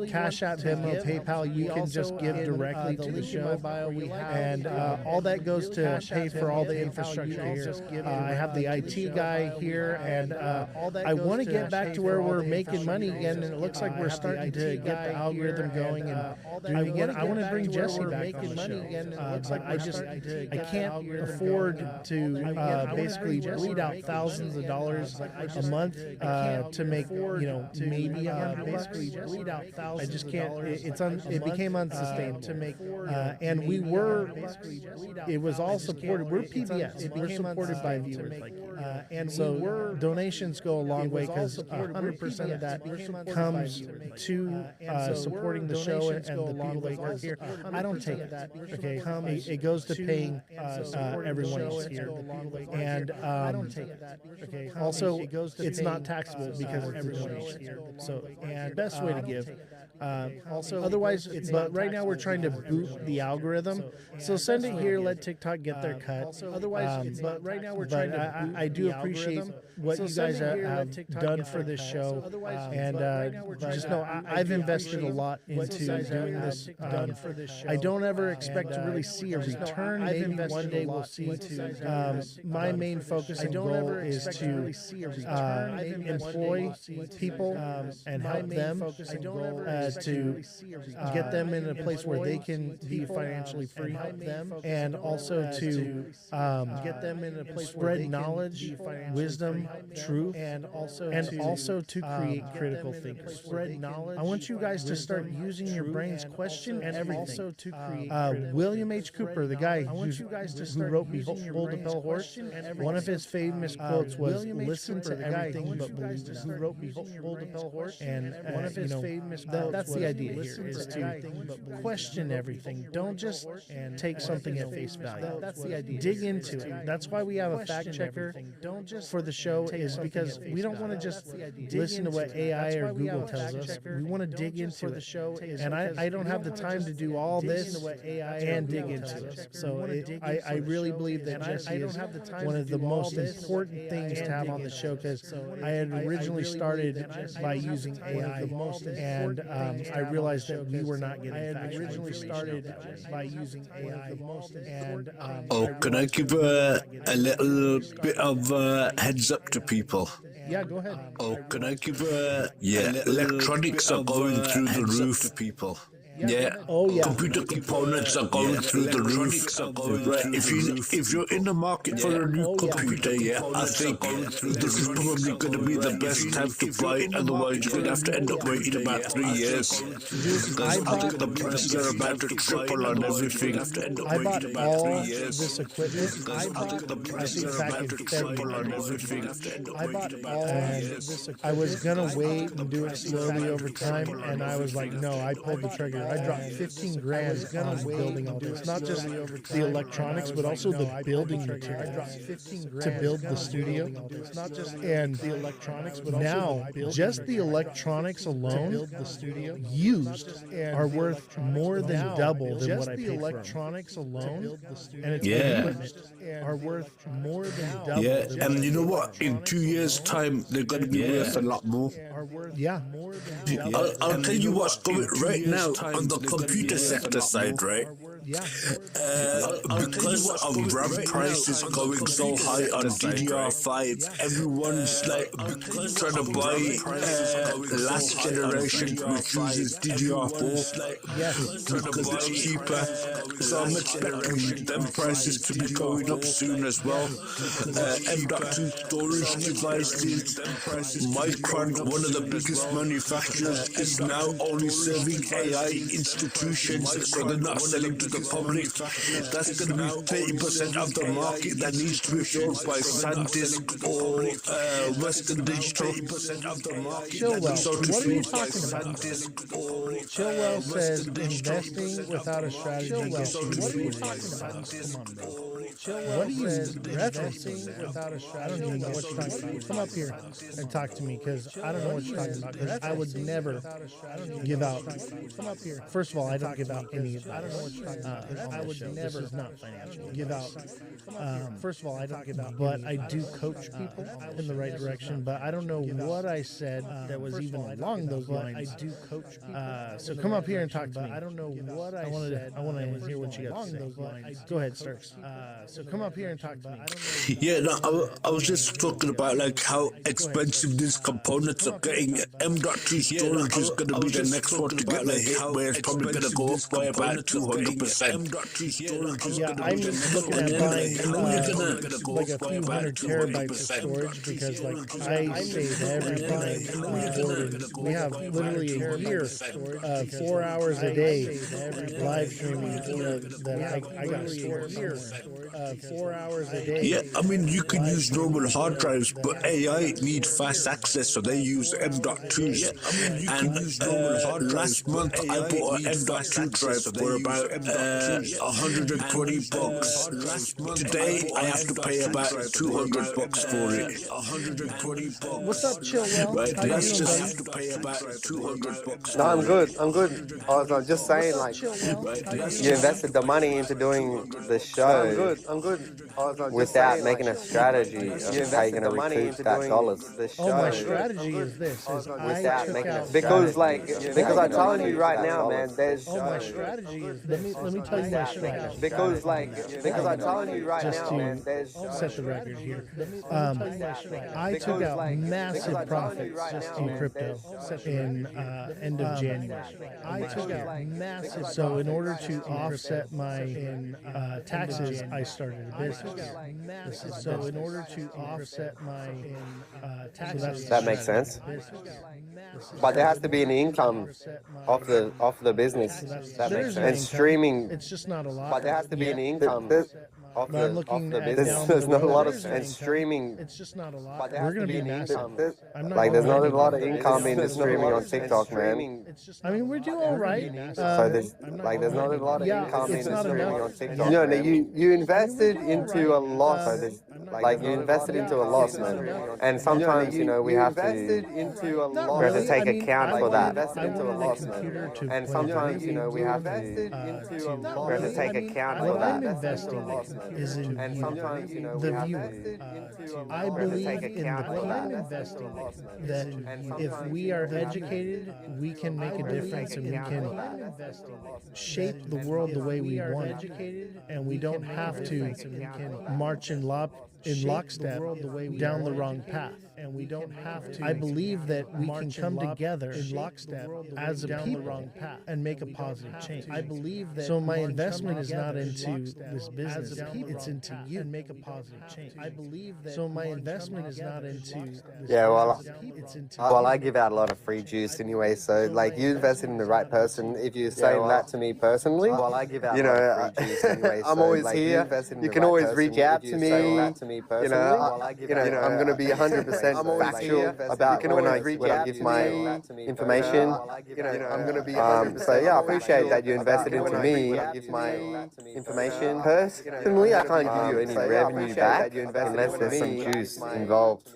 Cash App, Venmo, PayPal. You can just give directly to the show, and all that goes to pay for all the infrastructure here. I have the IT guy here, and I want to get back to where we're making money again, and it looks like we're starting to get the algorithm going. And I want to bring Jesse back on the show, but I can't afford to basically bleed out thousands of dollars a month to make maybe basically bleed out thousands. I just can't. It became unsustainable to make, and we were. It was all supported. We're PBS. We're supported by viewers like you. And so donations go a long way because 100% of that comes to supporting the show and the people that work here. I don't take that. Okay, it goes to paying everyone else here, and also it's not taxable because it's a donation. So, and best way to give. Otherwise, but right now we're trying to boot the algorithm. So send it here. Let TikTok get their cut. Otherwise, but right now we're trying to. I do appreciate what you guys have done for this show, and just know I've invested a lot into doing this. I don't ever expect to really see a return. Maybe one day we'll see. My main focus and goal is to employ people and help them to get them in a place where they can be financially free, and also to get them in a place spread knowledge, wisdom, truth, and also to create critical thinkers. Spread knowledge. I want you guys to start using your brains, question everything. Also to create William H. Cooper, the guy who wrote Behold the Pale Horse, one of his famous quotes was, "Listen to everything but believe." Who wrote Behold the Pale Horse, and one of his famous quotes that's the idea here, is to question everything. Don't just take something at face value. That's the idea. Dig into it. That's why we have a fact checker for the show, is because we don't want to just listen to what AI or Google tells us. We want to dig into the show, and I don't have the time to do all this and dig into it. So I really believe that Jesse is one of the most important things to have on the show, because I had originally started by using AI, and I realized that we were not getting facts. I had originally started by using AI, and Oh, can I give a little bit of heads up to people? Yeah, go ahead. Oh, can I give a electronics are going through the roof to people. Yeah. Oh, yeah. Computer components are going through the roof. Right. If you're in the market for a new computer, I think this is probably going to be the best time to buy it. Otherwise, you're going to have to end up waiting about 3 years. Because I think the prices are about to triple on everything. I bought all this equipment. I think back in February. I bought all this. I was gonna wait and do it slowly over time, and I was like, no, I pulled the trigger. I dropped 15 grand on building all this. Not just the electronics, but also the building material to build the studio. And the electronics, but now just the electronics alone used are worth more than double than what I paid for electronics alone, and it's are worth more than double. Yeah, and you know what? In 2 years' time, they're going to be worth a lot more. Yeah. I'll tell you what's going right now on the computer sector side, right? Because of RAM prices going so high on DDR5, everyone's like trying to buy last generation, which uses DDR4 because it's cheaper. So I'm expecting them prices to be going up soon as well. M.2 storage devices, Micron, one of the biggest manufacturers, is now only serving AI institutions, so they're not selling to the public. That's going to be 30% of the market that needs to be filled by SanDisk or Western Digital. Chilwell, what are you talking about? Chilwell says investing without a strategy. What are you talking about? Come on, bro. What are you referencing without a strategy? I don't even know what you're talking about. Come up here and talk to me, because I don't know what you're talking about, because I would never give out. Come up here. First of all, I don't give out any advice. I don't know what you're talking about. I would never, this is not financial, give out. First of all, I don't give out, but I do coach people in the right direction, but I don't know what I said that was even along those lines. I do coach people. So come up here and talk to me. I don't know what I said. I want to hear what you got to say. Go ahead, Starks. So come up here and talk to me. Yeah, no, I was just talking about like how expensive these components are getting. M.2 storage is going to be the next one to get a hit, where it's probably going to go up by about 200%. Yeah, I'm looking at buying like a few hundred terabytes of storage, because like I save every time. We have literally a year of 4 hours a day live streaming that I got stored here. 4 hours a day. Yeah, I mean, you can use normal hard drives, but AI need fast access, so they use M.2s. And last month, I bought an M.2 drive for about $120. Today, I have to pay about $200 for it. What's up, Chilwell? Right, How you that's doing, just buddy? have to pay about $200. No, I'm good. I'm good. I was just saying, like, you invested the money into doing the show. I'm good. Without making a strategy of how you're going to recoup that dollars. Oh, my strategy is this: Without making a because I'm telling you right now, man. There's my strategy is this. Let me tell you my strategy. because I'm telling you right Just now, man. to There's set the record here. I took out massive profits in crypto in end of January. I took out massive. So in order to offset my taxes, I started a business. So in order to offset my taxes, that makes sense. But there has to be an income off the business. That makes sense. And streaming. It's just not a lot. But there has to be an income But I'm looking at There's, down there's the not a road. lot of and streaming. It's just not a lot. But there We're has to gonna be be an massive. income. I'm not Like there's not a lot of gonna income be in the massive. streaming on TikTok, man. I mean, we're doing all right. So there's there's not a lot of income in it's the not streaming enough. on TikTok. No, you invested into a loss. So there's like you invested into a loss, man. And sometimes we have to take account for that. And sometimes we have to take account for that. I'm investing is in and sometimes the viewer. I believe in the I'm investing that if we are educated, we can make a difference and we can shape the world the way we want. And we don't have to march in lockstep down the wrong path. And we don't have to. I believe that we can come together in lockstep as a people and make a positive change. I believe that. So my investment is not into this business; it's into you and make a positive change. I believe that. So my investment is not into. Well, I give out a lot of free juice anyway. So like you invested in the right person. If you're saying that to me personally, I'm always here. You can always reach out to me. I'm going to be 100% factual about when I give my information. I'm going to be 100%. So yeah, I appreciate that you invested into me. Give my information. Personally, I can't give you any revenue back unless there's some juice involved.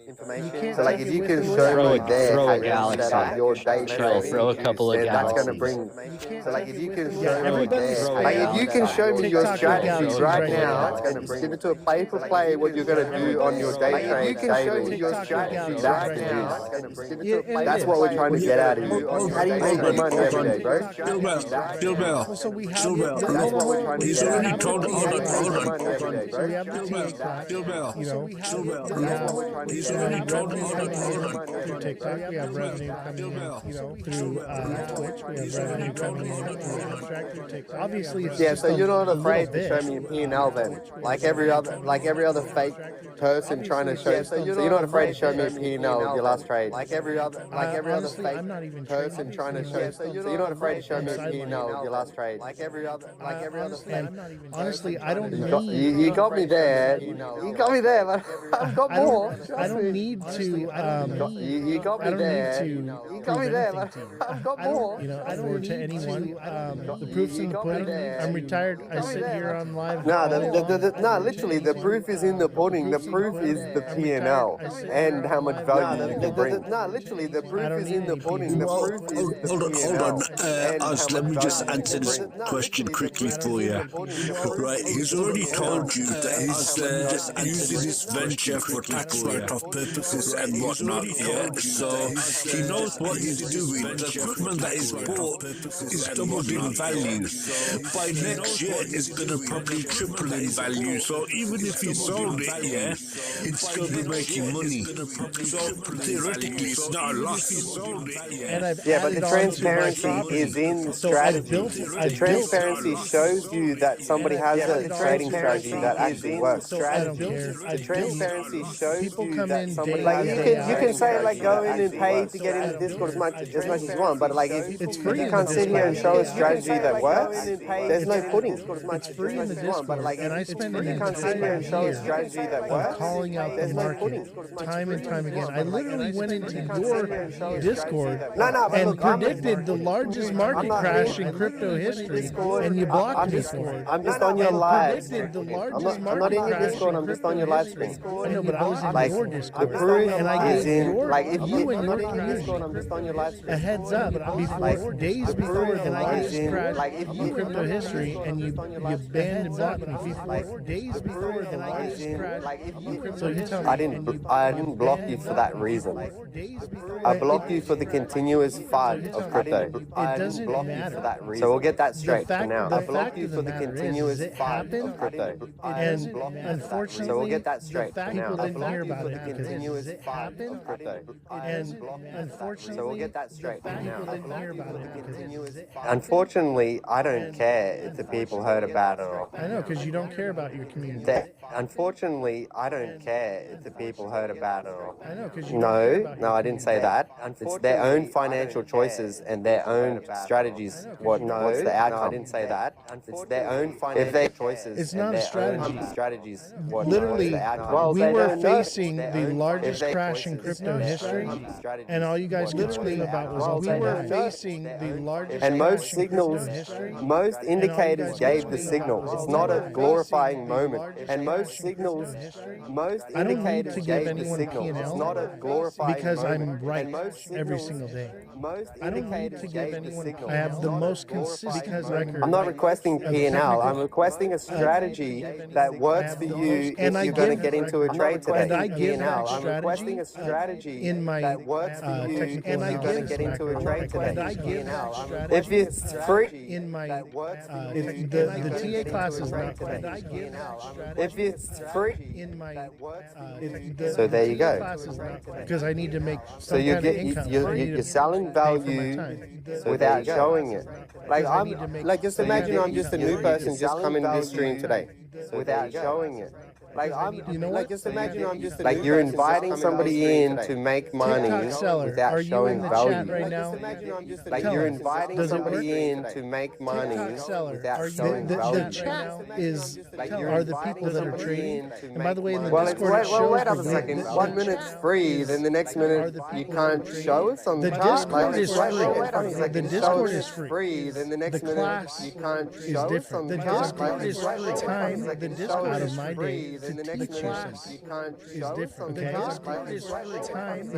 So like if you can show me there how you set up your day trading, throw a couple of then that's going to bring. So like if you can show me there, like if you can show me your strategies right now, and just give it to a play for play what you're going to do on your day trade. You can show me your strategies. That's what we're trying to get out of you. How do you make your money every day, bro? He's already told. Hold on. He's already told. Through TikTok, we have revenue coming in. Through Twitch, we have revenue coming in. Through TikTok. Obviously, it's just so you're not afraid to show me your P&L then, like every other fake person trying to show. So you're not afraid to show me a P&L of your last trade, like every other fake person trying to show. So you're not afraid to show me a P&L of your last trade, like every other fake. Honestly, I don't need. You got me there. You got me there, but I've got more. I don't need to. You got me there. You got me there, but I've got more. I don't need to anyone. The proof's in the pudding. I'm retired. I sit here on live. No, literally, the proof is in the pudding. The proof is the P&L and how much value you can bring. No, literally, the proof is in the pudding. The proof is the P&L. Hold on. Let me just answer this question quickly for you. Right, he's already told you that he's just using his venture for tax write-off purposes and whatnot. Yeah, so he knows what he's doing. The equipment that he's bought is doubled in value. By next year, it's gonna probably triple in value. So even if he sold it, yeah, he'd still be making money. So theoretically, it's not a loss. Yeah, but the transparency is in the strategy. The transparency shows you that somebody has a trading strategy that actually works. The transparency shows you that somebody has you can say like go in and pay to get in the Discord as much as you want, but like if you can't sit here and show a strategy that works, there's no pudding. It's free in the Discord, and I spend an entire year calling out the market time and time again. I literally went into your Discord and predicted the largest market crash in crypto history, and you blocked me for it. I'm just on your live. I'm not in your Discord. I'm just on your live stream. I know, but I was in your Discord, the proof and I is gave in you and your community a heads up before days before the largest crash in crypto history, and you banned and blocked me before days before the largest crash. So you tell me. I didn't block you for that reason. I blocked you for the continuous FUD of crypto. It doesn't matter. So we'll get that straight for now. I blocked you for the continuous FUD of crypto. And unfortunately, so we'll get that straight for now. people didn't hear about it because it happened. And unfortunately, so we'll get that straight for now. people didn't hear about it because Unfortunately, I don't care if the people heard about it or. I know, because you don't care about your community. Unfortunately, I don't care if the people heard about it I know, because No, I didn't say that. It's their own financial choices and their own strategies. What's the outcome? I didn't say that. It's their own financial choices. It's not a strategy. Strategies. Literally, Well, we they were don't know. facing the largest crash in crypto history, and all you guys could scream about was we were facing the largest And most crash in crypto signals, history. most and all you indicators guys gave could the scream about signal. was It's we not were a facing glorifying the moment. largest And most crash in crypto signals, history. most I don't need indicators to give gave the anyone signal. P&L It's not a glorifying because moment. I'm right And most every signals, single day. most I don't need indicators to give gave the anyone. signal. I have It's the not a most glorifying consistent moment. record. I'm not requesting of P&L. technical- I'm requesting a strategy that works for you if you're going to get into a trade today. And I give that I'm requesting a strategy in my that works for you technical if you're going to get into a trade today. And I give that strategy If it's free, in my if the TA class is not today. if it's free, In my so there you go. class is not today because I need to make some So you kind get of income. you're selling value without showing it. Like like just imagine I'm just a new person just coming to this stream today without showing it. Like just imagine I'm just like you're inviting somebody in to make money without are you showing in the value. chat right now? Like you're inviting somebody in to make money without showing value. The chat is are the people that are trading. And by the way, in the Well, Discord, it shows wait up a the- second. the 1 chat minute's free, then the next minute you can't show us on The the chart. Discord is Wait free. up a second. The Show Discord us is free. Then the next The minute class you can't is show us on different. The the chart. Discord is Wait free. up a Time second. the Show Discord us out of my free, day then the to next teach minute us you can't is show us different. on the Okay, chart. time.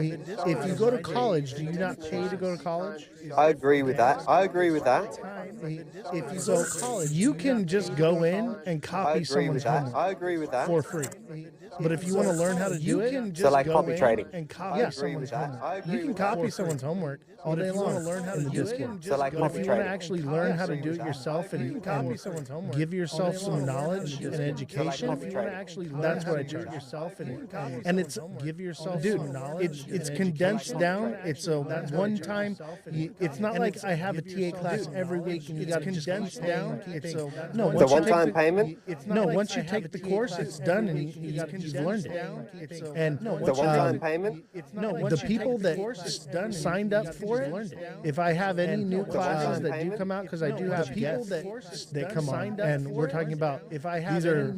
If you go to college, do you not pay to go to college? I agree with that. I agree with that. If you go to college, you can just go in and I copy agree someone's with that. homework I agree with that. for free. But if you want to learn how to do it, So like copy trading. and copy someone's homework. You can copy someone's homework all day long. Learn how to do it. So like But copy if you want to trading. actually learn how to do it yourself and copy someone's homework. give yourself some knowledge and education, that's what I charge yourself and it's give yourself some knowledge. It's condensed down. It's a one-time. It's not like I have a TA class every week and you got to just condensed down. It's a no. It's a one-time payment? No, once you take the course, it's done and you've learned it. And It's a one-time payment? no, the people that signed up for it, if I have any new classes that do come out, because I do have people that come on, and we're talking about these are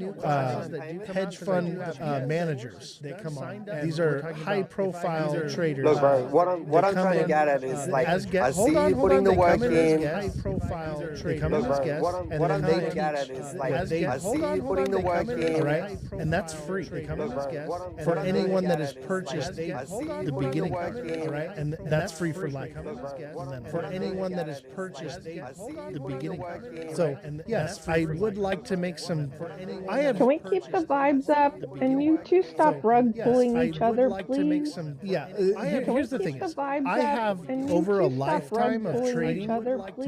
hedge fund managers that come on. These are high-profile traders. Look, bro, what I'm trying to get at is like I see you putting the work in. High-profile Look, traders, bro, what I'm trying to get at is like I see you putting the work in. right? And that's free for anyone that has purchased the beginning course, right? And that's free for life. For anyone that has purchased the beginning course. So, yes, I would like to make some. I have. Can we keep the vibes up and you two stop rug pulling each other, please? Here's the thing. I have over a lifetime of trading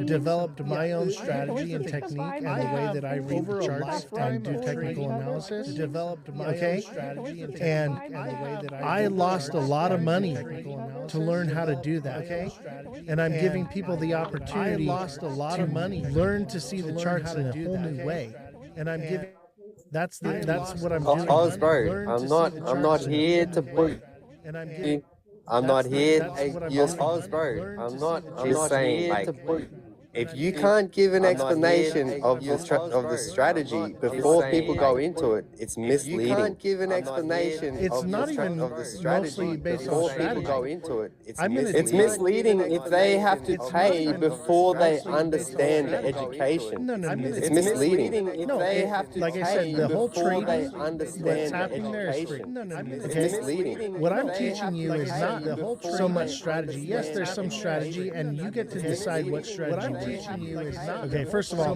developed my own strategy and technique and the way that I read the charts and do technical analysis. Developed my own strategy and the way that I lost a lot of money to learn how to do that. Okay, and I'm giving people the opportunity. I lost a lot of money. Learn to see the charts in a whole new way, and I'm giving. That's what I'm doing. Osbro, I'm not here to put. I'm not here. You're Osbro. I'm not just saying like. If you can't give an explanation of the strategy before people go into it, it's misleading. If you can't give an explanation of the strategy before people go into it, it's misleading if they have to pay before they understand the education. It's misleading if they have to pay before they understand the education. It's misleading. What I'm teaching you is not so much strategy. Yes, there's some strategy, and you get to decide what strategy. Teaching you is not okay. First of all,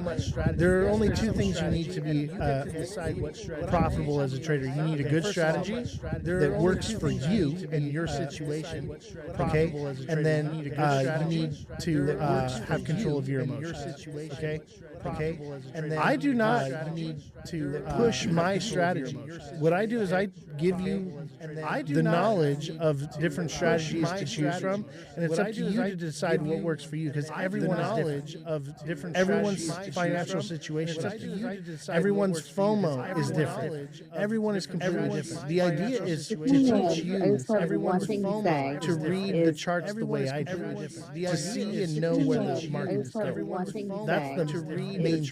there are only two things you need to be profitable as a trader. You need a good strategy that works for you and your situation. Okay, and then you need to have control of your emotions. Okay, Okay, and then I do not need to push my strategy. What I do is I give you the knowledge of different strategies to choose from, and it's up to you to decide what works for you, because everyone is different. Everyone's financial situation is different. Everyone's FOMO is different. Everyone is completely different. The idea is to teach you everyone's FOMO to read the charts the way I do, to see and know where the market is going. That's the main thing.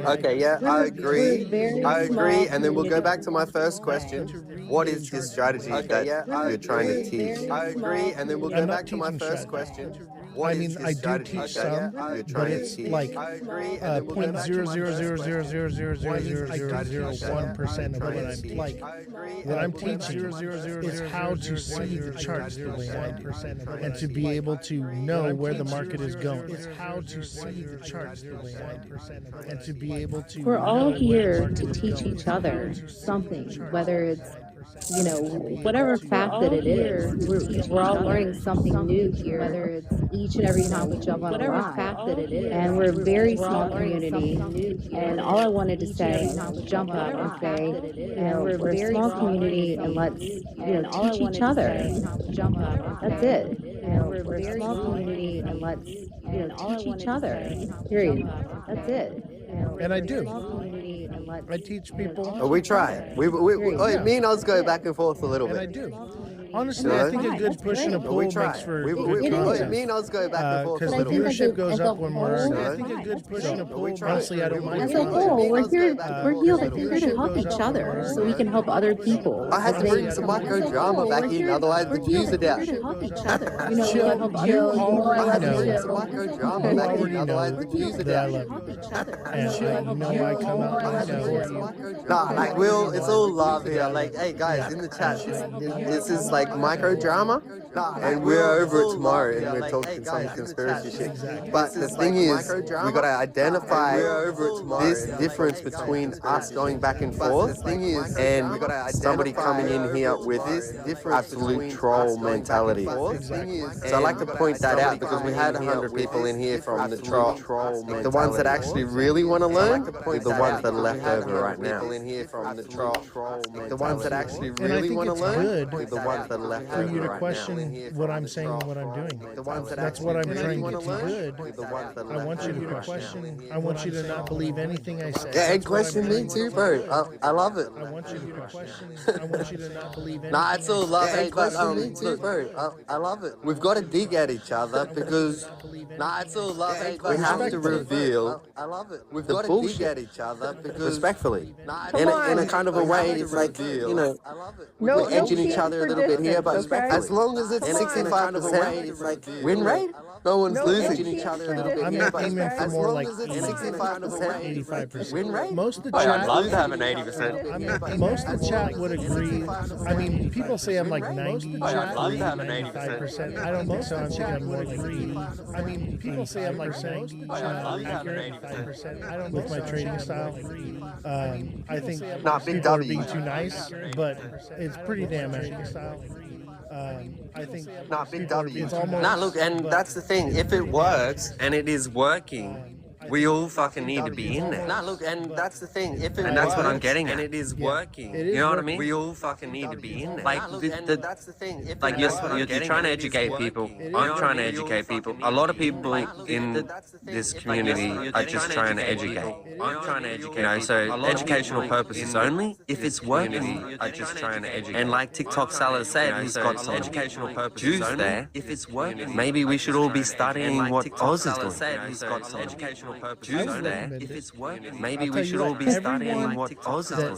Okay, yeah, I agree. I agree. And then we'll go back to my first question. What is this strategy that you're trying to teach? I agree. And then we'll go back to my first question. What is this strategy teach some, you're but trying to it's teach? like I agree. And then we'll go back to my first question. 0.000000001% of what I'm like. What I'm teaching is how to see the charts the way I do, and to be able to know where the market is going. It's how to see the charts the way I do, and to be able to. We're all here to teach each other something, whether it's, you know, whatever facet it is. We're all learning something new here, whether it's each and every time we jump on a live. And we're a very small community. And all I wanted to say is jump up and say, you know, we're a small community, and let's, you know, teach each other. That's it. You know, we're a small community, and let's, you know, teach each other. Period. That's it. And I do. I teach people. Oh, we try. Me and Oz go back and forth a little bit. And I do. Honestly, I think a good push and a pull makes for good content. Me and Oz go back and forth a because the little bit. viewership goes up when we're. I think a good push and a pull. Honestly, I don't mind. As a whole, we're here to help each other, so we can help other people. I had to bring some micro drama back in, otherwise the views are down. To help each other. You know, Chill, you already know. Some micro drama back in, otherwise the views are that I down. love you. And you know I come out and tell you. Nah, like it's all love here. Like, hey guys, in the chat, this is like micro drama, and we're over it tomorrow, and we're talking some conspiracy shit. But the thing is, we gotta identify this difference between us going back and forth and somebody coming in here with this absolute troll mentality. So I like to point that out, because we had 100 people in here from the troll. The ones that actually really want to learn are the ones that are left over right now. The ones that actually really want to learn are the ones that are left over for you to right question now. what I'm saying and what I'm doing. That's what I'm trying to get to. I want you to question. I want you to not believe anything I say. Yeah, and question me too, bro. I love it. I want you to question. I want you to not believe anything. Nah, it's all love. Hey, Question me too, bro. I love it. We've got to dig at each other, because it's all love. We have to reveal. I love it. We've got to dig at each other, because respectfully, in a kind of a way, it's like, you know, we're edging each other a little bit here, but as long as it's 65%, it's like win rate. No one's losing each other a little bit here, but as more like 65%, 85% win rate. Most of the I'd chat, love to have an 80%. I mean, most of the chat would agree. I mean, people say I'm like 90. I'd love to have an 85%. I don't think so. I think I'm more like 80. I mean, people say I'm like 90. Accurate. 85%. I don't with my trading style. I think people are being too nice, but it's pretty damn accurate. I think big W. It's almost, look, and that's the thing. If it works, and it is working, we all fucking need to be in there. Look, and that's the thing. If it and that's what I'm getting at. And it is working. You know what I mean? We all fucking need to be in there. Like, that's the thing. Like, you're trying to educate people. I'm trying to educate people. A lot of people in this community are just trying to educate. I'm trying to educate. You know, so educational purposes only. If it's working, are just trying to educate. And like TikTok Salah said, he's got some educational purposes only. There. If it's working, maybe we should all be studying what Oz is doing. He's got some educational purposes there. If it's working, maybe we should all be studying what Oz is doing.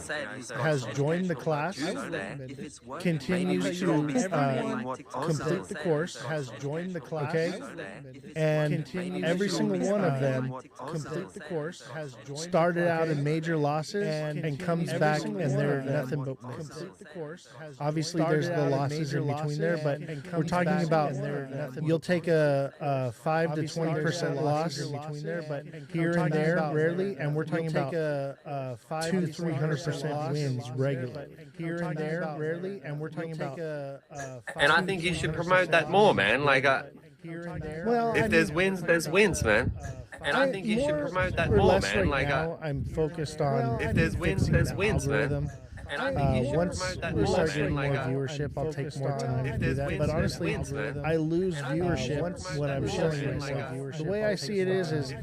Has joined the class, continues to complete the course, has joined the class, okay, and every single one of them complete the course, has started out in major losses and comes back and they're nothing but wins. Obviously, there's the losses in between there, but we're talking about you'll take a 5 to 20% loss in between there, but here and there, rarely, and we're talking about 200-300% wins regularly. Here and there, rarely, and we're talking about. And I think you should promote that more, man. Like, well, if there's wins, there's wins, man. And I think you should promote that or more, less man. right like, now, I'm focused on if there's wins, fixing there's the wins, algorithm. man. And I think you should Once promote that we more, start man. getting Like, more viewership, I'll take more time to do that. But honestly, I lose viewership when I'm shilling myself. The way I see it is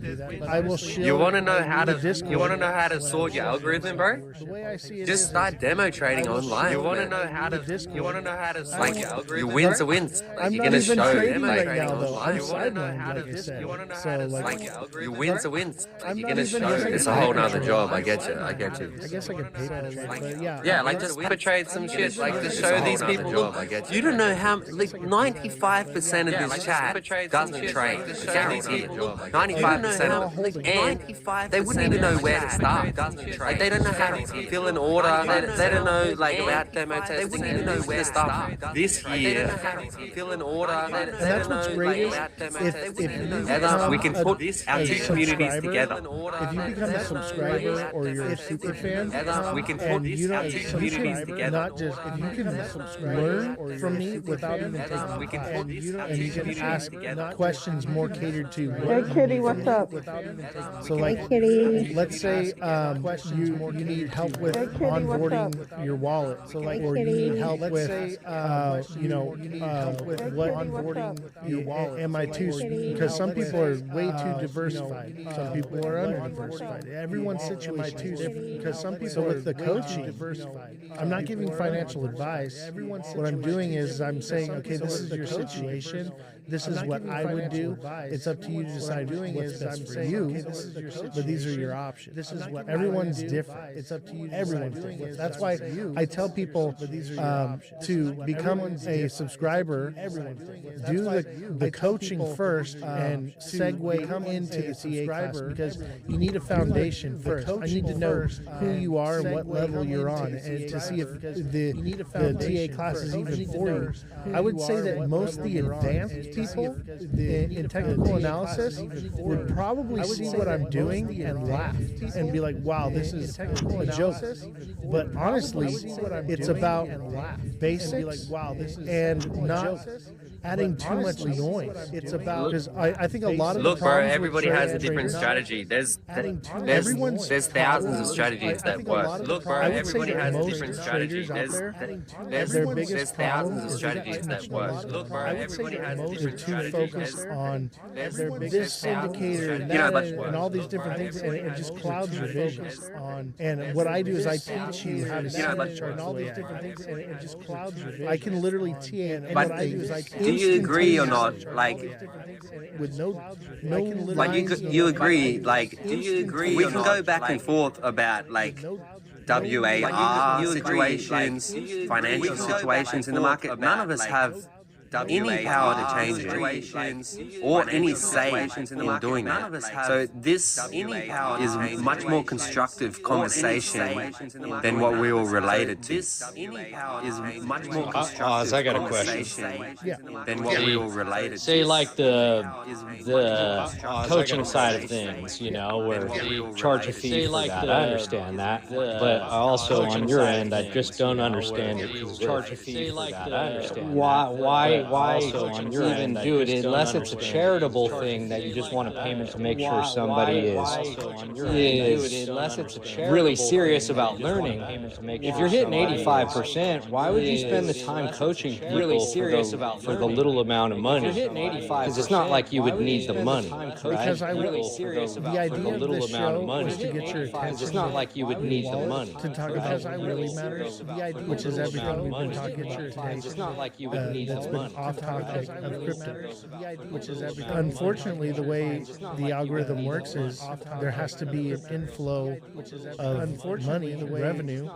I will shill. you want to know how the to Discord. you want to know how to sort your algorithm, bro? The way I see it Just start demo trading online. You want to know how to sort your algorithm. Your wins are wins. Like, I'm you're not gonna even show trading demo right trading now, though. online. I'm You want to know sidelined, how to like I said. you want to know So, how to like, your wins are wins. Like, I'm you're not gonna even show. trading It's a right whole now. nother job. I get you. I get you. I guess I could pay trade, but yeah. Yeah, like just trade some shit. Like just show these people. Look, you don't know how. Like 95% of this chat doesn't trade. Guaranteed. 95% of it. And they wouldn't even know where to start. Like they don't know how to fill an order. They don't know like about demo testing. They wouldn't even know where to start. This year, fill an order. And that's what's great is if you we can put our two communities together. If you become a subscriber or you're a super fan, we can put and you our don't two communities together. not just if you can learn from me without even taking we can put and you can ask questions more catered to Hey, Kitty, what's up? so like Hey, Kitty. let's say you need help with Hey, Kitty, what's onboarding your wallet, so like or you need help with with what onboarding your wallet MI2 because some people are way too diversified, some people are under diversified. Everyone's situation is different because some people with the coaching diversified. I'm not giving financial advice. What I'm doing is I'm saying, okay, this is your situation. This is what I would do. It's up to you to decide what's best for you. But these are your options. This is what everyone's different. It's up to you. Everyone's different. That's why I tell people to become a subscriber. Do the coaching first and segue into the TA class because you need a foundation first. I need to know who you are and what level you're on, and to see if the TA class is even for you. I would say that most of the advanced people in technical analysis would probably see what I'm doing and laugh and be like, wow, this is a joke. But honestly, it's about basics and not adding too much noise. It's about because I think a lot of look, the bro. problems Everybody with has a trade different traders- strategy. There's thousands of strategies that work. Look, bro. Everybody has a different strategy. There's thousands of strategies that work. Look, bro. Everybody has a different strategy. Too focused on this indicator and all these different things, and it just clouds your vision. And what I do is I teach you how to see the chart and all these different things, and it just clouds your vision. I can literally TA, and what I do is I do you agree or not? Like, with no like you agree? Like, do you agree? We can go back and forth about like WAR situations, financial situations in the market. None of us have any power to change it or any say in doing that. So this is much more constructive conversation than what we were related to. This is much more constructive I got a question. than what we were related to. Say like the coaching side of things, you know, where you charge a fee for that. I understand that, but also on your end, I just don't understand it. Charge a fee for that. I understand. Why on your even do it unless it's a charitable thing that you just want a payment to make sure somebody is really serious about learning. If you're hitting 85%, why would you spend the time coaching people for the little amount of money? Because it's not like you would need the money, right? Because I really serious about the little amount of money. to get your attention. It's not like you would need the money to talk about what really matters, which is everything we've been talking about today. It's not like you would need the money. Off topic of crypto, which is everything. Unfortunately, the way the algorithm works is there has to be an inflow of money, revenue,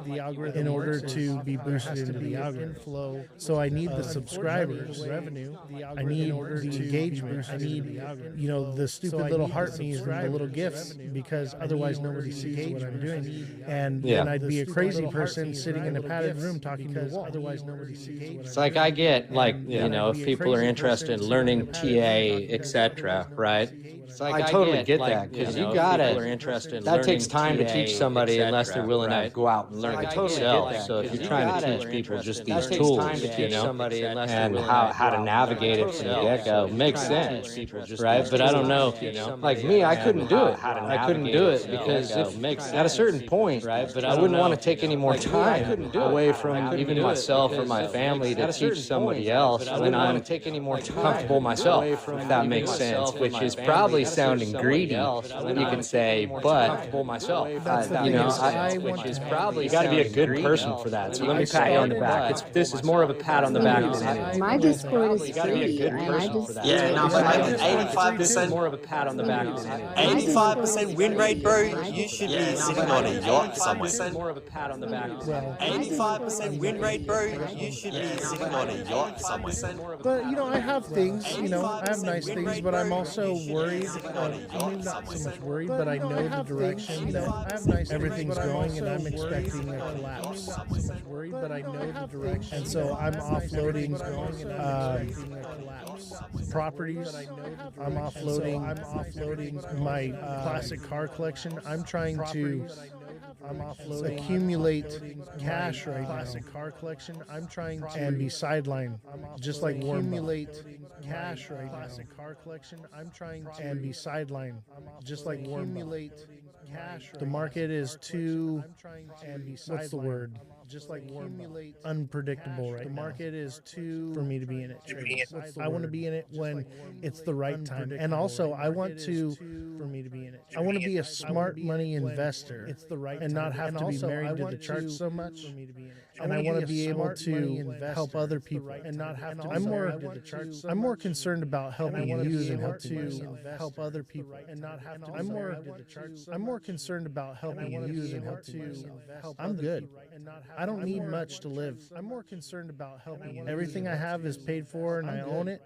in order to be boosted into the algorithm. So I need the subscribers, I need the engagement, I need the stupid little heart me's and the little gifts, because otherwise nobody sees what I'm doing, and then I'd be a crazy person sitting in a padded room talking to a wall. Otherwise nobody sees what I'm doing. It's like I get like you know, if people are interested in learning TA, etc., right? I totally get that, because you gotta, that takes time to teach somebody unless they're willing to go out and learn it themselves. So if you're trying to teach people just these tools, you know, and how to navigate it from the get-go, makes sense, right? But I don't know, like me, I couldn't do it. I couldn't do it because at a certain point, right? But I wouldn't want to take any more time away from even myself or my family to teach somebody else when I'm comfortable myself, if that makes sense, which is probably sounding greedy, you could say, but you know, which is probably you got to be a good person for that. So let me pat you on the back. This is more of a pat on the back than anything. My Discord is You got to be a free, good and I person just for that. Yeah, no, but like 85%, more of a pat on the back than anything. 85% win rate, bro. You should be sitting on a yacht somewhere. More of a pat on the back. 85% win rate, bro. You should be sitting on a yacht somewhere. But you know, I have things. You know, I have nice things, but I'm also worried. I mean, not so much worried, but I know the direction. You know, I have nice everything's going, and I'm expecting a collapse. Not so much worried, but I know the direction, and so I'm offloading properties. I'm offloading my classic car collection. I'm trying to accumulate cash right now. Classic car collection. I'm trying to and be sidelined, just like accumulate cash right now. Classic car collection. I'm trying to and be sidelined, just like accumulate cash. The market is too. What's the word? Just like accumulate unpredictable right now. The market is too for me to be in it. I want to be in it when it's the right time, and also I want to for me to be in it. I want to be a smart money investor. It's the right and not have to be married to the chart so much. And I want to be able to help other people and not have to. I'm more concerned about helping you than help other people and not have to. I'm more concerned about helping you than help. I'm good. I don't need much to live. I'm more concerned about helping you. Everything I have is paid for and I own it.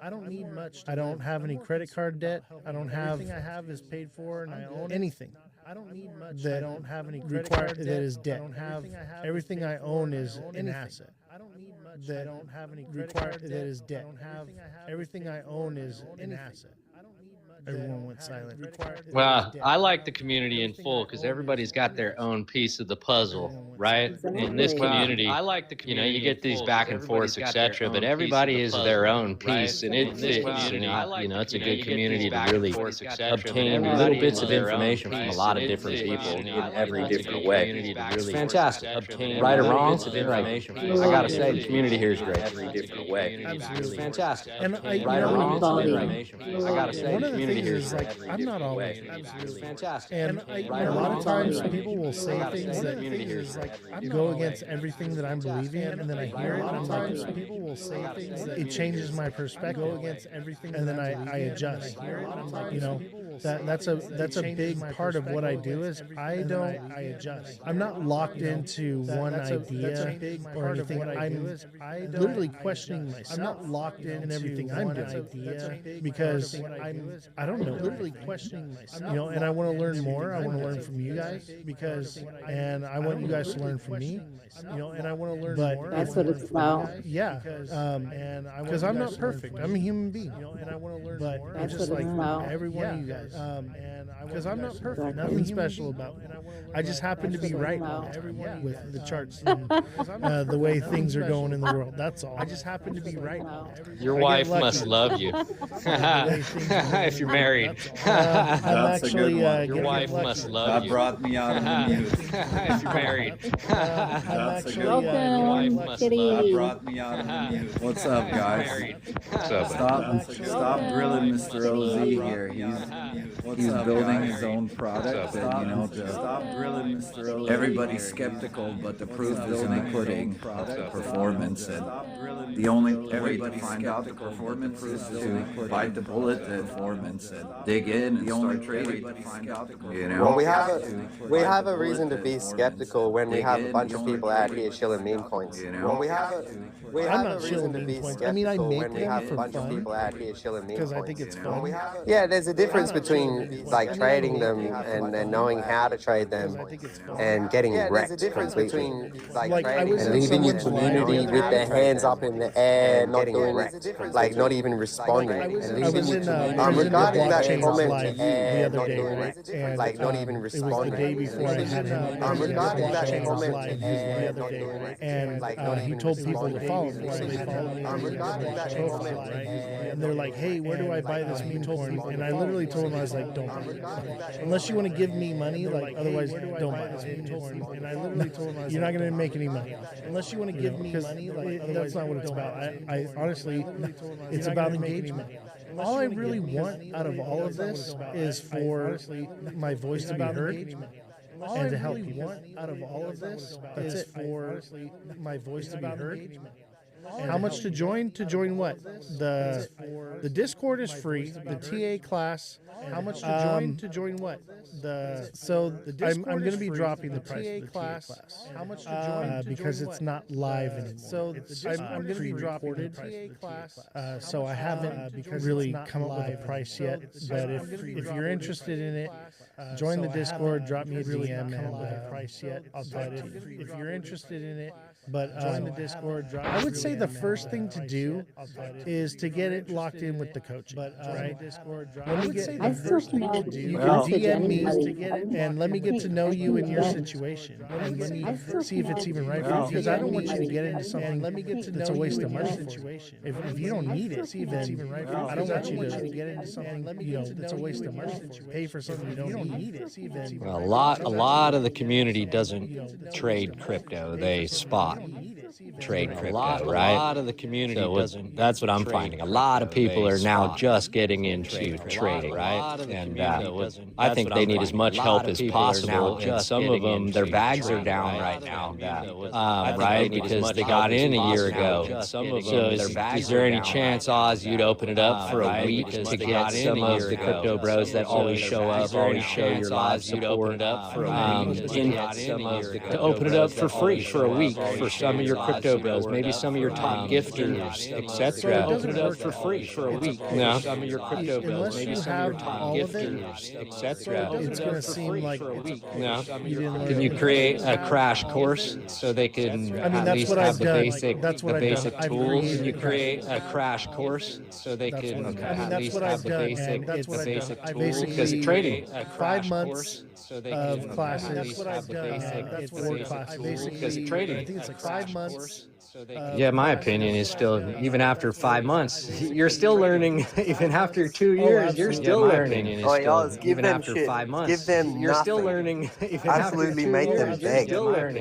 I don't need much. I don't have any credit card debt. I don't have. Everything I have is paid for and I own anything. I don't need much. That I don't have any credit card debt. That is debt. I don't have. Everything I own is an asset. I don't need much. That I don't have any credit card debt. That is debt. I don't have. Everything I own is an asset. Everyone went silent. Well, I like the community in full because everybody's got their own piece of the puzzle, right? In this community, I like the community. You know, you get these back and forths, etc., but everybody is their own piece, and it fits. You know, it's a good community to really obtain little bits of information from a lot of different people in every different way. It's fantastic. Right or wrong, I gotta say, the community here is great. Every different way. It's fantastic. And right or wrong, I gotta say, the community here is like I'm not always fantastic. And a lot of times people will say things that go against everything that I'm believing in, and then I hear it, and I'm like, people will say things that it changes my perspective, go against everything, and then I adjust. You know, that's a big part of what I do is I adjust. I'm not locked into one idea or anything. I'm literally questioning myself. I'm not locked in everything I'm doing because I don't know. Literally questioning myself. You know, and I want to learn more. I want to learn from you guys and I want you guys to learn from me. You know, and I want to learn more. That's what it's about. Yeah, because I'm not perfect. I'm a human being. You know, and I want to learn more. I'm just like every one of you guys. Because I'm not perfect. Nothing special about me. I just happen to be right with the charts and the way things are going in the world. That's all. I just happen to be right. Your wife must love you. If you're married. That's a good one. Your wife must love you. That brought me out of the mute. If you're married. That's a good one. Welcome, Kitty. That brought me out of the mute. What's up, guys? What's up? Stop grilling Mr. OZ here. He's building his own product, and you know, stop grilling Mr. OZ. Everybody's skeptical, but the proof is in the pudding of the performance, and the only way to find out the performance is to bite the bullet, the performance, and dig in and start trading. You know, well, we have a reason to be skeptical when we have a bunch of people out here shilling meme coins. You know, well, we have a reason to be skeptical when we have a bunch of people out here shilling meme coins. Because I think it's fun. Yeah, there's a difference between between like trading them and then knowing how to trade them and getting wrecked completely. And leaving your community with their hands up in the air, not doing like not even responding. And leaving your community regarding that comment to you the other day, doing right? And like not even it was the responding. day before I had him. Regarding that comment live to the you other day, and he told people to follow me, so they followed me. And they're like, "Hey, where do I buy this meme coin?" And I literally told him, I was like, "Don't buy it. Unless you want to give me money, like otherwise don't buy this meme coin." And I literally told him, "You're not going to make any money unless you want to give me money. Like that's not what it's about. I honestly, it's about engagement." All I really want out of all of this is for my voice to be heard and to help people. Out of all of this, is for my voice to be heard. How much to join? To join what? The Discord is free. The TA class. How much to join? To join what? I'm going to be dropping the price of the class. How much to join? Because it's not live anymore. I'm going to be dropping the TA class. So I haven't really come up with a price yet. But if you're interested in it, join the Discord. Drop me a DM. Come up with a price yet? I'll talk to you. If you're interested in it. But join the Discord. I would say the first thing to do is to get it locked in with the coach. Right? Let me get the first thing to do. You can DM me and let me get to know you and your situation, and let me see if it's even right for you. Because I don't want you to get into something that's a waste of money. If you don't need it, see if it's even right for you. I don't want you to get into something that's a waste of money. Pay for something you don't need it. See if it's even Well, a lot of the community doesn't trade crypto; they spot trade crypto, right? A lot of the community doesn't. That's what I'm finding. A lot of people are now just getting into trading, right? And I think they need as much help as possible. And some of them, their bags are down right now, right? Because they got in a year ago. So is there any chance, Oz, you'd open it up for a week to get some of the crypto bros that always show up, always show your live support, to open it up for free for a week for some of your crypto bros, maybe some of your top gifters, etc. Open it up for free for a week. No, some of your crypto bros, maybe some of your top gifters, etc. It's going to seem like no. Can you create a crash course so they can at least have the basic tools? Can you create a crash course so they can at least have the basic tools? Because trading 5 months of classes. That's what I've done. That's 4 classes. Because trading, I think it's like 5 months. Yeah, my opinion is still, even after 5 months, you're still learning. Even after 2 years, you're still learning. Even after 5 months, give them you're still learning. Absolutely make them beg.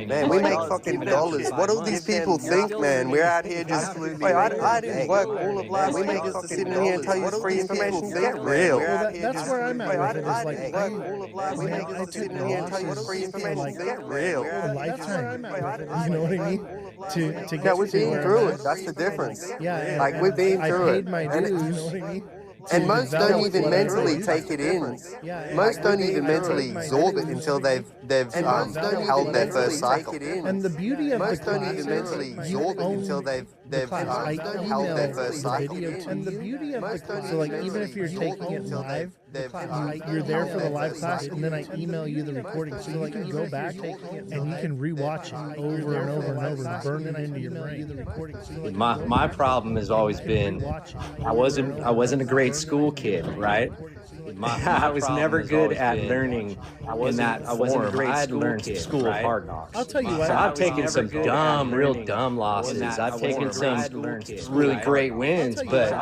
Man, we make fucking dollars. What do these people think, man? We're out here just. I didn't work all of last week. We make fucking sitting here and tell you free information. Get real. That's where I'm at with it. Is like we make sitting here and tell you free information. Get real. A lifetime. You know what I mean? To yeah, we've been through it. That's the difference. Yeah, like we've been through it. My dues, you know what I mean? And most don't even mentally take it in. Most don't even mentally absorb it until they've held their first cycle. And the beauty of most don't even mentally absorb it until they've held their first cycle. And the beauty of the class, so like even if you're taking it live, you're there for the live class, and then I email you the recording, so you can go back and you can rewatch it over and over and over and burn it into your brain. My problem has always been I wasn't a great school kid, right? I was never good at learning in that form. I had learned school of hard knocks. I'll tell you what. So I've taken some real dumb losses. I've taken some really great wins, but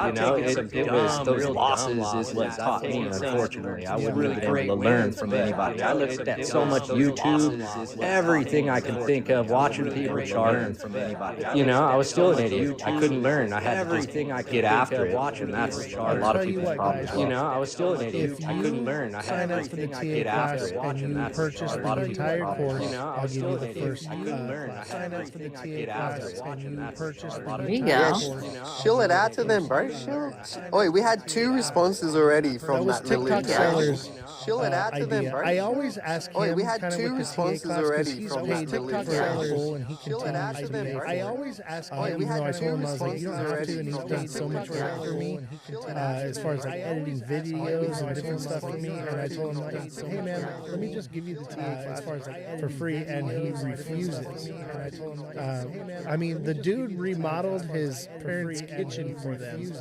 it was those losses is what taught me. Unfortunately, I wouldn't have been able to learn from anybody. I looked at so much YouTube, everything I can think of, watching people chart. I was still an idiot. I couldn't learn. I had everything I could get after it, and that's a lot of people's problems. I was still an idiot. I couldn't learn. I had everything I could get after it, and you purchase the entire course. I'll give you the first. I couldn't learn. I had everything I could get after it, and you purchase the entire course. Chill it out to them, bro. Chill. Oh, wait, we had 2 responses already from that TikTok sellers. chill it out to them, idea. bro. I always ask him we had kind of 2 with the TA responses class because already he's from paid that TikTok belief. school and he Chill it out continues to to them, be. bro. I always ask him, we even had though I 2 told him I was like, you don't have responses to, and he's already done from so much work for me as far as like editing videos and different stuff for me. And I told him, like, hey man, let me just give you the TA class as far as like for free, and he refuses. And I told him, like, hey man, I mean, the dude remodeled his parents' kitchen for them.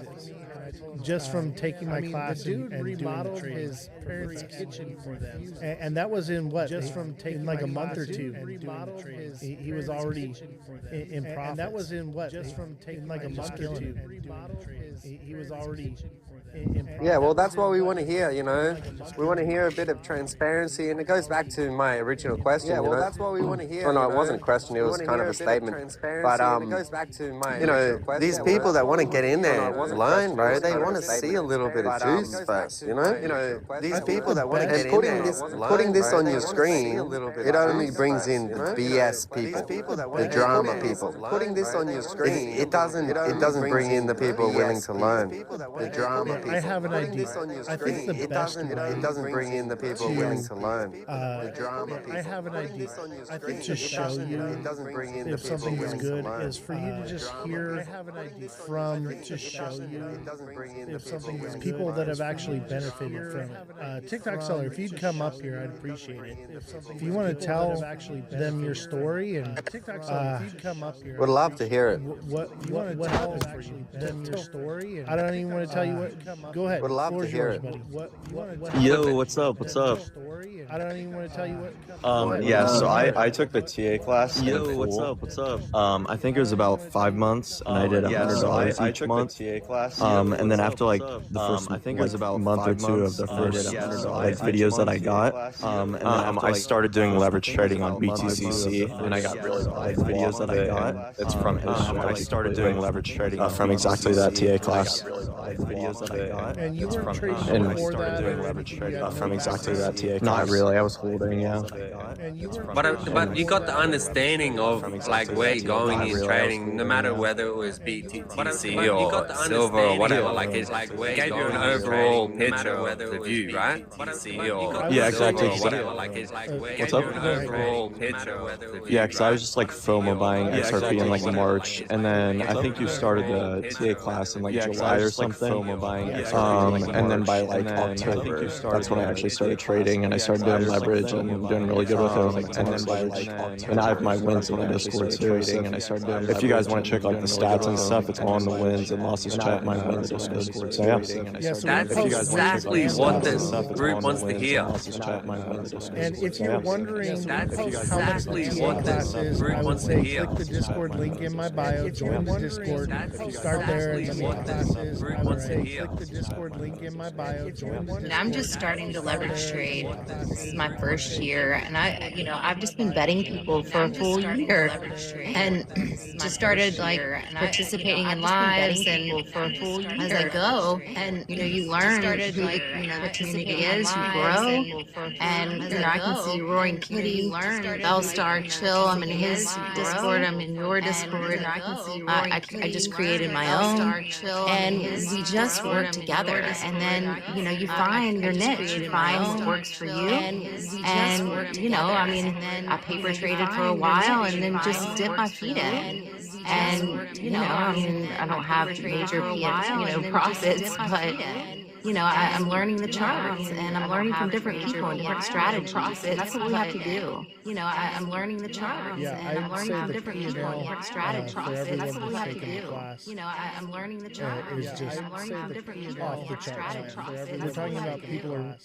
Just from taking my class, the dude remodeled his parents' kitchen for them, and that was in what? Just from taking like a month or two. He was already in profit. And that was in what? Just from taking like a month or two. He was already in profit. Yeah, well, that's what we want to hear, you know. We want to hear a bit of transparency, and it goes back to my original question. Yeah, well, that's what we want to hear. Well, no, it wasn't a question; it was kind of a statement. But it goes back to my you know, these people that want to get in there alone, bro, they want to see a little bit of juice first, you know. These people that want to get in there, putting this on your screen, it only brings in the BS people, the drama people. Putting this on your screen, it doesn't bring in the people willing to learn, the drama people. I have an idea. I think the best way it doesn't bring in the people willing to learn, the drama people. I have an idea. I think to show you if something is good is for you to just hear from to show you if something is people that have actually benefited from it. TikTok seller, if you'd come up here, I'd appreciate it. If you want to tell them your story and TikTok seller, if you'd come up here, would love to hear it. What happened for you? Them your story. And I don't even want to tell you what. Go ahead. Would love to hear it. Yo, what's up? What's up? I don't even want to tell you what. Yeah, so I took the TA class. Yo, what's up? What's up? I think it was about 5 months, and I did $100 each month. The TA class. And then after like the first, I think it was about month or two of the first like videos that I got. And then I started doing leverage trading on BTCC, and I got really like videos that I got. It's from I started doing leverage trading from exactly that TA class. Videos that I got. And you weren't trading before that, doing leverage trading from exactly that TA class. Not really. I was holding, yeah. But you got the understanding of like where you're going in trading, no matter whether it was BTC or silver or whatever. Like it's like where gave you an overall picture of the view, right? BTC or yeah, exactly. What's up? Overall picture of the view. Yeah, because I was just like FOMO buying XRP in like March, and then I think you started the TA class in like July or something. And then by like October, that's when I actually started trading, and I started doing leverage and doing really good with it. And then by like, and I have my wins in the Discord too. If you guys want to check like the stats and stuff, it's all in the wins and losses chat. My in the Discord. So yeah, that's exactly what this group wants to hear. And if you're wondering that's how exactly much what this group wants to hear. Click the Discord link in my bio. Join the Discord. Start there and see classes. Click the Discord link in my bio. Join the I'm just starting to leverage trade. This is my first year, and I've just been betting people for a full year, and just started like participating in lives and for a full year as I go, and you learn who the community is, you grow, and I can see Roaring Kitty, Bellstar, Chill. I'm in his Discord. I'm in your Discord. I just created my own, and we just work together, and then you find your niche, you find what works for you, and I paper traded for a while and then just dip my feet in, and I don't have major profits, but I'm learning the charts, and I'm learning from different people and different strategies, and that's what we have to do. I'm learning the charts, and I'm learning from different people and different strategies, and that's what we have to do. I'm learning the charts, and I'm learning from different people and different strategies. We're talking about people are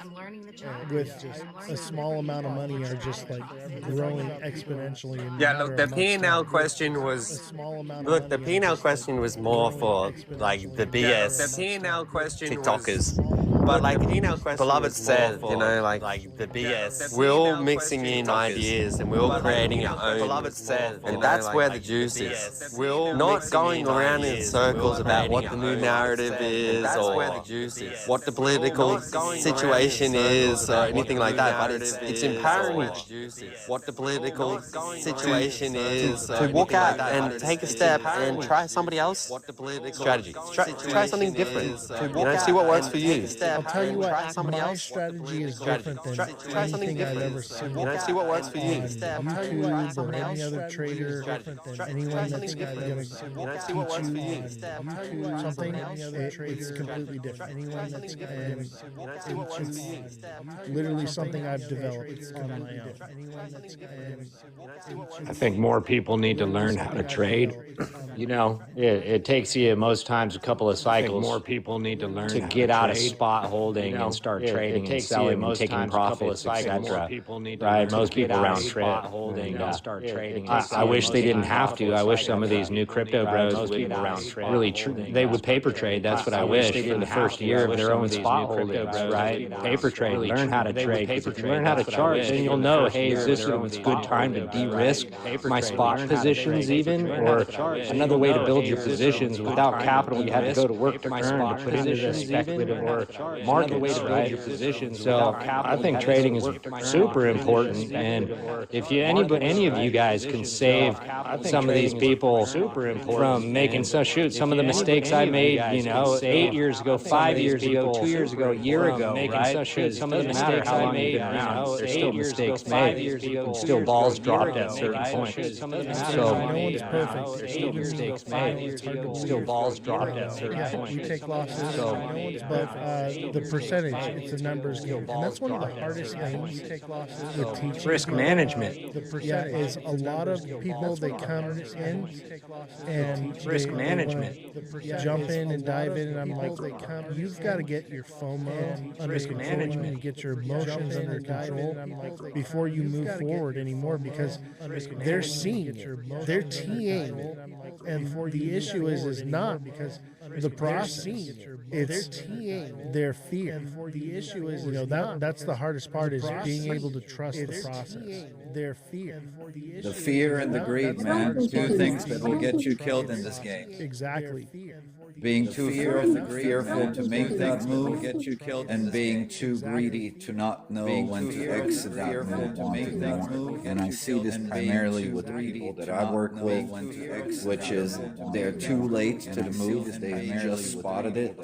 I'm learning the charts with a small amount of money are just like growing exponentially. Yeah, look, the P&L question was more for like the BS. The P&L question TikTokers. But like Beloved said, like the BS. We're all mixing in ideas and we're all creating our own. Beloved said, and that's where the juice is. We're all not going around in circles about what the new narrative is or what the political situation is or anything like that. But it's empowering what the political situation is to walk out and take a step and try somebody else strategy. Try something different. See what works for you. I'll tell you what, my strategy is different than anything I've ever seen. See what works for you. YouTube or any other trader, anyone that's gonna See what works for you. YouTube something, it's completely different. Anyone that's gonna it's literally something I've developed on my own. I think more people need to learn how to trade. You know, it takes you most times a couple of cycles. More people need to learn to get out of spot holding and start trading and selling and taking profits, etc. Right? Most people round trip. Start trading. I wish they didn't have to. I wish some of these new crypto bros would really they would paper trade. That's what I wish for the first year of their own spot holdings, right? Paper trade. Learn how to trade. Because if you learn how to chart, then you'll know, hey, is this a good time to de-risk my spot positions even? Or another way to build your positions without capital you had to go to work to earn to put into the speculative markets, right? So I think trading is super important. And if any of you guys can save some of these people from making some of the mistakes I made, 8 years ago, 5 years ago, 2 years ago, a year ago, right? Some of the mistakes I made, there's still mistakes made, and still balls dropped at certain points. So no one's perfect. there's still mistakes made, still balls dropped at certain points. You take losses, but the percentage, it's a numbers game, and that's one of the hardest things with teaching. Risk management. Is a lot of people, they come in and risk management. Jump in and dive in, and I'm like, you've got to get your FOMO under control, and get your emotions under control before you move forward anymore, because they're seeing it, they're TAing, and the issue is not because the process, it's their fear. The issue is, that's the hardest part, is being able to trust the process. Their fear. The fear and the greed, man. Two things that will get you killed in this game. Exactly. Being too fearful to make that move, and being too greedy to not know when to exit that move. And I see this primarily with people that I work with, which is they're too late to the move. They just spotted it.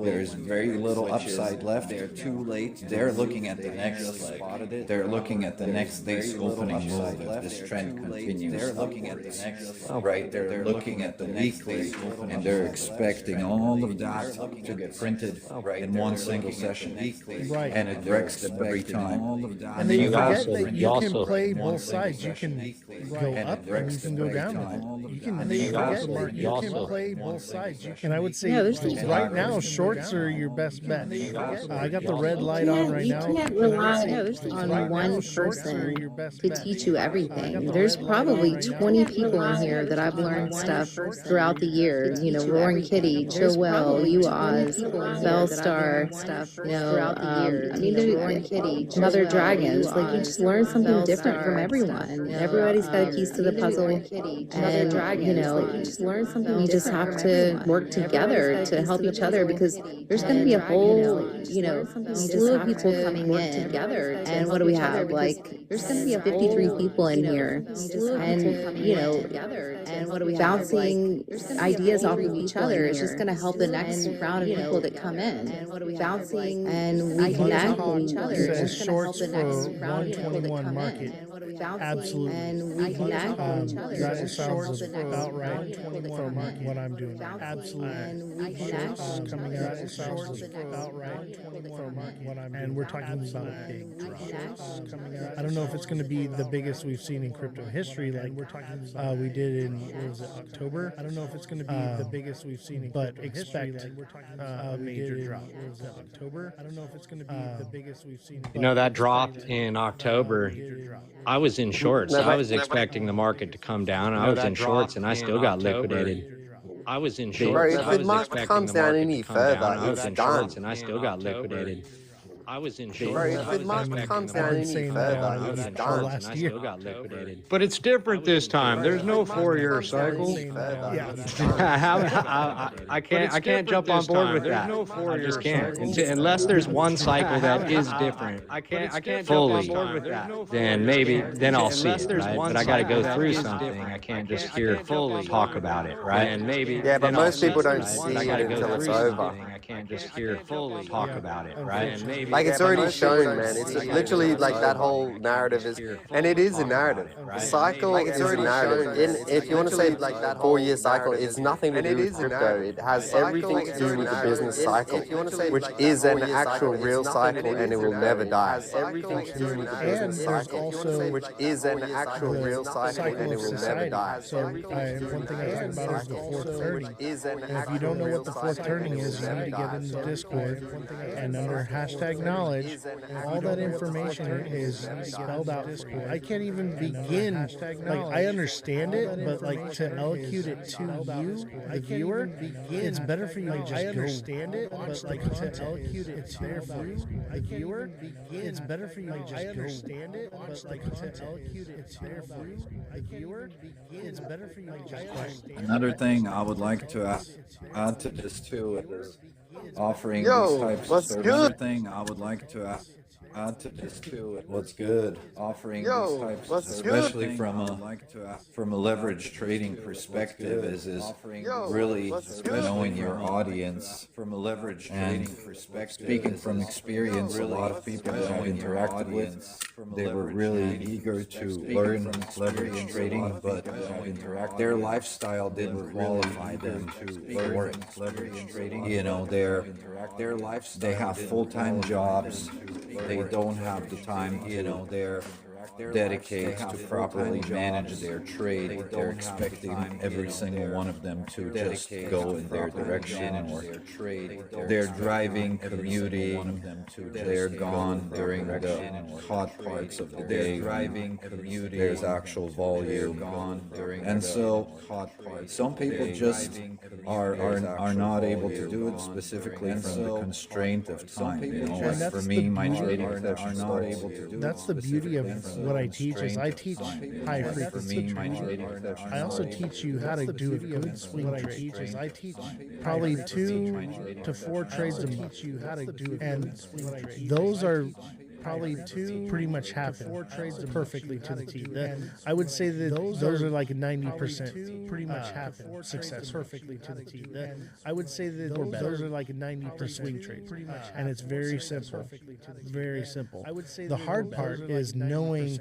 There's very little upside left. They're too late. They're looking at the next leg. They're looking at the next day's opening move if this trend continues. They're looking at the next, right? They're looking at the weekly, and they're expecting all of that to get printed in one single session, and it wrecks them every time. And then you forget that you can play both sides. You can go up and you can go down with it. You can forget you can play both sides. And I would say right now, shorts are your best bet. I got the red light on right now. You can't rely on one person to teach you everything. There's probably 20 people in here that I've learned stuff throughout the years. Roaring Kitty, Chill Well, you Oz, Bellstar, stuff. I mean, there's Mother Dragons. Like, you just learn something different from everyone. Everybody's got a piece to the puzzle, and you just have to work together to help each other, because there's going to be a whole, slew of people coming in together. And what do we have? Like, there's going to be 53 people in here, and bouncing ideas off of each other is just going to help the next round of people that come in. Bouncing and we connect with each other. Says shorts for 121 market. Absolutely. And we connect with each other. That sounds about right for what I'm doing. Absolutely. And we connect coming out. It sounds about right for what I'm doing. And we're talking about a big drop. I don't know if it's going to be the biggest we've seen in crypto history. Like we did in, what was it, October? I don't know if it's going to be the biggest we've seen in crypto history. Like we're talking about a major drop. Was it October? I don't know if it's going to be the biggest we've seen. That drop in October, I was in shorts. I was expecting the market to come down. I was in shorts, and I still got liquidated. I was in shorts. Bro, if the market comes down any further, I was it's in done. shorts, and I still got liquidated. I was in Bro, short. if the market comes down any further, it's done. And I still got liquidated. But it's different this time. There's no 4-year cycle. I can't jump on board with that. I just can't. Unless there's one cycle that is different. I can't fully. Jump on board with that. Then I'll see it, right? But I got to go through something. I can't just hear fully talk about it, right? And Yeah, but most people don't see I it gotta go until it's through over. something. I can't just hear fully talk about it, right? And Like it's already shown, man. It's literally like that whole narrative is, and it is a narrative. The cycle is a narrative. If you want to say like that 4-year cycle, it's nothing to do with crypto. It has everything to do with the business cycle, which is an actual real cycle, and it will never die. Everything to do with the business cycle, which is an actual real cycle, and it will never die. So one thing I talk about is the fourth turning. And if you don't know what the fourth turning is, you need to get into Discord and under #knowledge, all that information is spelled out for you. I can't even begin, like I understand it, but like to elocute it to you, the viewer, it's better for you to just understand it, but like to elocute it to you, the viewer, it's better for you to just understand it, but like to elocute it to you, the viewer, it's better for you to just understand. Another thing I would like to add to this too is offering Yo, these types what's of good? Another thing I would like to add to this too. What's good? Offering these types, especially from a leverage trading perspective, is really knowing your audience from a leverage trading perspective. Speaking from experience, a lot of people that I've interacted with, they were really eager to learn leverage trading, but their lifestyle didn't qualify them to learn leverage trading. You know, they have full-time jobs. They don't have the time, you know, they're dedicated to properly manage their trade. They're expecting every single one of them to just go in their direction, or they're driving, commuting, they're gone during the hot parts of the day. There's actual volume, and so some people just are not able to do it, specifically from the constraint of time. You know, like for me, my trading sessions are not able to do. That's the beauty of what I teach is I teach high frequency trading. I also teach you how to do a good swing trade. I teach probably 2 to 4 trades a month. And those are probably 2 pretty much happen 4 trades perfectly to the T. I would say that those are like 90% pretty much happen success perfectly to the T. I would say that those are like 90% swing trades, and it's very simple. Very simple. The hard part is knowing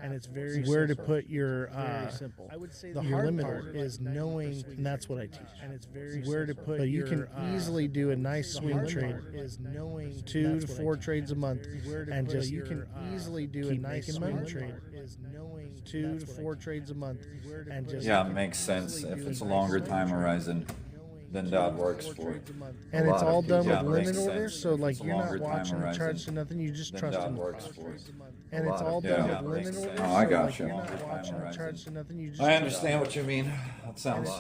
and it's very where to put your the hard part is knowing, and that's what I teach. And it's very where to put. But you can easily do a nice swing trade. Is knowing 2 to 4 trades a month, and just you can easily do a nice swing trade. Is knowing 2 to 4 trades a month, and just Yeah, it makes sense. If it's a longer time horizon, then that works for it. And it's all done with limit orders, so like you're not watching the charts or nothing, you just trust them. And it's all done with limit orders. Oh, I got so you. like you're not watching the charts or nothing, you just I understand what you mean. That sounds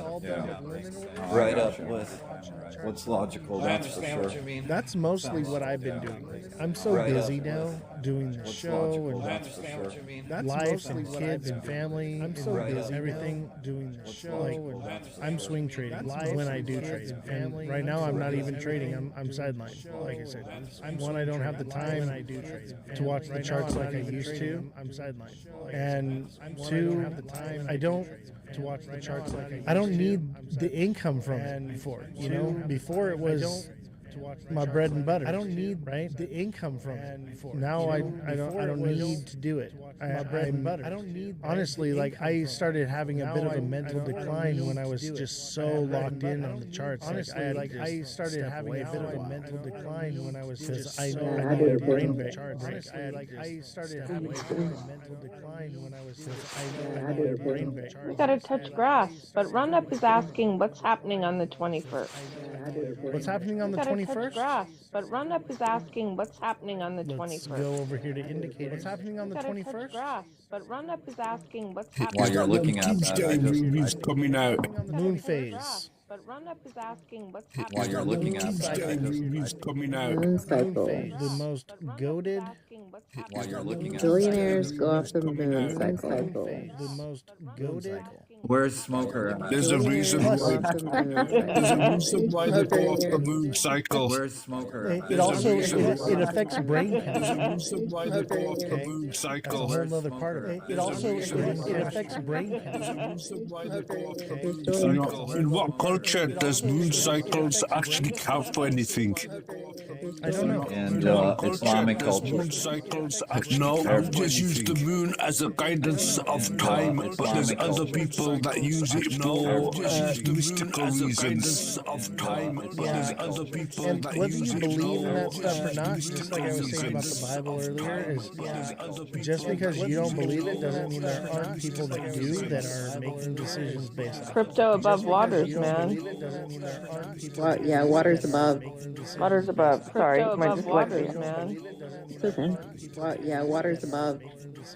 right up with what's logical. That's for sure. That's mostly what I've been doing. I'm so busy now doing the show and life and kids and family. I'm so busy everything doing the show. I'm swing trading when I do trade. And right now I'm not even trading. I'm sidelined. Like I said, I don't have the time to watch the charts like I used to. I'm sidelined. And 2, I don't to watch the charts like I don't need the income from it before. You know, before it was my bread and butter. I don't need the income from it. Now I don't need to do it. My bread and butter. I don't need honestly, like I started having a bit of a mental decline when I was just so locked in on the charts. Honestly, I started having a bit of a mental decline when I was just I needed brain charts. I started having a bit of a mental decline when I was just I needed brain charts. We gotta touch grass, but Roundup is asking what's happening on the 21st. What's happening on the 21st? Touch grass, but Roundup is asking what's happening on the 21st. Let's go over here to indicate what's happening on the 21st. Grass, but Roundup is asking what's happening. While you're looking at that, Moon phase. But Run Up is asking what's Is happening. that the Tuesday movies coming out? Moon cycle. The most goaded. Is that the Tuesday Billionaires go movies off the coming moon out? cycle. The most goaded. Where's Smoker at? There's a reason Billionaires why. go off the moon There's a cycle. reason why they go off the moon cycle. Where's Smoker at? It also it affects brain There's chemistry. a reason why they go off the moon That's a cycle. whole other part of it. It also it affects brain There's chemistry. a reason why they go off the moon cycle. In what culture does moon cycles actually count for anything? I don't know. And Islamic culture. Moon cycles no, we just use the moon as a guidance of time, but there's other people that use it for mystical reasons of time. But there's other people And that whether use you it believe in for that stuff or not, just like I was saying about the Bible earlier, is just because you don't believe it doesn't mean there aren't people that do that are making decisions based on it. Crypto above waters, man. What? Yeah, water's above. Waters above. Sorry, my dyslexia. It's okay. What? Yeah, water's above.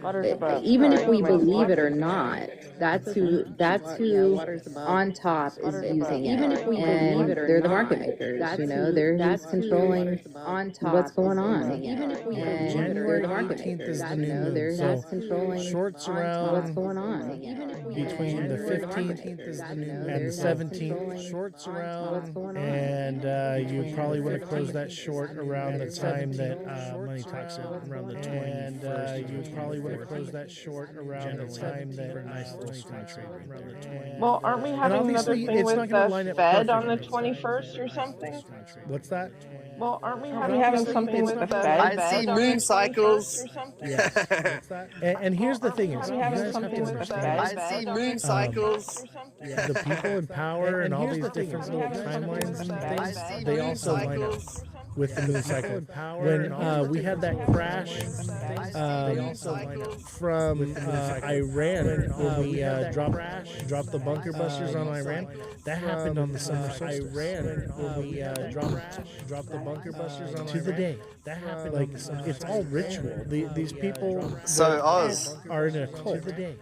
Waters above. Even if Sorry, we my believe it or dyslexia. not, that's who on top is using it. Even if we believe it or they're the market makers, you know, they're who's controlling on top what's going on. Even if we believe it or they're the market makers, you know, they're who's controlling Shorts what's around going on. between the 15th and the 17th. Shorts around, and you probably want to close that short around the time that money talks in, around the 20th. And you probably want to close that short around the time that a nice little swing trade around the 20th. Well, aren't we having another obviously, thing it's with not gonna line the up Fed on the perfectly. 21st or something? What's that? Well, aren't we having something with the Fed? I see moon cycles. Yes. And here's the thing: is you having guys have something to with the understand. I see moon cycles. The people in power and all these different little timelines and things, they also line up with the moon cycle. When we had that crash from Iran, when we dropped the bunker busters on Iran, that happened on the summer solstice. Iran, when we dropped the bunker busters on to the day. That happened like it's all ritual. These people So Oz are in a cult. To the day.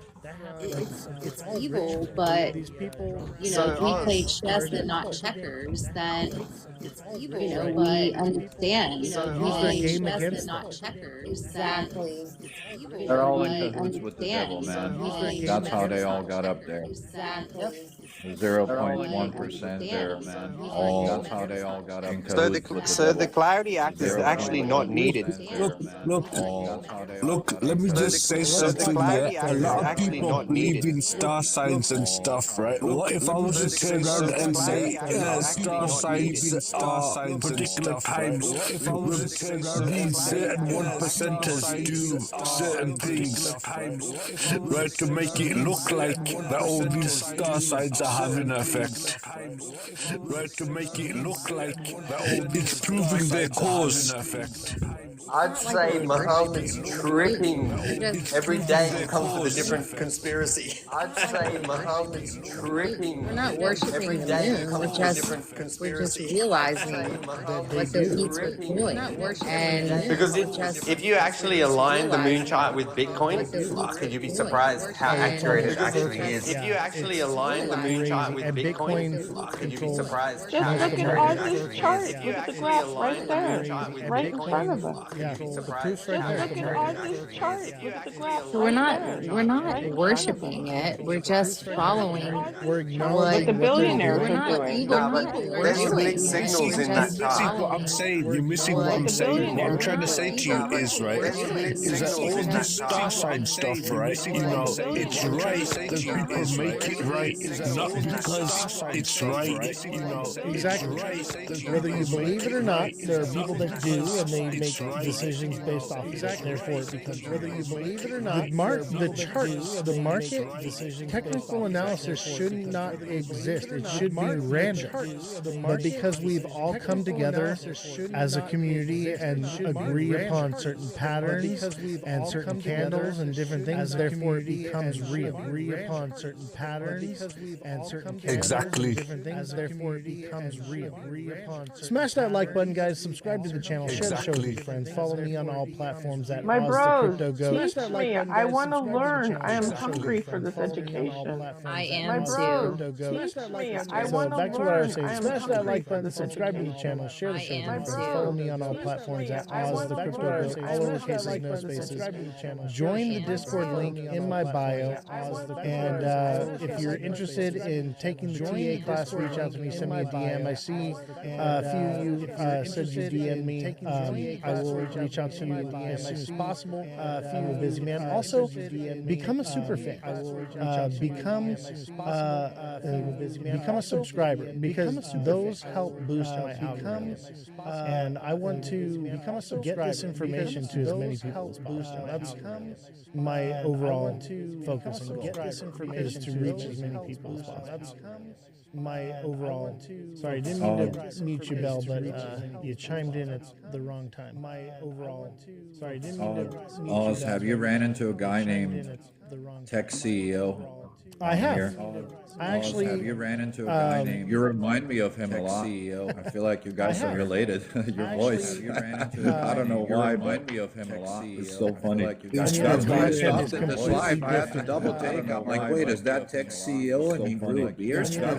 It's evil, but you know, if we play chess and not checkers, then it's evil. You know, we understand. Use their Playing game chess against and not checkers. Exactly. It's evil. They're all in We cahoots with the devil, understand. man. Playing That's how chess they and all not got up checkers. there. Exactly. 0.1% there, man. That's how they all got up. So the clarity act is actually not needed. Look, let me just say something there. A lot of people believe in star signs and stuff, right? What if I was to turn around and say star signs are particular times when these certain one percenters do certain things, right, to make it look like that all these star signs are having an effect, right, to make it look like that all it's proving their cause. I'd say Muhammad's tripping. Every day he comes with a different conspiracy. I'd say Muhammad's tripping. We're not worshiping Every the day he moon. comes We're with a just different conspiracy. realizing what the elites are doing. And Because if you actually align the moon chart with Bitcoin, could you be surprised how accurate it actually is? If you actually align the moon chart with Bitcoin, could you be surprised how Just look at accurate it Ozzy's actually chart. is? If you Look at the actually graph align right the moon there, chart with right in front of Bitcoin, us. Yeah, could you be the surprised proof's right how there. Look at accurate it Ozzy's actually chart. is? Look at the graph so we're right not there. we're not Right in front of worshiping us. it. We're just following We're What acknowledging the what they're billionaires doing. we're are not doing. evil No, but people. We're there's doing some it. mixed signals We're in that just chart. What I'm saying, you're missing what What I'm the saying. What I'm billionaires trying are to say doing. to you is, right, There's some mixed is that signals all in that this star sign stuff, right, you know, it's right that people make it right, not because it's right, you know. Exactly. Whether you believe it or not, there are people that do, and they make decisions based off of that. Therefore, it becomes whether you believe it or not. The charts, the market, technical analysis should not exist. It should be random. But because we've all come together as a community and agree upon certain patterns and certain candles and different things, therefore it becomes real. Agree upon certain patterns and certain candles Exactly. and different things, therefore it becomes real. Smash that like button, guys. Subscribe to the channel. Share the show with your friends. follow me on all platforms at My bros, Ozthecryptogoat. teach me. I want to learn. I am hungry for this education. I My am bros, too. teach me. I So want to back to what I was learn. saying. I am Smash that hungry like for button, this subscribe to the education. channel, share the I show, am and too. follow me on all platforms at Ozthecryptogoat, all lowercases, no spaces. Join the Discord link in my bio. And if you're interested in taking the TA class, reach out to me, send me a DM. I see a few of you said you DM me. I will reach out to you as soon as possible. I'm a busy man. Also, become a super fan. Become a subscriber, because those help boost my algorithm. And I want to get this information to as many people as possible. That's my overall focus and goal, is to reach as many people as possible. That's my overall. Sorry, I didn't mean to mute you, Bell, but you chimed in at the wrong time. My overall. Sorry, I didn't mean to mute you, Oz, Bell, have you ran into a guy named Tech time. CEO? I have. Here? I actually. Have you ran into a guy named? You remind me of him a lot. CEO. I feel like you guys are related. Your voice. You ran into I don't know why, but remind me of him a lot. It's so funny. That's why I stopped in this live. I had to double take. I'm like, wait, is that Tech CEO? And he grew a beard. Then I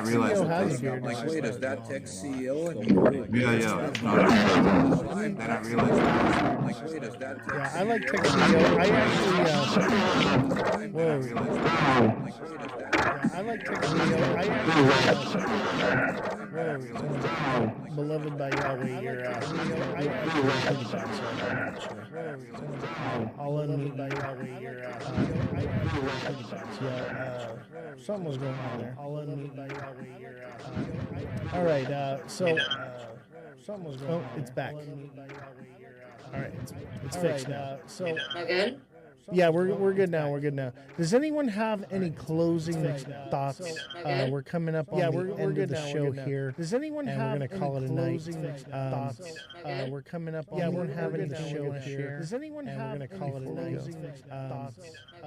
realized I'm like, wait, is that Tech CEO? And he grew a beard. Yeah. Then I realized I'm like, wait, is that Tech CEO? I like Tech CEO. I actually. Whoa. I like Tech CEO. Beloved by Yahweh, you're I'll unmute by Yahweh, you're something was going on there. I'll unmute by Yahweh, you're all right, so something was going on. Oh, it's back. All right, it's fixed now. So Am I good? yeah, we're good now. We're good now. Does anyone have any closing thoughts? We're coming up on the end of the show here. Does anyone have we're gonna call it a night? Thoughts? We're coming up on the end of the show here. Does anyone have we're gonna call it a night? Thoughts?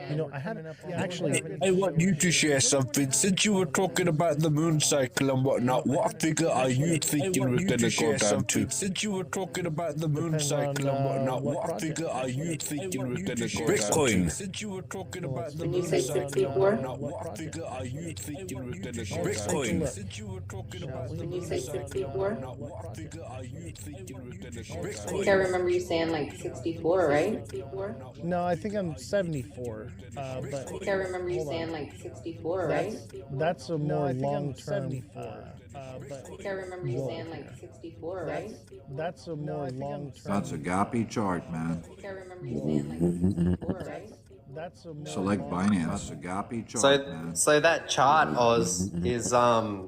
You know, I had actually. I want you to share something. Since you were talking about the moon cycle and whatnot, what figure are you thinking we're gonna go down to? Since you were talking about the moon cycle and whatnot, what figure are you thinking we're gonna go down to? Since you were talking about the moon cycle and whatnot, what figure are you thinking we're gonna go down to? Since you were talking about the moon cycle and whatnot, what figure are you thinking we're gonna go down to? I think I remember you saying like 64, right? No, I think I'm 74. But I think I remember you saying like 64, right? That's a more long-term. I think I remember you saying like 64, right? That's a more long-term. That's a gappy chart, man. I think I remember you saying like 64, right? That's a more Select Binance. That's a gappy chart, man. So that chart, Oz, is a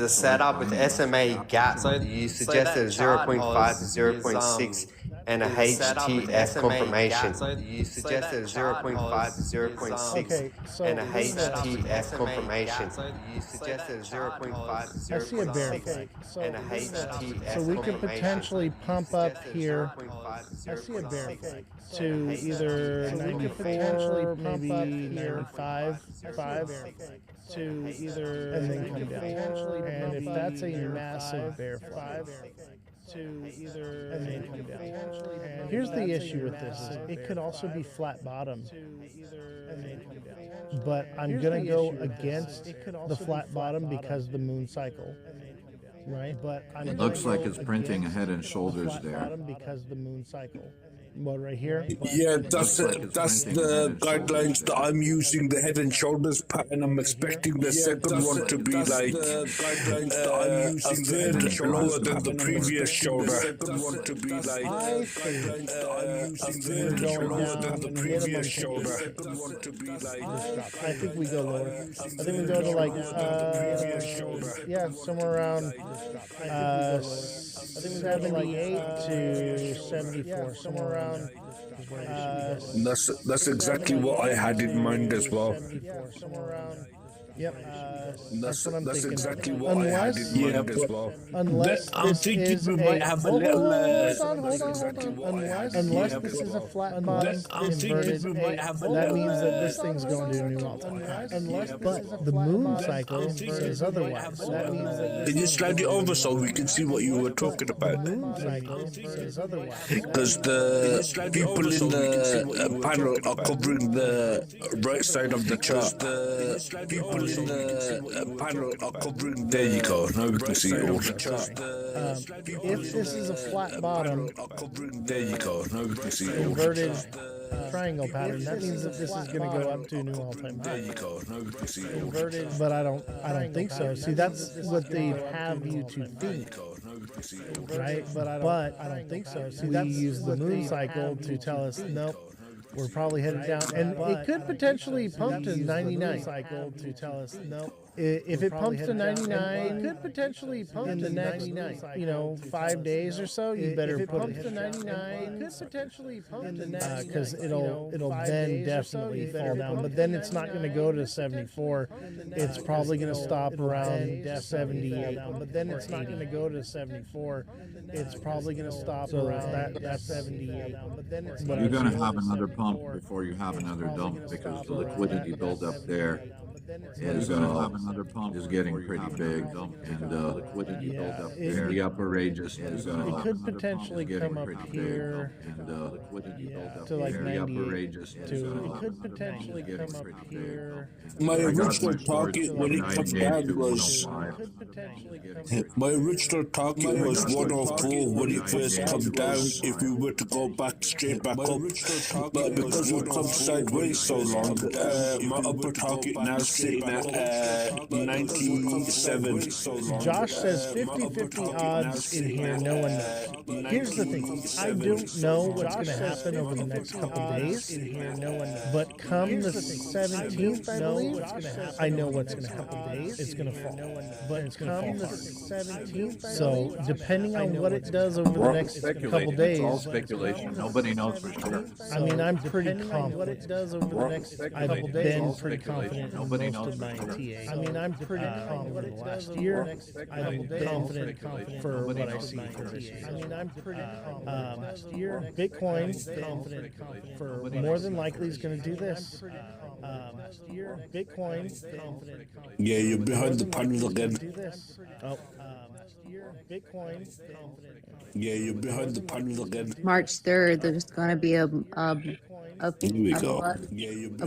setup with SMA gap. So you suggested 0.5 to 0.6 and a HTF confirmation. So you suggested 0.5 to 0.6 and a HTF confirmation. So you suggested 0.5 to 0.6 and a HTF so we could potentially pump up here. I see a bear to either 94, maybe 95, 5 to either and then come down. And if that's a massive bear flag, to either and then come down. Here's the issue with this: it could also be flat bottom. But I'm gonna go against the flat bottom because the moon cycle. Right, but It looks like it's printing a head and shoulders there. because the moon cycle. What, right here? Yeah, that's the guidelines that I'm using, the head and shoulders pattern. I'm expecting the second one to be like a third lower than the previous shoulder. Second one to be like a third lower than the previous shoulder. Second one to be like I think we go lower. I think we go to like yeah, somewhere around 78 to 74, somewhere around. That's exactly what I had in mind as well. Yep. That's what I'm That's thinking. exactly what I had in Unless, mind as well. unless I'm this thinking is we a might have a hold little. on. Unless this is a flat bottom inverted, that means that this thing's going to a new all-time high. But the moon cycle says otherwise. That means that Can you slide it over so we can see what you were talking about? the moon cycle says otherwise. Because the people in the panel are covering the right side of the chart. The people in the panel are covering. There you go. Now we can see it all. If this is a flat bottom, there you go. Now we can see it all. inverted triangle pattern, that means that this is going to go up to a new all-time high. There you go. Now we can see it all. Inverted, but I don't think so. See, that's what they have you to think, right? But I don't think so. See, we use the moon cycle to tell us nope. We're probably headed down, and it could potentially pump to 99. Cycle to tell us nope. If it pumps to 99, it could potentially pump in the next, 5 days or so. You better put it to 99. It could potentially pump in the next, because it'll then definitely fall down. But then it's not going to go to 74. It's probably going to stop around 78. But then it's not going to go to 74. It's probably going to stop around that 78. But then it's You're going to have another pump before you have another dump because the liquidity buildup there is getting pretty big, and the liquidity buildup there, the upper ranges is it could potentially come up here and liquidity buildup to like there, the upper ranges it could potentially come up here. My original target when it comes down was my original target was 104 when it first come down. If we were to go straight back up, but because we've come sideways so long, my upper target now sitting at 97. Josh says 50-50 odds in here. No one knows. Here's the thing. I don't know what's going to happen over the next couple days. In here, no one knows. But come the 17th, I believe, I know what's going to happen. It's going to fall. But it's come the 17th. So depending on what it does over the next couple days, it's all speculation. Nobody knows for sure. I mean, I'm pretty confident what it does over the next couple days. I've been pretty confident in most of my TA. I mean, I'm pretty confident last year. I've been confident for what I see for this year. I mean, I'm pretty confident last year. Bitcoin, confident for more than likely is going to do this. Last year, Bitcoin, confident. Yeah, you're behind the panel again. Oh. Bitcoin. Yeah, you're behind the panel again. March 3rd, there's going to be a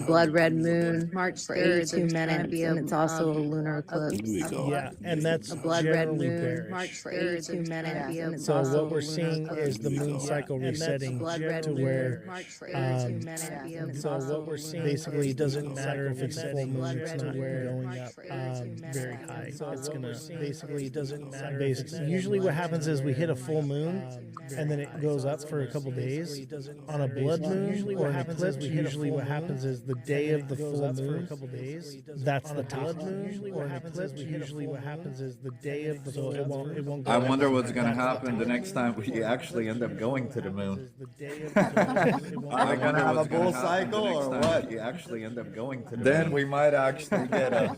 blood red moon. March 3rd, 82 minutes, and it's also a lunar eclipse. Yeah, and that's a blood red moon. Bearish. March 3rd, 82 minutes, and it's so also what we're seeing is the moon cycle resetting to where. So what we're seeing basically doesn't matter if it's full moon. It's not going up very high. It's gonna basically doesn't matter. Usually what happens is we hit a full moon and then it goes up for a couple days. On a blood moon, usually what happens is the day of the full moon. That's the top moon. Usually what happens is the day of the full moon. It won't go. I wonder what's going to happen the next time we actually end up going to the moon. Are we going to have a bull cycle or what? You actually end up going to the then moon. We might actually get a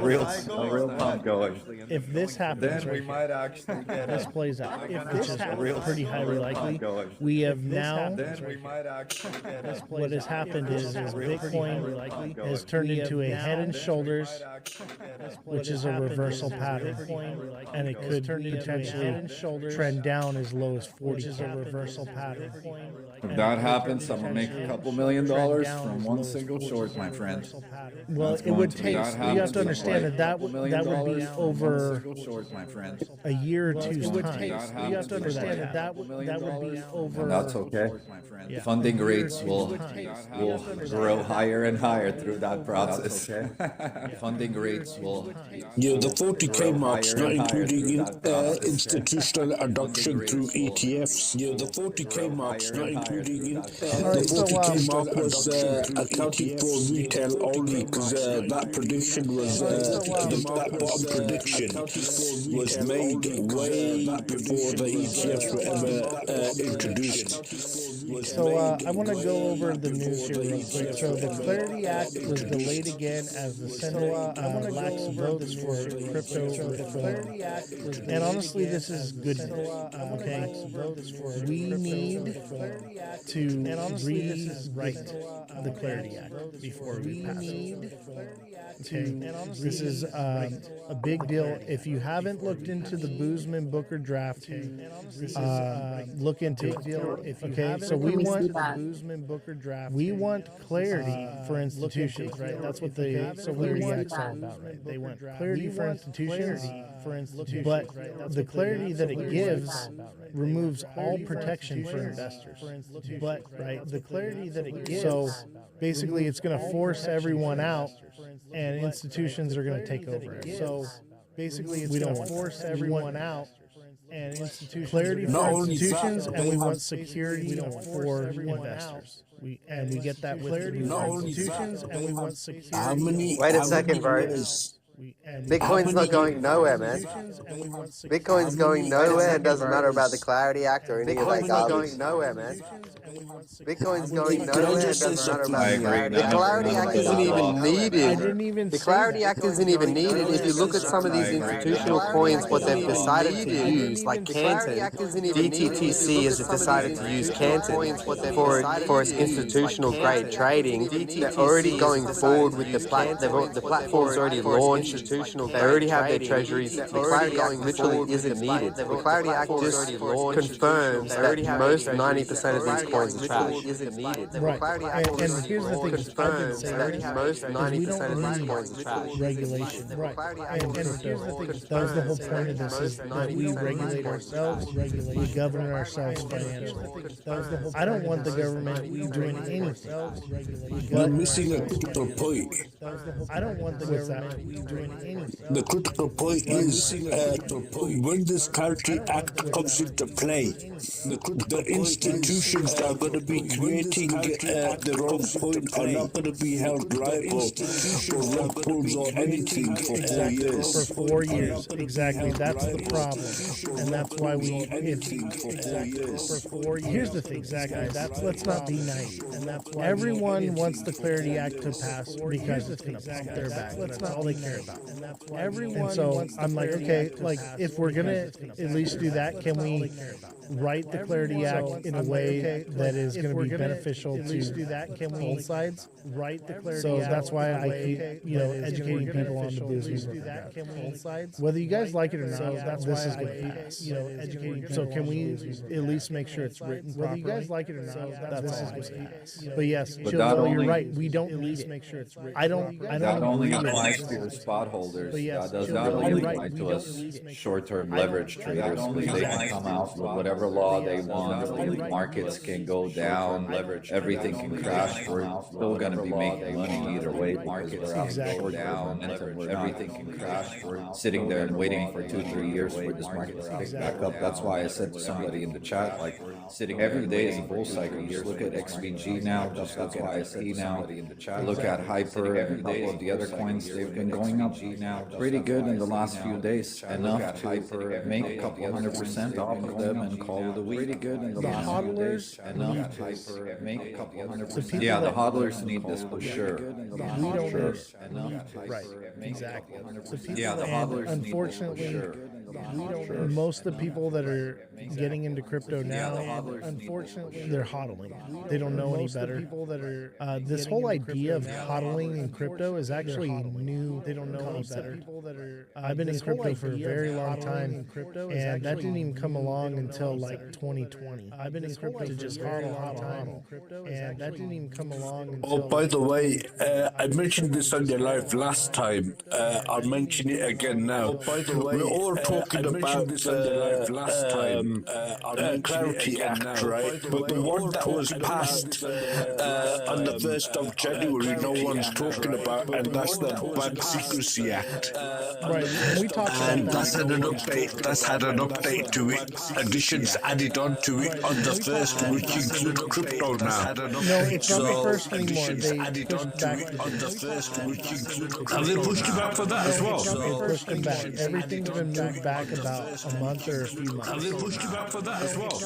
real pump going. If this happens, then we might actually get this plays out. If this happens, pretty highly likely. We have now. Then we might actually get what has happened is Bitcoin has turned into a head and shoulders, which is a reversal pattern, and it could potentially trend down as low as 40. Which is a reversal pattern. If that happens, I'm gonna make a couple $1 million from one single short, my friend. Well, it would take. You have to understand that would be over a year or two's time. You have to understand that would be over. And that's okay. Yeah. Funding rates will grow higher and higher through that process. Funding rates will. Yeah, the 40K mark's not including institutional adoption through ETFs. Yeah, the 40K mark's not including the 40K mark was accounting for retail only because that prediction was that bottom prediction was made way before the ETFs were ever introduced. I want to go over the news here real quick. So the Clarity Act was delayed again as the Senate lacks votes for crypto reform. And honestly, this is good news. Okay, we need to rewrite the Clarity Act before we pass it. Okay, this is a big deal. If you haven't looked into the Boozman Booker draft, look into it. Okay, so we want we want clarity for institutions, right? That's what the Clarity Act's all about, right? They want clarity for institutions, but the clarity that it gives removes all protection for investors. But the clarity that it gives, so basically, it's going to force everyone out, and institutions are going to take over. So basically, we don't force everyone out. And institutions, clarity for institutions, and we want security for investors. We get that with clarity for institutions, and we want security. Wait a second, bro. Bitcoin's not going nowhere, man. Bitcoin's going nowhere. It doesn't matter about the Clarity Act or any of that garbage. Bitcoin's not going nowhere, man. Bitcoin's going nowhere. It doesn't matter about the Clarity Act. The Clarity Act isn't even needed. The Clarity Act isn't even needed. If you look at some of these institutional coins, what they've decided to use, like Canton, DTTC has decided to use Canton for its institutional grade trading. They're already going forward with the platform. The platform's already launched. They already have their treasuries. The Clarity Act literally isn't needed. The Clarity Act just confirms that most 90% of these coins are trash. Right. And here's the thing: confirms that most 90% of these coins are trash. Regulation. Right. And here's the thing: that was the whole point of this: is that we regulate ourselves, we govern ourselves financially. I don't want the government doing anything. We're missing a critical point. I don't want the government doing anything. The critical point is when this Clarity Act comes into play, the institutions that are going to be creating their own coin are not going to be held liable for rug pulls or anything for 4 years. For 4 years, exactly. That's the problem, and that's why we. Here's the thing, exactly. Let's not be naive, and that's why everyone wants the Clarity Act to pass because it's going to pump their back. That's all they care about. And so I'm like, okay, like if we're gonna at least do that, can we write the Clarity Act in a way that is going to be beneficial to both sides? So that's why I keep, educating people on the business. Whether you guys like it or not, this is going to pass. So can we at least make sure it's written properly? Whether you guys like it or not, that's all I'm saying. But yes, Chill, you're right. We don't need it. I don't. That only applies to your spot holders. That does not only apply to us short-term leverage traders. They can come out with whatever law they want. The markets can go down. Everything can crash. We're still going to be making money either way. Markets can go down. Everything can crash. We're sitting there and waiting for 2-3 years for this market to pick back up. That's why I said to somebody in the chat, like, sitting every day is a bull cycle. Just look at XVG now. That's why I said now. Look at Hyper and a couple of the other coins. They've been going up pretty good in the last few days. Enough to make a couple 100% off of them and call it a week. Pretty good in the last few days. Enough to make a couple 100%. Yeah, the hodlers need this for sure. We don't need it. Right. Exactly. Yeah, the hodlers unfortunately, need this for sure. Most of the people that are getting into crypto now, unfortunately, they're hodling. They don't know any better. This whole idea of hodling in crypto is actually new. They don't know any better. I've been in crypto for a very long time, and that didn't even come along until like 2020. I've been in crypto to just hodl, and that didn't even come along until. Oh, by the way, I mentioned this on your live last time. I'll mention it again now. We're all talking about Clarity Act, right? But the one that was passed on the 1st of January, no one's talking about, and that's the Bank Secrecy Act. Right, we talked about and that. That's had an update to it. Additions added on to it on the 1st, which include crypto now. No, it's not the first anymore. They pushed back on the 1st, which include. Have they pushed it back for that as well? They pushed it back. Everything's been moved back about a month or a few months. Have they pushed you back for that as well?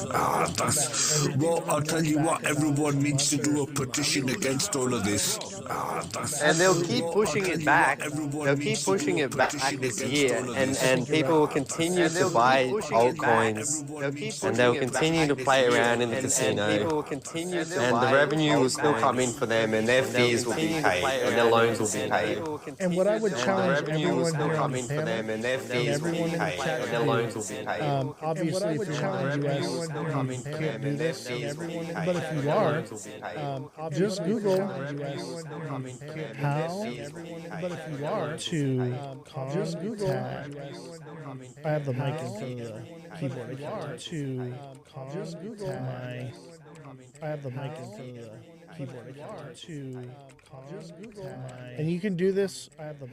Well, I'll tell you what, everyone needs to do a petition against all of this. And they'll keep pushing it back. They'll keep pushing it back this year, and people will continue to buy altcoins, and they'll continue to play around in the casino, and the revenue will still come in for them, and their fees will be paid, and their loans will be paid. And what I would challenge everyone here on the for them, panel, and their fees will be paid, and their loans will be paid. Obviously, if you're not in the US, you can't do this, but if you are, just Google how, but if you are, to contact, I have the mic in front of the keyboard, to contact I have the mic in front of the keyboard, to and you can do this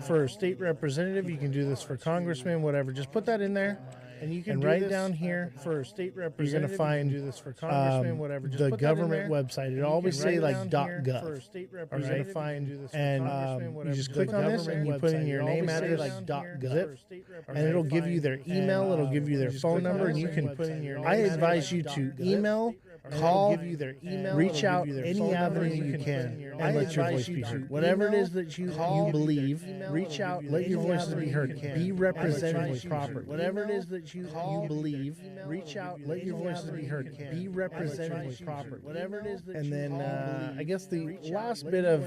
for a state representative, you can do this for congressman, whatever, just put that in there. And you can write down here for state representative. You're going to find do this for congressman, whatever. Just the government website. It always say like .gov. You're going to find and you just click on this and you put in your name, address, like .gov, and it'll give you their email. It'll give you their phone number, and you can put in your. I advise you to email, call, reach out any avenue you can, and let your voice be heard. Whatever it is that you believe, reach out, let your voices be heard. Be represented properly. Whatever it is that you believe, reach out, let your voices be heard. Be represented properly. Whatever it is that and then I guess the last bit of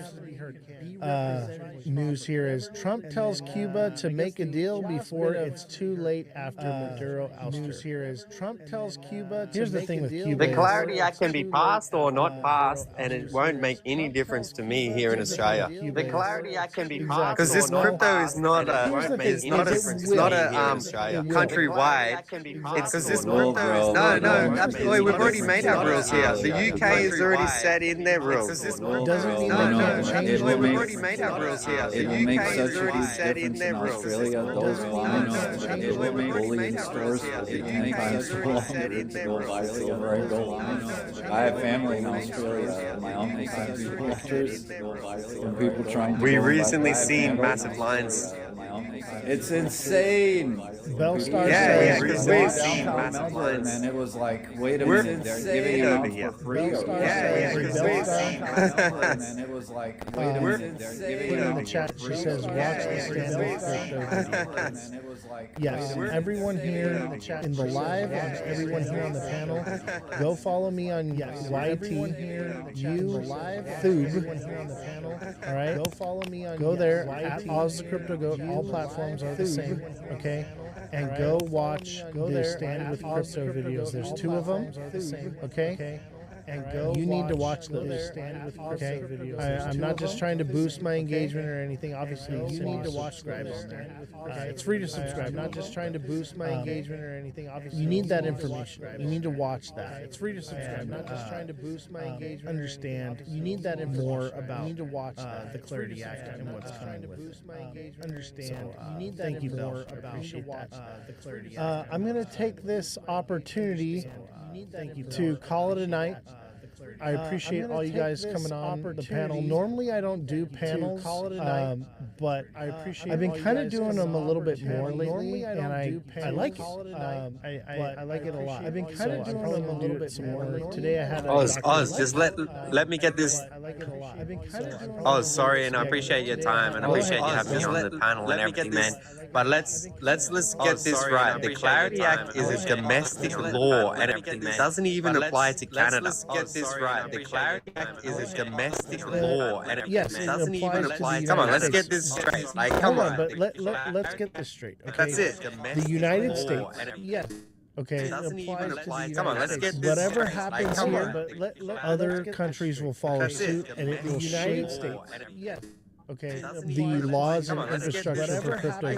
news here is Trump tells Cuba to make a deal before it's too late after Maduro ouster. News here is Trump tells Cuba to Here's the thing with Cuba. The Clarity Act can be passed or not passed, and it won't make any difference to me here in Australia. The Clarity Act can be passed because this crypto is not a countrywide. It's because this crypto is absolutely. We've already made our rules here. The UK has already set in their rules. We've already made our rules here. It will make such a huge difference in Australia. Those lines, it will bully stores will be 10 times longer to go buy silver and gold. I have family in Australia. My uncle has collectors. And people trying to. We recently seen massive lines. It's insane. Bellstar because we've seen massive lines. And it was like, wait a minute, they're giving it out for free. Because we've seen. And it was like, wait a minute, they're giving it out in the chat. She says, watch the stand. Yes, everyone here in the live and everyone here on the panel, go follow me on YT, Thoob. All right, go follow me on. Go there at Ozthecryptogoat. All platforms are the same. Okay. And go watch the Stand with Crypto videos. There's 2 of them. Okay. And go. You need to watch those. Okay. I'm not just trying to boost my engagement or anything. Obviously, you need to watch. Subscribe on there. It's free to subscribe. I'm not just trying to boost my engagement or anything. Obviously, you need that information. You need to watch that. It's free to subscribe. I'm not just trying to boost my engagement. Understand. You need that more about. You need to watch the Clarity Act and what's coming with it. Understand. You need that. Thank you, Bell. I appreciate that. The Clarity Act. I'm going to take this opportunity to call it a night. I appreciate all you guys coming on the panel. Normally, I don't do panels, but I appreciate. I've been kind of doing them a little bit more lately, and I like it. I like it a lot. I've been kind of doing them a little bit more. Today, I had Oz, just let me get this. Oh, sorry, and I appreciate your time, and I appreciate you having me on the panel and everything, man. But let's get this right. The Clarity Act is a domestic law, and it doesn't even apply to Canada. Let's get this right. The Clarity Act is a domestic law, and it doesn't even apply to. Come on, let's get this straight. Like, come on, but let's get this straight. Okay, that's it. The United States. Yes. Okay, it applies to the United States. Whatever happens here, other countries will follow suit, and it will shape. Yes. Okay, the laws and infrastructure for crypto.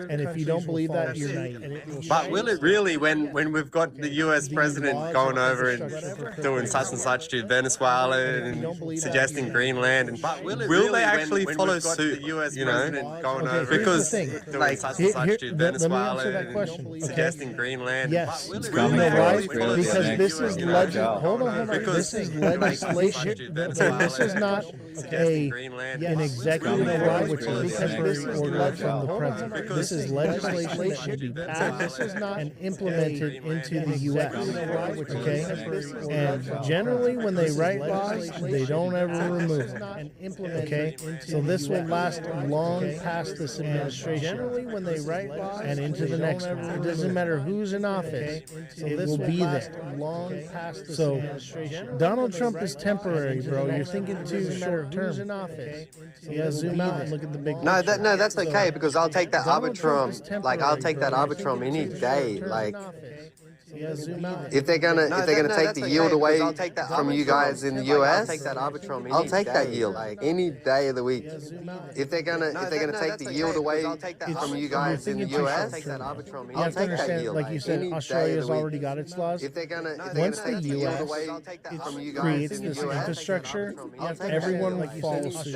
And if you don't believe that, you're naive. But will it really, when we've got the US president going over and doing such and such to Venezuela and suggesting Greenland, and will they actually follow suit? You know, because like such and such to Venezuela and suggesting Greenland. Yes, right? Because this is legend. Hold on. This is legislation. This is not a an executive order, which is a temporary order from the president. This is legislation that should be passed and implemented into the U.S. Okay, and generally when they write laws, they don't ever remove them. Okay, so this will last long past this administration. Generally when they write laws and into the next one. It doesn't matter who's in office. It will be there long past this administration. Donald Trump is temporary, bro. You're thinking too short term. In office. Yeah, zoom out and look at the big No, picture. that's okay because I'll take that Donald Trump is Arbitrum. Like I'll take that temporary, bro. Arbitrum any day. Like Yeah, zoom out. if they're gonna take the yield away from you guys in the US, I'll take that yield any day of the week. If they're gonna take the yield away from you guys in the US, I'll take that yield. Like you said, Australia's already got its laws. Once the US creates this infrastructure, everyone will follow suit,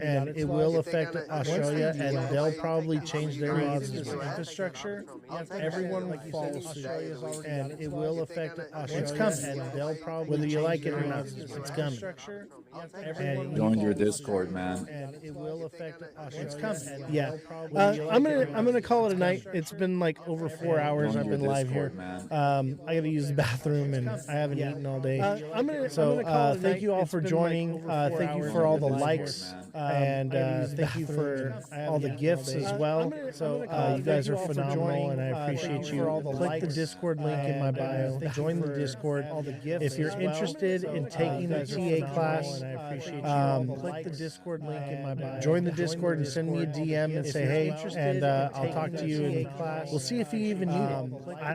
and it will affect Australia, and they'll probably change their laws as well. Infrastructure, everyone will follow suit, and it will affect Australia. It's coming, and they'll probably, whether you like it or not, it's coming. Join your Discord, man. And it will affect Australia. It's coming. Yeah, I'm gonna call it a night. It's been like over 4 hours. I've been live here. I gotta use the bathroom, and I haven't eaten all day. Thank you all for joining. Thank you for all the likes, and thank you for all the gifts as well. So you guys are phenomenal, and I appreciate you. Click the Discord link in my bio. Join the Discord. If you're interested in taking the TA class, and I appreciate you. Click the Discord link in my bio. Join the Discord and send me a DM and say hey, and I'll talk to you. And we'll see if you even need it.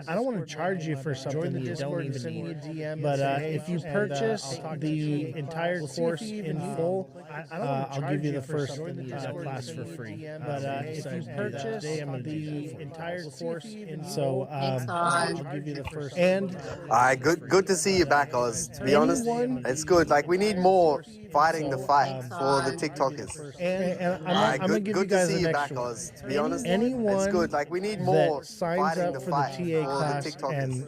I don't want to charge you for something that you don't even need. But if you purchase the entire course in full, I'll give you the first class for free. But if you purchase the entire course in full, I'll give you the first. And all right, good to see you back, Oz. To be honest, it's good. Like we need more fighting the fight for the TikTokers. And I'm gonna give you guys an extra one. To be honest, anyone it's good. Like we need more that signs up for the TA class and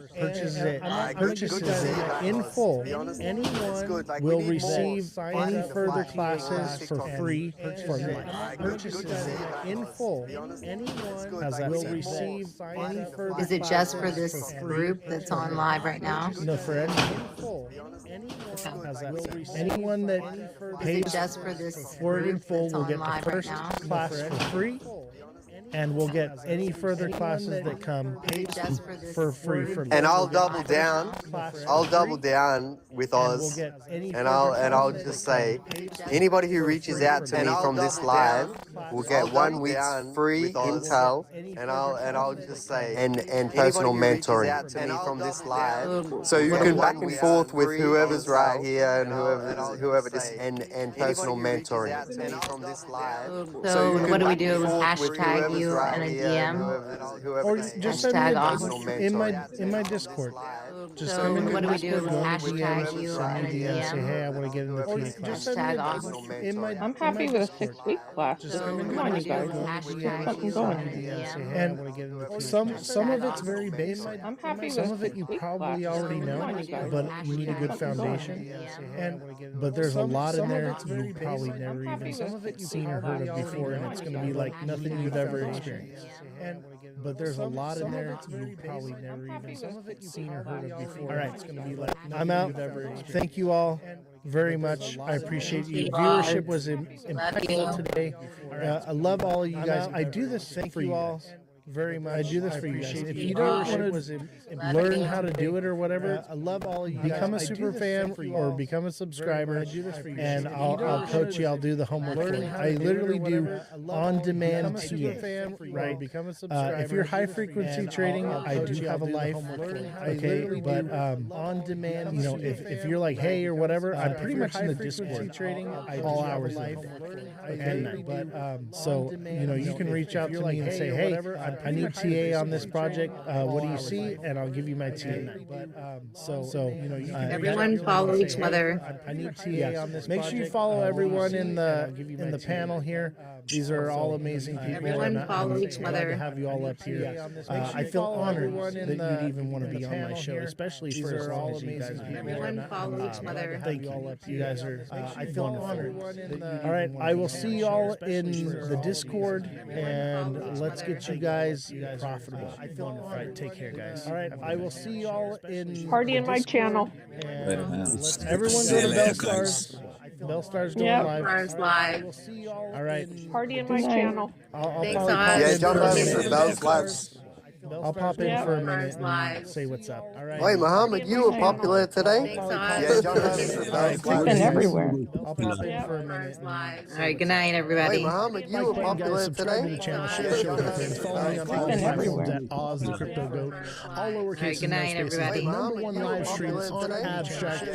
purchases it in full, anyone will receive any further classes for free for life. Purchases it in full, anyone will receive any further. Is it just for this group that's on live right now? No, for anyone that pays just for this for it in full will get the first class for free, and we'll get any further classes that come for free for life. And I'll double down. I'll double down with Oz, and I'll just say, anybody who reaches out to me from this live will get 1 week's free intel, and I'll just say, and personal mentoring from this live, so you can back and forth with whoever's right here and whoever this and personal mentoring from this live. So what do we do? Hashtag you in a DM, or just send me a awesome. in my Discord. Just So come in what do we do? Discord, go in the Hashtag DMs, you send in me a a DM, say DM. hey, I want to get in the TA class. Hashtag awesome. I'm happy with a 6-week class. Just come Come on, you guys. Hashtag Something you going. in a DM. And some of it's very basic. I'm happy with Some of it you probably already know, but you need a good foundation. But there's a lot in there you probably never even seen or heard of before, and it's going to be like nothing you've ever experienced. But there's a lot in there you probably never even seen or heard of before. All right, it's going to be like I'm out. Thank you all very much. I appreciate you. Viewership was impeccable today. I love all of you guys. I do this for you all very much. I do this for you guys. If you don't want to learn how to do it or whatever, I love all of you. Become a super fan or become a subscriber, and I'll coach you. I'll do the homework for you. I literally do on-demand TA. Right? If you're high frequency trading, I do have a life. Okay, but on-demand, you know, if you're like hey or whatever, I'm pretty much in the Discord trading all hours of the day and night. But so you know, you can reach out to me and say hey, I'm I need TA on this project. What do you see? And I'll give you my TA. Everyone follow each other. I need TA on this. Make sure you follow everyone in the panel here. These are all amazing people. Everyone follow each Glad other. to have you all up here. I feel honored that you'd even want to be on my show, especially for as long as you guys have been. Everyone follow each other. Thank you. You guys are. I feel honored. All right, I will see you all in the Discord, and let's get you guys profitable. All right, take care, guys. All right, I will see you all in Party in my channel. Later, man. Everyone go to Bellstars. Bellstars going live. Bellstars live. All right. Party in my channel. I'll Thanks, probably Oz. pop Yeah, in jump for a over minute. to Bell's Lives. I'll pop in for a minute Live. and say what's up. All right. Wait, Muhammad, you were popular today? Thanks, Oz. Yeah, jump over to Bell's Been Lives. everywhere. I'll pop in for a minute. All right, good night, everybody. Wait, Muhammad, you were popular Subscribe to the today? channel, share, show with your friends. Follow me on all Been platforms everywhere. at Ozthecryptogoat. All lowercase Good and no night, spaces. everybody. The number one live streams on Abstract.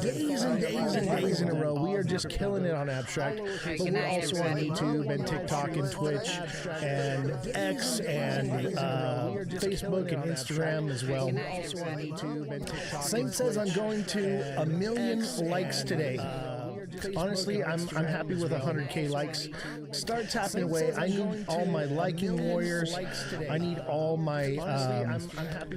Days and days and days in a row. We are just killing it on Abstract. But Good we're night, also on everybody. YouTube and TikTok and Twitch and X and Facebook and Instagram as well. Saint says I'm going to 1 million likes today. Honestly, I'm happy with 100K likes. Start tapping away. I need all my liking warriors. I need all my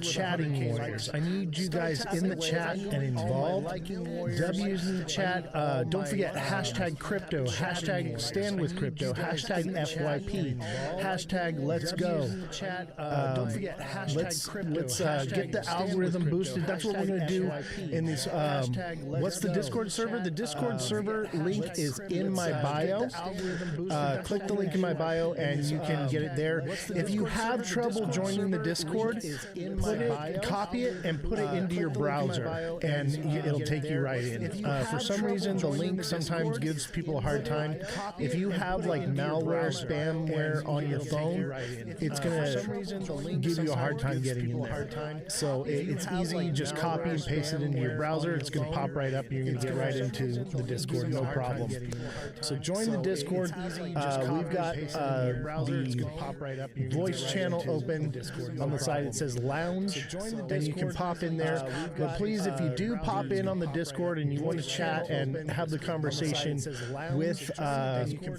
chatting warriors. I need you guys in the chat and involved. W's in the chat. Don't forget hashtag crypto, hashtag stand with crypto, hashtag FYP, hashtag let's go. Don't forget let's get the algorithm boosted. That's what we're gonna do in these. What's the Discord server? The Discord server link is in my bio. Click the link in my bio and you can get it there. If you have trouble joining the Discord, copy it and put it into your browser and it'll take you right in. For some reason, the link sometimes gives people a hard time. If you have like malware, spamware on your phone, it's gonna give you a hard time getting in there. So it's easy. You just copy and paste it into your browser. It's gonna pop right up. You're gonna get right into the Discord, no problem. So join the Discord. We've got the voice channel open on the side. It says lounge, and you can pop in there. But please, if you do pop in on the Discord and you want to chat and have the conversation with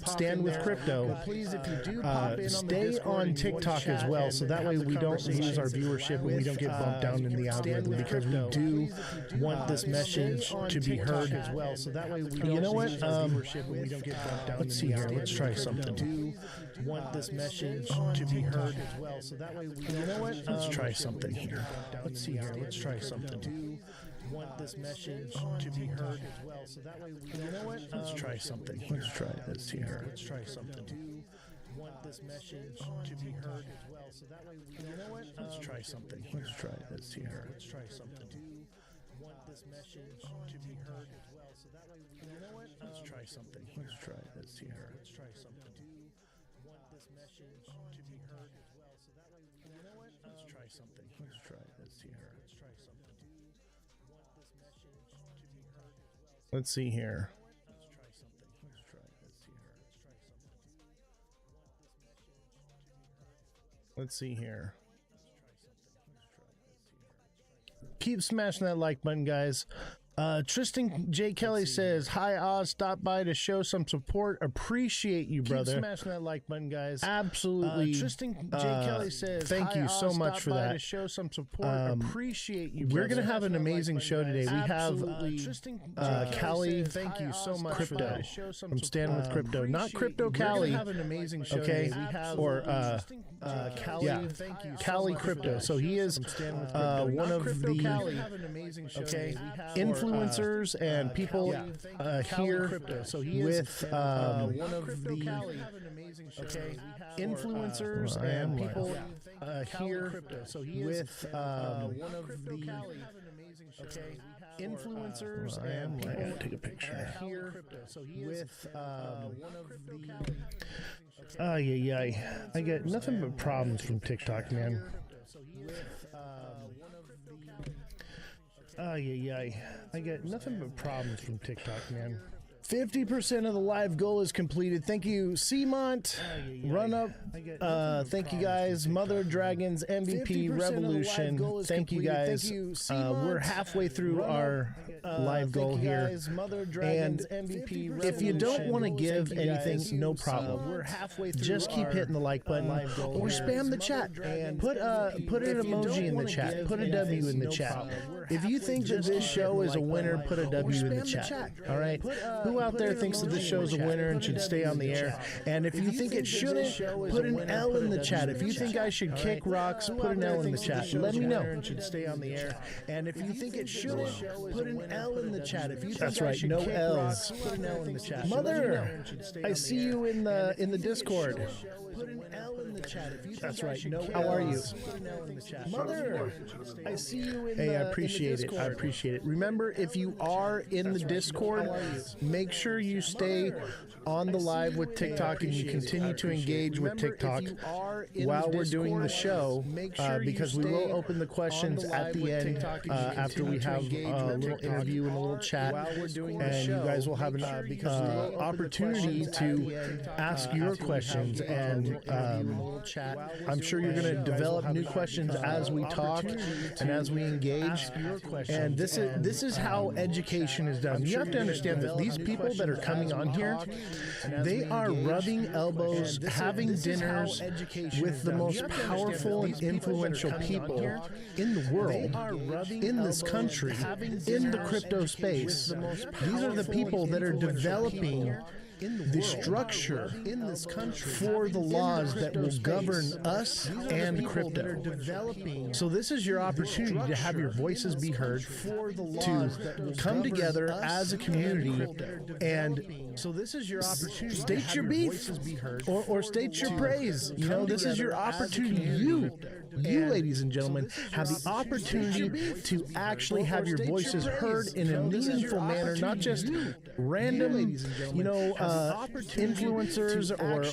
Stand with Crypto, stay on TikTok as well, so that way we don't lose our viewership and we don't get bumped down in the algorithm, because we do want this message to be heard as well. So that way we you know what? Let's see here. Let's try something. Want this message to be heard as well. So that way we you know what? Let's try something here. Let's see here. Let's try something. Want this message to be heard as well. So that way we you know what? Let's try something. Let's try this here. Let's try something. Want this message to be heard as well. So that way we you know what? Let's try something. Let's try this here. Let's try something. Want this message to be heard as well. So that way we you know what? Let's try something. Let's try this here. Let's try something. Want this message to be heard as well. So that way we you know what? Let's try something. Let's try this here. Let's try something. Want this message to be heard as well. Let's see here. Let's try something. Let's try this here. Let's try something. Let's see here. Keep smashing that like button, guys. Tristan J. Kelly says, "Hi Oz, stop by to show some support. Appreciate you, brother." Keep smashing that like button, guys. Absolutely. Tristan J. Kelly says, "Thank you so much for that. To show some support. Appreciate you, brother." We're gonna have an amazing show today. We have Callie. Thank you so much for that. From Stand with Crypto, not Crypto Callie. Have an amazing show. Okay, or Callie. Yeah, Callie Crypto. So he is one of the influencers and people here with one of the influencers and people here with one of the influencers and people. I gotta take a picture here with one of the. Yeah. I get nothing but problems from TikTok, man. I get nothing but problems from TikTok, man. 50% of the live goal is completed. Thank you, Seamont, Run Up. Thank you guys, Mother Dragons, MVP Revolution. Thank you guys. We're halfway through our live goal here. And if you don't want to give anything, no problem. We're halfway through. Just keep hitting the like button or spam the chat. Put an emoji in the chat. Put a W in the chat. If you think that this show is a winner, put a W in the chat. All right? Who out there thinks that this show is a winner and should stay on the air? And if you think it shouldn't, put an L in the chat. If you think I should kick rocks, put an L in the chat. Let me know. And if you think it shouldn't, put an L in the chat. If you think that's right, no L's. Put an L in the chat. Mother, I see you in the Discord. Put an L in the chat. That's right. No. How are you? Mother, I see you in Hey, I appreciate it. I appreciate it. Remember, if you are in the Discord, make sure you stay on the live with TikTok and you continue to engage with TikTok while we're doing the show, because we will open the questions at the end after we have a little interview and a little chat, and you guys will have an opportunity to ask your questions, and I'm sure you're going to develop new questions as we talk and as we engage. And this is how education is done. You have to understand that these people that are coming on here, they are rubbing elbows, having dinners with the most powerful and influential people in the world, in this country, in the crypto space. These are the people that are developing the structure in this country for the laws that will govern us and crypto. So this is your opportunity to have your voices be heard, to come together as a community, and so this is your opportunity. State your beef or state your praise. You know, this is your opportunity. You, ladies and gentlemen, have the opportunity to actually have your voices heard in a meaningful manner, not just random, influencers or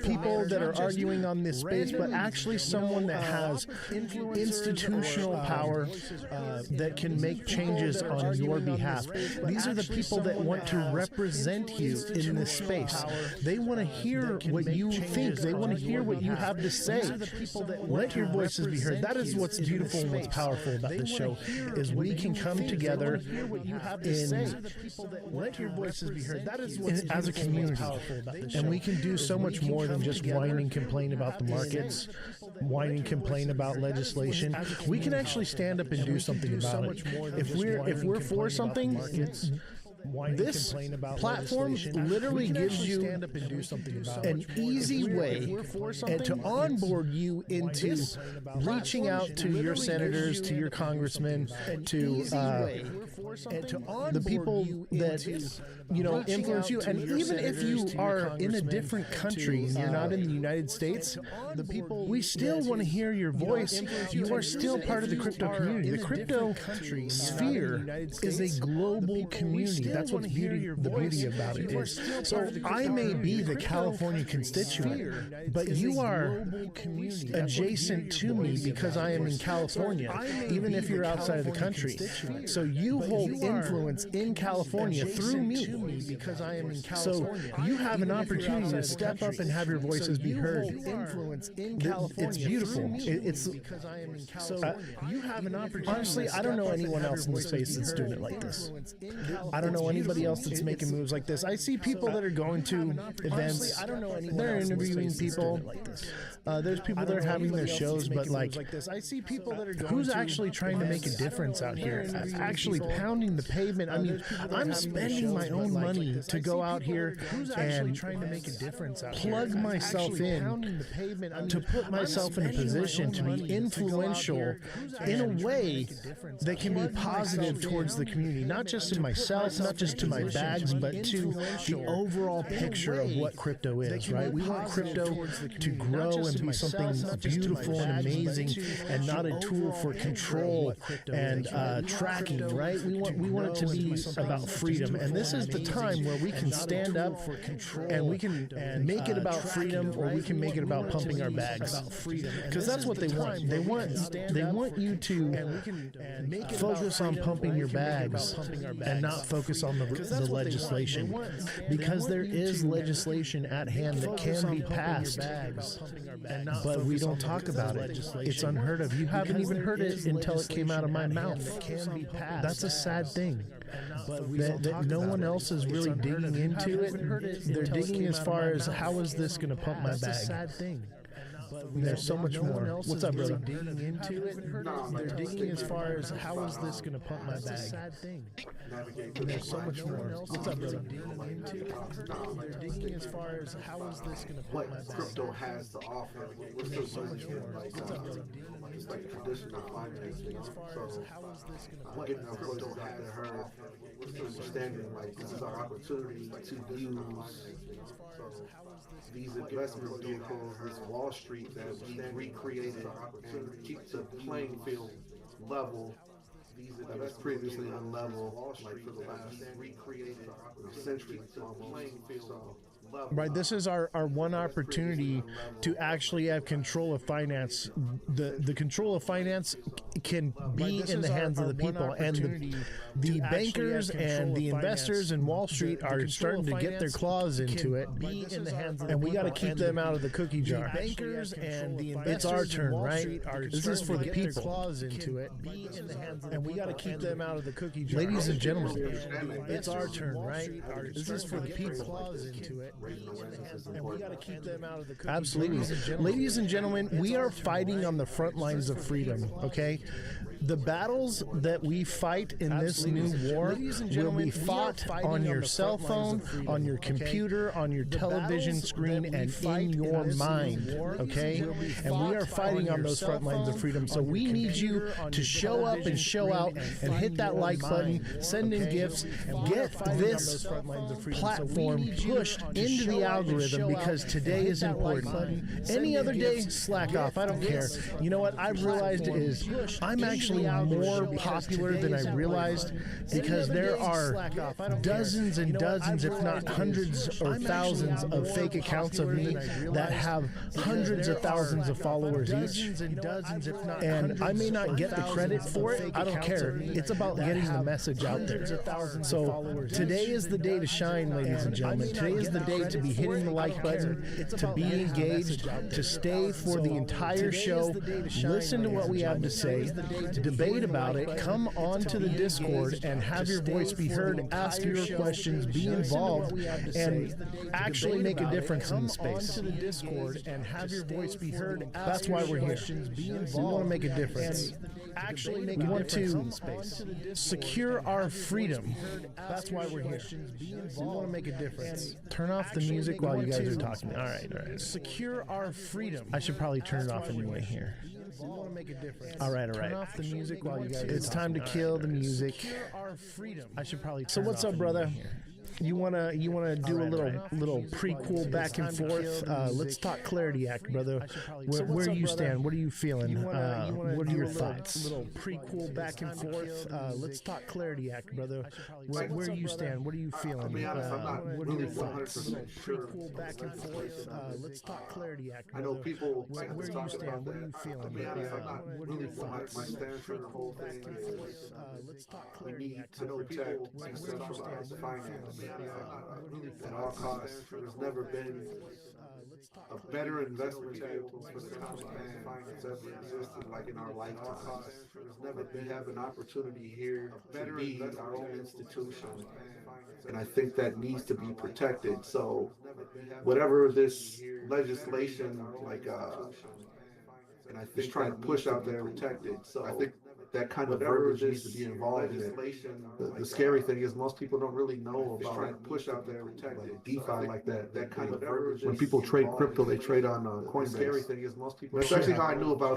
people that are arguing on this space, but actually someone that has institutional power that can make changes on your behalf. These are the people that want to represent you in this space. They want to hear what you think. They want to hear what you have to say. Let your voices be heard. That is what's beautiful and what's powerful about this show, is we can come together in let your voices be heard. That is what's as a community, and we can do so much more than just whine and complain about the markets, whine and complain about legislation. We can actually stand up and do something about it. If we're for something, this platform literally gives you an easy way and to onboard you into reaching out to your senators, to your congressmen, to the people that influence you. And even if you are in a different country and you're not in the United States, we still want to hear your voice. You are still part of the crypto community. The crypto sphere is a global community. That's what's the beauty about it is. So I may be the California constituent, but you are adjacent to me because I am in California, even if you're outside of the country. So you hold influence in California through me because I am in California. So you have an opportunity to step up and have your voices be heard. It's beautiful. It's because I am in California. You have an opportunity. Honestly, I don't know anyone else in the space that's doing it like this. I don't know anybody else that's making moves like this. I see people that are going to events. They're interviewing people. There's people that are having their shows, but I see people that are going who's actually trying to make a difference out here, actually pounding the pavement. I mean, I'm spending my own money to go out here and trying to make a difference out plug myself in to put myself in a position to be influential in a way that can be positive towards the community, not just in myself, not just to my bags, but to the overall picture of what crypto is, right? We want crypto to grow and be something beautiful and amazing and not a tool for control and tracking, right? We want it to be about freedom, and this is the time where we can stand up for control, and we can make it about freedom, or we can make it about pumping our bags, because that's what they want. They want you to focus on pumping your bags and not focus on the legislation, because there is legislation at hand that can be passed, but we don't talk about it. It's unheard of. You haven't even heard it until it came out of my mouth. That's a sad thing. That no one else is really digging into it. They're digging as far as, how is this going to pump my bag? There's so much more. What's up, brother? Digging into it. They're digging as far as, how is this going to pump my bag? There's so much more. What's up, brother? Digging into it. They're digging as far as, how is this going to pump my bag? What crypto has to offer. What's so much more? It's like traditional finance, you know. So getting our voices out there heard, understanding like this is our opportunity to use these investment vehicles, this Wall Street that we recreated and keep the playing field level. That was previously unlevel, like for the last century, playing field. Right, this is our one opportunity to actually have control of finance. The control of finance can be in the hands of the people, and the bankers and the investors in Wall Street are starting to get their claws into it, and we got to keep them out of the cookie jar. It's our turn, right? This is for the people, and we got to keep them out of the cookie jar. Ladies and gentlemen, it's our turn, right? This is for the people. And we got to keep them out of the cookie. Absolutely. Ladies and gentlemen, we are fighting on the front lines of freedom, okay? The battles that we fight in this new war will be fought on your cell phone, on your computer, on your television screen, and in your mind, okay? And we are fighting on those front lines of freedom. So we need you to show up and show out and hit that like button, send in gifts, get this platform pushed into the algorithm, because today is important. Any other day, slack off. I don't care. You know what I've realized is I'm actually more popular than I realized, because there are dozens and dozens, if not hundreds or thousands of fake accounts of me that have hundreds of thousands of followers each. And I may not get the credit for it. I don't care. It's about getting the message out there. So today is the day to shine, ladies and gentlemen. Today is the day to be hitting the like button, to be engaged, to stay for the entire show, listen to what we have to say, debate about it, come on to the Discord and have your voice be heard, ask your questions, be involved, and actually make a difference in the space. That's why we're here. We want to make a difference. We want to secure our freedom. That's why we're here. We want to make a difference. Turn off the music while you guys are talking. All right, all right. Secure our freedom. I should probably turn it off anyway here. All right, all right. Turn off the music while you guys. It's time to kill the music. I should probably. So what's up, brother? You wanna do a little prequel back and forth? Let's talk Clarity Act, brother. Where do you stand? What are you feeling? What are your thoughts? Little prequel back and forth. Let's talk Clarity Act, brother. Where do you stand? What are you feeling? What are your thoughts? Prequel back and forth. Let's talk Clarity Act, brother. I know people. Where do you stand? What are you feeling? What are your thoughts? My stand for the whole thing is we need to protect decentralized finance at all costs. There's never been a better investment vehicle for the common man that's ever existed, like in our lifetime. There's never been have an opportunity here to be our own institution, and I think that needs to be protected. So whatever this legislation, like and I think trying to push out there protected. So I think that kind of verbiage needs to be involved in it. The scary thing is most people don't really know about trying to push out there like DeFi like that. That kind of verbiage. When people trade crypto, they trade on Coinbase. The scary thing is most people. That's actually how I knew about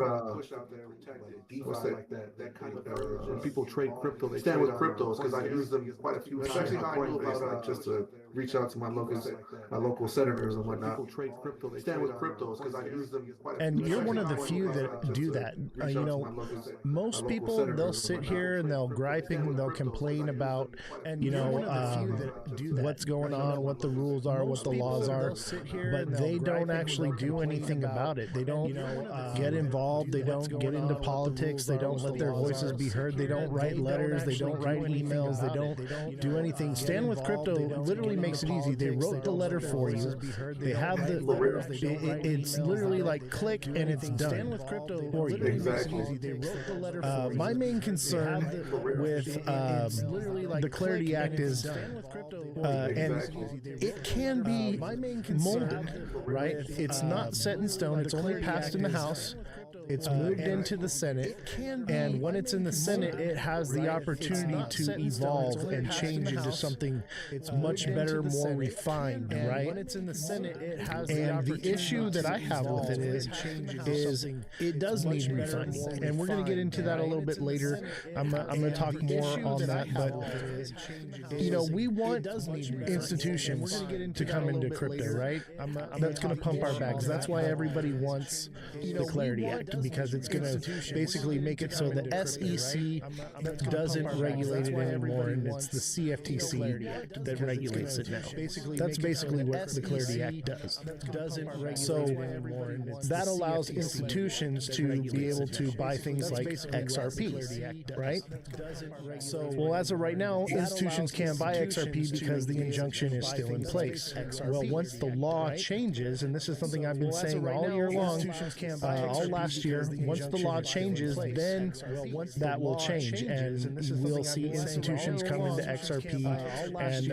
DeFi like that. That kind of verbiage. When people trade crypto, they stand with cryptos because I use them quite a few times. That's actually how I knew about just to reach out to my local senators and whatnot. People trade crypto, they stand with cryptos because I use them quite a few times. And you're one of the few that do that. You know, most people people, they'll sit here and they'll gripe and they'll complain about, what's going on, what the rules are, what the laws are, but they don't actually do anything about it. They don't get involved. They don't get into politics. They don't let their voices be heard. They don't write letters. They don't write emails. They don't do anything. Stand with Crypto literally makes it easy. They wrote the letter for you. They have it's literally like click and it's done for you. My main concern with the Clarity Act is, and it can be molded, right? It's not set in stone. It's only passed in the House. It's moved into the Senate, and when it's in the Senate, it has the opportunity to evolve and change into something much better, more refined, right? And the issue that I have with it is it does need refining, and we're going to get into that a little bit later. I'm going to talk more on that, but we want institutions to come into crypto, right? That's going to pump our backs. That's why everybody wants the Clarity Act, because it's going to basically make it so the SEC doesn't regulate it anymore, and it's the CFTC that regulates it now. That's basically what the Clarity Act does. So that allows institutions to be able to buy things like XRPs, right? Well, as of right now, institutions can't buy XRP because the injunction is still in place. Well, once the law changes, and this is something I've been saying all year long, all last year, once the law changes, then that will change, and we'll see institutions come into XRP and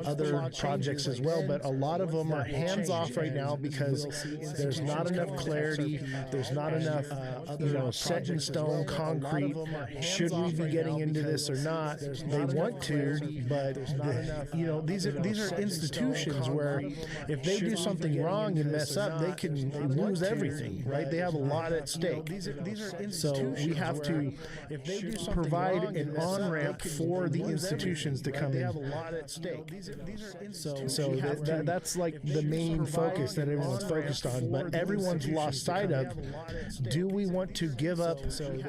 other projects as well. But a lot of them are hands off right now because there's not enough clarity. There's not enough, set in stone, concrete. Should we be getting into this or not? They want to, but these are institutions where if they do something wrong and mess up, they can lose everything, right? They have a lot at stake. So we have to provide an on-ramp for the institutions to come in. So that's like the main focus that everyone's focused on, but everyone's lost sight of, do we want to give up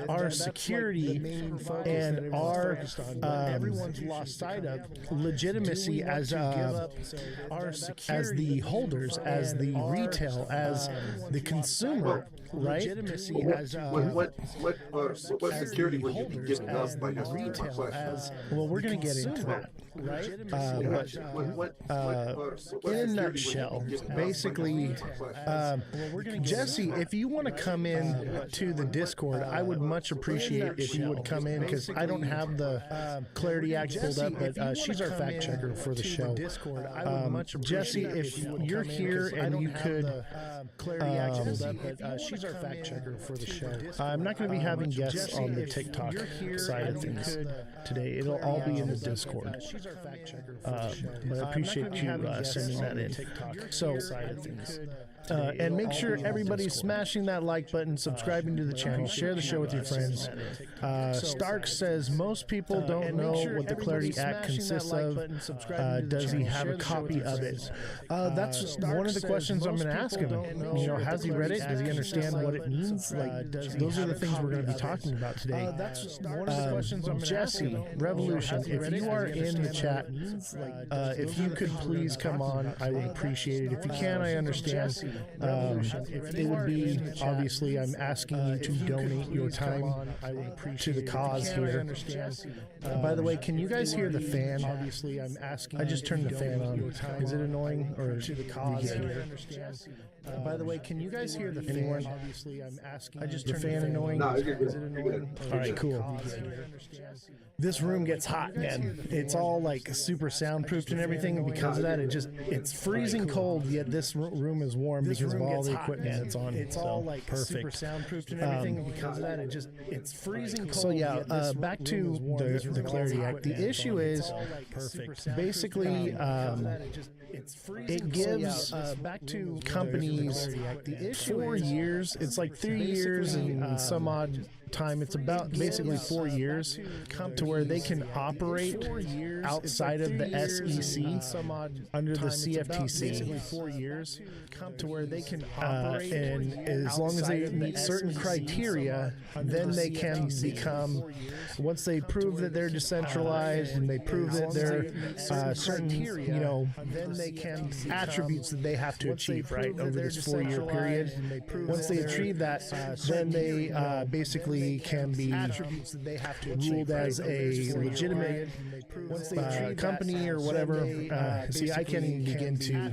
our security and our legitimacy as the holders, as the retail, as the consumer, right? What security would you be giving up by just retail? Well, we're going to get into that, right? In a nutshell, basically, Jesse, if you want to come in to the Discord, I would much appreciate if you would come in, because I don't have the Clarity Act pulled up, but she's our fact checker for the show. Jesse, if you're here and you could, she's our fact checker for the show. I'm not going to be having guests on the TikTok side of things today. It'll all be in the Discord. But I appreciate you sending that in. So, and make sure everybody's smashing that like button, subscribing to the channel, share the show with your friends. Stark says most people don't know what the Clarity Act consists of. Does he have a copy of it? That's one of the questions I'm going to ask him. Has he read it? Does he understand what it means? Those are the things we're going to be talking about today. Jesse, Revolution, if you are in the chat, if you could please come on, I would appreciate it. If you can, I understand. It would be, obviously, I'm asking you to donate your time to the cause here. By the way, can you guys hear the fan? Obviously, I'm asking. I just turned the fan on. Is it annoying or to the cause here? By the way, can you guys hear the fan? Obviously, I'm asking. I just turned the fan annoying. Is it annoying? All right, cool. This room gets hot, man. It's all like super soundproofed and everything, and because of that, it's freezing cold. Yet this room is warm because of all the equipment that's on. It's all like super soundproofed and everything, and because of that, it's freezing cold. So yeah, back to the Clarity Act. The issue is basically it gives companies 4 years. It's like 3 years and some odd time. It's about basically 4 years to where they can operate outside of the SEC under the CFTC. 4 years to where they can operate, and as long as they meet certain criteria, then they can become. Once they prove that they're decentralized and they prove that they're certain, then they can attributes that they have to achieve right over this 4-year period. Once they achieve that, then they basically can be ruled as a legitimate company or whatever. See, I can't even begin to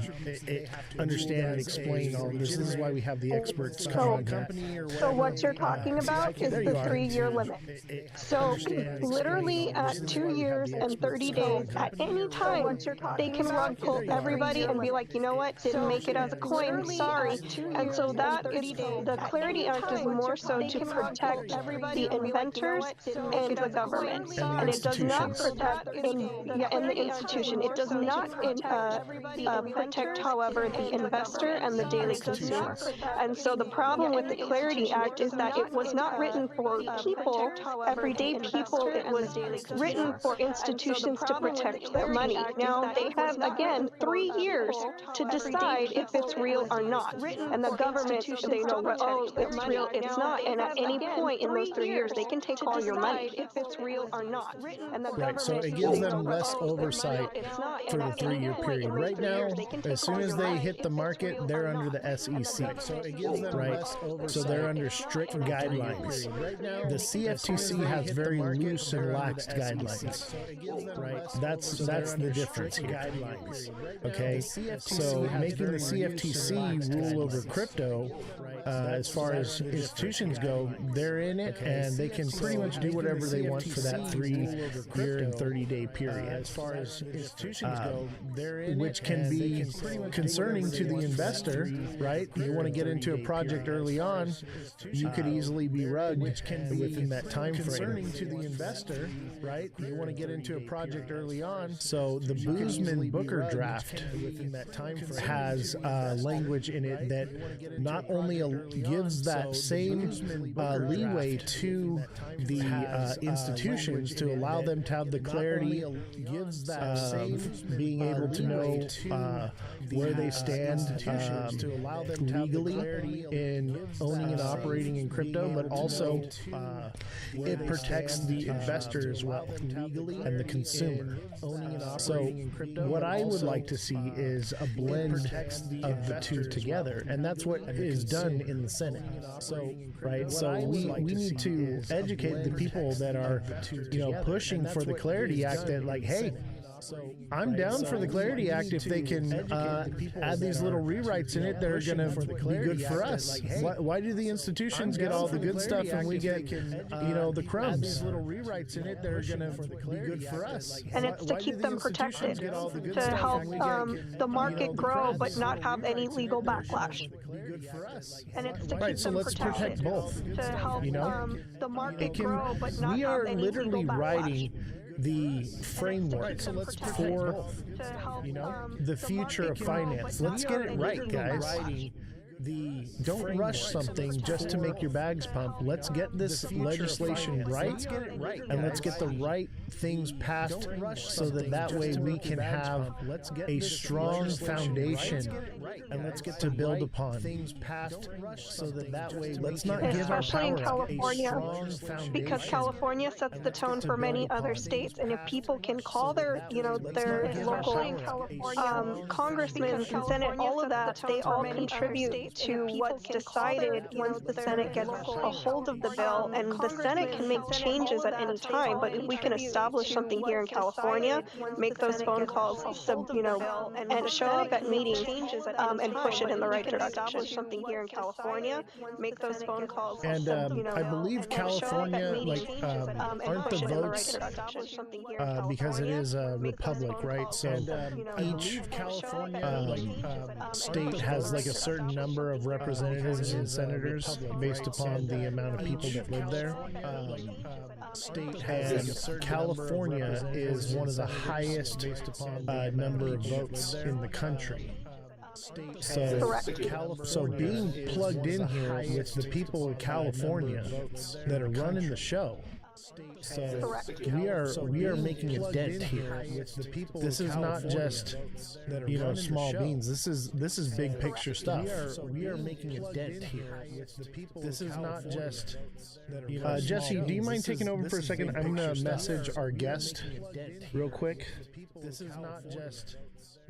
understand and explain all this. This is why we have the experts come on here. So what you're talking about is the 3-year limit. So literally at 2 years and 30 days, at any time, they can rug pull everybody and be like, you know what, didn't make it as a coin, sorry. And so that is, the Clarity Act is more so to protect the inventors and the government. And it does not protect and the institution. It does not protect, however, the investor and the daily consumer. And so the problem with the Clarity Act is that it was not written for people, everyday people. It was written for institutions to protect their money. Now, they have, again, 3 years to decide if it's real or not. And the government, they know, oh, it's real, it's not. And at any point in those 3 years, they can take all your money if it's real or not. And the Right, so it gives them less oversight for the 3-year period. Right now, as soon as they hit the market, they're under the SEC. So it gives them less oversight. So they're under strict guidelines. The CFTC has very loose and lax guidelines. Right, that's the difference here. Okay, so making the CFTC rule over crypto, as far as institutions go, they're in it, and they can pretty much do whatever they want for that 3-year and 30-day period. As far as institutions go, they're in it, which can be concerning to the investor, right? You want to get into a project early on, you could easily be rugged within that time frame. Concerning to the investor, right? You want to get into a project early on. So the Boozman-Booker draft within that time frame has language in it that not only gives that same leeway to the institutions to allow them to have the clarity, gives that being able to know where they stand to allow them legally in owning and operating in crypto, but also it protects the investor as well and the consumer. So what I would like to see is a blend of the two together, and that's what is done in the Senate. So we need to educate the people that are pushing for the Clarity Act that, like, hey, I'm down for the Clarity Act if they can add these little rewrites in it that are going to be good for us. Why do the institutions get all the good stuff and we get, the crumbs? Little rewrites in it that are going to be good for us. And it's to keep them protected, to help the market grow but not have any legal backlash. And it's to keep them let's protect both. To help the market grow but not have any legal backlash. We are literally writing the framework for the future of finance. Let's get it right, guys. Don't rush something just to make your bags pump. Let's get this legislation right, and let's get the right things passed so that way we can have a strong foundation and let's get to build upon things passed so that way let's not give our especially in power California, because California sets the tone for many other states, and if people can call their local congressmen and Senate, all of that, they all contribute to what's decided once the Senate gets a hold of the bill. And the Senate can make changes at any time, but if we can establish something here in California, make those phone calls, and show up at meetings and push it in the right direction. Establish something here in California, make those phone calls, and I believe California, aren't the votes because it is a republic, right? So each state has like a certain number of representatives and senators based upon the amount of people that live there. And California is one of the highest number of votes in the country. So being plugged in here with the people of California that are running the show. So we are making a dent here. This is not just small beans. This is big picture stuff. We are making a dent here. This is not just Jesse, do you mind taking over for a second? I'm gonna message our guest real quick. This is not just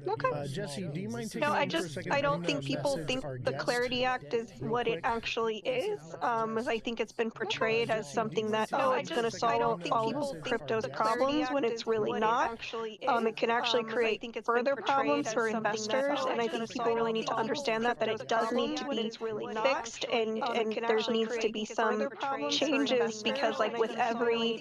Okay. Jesse, do you mind taking No, over for a second? I don't think people think the Clarity Act is what it actually is. As I think it's been portrayed as something that, it's going to solve all of crypto's problems when it's really not. It can actually create further problems for investors, and I think people really need to understand that it does need to be fixed, and there needs to be some changes, because like with every,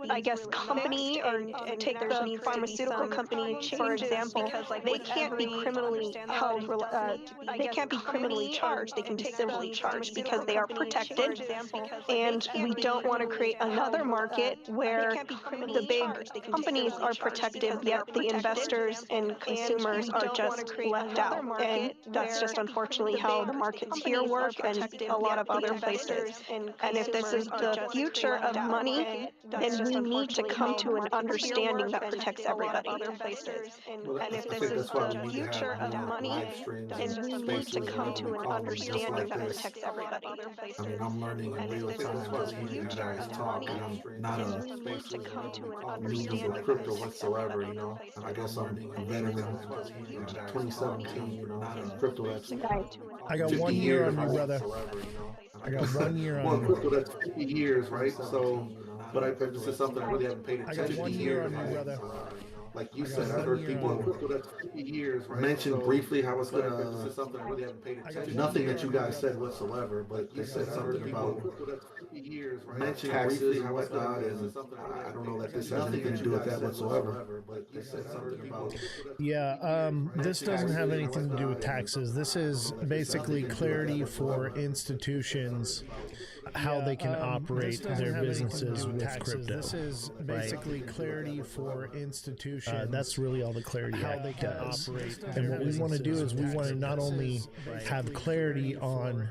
I guess, company, or take the pharmaceutical company, for example, they can't be criminally held, they can't be criminally charged, they can be civilly charged because they are protected, and we don't want to create another market where the big companies are protected, yet the investors and consumers are just left out, and that's just unfortunately how the markets here work and a lot of other places. And if this is the future of money, then we need to come to an understanding that protects everybody. And if this is the future of money, then we need to come to an understanding that protects everybody. I mean, I'm learning in real time just hearing you guys talk, and I'm not a new to crypto whatsoever, and I guess I'm a veteran of 2017, crypto that's I got 1 year on you, brother. I got 1 year on you. Crypto that's 50 years, right? So, but this is something I really haven't paid attention to. I got 1 year on you, brother. Like you said, I heard people mention briefly how it's gonna. Nothing that you guys said whatsoever, but you said something about mention taxes and whatnot, and I don't know that this has anything to do with that whatsoever. But you said something about. Yeah, this doesn't have anything to do with taxes. This is basically clarity for institutions, how they can operate their businesses with crypto. This is basically clarity for institutions. That's really all the Clarity Act does. And what we want to do is we want to not only have clarity on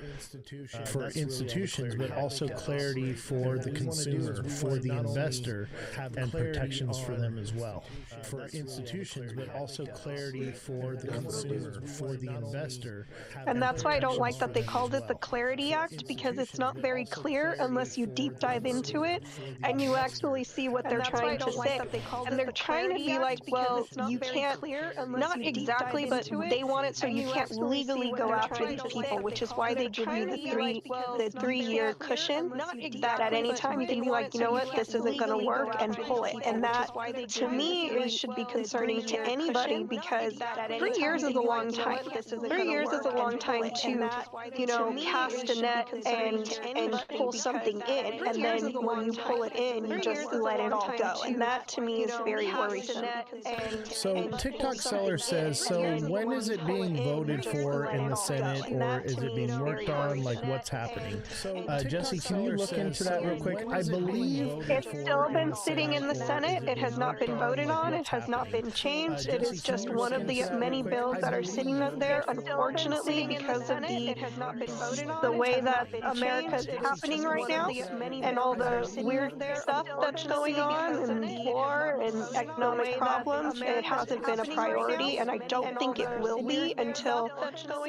for institutions, but also clarity for the consumer, for the investor, and protections for them as well. For institutions, but also clarity for the consumer, for the investor. And that's why I don't like that they called it the Clarity Act, because it's not very clear unless you deep dive into it and you actually see what they're trying to say. And they're trying to be like, well, you can't, not exactly, but they want it so you can't legally go after these people, which is why they give you the 3-year cushion, that at any time you can be like, you know what, this isn't going to work, and pull it. And that, to me, it should be concerning to anybody, because 3 years is a long time. 3 years is a long time to, cast a net and pull something in, and then when you pull it in, you just let it all go. And that, to me, is very worrisome. So TikTok seller says, so when is it being voted for in the Senate, or is it being worked on? Like, what's happening? Jesse, can you look into that real quick? I believe it's still been sitting in the Senate. It has not been voted on. It has not been changed. It is just one of the many bills that are sitting there, unfortunately, because of the way that America is happening right now, and all the weird stuff that's going on, and war and economic problems. It hasn't been a priority, and I don't think it will be until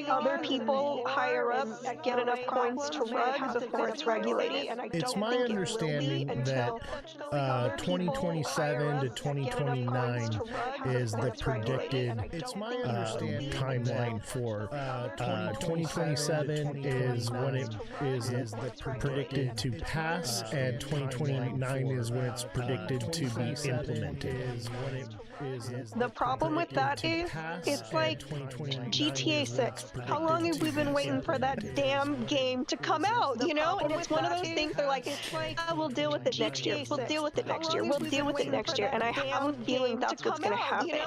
other people higher up get enough coins to run before it's regulated. It's my understanding that 2027 to 2029 is the predicted timeline for 2027 is when it is predicted to pass, and 2029 is when it's predicted to be implemented. The problem with that is, it's like GTA 6. How long have we been waiting for that damn game to come out, And it's one of those things, they're like, we'll deal with it next year. We'll deal with it next year. We'll deal with it next year. And I have a feeling that's what's going to happen.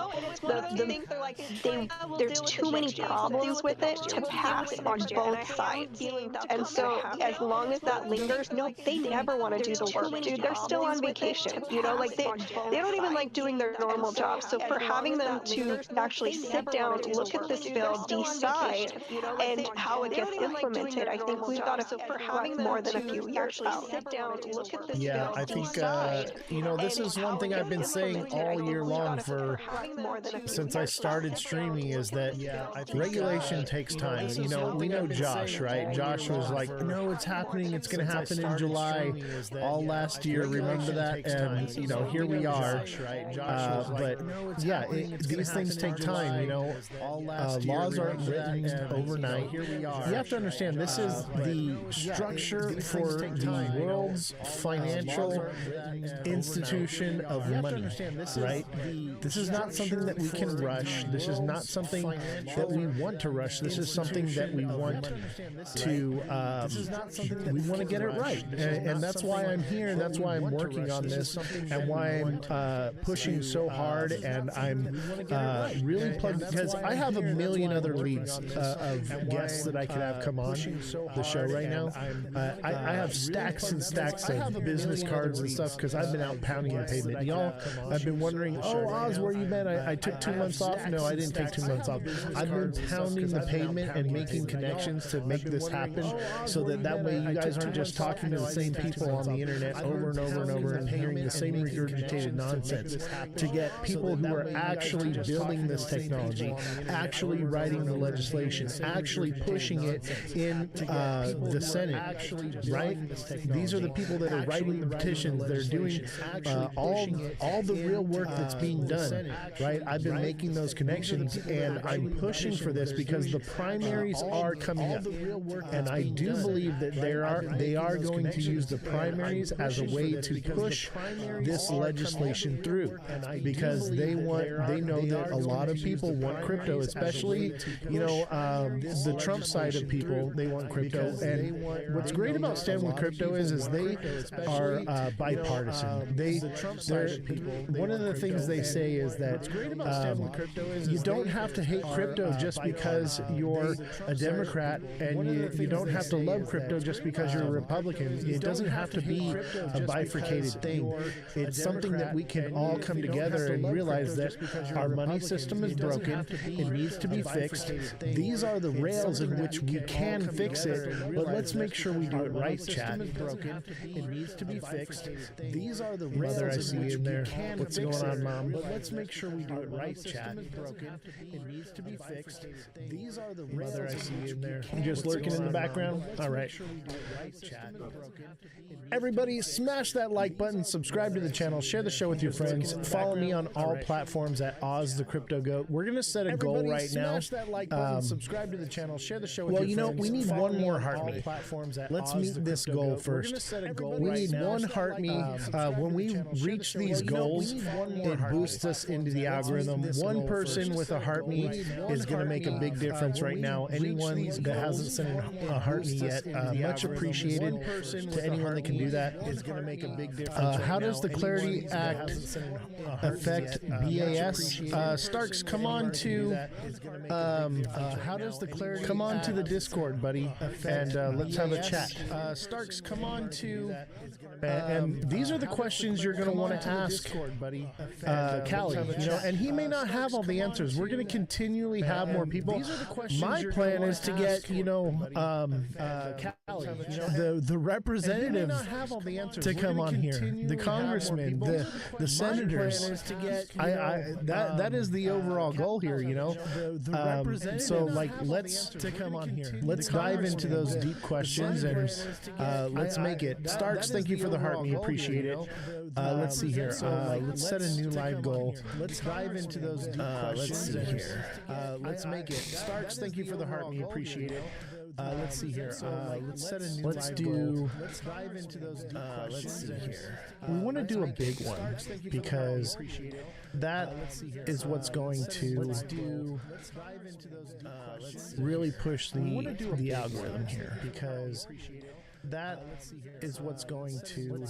There's too many problems with it to pass on both sides. And so as long as that lingers, they never want to do the work, dude. They're still on vacation, Like they don't even like doing their normal job. job. So for having them to actually sit down, look at this bill, decide, and how it gets implemented, I think we've got to have more than a few years out. Sit down, look at this Yeah, bill, I think, decide, this is one thing I've been saying all year long since I started streaming is that regulation takes time. We know Josh, right? Josh was like, no, it's happening. It's going to happen in July. All last year, remember that? And, here we are. But yeah, these things take time. Laws aren't written overnight. You have to understand, this is the structure for the world's financial institution of money, right? This is not something that we can rush. This is not something that we want to rush. This is something that we want to get it right. And that's why I'm here, and that's why I'm working on this, and why I'm pushing so hard, and I'm really plugged, because I have a million other leads of guests that I could have come on the show right now. I have stacks and stacks of business cards and stuff because I've been out pounding the pavement. Y'all have been wondering, oh, Oz, where you been? I took 2 months off. No, I didn't take 2 months off. I've been pounding the pavement and making connections to make this happen, so that way you guys aren't just talking to the same people on the internet over and over and over and hearing the same regurgitated nonsense. To get people who are actually building this technology, actually writing the legislation, actually pushing it in the Senate, right? These are the people that are writing the petitions. They're doing all the real work that's being done, right? I've been making those connections, and I'm pushing for this because the primaries are coming up, and I do believe that they are going to use the primaries as a way to push this legislation through, because they know that a lot of people want crypto, especially the Trump side of people. They want crypto, and what's great about standing with crypto is they are bipartisan. One of the things they say is that you don't have to hate crypto just because you're a Democrat, and you don't have to love crypto just because you're a Republican. It doesn't have to be a bifurcated thing. It's something that we can all come together and realize that our money system is broken. It needs to be fixed. These are the rails in which we can fix it, but let's make sure we do it right, Chad. It needs to be fixed. These are the rails I see in there. What's going on, Mom? But let's make sure we do it right, Chad. It needs to be fixed. These are the rails I see in there. Just lurking in the background? All right. Everybody, smash that like button, subscribe to the channel, share the show with your friends, follow me on all platforms at Ozthecryptogoat. We're going to set a goal right now. Subscribe to the channel, share the show with your friends. We need one more heart me. Let's meet this goal first. We need one heart me. When we reach these goals, it boosts us into the algorithm. One person with a heart me is going to make a big difference right now. Anyone that hasn't sent a heart me yet, much appreciated to anyone that can do that. Is going to make a big difference. How does the Clarity Act affect BAS? Starks, come on to come on to the Discord, buddy, and let's have a chat. Starks, come on to and these are the questions you're going to want to ask Callie, and he may not have all the answers. We're going to continually have more people. My plan is to get the representatives to come on here, the congressmen, the senators. That is the overall goal here, so let's come on here. Let's dive into those deep questions, and let's make it. Starks, thank you for the heart. We appreciate it. Let's see here. Let's set a new live goal. Let's dive into those deep questions. Let's see here. Let's make it. Starks, thank you for the heart. We appreciate it. Let's see here. Let's set a new live goal. Let's dive into those deep questions. Let's see here. We want to do a big one because that is what's going to really push the algorithm here, because that is what's going to,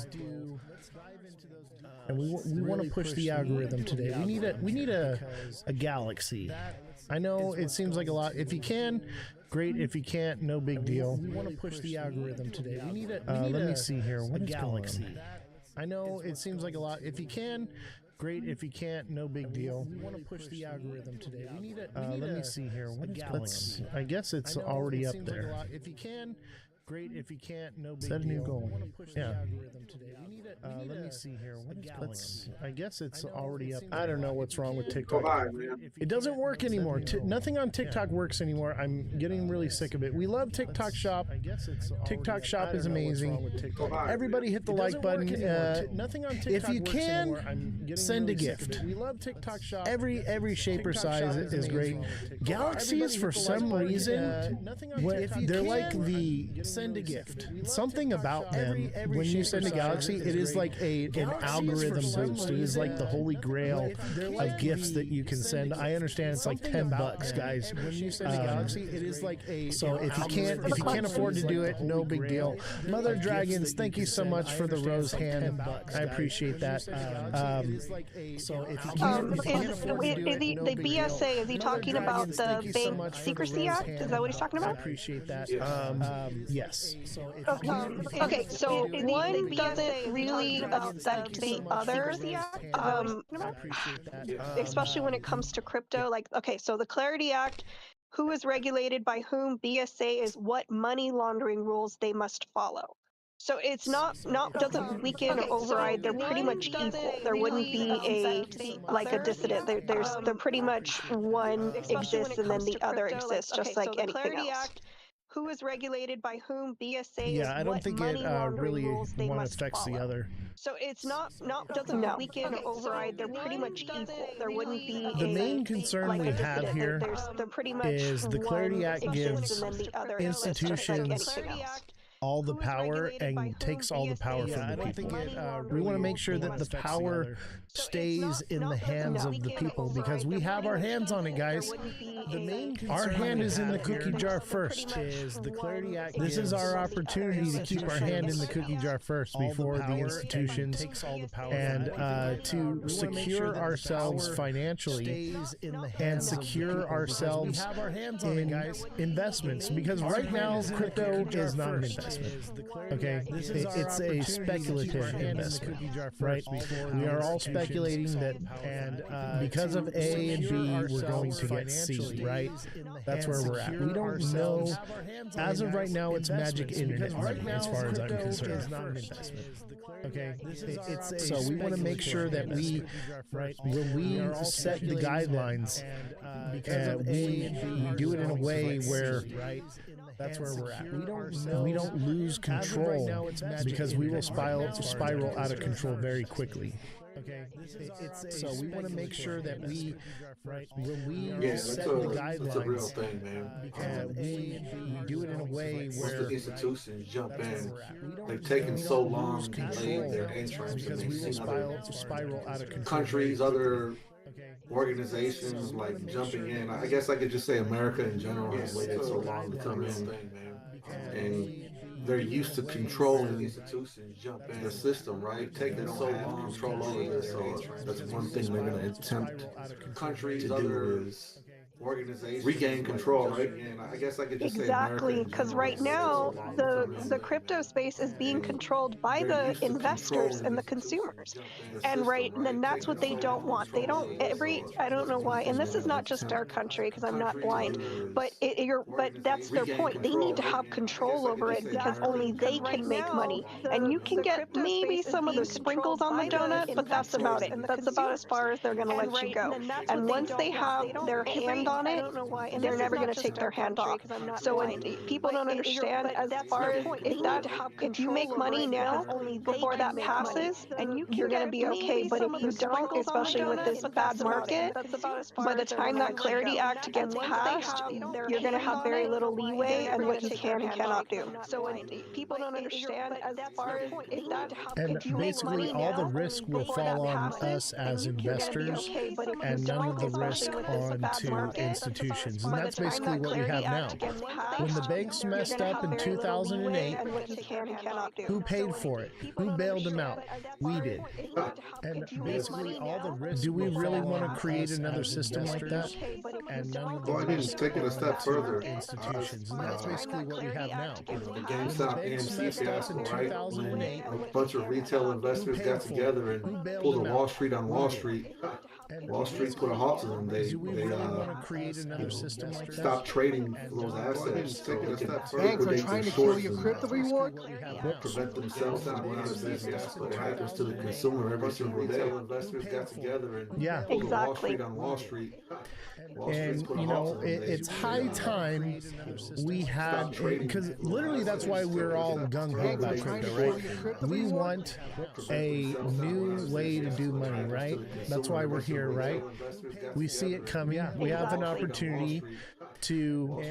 and we want to push the algorithm today. We need a galaxy. I know it seems like a lot. If you can, great. If you can't, no big deal. We want to push the algorithm today. Let me see here. What is galaxy? I know it seems like a lot. If you can, Great. If you can't, no big deal. We want to push the algorithm today. We need let me see here. What is I guess it's already up there. If you can, great. If you can't, no big deal. Set a new goal. Yeah. Let me see here. What is I guess it's already up there. I don't know what's wrong with TikTok. It doesn't work anymore. Nothing on TikTok works anymore. I'm getting really sick of it. We love TikTok Shop. TikTok Shop is amazing. Everybody hit the like button. Nothing on TikTok. If you can, send a gift. We love TikTok Shop. Every shape or size is great. Galaxies, for some reason, they're like the send a gift. Something about them. When you send a Galaxy, it is like an algorithm boost. It is like the holy grail of gifts that you can send. I understand it's like $10, guys. When you send a Galaxy, it is like so if you can't afford to do it, no big deal. Mother Dragons, thank you so much for the rose hand. I appreciate that. So if you can't afford to do it, no the big deal. BSA, is he talking about the Bank Secrecy Act? Is that what he's talking about? I appreciate that. Yes. Okay, so one doesn't really affect the other, especially when it comes to crypto. Like, okay, so the Clarity Act, who is regulated by whom? BSA is what money laundering rules they must follow. So it's not doesn't weaken or override. They're pretty much equal. There wouldn't be a dissident. They're pretty much one exists and then the other exists, just like anything else. Who is regulated by whom? BSA is I don't think it really one affects the other. So it's not doesn't weaken or override. They're pretty much equal. There wouldn't be the main concern we have here is the Clarity Act gives institutions all the power and takes all the power from the people. We want to make sure that the power stays in the hands of the people because we have our hands on it, guys. Our hand is in the cookie jar first. This is our opportunity to keep our hand in the cookie jar first before the institutions and to secure ourselves financially and secure ourselves in investments because right now crypto is not an investment. Okay, it's a speculative investment, right? We are all speculating that, and because of A and B, we're going to get C, right? That's where we're at. We don't know. As of right now, it's magic internet money, as far as I'm concerned. Okay, so we want to make sure that we, when we set the guidelines, we do it in a way where. That's where we're at. We don't lose control because we will spiral out of control very quickly. Okay, so we want to make sure that we, when we set the guidelines, it's a real thing, man. We do it in a way where the institutions jump in. They've taken so long to lay their entrance because we will spiral out of control. Countries, other organizations like jumping in. I guess I could just say America in general has waited so long to come in, and they're used to controlling the system, right? Taking so long to control over this. So that's one thing they're going to attempt countries, to do is regain control, right? I guess I could just exactly, because right now the crypto space is being controlled by the investors and the consumers, and then that's what they don't want. They don't I don't know why, and this is not just our country because I'm not blind, but that's their point. They need to have control over it because only they can make money, and you can get maybe some of the sprinkles on the donut, but that's about it. That's about as far as they're going to let you go. And once they have their hand on it, they're never going to take their hand off. So when people don't understand, as far as if you make money now before that passes, you're going to be okay. But if you don't, especially with this bad market, by the time that Clarity Act gets passed, you're going to have very little leeway and what you can and cannot do. So when people don't understand, as far as and basically all the risk will fall on us as investors and none of the risk on to get institutions, and by the that's time basically that what we Clarity have now. Act gets passed, When the banks you're messed gonna up have in very little leeway 2008, on what you can and cannot do. who paid for it? Who bailed them out? We did. And basically all the risks. Do we really want to create another system like that? And none of the Well, I mean, risks take it a step to further. institutions, and that's basically what we have now. The When the GameStop banks AMC messed up fiasco, in right? 2008, When a bunch of retail investors got together and pulled a Wall Street on Wall Street. Wall Street put a halt to them. They create another system like that? stopped trading for those assets. So they could Banks are liquidate trying their to kill shorts your and crypto reward. prevent themselves from going out of business. But it happens to the consumer every single day. Investors got together and pulled a Wall Street on Wall Street. And you know, it's high time we had, because literally that's why we're all gung ho about crypto, right? We want a new way to do money, right? That's why we're here, right? We see it coming. We have an opportunity to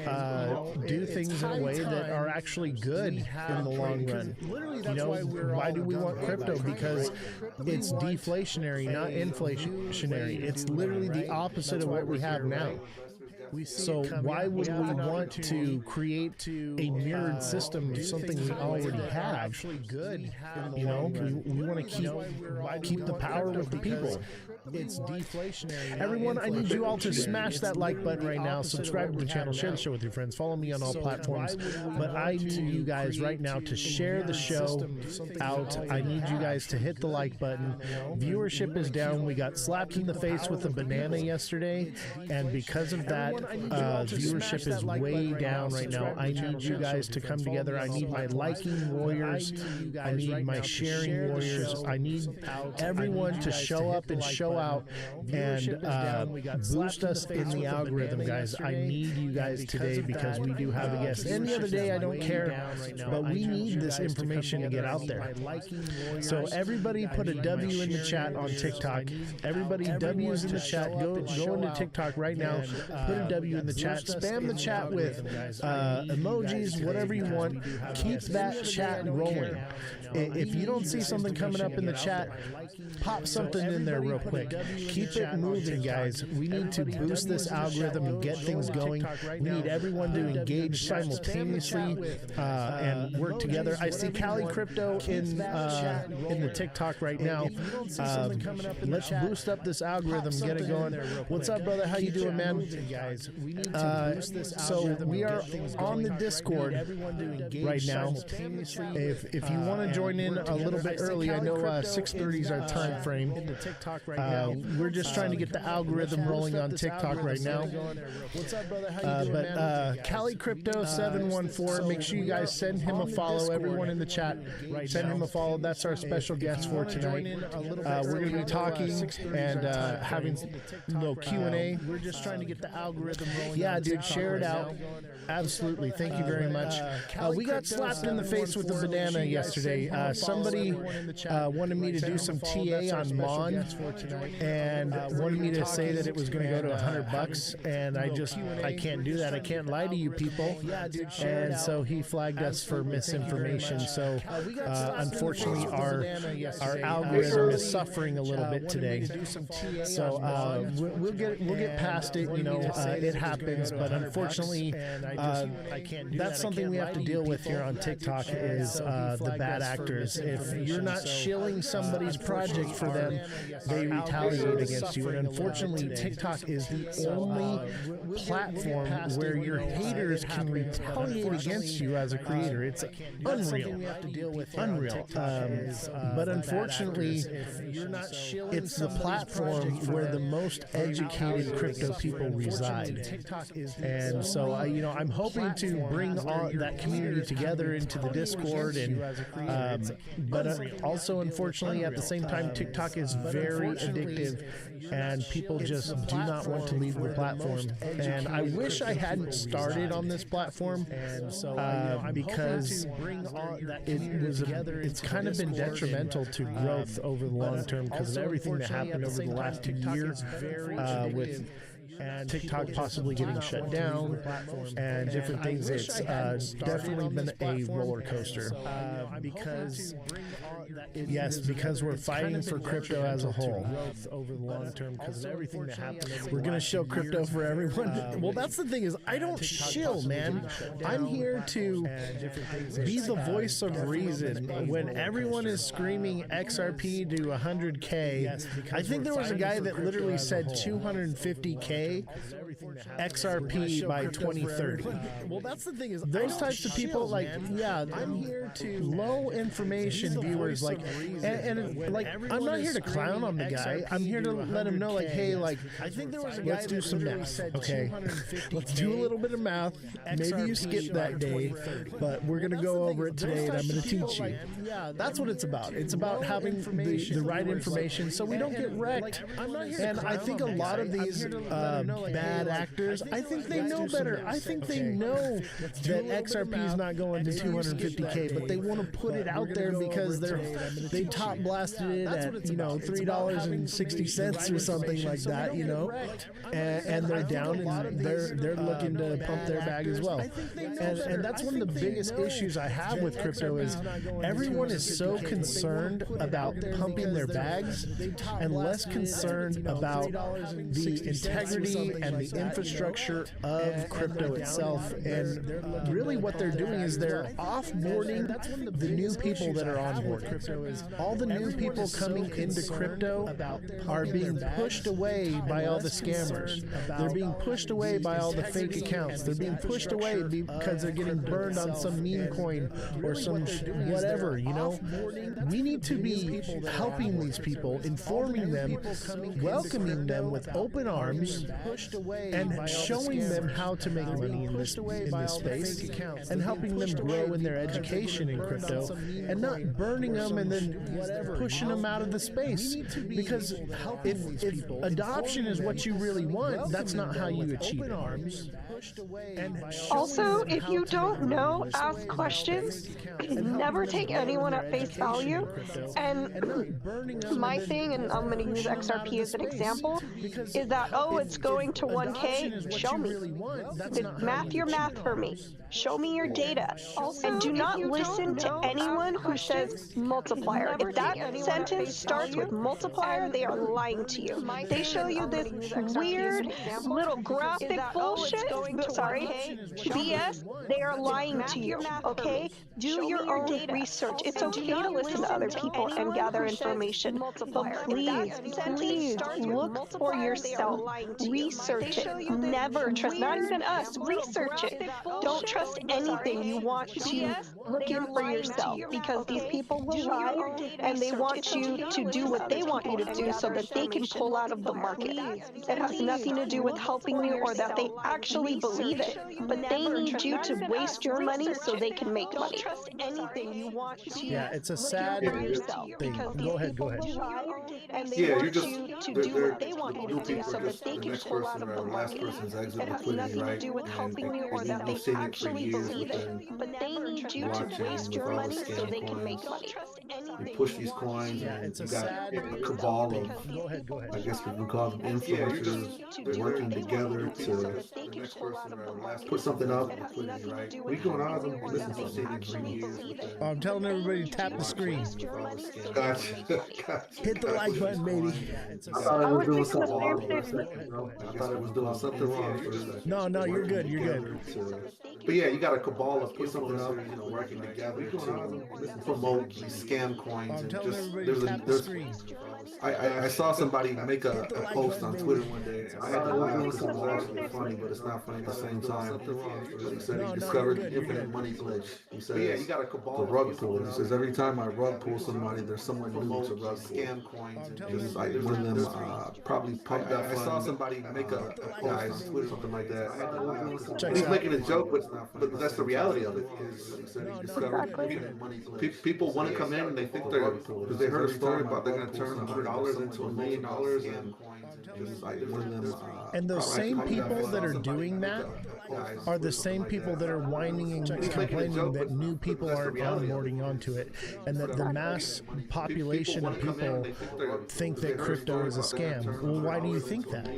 do things in a way that are actually good in the long run. You know, why do we want crypto? Because it's deflationary, not inflationary. It's literally the opposite of what we have now. So why would we want to create a mirrored system of something we already have? You know, we want to keep the power with the people. It's deflationary. Everyone, I need you all to smash that like button right now. Subscribe to the channel. Share the show with your friends. Follow me on all platforms. But I need you guys right now to share the show out. I need you guys to hit the like button. Viewership is down. We got slapped in the face with a banana yesterday, and because of that, viewership is way down right now. I need you guys to come together. I need my liking warriors. I need my sharing warriors. I need everyone to show up and show out and boost us in the algorithm, guys. I need you guys today because we do have a guest. Any other day, I don't care, but we need this information to get out there. So everybody put a W in the chat on TikTok. Everybody W's in the chat. Go into TikTok right now. Put a W in the chat. Spam the chat with emojis, whatever you want. Keep that chat rolling. If you don't see something coming up in the chat, pop something in there real quick. Keep it moving, guys. We need to boost this algorithm and get things going. We need everyone to engage simultaneously and work together. I see Cali Crypto in the TikTok right now. Let's boost up this algorithm, get it going. What's up, brother? How you doing, man? So we are on the Discord right now. If you want to join in a little bit early, I know 6:30 is our time frame. We're just trying to get the algorithm rolling on TikTok right now. What's up, brother? How you doing, man? Cali Crypto 714. Make sure you guys send him a follow. Everyone in the chat, send him a follow. That's our special guest for tonight. We're going to be talking and having a little Q&A. We're just trying to get the algorithm rolling. Yeah, dude, share it out. Absolutely. Thank you very much. We got slapped in the face with a banana yesterday. Somebody wanted me to do some TA on Mon and wanted me to say that it was going to go to $100, and I can't do that. I can't lie to you people. And so he flagged us for misinformation. So unfortunately, our algorithm is suffering a little bit today. So we'll get past it. You know, it happens, but unfortunately, that's something we have to deal with here on TikTok is the bad actors. If you're not shilling somebody's project for them, they retaliate against you. And unfortunately, TikTok is the only platform where your haters can retaliate against you as a creator. It's unreal. Unreal. But unfortunately, it's the platform where the most educated crypto people reside. And so, I'm hoping to bring all that community together into the Discord, and but also, unfortunately, at the same time, TikTok is very addictive, and people just do not want to leave the platform. And I wish I hadn't started on this platform, because it's kind of been detrimental to growth over the long term because of everything that happened over the last year with TikTok possibly getting shut down and different things. It's definitely been a roller coaster because Yes, because we're fighting for crypto as a whole. Over the long term, because of everything that happens. We're going to show crypto for everyone. Well, that's the thing is, I don't shill, man. I'm here to be the voice of reason. When everyone is screaming XRP to 100K, I think there was a guy that literally said 250K XRP by 2030. Well, that's the thing is, those types of people, like, yeah, I'm here to low information viewers, like, and like, I'm not here to clown on the guy. I'm here to let him know, like, hey, like, I think there was a guy. Let's do some math, okay? Let's do a little bit of math. Maybe you skipped that day, but we're gonna go over it today, and I'm gonna teach you. That's what it's about. It's about having the right information so we don't get wrecked. And I think a lot of these bad actors, I think they know better. I think they know that XRP is not going to 250K, but they want to put it out there because they top blasted it at $3.60 or something like that, and they're down and they're looking to pump their bag as well. And that's one of the biggest issues I have with crypto is everyone is so concerned about pumping their bags and less concerned about the integrity and the infrastructure of crypto itself. And really what they're doing is they're offboarding the new people that are on board. All the new people coming into crypto are being pushed away by all the scammers. They're being pushed away by all the fake accounts. They're being pushed away because they're getting burned on some meme coin or some whatever, We need to be helping these people, informing them, welcoming them with open arms, and showing them how to make money in this space, and helping them grow in their education in crypto, and not burning them and then pushing them out of the space. Because if adoption is what you really want, that's not how you achieve it. Also, if you don't know, ask questions. Never take anyone at face value. And my thing, and I'm going to use XRP as an example, is that, oh, it's going to 1K. Show me. Math your math for me. Show me your data. And do not listen to anyone who says multiplier. If that sentence starts with multiplier, they are lying to you. They show you this weird little graphic bullshit. Sorry, BS. They are lying to you. Okay? Do your own research. It's okay to listen to other people and gather information. But please look for yourself. Research it. Never trust, not even us. Research it. Don't trust anything. You want to look in for yourself, because these people will lie and they want you to do what they want you to do so that they can pull out of the market. It has nothing to do with helping you or that they actually believe it, but they need you to waste your money so they can make money. Trust anything you want to. Yeah, it's a sad thing. Go ahead. And they want you to do what they want you to do so that they can pull out of the market. It has nothing to do with helping you or that they actually believe it, but they need you to waste your money so they can make money. You push these coins, and you got a cabal of, I guess we can call them influencers, working together to put something up. We going out of them, listen to cities. I'm telling everybody to tap the screen. Gotcha. Hit the like button, baby. I thought I was doing something wrong for a second, bro. I thought I was doing something wrong for a second. No, you're good. But yeah, you got a cabal of put something up, working together to promote these scam coins. And just, I saw somebody make a post on Twitter one day. I had to laugh because it was actually funny, but it's not funny at the same time. He said he discovered the infinite money glitch. He says, yeah, you got a cabal. The rug pull. He says every time I rug pull somebody, there's someone new to rug scam coins. And he's like one of them probably pumped up. I saw somebody make a post on Twitter, something like that. He's making a joke, but that's the reality of it. People want to come in and they think they're, because they heard a story about they're going to turn $100 into $1 million, and those same people that are doing that are the same people that are whining and complaining that new people aren't onboarding onto it, and that the mass population of people think that crypto is a scam. Well, why do you think that?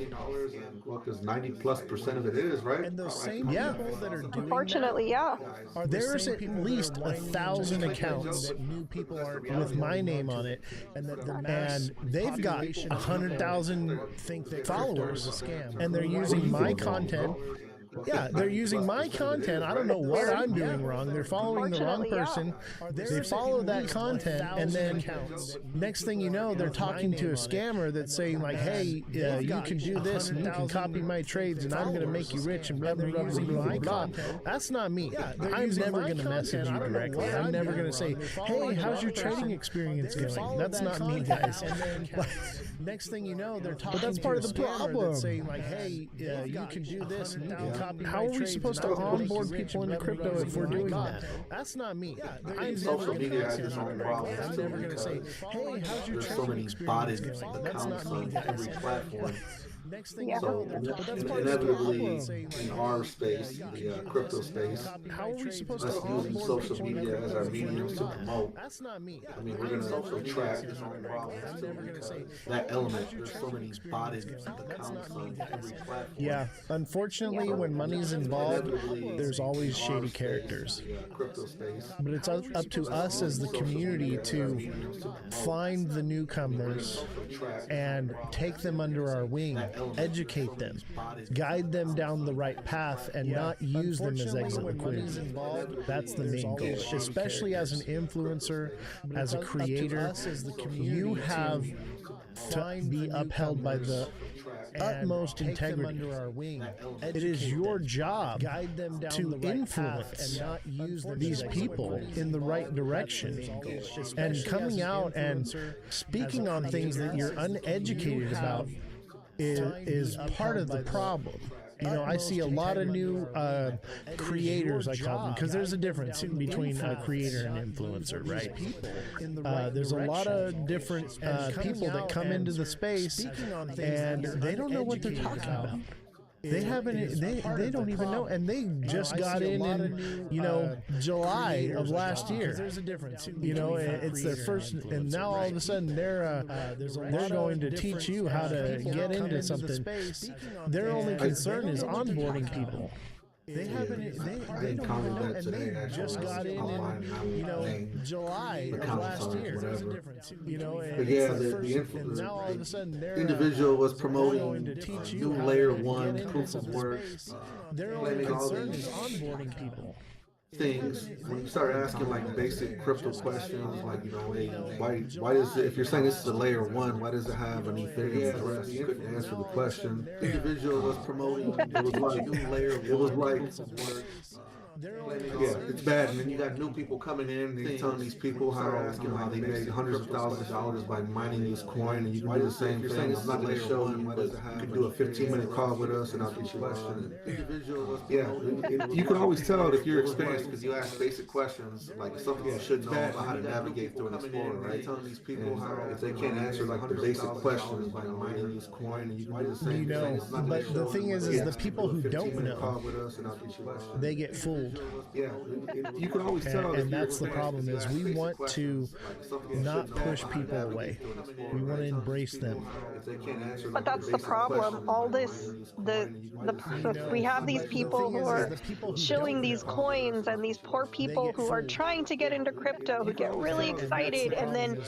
Well, because 90+% of it is, right? And those same people that are doing Unfortunately, yeah. There's at least 1,000 accounts with my name on it, and they've got 100,000 followers, and they're using my content. Yeah, they're using my content. I don't know what I'm doing wrong. They're following the wrong person. They follow that content, and then next thing you know, they're talking to a scammer that's saying like, "Hey, you can do this, and you can copy my trades, and I'm going to make you rich." And blah blah blah blah blah. That's not me. I'm never going to message you directly. I'm never going to say, "Hey, how's your trading experience going?" That's not me, guys. Next thing you know, they're talking. But that's part of the problem. Saying like, "Hey, you can do this, and you can copy." How are we supposed to onboard people into crypto if we're doing that? That's not me. I'm social media has its own problems. I'm never going to say, "Hey, how's your trading experience going?" That's not me, guys. Every platform. Next thing you know, inevitably in our space, the crypto space, how are we supposed us to using social media as our mediums to promote. That's not me. I mean, we're going to attract that element. There's so many botted accounts on every platform. Yeah, unfortunately, when money's involved, there's always shady characters. But it's up to us as the community to find the newcomers and take them under our wing, educate them, guide them down the right path, and not use them as exit liquidity. That's the main goal. Especially as an influencer, as a creator, you have to be upheld by the utmost integrity. It is your job to influence these people in the right direction. And coming out and speaking on things that you're uneducated about is part of the problem. You know, I see a lot of new creators, I call them, because there's a difference between a creator and influencer, right? There's a lot of different people that come into the space and they don't know what they're talking about. They haven't. They don't even know, and they just got in July of last year. There's a difference. You know, it's their first, and now all of a sudden they're going to teach you how to get into something. Their only concern is onboarding people. They haven't. They don't even know, and they just got in July of last year. There's a difference. You know, but yeah, the now all of a sudden individual was promoting new layer 1 proof of work. Their only concern is onboarding people. Things when you start asking like basic crypto questions, like hey, why does it, if you're saying this is a layer 1, why does it have an Ethereum address? You couldn't answer the question. The individual was promoting. It was like new layer. It was like. Yeah, it's bad. And then you got new people coming in and they're telling these people how they made hundreds of thousands of dollars by mining this coin, and you can do the same thing. I'm not going to show you, but you can do a 15-minute call with us and I'll get you question. Yeah, you can always tell if you're experienced because you ask basic questions, like something you should know about how to navigate through an explorer, right? Telling these people how if they can't answer like the basic questions by mining this coin, and you can do the same thing. But the thing is the people who don't know, they get fooled. Yeah, you can always tell. And that's the problem is we want to not push people away. We want to embrace them. But that's the problem. All this, we have these people who are shilling these coins, and these poor people who are trying to get into crypto, who get really excited, and then,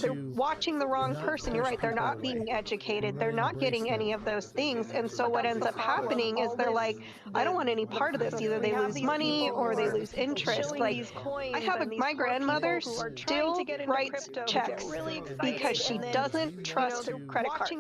they're watching the wrong person. You're right. They're not being educated. They're not getting any of those things. And so what ends up happening is they're like, I don't want any part of this. Either they lose money or they lose interest. Like, I have my grandmother still writes checks because she doesn't trust credit cards.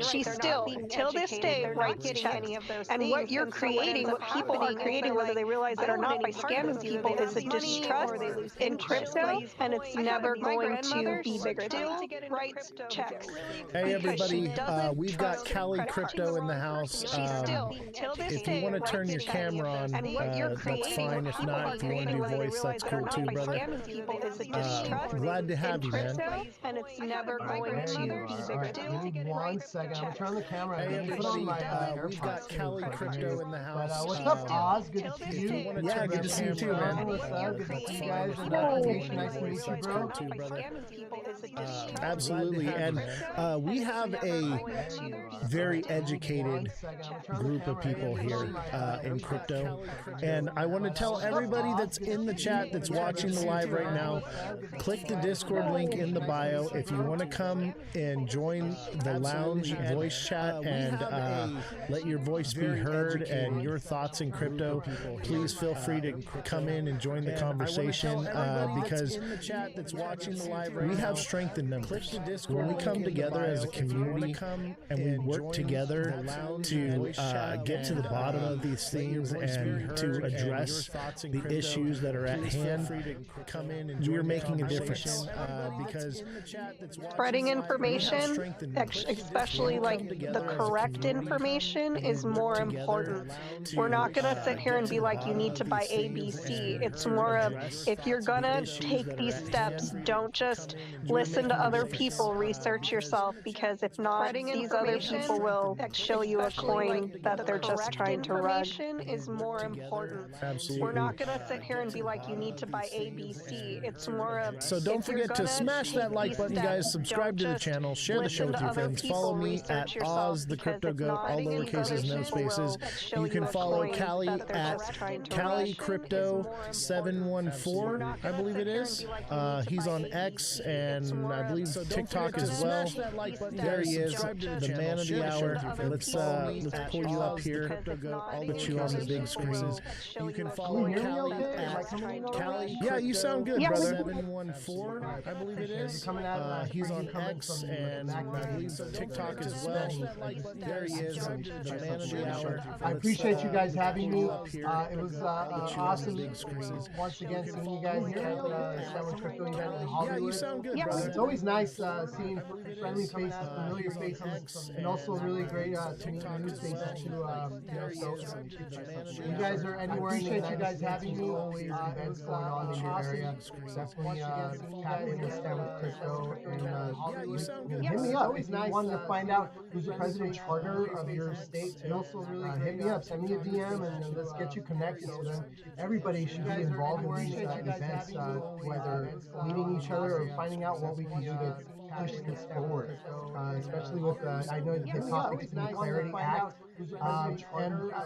She still, till this day, writes checks. And what you're creating, what people are creating, whether they realize it or not, by scamming people, is a distrust in crypto, and it's never going to be bigger than that. Writes checks. Hey everybody, we've got Cali Crypto in the house. If you want to turn your camera on, that's fine. If not, if you want to do voice, that's cool too, brother. Glad to have you, man. And it's never going to be bigger. Give me 1 second. I'm turning the camera. Hey everybody, we've got Cali Crypto in the house. What's up, Oz? Good to see you. Yeah, good to see you too, man. What's up? Good to see you guys. Nice to meet you, bro. Absolutely, and we have a very educated group of people here in crypto. And I want to tell everybody that's in the chat that's watching the live right now, click the Discord link in the bio if you want to come and join the lounge voice chat and let your voice be heard and your thoughts in crypto. Please feel free to come in and join the conversation because we have strength in numbers. When we come together as a community and we work together to get to the bottom of these things and to address the issues that are at hand, we're making a difference. Because spreading information, especially like the correct information, is more important. We're not going to sit here and be like, you need to buy ABC. It's more of, if you're going to take these steps, don't just listen to other people, research yourself, because if not, these other people will show you a coin that they're just trying to rug. Is more important. Absolutely. We're not going to sit here and be like, you need to buy ABC. It's more of, so don't forget to smash that like button, guys. Subscribe to the channel. Share the show with your friends. Follow me at Ozthecryptogoat, all lowercases, no spaces. You can follow Callie at CallieCrypto714, I believe it is. He's on X and I believe TikTok as well. There he is, the man of the hour. Let's pull you up here. I'll put you on the big screen. You can follow Callie at Callie. Yeah, you sound good, brother. 714, I believe it is. He's on X and I believe TikTok as well. There he is, the man of the hour. I appreciate you guys having me. It was awesome once again seeing you guys here at the Crypto event in Hollywood. Yeah, you sound good, brother. It's always nice seeing friendly faces, familiar faces, and also really great to meet new faces too. You guys are anywhere. I appreciate you guys having me. Always events going on in your area. Definitely tap in with Stand with Crypto and hit me up if you wanted to find out who's the president charter of your state. And also really hit me up, send me a DM, and let's get you connected to them. Everybody should be involved in these events, whether meeting each other or finding out what we can do to push this forward, especially with I know the topic is the Clarity Act.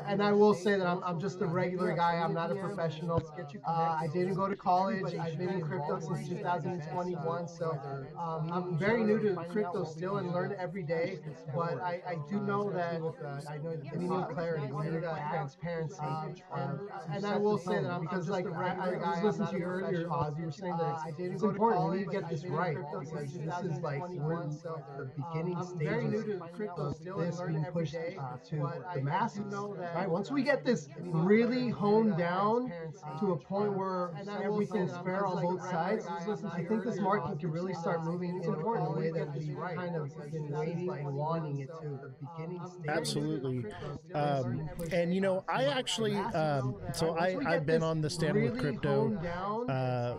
And I will say that I'm just a regular guy. I'm not a professional. I didn't go to college. I've been in crypto since 2021, so I'm very new to crypto still and learn every day. But I do know that we need clarity, we need transparency, and I will say that because like I was listening to you earlier, Oz, you were saying that it's important. We need to get this right because this is like we're in the beginning stages of this being pushed to the masses. Right? Once we get this really honed down to a point where everything's fair on both sides, I think this market can really start moving in a way that we kind of been waiting and wanting it to. The beginning stages. Absolutely. And you know, I actually, so I've been on the Stand with Crypto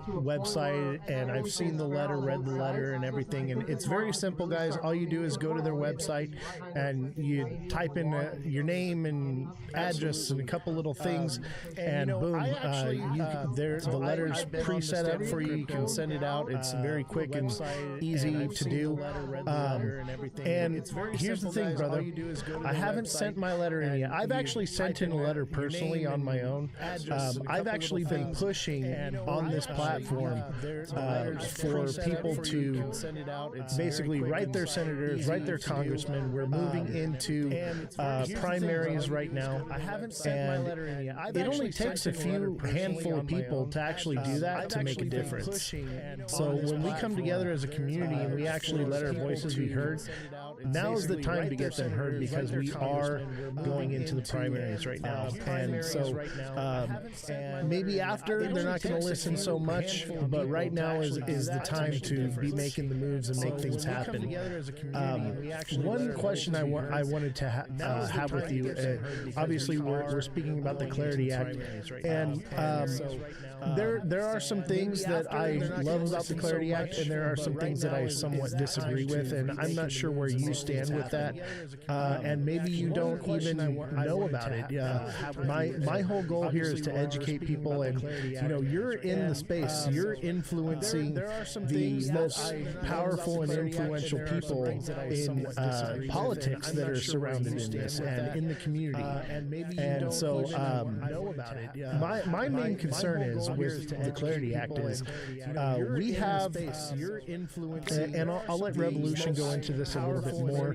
website, and I've seen the letter, read the letter, and everything. And it's very simple, guys. All you do is go to their website and you type in your name and address and a couple little things, and boom, the letter's pre-set up for you. You can send it out. It's very quick and easy to do. And here's the thing, brother. I haven't sent my letter in yet. I've actually sent in a letter personally on my own. I've actually been pushing on this platform for people to basically write their senators, write their congressmen. We're moving into primaries right now, and it only takes a few handful of people to actually do that to make a difference. So when we come together as a community and we actually let our voices be heard, now is the time to get them heard, because we are going into the primaries right now. And so maybe after they're not going to listen so much, but right now is the time to be making the moves and make things happen. One question I wanted to have with you, obviously we're speaking about the Clarity Act, and there are some things that I love about the Clarity Act, and there are some things that I somewhat disagree with, and I'm not sure where you you stand with that, and maybe you don't even know about it. My whole goal here is to educate people, and you're in the space, you're influencing the most powerful and influential people in politics that are surrounded in this and in the community. And so my main concern is with the Clarity Act is we have, and I'll let Revolution go into this a little bit more.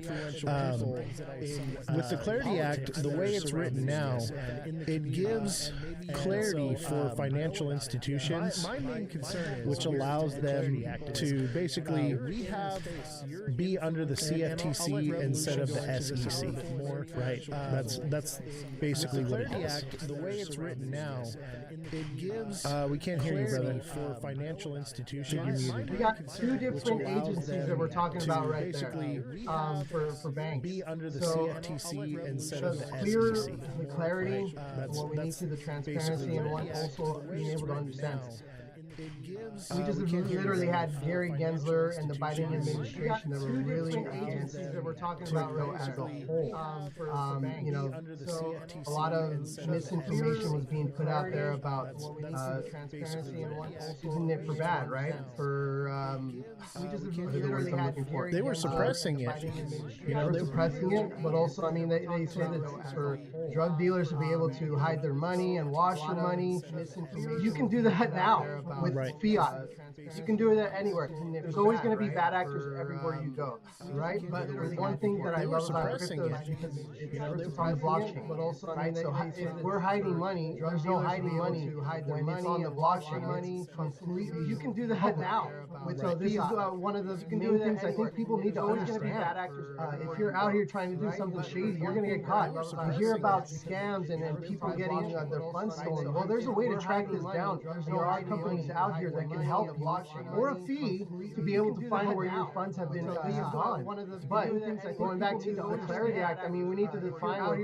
With the Clarity Act, the way it's written now, it gives clarity for financial institutions, which allows them to basically be under the CFTC instead of the SEC. Right? That's basically what it is. The way it's written now, it gives. We can't hear you, brother. For financial institutions, we got two different agencies that we're talking about right there. For banks. Be under the so, CFTC instead of the clear SEC. the clarity, what we need to the transparency, and one also being able to understand. We just literally had Gary Gensler and the Biden administration that were really against that we're talking about as a whole. So a lot of misinformation was being put out there about transparency and one using it for bad, right? For we just literally had Gary. They were suppressing it. They were suppressing it, but also I mean they say that it's for drug dealers to be able to hide their money and wash your money. You can do that now with fiat. You can do that anywhere. There's always going to be bad actors everywhere you go, right? But there's one thing that I love about crypto is because it's on the blockchain. But also, right? So if we're hiding money, there's no hiding money to hide their money on the blockchain. Money completely. You can do that now. So this is one of the main things I think people need to understand. If you're out here trying to do something shady, you're going to get caught. You hear about scams and people getting their funds stolen. Well, there's a way to track this down. There are companies out here that can help you, or a fee to be able to find where your funds have been gone. But going back to the Clarity Act, I mean, we need to define what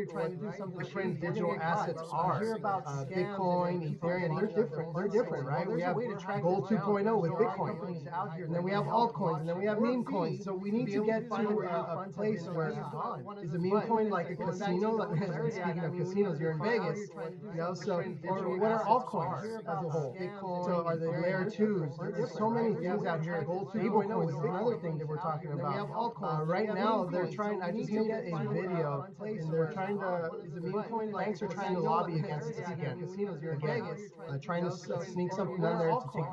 different digital assets are. Bitcoin, Ethereum, they're different. They're different, right? We have Gold 2.0 with Bitcoin, and then we have altcoins, and then we have meme coins. So we need to get to a place where is a meme coin like a casino? Speaking of casinos, you're in Vegas, So, or what are altcoins as a whole? So are they layer twos? There's so many things out here. Gold stablecoins is another thing that we're talking about. Right now, they're trying. I just looked at a video, and they're trying to. The meme coin banks are trying to lobby against this again. Trying to sneak something on there to take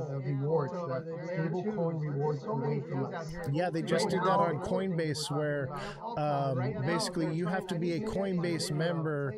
the rewards, the stablecoin rewards away from us. Yeah, they just did that on Coinbase, where basically you have to be a Coinbase member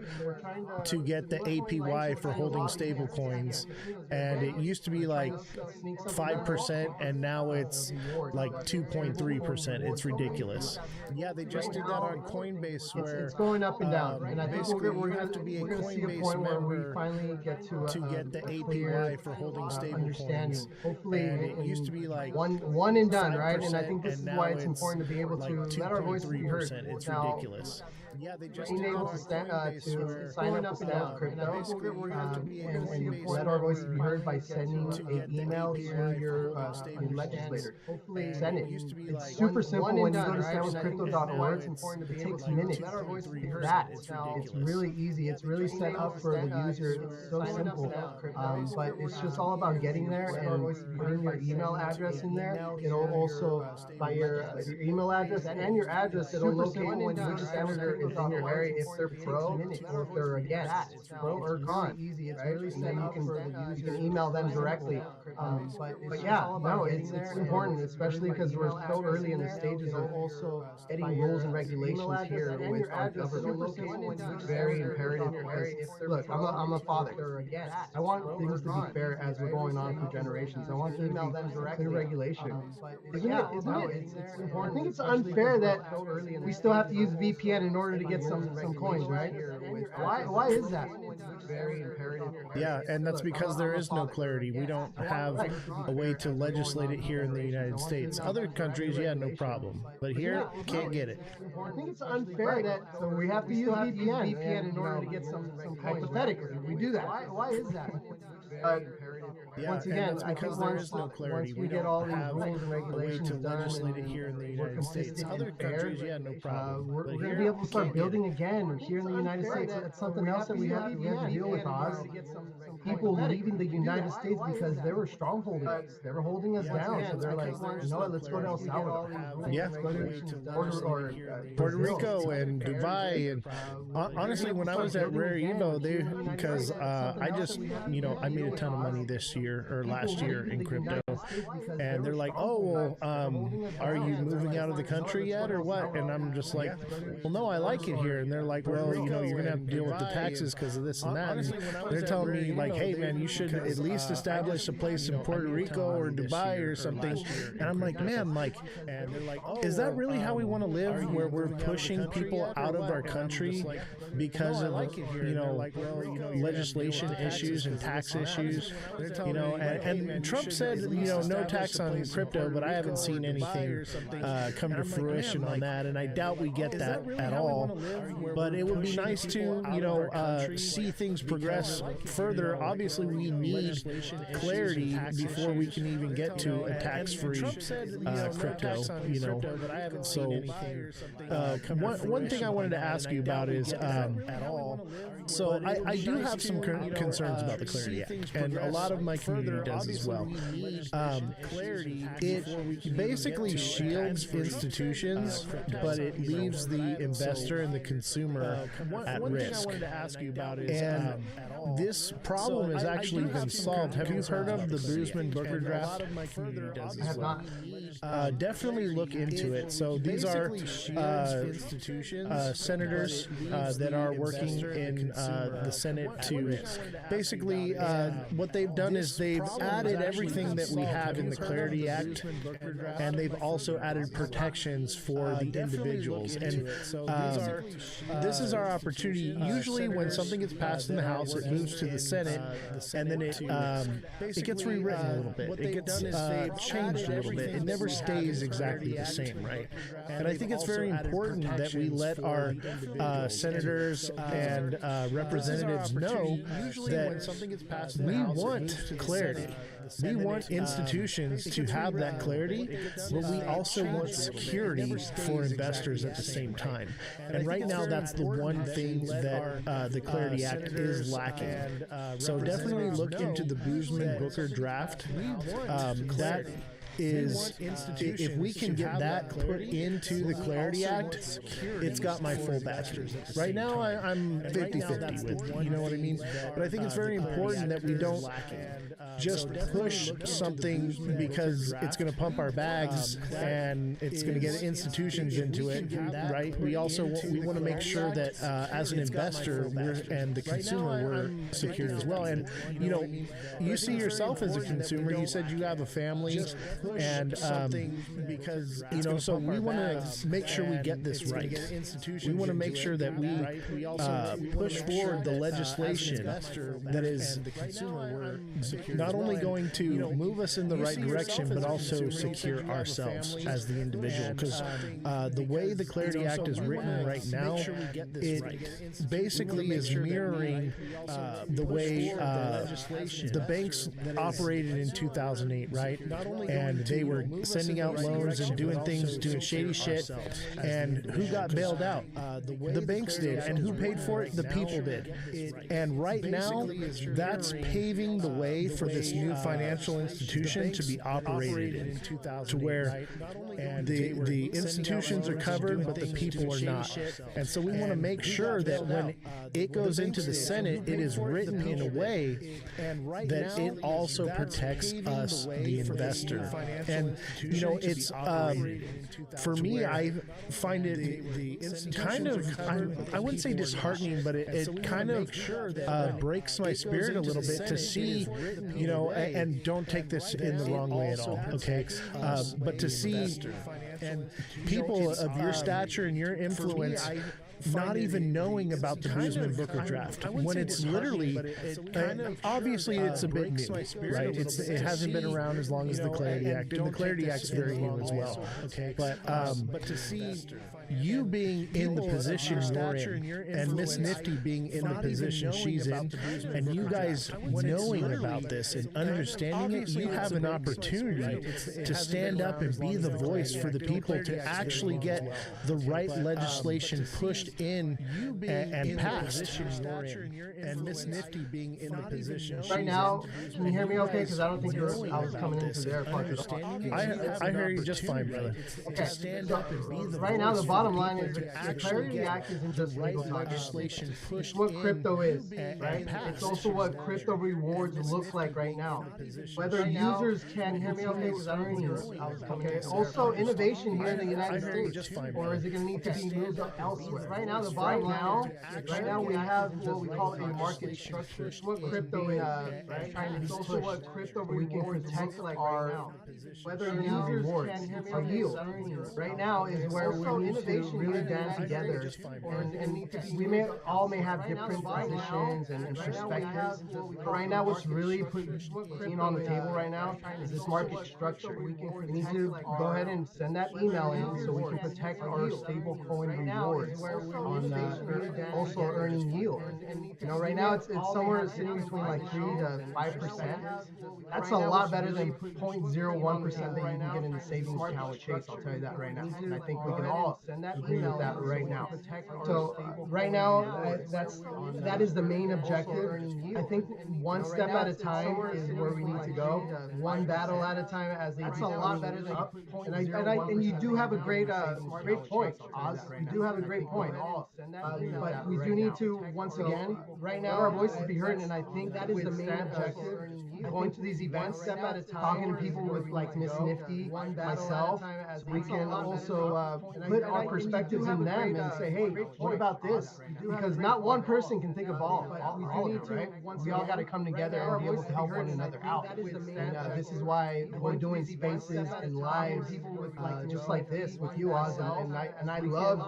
to get the APY for holding stable coins, and it used to be like 5%, and now it's like 2.3%. It's ridiculous. Yeah, they just did that on Coinbase, where it's going up and down, and I think we're have to be a Coinbase member where we finally get to get the APY for holding stable coins. Hopefully, and it used to be like one and done, right? And I think this is why it's important to be able to let our voice be heard. It's ridiculous. Yeah, they just being able to sign up to Stand Crypto and let our voices be heard by sending an email to your legislator. Hopefully, send it. It's super simple. When you go to standwithcrypto.org, it takes minutes. It's really easy. It's really set up for the user. It's so simple. But it's just all about getting there and putting your email address in there. It'll also, by your email address and your address, it'll locate which senator is in your area, if they're pro or if they're against, pro or con. Right? And then you can email them directly. But yeah, no, it's important, especially because we're so early in the stages of also setting rules and regulations here with our government. It's very imperative because, look, I'm a father. I want things to be fair as we're going on for generations. I want there to be clear regulation. Isn't it? It's important. I think it's unfair that we still have to use VPN in order to get some coins, right? Why is that? very imperative. Yeah, and that's because there is no clarity. We don't have a way to legislate it here in the United States. Other countries, yeah, no problem. But here, can't get it. I think it's unfair that so we have to use VPN in order to get some hypothetically. We do that. Why is that? Once again, that's because there is no clarity. Once we get all these rules and regulations done legislate it here in the United States. Other countries, yeah, no problem. We're going to be able to start building again here in the United States. That's something else that we have to deal with, Oz. People leaving the United States because they were strongholding us. They were holding us down. So they're like, no, let's go to El Salvador. Yeah. Puerto Rico and Dubai. And honestly, when I was at Rare Evo, because I just, I made a ton of money this year or last year in crypto. And they're like, oh, well, are you moving out of the country yet or what? And I'm just like, well, no, I like it here. And they're like, well, you're going to have to deal with the taxes because of this and that. And they're telling me, like, hey, man, you should at least establish a place in Puerto Rico or Dubai or something. And I'm like, man, like, is that really how we want to live, where we're pushing people out of our country because of, legislation issues and tax issues? And Trump said, no tax on crypto, but I haven't seen anything come to fruition on that, and I doubt we get that at all. But it would be nice to, see things progress further. Obviously, we need clarity before we can even get to a tax-free crypto. So one thing I wanted to ask you about is, so I do have some concerns about the Clarity Act, and a lot of my community does as well. It basically shields institutions, but it leaves the investor and the consumer at risk. And this problem has actually been solved. Have you heard of the Boozman-Booker draft? Definitely look into it. So these are senators that are working in the Senate to basically what they've done is they've added everything that we have in the Clarity Act, and they've also added protections for the individuals. And this is our opportunity. Usually when something gets passed in the House, it moves to the Senate, and then it gets rewritten a little bit. It gets changed a little bit. It never stays exactly the same, right? And I think it's very important that we let our senators and representatives know that we want clarity. We want institutions to have that clarity, but we also want security for investors at the same time. And right now, that's the one thing that the Clarity Act is lacking. So definitely look into the Boozman-Booker draft. That is, if we can get that put into the Clarity Act, it's got my full backing. Right now, I'm 50-50 with, you know what I mean? But I think it's very important that we don't just push something because it's going to pump our bags and it's going to get institutions into it, right? We also we want to make sure that as an investor and the consumer, we're secured as well. And, you see yourself as a consumer. You said you have a family, and because so we want to make sure we get this right. We want to make sure that we push forward the legislation that is not only going to move us in the right direction, but also secure ourselves as the individual. Because the way the Clarity Act is written right now, it basically is mirroring the way the banks operated in 2008, right? And they were sending out loans and doing things, doing shady shit. And who got bailed out? The banks did. And who paid for it? The people did. And right now, that's paving the way for this new financial institution to be operated in, to where the institutions are covered, but the people are not. And so we want to make sure that when it goes into the Senate, it is written in a way that it also protects us, the investor. And, it's, for me, I find it kind of, I wouldn't say disheartening, but it kind of breaks my spirit a little bit to see, and don't take this in the wrong way at all, okay? But to see people of your stature and your influence not even knowing about the Guzman Booker draft when it's literally obviously it's a bit new, right? It hasn't been around as long as the Clarity Act, and the Clarity Act's very new as well. Okay, but to see you being in the position you're in, and Miss Nifty being in the position she's in, and you guys knowing about this and understanding it, you have an opportunity to stand up and be the voice for the people to actually get the right legislation pushed in and passed. And Miss Nifty being in the position right now, can you hear me okay? Because I don't think I was coming into their part. I hear you just fine, brother. Okay. Stand up and be the right now, the bottom line is the Clarity Act isn't just legal legislation pushed. It's what crypto is, right? It's also what crypto rewards look like right now. Whether users can hear me okay, because I don't hear you. Okay. Also, innovation here in the United States, or is it going to need to be moved elsewhere? Right now, the bottom line, right now we have what we call a market structure. It's what crypto is, right? Trying to be pushed. What crypto we can protect our whether users can hear me, our yield. Right now is where we need to really band together, and we may have different positions and perspectives. But right now, what's really being on the table right now is this market structure. We need to go ahead and send that email in so we can protect our stable coin rewards on also earning yield. You know, right now it's somewhere sitting between like 3 to 5%. That's a lot better than 0.01% that you can get in the savings account with Chase. I'll tell you that right now. And I think we can all agree with that right now. So right now, that is the main objective. I think one step at a time is where we need to go. One battle at a time as they become a lot better than up. And you do have a great point, Oz. You do have a great point. But we do need to once again, right now, our voices be heard, and I think that is the main objective. Going to these events, step at a time, talking to people with like Miss Nifty, myself, so we can also put our perspectives in them and say, hey, what about this? Because not one person can think of all of it, right? We all got to come together and be able to help one another out. And this is why we're doing spaces and lives just like this with you, Oz, and I love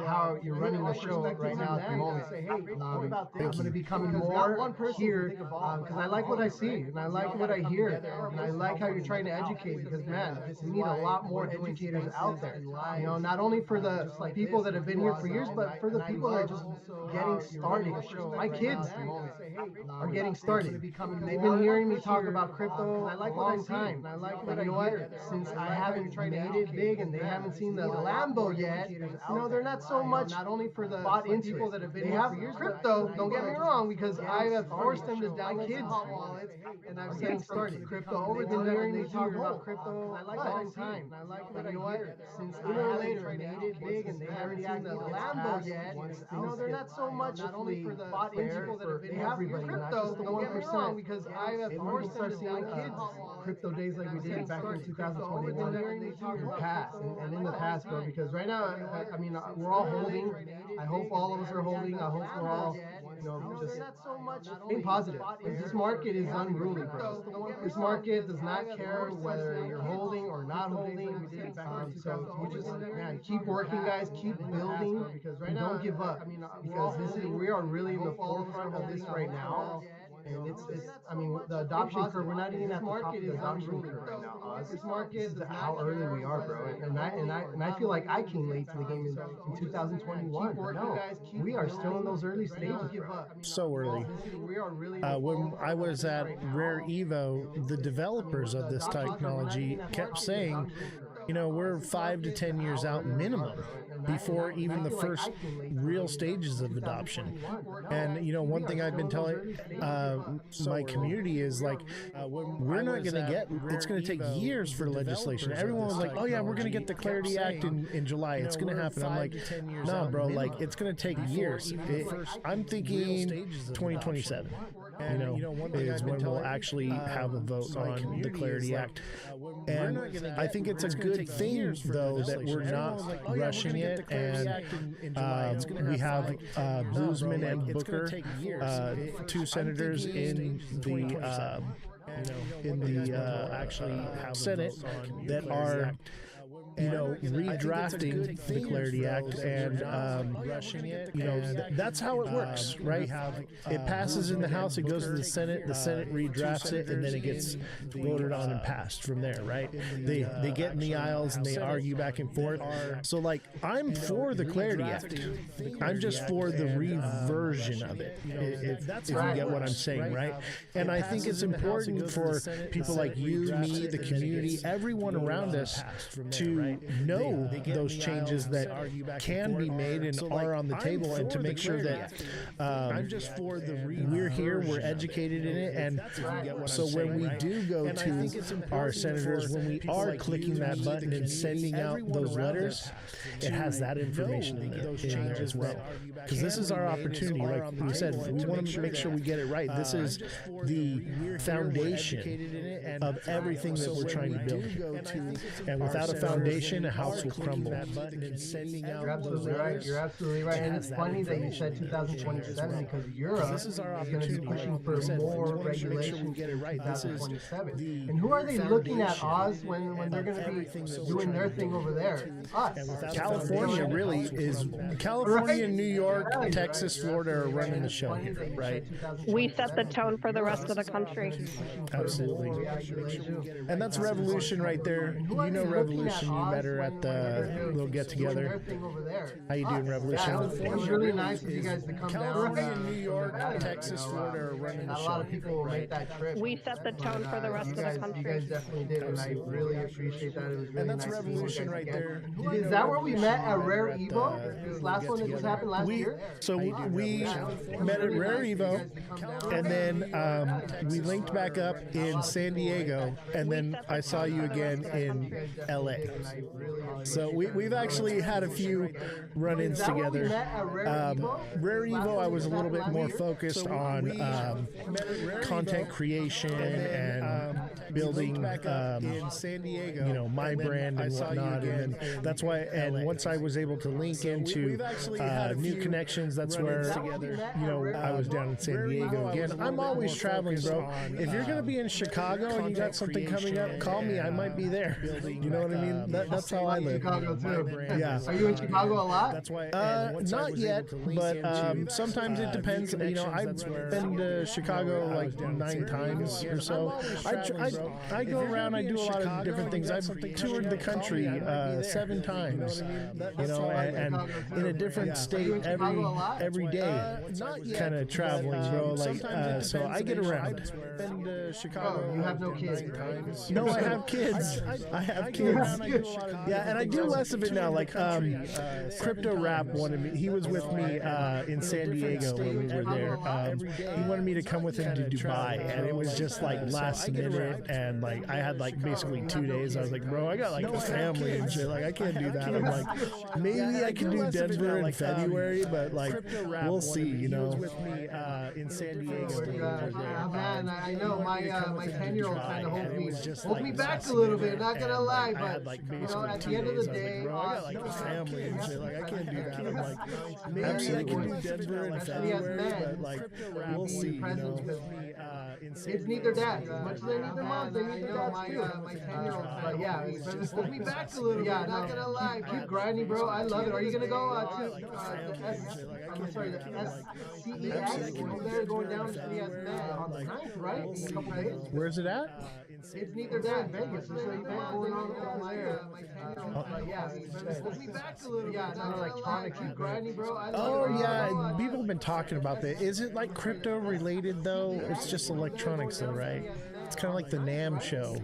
how you're running the show right now at the moment. I'm going to be coming more here because I like what I see and I like what I hear and I like how you're trying to educate because man, we need a lot more educators out there. You know, not only for the people that have been here for years, but for the people that are just getting started. My kids are getting started. They've been hearing me talk about crypto a long time. But you know what? Since I haven't made it big and they haven't seen the Lambo yet, you know, they're not so much not only for the bought into it. They have crypto, don't get me wrong, because I have forced them to download kids wallets and I'm getting started. Crypto over the hearing me talk about crypto a long time. But you know what? Since sooner or later made it big and they haven't seen the Lambo yet, you know, they're not so much not only for the bought into people that have been everybody, crypto, don't get me wrong, because I have forced them to seeing kids crypto days like we did back in 2021 in the past and in the past, bro, because right now, I mean, we're all holding. I hope all of us are holding. I hope we're all, you know, just being positive. This market is unruly, bro. This market does not care whether you're holding or not holding. So you just, man, keep working, guys. Keep building. And don't give up. Because we are really in the forefront of this right now. And it's I mean, the adoption curve, we're not even at the top of the adoption curve right now, Oz. This is how early we are, bro. And I feel like I came late to the game in 2021. But no, we are still in those early stages, bro. So early. When I was at Rare Evo, the developers of this technology kept saying, you know, we're 5 to 10 years out minimum before even the first real stages of adoption. And, you know, one thing I've been telling my community is like, we're not going to get, it's going to take years for legislation. Everyone was like, oh yeah, we're going to get the Clarity Act in July. It's going to happen. I'm like, no, bro, like it's going to take years. I'm thinking 2027, you know, is when we'll actually have a vote on the Clarity Act. And I think it's a good thing, though, that we're not rushing it. And we have Bluesman and Booker, two senators in the Senate that are redrafting the Clarity Act and rushing it. That's how it works, right? It passes in the House, it goes to the Senate redrafts it, and then it gets voted on and passed from there, right? They get in the aisles and they argue back and forth. So, like, I'm for the Clarity Act. I'm just for the reversion of it, if you get what I'm saying, right? And I think it's important for people like you, me, the community, everyone around us to know those changes that can be made and are on the table, and to make sure that we're here, we're educated in it, and so when we do go to our senators, when we are clicking that button and sending out those letters, it has that information in there as well. Because this is our opportunity, like we said, we want to make sure we get it right. This is the foundation of everything that we're trying to build. And without a foundation, a house will crumble. You're absolutely right. You're absolutely right. And it's funny that you said 2027, because Europe is going to be pushing for more regulations in 2027. And who are they looking at, Oz, when they're going to be doing their thing over there? Us. California really is. California, New York, Texas, Florida are running the show here, right? We set the tone for the rest of the country. Absolutely. And that's Revolution right there. You know Revolution. You met her at the little get-together. How you doing, Revolution? It was really nice of you guys to come down. California, New York, Texas, Florida are running the show. A lot of people will make that trip. We set the tone for the rest of the country. You guys definitely did, and I really appreciate that. It was really and that's nice Revolution right there. Is that where we met at Rare Evo? This last one that just happened last year? So we met at Rare Evo, and then we linked back up in San Diego, and then I saw you again in LA. So we've actually had a few run-ins together. Rare Evo, I was a little bit more focused on content creation and building, my brand and whatnot. And then that's why. And once I was able to link into new connections, that's where I was down in San Diego again. I'm always traveling, bro. If you're gonna be in Chicago and you got something coming up, call me. I might be there. You know what I mean? That's how I live. Chicago too. Yeah. Are you in Chicago a lot? That's why. Not yet, but sometimes it depends. I've been to Chicago like 9 times or so. I go around. I do a lot of different things. I've toured the country 7 times. And in a different state every day. Kind of traveling, bro. So I get around. Been to Chicago. You have no kids. No, I have kids. I have kids. Yeah, and I do less of it now. Like Crypto Rap wanted me. He was with me in San Diego when we were there. He wanted me to come with him to Dubai, and it was just like last minute, and like I had like basically 2 days. I was like, bro, I got like a family and shit. Like I can't do that. I'm like, maybe I can do Denver in February, but like we'll see. With me in San Diego. Man, I know my 10-year-old kind of holds me back a little bit. Not gonna lie, but at the end of the day, I got like a family and shit. Like I can't do that. I'm like, maybe I can do Denver in February, but like we'll see. Kids need their dads as much as they need their moms. They need their dads too. My 10-year-old, but yeah, hold me back a little bit. Not gonna lie, keep grinding, bro. I love it. Are you gonna go to the SCEX over there, going down to the on the 9th, right? In a couple days. Where's it at? Kids need their dad in Vegas. There's an event going on over there. But yeah, hold me back a little bit. Not electronics. Keep grinding, bro. Oh yeah, people have been talking about that. Is it like crypto related though? It's just electronics though, right? It's kind of like the NAM show.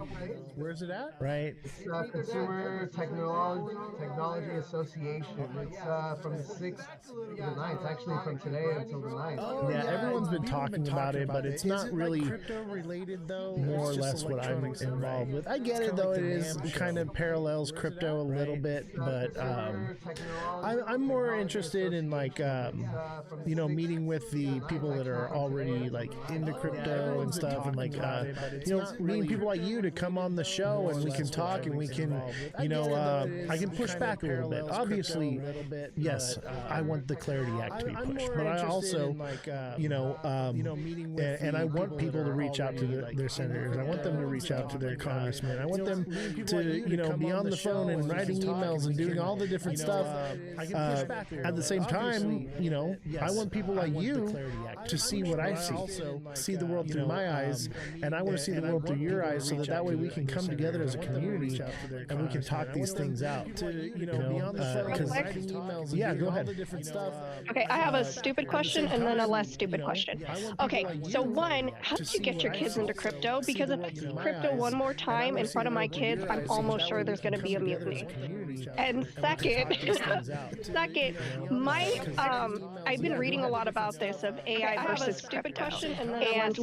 Where's it at? Right? It's Consumer Technology Association. It's from the 6th to the 9th. Actually, from today until the 9th. Oh, yeah, everyone's been talking about it, but it's not really crypto related though. More or less what I'm involved with. I get it though. It is kind of parallels crypto a little bit, but I'm more interested in like meeting with the people that are already like into crypto and stuff, and like meeting people like you to come on the show and we can talk and we can, I can push back a little bit. Obviously, yes, I want the Clarity Act to be pushed, but I also, and I want people to reach out to their senators. I want them to reach out to their congressmen. I want them to, be on the phone and writing emails and doing all the different stuff. At the same time, I want people like you to see what I see the world through my eyes, and I want to see the world through your eyes, so that way we can come together as a community and we can talk these things out. Yeah, go ahead. Okay, I have a stupid question and then a less stupid question. Okay, so one, how did you get your kids into crypto? Because if it's crypto one more time in front of my kids, I'm almost sure there's going to be a mutiny. And second, I've been reading a lot about this of AI versus crypto, and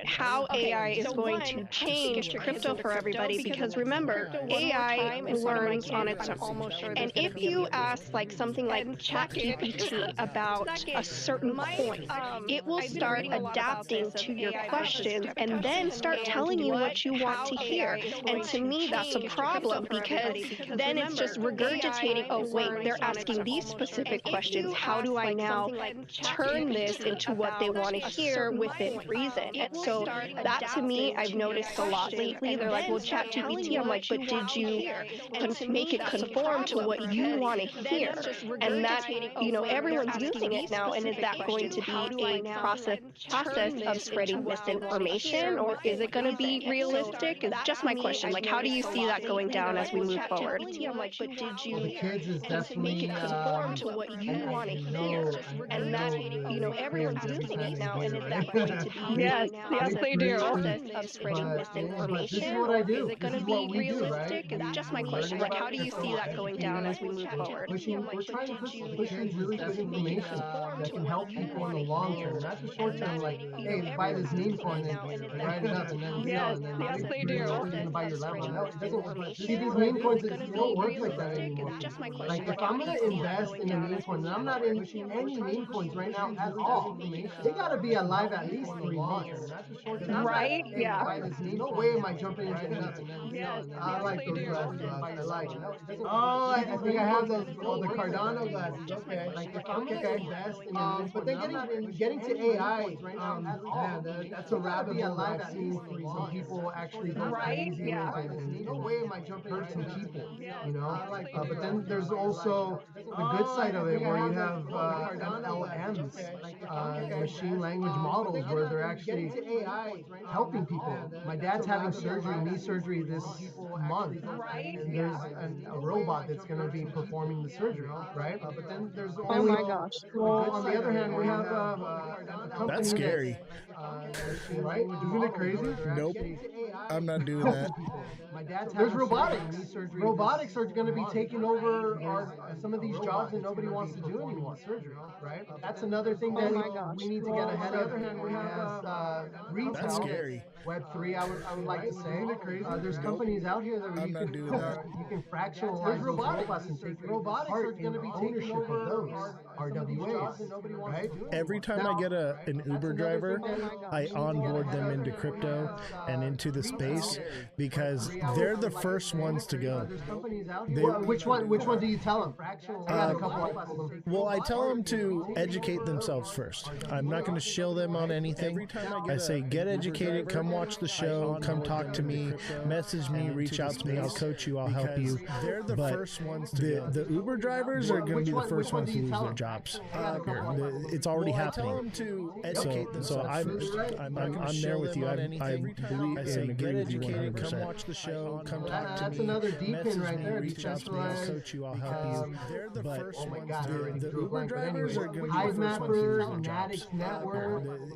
how AI is going to change crypto for everybody. Because remember, AI learns on its own. And if you ask like something like ChatGPT about a certain coin, it will start adapting to your questions and then start telling you what you want to hear. And to me, that's a problem, because then it's just regurgitating, oh wait, they're asking these specific questions. How do I now turn this into what they want to hear within reason? And so that, to me, I've noticed a lot lately. They're like, well, ChatGPT. I'm like, but did you make it conform to what you want to hear? And that, everyone's using it now. And is that going to be a process of spreading misinformation, or is it going to be realistic? Is just my question. Like, how do you see that going down as we move forward? I'm like, but did you the kids is definitely conform to what you want to hear? And that, everyone's using it now. And is that going to be yes, they do. Of spreading misinformation, what I do. Is it going to be realistic? Is just my question. Like, how do you see that going down as we move forward? We're trying to push these really good information that can help people in the long term, not the short term. Like, hey, buy this meme coin and write it up, and then yes, they do. You're going to buy your level. No, it doesn't. See, these meme coins, it don't work like that anymore. Like, if I'm going to invest in a meme coin, and I'm not in any meme coins right now at all, they got to be alive at least 3 months. Right? Yeah. No way am I jumping into anything. Yes, I like those glasses. I like it. Oh, I think I have those. Oh, the Cardano glasses. Okay. Like, if I'm gonna invest in but then getting to AI, man, that's a rabbit hole that I've seen some people actually go crazy with, and no way am I jumping hurt some people. But then there's also the good side of it, where you have LLMs, machine language models, where they're actually helping people. My dad's having surgery, knee surgery this month, and there's a robot that's going to be performing the surgery, right? But then there's Oh my gosh. Well, on the other hand, we have a company that's scary. Right? Isn't it crazy? Nope. I'm not doing that. There's robotics. Robotics are going to be taking over some of these jobs that nobody wants to do anymore. Surgery, right? That's another thing that we need to get ahead of. As retail, that's scary. Web3, I would like to say. There's companies out here that you can fractionalize robotics and take robotics are going to be taking over those RWAs, right? Every time I get an Uber driver, I onboard them into crypto and into the space, because they're the first ones to go. Which one do you tell them? I got a couple. Well, I tell them to educate themselves first. I'm not going to shill them on anything. I say, get educated, come watch the show, come talk to me, message me, reach out to me, I'll coach you, I'll help you. They're the first ones to go. The Uber drivers are going to be the first ones to lose their jobs. It's already happening. So I'm there with you. I believe and agree with you 100%. Come watch the show, come talk to me. That's another deep in right there. Reach out to me, I'll coach you, I'll help you. They're the first ones. The Uber drivers are going to be the first ones to lose their jobs.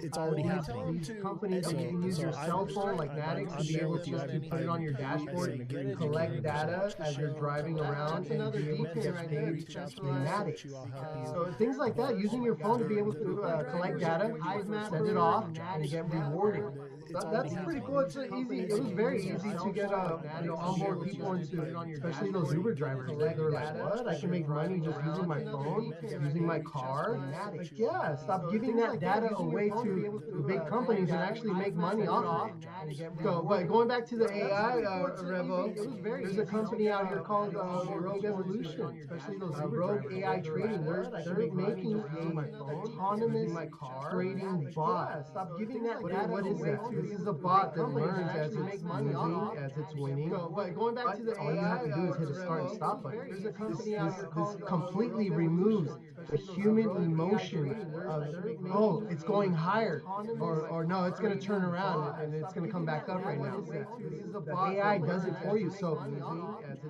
It's already happening. These companies that you can use your cell phone, like Natix, to be able to put it on your dashboard and collect data as you're driving around, and be able to get paid through Natix. So things like that, using your phone to be able to collect data, send it off, and get rewarded. That's pretty cool. It's an easy easy. It was very easy to get onboard people into, especially those Uber drivers. They were like, "What? I can make money just using my phone, using my car?" Like, yeah, stop giving that data away to big companies and actually make money off of it. So, but going back to the AI, Revo, there's a company out here called Rogue Evolution, especially those Rogue AI trading. They're making a autonomous trading bot. Stop giving that data. What is that? This is a bot that learns as it's losing, as it's winning. But going back to the AI, all you have to do is hit a start and stop button. This completely removes the human emotion of, oh, it's going higher, or no, it's going to turn around and it's going to come back up right now. The AI does it for you. So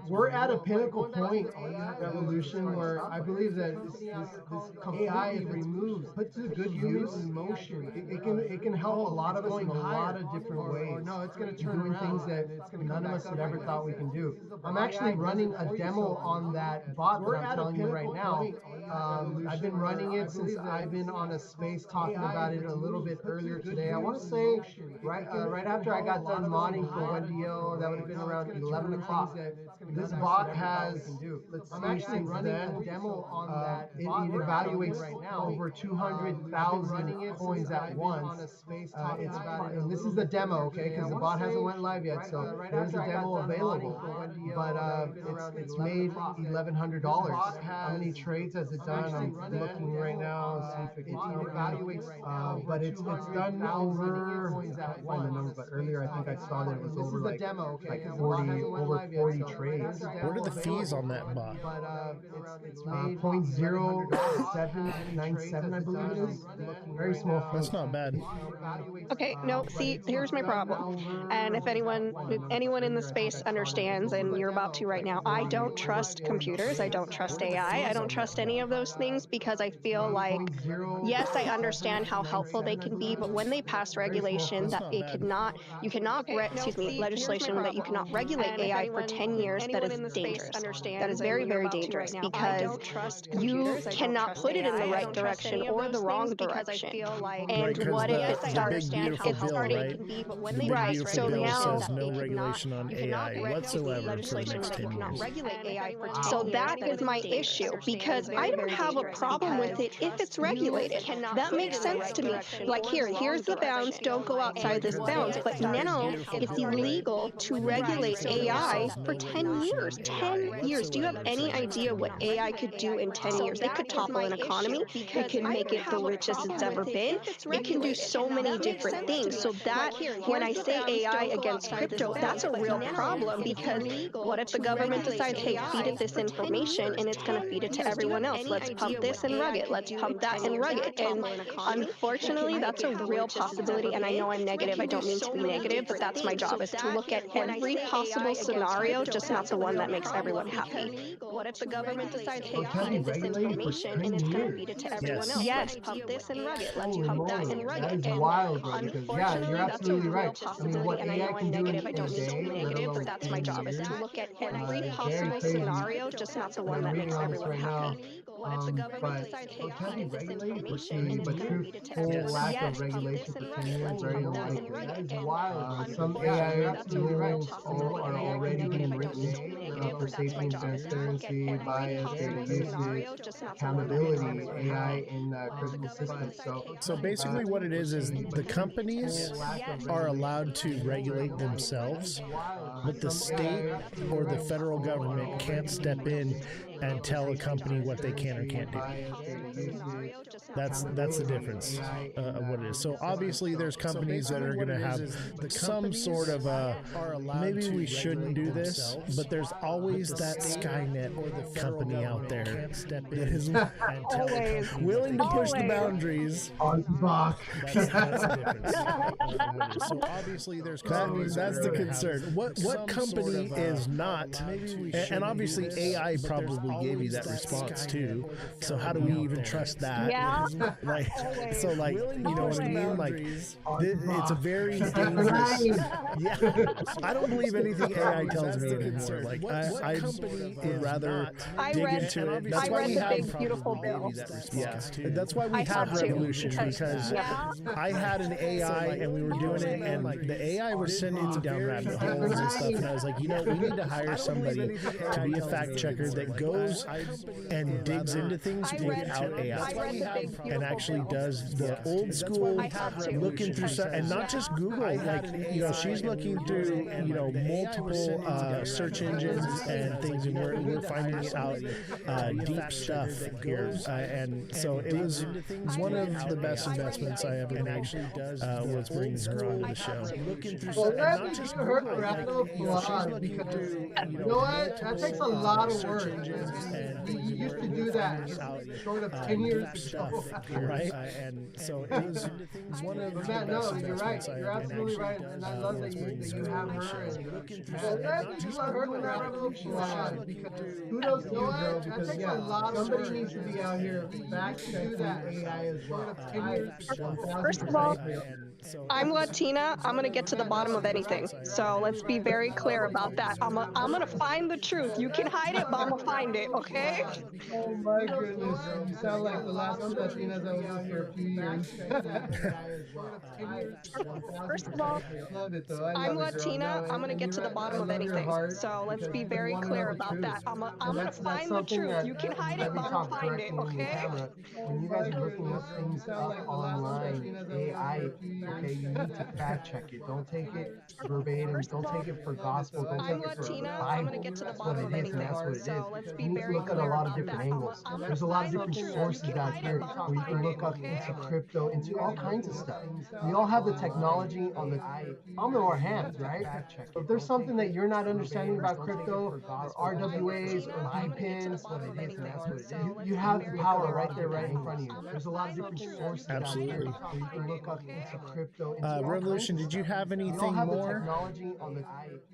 we're at a pinnacle point of evolution where I believe that this AI removes, put to good use emotion. It can help a lot of us in a lot of different ways. Or no, it's going to turn doing things that none of us had ever thought we can do. I'm actually running a demo on that bot that I'm telling you right now. I've been running it since I've been on a space talking about it a little bit earlier today. I want to say right after I got done modding for Wendy-O, that would have been around 11 o'clock. This bot has, let's see, I'm actually running a demo on that. It evaluates right now over 200,000 coins at once. And this is the demo, okay? Because the bot hasn't went live yet, so there's a demo available. But it's made $1,100. How many trades has it done? I'm looking right now, see if it can tell me. But it's done over, I can't find the number, but earlier I think I saw that it was over like, like 40 trades. What are the fees on that bot? But it's 0.0797, I believe it is. Very small fee. That's not bad. Okay, no, see, here's my problem. And if anyone in the space understands, and you're about to right now, I don't trust computers. I don't trust AI. I don't trust any of those things because I feel like, yes, I understand how helpful they can be, but when they pass regulation that legislation that you cannot regulate AI for 10 years, that is dangerous. That is very, very dangerous because you cannot put it in the right direction or the wrong direction. And what if it starts? It's starting, right? So now says no regulation on AI whatsoever for the next 10 years. So that is my issue because I don't have a problem with it if it's regulated. That makes sense to me. Like here's the bounds. Don't go outside this bounds. But now it's illegal to regulate AI for 10 years. 10 years. Do you have any idea what AI could do in 10 years? It could topple an economy. It can make it the richest it's ever been. It can do so many different things. So that when I say AI against crypto, that's a real problem because what if the government decides, hey, feed it this information and it's going to feed it to everyone else? Let's pump this and rug it. Let's pump that and rug it. And unfortunately, that's a real possibility. And I know I'm negative. I don't mean to be negative, but that's my job is to look at every possible scenario, just not the one that makes everyone happy. What if the government decides, hey, feed it this information and it's going to feed it to everyone else? Yes, pump this and rug it. Let's pump that and rug it. That is wild, bro, because yeah, you're absolutely right. I mean, what AI can do in a day, but that's my job is to look at every possible scenario, just not the one that makes everyone happy. What if the government decides, hey, feed it this information and it's going to feed it to everyone else? Lack of regulation for 10 years, very unlikely. That is wild. Some AI rules are already being written for safety and transparency, bias, data usage, accountability, AI in critical systems. So basically what it is the companies are allowed to regulate themselves, but the state or the federal government can't step in and tell a company what they can or can't do. That's the difference of what it is. So obviously there's companies that are going to have some sort of maybe we shouldn't do this, but there's always that Skynet company out there that is willing to push the boundaries. That's the difference. So obviously there's companies that's the concern. What company is not, and obviously AI probably probably gave you that response too. So how do we even trust that? Yeah. Like, so like, you know what I mean? Like, it's a very Right. dangerous. Yeah, I don't believe anything AI tells me anymore. Like, I would rather dig into it. That's why we the have Big Beautiful Bill. yeah, that's why we I have had to, Revolution because yeah. I had an AI and we were doing it, and the AI was sending me down rabbit holes and stuff. And I was like, you know, we need to hire somebody to be a fact checker that goes and digs into things without AI and actually does the old school looking through stuff, and not just Google. Like, you know, she's looking through, you know, multiple search engines and things, and we're finding out deep stuff here. And so it was one of the best investments I ever made. Was bringing her on the show. Looking through Well, stuff, and that's not just her Google. wrap Like, up you know, she's blog looking because through, you know what? That takes a lot of search work. engines and You used to do that short of 10 years ago. right? And so it was one of the Matt, best no, you're right. investments I You're ever absolutely made. right, and I love that you have her. And that you let her wrap up blog because kudos to you, bro. Because yeah, somebody needs to be out here fact checking AI as well. First of all, I'm Latina. I'm gonna get to the bottom of anything. So let's be very clear about that. I'm gonna find the truth. You can hide it, but I'm gonna find it. Okay? Oh my goodness, you sound like the last two Latinas that was with for a few years. First of all, love it though. I love I'm it, girl. Latina. No, I'm gonna get to the bottom of anything. So let's be very clear about that. I'm gonna find the truth. You can hide it, but I'm gonna find it. Okay? When you guys are looking up things online, AI, okay, you need to fact check it. Don't take it verbatim. Don't take it for gospel. Don't take it for Latina. Bible. I'm gonna get to the That's what bottom it of is, and anything. that's what it is. So let's be You need to very look at a clear lot of about different that. angles. I'm gonna There's a lot of find the different truth. sources You can out hide it, here but I'm where gonna you can find look it. up Okay? into crypto, into all kinds of stuff. We all have the technology on the palm of our hands, right? So if there's something that you're not understanding about crypto or RWAs or VPINs, you have the power right there, right in front of you. There's a lot of different sources out here where you can look up into crypto, into all Revolution, kinds of did you stuff. have We all anything have the more? technology on the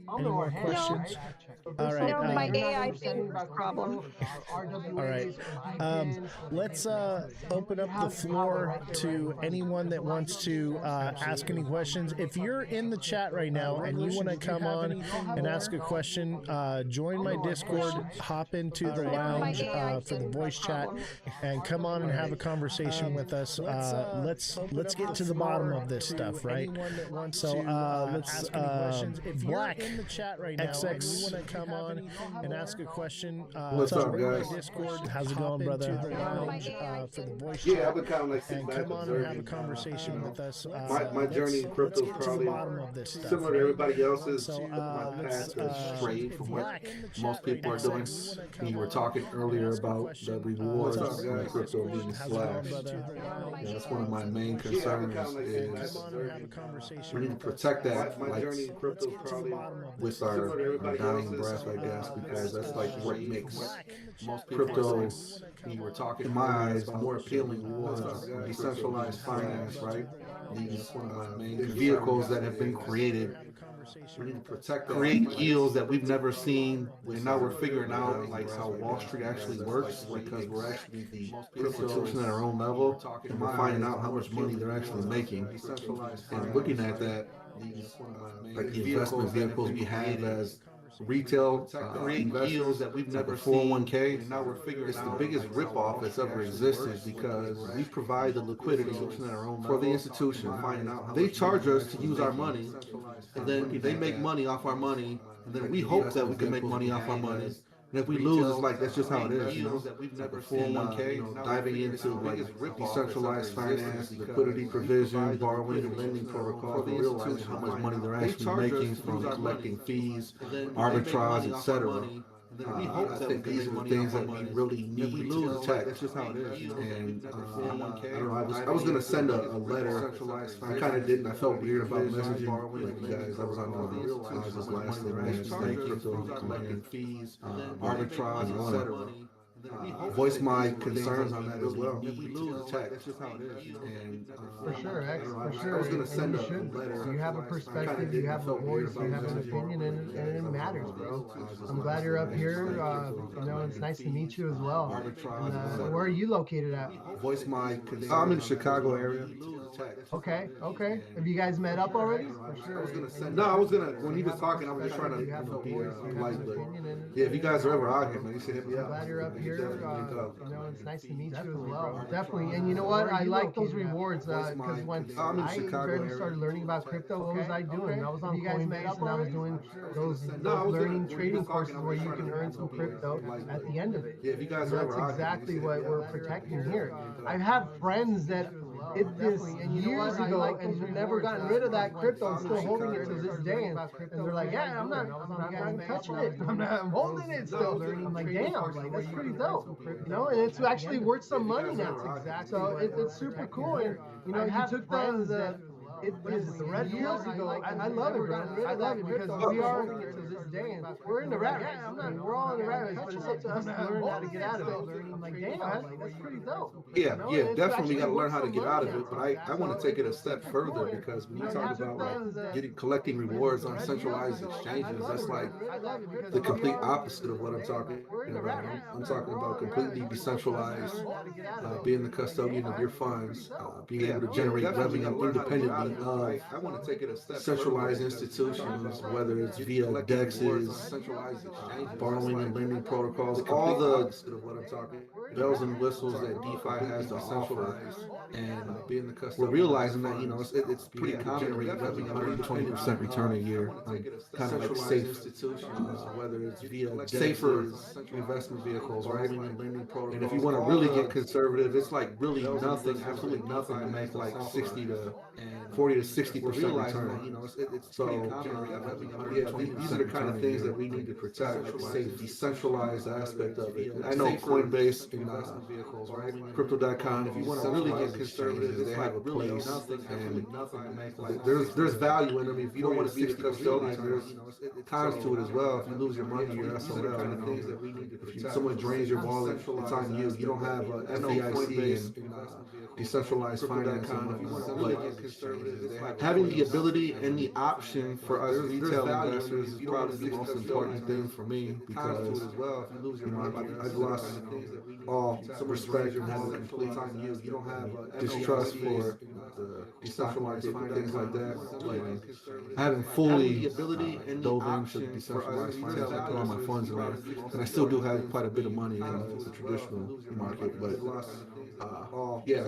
palm Any of our more hands, questions? right? So if All there's right. something that My you're not AI understanding thinks about problem. crypto or RWAs All right. or VPINs, Let's open up the floor to anyone that wants to ask any questions. If you're in the chat right now and you want to come on and ask a question, join my Discord, hop into the lounge for the voice chat, and come on and have a conversation with us. Let's get to the bottom of this stuff, right? So let's Black in the chat right now. XX, you want to come on and ask a question? What's up, guys? Discord, how's it going, brother? Lounge for the voice Yeah, chat. I've been kind of like sitting And back come on and have a observing. conversation with us. My journey in crypto is probably similar to everybody else's. My path is straight from what most people are doing. You were talking earlier about the rewards of crypto being slashed. Yeah, that's one of my main concerns is we need to protect that, like with our dying breath, I guess, because that's like what makes crypto, in my eyes, more appealing was decentralized finance, right? These vehicles that have been created create yields that we've never seen, and now we're figuring out like how Wall Street actually works because we're actually the institution at our own level, and we're finding out how much money they're actually making. And looking at that, these like the investment vehicles we have as retail investors that we've never 401k, and now we're figuring it's the biggest ripoff that's ever existed because we provide the liquidity for the institution. They charge us to use our money, and then they make money off our money, and then we hope that we can make money off our money. And if we lose, it's like that's just how it is, you know. Like a 401k, diving into like decentralized finance, liquidity provision, borrowing and lending protocols, and realizing how much money they're actually making from collecting fees, arbitrage, etc. I think these are the things that we really need to protect. That's just how it is. And I don't know. I was gonna send a letter. I kind of didn't. I felt weird about messaging like you guys. I was on the last thing. Thank you for collecting fees, arbitrage, etc. voice my concerns on that as well. If we lose, that's just how it is. And For sure, X, for sure. I was gonna send and a letter. You have a perspective, you have a voice, you have an opinion, and it matters, bro. I'm glad you're up here. It's nice to meet you as well. And, where are you located at? Voice my concerns. I'm in the Chicago area. Okay. Have you guys met up already? For sure. No, I was gonna. When he was talking, I was just trying to be polite. But yeah, if you guys are ever out here, man, you should hit me up. I'm glad you're up here. It's nice to meet you as well. Definitely. And you know what? I like those rewards because when I barely started learning about crypto, what was I doing? I was on Coinbase and I was doing those learning trading courses where you can earn some crypto at the end of it. Yeah, if you guys are ever out here, that's exactly what we're protecting here. I have friends that did this years ago and never gotten rid of that crypto and still holding it to this day. And they're like, yeah, I'm not touching it. I'm holding it still. I'm like, damn, like that's pretty dope. And it's actually worth some money now. So it's super cool. And you took the red pills ago. I love it, bro. I love it because we are to this day, and we're in the rat race. We're all in the rat race, but it's up to us to learn how to get out of it. I'm like, damn, that's pretty dope. Yeah, definitely got to learn how to get out of it. But I want to take it a step further because when you talk about collecting rewards on centralized exchanges, that's like the complete opposite of what I'm talking about. I'm talking about completely decentralized, being the custodian of your funds, being able to generate revenue independently of centralized institutions, whether it's via DEXs, borrowing and lending protocols, all the bells and whistles that DeFi has to offer, and we're realizing that it's pretty common to generate revenue 120% return a year, kind of like safe institutions, whether it's via safer investment vehicles, right? And if you want to really get conservative, it's like really nothing, absolutely nothing to make like 40 to 60% return. So these are the kind of things that we need to protect, the decentralized aspect of it. I know Coinbase and Crypto.com, if you want to really get conservative, they have a place, and there's value in them. If you don't want to be the custodian, there's cons to it as well. If you lose your money, your SOL, if someone drains your wallet, it's on you. You don't have FDIC and decentralized financing. Having the ability and the option for us retail investors is probably the most important thing for me, because I've lost all respect and have a complete distrust for the decentralized things like that. I haven't fully dove into decentralized finance. I put all my funds in there, and I still do have quite a bit of money in the traditional market, but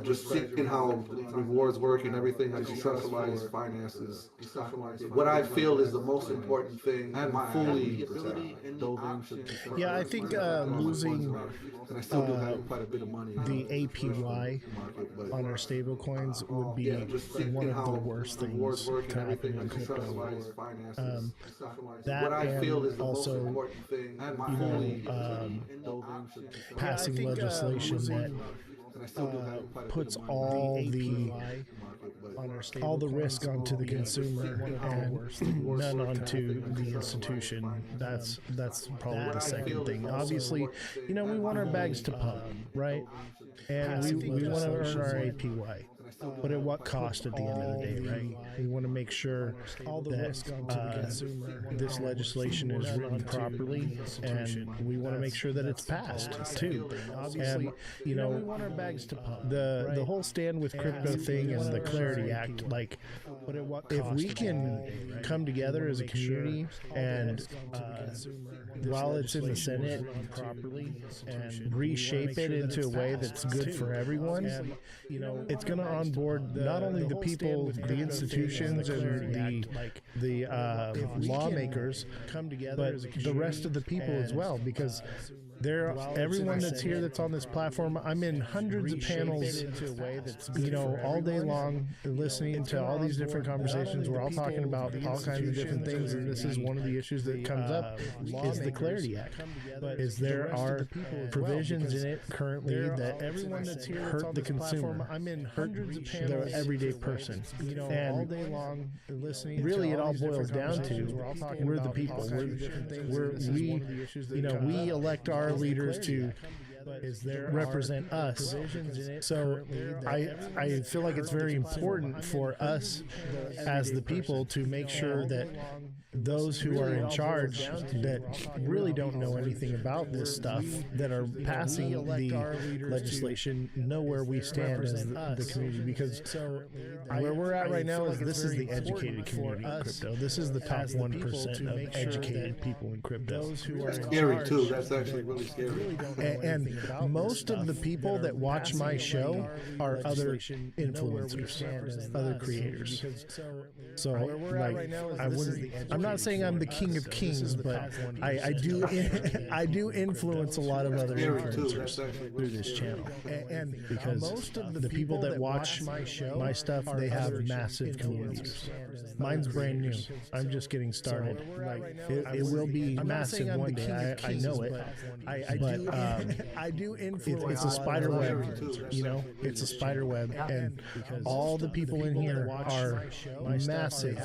just seeing how rewards work and everything like decentralized finances. What I feel is the most important thing. I haven't fully dove into. Yeah, I think losing and I still do have quite a bit of money. The APY on our stable coins would be one of the worst things to happen in crypto. That and also, passing legislation that puts all the risk onto the consumer and none onto the institution. That's probably the second thing. Obviously, we want our bags to pump, right? And we want to earn our APY. But at what cost at the end of the day, right? We want to make sure that this legislation is written properly, and we want to make sure that it's passed too. And we want our bags to pump. The whole Stand with Crypto thing and the Clarity Act, like, if we can come together as a community and while it's in the Senate properly and reshape it into a way that's good for everyone, it's going to onboard not only the people, the institutions, and the lawmakers, but the rest of the people as well, because everyone that's here that's on this platform, I'm in hundreds of panels, all day long, listening to all these different conversations. We're all talking about all kinds of different things, and this is one of the issues that comes up is the Clarity Act. There are provisions in it currently that hurt the consumer, hurt the everyday person, and all day long listening. Really, it all boils down to we're the people. We elect our leaders to represent us. So I feel like it's very important for us as the people to make sure that those who are in charge that really don't know anything about this stuff, that are passing the legislation, know where we stand as the community. Because where we're at right now is this is the educated community in crypto. This is the top 1% of educated people in crypto. That's scary too. That's actually really scary. And most of the people that watch my show are other influencers, other creators. So, like, I'm not saying I'm the king of kings, but I do I do influence a lot of other influencers through this channel. And because most of the people that watch my stuff, they have massive communities. Mine's brand new. I'm just getting started. Like, it will be massive one day. I know it. But I do influence. It's a spider web, you know. It's a spider web, and all the people in here are massive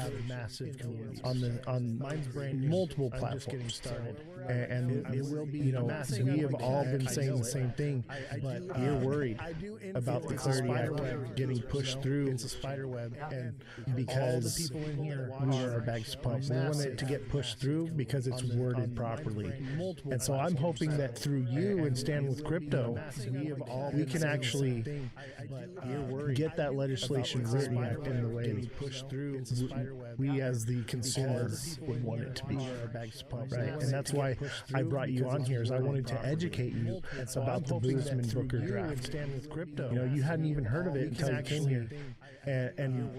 communities on multiple platforms. And it will be, you know, we have all been saying the same thing, but we're worried about the Clarity Act getting pushed through. It's a spider web, and because we are a bags to pump, we want it to get pushed through because it's worded properly. And so I'm hoping that through you and Stand with Crypto, we can actually get that legislation written in the way we as the consumer would want it to be. Right, and that's why I brought you on here, is I wanted to educate you about the Boozman Booker draft. You know, you hadn't even heard of it until you came here. And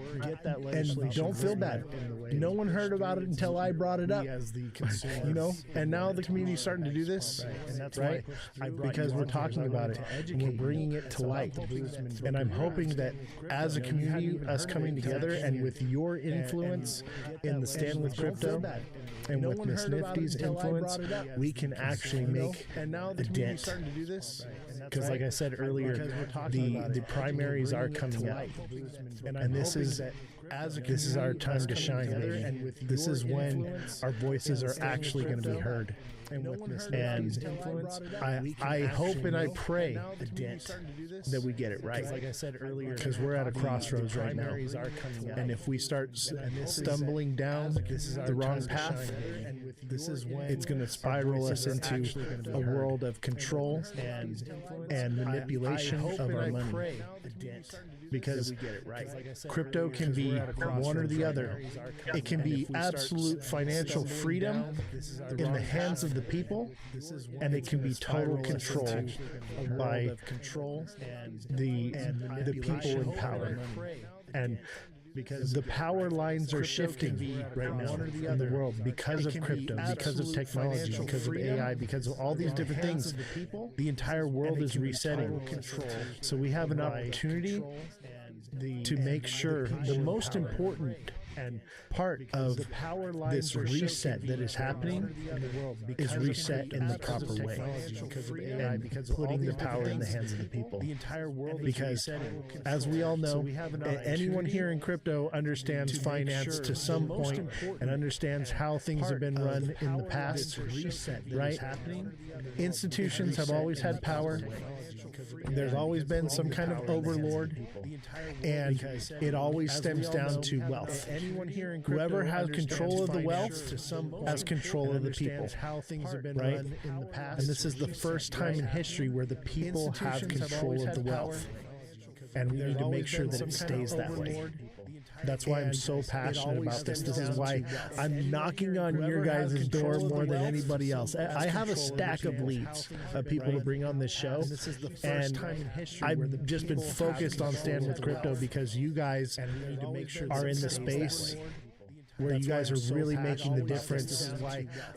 don't feel bad. No one heard about it until I brought it up. You know, and now the community's starting to do this, right? Because we're talking about it and we're bringing it to light. And I'm hoping that as a community, us coming together and with your influence in the Stand with Crypto and with Miss Nifty's influence, we can actually make a dent. Because like I said earlier, the primaries are coming up. And this is our time to shine, baby. This is when our voices are actually going to be heard. And I hope and I pray that we get it right, because we're at a crossroads right now. And if we start stumbling down the wrong path, it's going to spiral us into a world of control and manipulation of our money. Because crypto can be one or the other. It can be absolute financial freedom in the hands of the people, and it can be total control by the people in power. And because the power lines are shifting right now in the world because of crypto, because of technology, because of AI, because of all these different things. The entire world is resetting. So we have an opportunity to make sure the most important and part of this reset that is happening is reset in the proper way, and putting the power in the hands of the people. Because as we all know, anyone here in crypto understands finance to some point and understands how things have been run in the past, right? Institutions have always had power. There's always been some kind of overlord, and it always stems down to wealth. Whoever has control of the wealth has control of the people, right? And this is the first time in history where the people have control of the wealth, and we need to make sure that it stays that way. That's why I'm so passionate about this. This is why I'm knocking on your guys' door more than anybody else. I have a stack of leads of people to bring on this show, and I've just been focused on Stand with Crypto because you guys are in the space where you guys are really making the difference,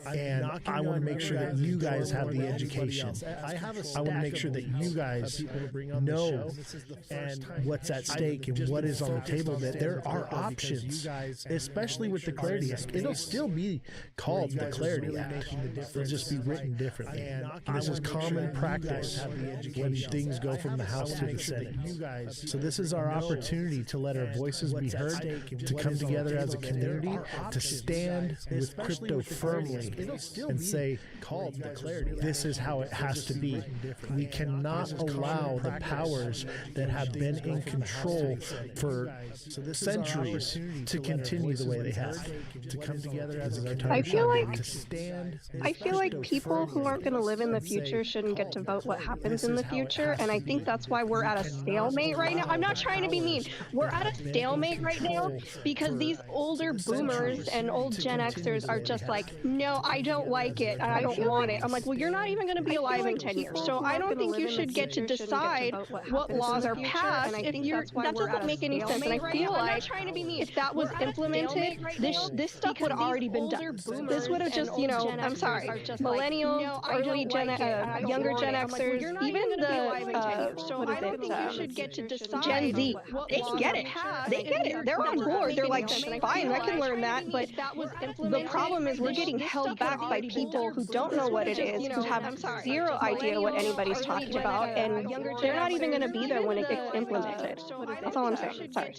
and I want to make sure that you guys have the education. I want to make sure that you guys know what's at stake and what is on the table, that there are options, especially with the Clarity Act. It'll still be called the Clarity Act. It'll just be written differently. And this is common practice when things go from the House to the Senate. So this is our opportunity to let our voices be heard, to come together as a community opportunity to stand with crypto firmly and say, called declared, this is how it has to be. We cannot allow the powers that have been in control for centuries to continue the way they have. To come together as a I feel to like people who aren't going to live in the future shouldn't get to vote what happens in the future, and I think that's why we're at a stalemate right now. I'm not trying to be mean. We're at a stalemate right now because these older boomers and old Gen Xers are just like, no, I don't like it and I don't want it. I'm like, well, you're not even going to be alive in 10 years, so I don't think you should get to decide what laws are passed. If you're, that doesn't make any sense, and I feel like if that was implemented, this stuff would have already been done. This would have just, you know, I'm sorry, millennials, early younger Gen Xers, even the Gen Z, they get it. They get it. They're on board. They're like, fine, I can learn that. But the problem is we're getting held back by people who don't know what it is, who have zero idea what anybody's talking about, and they're not even going to be there when it gets implemented. That's all I'm saying. Sorry.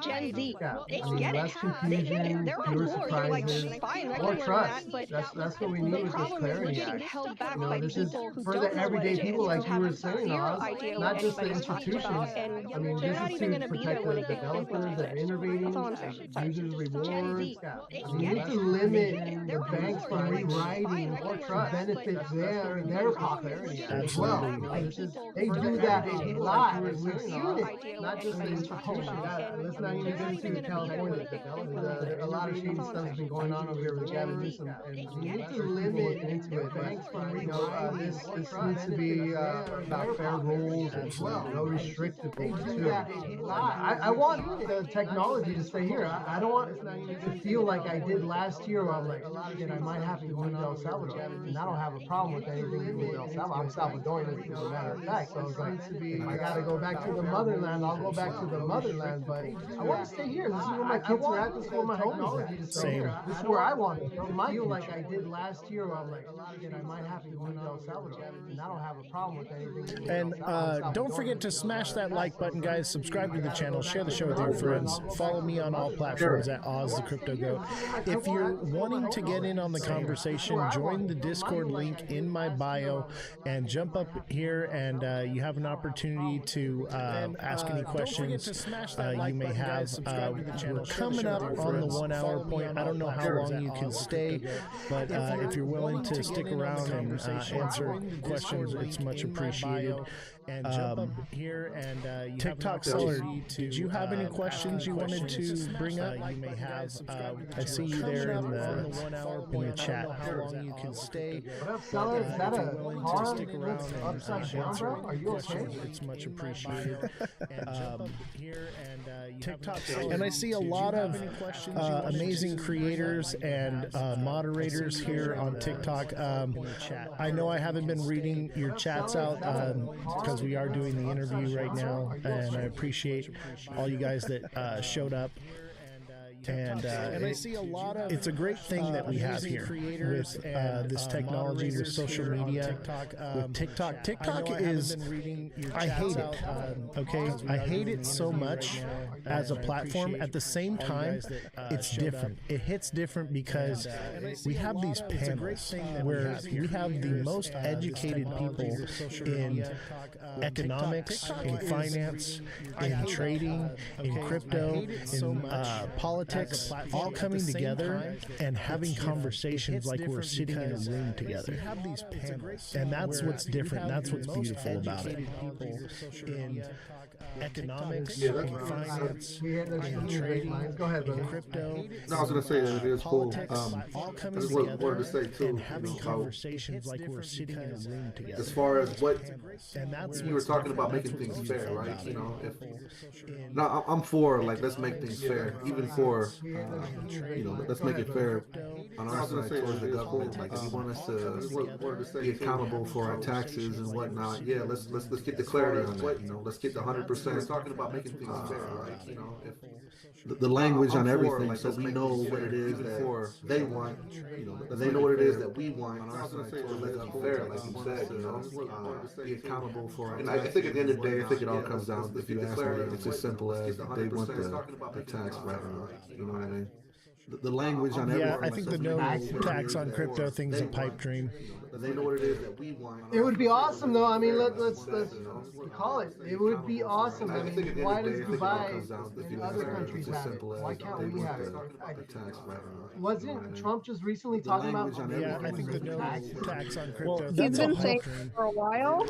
Gen Z, they get it. They get it. They're on board. They're like, fine, I can learn that. But that's what we need with this Clarity Act. Held back You know, by this is people who for don't the know what everyday it is, people, like who you have were saying, zero Oz, idea not what just the anybody's talking institutions. about, and I mean, they're this not is even to going to be protect there when the it gets developers that are implemented. innovating, That's all I'm saying. users rewards. They I mean, you get need to it. limit the banks from rewriting or to benefit their pockets as well. This is, they do that a lot, and we've seen it, not just the institution. Let's not even get into California. A lot of shady stuff has been going on over here with Gavin Newsom, and you need to limit into it. But you know, this needs to be about fair rules as well, no restrictive rules too. I want the technology to stay here. I don't want to feel like I did last year, where I'm like, shit, I might have to move to El Salvador, and I don't have a problem with anything to move to El Salvador. I'm Salvadorian, as a matter of fact. So I was like, if I got to go back to the motherland, I'll go back to the motherland. But I want to stay here. This is where my kids are at. This is where my home is at. Same. This is where I want to go. I feel like I did last year, where I'm like, shit, I might have to move to El Salvador, and I don't have a problem with anything. And don't forget to smash that like button, guys. Subscribe to the channel. Share the show with your friends. Follow me on all platforms at Ozthecryptogoat. If you're wanting to get in on the conversation, join the Discord link in my bio and jump up here, and you have an opportunity to ask any questions you may have. We're coming up on the 1 hour point. I don't know how long you can stay, but if you're willing to stick around and answer questions, it's much appreciated. And jump up here, and TikTok seller, did you have any questions you wanted to bring up? You may have. I see you there in the chat. How long you can stay? What up, seller? Is that a car that's upside down, bro? Are you okay? It's much appreciated. Here and TikTok seller, and I see a lot of amazing creators and moderators here on TikTok. I know I haven't been reading your chats out because we are doing the interview right now, and I appreciate all you guys that showed up. And I see a lot of. It's a great thing that we have here with this technology, this social media. With TikTok, TikTok is. I hate it. Okay, I hate it so much as a platform. At the same time, it's different. It hits different because we have these panels where we have the most educated people in economics, in finance, in trading, in crypto, in politics. All coming together and having conversations like we're sitting in a room together. And that's what's different. That's what's beautiful about it. In economics, in finance, in trading, go ahead, in crypto. No, I was gonna say that it is cool. All I coming just together wanted to say too, and having conversations like we're sitting in a room together. as far as what And that's you were talking about, making things fair, right? You know, if no, I'm for, like, let's make things fair, even for you know, let's make it fair on our side towards the government. Like, if you want us to be accountable for our taxes and whatnot, yeah, let's get the clarity on that. You know, let's get the 100%. Talking about making things fair, right? You know, if the language on everything, so we know what it is that they want. You know, they know what it is that we want on our side. So let's be fair, like you said. You know, be accountable for. And I think at the end of the day, I think it all comes down. If you ask me, it's as simple as they want the tax revenue. You know what I mean? the language on everything. Yeah, I think the no tax on crypto thing's a pipe dream. They know what it is that we want. It would be awesome, though. I mean, let's call it. It would be awesome. I mean, why does Dubai and other countries have it? Why can't we have it? Wasn't Trump just recently talking about? Yeah, I think the no tax on crypto. He's been saying for a while.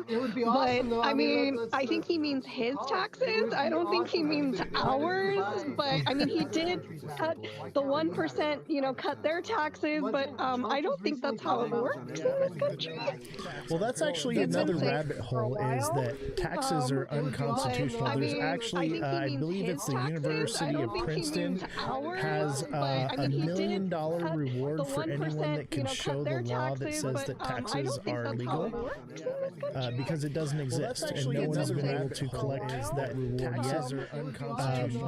It would be awesome, though. I mean, I think he means his taxes. I don't think he means ours. But I mean, he did cut the 1%, cut their taxes. But I don't think that's how it works in this country. Well, that's actually another rabbit hole, is that taxes are unconstitutional. There's actually, I believe it's the University of Princeton has a $1 million reward for anyone that can show the law that says that taxes are legal, because it doesn't exist, and no one's been able to collect that reward yet.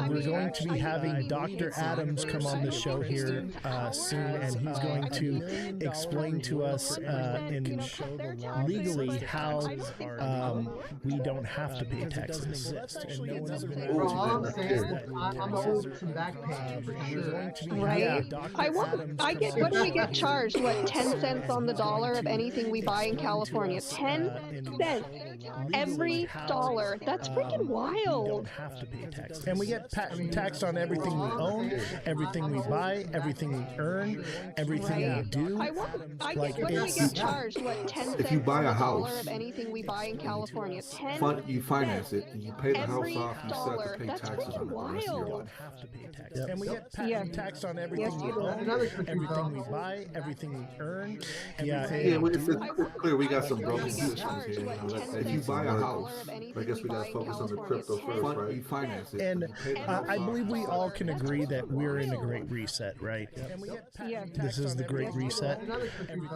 We're going to be having Dr. Adams come on the show here soon, and he's going to explain to us legally how we don't have to pay taxes. All I'm saying is I'm open to back pay for sure. Right? What do we get charged? What, 10 cents on the dollar of anything we buy in California? 10 cents every dollar. That's freaking wild. And we get taxed on everything we own, everything we buy, everything we earn, everything we do. What do we get charged? What, 10 cents If you buy a house, of anything we buy in California? you finance it, and you pay the house off, you still have to pay taxes on it the rest of your life. And we get taxed on everything we own, everything we buy, everything we earn. It's clear we got some broken systems here. If you buy a house, I guess we got to focus on the crypto first, right? You finance it. And I believe we all can agree that we're in a great reset, right? This is the great reset.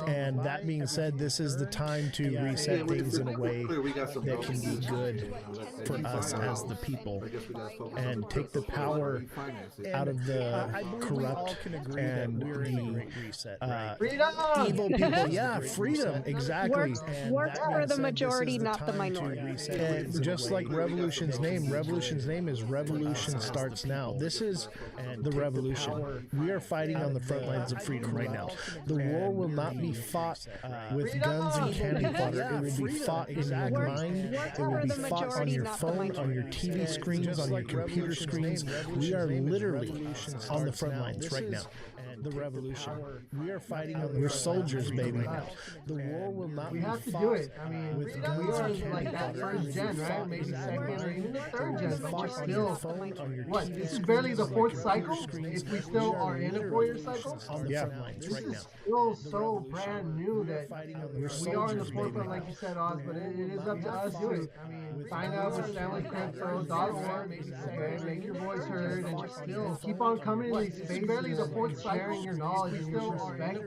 And that being said, this is the time to reset things in a way that can be good for us as the people, and take the power out of the corrupt and the evil people. Yeah, freedom, exactly. Work for the majority, not the minority. And just like Revolution's name is Revolution Starts Now. This is the revolution. We are fighting on the front lines of freedom right now. The war will not be fought with guns and cannon fodder. It will be fought in your mind. It will be fought on your phone, on your TV screens, on your computer screens. We are literally on the front lines right now. The revolution. We are fighting on. We're soldiers, baby. The war will not be fought. We have to do it. I mean, we are like that first gen, right? Maybe second or even the third gen, but we're still. What? This is barely the fourth cycle. If we still are in a 4-year cycle. Yeah. This is still so brand new that we are in the forefront, like you said, Oz. But it is up to us to do it. I mean, find out with StanleyCrypto.org. Make your voice heard, and just still keep on coming in these spaces. Barely the fourth cycle. Sharing your knowledge and still respect it.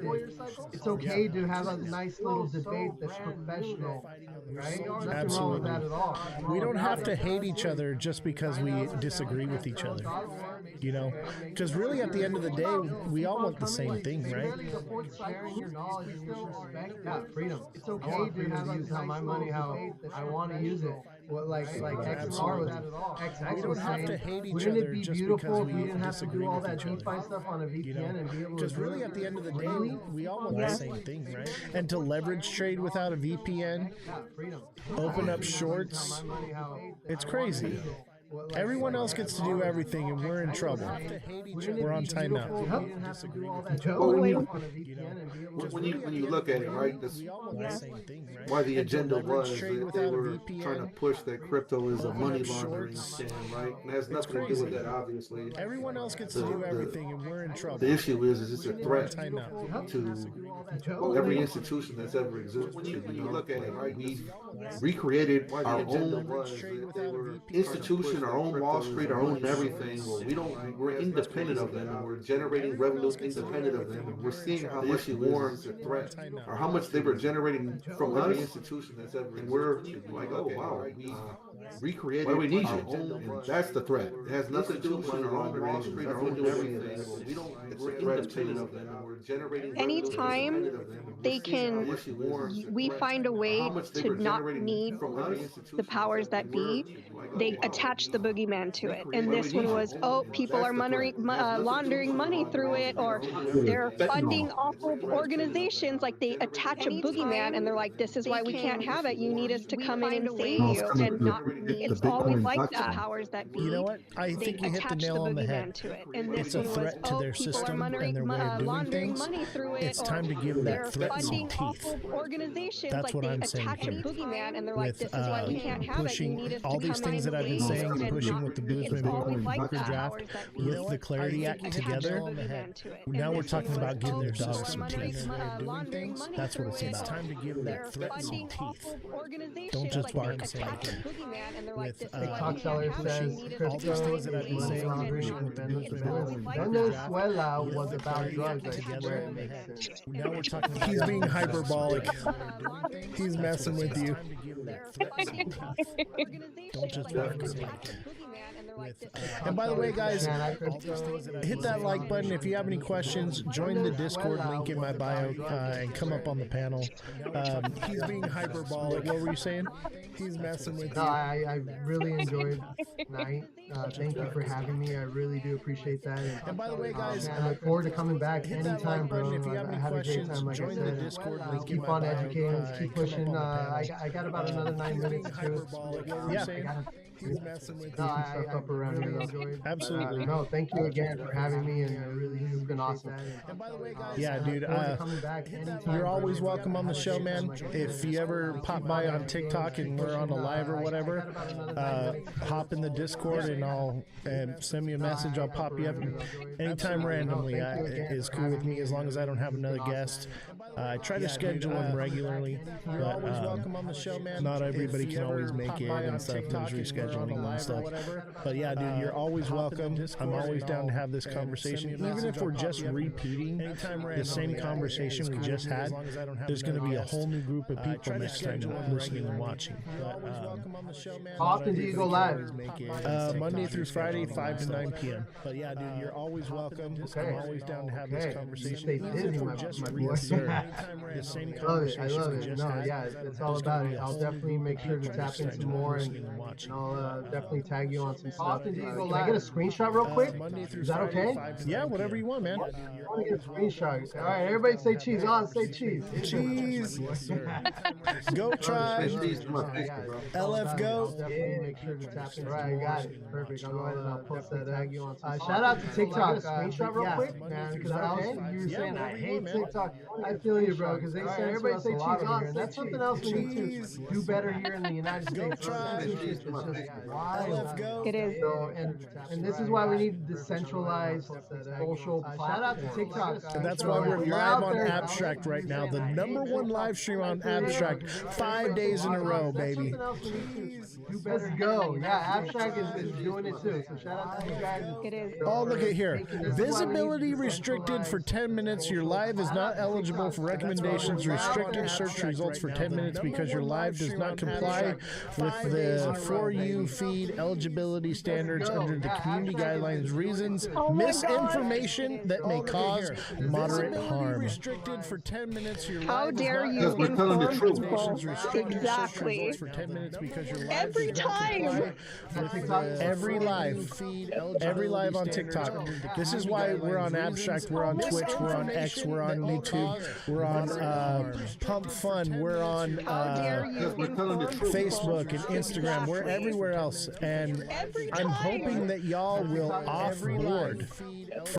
It's okay to have a nice little debate that's professional, right? Nothing wrong with that at all. We don't have to hate each other just because we disagree with each other, because really at the end of the day, we all want the same thing, right? Sharing your knowledge and still respect, freedom. It's okay to have use my money how I want to use it. What like XR was XX was saying, wouldn't it be beautiful if we didn't have to do all that DeFi stuff on a VPN and be able to? Because really, at the end of the day, we all want the same thing, right? And to leverage trade without a VPN, open up shorts, it's crazy. Everyone else gets to do everything, and we're in trouble. We're on timeout. When you look at it, right, that's why the agenda was that they were trying to push that crypto is a money laundering scam, right? And it has nothing to do with that, obviously. Everyone else gets to do everything, and we're in trouble. The issue is it's a threat to every institution that's ever existed. When you look at it, right, we recreated our own institution, our own Wall Street, our own everything. Well, we're independent of them, and we're generating revenue independent of them, and we're seeing how much war is a threat, or how much they were generating from every institution that's ever existed. And we're like, oh wow, we recreated. Why do we need you? And that's the threat. It has nothing to do with our own Wall Street, our own everything. We're independent of them, and we're generating. Anytime they can, we find a way to not need the powers that be. They attach attach the boogeyman to it. And this one was, oh, people are laundering money through it, or they're funding awful organizations. Like they attach a boogeyman and they're like, this is why we can't have it. You need us to come in and save you. And it's always like that. Powers that be. You know what? I think you hit the nail on the head. To it. And this it's a threat to their system and their way of doing things. Money through it, it's time to give that threat some teeth. Organizations That's like what they I'm saying attach here. a boogeyman and they're like, this is why we can't have it. You need us all to these come things in that I've been and saying and pushing with the Boothman like draft with the Clarity Act together. Now we're talking about giving their dogs some teeth. That's what it's about. It's time to give that threat some teeth. Don't just bark at it. With TikTok seller says all these things that I've been saying and pushing with the Boothman Venezuela was about drugs together. Now we're talking about he's being hyperbolic. He's messing with you. Don't just bark. And by the way, guys, hit that like button. If you have any questions, join the Discord link in my bio and come up on the panel. He's being hyperbolic. What were you saying? He's messing with you. No, I really enjoyed tonight. Thank you for having me. I really do appreciate that. And by the way, guys, I look forward to coming back anytime, bro. If you have any I had a great time, like I said. Keep on educating, keep pushing. I got about another 9 minutes to yeah. He's messing with you. Stuff up around here. Absolutely. No, thank you again for having me, and really, it's been awesome. And by the way, guys, yeah, dude, you're always welcome on the show, man. If you ever pop by on TikTok and we're on a live or whatever, hop in the Discord and I'll send me a message. I'll pop you up anytime randomly. It's cool with me as long as I don't have another guest. I try to schedule them regularly, but not everybody can always make it and stuff. There's rescheduling and stuff. But yeah, dude, you're always welcome. I'm always down to have this conversation. Even if we're just repeating the same conversation we just had, there's going to be a whole new group of people next time listening and watching. How often do you go live? Monday through Friday, 5 to 9 p.m. But yeah, dude, you're always welcome. I'm always down to have this conversation. Even if we're just repeating the same conversation I love we it. just No, had. yeah, it's all about it. I'll definitely make sure to tap in some more, and I'll definitely tag you on some stuff. How often do you go live? Can I get a screenshot real quick? Is that okay? Yeah, whatever you want, man. I want to get a screenshot. All right, everybody say cheese. On, say cheese. Cheese. Goat tribe. LF Goat. Make sure to tap in. All right, I got it. Perfect. I'll go ahead and I'll post that. Tag you on. Shout out to TikTok. Screenshot real quick, man. Because you were saying I hate TikTok. I feel you, bro. Because they say everybody say cheese on. That's something else we need to do better here in the United States. It is. So, and this is why we need decentralized social platforms. Shout out to TikTok. And that's why we're live on Abstract right now. The #1 live stream on Abstract. 5 days in a row, baby. Let's go. Yeah, Abstract is doing it too. So shout out to you guys. It is. Oh, look at here. Visibility restricted for 10 minutes. Your live is not eligible for recommendations. Restricted search results for 10 minutes because your live does not comply with the For You feed eligibility standards under the community guidelines. Reasons, misinformation that may cause moderate harm. Restricted for 10 minutes. Your How dare you inform people? Exactly. For 10 minutes because your live Every time. Every live on TikTok. This is why we're on Abstract, we're on Twitch, we're on X, we're on YouTube, we're on Pump Fun, we're on Facebook and Instagram, we're everywhere else. And I'm hoping that y'all will offboard